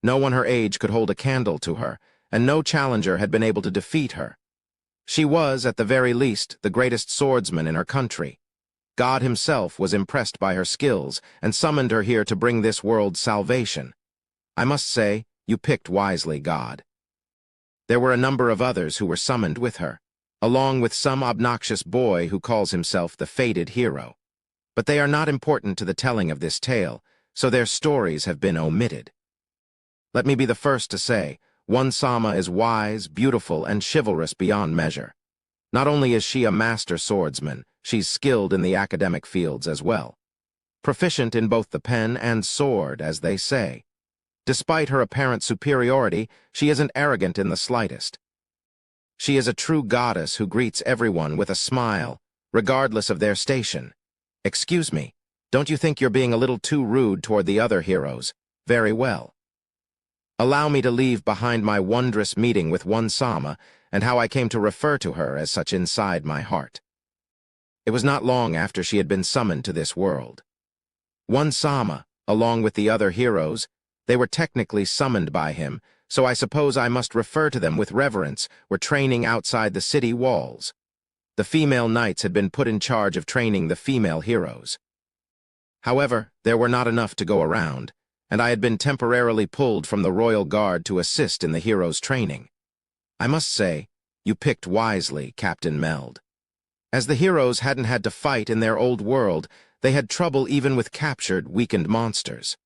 No one her age could hold a candle to her, and no challenger had been able to defeat her. She was, at the very least, the greatest swordsman in her country. God himself was impressed by her skills and summoned her here to bring this world salvation. I must say, you picked wisely, God. There were a number of others who were summoned with her, along with some obnoxious boy who calls himself the fated hero. But they are not important to the telling of this tale, so their stories have been omitted. Let me be the first to say, One-sama is wise, beautiful, and chivalrous beyond measure. Not only is she a master swordsman, she's skilled in the academic fields as well. Proficient in both the pen and sword, as they say. Despite her apparent superiority, she isn't arrogant in the slightest. She is a true goddess who greets everyone with a smile, regardless of their station. Excuse me, don't you think you're being a little too rude toward the other heroes? Very well. Allow me to leave behind my wondrous meeting with One-sama and how I came to refer to her as such inside my heart. It was not long after she had been summoned to this world. One-sama, along with the other heroes, they were technically summoned by him, so I suppose I must refer to them with reverence, were training outside the city walls. The female knights had been put in charge of training the female heroes. However, there were not enough to go around, and I had been temporarily pulled from the Royal Guard to assist in the hero's training. I must say, you picked wisely, Captain Meld. As the heroes hadn't had to fight in their old world, they had trouble even with captured, weakened monsters.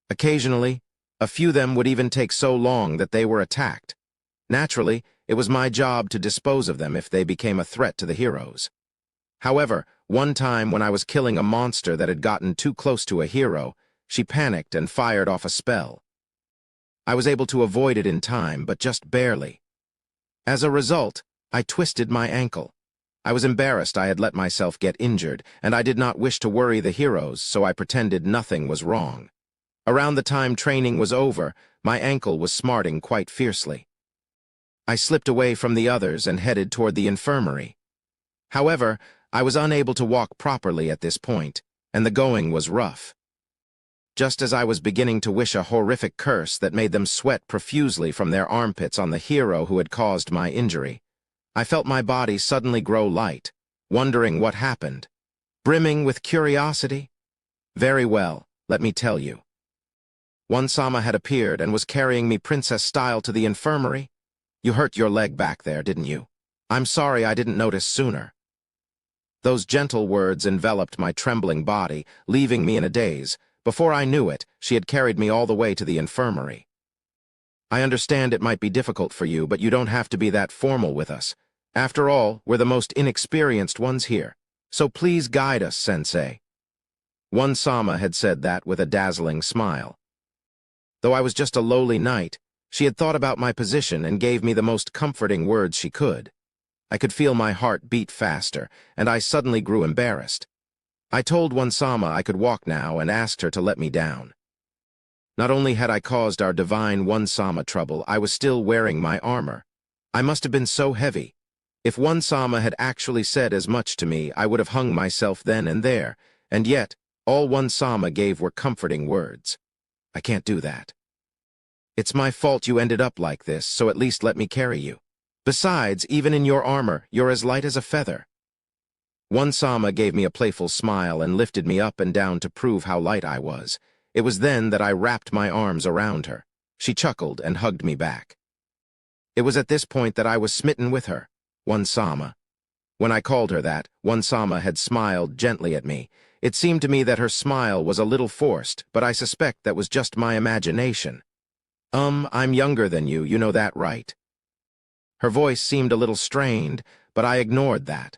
Occasionally, a few of them would even take so long that they were attacked. Naturally, it was my job to dispose of them if they became a threat to the heroes. However, one time when I was killing a monster that had gotten too close to a hero, she panicked and fired off a spell. I was able to avoid it in time, but just barely. As a result, I twisted my ankle. I was embarrassed I had let myself get injured, and I did not wish to worry the heroes, so I pretended nothing was wrong. Around the time training was over, my ankle was smarting quite fiercely. I slipped away from the others and headed toward the infirmary. However, I was unable to walk properly at this point, and the going was rough. Just as I was beginning to wish a horrific curse that made them sweat profusely from their armpits on the hero who had caused my injury, I felt my body suddenly grow light, wondering what happened. Brimming with curiosity? Very well, let me tell you. One Sama had appeared and was carrying me princess-style to the infirmary. You hurt your leg back there, didn't you? I'm sorry I didn't notice sooner. Those gentle words enveloped my trembling body, leaving me in a daze. Before I knew it, she had carried me all the way to the infirmary. I understand it might be difficult for you, but you don't have to be that formal with us. After all, we're the most inexperienced ones here. So please guide us, Sensei. One Sama had said that with a dazzling smile. Though I was just a lowly knight, she had thought about my position and gave me the most comforting words she could. I could feel my heart beat faster, and I suddenly grew embarrassed. I told One Sama I could walk now and asked her to let me down. Not only had I caused our divine One Sama trouble, I was still wearing my armor. I must have been so heavy. If One Sama had actually said as much to me, I would have hung myself then and there, and yet, all One Sama gave were comforting words. I can't do that. It's my fault you ended up like this, so at least let me carry you. Besides, even in your armor, you're as light as a feather. One Sama gave me a playful smile and lifted me up and down to prove how light I was. It was then that I wrapped my arms around her. She chuckled and hugged me back. It was at this point that I was smitten with her, One Sama. When I called her that, One Sama had smiled gently at me. It seemed to me that her smile was a little forced, but I suspect that was just my imagination. I'm younger than you know that, right? Her voice seemed a little strained, but I ignored that.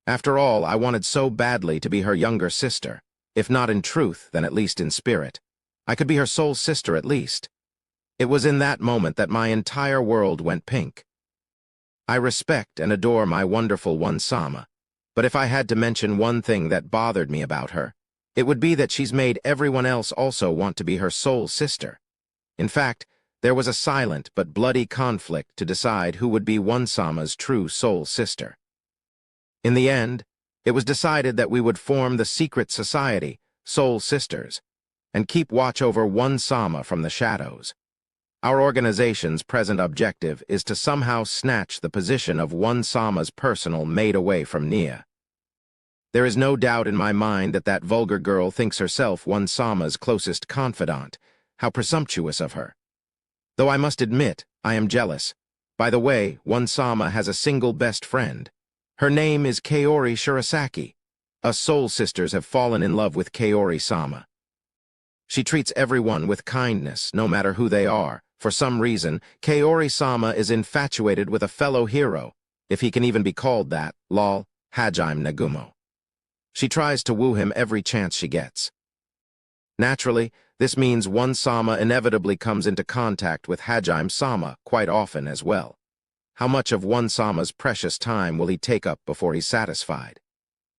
After all, I wanted so badly to be her younger sister. If not in truth, then at least in spirit. I could be her soul sister at least. It was in that moment that my entire world went pink. I respect and adore my wonderful One Sama, but if I had to mention one thing that bothered me about her, it would be that she's made everyone else also want to be her soul sister. In fact, there was a silent but bloody conflict to decide who would be One Sama's true soul sister. In the end, it was decided that we would form the secret society, Soul Sisters, and keep watch over One Sama from the shadows. Our organization's present objective is to somehow snatch the position of One Sama's personal maid away from Nia. There is no doubt in my mind that that vulgar girl thinks herself One Sama's closest confidant. How presumptuous of her. Though I must admit, I am jealous. By the way, One Sama has a single best friend. Her name is Kaori Shirasaki. Us soul sisters have fallen in love with Kaori-sama. She treats everyone with kindness, no matter who they are. For some reason, Kaori-sama is infatuated with a fellow hero, if he can even be called that, lol, Hajime Nagumo. She tries to woo him every chance she gets. Naturally, this means One Sama inevitably comes into contact with Hajime-sama quite often as well. How much of One Sama's precious time will he take up before he's satisfied?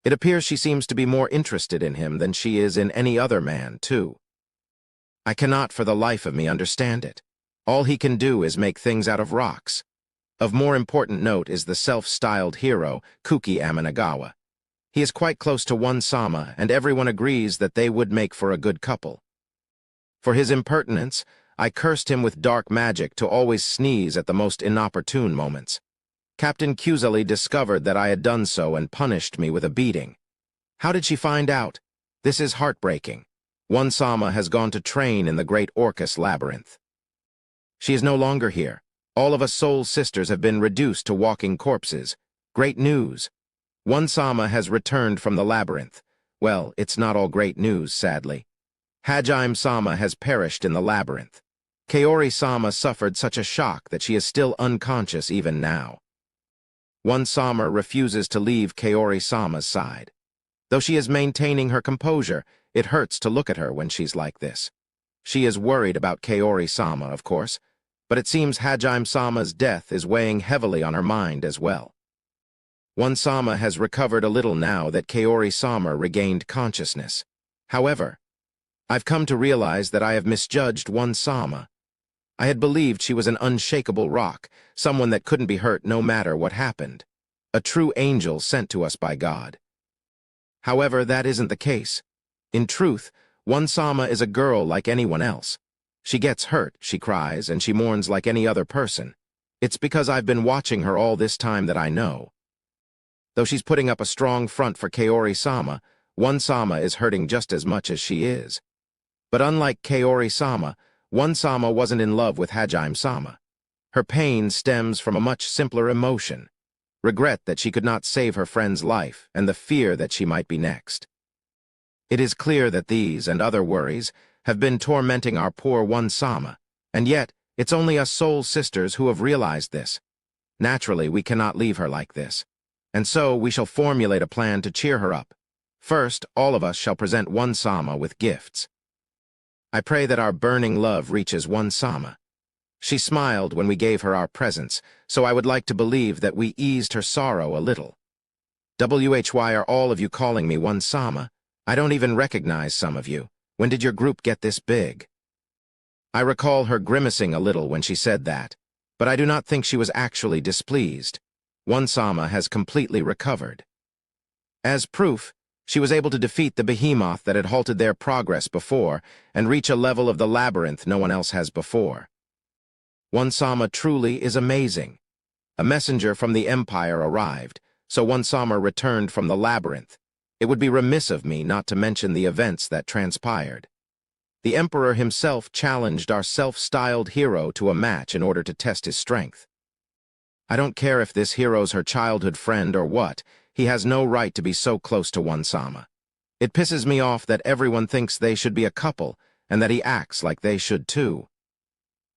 It appears she seems to be more interested in him than she is in any other man, too. I cannot for the life of me understand it. All he can do is make things out of rocks. Of more important note is the self-styled hero, Kuki Aminagawa. He is quite close to One Sama, and everyone agrees that they would make for a good couple. For his impertinence, I cursed him with dark magic to always sneeze at the most inopportune moments. Captain Cusely discovered that I had done so and punished me with a beating. How did she find out? This is heartbreaking. One Sama has gone to train in the great Orcus labyrinth. She is no longer here. All of us soul sisters have been reduced to walking corpses. Great news. One Sama has returned from the labyrinth. Well, it's not all great news, sadly. Hajime Sama has perished in the labyrinth. Kaori Sama suffered such a shock that she is still unconscious even now. One Sama refuses to leave Kaori Sama's side. Though she is maintaining her composure, it hurts to look at her when she's like this. She is worried about Kaori Sama, of course, but it seems Hajime Sama's death is weighing heavily on her mind as well. One Sama has recovered a little now that Kaori Sama regained consciousness. However, I've come to realize that I have misjudged One Sama. I had believed she was an unshakable rock, someone that couldn't be hurt no matter what happened. A true angel sent to us by God. However, that isn't the case. In truth, One Sama is a girl like anyone else. She gets hurt, she cries, and she mourns like any other person. It's because I've been watching her all this time that I know. Though she's putting up a strong front for Kaori Sama, One Sama is hurting just as much as she is. But unlike Kaori Sama, One Sama wasn't in love with Hajime Sama. Her pain stems from a much simpler emotion: regret that she could not save her friend's life and the fear that she might be next. It is clear that these and other worries have been tormenting our poor One Sama, and yet it's only us soul sisters who have realized this. Naturally, we cannot leave her like this, and so we shall formulate a plan to cheer her up. First, all of us shall present One Sama with gifts. I pray that our burning love reaches One Sama. She smiled when we gave her our presents, so I would like to believe that we eased her sorrow a little. Why are all of you calling me One Sama? I don't even recognize some of you. When did your group get this big? I recall her grimacing a little when she said that, but I do not think she was actually displeased. One Sama has completely recovered. As proof, she was able to defeat the behemoth that had halted their progress before and reach a level of the labyrinth no one else has before. One Sama truly is amazing. A messenger from the Empire arrived, so One Sama returned from the labyrinth. It would be remiss of me not to mention the events that transpired. The Emperor himself challenged our self-styled hero to a match in order to test his strength. I don't care if this hero's her childhood friend or what, he has no right to be so close to One Sama. It pisses me off that everyone thinks they should be a couple and that he acts like they should too.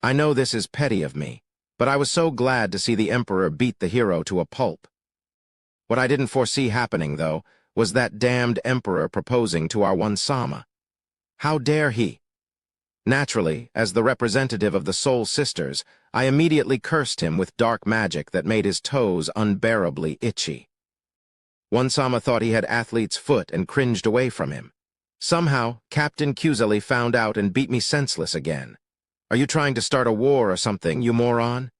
I know this is petty of me, but I was so glad to see the Emperor beat the hero to a pulp. What I didn't foresee happening, though, was that damned Emperor proposing to our One Sama. How dare he? Naturally, as the representative of the Soul Sisters, I immediately cursed him with dark magic that made his toes unbearably itchy. One Sama thought he had athlete's foot and cringed away from him. Somehow, Captain Kuzeli found out and beat me senseless again. "Are you trying to start a war or something, you moron?"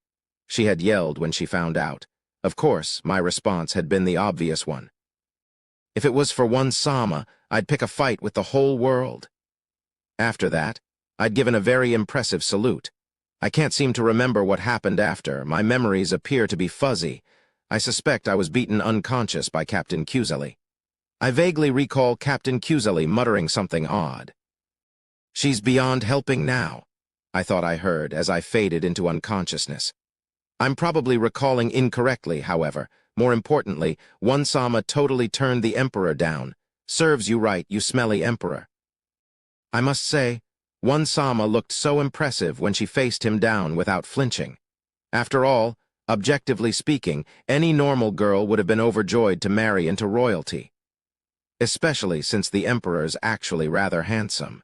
she had yelled when she found out. Of course, my response had been the obvious one. If it was for One Sama, I'd pick a fight with the whole world. After that, I'd given a very impressive salute. I can't seem to remember what happened after. My memories appear to be fuzzy. I suspect I was beaten unconscious by Captain Kuzeli. I vaguely recall Captain Kuzeli muttering something odd. "She's beyond helping now," I thought I heard as I faded into unconsciousness. I'm probably recalling incorrectly, however. More importantly, One Sama totally turned the Emperor down. Serves you right, you smelly Emperor. I must say, One Sama looked so impressive when she faced him down without flinching. After all, objectively speaking, any normal girl would have been overjoyed to marry into royalty. Especially since the Emperor's actually rather handsome.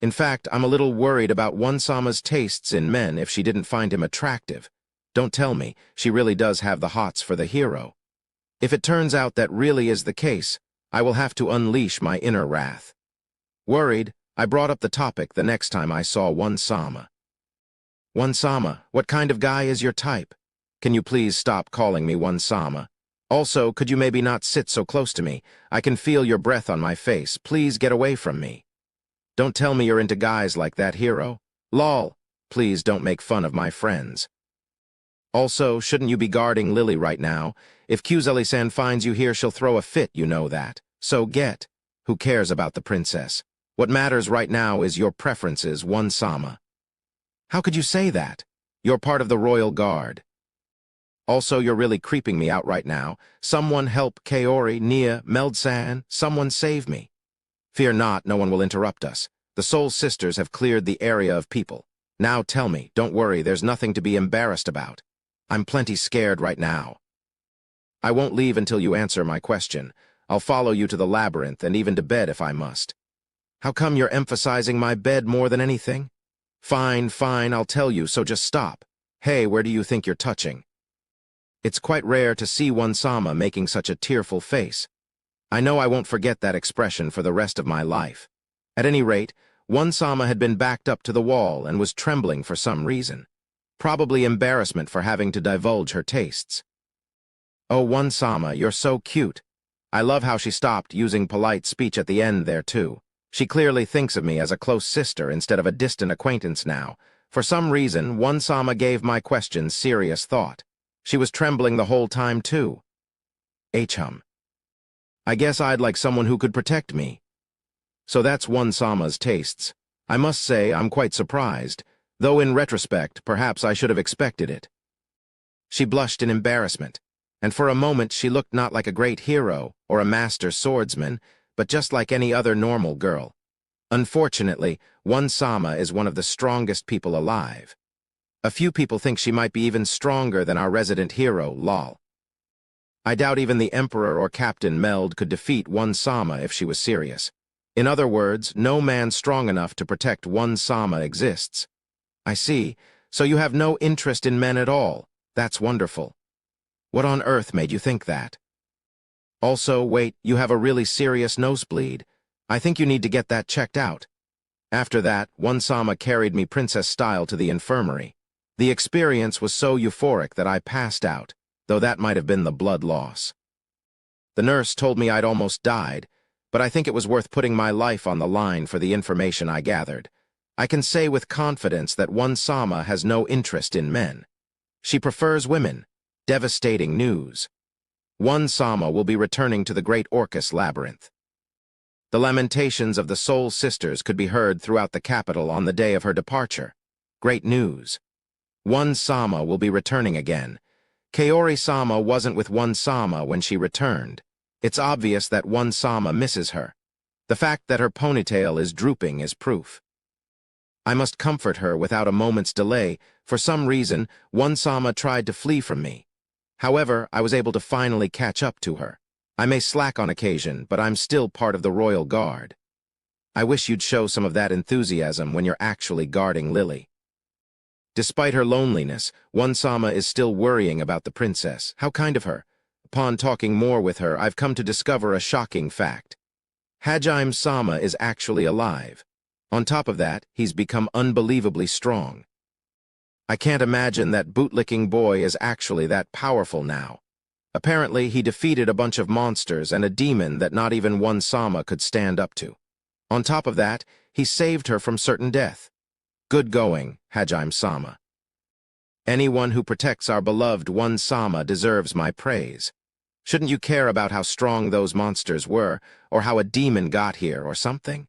In fact, I'm a little worried about One Sama's tastes in men if she didn't find him attractive. Don't tell me, she really does have the hots for the hero. If it turns out that really is the case, I will have to unleash my inner wrath. Worried, I brought up the topic the next time I saw One Sama. "One Sama, what kind of guy is your type? Can you please stop calling me One Sama? Also, could you maybe not sit so close to me? I can feel your breath on my face. Please get away from me. Don't tell me you're into guys like that hero. Lol, please don't make fun of my friends. Also, shouldn't you be guarding Lily right now? If Kuzeli-san finds you here, she'll throw a fit, you know that. So get." Who cares about the princess? What matters right now is your preferences, one Sama. How could you say that? You're part of the royal guard. Also, you're really creeping me out right now. Someone help Kaori, Nia, Meldsan, someone save me. Fear not, no one will interrupt us. The Soul Sisters have cleared the area of people. Now tell me, don't worry, there's nothing to be embarrassed about. I'm plenty scared right now. I won't leave until you answer my question. I'll follow you to the labyrinth and even to bed if I must. How come you're emphasizing my bed more than anything? Fine, I'll tell you, so just stop. Hey, where do you think you're touching? It's quite rare to see one Sama making such a tearful face. I know I won't forget that expression for the rest of my life. At any rate, one Sama had been backed up to the wall and was trembling for some reason. Probably embarrassment for having to divulge her tastes. Oh, one Sama, you're so cute. I love how she stopped using polite speech at the end there, too. She clearly thinks of me as a close sister instead of a distant acquaintance now. For some reason, one Sama gave my questions serious thought. She was trembling the whole time, too. Hum. I guess I'd like someone who could protect me. So that's one Sama's tastes. I must say I'm quite surprised, though in retrospect, perhaps I should have expected it. She blushed in embarrassment, and for a moment she looked not like a great hero or a master swordsman, but just like any other normal girl. Unfortunately, one Sama is one of the strongest people alive. A few people think she might be even stronger than our resident hero, lol. I doubt even the Emperor or Captain Meld could defeat one Sama if she was serious. In other words, no man strong enough to protect one Sama exists. I see, so you have no interest in men at all. That's wonderful. What on earth made you think that? Also, wait, you have a really serious nosebleed. I think you need to get that checked out. After that, one Sama carried me princess-style to the infirmary. The experience was so euphoric that I passed out, though that might have been the blood loss. The nurse told me I'd almost died, but I think it was worth putting my life on the line for the information I gathered. I can say with confidence that one Sama has no interest in men. She prefers women. Devastating news. One Sama will be returning to the Great Orcus Labyrinth. The lamentations of the Soul Sisters could be heard throughout the capital on the day of her departure. Great news. One Sama will be returning again. Kaori-sama wasn't with one Sama when she returned. It's obvious that one Sama misses her. The fact that her ponytail is drooping is proof. I must comfort her without a moment's delay. For some reason, one Sama tried to flee from me. However, I was able to finally catch up to her. I may slack on occasion, but I'm still part of the Royal Guard. I wish you'd show some of that enthusiasm when you're actually guarding Lily. Despite her loneliness, one Sama is still worrying about the princess. How kind of her. Upon talking more with her, I've come to discover a shocking fact. Hajime Sama is actually alive. On top of that, he's become unbelievably strong. I can't imagine that bootlicking boy is actually that powerful now. Apparently, he defeated a bunch of monsters and a demon that not even one Sama could stand up to. On top of that, he saved her from certain death. Good going, Hajime Sama. Anyone who protects our beloved one Sama deserves my praise. Shouldn't you care about how strong those monsters were, or how a demon got here, or something?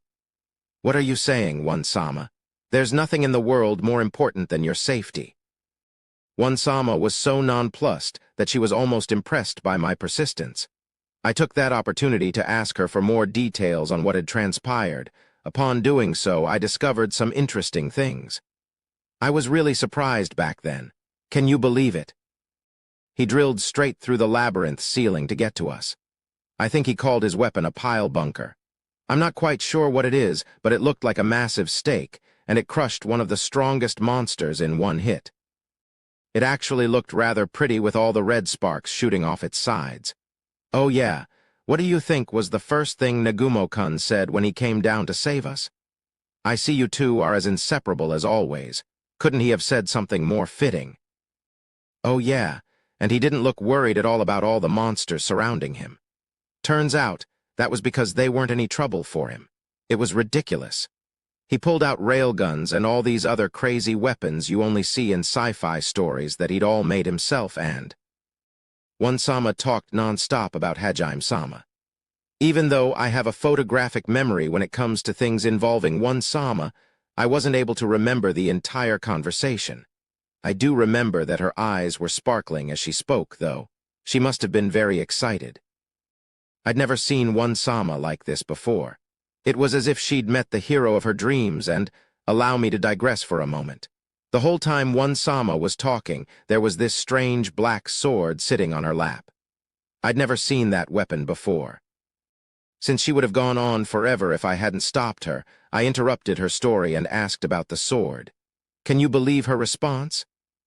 What are you saying, one Sama? There's nothing in the world more important than your safety. One Sama was so nonplussed that she was almost impressed by my persistence. I took that opportunity to ask her for more details on what had transpired. Upon doing so, I discovered some interesting things. I was really surprised back then. Can you believe it? He drilled straight through the labyrinth ceiling to get to us. I think he called his weapon a pile bunker. I'm not quite sure what it is, but it looked like a massive stake, and it crushed one of the strongest monsters in one hit. It actually looked rather pretty with all the red sparks shooting off its sides. Oh yeah, what do you think was the first thing Nagumo-kun said when he came down to save us? I see you two are as inseparable as always. Couldn't he have said something more fitting? Oh yeah, and he didn't look worried at all about all the monsters surrounding him. Turns out, that was because they weren't any trouble for him. It was ridiculous. He pulled out railguns and all these other crazy weapons you only see in sci-fi stories that he'd all made himself and... One Sama talked non-stop about Hajime Sama. Even though I have a photographic memory when it comes to things involving one Sama, I wasn't able to remember the entire conversation. I do remember that her eyes were sparkling as she spoke, though. She must have been very excited. I'd never seen one Sama like this before. It was as if she'd met the hero of her dreams and, allow me to digress for a moment. The whole time one Sama was talking, there was this strange black sword sitting on her lap. I'd never seen that weapon before. Since she would have gone on forever if I hadn't stopped her, I interrupted her story and asked about the sword. Can you believe her response?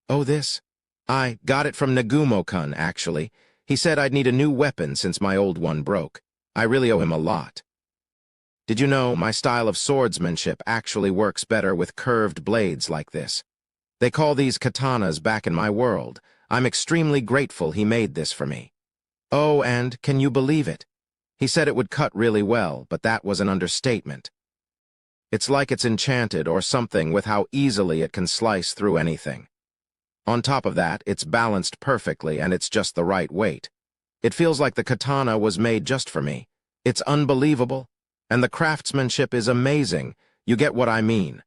Oh, this? I got it from Nagumo-kun, actually. He said I'd need a new weapon since my old one broke. I really owe him a lot. Did you know my style of swordsmanship actually works better with curved blades like this? They call these katanas back in my world. I'm extremely grateful he made this for me. Oh, and can you believe it? He said it would cut really well, but that was an understatement. It's like it's enchanted or something with how easily it can slice through anything. On top of that, it's balanced perfectly and it's just the right weight. It feels like the katana was made just for me. It's unbelievable, and the craftsmanship is amazing. You get what I mean.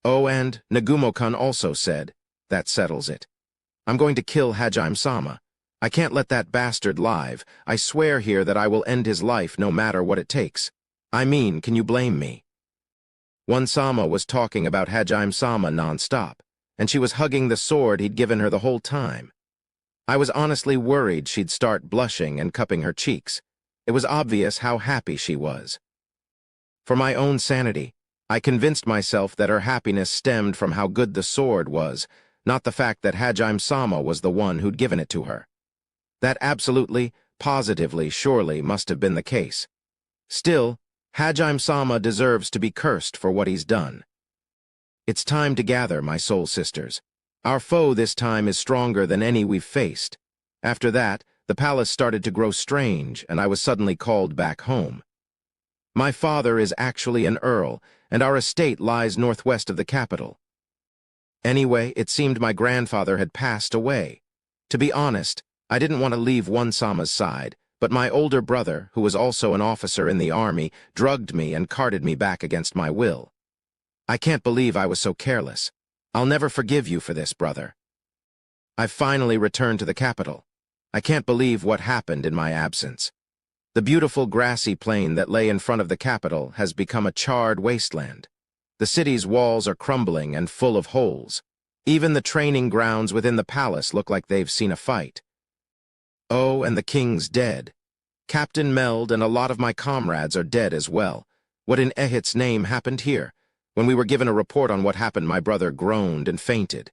Oh, and Nagumo-kun also said, that settles it. I'm going to kill Hajime-sama. I can't let that bastard live. I swear here that I will end his life no matter what it takes. I mean, can you blame me? One Sama was talking about Hajime-sama non-stop, and she was hugging the sword he'd given her the whole time. I was honestly worried she'd start blushing and cupping her cheeks. It was obvious how happy she was. For my own sanity, I convinced myself that her happiness stemmed from how good the sword was, not the fact that Hajime-sama was the one who'd given it to her. That absolutely, positively, surely must have been the case. Still, Hajime-sama deserves to be cursed for what he's done. It's time to gather, my soul sisters. Our foe this time is stronger than any we've faced. After that, the palace started to grow strange, and I was suddenly called back home. My father is actually an earl, and our estate lies northwest of the capital. Anyway, it seemed my grandfather had passed away. To be honest, I didn't want to leave one Sama's side, but my older brother, who was also an officer in the army, drugged me and carted me back against my will. I can't believe I was so careless. I'll never forgive you for this, brother. I've finally returned to the capital. I can't believe what happened in my absence. The beautiful grassy plain that lay in front of the capital has become a charred wasteland. The city's walls are crumbling and full of holes. Even the training grounds within the palace look like they've seen a fight. Oh, and the king's dead. Captain Meld and a lot of my comrades are dead as well. What in Ehit's name happened here? When we were given a report on what happened, my brother groaned and fainted.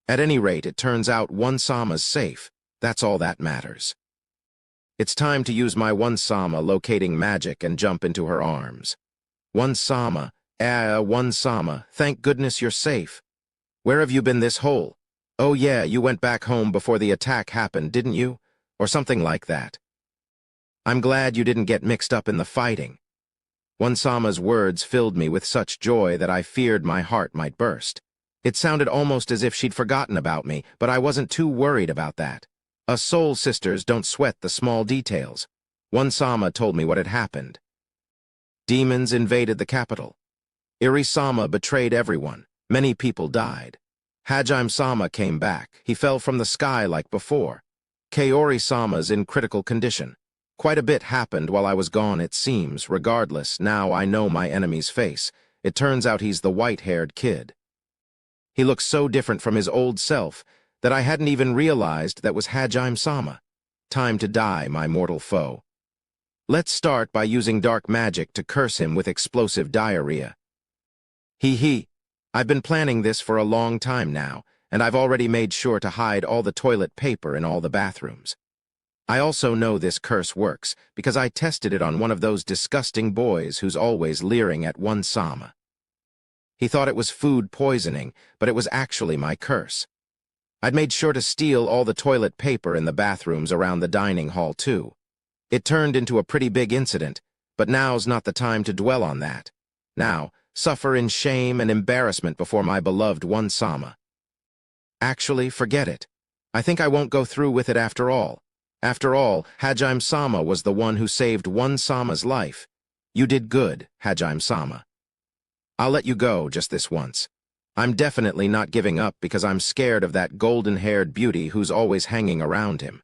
At any rate, it turns out one Sama's safe. That's all that matters. It's time to use my one Sama locating magic and jump into her arms. One Sama, one Sama, thank goodness you're safe. Where have you been this whole? Oh yeah, you went back home before the attack happened, didn't you? Or something like that. I'm glad you didn't get mixed up in the fighting. One Sama's words filled me with such joy that I feared my heart might burst. It sounded almost as if she'd forgotten about me, but I wasn't too worried about that. Us soul sisters don't sweat the small details. One Sama told me what had happened. Demons invaded the capital. Iri-sama betrayed everyone. Many people died. Hajime-sama came back. He fell from the sky like before. Kaori-sama's in critical condition. Quite a bit happened while I was gone, it seems. Regardless, now I know my enemy's face. It turns out he's the white-haired kid. He looks so different from his old self that I hadn't even realized that was Hajime-sama. Time to die, my mortal foe. Let's start by using dark magic to curse him with explosive diarrhea. I've been planning this for a long time now, and I've already made sure to hide all the toilet paper in all the bathrooms. I also know this curse works because I tested it on one of those disgusting boys who's always leering at one Sama. He thought it was food poisoning, but it was actually my curse. I'd made sure to steal all the toilet paper in the bathrooms around the dining hall too. It turned into a pretty big incident, but now's not the time to dwell on that. Now, suffer in shame and embarrassment before my beloved one Sama. Actually, forget it. I think I won't go through with it after all. After all, Hajime-sama was the one who saved one Sama's life. You did good, Hajime-sama. I'll let you go just this once. I'm definitely not giving up because I'm scared of that golden-haired beauty who's always hanging around him.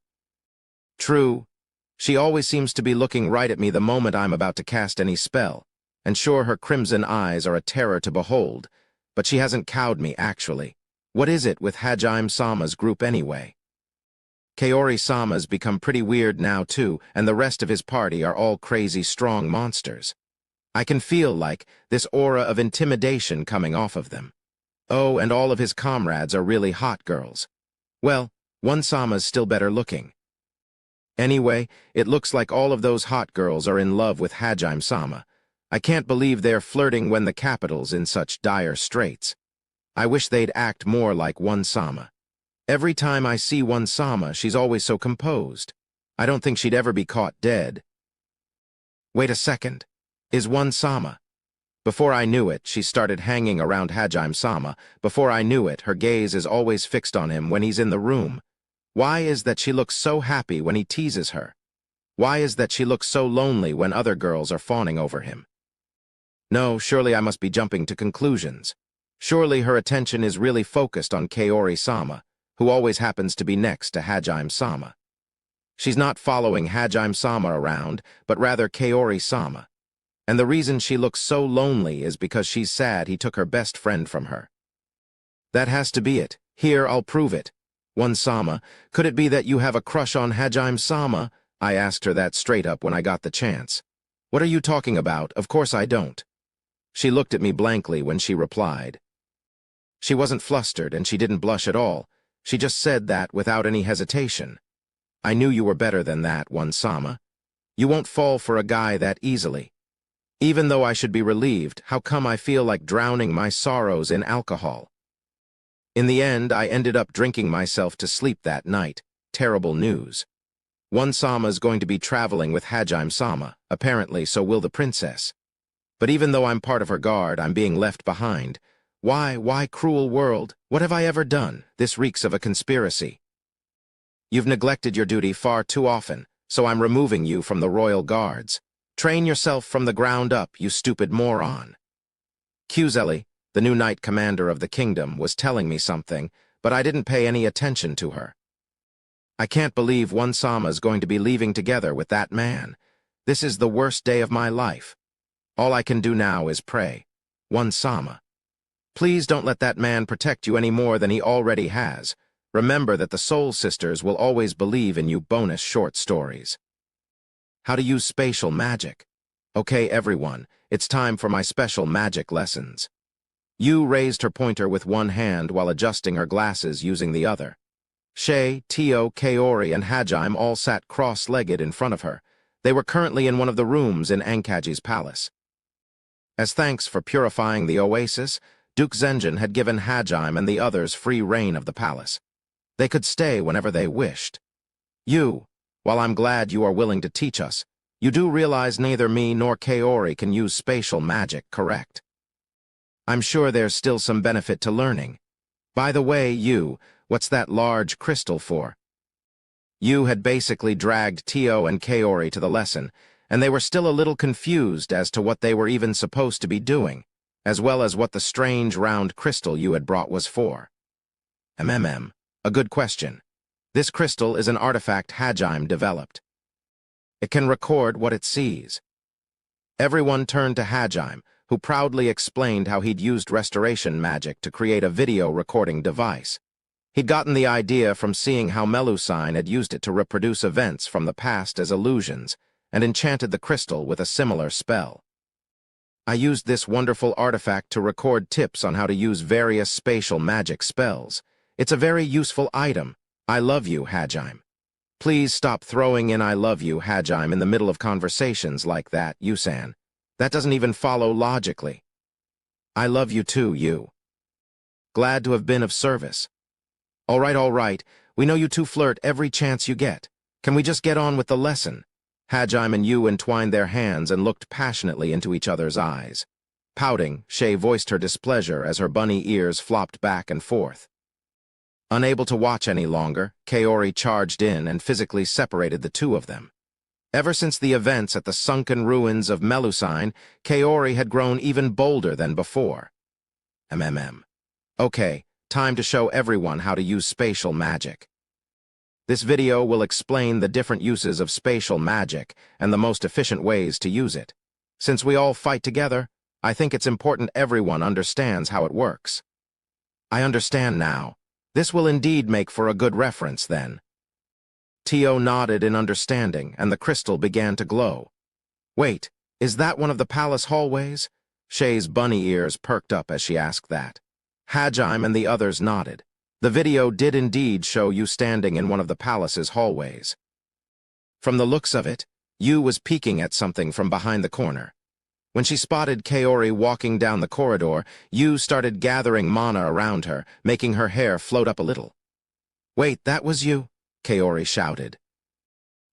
True, she always seems to be looking right at me the moment I'm about to cast any spell, and sure, her crimson eyes are a terror to behold, but she hasn't cowed me, actually. What is it with Hajime-sama's group anyway? Kaori-sama's become pretty weird now too, and the rest of his party are all crazy strong monsters. I can feel like this aura of intimidation coming off of them. Oh, and all of his comrades are really hot girls. Well, one Sama's still better looking. Anyway, it looks like all of those hot girls are in love with Hajime-sama. I can't believe they're flirting when the capital's in such dire straits. I wish they'd act more like one Sama. Every time I see one Sama, she's always so composed. I don't think she'd ever be caught dead. Wait a second. Is one Sama? Before I knew it, she started hanging around Hajime-sama. Before I knew it, her gaze is always fixed on him when he's in the room. Why is that she looks so happy when he teases her? Why is that she looks so lonely when other girls are fawning over him? No, surely I must be jumping to conclusions. Surely her attention is really focused on Kaori-sama, who always happens to be next to Hajime-sama. She's not following Hajime-sama around, but rather Kaori-sama. And the reason she looks so lonely is because she's sad he took her best friend from her. That has to be it. Here, I'll prove it. One Sama, could it be that you have a crush on Hajime-sama? I asked her that straight up when I got the chance. What are you talking about? Of course I don't. She looked at me blankly when she replied. She wasn't flustered and she didn't blush at all. She just said that without any hesitation. I knew you were better than that, one Sama. You won't fall for a guy that easily. Even though I should be relieved, how come I feel like drowning my sorrows in alcohol? In the end, I ended up drinking myself to sleep that night. Terrible news. One Sama's going to be traveling with Hajime-sama. Apparently, so will the princess. But even though I'm part of her guard, I'm being left behind. Why, cruel world? What have I ever done? This reeks of a conspiracy. You've neglected your duty far too often, so I'm removing you from the royal guards. Train yourself from the ground up, you stupid moron. Kuzeli, the new knight commander of the kingdom, was telling me something, but I didn't pay any attention to her. I can't believe one Sama's going to be leaving together with that man. This is the worst day of my life. All I can do now is pray. One Sama. Please don't let that man protect you any more than he already has. Remember that the Soul Sisters will always believe in you. Bonus short stories. How to use spatial magic. Okay, everyone, it's time for my special magic lessons. Yu raised her pointer with one hand while adjusting her glasses using the other. Shay, Tio, Kaori, and Hajime all sat cross-legged in front of her. They were currently in one of the rooms in Ankaji's palace. As thanks for purifying the oasis, Duke Zenjin had given Hajime and the others free reign of the palace. They could stay whenever they wished. You, while I'm glad you are willing to teach us, you do realize neither me nor Kaori can use spatial magic, correct? I'm sure there's still some benefit to learning. By the way, you, what's that large crystal for? You had basically dragged Tio and Kaori to the lesson, and they were still a little confused as to what they were even supposed to be doing, as well as what the strange round crystal you had brought was for. A good question. This crystal is an artifact Hajime developed. It can record what it sees. Everyone turned to Hajime, who proudly explained how he'd used restoration magic to create a video recording device. He'd gotten the idea from seeing how Melusine had used it to reproduce events from the past as illusions, and enchanted the crystal with a similar spell. I used this wonderful artifact to record tips on how to use various spatial magic spells. It's a very useful item. I love you, Hajime. Please stop throwing in I love you, Hajime, in the middle of conversations like that, Yusan. That doesn't even follow logically. I love you too, you. Glad to have been of service. All right. We know you two flirt every chance you get. Can we just get on with the lesson? Hajime and Yu entwined their hands and looked passionately into each other's eyes. Pouting, Shay voiced her displeasure as her bunny ears flopped back and forth. Unable to watch any longer, Kaori charged in and physically separated the two of them. Ever since the events at the sunken ruins of Melusine, Kaori had grown even bolder than before. Okay, time to show everyone how to use spatial magic. This video will explain the different uses of spatial magic and the most efficient ways to use it. Since we all fight together, I think it's important everyone understands how it works. I understand now. This will indeed make for a good reference, then. Tio nodded in understanding, and the crystal began to glow. Wait, is that one of the palace hallways? Shay's bunny ears perked up as she asked that. Hajime and the others nodded. The video did indeed show you standing in one of the palace's hallways. From the looks of it, Yu was peeking at something from behind the corner. When she spotted Kaori walking down the corridor, Yu started gathering mana around her, making her hair float up a little. "Wait, that was you?" Kaori shouted.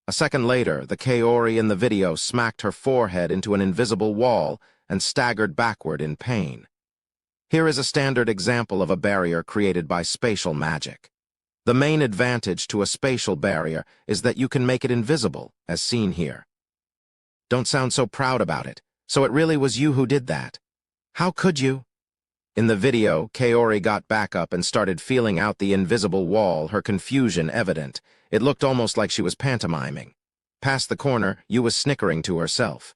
A second later, the Kaori in the video smacked her forehead into an invisible wall and staggered backward in pain. Here is a standard example of a barrier created by spatial magic. The main advantage to a spatial barrier is that you can make it invisible, as seen here. Don't sound so proud about it. So it really was you who did that. How could you? In the video, Kaori got back up and started feeling out the invisible wall, her confusion evident. It looked almost like she was pantomiming. Past the corner, Yu was snickering to herself.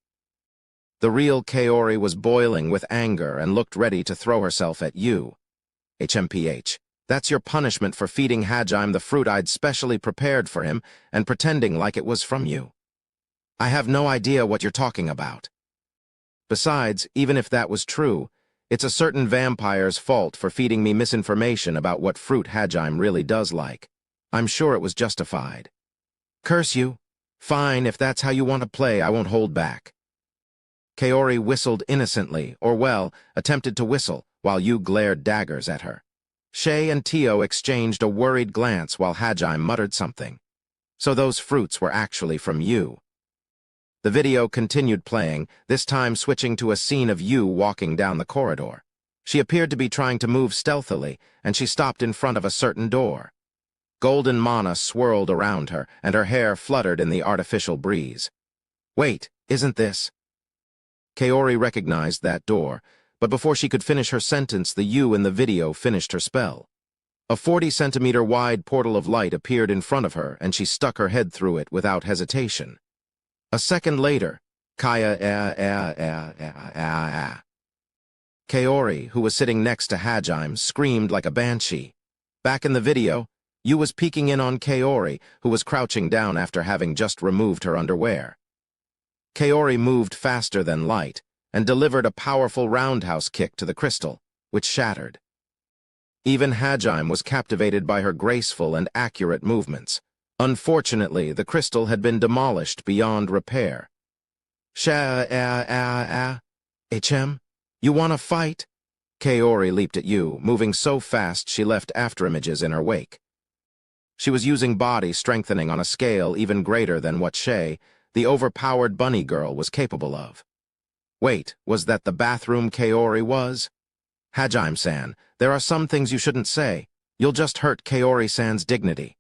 The real Kaori was boiling with anger and looked ready to throw herself at Yu. HMPH. That's your punishment for feeding Hajime the fruit I'd specially prepared for him and pretending like it was from you. I have no idea what you're talking about. Besides, even if that was true, it's a certain vampire's fault for feeding me misinformation about what fruit Hajime really does like. I'm sure it was justified. Curse you. Fine, if that's how you want to play, I won't hold back. Kaori whistled innocently, or well, attempted to whistle, while Yu glared daggers at her. Shay and Tio exchanged a worried glance while Hajime muttered something. So those fruits were actually from Yu. The video continued playing, this time switching to a scene of Yu walking down the corridor. She appeared to be trying to move stealthily, and she stopped in front of a certain door. Golden mana swirled around her, and her hair fluttered in the artificial breeze. Wait, isn't this? Kaori recognized that door, but before she could finish her sentence, the Yu in the video finished her spell. A 40-centimeter wide portal of light appeared in front of her, and she stuck her head through it without hesitation. A second later, Kaori, who was sitting next to Hajime, screamed like a banshee. Back in the video, Yu was peeking in on Kaori, who was crouching down after having just removed her underwear. Kaori moved faster than light and delivered a powerful roundhouse kick to the crystal, which shattered. Even Hajime was captivated by her graceful and accurate movements. Unfortunately, the crystal had been demolished beyond repair. HM? You wanna fight? Kaori leaped at Yu, moving so fast she left afterimages in her wake. She was using body strengthening on a scale even greater than what Shay, the overpowered bunny girl, was capable of. Wait, was that the bathroom Kaori was? Hajime-san, there are some things you shouldn't say. You'll just hurt Kaori-san's dignity.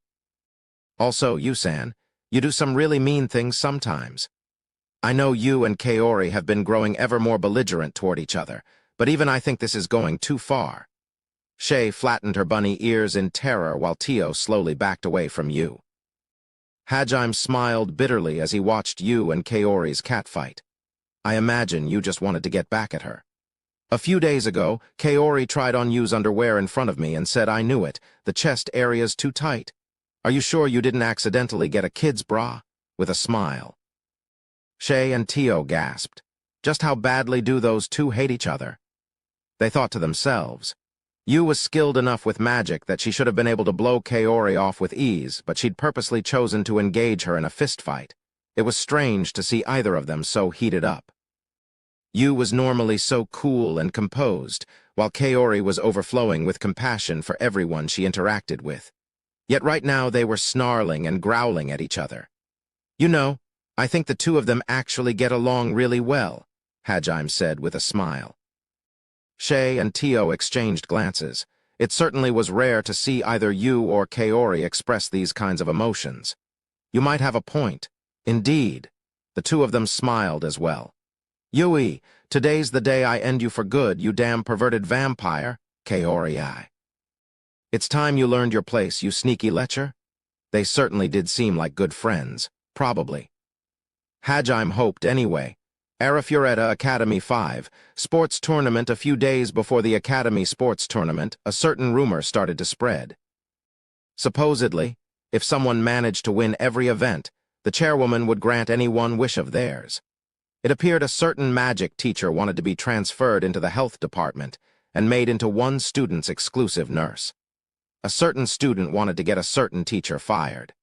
Also, Yu-san, you do some really mean things sometimes. I know you and Kaori have been growing ever more belligerent toward each other, but even I think this is going too far. Shay flattened her bunny ears in terror while Tio slowly backed away from Yu. Hajime smiled bitterly as he watched Yu and Kaori's catfight. I imagine you just wanted to get back at her. A few days ago, Kaori tried on Yu's underwear in front of me and said I knew it, the chest area's too tight. Are you sure you didn't accidentally get a kid's bra? With a smile. Shay and Tio gasped. Just how badly do those two hate each other? They thought to themselves. Yu was skilled enough with magic that she should have been able to blow Kaori off with ease, but she'd purposely chosen to engage her in a fistfight. It was strange to see either of them so heated up. Yu was normally so cool and composed, while Kaori was overflowing with compassion for everyone she interacted with. Yet right now they were snarling and growling at each other. You know, I think the two of them actually get along really well, Hajime said with a smile. Shay and Tio exchanged glances. It certainly was rare to see either you or Kaori express these kinds of emotions. You might have a point. Indeed. The two of them smiled as well. Yui, today's the day I end you for good, you damn perverted vampire, Kaori I. It's time you learned your place, you sneaky lecher. They certainly did seem like good friends, probably. Hajime hoped anyway. Arifureta Academy 5, sports tournament. A few days before the Academy sports tournament, a certain rumor started to spread. Supposedly, if someone managed to win every event, the chairwoman would grant any one wish of theirs. It appeared a certain magic teacher wanted to be transferred into the health department and made into one student's exclusive nurse. A certain student wanted to get a certain teacher fired.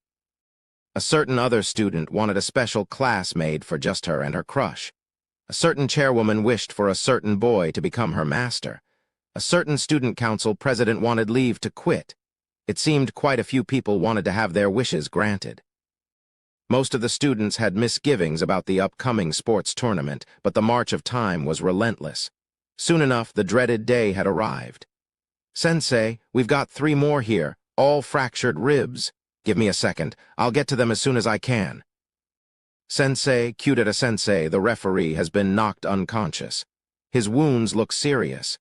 A certain other student wanted a special class made for just her and her crush. A certain chairwoman wished for a certain boy to become her master. A certain student council president wanted leave to quit. It seemed quite a few people wanted to have their wishes granted. Most of the students had misgivings about the upcoming sports tournament, but the march of time was relentless. Soon enough, the dreaded day had arrived. Sensei, we've got 3 more here, all fractured ribs. Give me a second. I'll get to them as soon as I can. Sensei, Kyudeta Sensei, the referee, has been knocked unconscious. His wounds look serious.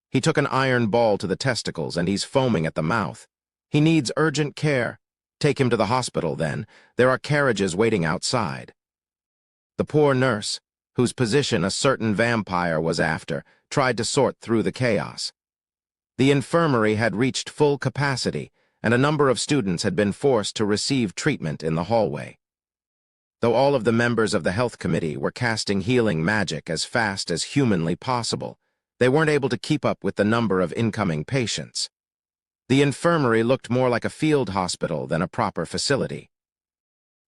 He took an iron ball to the testicles and he's foaming at the mouth. He needs urgent care. Take him to the hospital, then. There are carriages waiting outside. The poor nurse, whose position a certain vampire was after, tried to sort through the chaos. The infirmary had reached full capacity, and a number of students had been forced to receive treatment in the hallway. Though all of the members of the health committee were casting healing magic as fast as humanly possible, they weren't able to keep up with the number of incoming patients. The infirmary looked more like a field hospital than a proper facility.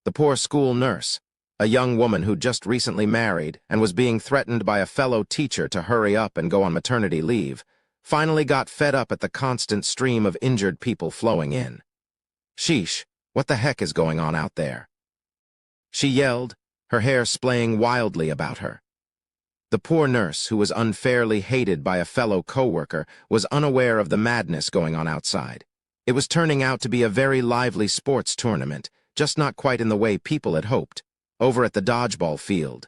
The poor school nurse, a young woman who'd just recently married and was being threatened by a fellow teacher to hurry up and go on maternity leave, finally got fed up at the constant stream of injured people flowing in. Sheesh, what the heck is going on out there? She yelled, her hair splaying wildly about her. The poor nurse, who was unfairly hated by a fellow co-worker, was unaware of the madness going on outside. It was turning out to be a very lively sports tournament, just not quite in the way people had hoped, over at the dodgeball field.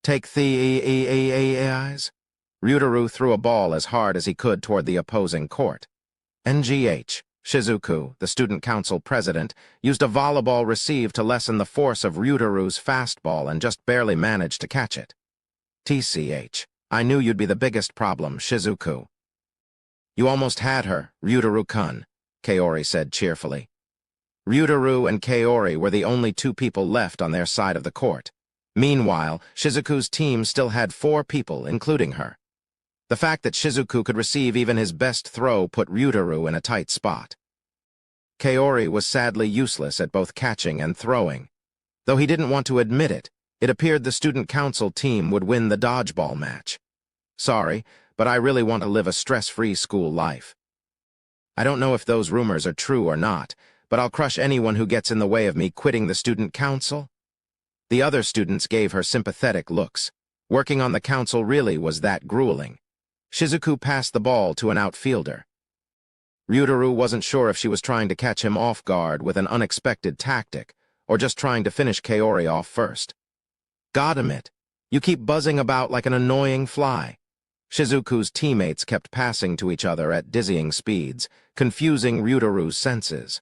Take the eyes. Ryutaru threw a ball as hard as he could toward the opposing court. NGH, Shizuku, the student council president, used a volleyball receive to lessen the force of Ryutaru's fastball and just barely managed to catch it. TCH, I knew you'd be the biggest problem, Shizuku. You almost had her, Ryutaru-kun, Kaori said cheerfully. Ryutaru and Kaori were the only 2 people left on their side of the court. Meanwhile, Shizuku's team still had 4 people, including her. The fact that Shizuku could receive even his best throw put Ryutaru in a tight spot. Kaori was sadly useless at both catching and throwing. Though he didn't want to admit it, it appeared the student council team would win the dodgeball match. Sorry, but I really want to live a stress-free school life. I don't know if those rumors are true or not, but I'll crush anyone who gets in the way of me quitting the student council. The other students gave her sympathetic looks. Working on the council really was that grueling. Shizuku passed the ball to an outfielder. Ryutaru wasn't sure if she was trying to catch him off guard with an unexpected tactic, or just trying to finish Kaori off first. Goddamn it, you keep buzzing about like an annoying fly. Shizuku's teammates kept passing to each other at dizzying speeds, confusing Ryutaru's senses.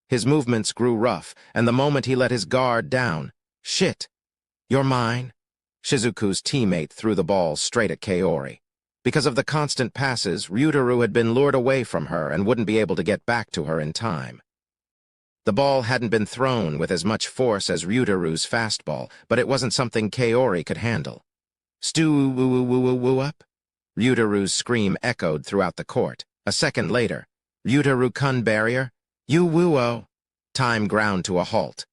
His movements grew rough, and the moment he let his guard down, "Shit! You're mine!" Shizuku's teammate threw the ball straight at Kaori. Because of the constant passes, Ryutaru had been lured away from her and wouldn't be able to get back to her in time. The ball hadn't been thrown with as much force as Ryutaru's fastball, but it wasn't something Kaori could handle. Stew-woo-woo-woo-woo-up? Ryutaru's scream echoed throughout the court. A second later, Ryutaru-kun barrier? You-woo-oh! Time ground to a halt.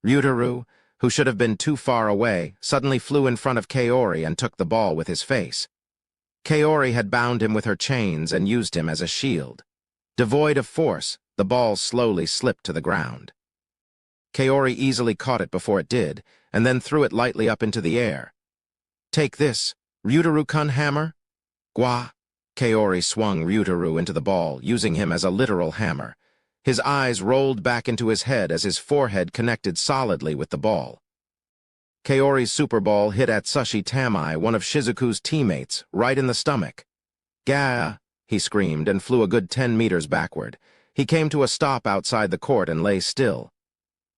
Ryutaru, who should have been too far away, suddenly flew in front of Kaori and took the ball with his face. Kaori had bound him with her chains and used him as a shield. Devoid of force, the ball slowly slipped to the ground. Kaori easily caught it before it did, and then threw it lightly up into the air. Take this, Ryutaru-kun hammer? Gwa. Kaori swung Ryutaru into the ball, using him as a literal hammer. His eyes rolled back into his head as his forehead connected solidly with the ball. Kaori's super ball hit Atsushi Tamai, one of Shizuku's teammates, right in the stomach. "Gah!" he screamed and flew a good 10 meters backward. He came to a stop outside the court and lay still.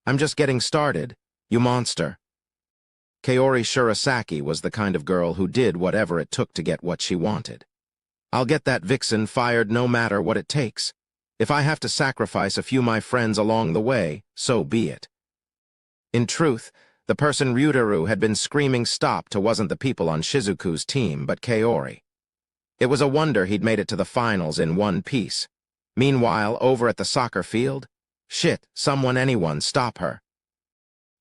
"I'm just getting started, you monster." Kaori Shirasaki was the kind of girl who did whatever it took to get what she wanted. "I'll get that vixen fired no matter what it takes. If I have to sacrifice a few of my friends along the way, so be it." In truth, the person Ryutaru had been screaming stop to wasn't the people on Shizuku's team, but Kaori. It was a wonder he'd made it to the finals in one piece. Meanwhile, over at the soccer field, "Shit, anyone, stop her."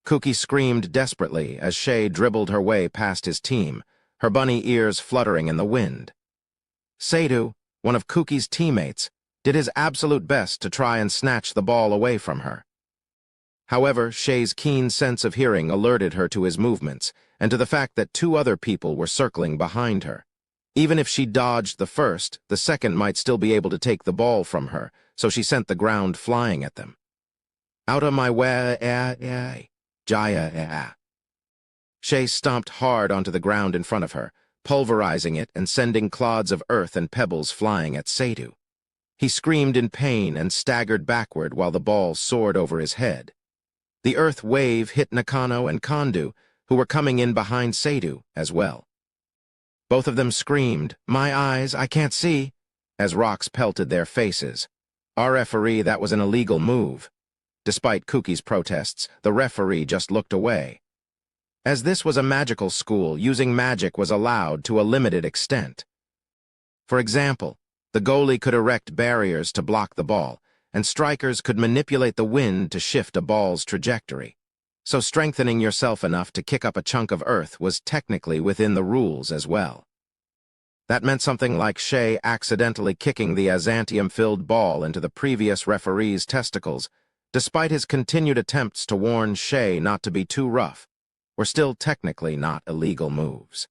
Kuki screamed desperately as Shay dribbled her way past his team, her bunny ears fluttering in the wind. Seidu, one of Kuki's teammates, did his absolute best to try and snatch the ball away from her. However, Shay's keen sense of hearing alerted her to his movements and to the fact that 2 other people were circling behind her. Even if she dodged the first, the second might still be able to take the ball from her, so she sent the ground flying at them. "Out of my way, Jaya." Shay stomped hard onto the ground in front of her, pulverizing it and sending clods of earth and pebbles flying at Seidu. He screamed in pain and staggered backward while the ball soared over his head. The earth wave hit Nakano and Kondu, who were coming in behind Seidu as well. Both of them screamed, "My eyes, I can't see," as rocks pelted their faces. Our referee, that was an illegal move. Despite Kuki's protests, the referee just looked away. As this was a magical school, using magic was allowed to a limited extent. For example, the goalie could erect barriers to block the ball, and strikers could manipulate the wind to shift a ball's trajectory. So strengthening yourself enough to kick up a chunk of earth was technically within the rules as well. That meant something like Shay accidentally kicking the azantium-filled ball into the previous referee's testicles, despite his continued attempts to warn Shay not to be too rough, were still technically not illegal moves.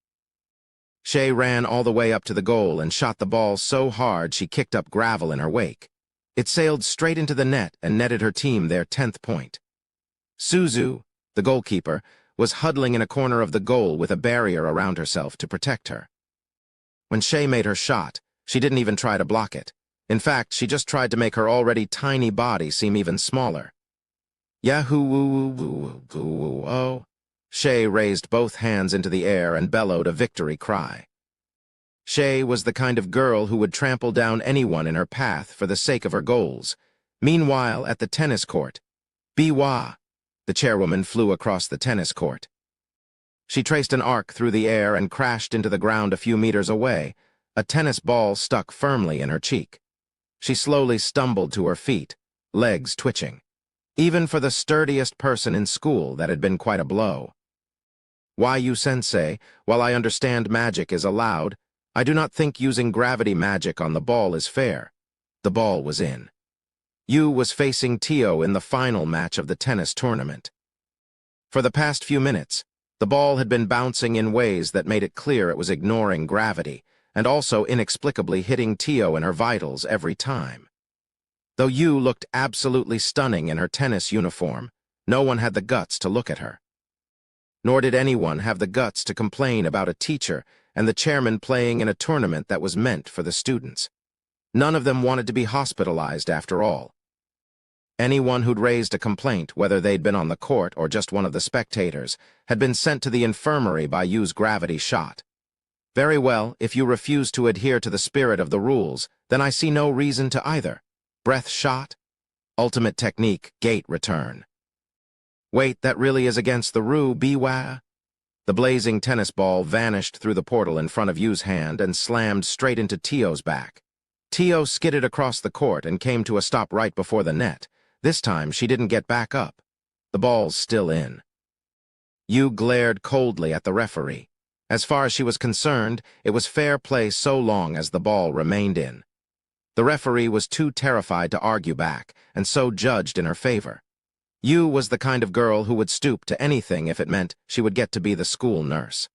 Shay ran all the way up to the goal and shot the ball so hard she kicked up gravel in her wake. It sailed straight into the net and netted her team their 10th point. Suzu, the goalkeeper, was huddling in a corner of the goal with a barrier around herself to protect her. When Shay made her shot, she didn't even try to block it. In fact, she just tried to make her already tiny body seem even smaller. "Yahoo-woo-woo-woo-woo-oh." Shay raised both hands into the air and bellowed a victory cry. Shay was the kind of girl who would trample down anyone in her path for the sake of her goals. Meanwhile, at the tennis court, "Biwa," the chairwoman flew across the tennis court. She traced an arc through the air and crashed into the ground a few meters away, a tennis ball stuck firmly in her cheek. She slowly stumbled to her feet, legs twitching. Even for the sturdiest person in school, that had been quite a blow. "Yu-sensei, while I understand magic is allowed, I do not think using gravity magic on the ball is fair." The ball was in. Yu was facing Tio in the final match of the tennis tournament. For the past few minutes, the ball had been bouncing in ways that made it clear it was ignoring gravity, and also inexplicably hitting Tio in her vitals every time. Though Yu looked absolutely stunning in her tennis uniform, no one had the guts to look at her. Nor did anyone have the guts to complain about a teacher and the chairman playing in a tournament that was meant for the students. None of them wanted to be hospitalized after all. Anyone who'd raised a complaint, whether they'd been on the court or just one of the spectators, had been sent to the infirmary by Yu's gravity shot. Very well, if you refuse to adhere to the spirit of the rules, then I see no reason to either. Breath shot? Ultimate technique, gate return. Wait, that really is against the rule, Biwa? The blazing tennis ball vanished through the portal in front of Yu's hand and slammed straight into Tio's back. Tio skidded across the court and came to a stop right before the net. This time, she didn't get back up. The ball's still in. Yu glared coldly at the referee. As far as she was concerned, it was fair play so long as the ball remained in. The referee was too terrified to argue back, and so judged in her favor. Yu was the kind of girl who would stoop to anything if it meant she would get to be the school nurse.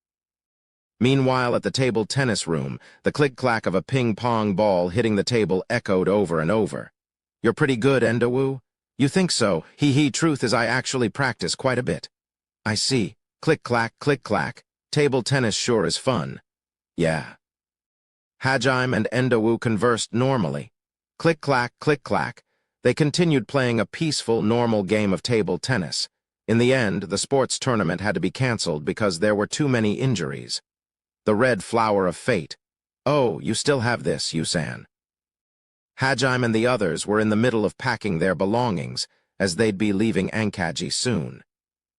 Meanwhile, at the table tennis room, the click-clack of a ping-pong ball hitting the table echoed over and over. "You're pretty good, Endawu?" "You think so? Hee. Truth is I actually practice quite a bit." "I see. Click-clack, click-clack. Table tennis sure is fun." "Yeah." Hajime and Endawu conversed normally. Click-clack, click-clack. They continued playing a peaceful, normal game of table tennis. In the end, the sports tournament had to be cancelled because there were too many injuries. The red flower of fate. "Oh, you still have this, Yusan." Hajime and the others were in the middle of packing their belongings, as they'd be leaving Ankaji soon.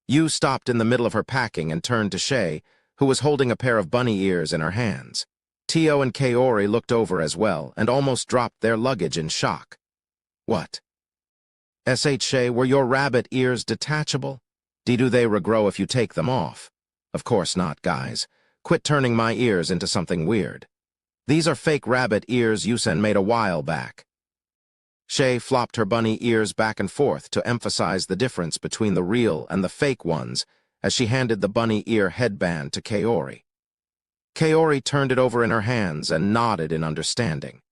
Yu stopped in the middle of her packing and turned to Shay, who was holding a pair of bunny ears in her hands. Tio and Kaori looked over as well and almost dropped their luggage in shock. "What? Shay, were your rabbit ears detachable? Do they regrow if you take them off?" "Of course not, guys. Quit turning my ears into something weird. These are fake rabbit ears Yusen made a while back." Shay flopped her bunny ears back and forth to emphasize the difference between the real and the fake ones as she handed the bunny ear headband to Kaori. Kaori turned it over in her hands and nodded in understanding.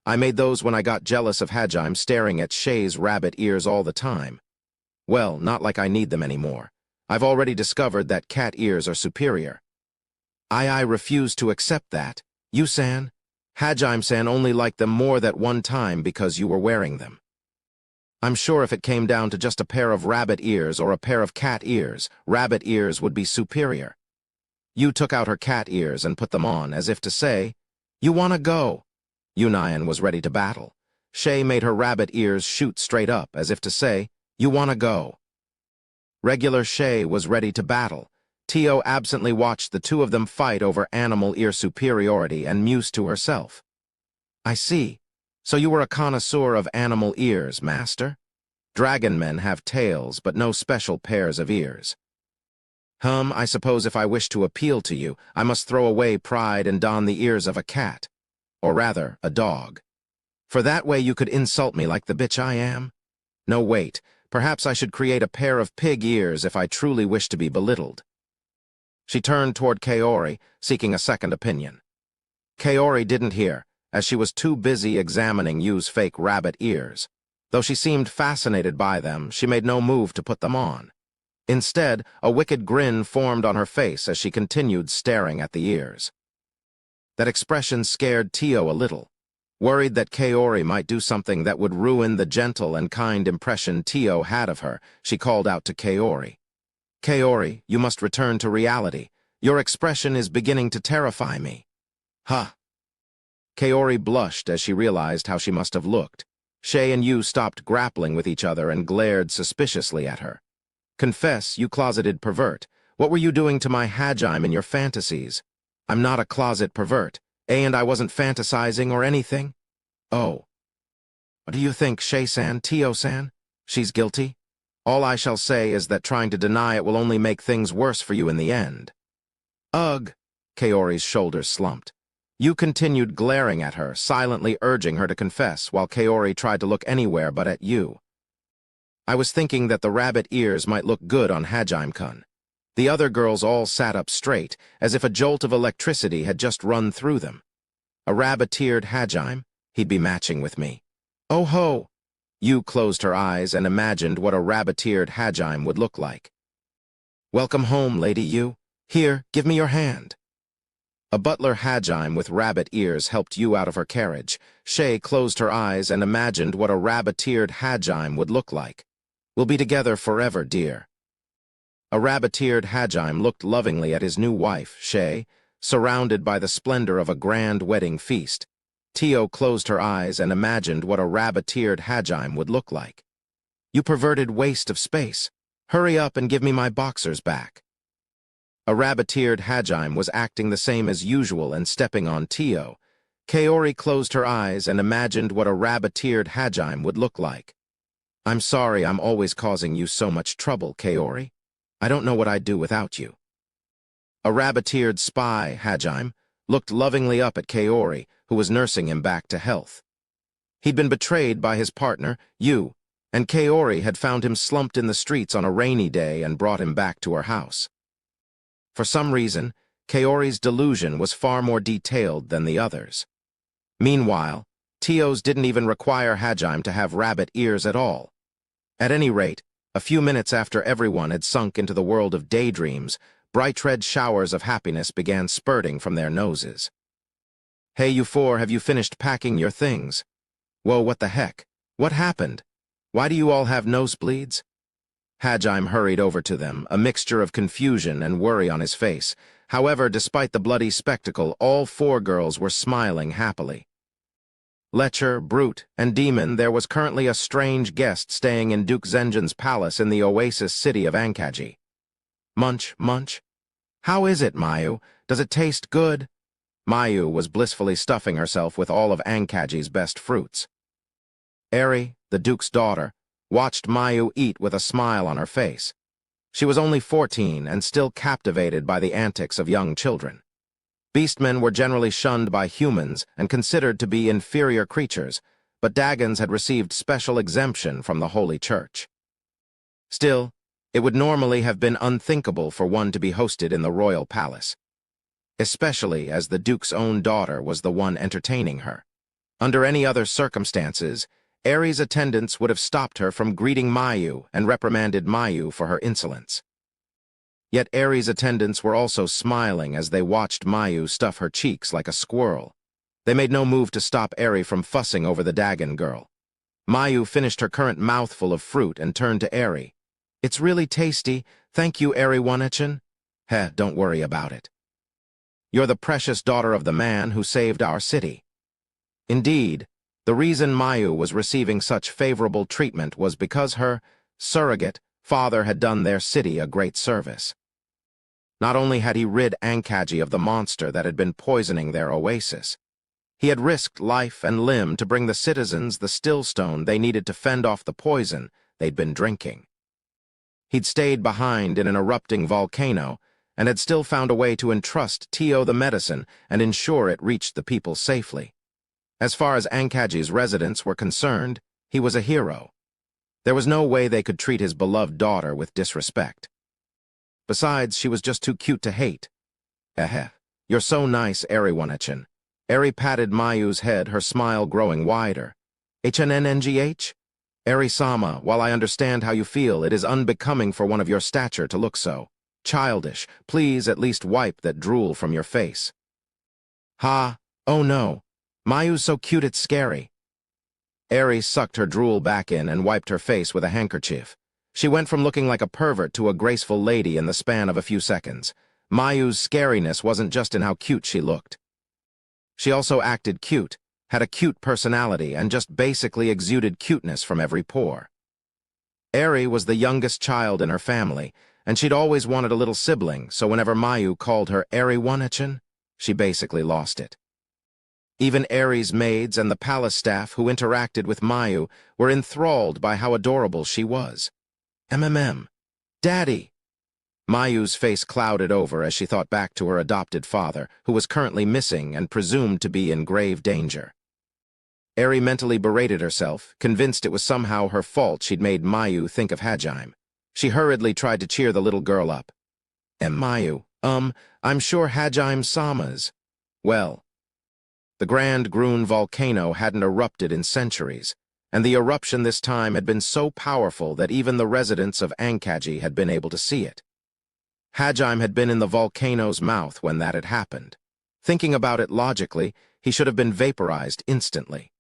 I made those when I got jealous of Hajime staring at Shay's rabbit ears all the time. Well, not like I need them anymore. I've already discovered that cat ears are superior." I refuse to accept that. Yusan, Hajime-san only liked them more that one time because you were wearing them. I'm sure if it came down to just a pair of rabbit ears or a pair of cat ears, rabbit ears would be superior. Yu took out her cat ears and put them on, as if to say, "You wanna go?" Yunayan was ready to battle. Shay made her rabbit ears shoot straight up, as if to say, "You wanna go?" Regular Shay was ready to battle. Tio absently watched the two of them fight over animal ear superiority and mused to herself. "I see. So you were a connoisseur of animal ears, master? Dragon men have tails, but no special pairs of ears." I suppose if I wish to appeal to you, I must throw away pride and don the ears of a cat. Or rather, a dog. For that way you could insult me like the bitch I am? No, wait. Perhaps I should create a pair of pig ears if I truly wish to be belittled. She turned toward Kaori, seeking a second opinion. Kaori didn't hear, as she was too busy examining Yu's fake rabbit ears. Though she seemed fascinated by them, she made no move to put them on. Instead, a wicked grin formed on her face as she continued staring at the ears. That expression scared Tio a little. Worried that Kaori might do something that would ruin the gentle and kind impression Tio had of her, she called out to Kaori. "Kaori, you must return to reality. Your expression is beginning to terrify me." "Huh." Kaori blushed as she realized how she must have looked. Shay and Yu stopped grappling with each other and glared suspiciously at her. "Confess, you closeted pervert. What were you doing to my Hajime in your fantasies?" "I'm not a closet pervert. And I wasn't fantasizing or anything." "Oh. What do you think, Shay-san, Tio-san? She's guilty? All I shall say is that trying to deny it will only make things worse for you in the end." "Ugh." Kaori's shoulders slumped. Yu continued glaring at her, silently urging her to confess, while Kaori tried to look anywhere but at Yu. "I was thinking that the rabbit ears might look good on Hajime-kun." The other girls all sat up straight, as if a jolt of electricity had just run through them. "A rabbit-eared Hajime? He'd be matching with me." "Oh ho!" Yu closed her eyes and imagined what a rabbit-eared Hajime would look like. "Welcome home, Lady Yu. Here, give me your hand." A butler Hajime with rabbit ears helped Yu out of her carriage. Shay closed her eyes and imagined what a rabbit-eared Hajime would look like. "We'll be together forever, dear." A rabbit-eared Hajime looked lovingly at his new wife, Shay, surrounded by the splendor of a grand wedding feast. Tio closed her eyes and imagined what a rabbit-eared Hajime would look like. "You perverted waste of space. Hurry up and give me my boxers back." A rabbit-eared Hajime was acting the same as usual and stepping on Tio. Kaori closed her eyes and imagined what a rabbit-eared Hajime would look like. "I'm sorry I'm always causing you so much trouble, Kaori. I don't know what I'd do without you." A rabbit-eared spy, Hajime, looked lovingly up at Kaori, who was nursing him back to health. He'd been betrayed by his partner, Yu, and Kaori had found him slumped in the streets on a rainy day and brought him back to her house. For some reason, Kaori's delusion was far more detailed than the others. Meanwhile, Tio's didn't even require Hajime to have rabbit ears at all. At any rate, a few minutes after everyone had sunk into the world of daydreams, bright red showers of happiness began spurting from their noses. "Hey, you four, have you finished packing your things? Whoa, what the heck? What happened? Why do you all have nosebleeds?" Hajime hurried over to them, a mixture of confusion and worry on his face. However, despite the bloody spectacle, all four girls were smiling happily. Lecher, Brute, and Demon, there was currently a strange guest staying in Duke Zenjin's palace in the oasis city of Ankaji. Munch, munch. "How is it, Mayu? Does it taste good?" Mayu was blissfully stuffing herself with all of Ankaji's best fruits. Eri, the Duke's daughter, watched Mayu eat with a smile on her face. She was only 14 and still captivated by the antics of young children. Beastmen were generally shunned by humans and considered to be inferior creatures, but Dagons had received special exemption from the Holy Church. Still, it would normally have been unthinkable for one to be hosted in the royal palace, especially as the Duke's own daughter was the one entertaining her. Under any other circumstances, Eri's attendants would have stopped her from greeting Mayu and reprimanded Mayu for her insolence. Yet Eri's attendants were also smiling as they watched Mayu stuff her cheeks like a squirrel. They made no move to stop Eri from fussing over the Dagon girl. Mayu finished her current mouthful of fruit and turned to Eri. "It's really tasty. Thank you, Eri Wanechan." "Heh, don't worry about it. You're the precious daughter of the man who saved our city." Indeed, the reason Mayu was receiving such favorable treatment was because her surrogate father had done their city a great service. Not only had he rid Ankaji of the monster that had been poisoning their oasis, he had risked life and limb to bring the citizens the stillstone they needed to fend off the poison they'd been drinking. He'd stayed behind in an erupting volcano and had still found a way to entrust Tio the medicine and ensure it reached the people safely. As far as Ankaji's residents were concerned, he was a hero. There was no way they could treat his beloved daughter with disrespect. Besides, she was just too cute to hate. You're so nice, Eri Wanechan." Eri patted Mayu's head, her smile growing wider. "HNNNGH? Eri-sama, while I understand how you feel, it is unbecoming for one of your stature to look so childish. Please at least wipe that drool from your face." "Ha, oh no. Mayu's so cute it's scary." Eri sucked her drool back in and wiped her face with a handkerchief. She went from looking like a pervert to a graceful lady in the span of a few seconds. Mayu's scariness wasn't just in how cute she looked. She also acted cute, had a cute personality, and just basically exuded cuteness from every pore. Eri was the youngest child in her family, and she'd always wanted a little sibling, so whenever Mayu called her Eri Wanechan, she basically lost it. Even Eri's maids and the palace staff who interacted with Mayu were enthralled by how adorable she was. Daddy! Mayu's face clouded over as she thought back to her adopted father, who was currently missing and presumed to be in grave danger. Eri mentally berated herself, convinced it was somehow her fault she'd made Mayu think of Hajime. She hurriedly tried to cheer the little girl up. Mayu, I'm sure Hajime-sama's." Well, the Grand Grun volcano hadn't erupted in centuries, and the eruption this time had been so powerful that even the residents of Ankaji had been able to see it. Hajime had been in the volcano's mouth when that had happened. Thinking about it logically, he should have been vaporized instantly.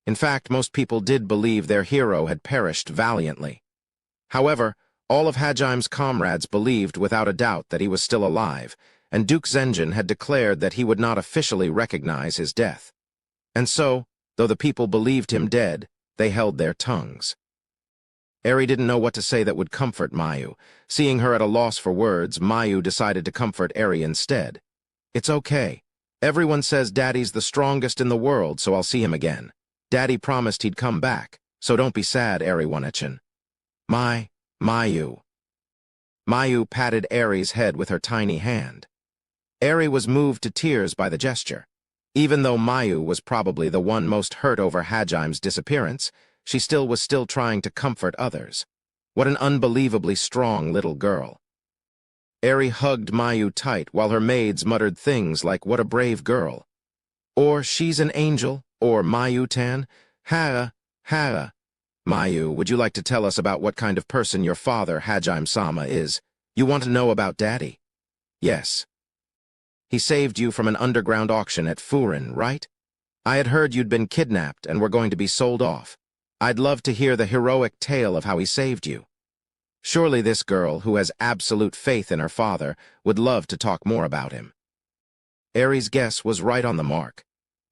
In fact, most people did believe their hero had perished valiantly. However, all of Hajime's comrades believed without a doubt that he was still alive, and Duke Zenjin had declared that he would not officially recognize his death. And so, though the people believed him dead, they held their tongues. Eri didn't know what to say that would comfort Mayu. Seeing her at a loss for words, Mayu decided to comfort Eri instead. "It's okay. Everyone says Daddy's the strongest in the world, so I'll see him again. Daddy promised he'd come back, so don't be sad, Eri Wanechan." Mayu. Mayu patted Eri's head with her tiny hand. Eri was moved to tears by the gesture. Even though Mayu was probably the one most hurt over Hajime's disappearance, she was still trying to comfort others. What an unbelievably strong little girl. Eri hugged Mayu tight while her maids muttered things like, "What a brave girl," or "She's an angel," or "Mayu-tan, Hara, Hara." "Mayu, would you like to tell us about what kind of person your father, Hajime-sama, is? You want to know about Daddy?" "Yes. He saved you from an underground auction at Furin, right? I had heard you'd been kidnapped and were going to be sold off. I'd love to hear the heroic tale of how he saved you." Surely this girl, who has absolute faith in her father, would love to talk more about him. Eri's guess was right on the mark.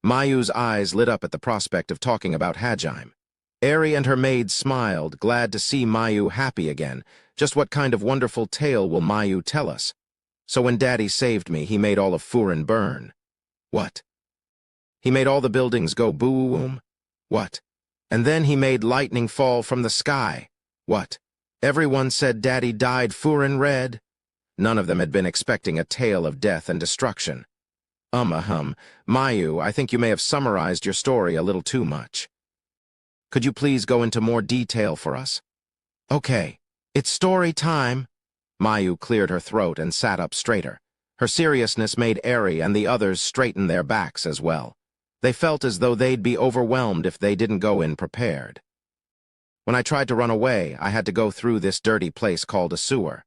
Mayu's eyes lit up at the prospect of talking about Hajime. Eri and her maids smiled, glad to see Mayu happy again. Just what kind of wonderful tale will Mayu tell us? "So when Daddy saved me, he made all of Furin burn." "What?" "He made all the buildings go boom." "What?" "And then he made lightning fall from the sky." "What?" "Everyone said Daddy dyed Furin red." None of them had been expecting a tale of death and destruction. Mayu, I think you may have summarized your story a little too much. Could you please go into more detail for us?" "Okay, it's story time." Mayu cleared her throat and sat up straighter. Her seriousness made Eri and the others straighten their backs as well. They felt as though they'd be overwhelmed if they didn't go in prepared. "When I tried to run away, I had to go through this dirty place called a sewer."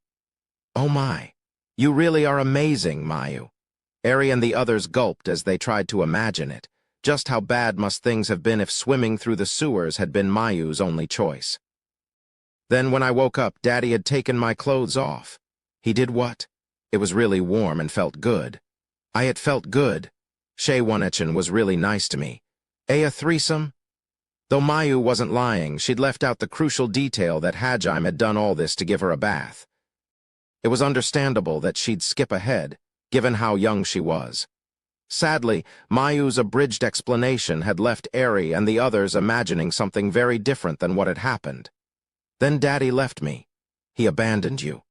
"Oh my, you really are amazing, Mayu." Eri and the others gulped as they tried to imagine it. Just how bad must things have been if swimming through the sewers had been Mayu's only choice? "Then when I woke up, Daddy had taken my clothes off." "He did what?" "It was really warm and felt good." It felt good. Shei-One-Echen was really nice to me." A threesome?" Though Mayu wasn't lying, she'd left out the crucial detail that Hajime had done all this to give her a bath. It was understandable that she'd skip ahead, given how young she was. Sadly, Mayu's abridged explanation had left Eri and the others imagining something very different than what had happened. "Then Daddy left me. He abandoned you."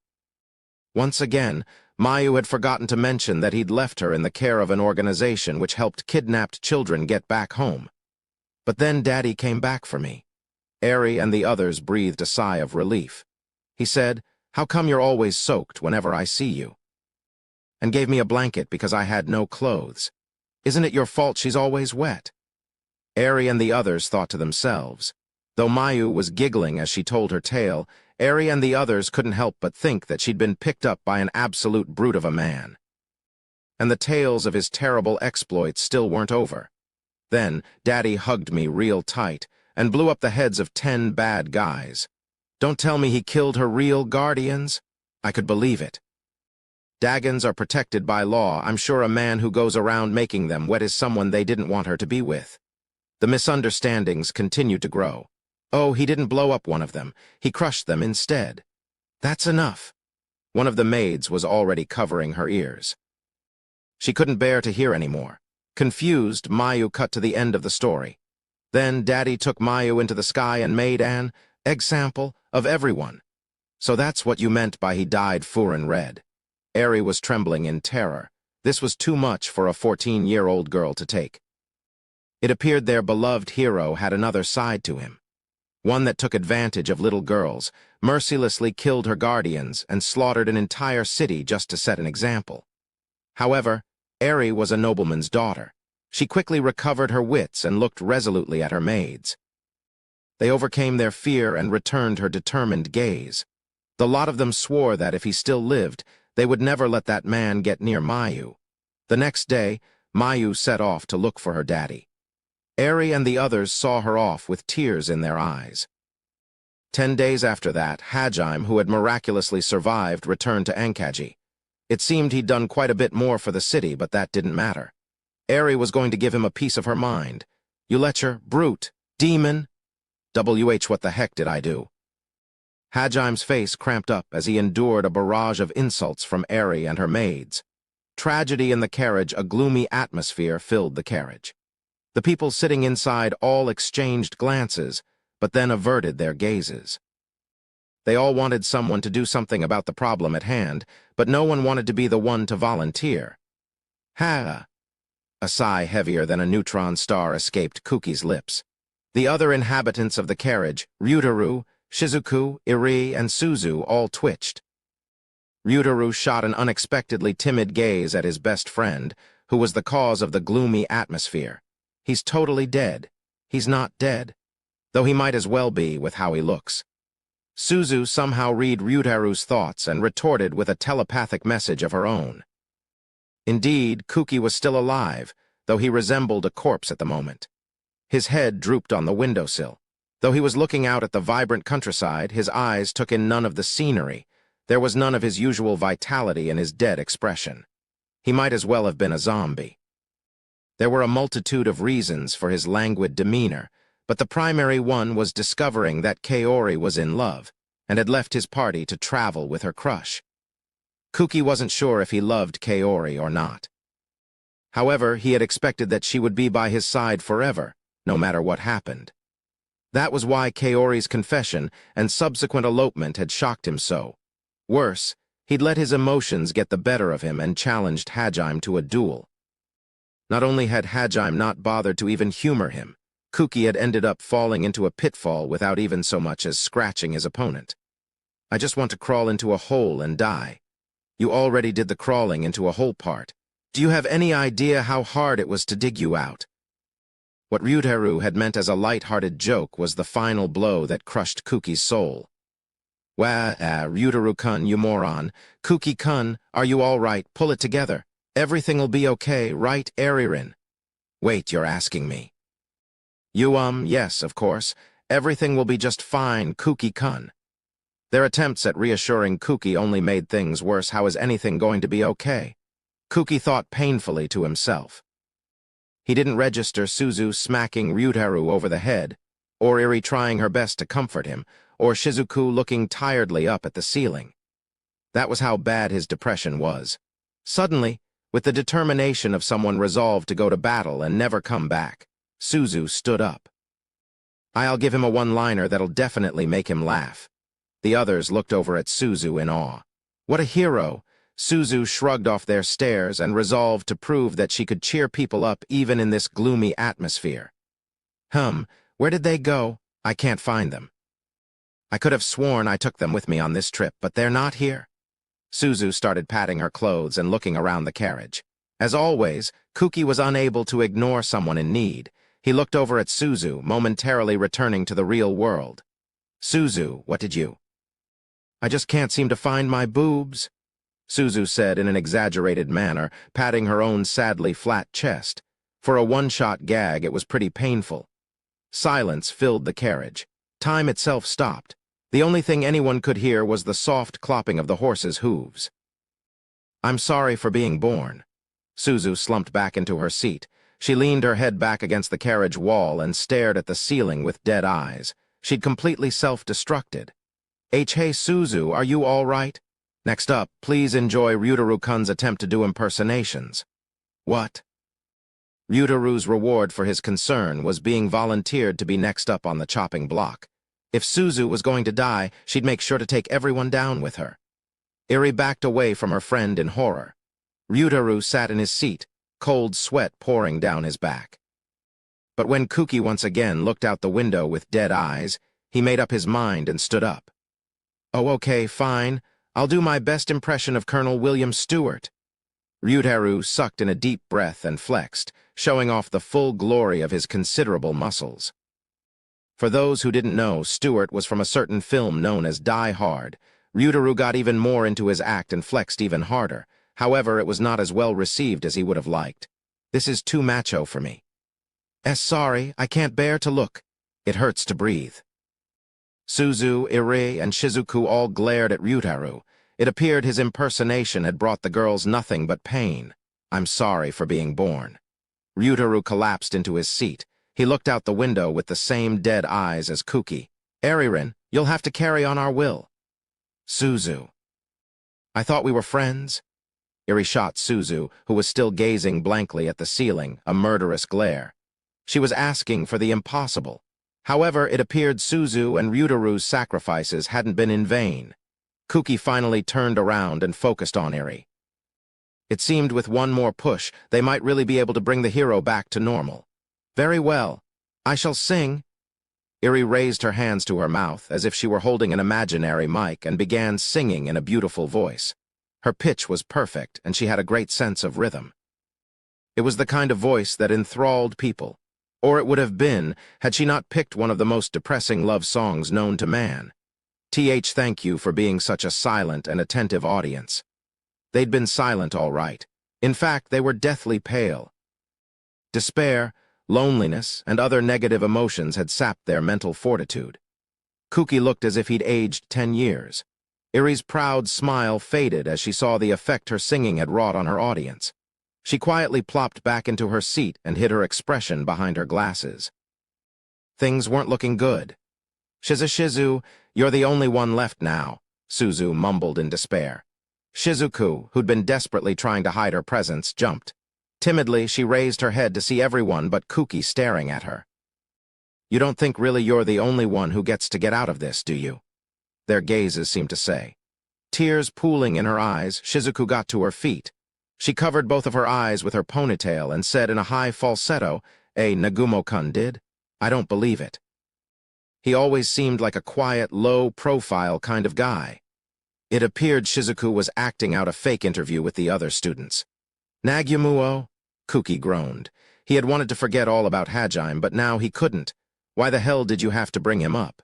Once again, Mayu had forgotten to mention that he'd left her in the care of an organization which helped kidnapped children get back home. "But then Daddy came back for me." Eri and the others breathed a sigh of relief. "He said, 'How come you're always soaked whenever I see you?' And gave me a blanket because I had no clothes. Isn't it your fault she's always wet?" Eri and the others thought to themselves. Though Mayu was giggling as she told her tale, Eri and the others couldn't help but think that she'd been picked up by an absolute brute of a man. And the tales of his terrible exploits still weren't over. Then Daddy hugged me real tight and blew up the heads of 10 bad guys. Don't tell me he killed her real guardians. I could believe it. Dagons are protected by law. I'm sure a man who goes around making them wet is someone they didn't want her to be with. The misunderstandings continued to grow. Oh, he didn't blow up one of them. He crushed them instead. That's enough. One of the maids was already covering her ears. She couldn't bear to hear anymore. Confused, Mayu cut to the end of the story. Then Daddy took Mayu into the sky and made an example of everyone. So that's what you meant by he dyed Furin red. Eri was trembling in terror. This was too much for a 14-year-old girl to take. It appeared their beloved hero had another side to him. One that took advantage of little girls, mercilessly killed her guardians, and slaughtered an entire city just to set an example. However, Eri was a nobleman's daughter. She quickly recovered her wits and looked resolutely at her maids. They overcame their fear and returned her determined gaze. The lot of them swore that if he still lived, they would never let that man get near Mayu. The next day, Mayu set off to look for her daddy. Eri and the others saw her off with tears in their eyes. 10 days after that, Hajime, who had miraculously survived, returned to Ankaji. It seemed he'd done quite a bit more for the city, but that didn't matter. Eri was going to give him a piece of her mind. "You lecher, brute, demon." What the heck did I do? Hajime's face cramped up as he endured a barrage of insults from Eri and her maids. Tragedy in the carriage, a gloomy atmosphere filled the carriage. The people sitting inside all exchanged glances, but then averted their gazes. They all wanted someone to do something about the problem at hand, but no one wanted to be the one to volunteer. "Ha!" A sigh heavier than a neutron star escaped Kuki's lips. The other inhabitants of the carriage, Ryutaru, Shizuku, Iri, and Suzu, all twitched. Ryutaru shot an unexpectedly timid gaze at his best friend, who was the cause of the gloomy atmosphere. He's totally dead. He's not dead, though he might as well be with how he looks. Suzu somehow read Ryutaru's thoughts and retorted with a telepathic message of her own. Indeed, Kuki was still alive, though he resembled a corpse at the moment. His head drooped on the windowsill. Though he was looking out at the vibrant countryside, his eyes took in none of the scenery. There was none of his usual vitality in his dead expression. He might as well have been a zombie. There were a multitude of reasons for his languid demeanor, but the primary one was discovering that Kaori was in love and had left his party to travel with her crush. Kuki wasn't sure if he loved Kaori or not. However, he had expected that she would be by his side forever, no matter what happened. That was why Kaori's confession and subsequent elopement had shocked him so. Worse, he'd let his emotions get the better of him and challenged Hajime to a duel. Not only had Hajime not bothered to even humor him, Kuki had ended up falling into a pitfall without even so much as scratching his opponent. I just want to crawl into a hole and die. You already did the crawling into a hole part. Do you have any idea how hard it was to dig you out? What Ryutaru had meant as a light-hearted joke was the final blow that crushed Kuki's soul. Ryutaru-kun, you moron. Kuki-kun, are you all right? Pull it together. Everything'll be okay, right, Aririn? Wait, you're asking me. Yes, of course. Everything will be just fine, Kuki-kun. Their attempts at reassuring Kuki only made things worse. How is anything going to be okay? Kuki thought painfully to himself. He didn't register Suzu smacking Ryutaru over the head, or Iri trying her best to comfort him, or Shizuku looking tiredly up at the ceiling. That was how bad his depression was. Suddenly, with the determination of someone resolved to go to battle and never come back, Suzu stood up. I'll give him a one-liner that'll definitely make him laugh. The others looked over at Suzu in awe. What a hero! Suzu shrugged off their stares and resolved to prove that she could cheer people up even in this gloomy atmosphere. Where did they go? I can't find them. I could have sworn I took them with me on this trip, but they're not here. Suzu started patting her clothes and looking around the carriage. As always, Kuki was unable to ignore someone in need. He looked over at Suzu, momentarily returning to the real world. Suzu, what did you? I just can't seem to find my boobs, Suzu said in an exaggerated manner, patting her own sadly flat chest. For a one-shot gag, it was pretty painful. Silence filled the carriage. Time itself stopped. The only thing anyone could hear was the soft clopping of the horses' hooves. I'm sorry for being born. Suzu slumped back into her seat. She leaned her head back against the carriage wall and stared at the ceiling with dead eyes. She'd completely self-destructed. Hey Suzu, are you all right? Next up, please enjoy Ryutaru-kun's attempt to do impersonations. What? Ryutaru's reward for his concern was being volunteered to be next up on the chopping block. If Suzu was going to die, she'd make sure to take everyone down with her. Iri backed away from her friend in horror. Ryutaru sat in his seat, cold sweat pouring down his back. But when Kuki once again looked out the window with dead eyes, he made up his mind and stood up. Oh, okay, fine. I'll do my best impression of Colonel William Stewart. Ryutaru sucked in a deep breath and flexed, showing off the full glory of his considerable muscles. For those who didn't know, Stewart was from a certain film known as Die Hard. Ryutaru got even more into his act and flexed even harder. However, it was not as well received as he would have liked. This is too macho for me. Sorry, I can't bear to look. It hurts to breathe. Suzu, Iri, and Shizuku all glared at Ryutaru. It appeared his impersonation had brought the girls nothing but pain. I'm sorry for being born. Ryutaru collapsed into his seat. He looked out the window with the same dead eyes as Kuki. Aririn, you'll have to carry on our will. Suzu. I thought we were friends. Iri shot Suzu, who was still gazing blankly at the ceiling, a murderous glare. She was asking for the impossible. However, it appeared Suzu and Ryutaru's sacrifices hadn't been in vain. Kuki finally turned around and focused on Iri. It seemed with one more push, they might really be able to bring the hero back to normal. Very well. I shall sing. Iri raised her hands to her mouth, as if she were holding an imaginary mic, and began singing in a beautiful voice. Her pitch was perfect, and she had a great sense of rhythm. It was the kind of voice that enthralled people, or it would have been had she not picked one of the most depressing love songs known to man. Thank you for being such a silent and attentive audience. They'd been silent all right. In fact, they were deathly pale. Despair, loneliness, and other negative emotions had sapped their mental fortitude. Kuki looked as if he'd aged 10 years. Irie's proud smile faded as she saw the effect her singing had wrought on her audience. She quietly plopped back into her seat and hid her expression behind her glasses. Things weren't looking good. Shizu, you're the only one left now, Suzu mumbled in despair. Shizuku, who'd been desperately trying to hide her presence, jumped. Timidly, she raised her head to see everyone but Kuki staring at her. You don't think really you're the only one who gets to get out of this, do you? Their gazes seemed to say. Tears pooling in her eyes, Shizuku got to her feet. She covered both of her eyes with her ponytail and said in a high falsetto, Nagumo-kun did? I don't believe it. He always seemed like a quiet, low-profile kind of guy. It appeared Shizuku was acting out a fake interview with the other students. Nagyamuo? Kuki groaned. He had wanted to forget all about Hajime, but now he couldn't. Why the hell did you have to bring him up?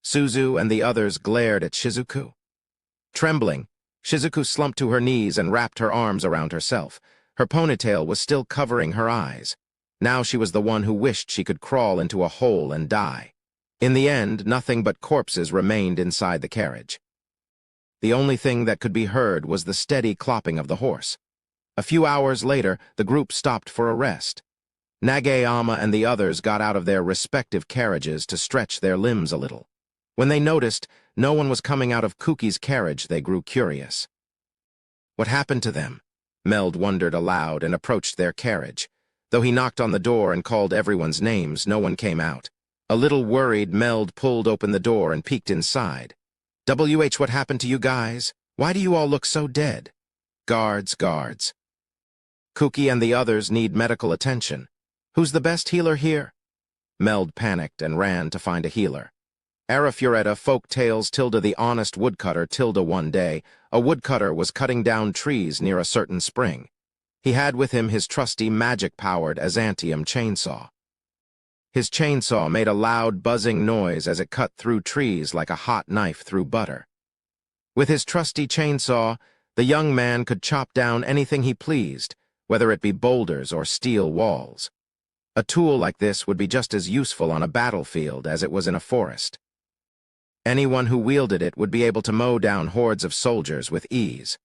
Suzu and the others glared at Shizuku. Trembling, Shizuku slumped to her knees and wrapped her arms around herself. Her ponytail was still covering her eyes. Now she was the one who wished she could crawl into a hole and die. In the end, nothing but corpses remained inside the carriage. The only thing that could be heard was the steady clopping of the horse. A few hours later, the group stopped for a rest. Nagayama and the others got out of their respective carriages to stretch their limbs a little. When they noticed no one was coming out of Kuki's carriage, they grew curious. What happened to them? Meld wondered aloud and approached their carriage. Though he knocked on the door and called everyone's names, no one came out. A little worried, Meld pulled open the door and peeked inside. What happened to you guys? Why do you all look so dead? Guards. Kuki and the others need medical attention. Who's the best healer here? Meld panicked and ran to find a healer. Arifureta folk tales the honest woodcutter one day, a woodcutter was cutting down trees near a certain spring. He had with him his trusty magic-powered Azantium chainsaw. His chainsaw made a loud buzzing noise as it cut through trees like a hot knife through butter. With his trusty chainsaw, the young man could chop down anything he pleased, whether it be boulders or steel walls. A tool like this would be just as useful on a battlefield as it was in a forest. Anyone who wielded it would be able to mow down hordes of soldiers with ease.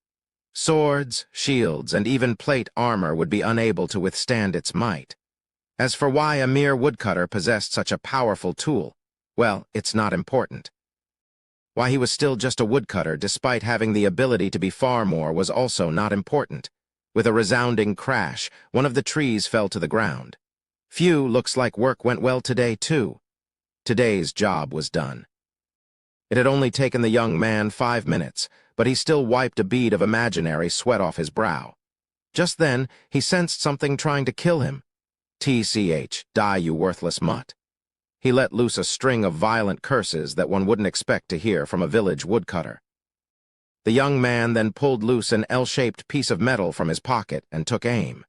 Swords, shields, and even plate armor would be unable to withstand its might. As for why a mere woodcutter possessed such a powerful tool, well, it's not important. Why he was still just a woodcutter despite having the ability to be far more was also not important. With a resounding crash, one of the trees fell to the ground. Phew, looks like work went well today, too. Today's job was done. It had only taken the young man 5 minutes, but he still wiped a bead of imaginary sweat off his brow. Just then, he sensed something trying to kill him. Die, you worthless mutt. He let loose a string of violent curses that one wouldn't expect to hear from a village woodcutter. The young man then pulled loose an L-shaped piece of metal from his pocket and took aim.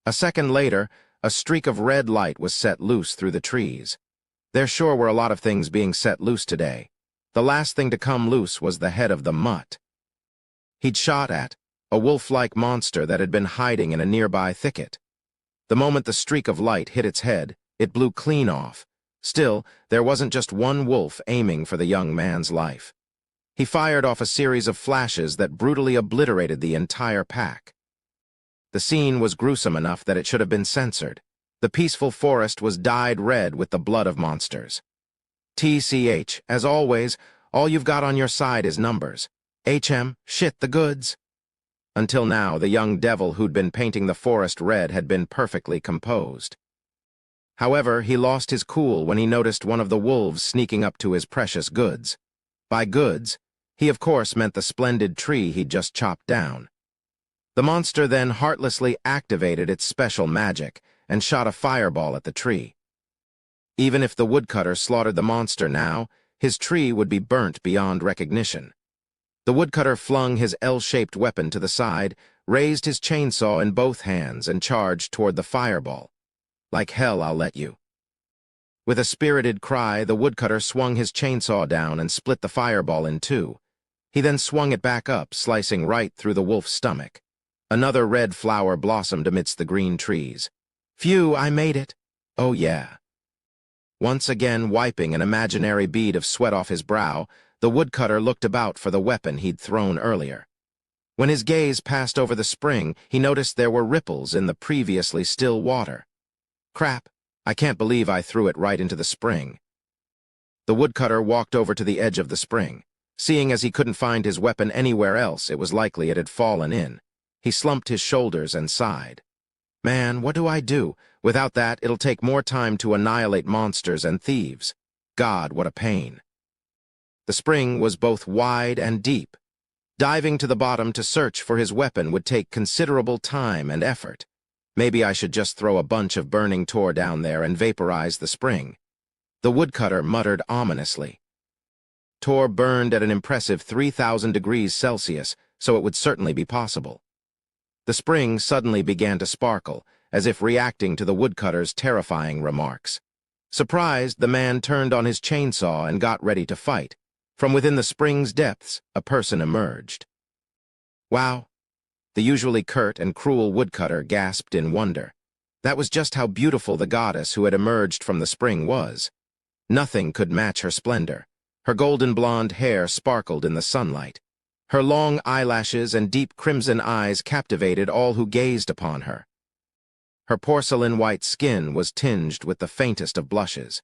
A second later, a streak of red light was set loose through the trees. There sure were a lot of things being set loose today. The last thing to come loose was the head of the mutt. He'd shot at a wolf-like monster that had been hiding in a nearby thicket. The moment the streak of light hit its head, it blew clean off. Still, there wasn't just one wolf aiming for the young man's life. He fired off a series of flashes that brutally obliterated the entire pack. The scene was gruesome enough that it should have been censored. The peaceful forest was dyed red with the blood of monsters. As always, all you've got on your side is numbers. Shit the goods. Until now, the young devil who'd been painting the forest red had been perfectly composed. However, he lost his cool when he noticed one of the wolves sneaking up to his precious goods. By goods, he of course meant the splendid tree he'd just chopped down. The monster then heartlessly activated its special magic and shot a fireball at the tree. Even if the woodcutter slaughtered the monster now, his tree would be burnt beyond recognition. The woodcutter flung his L-shaped weapon to the side, raised his chainsaw in both hands, and charged toward the fireball. "Like hell, I'll let you." With a spirited cry, the woodcutter swung his chainsaw down and split the fireball in two. He then swung it back up, slicing right through the wolf's stomach. Another red flower blossomed amidst the green trees. "Phew, I made it." "Oh yeah." Once again wiping an imaginary bead of sweat off his brow, the woodcutter looked about for the weapon he'd thrown earlier. When his gaze passed over the spring, he noticed there were ripples in the previously still water. "Crap, I can't believe I threw it right into the spring." The woodcutter walked over to the edge of the spring. Seeing as he couldn't find his weapon anywhere else, it was likely it had fallen in. He slumped his shoulders and sighed. "Man, what do I do? Without that, it'll take more time to annihilate monsters and thieves. God, what a pain." The spring was both wide and deep. Diving to the bottom to search for his weapon would take considerable time and effort. Maybe I should just throw a bunch of burning tar down there and vaporize the spring. The woodcutter muttered ominously. Tar burned at an impressive 3,000 degrees Celsius, so it would certainly be possible. The spring suddenly began to sparkle, as if reacting to the woodcutter's terrifying remarks. Surprised, the man turned on his chainsaw and got ready to fight. From within the spring's depths, a person emerged. "Wow." The usually curt and cruel woodcutter gasped in wonder. That was just how beautiful the goddess who had emerged from the spring was. Nothing could match her splendor. Her golden blonde hair sparkled in the sunlight. Her long eyelashes and deep crimson eyes captivated all who gazed upon her. Her porcelain-white skin was tinged with the faintest of blushes.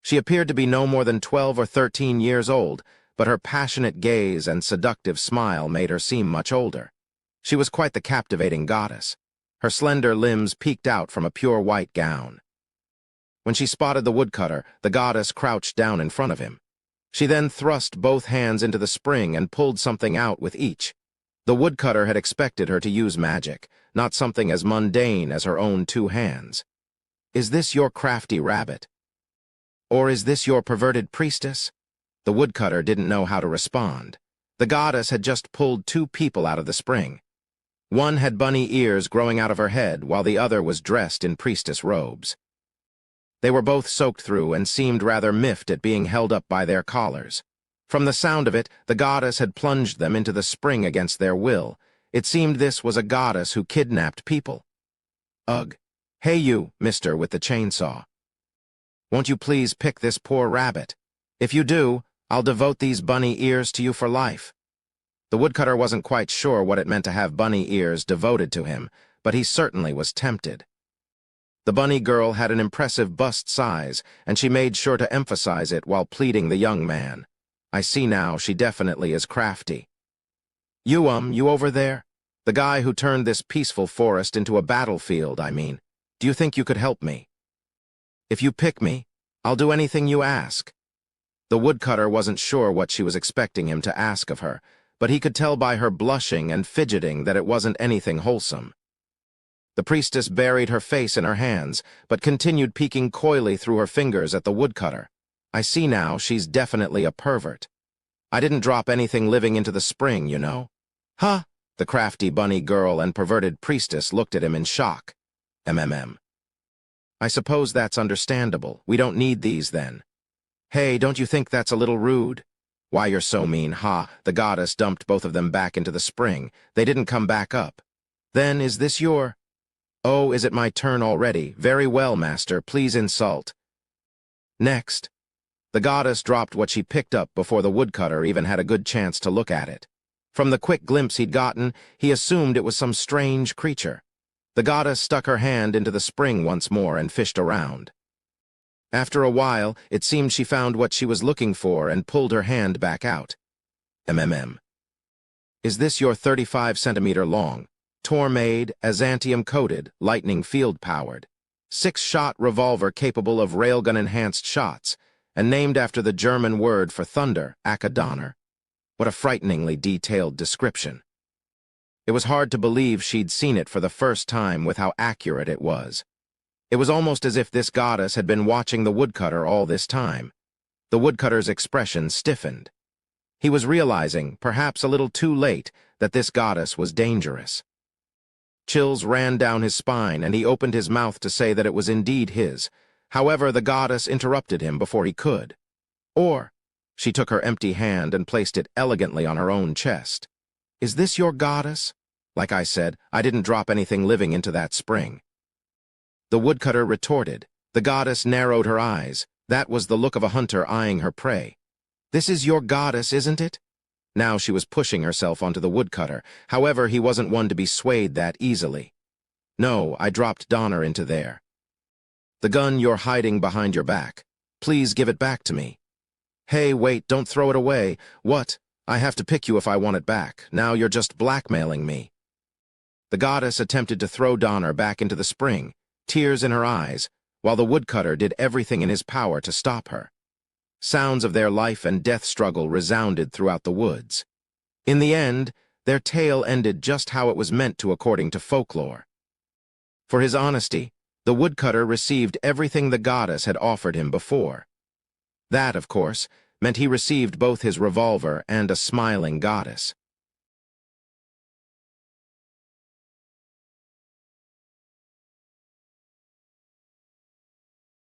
She appeared to be no more than 12 or 13 years old, but her passionate gaze and seductive smile made her seem much older. She was quite the captivating goddess. Her slender limbs peeked out from a pure white gown. When she spotted the woodcutter, the goddess crouched down in front of him. She then thrust both hands into the spring and pulled something out with each. The woodcutter had expected her to use magic, not something as mundane as her own two hands. "Is this your crafty rabbit? Or is this your perverted priestess?" The woodcutter didn't know how to respond. The goddess had just pulled two people out of the spring. One had bunny ears growing out of her head, while the other was dressed in priestess robes. They were both soaked through and seemed rather miffed at being held up by their collars. From the sound of it, the goddess had plunged them into the spring against their will. It seemed this was a goddess who kidnapped people. "Ugh. Hey you, mister with the chainsaw. Won't you please pick this poor rabbit? If you do, I'll devote these bunny ears to you for life." The woodcutter wasn't quite sure what it meant to have bunny ears devoted to him, but he certainly was tempted. The bunny girl had an impressive bust size, and she made sure to emphasize it while pleading the young man. "I see now, she definitely is crafty. You over there? The guy who turned this peaceful forest into a battlefield, I mean. Do you think you could help me? If you pick me, I'll do anything you ask." The woodcutter wasn't sure what she was expecting him to ask of her, but he could tell by her blushing and fidgeting that it wasn't anything wholesome. The priestess buried her face in her hands, but continued peeking coyly through her fingers at the woodcutter. "I see now, she's definitely a pervert. I didn't drop anything living into the spring, you know." "Huh?" The crafty bunny girl and perverted priestess looked at him in shock. "I suppose that's understandable. We don't need these, then." "Hey, don't you think that's a little rude?" "Why, you're so mean, ha." The goddess dumped both of them back into the spring. They didn't come back up. "Then, is this your—" "Oh, is it my turn already? Very well, master, please insult." "Next." The goddess dropped what she picked up before the woodcutter even had a good chance to look at it. From the quick glimpse he'd gotten, he assumed it was some strange creature. The goddess stuck her hand into the spring once more and fished around. After a while, it seemed she found what she was looking for and pulled her hand back out. "Is this your 35-centimeter long, Tor-made, Azantium-coated, lightning field-powered, 6-shot revolver capable of railgun-enhanced shots, and named after the German word for thunder, Akadonner?" What a frighteningly detailed description. It was hard to believe she'd seen it for the first time with how accurate it was. It was almost as if this goddess had been watching the woodcutter all this time. The woodcutter's expression stiffened. He was realizing, perhaps a little too late, that this goddess was dangerous. Chills ran down his spine, and he opened his mouth to say that it was indeed his. However, the goddess interrupted him before he could. Or, she took her empty hand and placed it elegantly on her own chest. "Is this your goddess?" Like I said, I didn't drop anything living into that spring. The woodcutter retorted. The goddess narrowed her eyes. That was the look of a hunter eyeing her prey. "This is your goddess, isn't it?" Now she was pushing herself onto the woodcutter. However, he wasn't one to be swayed that easily. "No, I dropped Donner into there." "The gun you're hiding behind your back. Please give it back to me." "Hey, wait, don't throw it away." "What? I have to pick you if I want it back. Now you're just blackmailing me." The goddess attempted to throw Donner back into the spring, tears in her eyes, while the woodcutter did everything in his power to stop her. Sounds of their life and death struggle resounded throughout the woods. In the end, their tale ended just how it was meant to according to folklore. For his honesty, the woodcutter received everything the goddess had offered him before. That, of course, meant he received both his revolver and a smiling goddess.